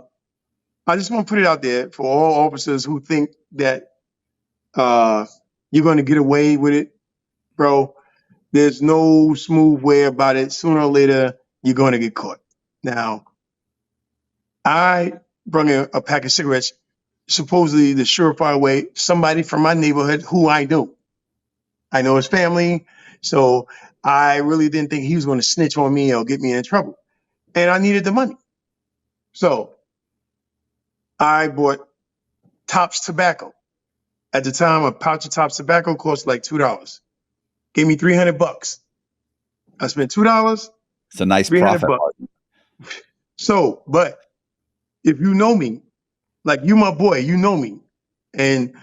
[SPEAKER 5] just want to put it out there for all officers who think that you're going to get away with it, bro. There's no smooth way about it. Sooner or later, you're going to get caught. Now, I brought in a pack of cigarettes, supposedly the surefire way, somebody from my neighborhood who I knew. I know his family, so I really didn't think he was going to snitch on me or get me in trouble. And I needed the money. So I bought Tops tobacco. At the time, a pouch of Tops tobacco cost like $2. Gave me $300. I spent $2.
[SPEAKER 13] It's a nice profit.
[SPEAKER 5] So, but if you know me, like you my boy, you know me. And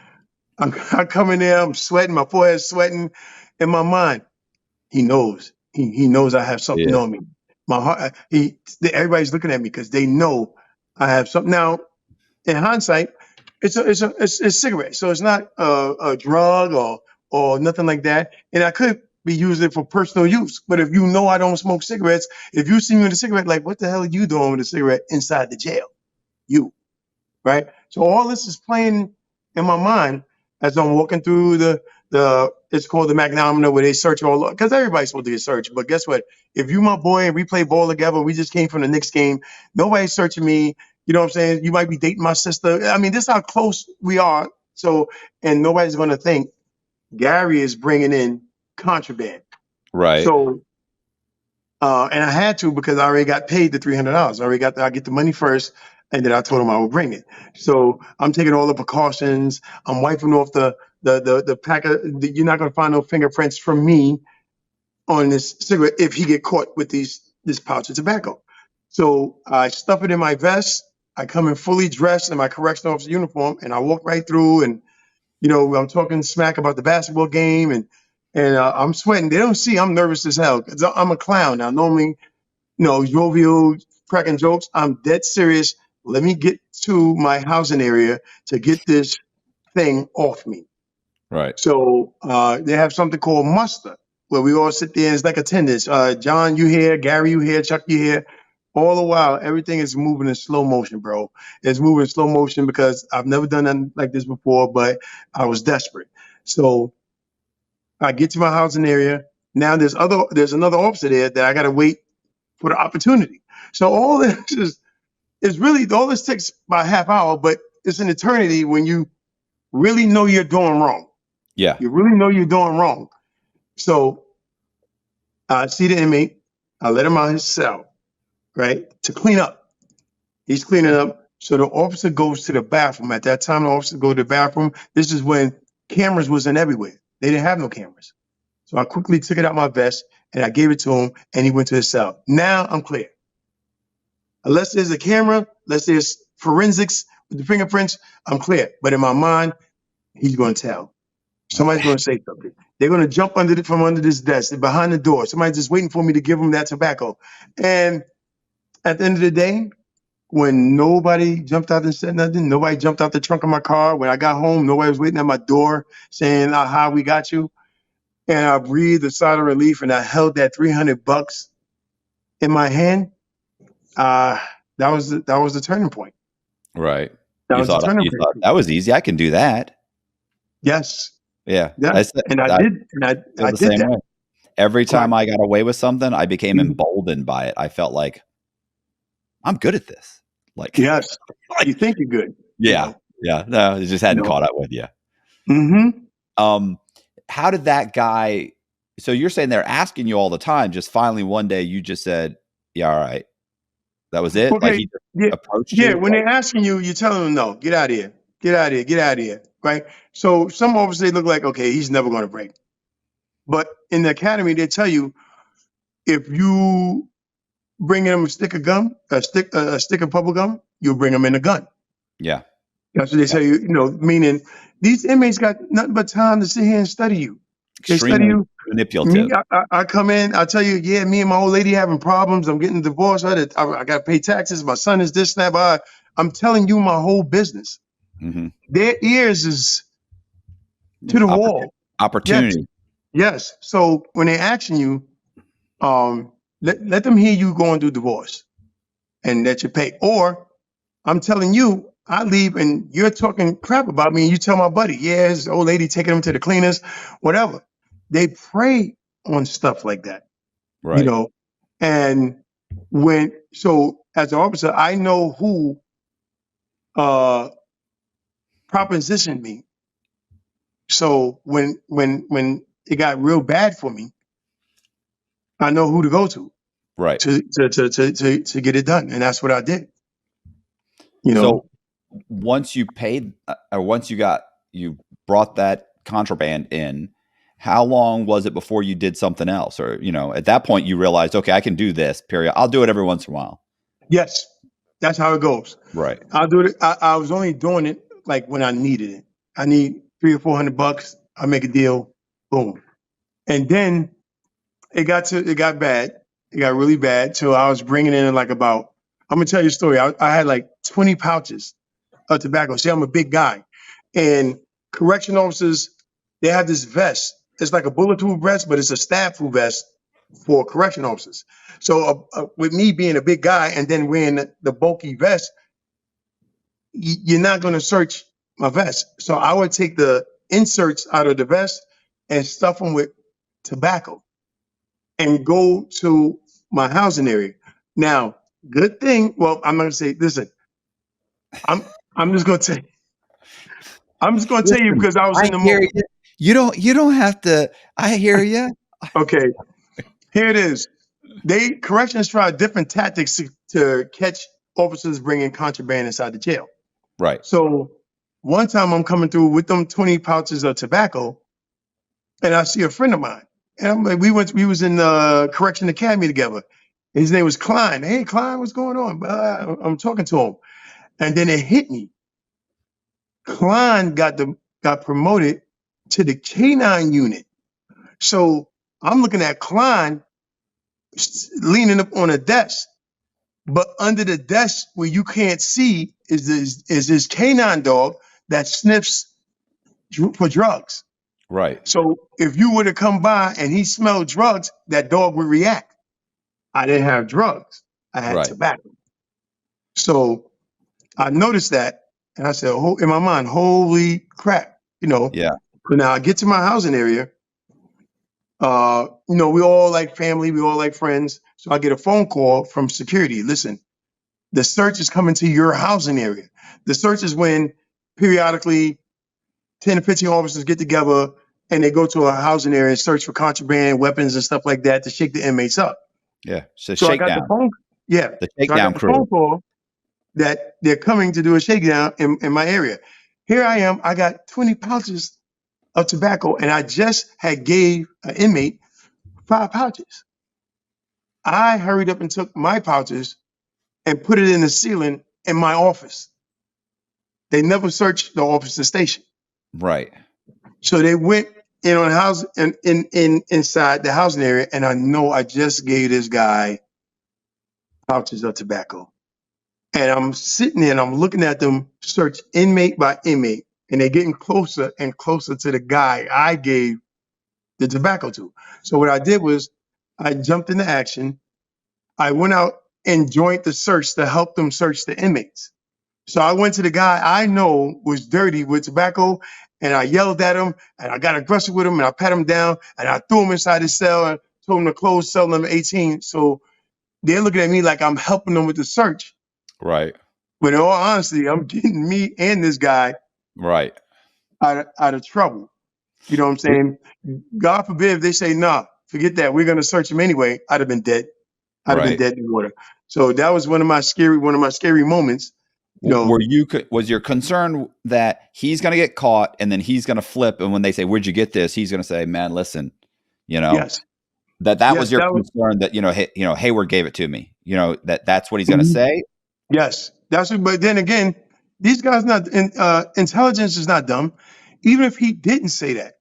[SPEAKER 5] I come in there, I'm sweating, my forehead's sweating. In my mind, he knows. He knows I have something on me. My heart, everybody's looking at me because they know I have something. Now, in hindsight, it's a cigarette. So it's not a drug or nothing like that. And I could be using it for personal use. But if you know I don't smoke cigarettes, if you see me with a cigarette, like, what the hell are you doing with a cigarette inside the jail? You, right? So all this is playing in my mind as I'm walking through the it's called the magnometer, where they search all, because everybody's supposed to get searched. But guess what? If you my boy and we play ball together, we just came from the Knicks game, nobody's searching me. You know what I'm saying? You might be dating my sister. I mean, this is how close we are. So, and nobody's going to think Gary is bringing in contraband.
[SPEAKER 13] Right.
[SPEAKER 5] So, and I had to, because I already got paid the $300. I get the money first, and then I told him I would bring it. So I'm taking all the precautions. I'm wiping off the pack of. You're not going to find no fingerprints from me on this cigarette if he get caught with this pouch of tobacco. So I stuff it in my vest. I come in fully dressed in my correctional officer uniform, and I walk right through. And I'm talking smack about the basketball game, and I'm sweating. They don't see I'm nervous as hell, 'cause I'm a clown now. Normally, jovial, cracking jokes. I'm dead serious. Let me get to my housing area to get this thing off me.
[SPEAKER 13] Right.
[SPEAKER 5] So they have something called muster, where we all sit there and it's like attendance. John, you here? Gary, you here? Chuck, you here? All the while, everything is moving in slow motion, bro. It's moving in slow motion because I've never done nothing like this before, but I was desperate. So I get to my housing area. Now there's another officer there that I got to wait for the opportunity. So all this is really, all this takes about a half hour, but it's an eternity when you really know you're doing wrong.
[SPEAKER 13] Yeah.
[SPEAKER 5] You really know you're doing wrong. So I see the inmate. I let him out his cell, right, to clean up. He's cleaning up. So the officer goes to the bathroom. At that time, the officer go to the bathroom. This is when cameras wasn't everywhere. They didn't have no cameras. So I quickly took it out my vest and I gave it to him, and he went to his cell. Now I'm clear. Unless there's a camera, unless there's forensics with the fingerprints, I'm clear. But in my mind, he's going to tell. Somebody's going to say something. They're going to jump from under this desk. They're behind the door. Somebody's just waiting for me to give them that tobacco. And at the end of the day, when nobody jumped out and said nothing, nobody jumped out the trunk of my car. When I got home, nobody was waiting at my door saying, "Aha, we got you." And I breathed a sigh of relief, and I held that $300 in my hand. That was the turning point.
[SPEAKER 13] Right.
[SPEAKER 5] That
[SPEAKER 13] You
[SPEAKER 5] was the
[SPEAKER 13] thought
[SPEAKER 5] turning point.
[SPEAKER 13] that was easy. I can do that.
[SPEAKER 5] Yes.
[SPEAKER 13] Yeah.
[SPEAKER 5] Yeah.
[SPEAKER 13] I
[SPEAKER 5] I did that.
[SPEAKER 13] way. Every time I got away with something, I became emboldened by it. I felt like I'm good at this. Like,
[SPEAKER 5] yes, you think you're good.
[SPEAKER 13] Yeah. Yeah. No, it just hadn't caught up with you.
[SPEAKER 5] Mm-hmm.
[SPEAKER 13] How did that guy? So you're saying they're asking you all the time. Just finally one day you just said, "Yeah, all right." That was it.
[SPEAKER 5] Okay.
[SPEAKER 13] Like he just approached you.
[SPEAKER 5] Yeah, when they're asking you, you're telling them no. Get out of here. Get out of here. Get out of here. Right. So some officers, they look like, okay, he's never going to break. But in the academy, they tell you, if you bring him a stick of gum, a stick of bubble gum, you'll bring him in a gun.
[SPEAKER 13] Yeah.
[SPEAKER 5] That's what they tell you. Meaning these inmates got nothing but time to sit here and study you. They study
[SPEAKER 13] Extremely
[SPEAKER 5] you.
[SPEAKER 13] manipulative.
[SPEAKER 5] I come in, I tell you, yeah, me and my old lady having problems. I'm getting divorced. I got to pay taxes. My son is this, that, but I'm telling you my whole business.
[SPEAKER 13] Mm-hmm.
[SPEAKER 5] Their ears is to the wall.
[SPEAKER 13] Opportunity.
[SPEAKER 5] Yes. So when they're asking you, let them hear you going through divorce and that you pay. Or I'm telling you, I leave and you're talking crap about me and you tell my buddy, yeah, his old lady taking him to the cleaners, whatever. They prey on stuff like that.
[SPEAKER 13] Right.
[SPEAKER 5] And so as an officer, I know who propositioned me. So when it got real bad for me, I know who to go to.
[SPEAKER 13] Right.
[SPEAKER 5] To get it done. And that's what I did.
[SPEAKER 13] So once you paid, or once you brought that contraband in, how long was it before you did something else? Or, at that point you realized, okay, I can do this, period. I'll do it every once in a while.
[SPEAKER 5] Yes. That's how it goes.
[SPEAKER 13] Right.
[SPEAKER 5] I'll do it. I was only doing it like when I needed it. I need $300 or $400. I make a deal. Boom. And then it got bad. It got really bad. So I was bringing in I'm going to tell you a story. I had like 20 pouches of tobacco. See, I'm a big guy. And correction officers, they have this vest. It's like a bulletproof vest, but it's a stab-proof vest for correction officers. So with me being a big guy and then wearing the bulky vest, you're not going to search my vest. So I would take the inserts out of the vest and stuff them with tobacco and go to my housing area. Now, good thing. Well, I'm not gonna say. Listen, I'm just gonna tell. I'm just gonna tell you because I was in the moment.
[SPEAKER 13] You don't have to. I hear you.
[SPEAKER 5] Okay, here it is. Corrections tried different tactics to catch officers bringing contraband inside the jail.
[SPEAKER 13] Right.
[SPEAKER 5] So one time I'm coming through with them 20 pouches of tobacco, and I see a friend of mine. And I'm like, we was in the correction academy together. His name was Klein. Hey, Klein, what's going on? I'm talking to him. And then it hit me. Klein got promoted to the K9 unit. So I'm looking at Klein leaning up on a desk, but under the desk where you can't see is this K9 dog that sniffs for drugs.
[SPEAKER 13] Right.
[SPEAKER 5] So if you were to come by and he smelled drugs, that dog would react. I didn't have drugs. I had tobacco. So I noticed that, and I said, oh, in my mind, holy crap,
[SPEAKER 13] Yeah.
[SPEAKER 5] But now I get to my housing area. We all like family, we all like friends. So I get a phone call from security. Listen, the search is coming to your housing area. The search is when periodically 10 to 15 officers get together and they go to a housing area and search for contraband, weapons, and stuff like that to shake the inmates up.
[SPEAKER 13] Yeah. So
[SPEAKER 5] I got the phone. Yeah.
[SPEAKER 13] The shakedown crew.
[SPEAKER 5] Phone call that they're coming to do a shakedown in my area. Here I am. I got 20 pouches of tobacco, and I just had gave an inmate 5 pouches. I hurried up and took my pouches and put it in the ceiling in my office. They never searched the office or station.
[SPEAKER 13] Right.
[SPEAKER 5] So they went in on house inside the housing area, and I know I just gave this guy pouches of tobacco. And I'm sitting there and I'm looking at them search inmate by inmate, and they're getting closer and closer to the guy I gave the tobacco to. So what I did was I jumped into action. I went out and joined the search to help them search the inmates. So I went to the guy I know was dirty with tobacco, and I yelled at him, and I got aggressive with him, and I pat him down, and I threw him inside his cell and told him to close cell number 18. So they're looking at me like I'm helping them with the search.
[SPEAKER 13] Right.
[SPEAKER 5] But in all honesty, I'm getting me and this guy out of trouble. You know what I'm saying? God forbid if they say, nah, forget that, we're going to search him anyway, I'd have been dead. I'd have been dead in the water. So that was one of my scary moments.
[SPEAKER 13] Was your concern that he's going to get caught and then he's going to flip, and when they say, where'd you get this? He's going to say, man, listen,
[SPEAKER 5] yes.
[SPEAKER 13] that was your concern that, Hayward gave it to me, that's what he's going to say.
[SPEAKER 5] Yes. But then again, these guys intelligence is not dumb. Even if he didn't say that,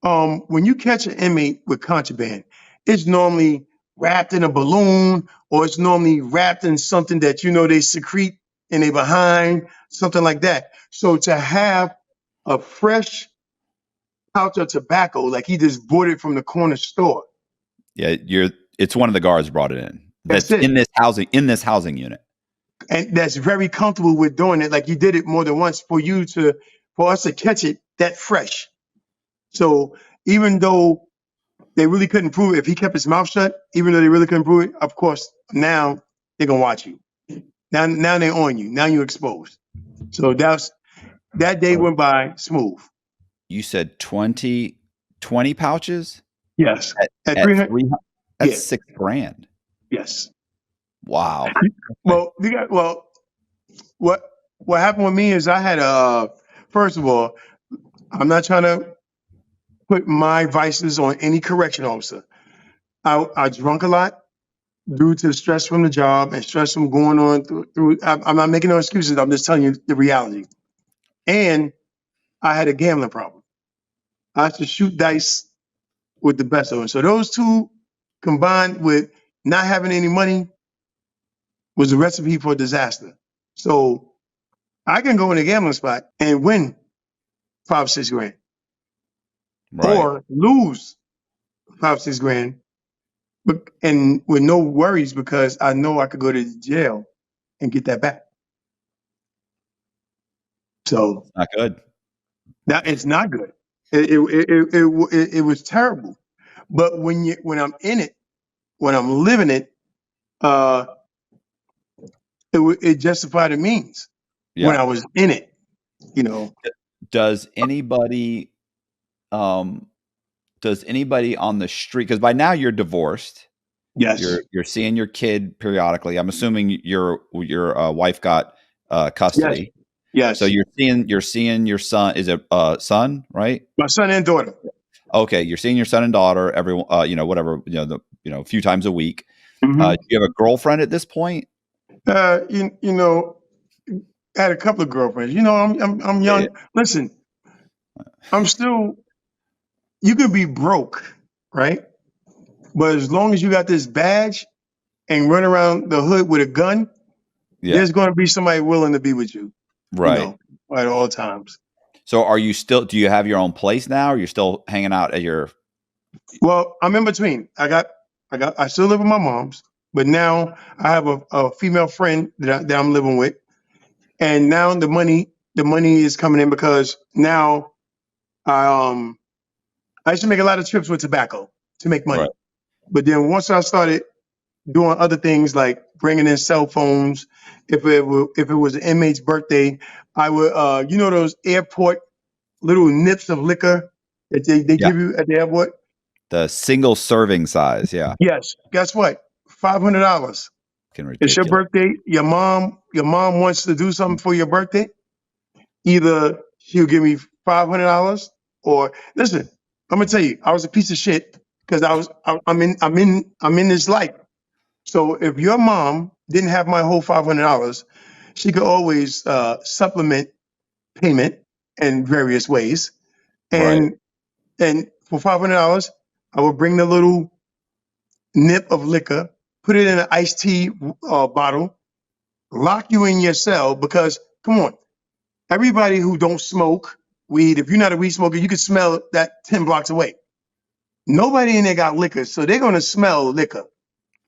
[SPEAKER 5] when you catch an inmate with contraband, it's normally wrapped in a balloon, or it's normally wrapped in something that they secrete in their behind, something like that. So to have a fresh pouch of tobacco, like he just bought it from the corner store.
[SPEAKER 13] Yeah, it's one of the guards brought it in. That's in this housing unit.
[SPEAKER 5] And that's very comfortable with doing it. Like he did it more than once for us to catch it that fresh. So even though they really couldn't prove it, if he kept his mouth shut, even though they really couldn't prove it, of course, now they're going to watch you. Now they're on you. Now you're exposed. So that day went by smooth.
[SPEAKER 13] You said 20 pouches?
[SPEAKER 5] Yes.
[SPEAKER 13] At 300, that's $6,000.
[SPEAKER 5] Yes.
[SPEAKER 13] Wow.
[SPEAKER 5] Well, what happened with me is I had first of all, I'm not trying to put my vices on any correction officer. I drunk a lot due to stress from the job and stress from going on through. I'm not making no excuses. I'm just telling you the reality. And I had a gambling problem. I had to shoot dice with the best of them. So those two combined with not having any money was a recipe for disaster. So I can go in a gambling spot and win $5-6 grand, or lose $5-6 grand, and with no worries because I know I could go to jail and get that back. So
[SPEAKER 13] not good.
[SPEAKER 5] That it's not good. It was terrible. But when I'm in it, when I'm living it, uh, it justified the means. When
[SPEAKER 13] Yeah.
[SPEAKER 5] I was in it, you know.
[SPEAKER 13] Does anybody um does anybody on the street, because by now you're divorced.
[SPEAKER 5] Yes.
[SPEAKER 13] You're seeing your kid periodically. I'm assuming your wife got custody.
[SPEAKER 5] Yes.
[SPEAKER 13] So you're seeing your son. Is it son, right?
[SPEAKER 5] My son and daughter.
[SPEAKER 13] Okay, you're seeing your son and daughter every whatever, a few times a week.
[SPEAKER 5] Mhm.
[SPEAKER 13] Do you have a girlfriend at this point?
[SPEAKER 5] You know, I had a couple of girlfriends. You know, I'm young.
[SPEAKER 13] Yeah.
[SPEAKER 5] Listen, I'm still. You could be broke, right? But as long as you got this badge and run around the hood with a gun,
[SPEAKER 13] Yeah.
[SPEAKER 5] there's going to be somebody willing to be with you.
[SPEAKER 13] Right.
[SPEAKER 5] You know, at all times.
[SPEAKER 13] So do you have your own place now, or you're still hanging out at your?
[SPEAKER 5] Well, I'm in between. I still live with my mom's, but now I have a female friend that I'm living with, and now the money is coming in because now I used to make a lot of trips with tobacco to make money,
[SPEAKER 13] Right.
[SPEAKER 5] but then once I started doing other things like bringing in cell phones, if it was an inmate's birthday, I would those airport little nips of liquor that they
[SPEAKER 13] Yeah.
[SPEAKER 5] give you at the airport.
[SPEAKER 13] The single serving size, yeah.
[SPEAKER 5] Yes. Guess what? $500.
[SPEAKER 13] Fucking
[SPEAKER 5] It's your
[SPEAKER 13] ridiculous.
[SPEAKER 5] birthday. Your mom wants to do something for your birthday. Either she'll give me $500, or listen. I'm gonna tell you, I was a piece of shit because I'm in this life. So if your mom didn't have my whole $500, she could always supplement payment in various ways.
[SPEAKER 13] Right.
[SPEAKER 5] And for $500, I would bring the little nip of liquor, put it in an iced tea bottle, lock you in your cell because, come on, everybody who don't smoke weed, if you're not a weed smoker, you can smell that 10 blocks away. Nobody in there got liquor, so they're going to smell liquor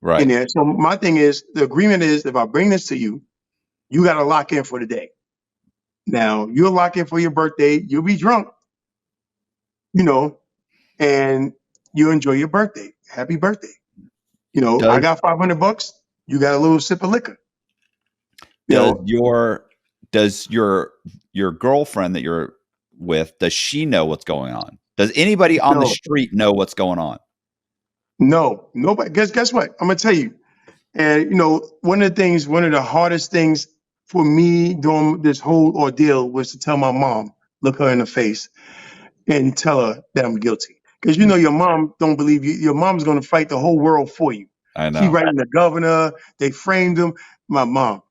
[SPEAKER 13] Right.
[SPEAKER 5] in there. So my thing is, the agreement is, if I bring this to you, you got to lock in for the day. Now, you'll lock in for your birthday, you'll be drunk, you know, and you enjoy your birthday. Happy birthday. You know, I
[SPEAKER 13] Does
[SPEAKER 5] got $500, you got a little sip of liquor. You
[SPEAKER 13] does
[SPEAKER 5] know,
[SPEAKER 13] your girlfriend that you're with, does she know what's going on? Does anybody on the
[SPEAKER 5] No.
[SPEAKER 13] street know what's going on?
[SPEAKER 5] no, nobody. Guess what? I'm gonna tell you. And you know, one of the hardest things for me during this whole ordeal was to tell my mom, look her in the face, and tell her that I'm guilty. Because you know, your mom don't believe you. Your mom's gonna fight the whole world for you.
[SPEAKER 13] I
[SPEAKER 5] She
[SPEAKER 13] know.
[SPEAKER 5] writing the governor. They framed him. My mom.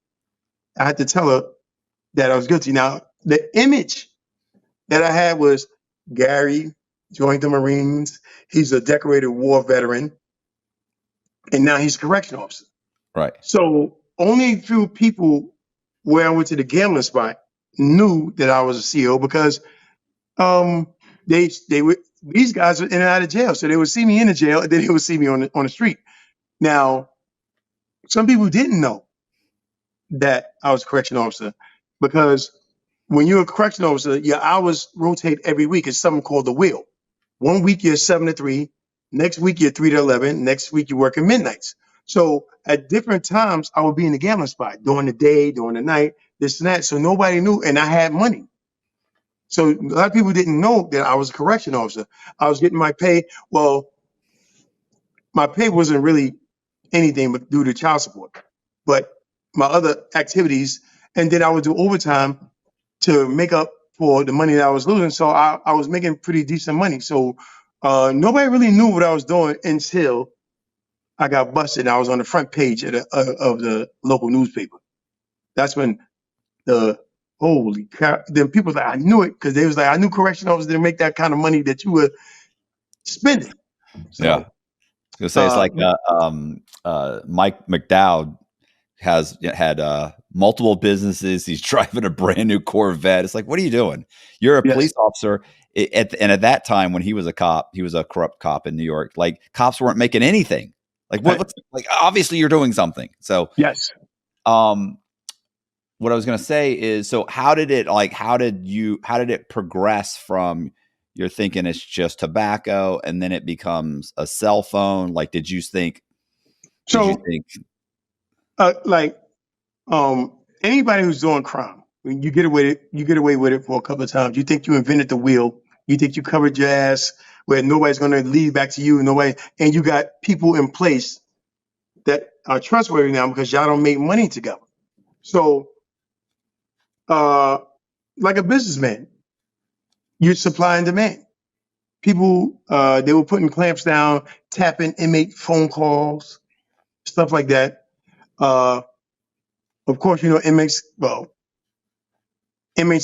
[SPEAKER 5] I had to tell her that I was guilty. Now, the image that I had was Gary joined the Marines. He's a decorated war veteran, and now he's a correctional officer.
[SPEAKER 13] Right.
[SPEAKER 5] So only a few people where I went to the gambling spot knew that I was a CEO because they were these guys were in and out of jail, so they would see me in the jail, and then they would see me on the street. Now, some people didn't know that I was a correctional officer because when you're a correctional officer, your hours rotate every week. It's something called the wheel. 1 week you're 7 to 3, next week you're 3 to 11, next week you're working midnights. So at different times, I would be in the gambling spot during the day, during the night, this and that. So nobody knew, and I had money. So a lot of people didn't know that I was a correction officer. I was getting my pay. Well, my pay wasn't really anything but due to child support, but my other activities, and then I would do overtime to make up for the money that I was losing. So I was making pretty decent money. So nobody really knew what I was doing until I got busted. And I was on the front page of the local newspaper. That's when holy crap. Then people like, I knew it because they was like, I knew correction officers didn't make that kind of money that you were spending. So,
[SPEAKER 13] Yeah. I was gonna say it's like Mike Dowd had multiple businesses. He's driving a brand new Corvette. It's like, what are you doing? You're a police officer. At that time when he was a cop, he was a corrupt cop in New York. Like, cops weren't making anything. Like, what's like, obviously you're doing something. So
[SPEAKER 5] yes.
[SPEAKER 13] What I was gonna say is, so how did it progress from you're thinking it's just tobacco, and then it becomes a cell phone. Like, did you think?
[SPEAKER 5] So, like, anybody who's doing crime, when you get away with it for a couple of times. You think you invented the wheel. You think you covered your ass where nobody's going to lead back to you. And you got people in place that are trustworthy now because y'all don't make money together. So, like a businessman, you supply and demand. People, they were putting clamps down, tapping inmate phone calls, stuff like that. Of course, inmates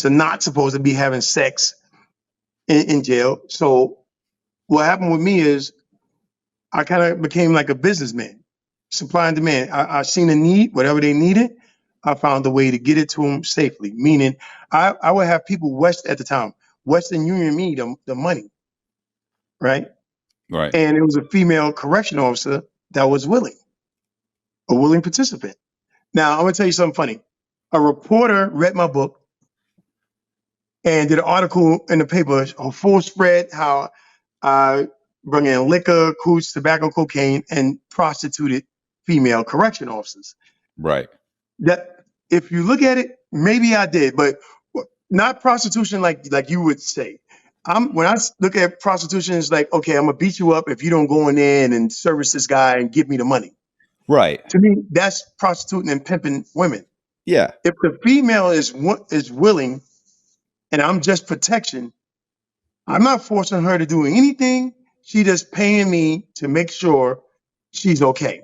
[SPEAKER 5] are not supposed to be having sex in jail. So what happened with me is I kind of became like a businessman, supply and demand. I seen a need, whatever they needed, I found a way to get it to them safely. Meaning I would have people at the time, Western Union me the money, right?
[SPEAKER 13] Right.
[SPEAKER 5] And it was a female correctional officer that was willing, a willing participant. Now, I'm going to tell you something funny. A reporter read my book and did an article in the paper, a full spread, how I bring in liquor, cooch, tobacco, cocaine, and prostituted female correction officers.
[SPEAKER 13] Right.
[SPEAKER 5] That, if you look at it, maybe I did, but not prostitution like you would say. When I look at prostitution, it's like, okay, I'm gonna beat you up if you don't go in there and service this guy and give me the money.
[SPEAKER 13] Right.
[SPEAKER 5] To me, that's prostituting and pimping women.
[SPEAKER 13] Yeah.
[SPEAKER 5] If the female is willing, and I'm just protection, I'm not forcing her to do anything. She just paying me to make sure she's okay.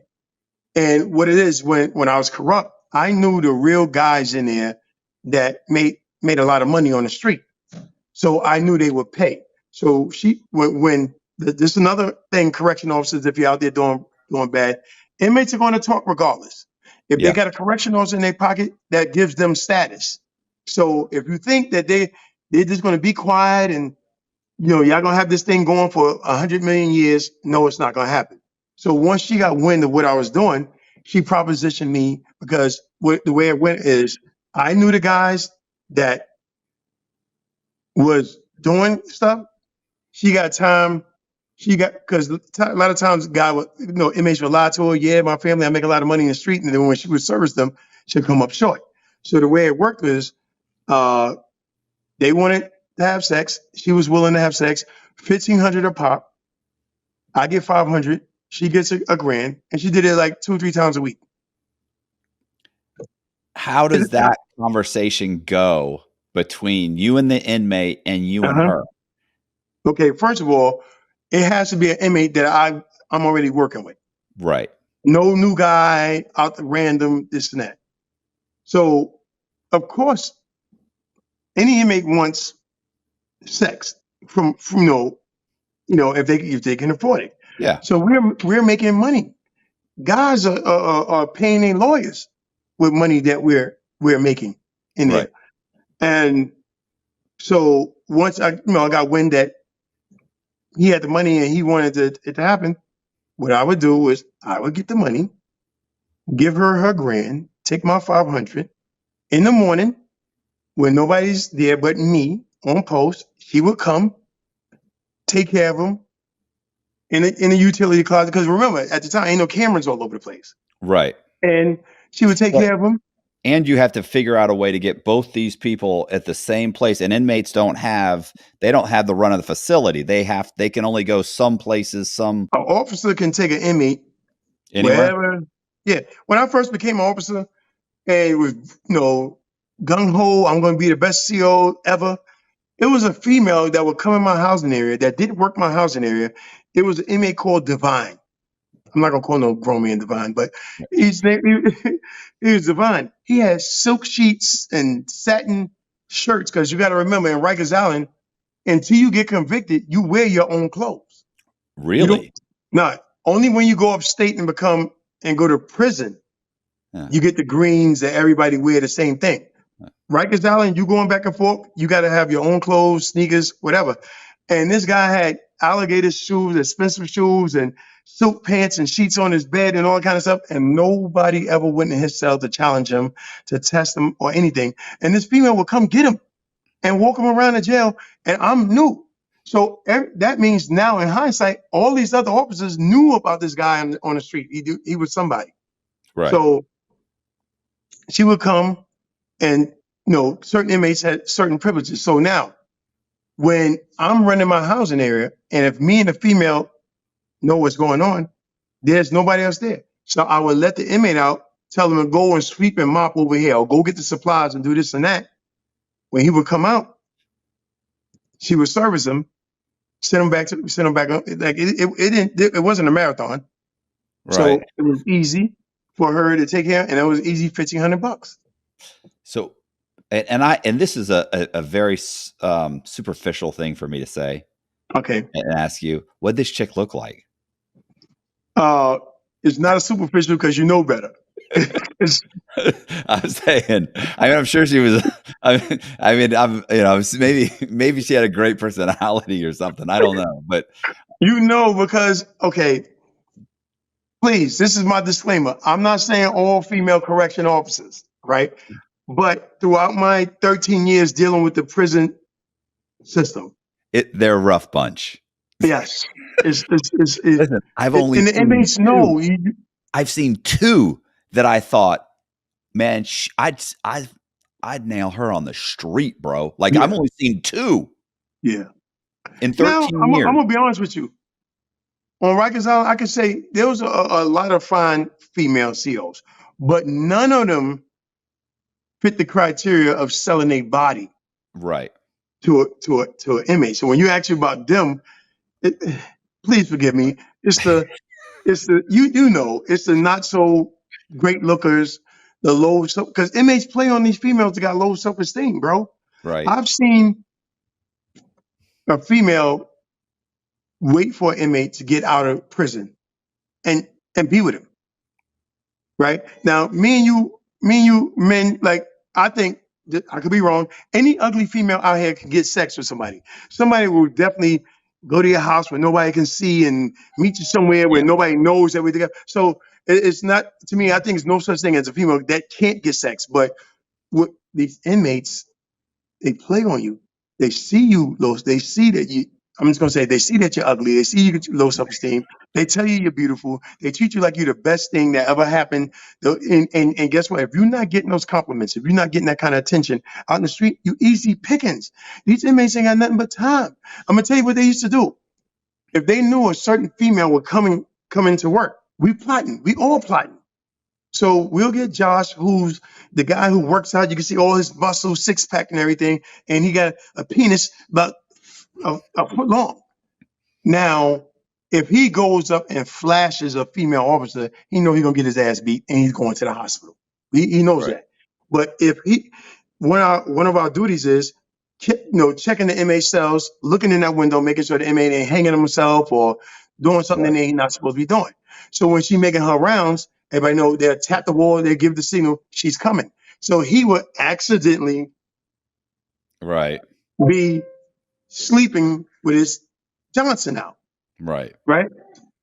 [SPEAKER 5] And what it is, when I was corrupt, I knew the real guys in there that made a lot of money on the street. So I knew they would pay. So this is another thing, correction officers, if you're out there doing bad, inmates are going to talk regardless. If they got a correction officer in their pocket, that gives them status. So if you think that they're just going to be quiet and y'all going to have this thing going for 100 million years, no, it's not going to happen. So once she got wind of what I was doing, she propositioned me because the way it went is I knew the guys that was doing stuff. She got time. Because a lot of times, inmates would lie to her. Yeah, my family, I make a lot of money in the street, and then when she would service them, she'd come up short. So the way it worked is, they wanted to have sex. She was willing to have sex. $1,500 a pop. I get $500. She gets a grand, and she did it like 2 or 3 times a week.
[SPEAKER 13] How does that conversation go between you and the inmate and you and her?
[SPEAKER 5] Okay, first of all, it has to be an inmate that I'm already working with.
[SPEAKER 13] Right.
[SPEAKER 5] No new guy out the random, this and that. So, of course, any inmate wants sex from if they can afford it.
[SPEAKER 13] Yeah.
[SPEAKER 5] So we're making money. Guys are paying their lawyers with money that we're making in there.
[SPEAKER 13] Right.
[SPEAKER 5] And so once I got wind that he had the money and he wanted it to happen, what I would do was I would get the money, give her grand, take my 500 in the morning when nobody's there but me on post. She would come, take care of him in a utility closet. Because remember, at the time, ain't no cameras all over the place.
[SPEAKER 13] Right.
[SPEAKER 5] And she would take care of him.
[SPEAKER 13] And you have to figure out a way to get both these people at the same place. And inmates don't have the run of the facility. They can only go some places. An
[SPEAKER 5] officer can take an inmate
[SPEAKER 13] anywhere.
[SPEAKER 5] Wherever. Yeah. When I first became an officer, and it was gung ho, I'm going to be the best CO ever. It was a female that would come in my housing area that didn't work my housing area. It was an inmate called Divine. I'm not gonna call no grown man Divine, but his name he was Divine. He had silk sheets and satin shirts, because you got to remember, in Rikers Island, until you get convicted, you wear your own clothes.
[SPEAKER 13] Really?
[SPEAKER 5] Not only when you go upstate and go to prison, you get the greens that everybody wear the same thing. Rikers Island, you going back and forth, you got to have your own clothes, sneakers, whatever. And this guy had alligator shoes, expensive shoes, and silk pants and sheets on his bed and all that kind of stuff. And nobody ever went in his cell to challenge him, to test him or anything. And this female would come get him and walk him around the jail. And I'm new. So that means now, in hindsight, all these other officers knew about this guy on the street. He was somebody.
[SPEAKER 13] Right.
[SPEAKER 5] So she would come, and certain inmates had certain privileges. So now, when I'm running my housing area, and if me and the female know what's going on, there's nobody else there. So I would let the inmate out, tell him to go and sweep and mop over here, or go get the supplies and do this and that. When he would come out, she would service him, send him back up. Like it wasn't a marathon.
[SPEAKER 13] Right.
[SPEAKER 5] So it was easy for her to take care, and it was easy $1,500.
[SPEAKER 13] So, and this is a very superficial thing for me to say.
[SPEAKER 5] Okay.
[SPEAKER 13] And ask you, what this chick look like?
[SPEAKER 5] It's not a superficial because you know better.
[SPEAKER 13] I'm saying, I'm sure she was. Maybe she had a great personality or something. I don't know, but
[SPEAKER 5] because please, this is my disclaimer. I'm not saying all female correction officers, right? But throughout my 13 years dealing with the prison system,
[SPEAKER 13] they're a rough bunch.
[SPEAKER 5] Yes,
[SPEAKER 13] Listen, I've only
[SPEAKER 5] and the inmates know.
[SPEAKER 13] I've seen two that I thought, man, I'd nail her on the street, bro. Like I've only seen two.
[SPEAKER 5] Yeah.
[SPEAKER 13] In 13 years.
[SPEAKER 5] I'm gonna be honest with you. On Rikers Island, I can say there was a lot of fine female COs, but none of them fit the criteria of selling a body
[SPEAKER 13] right
[SPEAKER 5] to an inmate. So when you ask you about them, please forgive me. It's the it's the not so great lookers, the low, because inmates play on these females that got low self-esteem, bro.
[SPEAKER 13] Right.
[SPEAKER 5] I've seen a female wait for an inmate to get out of prison and be with him. Right? Now, me and you men, like, I think that I could be wrong. Any ugly female out here can get sex with somebody. Somebody will definitely go to your house where nobody can see and meet you somewhere where nobody knows that we're together. So it's not, to me, I think there's no such thing as a female that can't get sex. But with these inmates, they play on you. They see you low. They see that you, I'm just going to say, they see that you're ugly. They see you get low self-esteem. They tell you you're beautiful. They treat you like you're the best thing that ever happened. And guess what? If you're not getting those compliments, if you're not getting that kind of attention out in the street, you easy pickings. These inmates ain't got nothing but time. I'm going to tell you what they used to do. If they knew a certain female would come into work, we plotting. We all plotting. So we'll get Josh, who's the guy who works out. You can see all his muscles, six-pack and everything. And he got a penis about a foot long. Now, if he goes up and flashes a female officer, he know he's going to get his ass beat and he's going to the hospital. He knows that. But if one of our duties is, checking the inmate cells, looking in that window, making sure the inmate ain't hanging himself or doing something that he's not supposed to be doing. So when she's making her rounds, everybody know they'll tap the wall, they give the signal, she's coming. So he would accidentally be sleeping with his Johnson out. Right.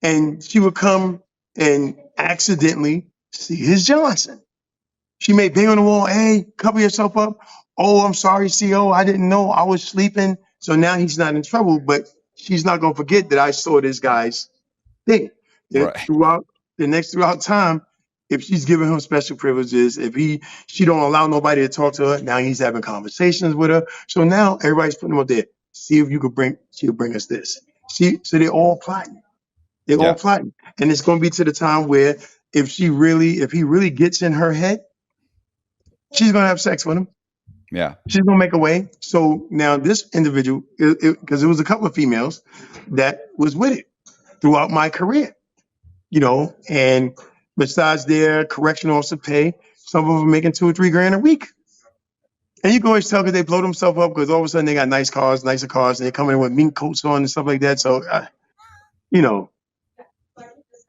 [SPEAKER 5] And she would come and accidentally see his Johnson. She may bang on the wall, hey, cover yourself up. Oh, I'm sorry, CO, I didn't know, I was sleeping. So now he's not in trouble, but she's not going to forget that I saw this guy's thing. Throughout time, if she's giving him special privileges, if she don't allow nobody to talk to her, now he's having conversations with her. So now everybody's putting him up there. See if she'll bring us this. So they're all plotting. They're all plotting. And it's going to be to the time where if he really gets in her head, she's going to have sex with him.
[SPEAKER 13] Yeah.
[SPEAKER 5] She's going to make a way. So now this individual, because it was a couple of females that was with it throughout my career, and besides their correctional officer pay, some of them making $2 or $3 grand a week. And you can always tell because they blow themselves up because all of a sudden they got nicer cars, and they're coming in with mink coats on and stuff like that. So,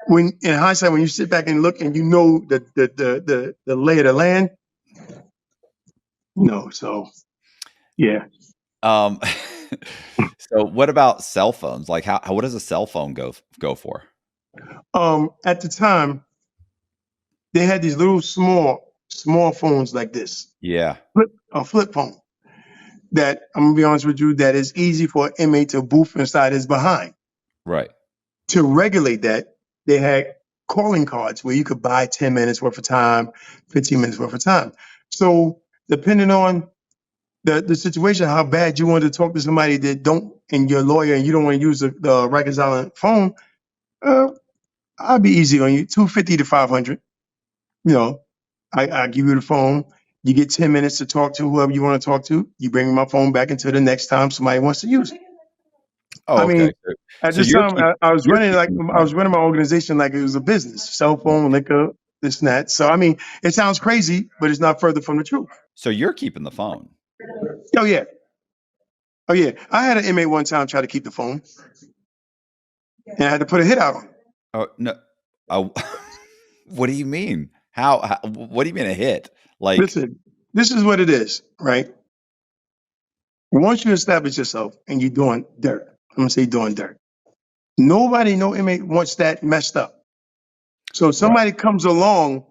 [SPEAKER 5] when in hindsight, when you sit back and look and the lay of the land, so yeah.
[SPEAKER 13] So what about cell phones? Like what does a cell phone go for?
[SPEAKER 5] At the time, they had these little small phones like this.
[SPEAKER 13] Yeah.
[SPEAKER 5] A flip phone. that, I'm gonna be honest with you, that is easy for an inmate to boof inside his behind.
[SPEAKER 13] Right.
[SPEAKER 5] To regulate that, they had calling cards where you could buy 10 minutes worth of time, 15 minutes worth of time. So depending on the situation, how bad you want to talk to somebody that don't, and your lawyer, and you don't want to use the Rikers Island phone, I'll be easy on you, 250 to 500. You know, I give you the phone. You get 10 minutes to talk to whoever you want to talk to. You bring my phone back until the next time somebody wants to use it.
[SPEAKER 13] Oh,
[SPEAKER 5] I
[SPEAKER 13] okay.
[SPEAKER 5] mean, at
[SPEAKER 13] So
[SPEAKER 5] this
[SPEAKER 13] you're
[SPEAKER 5] time,
[SPEAKER 13] keep,
[SPEAKER 5] I was
[SPEAKER 13] you're
[SPEAKER 5] running like
[SPEAKER 13] keeping the
[SPEAKER 5] I was
[SPEAKER 13] phone.
[SPEAKER 5] running my organization like it was a business, cell phone, liquor, this and that. So I mean, it sounds crazy, but it's not further from the truth.
[SPEAKER 13] So you're keeping the phone.
[SPEAKER 5] Oh yeah, oh yeah. I had an inmate one time try to keep the phone, and I had to put a hit out on him.
[SPEAKER 13] Oh no. Oh, what do you mean? How? What do you mean a hit? Like,
[SPEAKER 5] Listen, this is what it is, right? Once you establish yourself and you're doing dirt, I'm gonna say doing dirt. Nobody, no inmate wants that messed up. So if somebody comes along,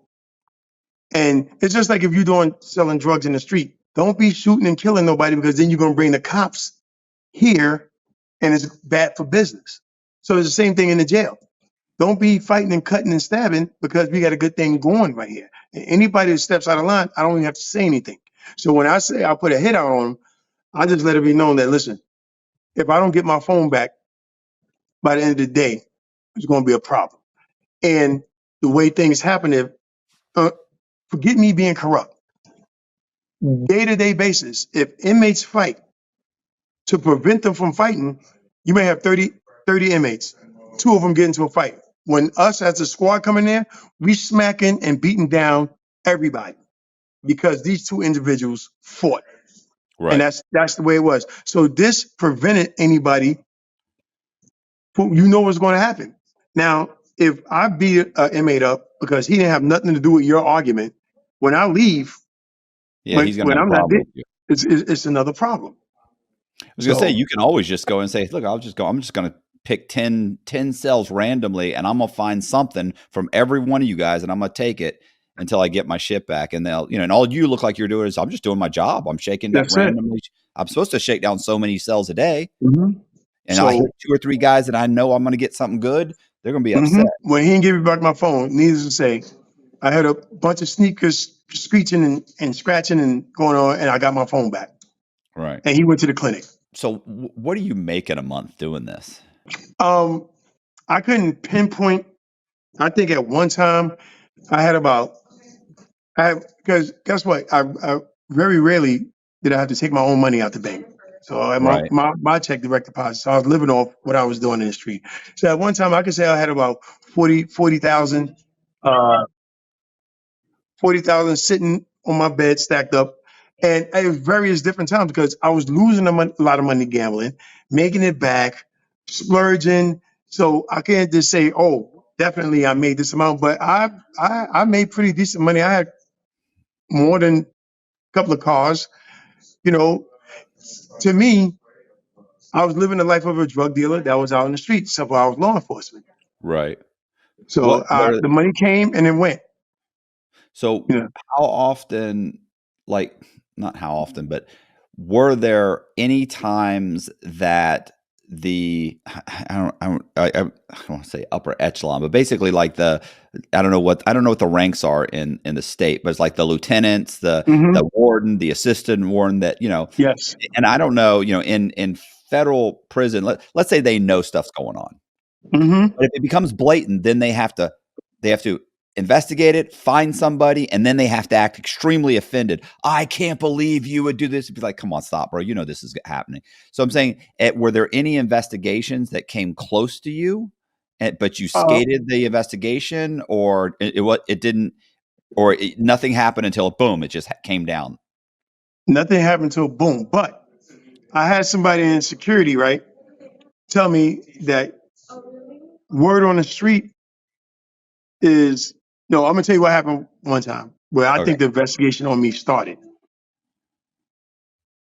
[SPEAKER 5] and it's just like if you're doing selling drugs in the street. Don't be shooting and killing nobody, because then you're gonna bring the cops here, and it's bad for business. So it's the same thing in the jail. Don't be fighting and cutting and stabbing, because we got a good thing going right here. And anybody that steps out of line, I don't even have to say anything. So when I say I put a hit out on them, I just let it be known that, listen, if I don't get my phone back by the end of the day, it's going to be a problem. And the way things happen, if forget me being corrupt, day-to-day basis, if inmates fight, to prevent them from fighting, you may have 30 inmates. 2 of them get into a fight. When us as a squad come in there, we smacking and beating down everybody, because these 2 individuals fought.
[SPEAKER 13] right.
[SPEAKER 5] And that's the way it was. So this prevented anybody from, you know what's going to happen. Now, if I beat an inmate up because he didn't have nothing to do with your argument, when I leave,
[SPEAKER 13] Yeah, he's gonna
[SPEAKER 5] when
[SPEAKER 13] have a
[SPEAKER 5] I'm not
[SPEAKER 13] problem
[SPEAKER 5] there,
[SPEAKER 13] with you.
[SPEAKER 5] it's another problem.
[SPEAKER 13] I was gonna say,
[SPEAKER 5] So
[SPEAKER 13] you can always just go and say, look, I'm just gonna pick 10 cells randomly, and I'm gonna find something from every one of you guys, and I'm gonna take it until I get my shit back. And they'll, and all you look like you're doing is, I'm just doing my job. I'm shaking down
[SPEAKER 5] that's it.
[SPEAKER 13] randomly. I'm supposed to shake down so many cells a day.
[SPEAKER 5] Mhm.
[SPEAKER 13] And I hit
[SPEAKER 5] So
[SPEAKER 13] 2 or 3 guys that I know I'm gonna get something good. They're gonna be upset.
[SPEAKER 5] when he didn't give me back my phone, needless to say, I had a bunch of sneakers screeching and scratching and going on, and I got my phone back.
[SPEAKER 13] Right.
[SPEAKER 5] And he went to the clinic.
[SPEAKER 13] So what do you make in a month doing this?
[SPEAKER 5] I couldn't pinpoint. I think at one time I had because guess what? I very rarely did I have to take my own money out the bank. So I had
[SPEAKER 13] Right.
[SPEAKER 5] my check direct deposit. So I was living off what I was doing in the street. So at one time I could say I had about 40,000 40,000 sitting on my bed stacked up. And at various different times, because I was losing a lot of money gambling, making it back, splurging. So I can't just say, oh, definitely I made this amount, but I made pretty decent money. I had more than a couple of cars. You know, to me, I was living the life of a drug dealer that was out in the streets. So I was law enforcement.
[SPEAKER 13] Right.
[SPEAKER 5] So the money came and it went.
[SPEAKER 13] So
[SPEAKER 5] Yeah.
[SPEAKER 13] how often, like, not how often, but were there any times that I don't want to say upper echelon, but basically like I don't know what the ranks are in the state, but it's like the lieutenants, the warden, the assistant warden, that,
[SPEAKER 5] Yes.
[SPEAKER 13] and I don't know, in federal prison, let's say they know stuff's going on. But if it becomes blatant, then they have to investigate it, find somebody, and then they have to act extremely offended. I can't believe you would do this. It'd be like, come on, stop, bro. You know this is happening. So I'm saying, were there any investigations that came close to you, but you skated the investigation, or it didn't, or nothing happened until boom, it just came down?
[SPEAKER 5] Nothing happened until boom. But I had somebody in security, right, tell me that word on the street is, no, I'm gonna tell you what happened one time where I think the investigation on me started.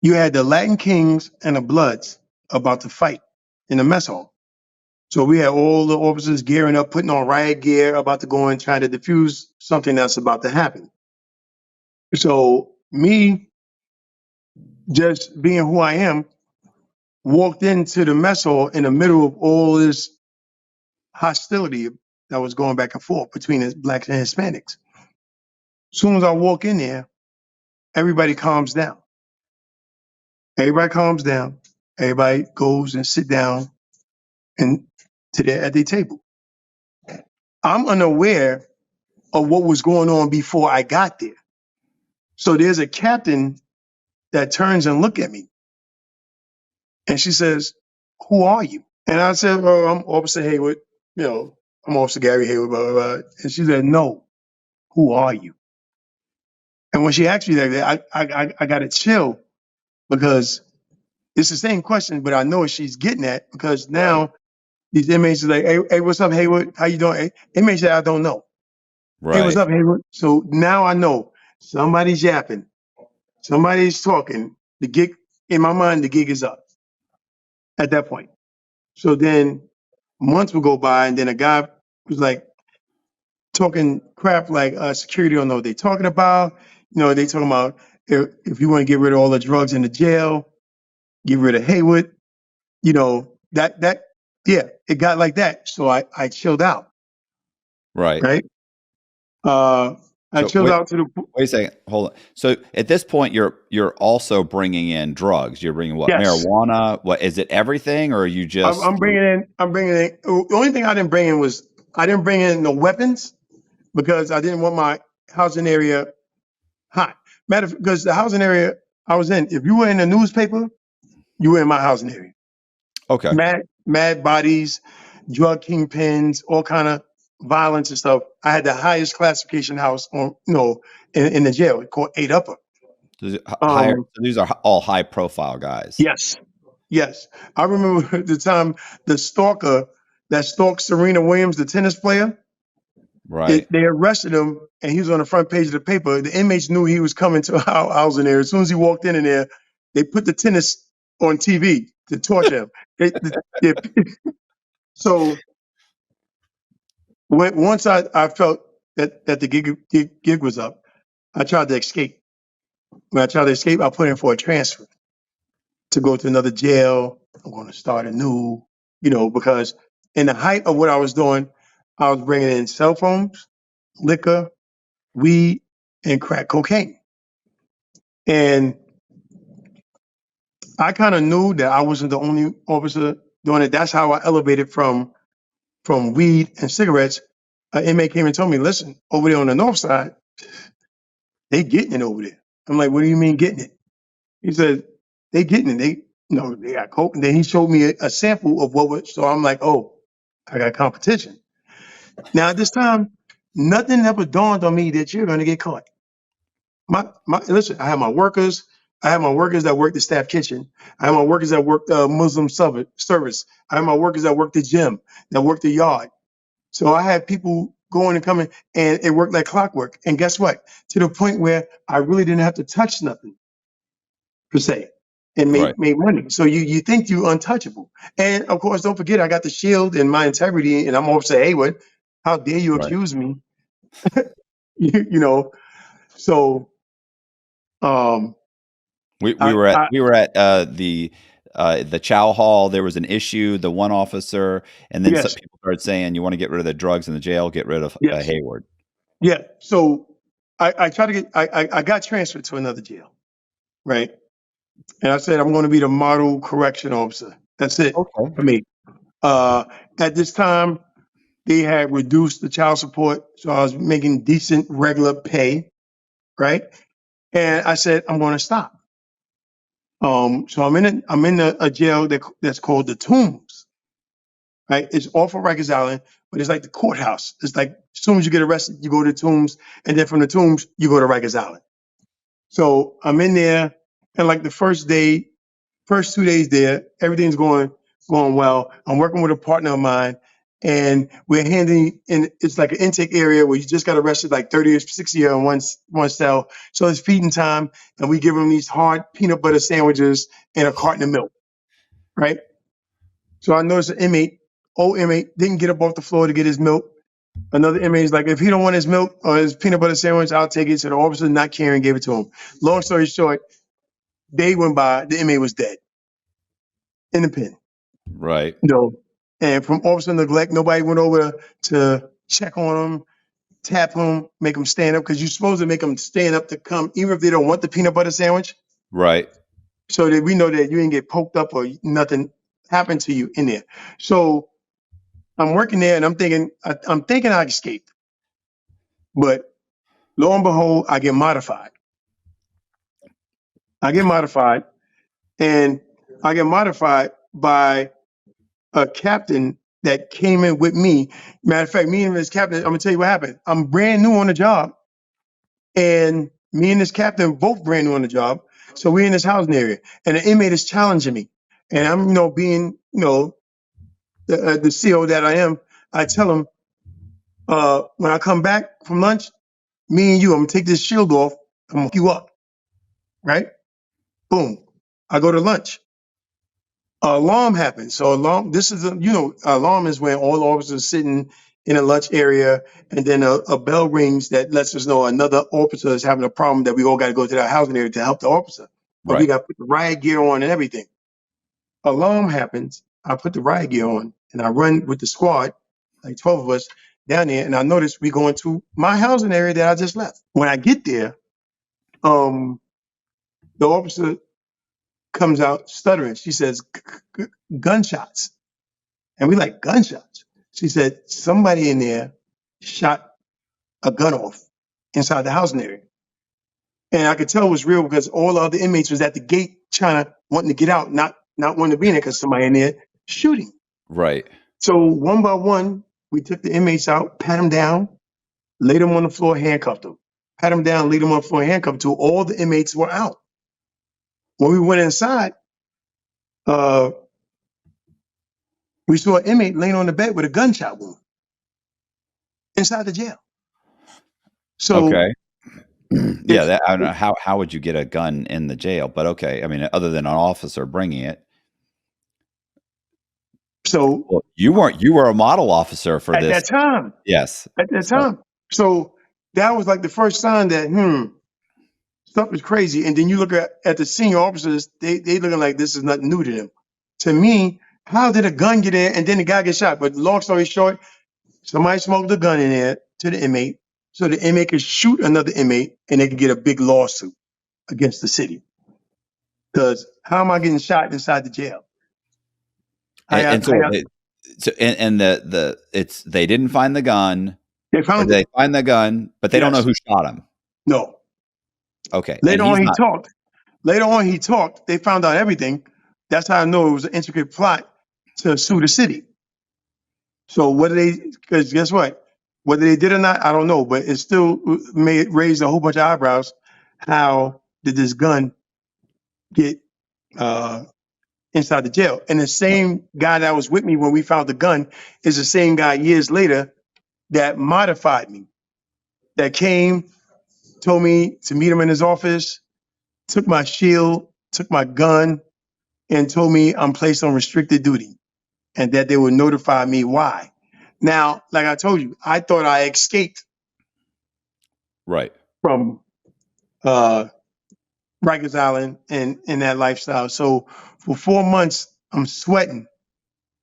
[SPEAKER 5] You had the Latin Kings and the Bloods about to fight in the mess hall. So we had all the officers gearing up, putting on riot gear, about to go in, trying to defuse something that's about to happen. So me just being who I am, walked into the mess hall in the middle of all this hostility that was going back and forth between the blacks and Hispanics. As soon as I walk in there, everybody calms down. Everybody calms down. Everybody goes and sit down and at their table. I'm unaware of what was going on before I got there. So there's a captain that turns and look at me. And she says, "Who are you?" And I said, "Oh, I'm Officer Hayward. I'm Officer Gary Hayward, blah, blah, blah." And she said, "No, who are you?" And when she asked me that, I got a chill because it's the same question, but I know what she's getting at because now these inmates are like, hey, what's up, Hayward? How you doing? Hey, inmates say, "I don't know." Hey, what's up, Hayward? So now I know somebody's yapping. Somebody's talking. The gig, in my mind, the gig is up at that point. So then months would go by, and then a guy was like talking crap like security don't know what they're talking about. They talking about if you want to get rid of all the drugs in the jail, get rid of Hayward. Yeah, it got like that. So I chilled out. Right. I chilled out to the.
[SPEAKER 13] Wait a second. Hold on. So at this point, you're also bringing in drugs. You're bringing what?
[SPEAKER 5] Yes.
[SPEAKER 13] Marijuana? What is it? Everything, or are you just?
[SPEAKER 5] I'm bringing in. The only thing I didn't bring in was I didn't bring in no weapons because I didn't want my housing area hot. Because the housing area I was in, if you were in the newspaper, you were in my housing area.
[SPEAKER 13] Okay.
[SPEAKER 5] Mad bodies, drug kingpins, all kind of violence and stuff. I had the highest classification house on, in the jail called 8 Upper.
[SPEAKER 13] So these are all high profile guys.
[SPEAKER 5] Yes. I remember the time the stalker that stalked Serena Williams, the tennis player.
[SPEAKER 13] Right.
[SPEAKER 5] They arrested him and he was on the front page of the paper. The inmates knew he was coming to our housing area. As soon as he walked in there, they put the tennis on TV to torture him. So once I felt that the gig was up, I tried to escape. When I tried to escape, I put in for a transfer to go to another jail. I'm going to start anew, because in the height of what I was doing, I was bringing in cell phones, liquor, weed, and crack cocaine. And I kind of knew that I wasn't the only officer doing it. That's how I elevated from weed and cigarettes. An inmate came and told me, "Listen, over there on the north side, they getting it over there." I'm like, "What do you mean getting it?" He said, "They getting it. They got coke." And then he showed me a sample of what was. So I'm like, "Oh, I got competition." Now at this time, nothing ever dawned on me that you're going to get caught. Listen, I have my workers. I have my workers that work the staff kitchen. I have my workers that work Muslim service. I have my workers that work the gym, that work the yard. So I had people going and coming, and it worked like clockwork. And guess what? To the point where I really didn't have to touch nothing, per se, and make money. So you think you're untouchable. And of course, don't forget, I got the shield and my integrity, and I'm Officer Hayward. How dare you accuse me? So
[SPEAKER 13] we were at the chow hall. There was an issue. The one officer, and then some people started saying, "You want to get rid of the drugs in the jail? Get rid of Hayward."
[SPEAKER 5] Yeah. So I tried to get. I got transferred to another jail, right? And I said I'm going to be the model correction officer. That's it for me. At this time, they had reduced the child support, so I was making decent regular pay, right? And I said I'm going to stop. So I'm in a jail that's called the Tombs, right? It's off of Rikers Island, but it's like the courthouse. It's like as soon as you get arrested, you go to the Tombs, and then from the Tombs, you go to Rikers Island. So I'm in there, and like the first 2 days there, everything's going well. I'm working with a partner of mine, and we're handing, and it's like an intake area where you just got arrested like 30 or 60 in one cell. So it's feeding time, and we give them these hard peanut butter sandwiches and a carton of milk, right? So I noticed an old inmate, didn't get up off the floor to get his milk. Another inmate is like, if he don't want his milk or his peanut butter sandwich, I'll take it. So the officer, not caring, gave it to him. Long story short, Day went by, the inmate was dead in the pen.
[SPEAKER 13] Right.
[SPEAKER 5] And from officer neglect, nobody went over to check on him, tap him, make him stand up, because you're supposed to make them stand up to come, even if they don't want the peanut butter sandwich,
[SPEAKER 13] Right.
[SPEAKER 5] so that we know that you didn't get poked up or nothing happened to you in there. So I'm working there, and I'm thinking I escaped, but lo and behold, I get modified. And I get modified by a captain that came in with me. Matter of fact, me and this captain, I'm gonna tell you what happened. I'm brand new on the job, and me and this captain both brand new on the job. So we're in this housing area, and the inmate is challenging me, and I'm, being, the CO that I am. I tell him, when I come back from lunch, me and you, I'm gonna take this shield off. I'm gonna hook you up, right? Boom. I go to lunch. Alarm happens. So alarm. This is alarm is when all officers are sitting in a lunch area, and then a bell rings that lets us know another officer is having a problem, that we all got to go to that housing area to help the officer. But we got to put the riot gear on and everything. Alarm happens. I put the riot gear on, and I run with the squad, like 12 of us, down there, and I notice we going to my housing area that I just left. When I get there, the officer comes out stuttering. She says, gunshots. And we like, gunshots? She said, somebody in there shot a gun off inside the housing area. And I could tell it was real because all the other inmates was at the gate wanting to get out, not wanting to be in there because somebody in there shooting.
[SPEAKER 13] Right.
[SPEAKER 5] So one by one, we took the inmates out, pat them down, laid them on the floor, handcuffed them. Pat them down, laid them on the floor, handcuffed till all the inmates were out. When we went inside, we saw an inmate laying on the bed with a gunshot wound inside the jail. So,
[SPEAKER 13] okay. Yeah, I don't know how would you get a gun in the jail, but okay. I mean, other than an officer bringing it.
[SPEAKER 5] So
[SPEAKER 13] well, you were a model officer for
[SPEAKER 5] at
[SPEAKER 13] this
[SPEAKER 5] that time.
[SPEAKER 13] Yes,
[SPEAKER 5] at that time. So that was like the first sign that stuff is crazy. And then you look at the senior officers, they looking like this is nothing new to them. To me, how did a gun get in and then the guy get shot? But long story short, somebody smoked a gun in there to the inmate, so the inmate could shoot another inmate and they could get a big lawsuit against the city. Because how am I getting shot inside the jail?
[SPEAKER 13] They didn't find the gun. They find the gun, but they don't know who shot him.
[SPEAKER 5] No.
[SPEAKER 13] Okay.
[SPEAKER 5] Later on, he talked. They found out everything. That's how I know it was an intricate plot to sue the city. So because guess what? Whether they did or not, I don't know. But it still raised a whole bunch of eyebrows. How did this gun get inside the jail? And the same guy that was with me when we found the gun is the same guy years later that modified me. That came, told me to meet him in his office, took my shield, took my gun, and told me I'm placed on restricted duty and that they would notify me why. Now, like I told you, I thought I escaped from Rikers Island and that lifestyle. So for 4 months, I'm sweating,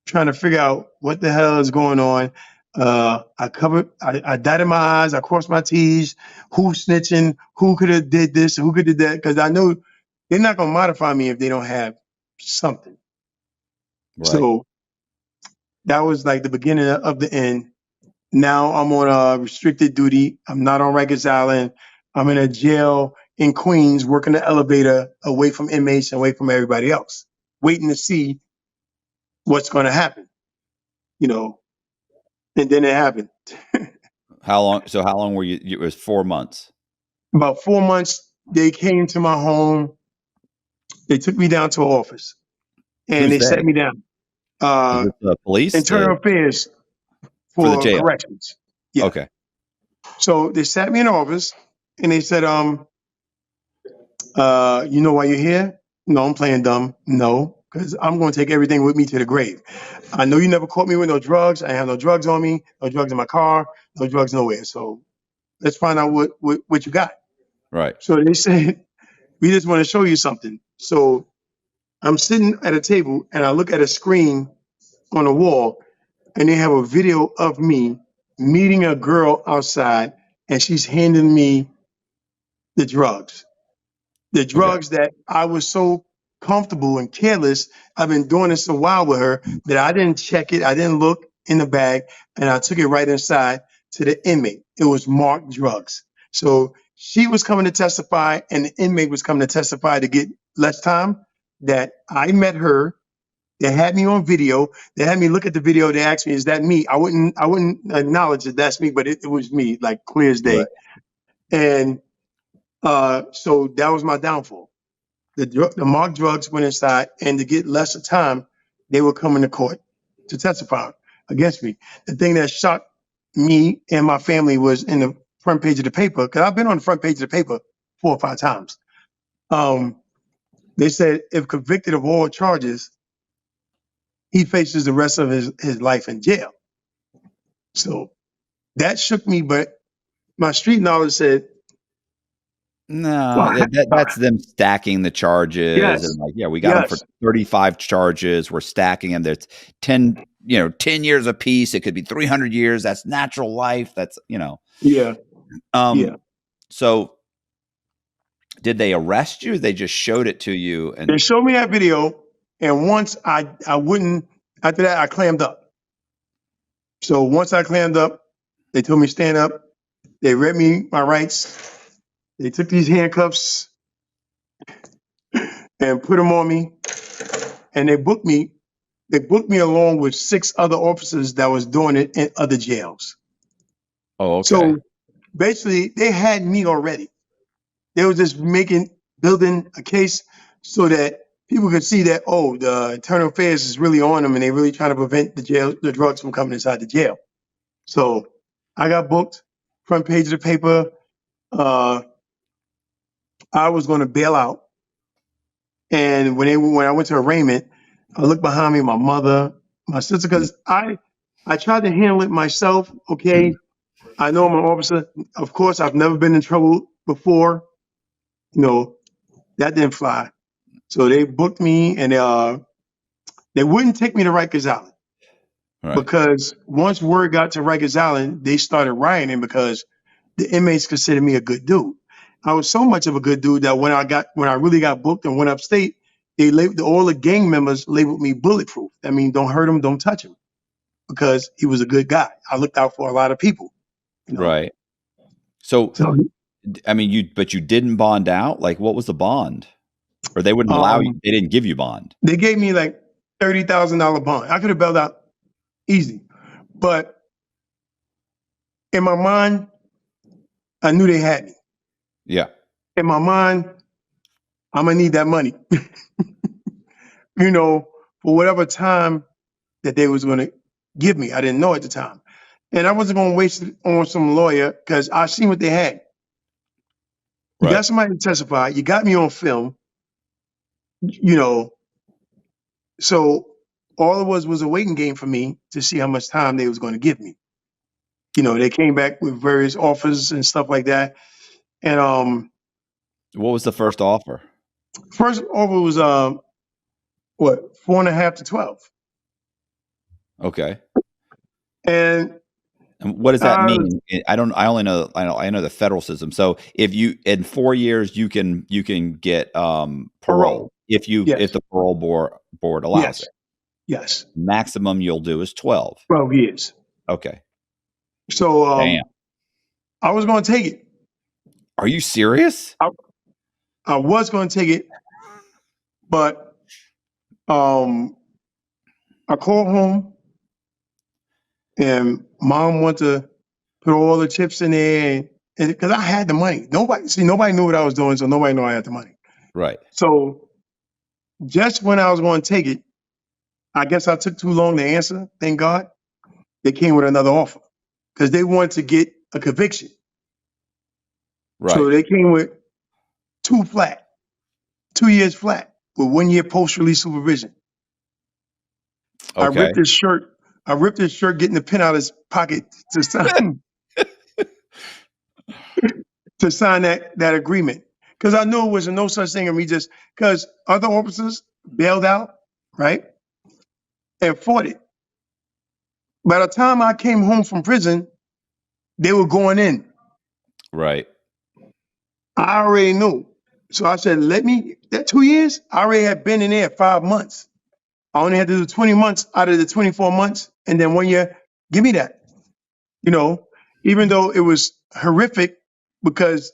[SPEAKER 5] trying to figure out what the hell is going on. I dotted my I's, I crossed my T's, who snitching, who could have did this, who could have did that, because I know they're not going to modify me if they don't have something. Right. So that was like the beginning of the end. Now I'm on restricted duty. I'm not on Rikers Island. I'm in a jail in Queens, working the elevator away from inmates, away from everybody else, waiting to see what's going to happen, and then it happened.
[SPEAKER 13] How long were you? It was 4 months.
[SPEAKER 5] About 4 months, they came to my home. They took me down to an office, and they sat me down.
[SPEAKER 13] The police?
[SPEAKER 5] Internal affairs for the jail. Corrections. Yeah.
[SPEAKER 13] Okay.
[SPEAKER 5] So they sat me in the office, and they said, you know why you're here? No, I'm playing dumb. No, because I'm going to take everything with me to the grave. I know you never caught me with no drugs. I have no drugs on me, no drugs in my car, no drugs nowhere. So let's find out what you got.
[SPEAKER 13] Right.
[SPEAKER 5] So they said, we just want to show you something. So I'm sitting at a table and I look at a screen on the wall and they have a video of me meeting a girl outside and she's handing me the drugs. The drugs that I was so comfortable and careless. I've been doing this a while with her that I didn't check it. I didn't look in the bag and I took it right inside to the inmate. It was marked drugs. So she was coming to testify and the inmate was coming to testify to get less time. That I met her. They had me on video. They had me look at the video. They asked me, "Is that me?" I wouldn't acknowledge that that's me, but it was me, like clear as day. Right. And so that was my downfall. The marked drugs went inside, and to get lesser time, they would come into court to testify against me. The thing that shocked me and my family was in the front page of the paper, because I've been on the front page of the paper 4 or 5 times. They said if convicted of all charges, he faces the rest of his life in jail. So that shook me, but my street knowledge said,
[SPEAKER 13] no, that's them stacking the charges.
[SPEAKER 5] Yes.
[SPEAKER 13] And like, yeah, we got them for 35 charges. We're stacking them. There's 10 years apiece. It could be 300 years. That's natural life. That's,
[SPEAKER 5] Yeah.
[SPEAKER 13] So did they arrest you? They just showed it to you. And
[SPEAKER 5] they showed me that video. And once I wouldn't, after that, I clammed up. So once I clammed up, they told me stand up. They read me my rights. They took these handcuffs and put them on me. And they booked me. They booked me along with 6 other officers that was doing it in other jails.
[SPEAKER 13] Oh, okay.
[SPEAKER 5] So basically, they had me already. They were just building a case so that people could see that, the internal affairs is really on them and they really trying to prevent the drugs from coming inside the jail. So I got booked, front page of the paper. I was going to bail out. And when I went to Raymond, I looked behind me, my mother, my sister, because I tried to handle it myself. Okay. I know I'm an officer. Of course, I've never been in trouble before. That didn't fly. So they booked me and they wouldn't take me to Rikers Island. Right. Because once word got to Rikers Island, they started rioting because the inmates considered me a good dude. I was so much of a good dude that when I really got booked and went upstate, all the gang members labeled me bulletproof. I mean, don't hurt him, don't touch him, because he was a good guy. I looked out for a lot of people.
[SPEAKER 13] Right. So I mean, you didn't bond out. Like, what was the bond? Or they wouldn't allow you? They didn't give you bond.
[SPEAKER 5] They gave me like $30,000 bond. I could have bailed out easy, but in my mind, I knew they had me.
[SPEAKER 13] Yeah.
[SPEAKER 5] In my mind, I'm gonna need that money. For whatever time that they was gonna give me. I didn't know at the time, and I wasn't gonna waste it on some lawyer because I seen what they had. You got somebody to testify. You got me on film. So all it was a waiting game for me to see how much time they was going to give me. They came back with various offers and stuff like that. And
[SPEAKER 13] what was the first offer?
[SPEAKER 5] First offer was 4.5 to 12.
[SPEAKER 13] Okay.
[SPEAKER 5] And
[SPEAKER 13] what does that mean? I know the federal system. So if you in 4 years you can get parole if the parole board allows it.
[SPEAKER 5] Yes.
[SPEAKER 13] Maximum you'll do is 12.
[SPEAKER 5] 12 years.
[SPEAKER 13] Okay.
[SPEAKER 5] So
[SPEAKER 13] damn.
[SPEAKER 5] I was going to take it.
[SPEAKER 13] Are you serious?
[SPEAKER 5] I was going to take it, but I called home. And mom wanted to put all the chips in there, and because I had the money. Nobody knew what I was doing, so nobody knew I had the money.
[SPEAKER 13] Right.
[SPEAKER 5] So just when I was going to take it, I guess I took too long to answer. Thank God, they came with another offer because they wanted to get a conviction.
[SPEAKER 13] Right.
[SPEAKER 5] So they came with 2 years flat with 1 year post-release supervision. Okay. I ripped his shirt, getting the pen out of his pocket to sign that agreement. because I knew it was no such thing. And we just, because other officers bailed out, right? And fought it. By the time I came home from prison, they were going in.
[SPEAKER 13] Right.
[SPEAKER 5] I already knew. So I said, that 2 years, I already had been in there 5 months. I only had to do 20 months out of the 24 months. And then 1 year, give me that. Even though it was horrific, because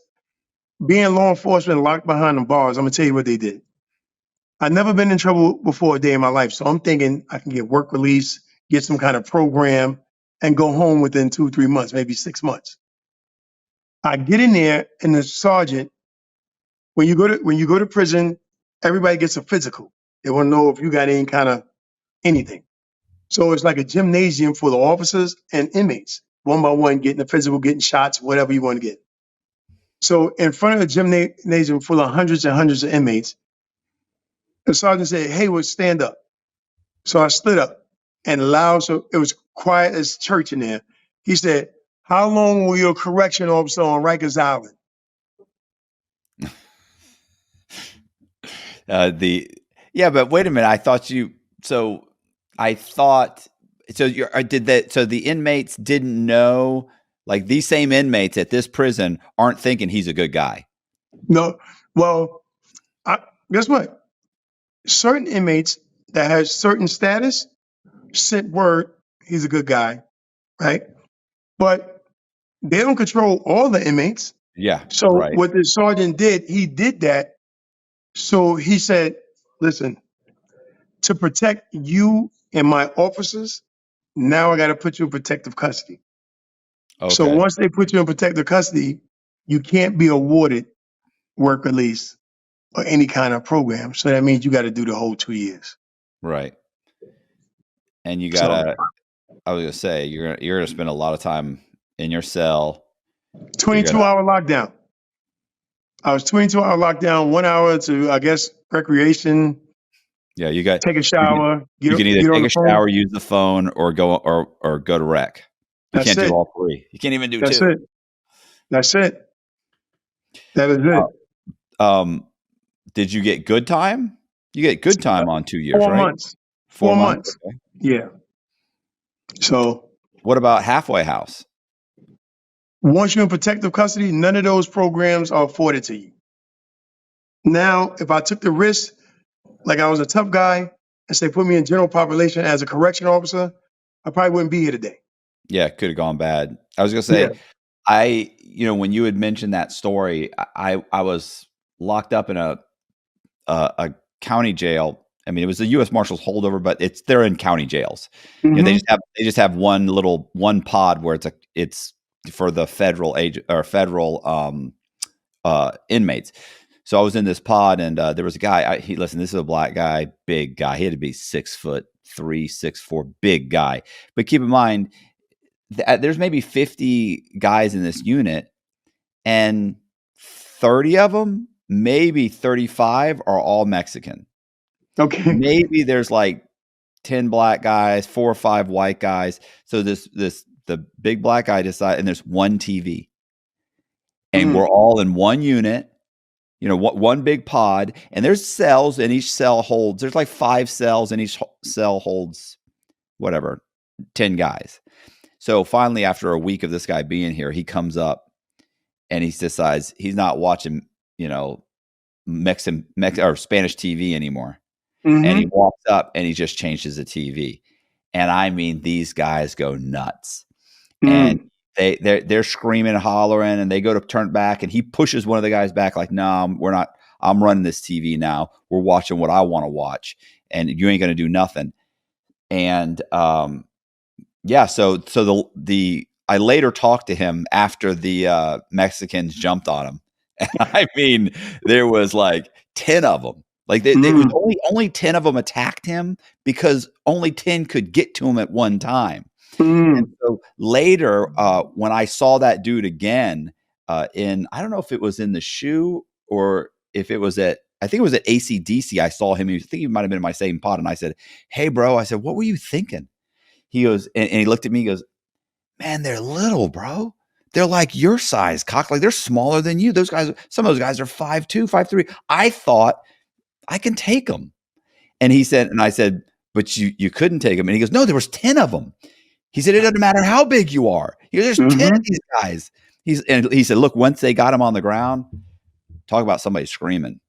[SPEAKER 5] being law enforcement locked behind the bars, I'm going to tell you what they did. I've never been in trouble before a day in my life. So I'm thinking I can get work release, get some kind of program, and go home within 2-3 months, maybe 6 months. I get in there, and the sergeant, when you go to prison, everybody gets a physical. They want to know if you got any kind of anything. So it's like a gymnasium for the officers and inmates, one by one, getting a physical, getting shots, whatever you want to get. So in front of the gymnasium full of hundreds and hundreds of inmates, the sergeant said, "Hey, well, stand up." So I stood up and loud, so it was quiet as church in there. He said, "How long were you a correction officer on Rikers Island?"
[SPEAKER 13] But wait a minute. So the inmates didn't know, like these same inmates at this prison aren't thinking he's a good guy.
[SPEAKER 5] No. Well, guess what? Certain inmates that have certain status sent word he's a good guy, right? But they don't control all the inmates.
[SPEAKER 13] Yeah.
[SPEAKER 5] So
[SPEAKER 13] right.
[SPEAKER 5] what the sergeant did, he did that. So he said, "Listen, to protect you and my officers, now I got to put you in protective custody."
[SPEAKER 13] Okay.
[SPEAKER 5] So once they put you in protective custody, you can't be awarded work release or any kind of program. So that means you got to do the whole 2 years.
[SPEAKER 13] Right. And you gotta. I was gonna say you're gonna spend a lot of time in your cell.
[SPEAKER 5] 22-hour lockdown. I was 22-hour lockdown, 1 hour to, I guess, recreation.
[SPEAKER 13] Yeah, you got
[SPEAKER 5] take a shower.
[SPEAKER 13] You can either take a shower, use the phone, or go to rec. You can't do all three. You can't even do two.
[SPEAKER 5] That's it. That is it.
[SPEAKER 13] Did you get good time? You get good time on 2 years,
[SPEAKER 5] 4
[SPEAKER 13] right?
[SPEAKER 5] months. 4 months.
[SPEAKER 13] Okay.
[SPEAKER 5] Yeah. So
[SPEAKER 13] what about halfway house?
[SPEAKER 5] Once you're in protective custody, none of those programs are afforded to you. Now, if I took the risk, like I was a tough guy, and say put me in general population as a correction officer, I probably wouldn't be here today.
[SPEAKER 13] Yeah, it could have gone bad. I was gonna say, when you had mentioned that story, I was locked up in a county jail. I mean, it was the U.S. Marshals holdover, but they're in county jails.
[SPEAKER 5] Mm-hmm.
[SPEAKER 13] They just have one pod where it's for the federal inmates. So I was in this pod, and there was a guy. This is a black guy, big guy. He had to be 6'3", 6'4", big guy. But keep in mind, there's maybe 50 guys in this unit, and 30 of them, maybe 35, are all Mexican.
[SPEAKER 5] Okay.
[SPEAKER 13] Maybe there's like 10 black guys, 4 or 5 white guys. So the big black guy decided, and there's one TV, and we're all in one unit. One big pod, and there's cells, and each cell there's like 5 cells, and each cell holds 10 guys. So finally, after a week of this guy being here, he comes up and he decides he's not watching, Mexican or Spanish TV anymore. Mm-hmm. And he walks up and he just changes the TV. And I mean, these guys go nuts. And they're screaming and hollering, and they go to turn back, and he pushes one of the guys back like, "No, we're not. I'm running this TV now. We're watching what I want to watch, and you ain't going to do nothing." And so I later talked to him after the Mexicans jumped on him. I mean, there was like 10 of them. Like they was only 10 of them attacked him because only 10 could get to him at one time. And so later, when I saw that dude again, I don't know if it was in the shoe or if it was I think it was at ACDC. I saw him. I think he might have been in my same pod. And I said, "Hey, bro," I said, "what were you thinking?" He goes, and he looked at me, he goes, "Man, they're little, bro. they're like your size, cock. Like they're smaller than you. Those guys, some of those guys are 5'2", 5'3". I thought I can take them. And he said, and I said, but you couldn't take them. And he goes, no, there was 10 of them. He said, it doesn't matter how big you are. He goes, there's 10 of these guys. And he said, look, once they got him on the ground, talk about somebody screaming.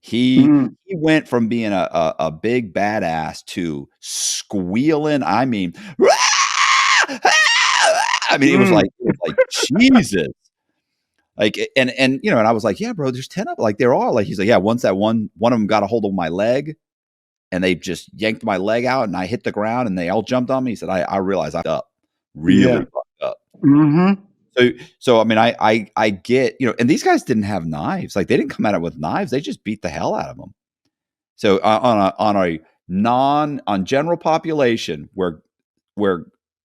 [SPEAKER 13] He went from being a big badass to squealing. I mean, it was like Jesus. Like, and and I was like, yeah, bro, there's 10 of them. Like, there are. Like, he's like, yeah, once that one of them got a hold of my leg and they just yanked my leg out and I hit the ground and they all jumped on me. He said, I realized I fucked up. Really fucked up. So I mean, I get, and these guys didn't have knives. Like, they didn't come at it with knives. They just beat the hell out of them. So on general population where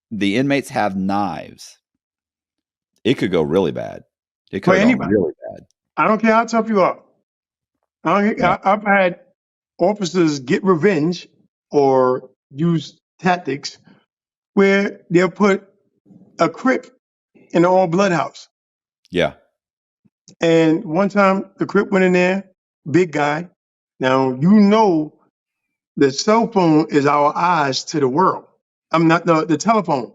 [SPEAKER 13] the inmates have knives, it could go really bad. It could go really bad.
[SPEAKER 5] I don't care how tough you are. I've had officers get revenge or use tactics where they'll put a Crip in an all blood house.
[SPEAKER 13] Yeah.
[SPEAKER 5] And one time the Crip went in there, big guy. Now, the cell phone is our eyes to the world. I'm not the telephone.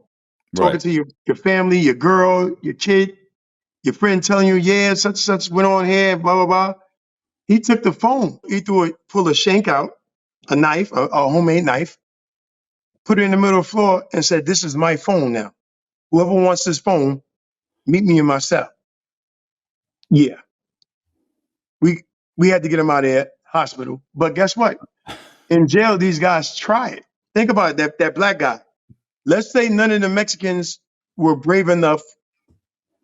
[SPEAKER 5] Talking to your family, your girl, your kid, your friend telling you, yeah, such and such went on here, blah, blah, blah. He took the phone. He pulled a shank out, a knife, a homemade knife, put it in the middle of the floor and said, this is my phone now. Whoever wants this phone, meet me in my cell. Yeah. We had to get him out of there, hospital. But guess what? In jail, these guys try it. Think about it, that black guy. Let's say none of the Mexicans were brave enough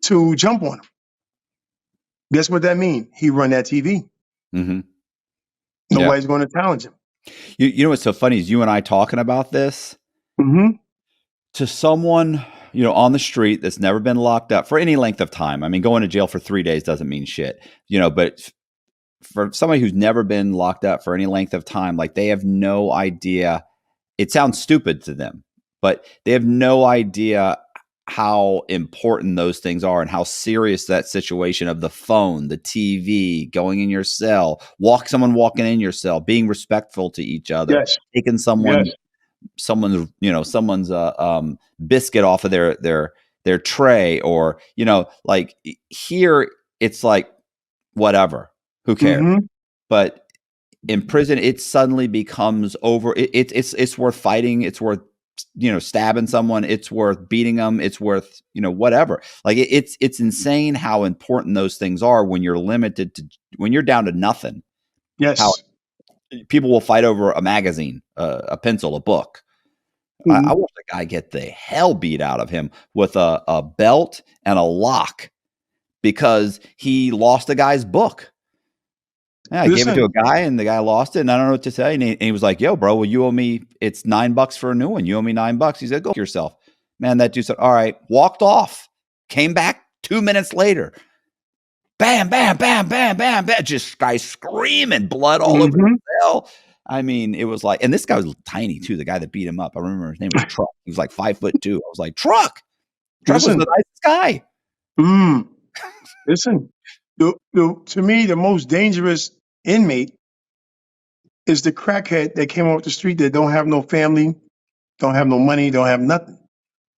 [SPEAKER 5] to jump on him. Guess what that means? He run that TV.
[SPEAKER 13] Mm-hmm.
[SPEAKER 5] Nobody's going to challenge him.
[SPEAKER 13] You know what's so funny is you and I talking about this to someone, on the street that's never been locked up for any length of time. I mean, going to jail for 3 days doesn't mean shit, but for somebody who's never been locked up for any length of time, like, they have no idea. It sounds stupid to them, but they have no idea how important those things are and how serious that situation of the phone, the TV, going in your cell, someone walking in your cell, being respectful to each other, taking someone's biscuit off of their tray, or, like, here it's like, whatever, who cares? But in prison, it suddenly becomes over. It's worth fighting. It's worth, stabbing someone. It's worth beating them. It's worth, whatever. Like, it's insane how important those things are when you're when you're down to nothing.
[SPEAKER 5] Yes.
[SPEAKER 13] How people will fight over a magazine, a pencil, a book. I watched a guy get the hell beat out of him with a belt and a lock because he lost a guy's book. Yeah, I gave it to a guy and the guy lost it, and I don't know what to say. And he was like, yo, bro, well, you owe me, it's $9 for a new one. You owe me $9. He said, go yourself. Man, that dude said, all right, walked off, came back 2 minutes later. Bam, bam, bam, bam, bam, bam. Just guy screaming, blood all over the cell. I mean, it was like, and this guy was tiny too, the guy that beat him up. I remember his name was Truck. He was like 5'2". I was like, Truck was the nicest guy.
[SPEAKER 5] Listen, to me, the most dangerous inmate is the crackhead that came off the street that don't have no family, don't have no money, don't have nothing.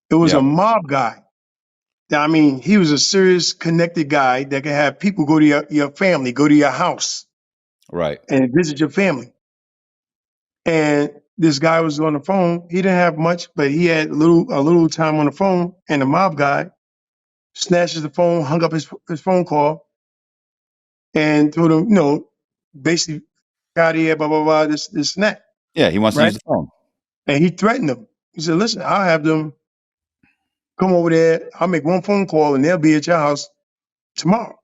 [SPEAKER 5] It was a mob guy. I mean, he was a serious connected guy that could have people go to your family, go to your house,
[SPEAKER 13] right,
[SPEAKER 5] and visit your family. And this guy was on the phone. He didn't have much, but he had a little time on the phone. And the mob guy snatches the phone, hung up his phone call, and told him, basically, out here, blah, blah, blah, this and that.
[SPEAKER 13] Yeah, he wants to use the phone.
[SPEAKER 5] And he threatened them. He said, listen, I'll have them come over there. I'll make one phone call, and they'll be at your house tomorrow.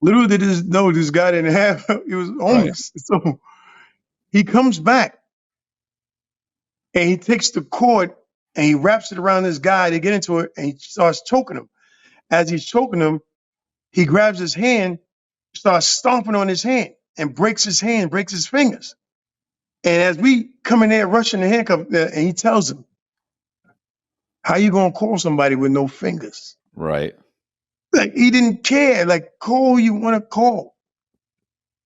[SPEAKER 5] Little did he know this guy didn't have, he was homeless. Right. So he comes back, and he takes the cord, and he wraps it around this guy to get into it, and he starts choking him. As he's choking him, he grabs his hand, starts stomping on his hand, and breaks his hand, breaks his fingers. And as we come in there rushing the handcuff, and he tells him, how you going to call somebody with no fingers?
[SPEAKER 13] Right.
[SPEAKER 5] Like he didn't care. Like call who you want to call.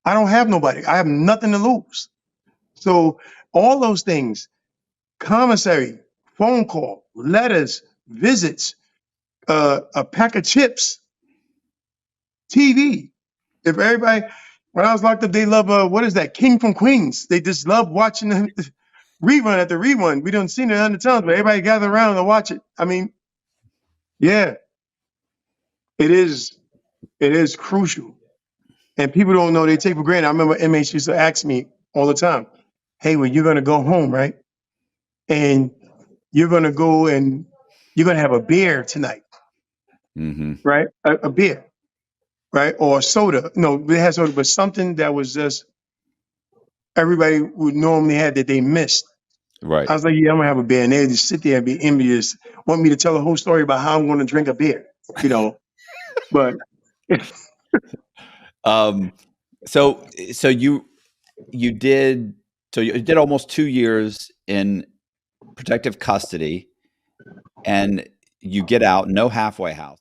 [SPEAKER 5] I don't have nobody. I have nothing to lose. So all those things, commissary, phone call, letters, visits, a pack of chips, TV. If everybody, when I was locked up, they love what is that? King from Queens. They just love watching the rerun after rerun. We don't seen it 100 times, but everybody gather around to watch it. I mean, yeah, it is crucial. And people don't know, they take for granted. I remember inmates used to ask me all the time, hey, when you're gonna go home, right? And you're gonna go and you're gonna have a beer tonight, right? A beer, right? Or soda. No, they had soda, but something that was just everybody would normally have that they missed.
[SPEAKER 13] Right.
[SPEAKER 5] I was like, yeah, I'm gonna have a beer. And they just sit there and be envious, want me to tell a whole story about how I'm gonna drink a beer, you know. But
[SPEAKER 13] So you did almost 2 years in protective custody, and you get out, no halfway house.